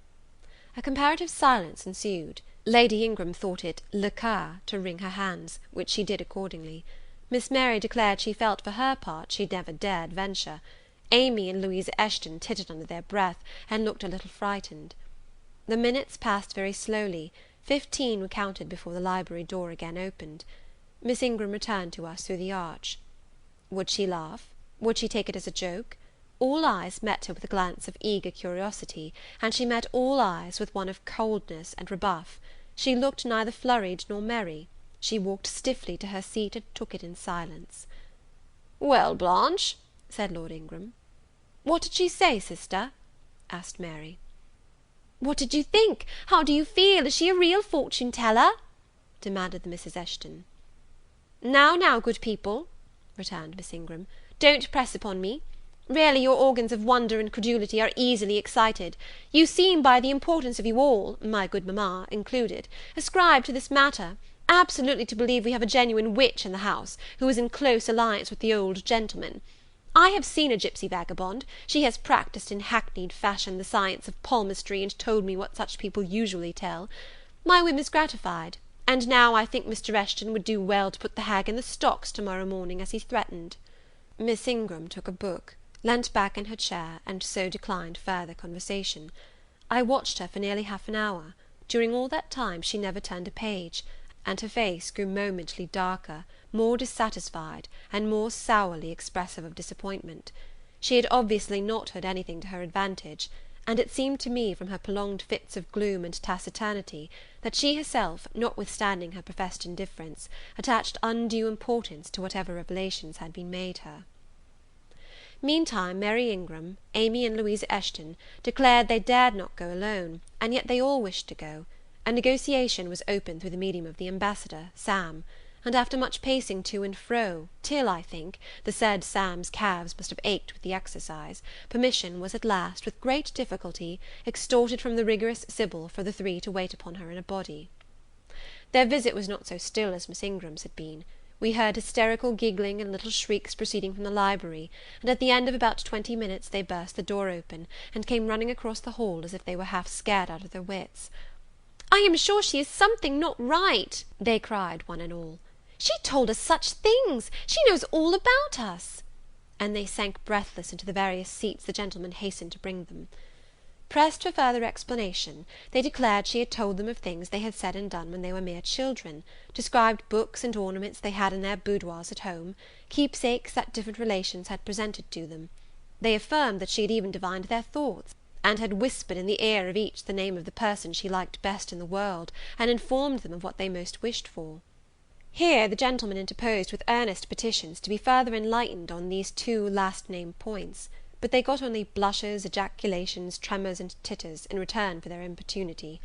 A comparative silence ensued. Lady Ingram thought it le cas to wring her hands, which she did accordingly. Miss Mary declared she felt for her part she never dared venture. Amy and Louisa Eshton tittered under their breath, and looked a little frightened. The minutes passed very slowly. 15 were counted before the library door again opened. Miss Ingram returned to us through the arch. Would she laugh? Would she take it as a joke? All eyes met her with a glance of eager curiosity, and she met all eyes with one of coldness and rebuff. She looked neither flurried nor merry. She walked stiffly to her seat and took it in silence. "Well, Blanche," said Lord Ingram. "What did she say, sister?" asked Mary. "What did you think? How do you feel? Is she a real fortune teller?" demanded the Mrs. Eshton. "Now, now, good people," returned Miss Ingram, "don't press upon me. Really, your organs of wonder and credulity are easily excited. You seem, by the importance of you all, my good mamma included, ascribed to this matter, absolutely to believe we have a genuine witch in the house, who is in close alliance with the old gentleman. I have seen a gipsy vagabond; she has practised in hackneyed fashion the science of palmistry, and told me what such people usually tell. My whim is gratified, and now I think Mr. Eshton would do well to put the hag in the stocks to-morrow morning, as he threatened." Miss Ingram took a book, leant back in her chair, and so declined further conversation. I watched her for nearly half an hour. During all that time she never turned a page, and her face grew momently darker, more dissatisfied, and more sourly expressive of disappointment. She had obviously not heard anything to her advantage, and it seemed to me, from her prolonged fits of gloom and taciturnity, that she herself, notwithstanding her professed indifference, attached undue importance to whatever revelations had been made her. Meantime, Mary Ingram, Amy and Louisa Eshton declared they dared not go alone, and yet they all wished to go. A negotiation was opened through the medium of the ambassador, Sam, and after much pacing to and fro, till, I think, the said Sam's calves must have ached with the exercise, permission was at last, with great difficulty, extorted from the rigorous Sybil for the three to wait upon her in a body. Their visit was not so still as Miss Ingram's had been. We heard hysterical giggling and little shrieks proceeding from the library, and at the end of about 20 minutes they burst the door open, and came running across the hall as if they were half scared out of their wits. "I am sure she is something not right," they cried, one and all. "She told us such things! She knows all about us!" And they sank breathless into the various seats the gentlemen hastened to bring them. Pressed for further explanation, they declared she had told them of things they had said and done when they were mere children, described books and ornaments they had in their boudoirs at home, keepsakes that different relations had presented to them. They affirmed that she had even divined their thoughts, and had whispered in the ear of each the name of the person she liked best in the world, and informed them of what they most wished for. Here the gentleman interposed with earnest petitions to be further enlightened on these two last-named points, but they got only blushes, ejaculations, tremors, and titters, in return for their importunity.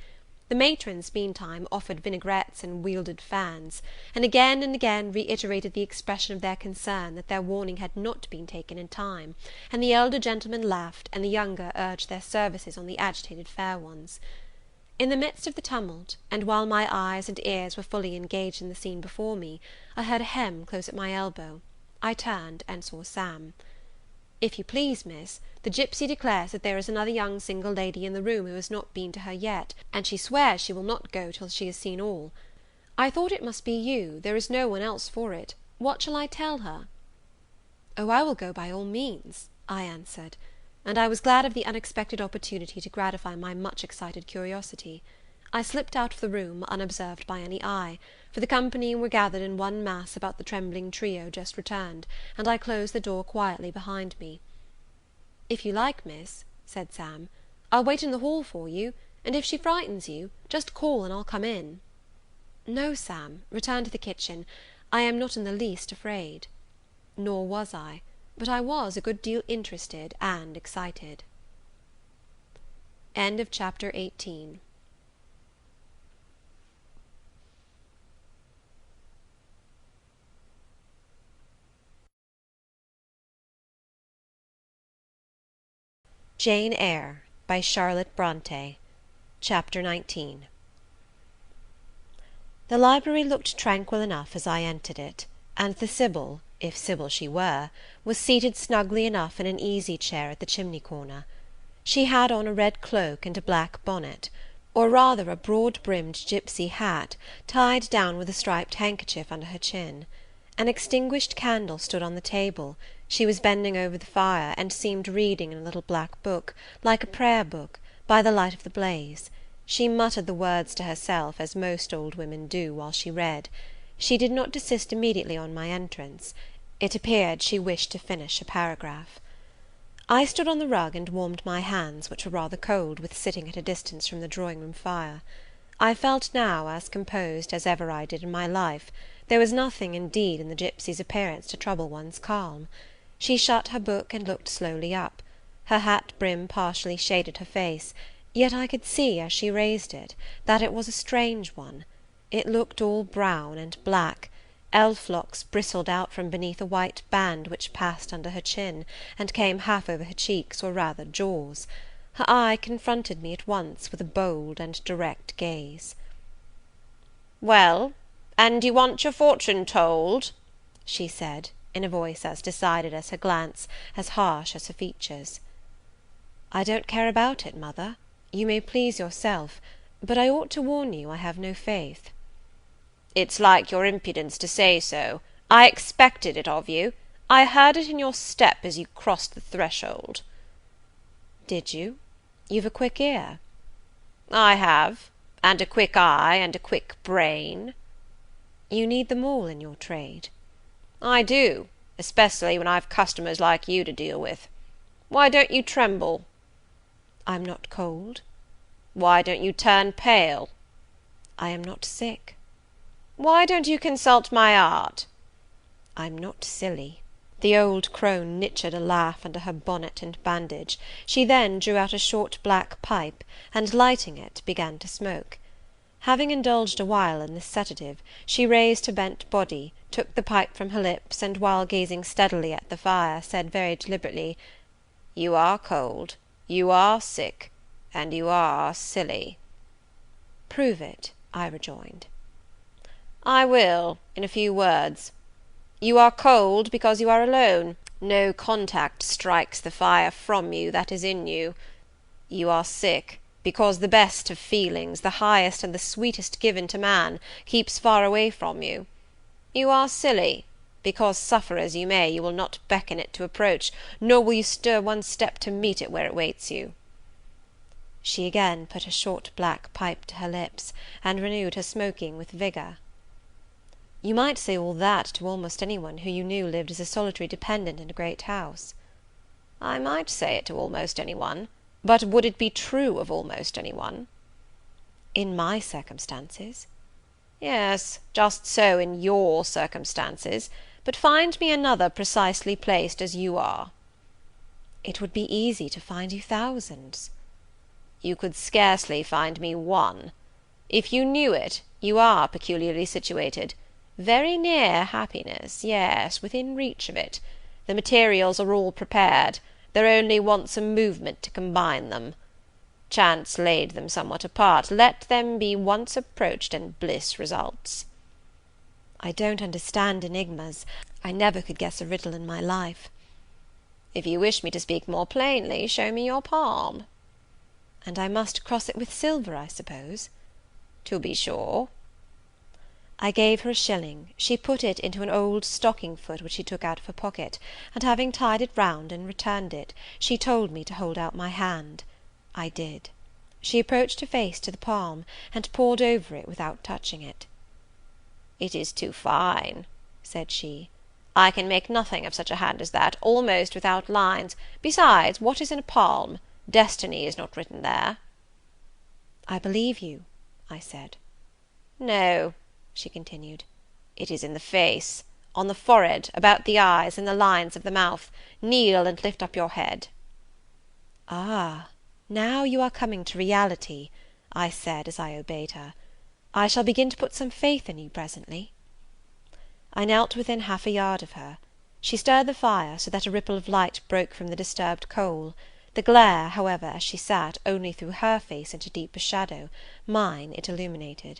The matrons, meantime, offered vinaigrettes and wielded fans, and again reiterated the expression of their concern that their warning had not been taken in time, and the elder gentlemen laughed, and the younger urged their services on the agitated fair ones. In the midst of the tumult, and while my eyes and ears were fully engaged in the scene before me, I heard a hem close at my elbow. I turned, and saw Sam. "If you please, miss, the gipsy declares that there is another young single lady in the room who has not been to her yet, and she swears she will not go till she has seen all. I thought it must be you, there is no one else for it. What shall I tell her?" "Oh, I will go by all means," I answered, and I was glad of the unexpected opportunity to gratify my much excited curiosity. I slipped out of the room, unobserved by any eye, for the company were gathered in one mass about the trembling trio just returned, and I closed the door quietly behind me. "If you like, miss," said Sam, "I'll wait in the hall for you, and if she frightens you, just call and I'll come in." "No, Sam, return to the kitchen. I am not in the least afraid." Nor was I, but I was a good deal interested and excited. Chapter 18. Jane Eyre by Charlotte Bronte. Chapter 19. The library looked tranquil enough as I entered it, and the Sibyl, if Sibyl she were, was seated snugly enough in an easy-chair at the chimney-corner. She had on a red cloak and a black bonnet, or rather a broad-brimmed gipsy hat, tied down with a striped handkerchief under her chin. An extinguished candle stood on the table. She was bending over the fire, and seemed reading in a little black book, like a prayer-book, by the light of the blaze. She muttered the words to herself, as most old women do, while she read. She did not desist immediately on my entrance. It appeared she wished to finish a paragraph. I stood on the rug and warmed my hands, which were rather cold with sitting at a distance from the drawing-room fire. I felt now as composed as ever I did in my life. There was nothing, indeed, in the gipsy's appearance to trouble one's calm. She shut her book and looked slowly up. Her hat brim partially shaded her face, yet I could see, as she raised it, that it was a strange one. It looked all brown and black. Elf-locks bristled out from beneath a white band which passed under her chin, and came half over her cheeks, or rather jaws. Her eye confronted me at once with a bold and direct gaze. "Well, and you want your fortune told?" she said, in a voice as decided as her glance, as harsh as her features. "I don't care about it, mother. You may please yourself, but I ought to warn you I have no faith." "It's like your impudence to say so. I expected it of you. I heard it in your step as you crossed the threshold." "Did you? You've a quick ear." "I have, and a quick eye, and a quick brain." "You need them all in your trade." "I do, especially when I've customers like you to deal with. Why don't you tremble?" "I'm not cold." "Why don't you turn pale?" "I am not sick." "Why don't you consult my art?" "I'm not silly." The old crone knitched a laugh under her bonnet and bandage. She then drew out a short black pipe, and lighting it, began to smoke. Having indulged a while in this sedative, she raised her bent body, took the pipe from her lips, and while gazing steadily at the fire, said very deliberately, "You are cold, you are sick, and you are silly." "Prove it," I rejoined. "I will, in a few words. You are cold because you are alone. No contact strikes the fire from you that is in you. You are sick because the best of feelings, the highest and the sweetest given to man, keeps far away from you. You are silly because, suffer as you may, you will not beckon it to approach, nor will you stir one step to meet it where it waits you." She again put her short black pipe to her lips, and renewed her smoking with vigour. "You might say all that to almost any one who you knew lived as a solitary dependent in a great house." "I might say it to almost any one, but would it be true of almost any one?" "In my circumstances." "Yes, just so in your circumstances, but find me another precisely placed as you are." "It would be easy to find you thousands." "You could scarcely find me one. If you knew it, you are peculiarly situated. Very near happiness, yes, within reach of it. The materials are all prepared, there only wants a movement to combine them. Chance laid them somewhat apart, let them be once approached, and bliss results." "I don't understand enigmas. I never could guess a riddle in my life." "If you wish me to speak more plainly, show me your palm." "And I must cross it with silver, I suppose?" "To be sure." I gave her a shilling. She put it into an old stocking foot which she took out of her pocket, and having tied it round and returned it, she told me to hold out my hand. I did. She approached her face to the palm, and pored over it without touching it. "It is too fine," said she. "I can make nothing of such a hand as that, almost without lines. Besides, what is in a palm? Destiny is not written there." "I believe you," I said. "No," she continued, "it is in the face, on the forehead, about the eyes, in the lines of the mouth. Kneel and lift up your head." "Ah, now you are coming to reality," I said as I obeyed her. "I shall begin to put some faith in you presently." I knelt within half a yard of her. She stirred the fire, so that a ripple of light broke from the disturbed coal. The glare, however, as she sat, only threw her face into deeper shadow; mine it illuminated.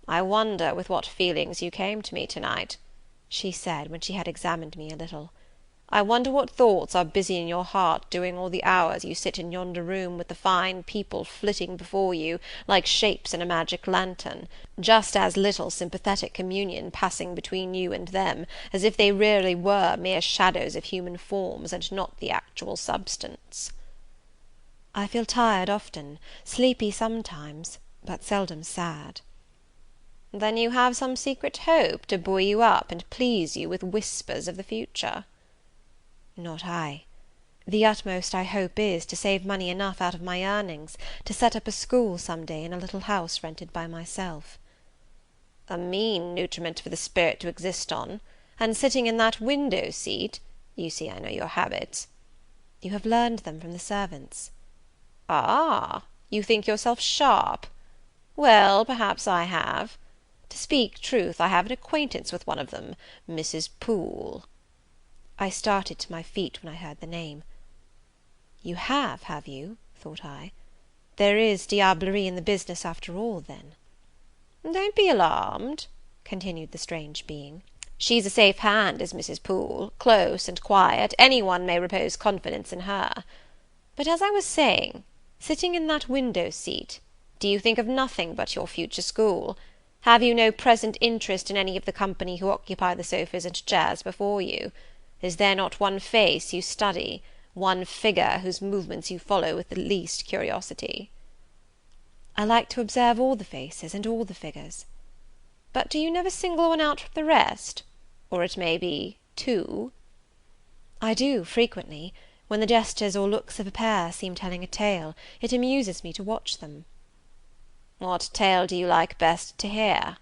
"I wonder with what feelings you came to me to-night," she said, when she had examined me a little. "I wonder what thoughts are busy in your heart during all the hours you sit in yonder room with the fine people flitting before you like shapes in a magic lantern, just as little sympathetic communion passing between you and them, as if they really were mere shadows of human forms, and not the actual substance." "I feel tired often, sleepy sometimes, but seldom sad." "Then you have some secret hope to buoy you up and please you with whispers of the future?" "Not I. The utmost I hope is, to save money enough out of my earnings to set up a school some day in a little house rented by myself." "A mean nutriment for the spirit to exist on, and sitting in that window seat, you see I know your habits." "You have learned them from the servants." "Ah, you think yourself sharp? Well, perhaps I have. To speak truth, I have an acquaintance with one of them, Mrs. Poole." I started to my feet when I heard the name. "You have you?" thought I. "There is diablerie in the business after all, then." "Don't be alarmed," continued the strange being. "She's a safe hand, is Mrs. Poole, close and quiet, any one may repose confidence in her. But as I was saying, sitting in that window seat, do you think of nothing but your future school? Have you no present interest in any of the company who occupy the sofas and chairs before you? Is there not one face you study, one figure whose movements you follow with the least curiosity?" "I like to observe all the faces and all the figures." "But do you never single one out from the rest? Or it may be two?" "I do, frequently. When the gestures or looks of a pair seem telling a tale, it amuses me to watch them." "What tale do you like best to hear?"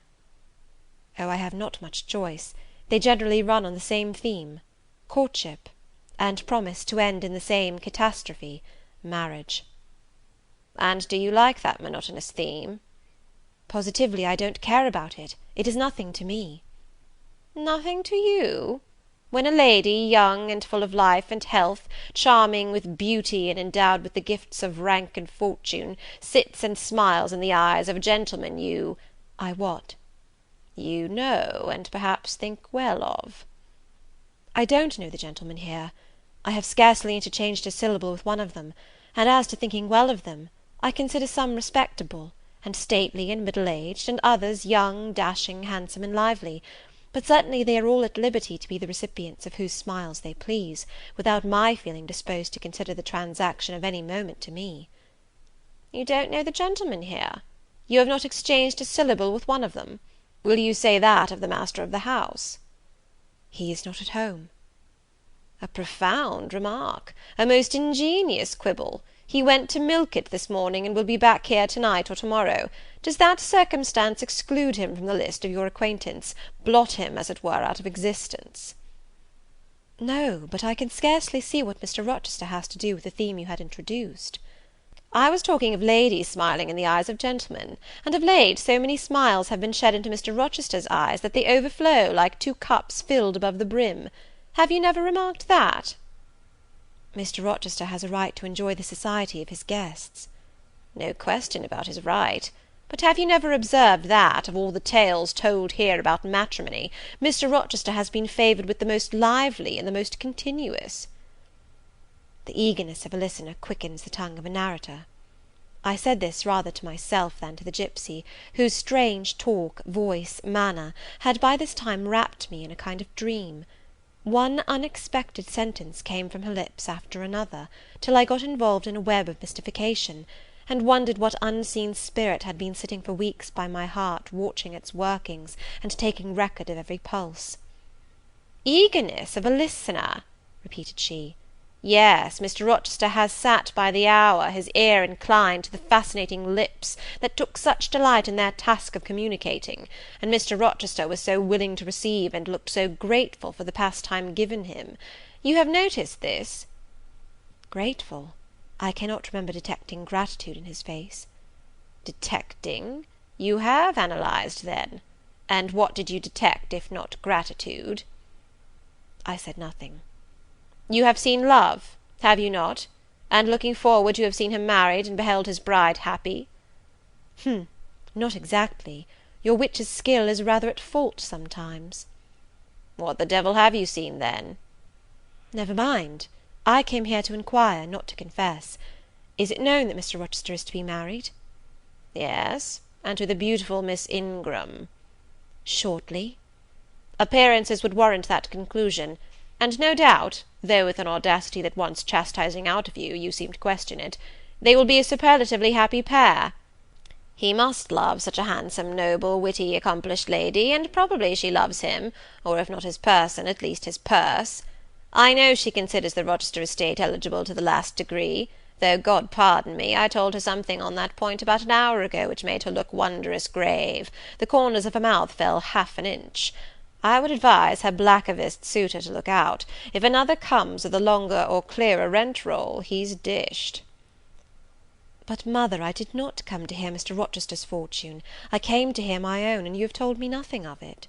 "Oh, I have not much choice. They generally run on the same theme, courtship, and promise to end in the same catastrophe, marriage." "And do you like that monotonous theme?" "Positively I don't care about it. It is nothing to me." "Nothing to you? When a lady, young and full of life and health, charming with beauty and endowed with the gifts of rank and fortune, sits and smiles in the eyes of a gentleman you—" "I what?" "You know, and perhaps think well of." "I don't know the gentlemen here. I have scarcely interchanged a syllable with one of them; and as to thinking well of them, I consider some respectable, and stately and middle-aged, and others young, dashing, handsome, and lively; but certainly they are all at liberty to be the recipients of whose smiles they please, without my feeling disposed to consider the transaction of any moment to me." You don't know the gentlemen here? You have not exchanged a syllable with one of them? Will you say that of the master of the house?" "He is not at home." "A profound remark! A most ingenious quibble! He went to milk it this morning, and will be back here to-night or to-morrow. Does that circumstance exclude him from the list of your acquaintance, blot him, as it were, out of existence?" "No, but I can scarcely see what Mr. Rochester has to do with the theme you had introduced." "I was talking of ladies smiling in the eyes of gentlemen; and of late so many smiles have been shed into Mr. Rochester's eyes, that they overflow like two cups filled above the brim. Have you never remarked that?" "Mr. Rochester has a right to enjoy the society of his guests." "No question about his right. But have you never observed that, of all the tales told here about matrimony, Mr. Rochester has been favoured with the most lively and the most continuous?" The eagerness of a listener quickens the tongue of a narrator. I said this rather to myself than to the gipsy, whose strange talk, voice, manner, had by this time wrapped me in a kind of dream. One unexpected sentence came from her lips after another, till I got involved in a web of mystification, and wondered what unseen spirit had been sitting for weeks by my heart, watching its workings, and taking record of every pulse. "Eagerness of a listener!" repeated she. "Yes, Mr. Rochester has sat by the hour, his ear inclined to the fascinating lips that took such delight in their task of communicating; and Mr. Rochester was so willing to receive, and looked so grateful for the pastime given him. You have noticed this?" "Grateful? I cannot remember detecting gratitude in his face." "Detecting? You have analysed, then? And what did you detect, if not gratitude?" I said nothing. "You have seen love, have you not? And looking forward, you have seen him married, and beheld his bride happy?" Not exactly. Your witch's skill is rather at fault sometimes." "What the devil have you seen, then?" "Never mind. I came here to inquire, not to confess. Is it known that Mr. Rochester is to be married?" "Yes, and to the beautiful Miss Ingram." "Shortly?" "Appearances would warrant that conclusion; and no doubt, though with an audacity that wants chastising out of you, you seem to question it, they will be a superlatively happy pair. He must love such a handsome, noble, witty, accomplished lady, and probably she loves him, or if not his person, at least his purse. I know she considers the Rochester estate eligible to the last degree, though, God pardon me, I told her something on that point about an hour ago which made her look wondrous grave; the corners of her mouth fell half an inch. I would advise her blackavist suitor to look out. If another comes with a longer or clearer rent roll, he's dished." "But, mother, I did not come to hear Mr. Rochester's fortune. I came to hear my own, and you have told me nothing of it."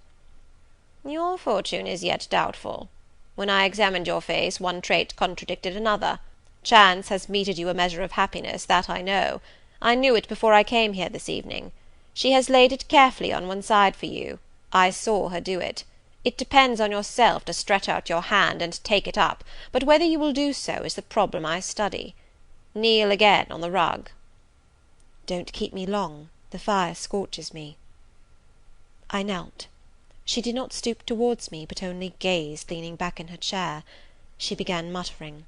"Your fortune is yet doubtful. When I examined your face, one trait contradicted another. Chance has meted you a measure of happiness, that I know. I knew it before I came here this evening. She has laid it carefully on one side for you. I saw her do it. It depends on yourself to stretch out your hand and take it up, but whether you will do so is the problem I study. Kneel again on the rug." "Don't keep me long. The fire scorches me." I knelt. She did not stoop towards me, but only gazed, leaning back in her chair. She began muttering.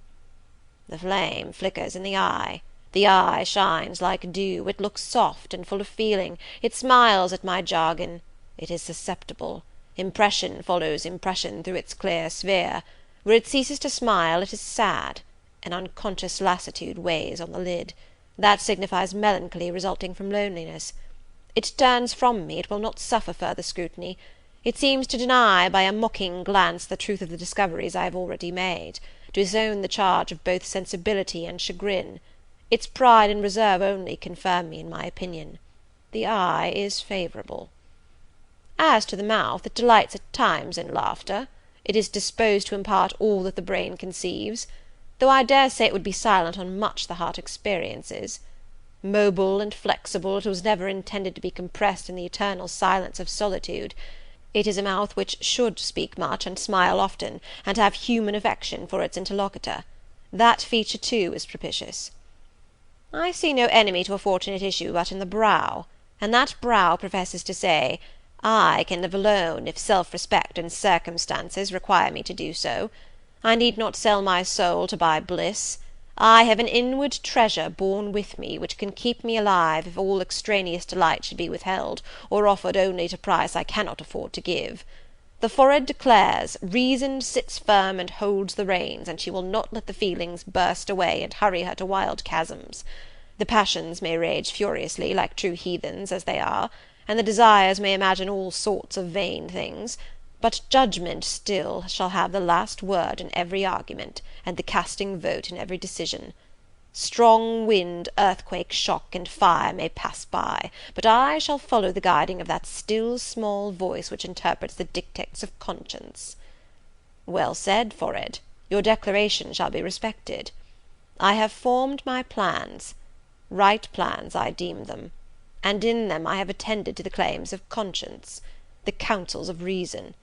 "The flame flickers in the eye. The eye shines like dew. It looks soft and full of feeling. It smiles at my jargon. It is susceptible. Impression follows impression through its clear sphere. Where it ceases to smile, it is sad. An unconscious lassitude weighs on the lid. That signifies melancholy resulting from loneliness. It turns from me, it will not suffer further scrutiny. It seems to deny by a mocking glance the truth of the discoveries I have already made, to disown the charge of both sensibility and chagrin. Its pride and reserve only confirm me in my opinion. The eye is favourable. As to the mouth, it delights at times in laughter. It is disposed to impart all that the brain conceives, though I dare say it would be silent on much the heart experiences. Mobile and flexible, it was never intended to be compressed in the eternal silence of solitude. It is a mouth which should speak much, and smile often, and have human affection for its interlocutor. That feature, too, is propitious. I see no enemy to a fortunate issue but in the brow, and that brow professes to say, I can live alone, if self-respect and circumstances require me to do so. I need not sell my soul to buy bliss. I have an inward treasure born with me, which can keep me alive if all extraneous delight should be withheld, or offered only at a price I cannot afford to give. The forehead declares, reason sits firm and holds the reins, and she will not let the feelings burst away and hurry her to wild chasms. The passions may rage furiously, like true heathens as they are, and the desires may imagine all sorts of vain things, but judgment still shall have the last word in every argument, and the casting vote in every decision. Strong wind, earthquake, shock, and fire may pass by, but I shall follow the guiding of that still small voice which interprets the dictates of conscience. Well said, forehead. Your declaration shall be respected. I have formed my plans. Right plans I deem them, and in them I have attended to the claims of conscience, the counsels of reason.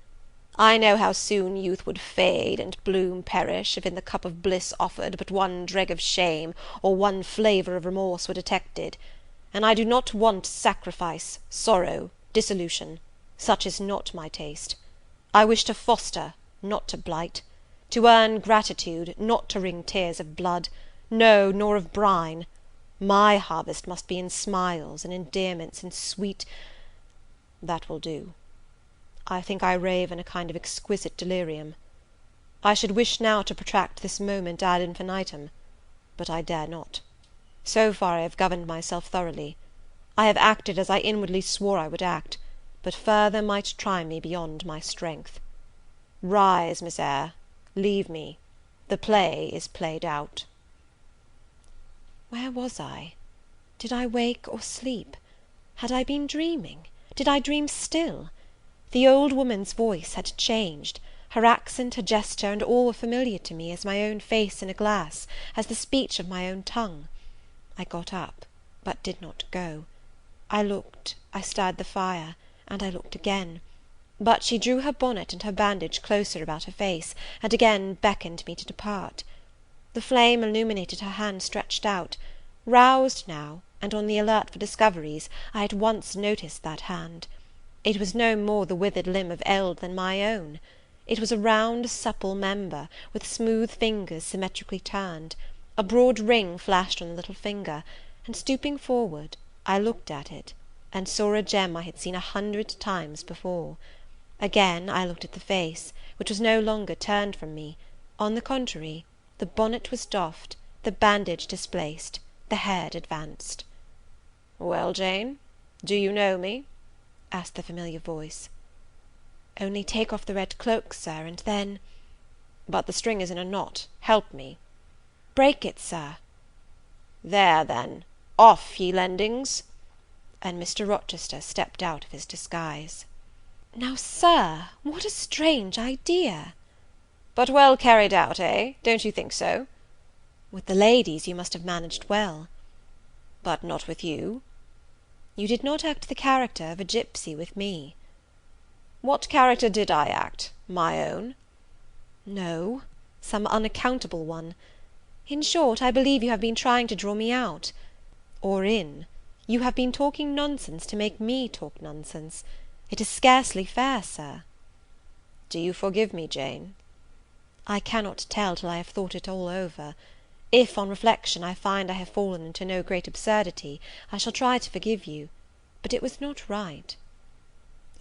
I know how soon youth would fade and bloom perish, if in the cup of bliss offered but one dreg of shame or one flavour of remorse were detected, and I do not want sacrifice, sorrow, dissolution. Such is not my taste. I wish to foster, not to blight; to earn gratitude, not to wring tears of blood, no, nor of brine. My harvest must be in smiles, in endearments, in sweet— That will do. I think I rave in a kind of exquisite delirium. I should wish now to protract this moment ad infinitum, but I dare not. So far I have governed myself thoroughly. I have acted as I inwardly swore I would act, but further might try me beyond my strength. Rise, Miss Eyre, leave me. The play is played out. Where was I? Did I wake or sleep? Had I been dreaming? Did I dream still? The old woman's voice had changed. Her accent, her gesture, and all were familiar to me as my own face in a glass, as the speech of my own tongue. I got up, but did not go. I looked, I stirred the fire, and I looked again. But she drew her bonnet and her bandage closer about her face, and again beckoned me to depart. The flame illuminated her hand stretched out. Roused now, and on the alert for discoveries, I at once noticed that hand. It was no more the withered limb of eld than my own. It was a round, supple member, with smooth fingers symmetrically turned. A broad ring flashed on the little finger, and stooping forward, I looked at it, and saw a gem I had seen 100 times before. Again I looked at the face, which was no longer turned from me. On the contrary, the bonnet was doffed, the bandage displaced, the head advanced. "Well, Jane, do you know me?" asked the familiar voice. "Only take off the red cloak, Sir, and then—" "But the string is in a knot. Help me." "Break it, Sir." "There, then. Off, ye lendings!" And Mr. Rochester stepped out of his disguise. "Now, Sir, what a strange idea!" "But well carried out, eh? Don't you think so?" "With the ladies you must have managed well." "But not with you." "You did not act the character of a gipsy with me." "What character did I act? My own?" "No, some unaccountable one. In short, I believe you have been trying to draw me out. Or in. You have been talking nonsense to make me talk nonsense. It is scarcely fair, Sir." "Do you forgive me, Jane?" "I cannot tell till I have thought it all over. If, on reflection, I find I have fallen into no great absurdity, I shall try to forgive you. But it was not right."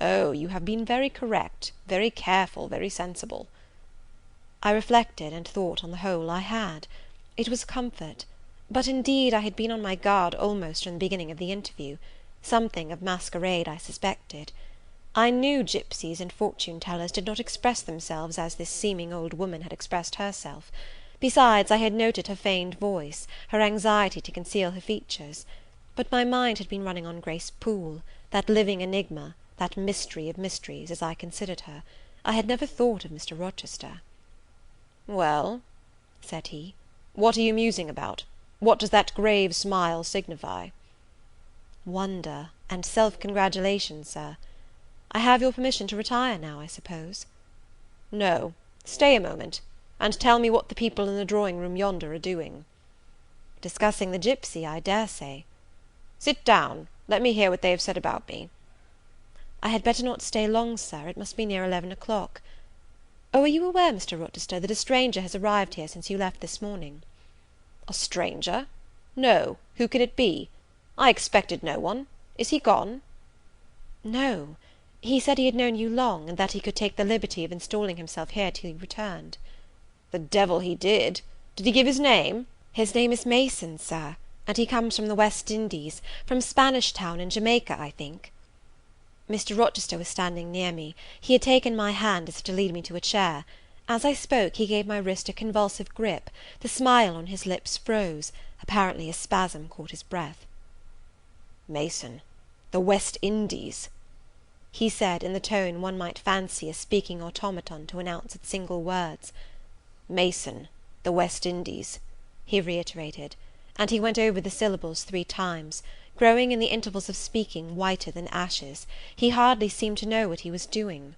"Oh, you have been very correct, very careful, very sensible." I reflected, and thought, on the whole, I had. It was a comfort. But indeed I had been on my guard almost from the beginning of the interview. Something of masquerade I suspected. I knew gipsies and fortune-tellers did not express themselves as this seeming old woman had expressed herself. Besides, I had noted her feigned voice, her anxiety to conceal her features. But my mind had been running on Grace Poole, that living enigma, that mystery of mysteries, as I considered her. I had never thought of Mr. Rochester. "Well," said he, "what are you musing about? What does that grave smile signify?" "Wonder and self-congratulation, Sir. I have your permission to retire now, I suppose?" "No, stay a moment, and tell me what the people in the drawing-room yonder are doing." "Discussing the gipsy, I dare say." "Sit down. Let me hear what they have said about me." "I had better not stay long, Sir. It must be near 11 o'clock. Oh, are you aware, Mr. Rochester, that a stranger has arrived here since you left this morning?" A stranger? No, who can it be? I expected no one. Is he gone?" "No. He said he had known you long, and that he could take the liberty of installing himself here till you returned." "The devil he did! Did he give his name?" "His name is Mason, Sir, and he comes from the West Indies, from Spanish Town in Jamaica, I think." Mr. Rochester was standing near me. He had taken my hand as if to lead me to a chair. As I spoke, he gave my wrist a convulsive grip, the smile on his lips froze, apparently a spasm caught his breath. "Mason, the West Indies!" he said, in the tone one might fancy a speaking automaton to announce its single words. "Mason, the West Indies," he reiterated, and he went over the syllables 3 times, growing in the intervals of speaking whiter than ashes. He hardly seemed to know what he was doing.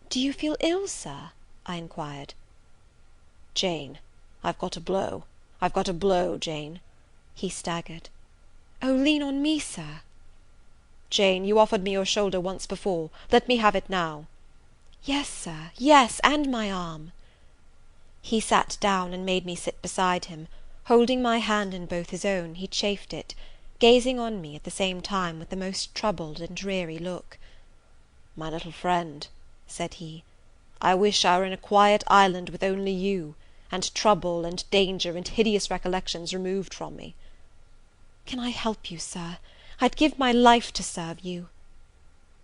"Do you feel ill, Sir?" I inquired. "Jane, I've got a blow. I've got a blow, Jane." He staggered. "Oh, lean on me, Sir." "Jane, you offered me your shoulder once before. Let me have it now." "Yes, Sir, yes, and my arm." He sat down and made me sit beside him. Holding my hand in both his own, he chafed it, gazing on me at the same time with the most troubled and dreary look. "My little friend," said he, "I wish I were in a quiet island with only you, and trouble and danger and hideous recollections removed from me." "Can I help you, Sir? I'd give my life to serve you."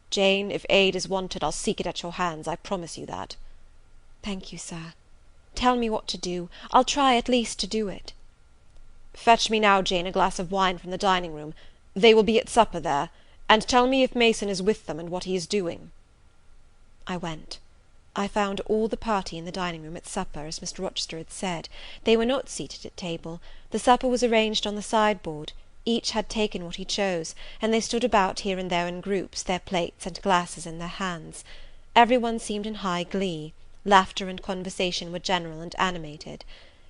"Jane, if aid is wanted, I'll seek it at your hands, I promise you that." "Thank you, Sir. Tell me what to do. I'll try at least to do it." "Fetch me now, Jane, a glass of wine from the dining room. They will be at supper there. And tell me if Mason is with them, and what he is doing." I went. I found all the party in the dining room at supper, as Mr. Rochester had said. They were not seated at table. The supper was arranged on the sideboard. Each had taken what he chose, and they stood about here and there in groups, their plates and glasses in their hands. Every one seemed in high glee. Laughter and conversation were general and animated.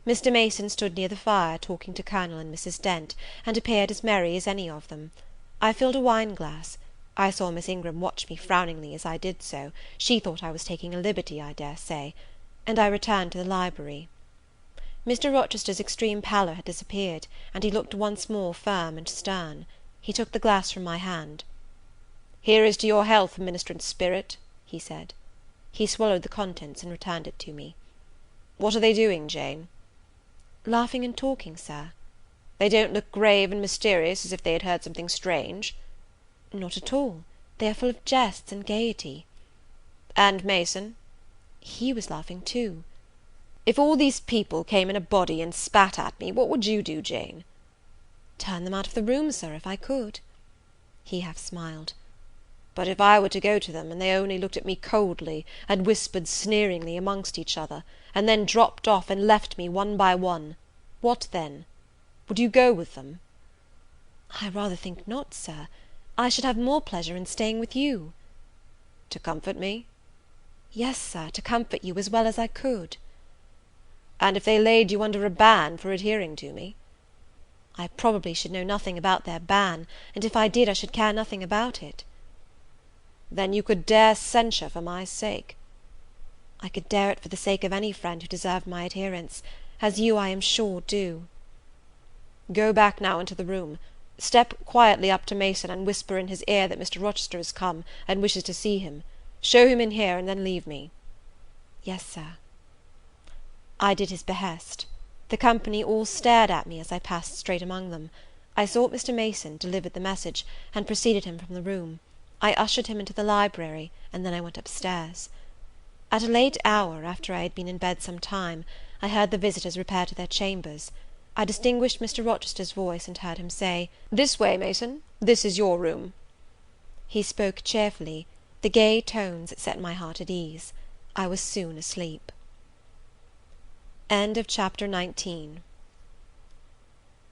Mr. Mason stood near the fire, talking to Colonel and Mrs. Dent, and appeared as merry as any of them. I filled a wine glass. I saw Miss Ingram watch me frowningly as I did so. She thought I was taking a liberty, I dare say. And I returned to the library. Mr. Rochester's extreme pallor had disappeared, and he looked once more firm and stern. He took the glass from my hand. "Here is to your health, ministrant spirit," he said. He swallowed the contents and returned it to me. "What are they doing, Jane?" "Laughing and talking, Sir." "They don't look grave and mysterious, as if they had heard something strange?" "Not at all. They are full of jests and gaiety." "And Mason?" "He was laughing too." "If all these people came in a body and spat at me, what would you do, Jane?" "Turn them out of the room, Sir, if I could." He half smiled. "But if I were to go to them, and they only looked at me coldly, and whispered sneeringly amongst each other, and then dropped off and left me one by one, what then? Would you go with them?" "I rather think not, Sir. I should have more pleasure in staying with you." "To comfort me?" "Yes, Sir, to comfort you as well as I could." "And if they laid you under a ban for adhering to me?" "I probably should know nothing about their ban, and if I did, I should care nothing about it." "Then you could dare censure for my sake?" "I could dare it for the sake of any friend who deserved my adherence, as you, I am sure, do." "Go back now into the room. Step quietly up to Mason, and whisper in his ear that Mr. Rochester has come, and wishes to see him. Show him in here, and then leave me." "Yes, Sir." I did his behest. The company all stared at me as I passed straight among them. I sought Mr. Mason, delivered the message, and preceded him from the room. I ushered him into the library, and then I went upstairs. At a late hour, after I had been in bed some time, I heard the visitors repair to their chambers. I distinguished Mr. Rochester's voice, and heard him say, "This way, Mason. This is your room." He spoke cheerfully. The gay tones set my heart at ease. I was soon asleep. Chapter 19.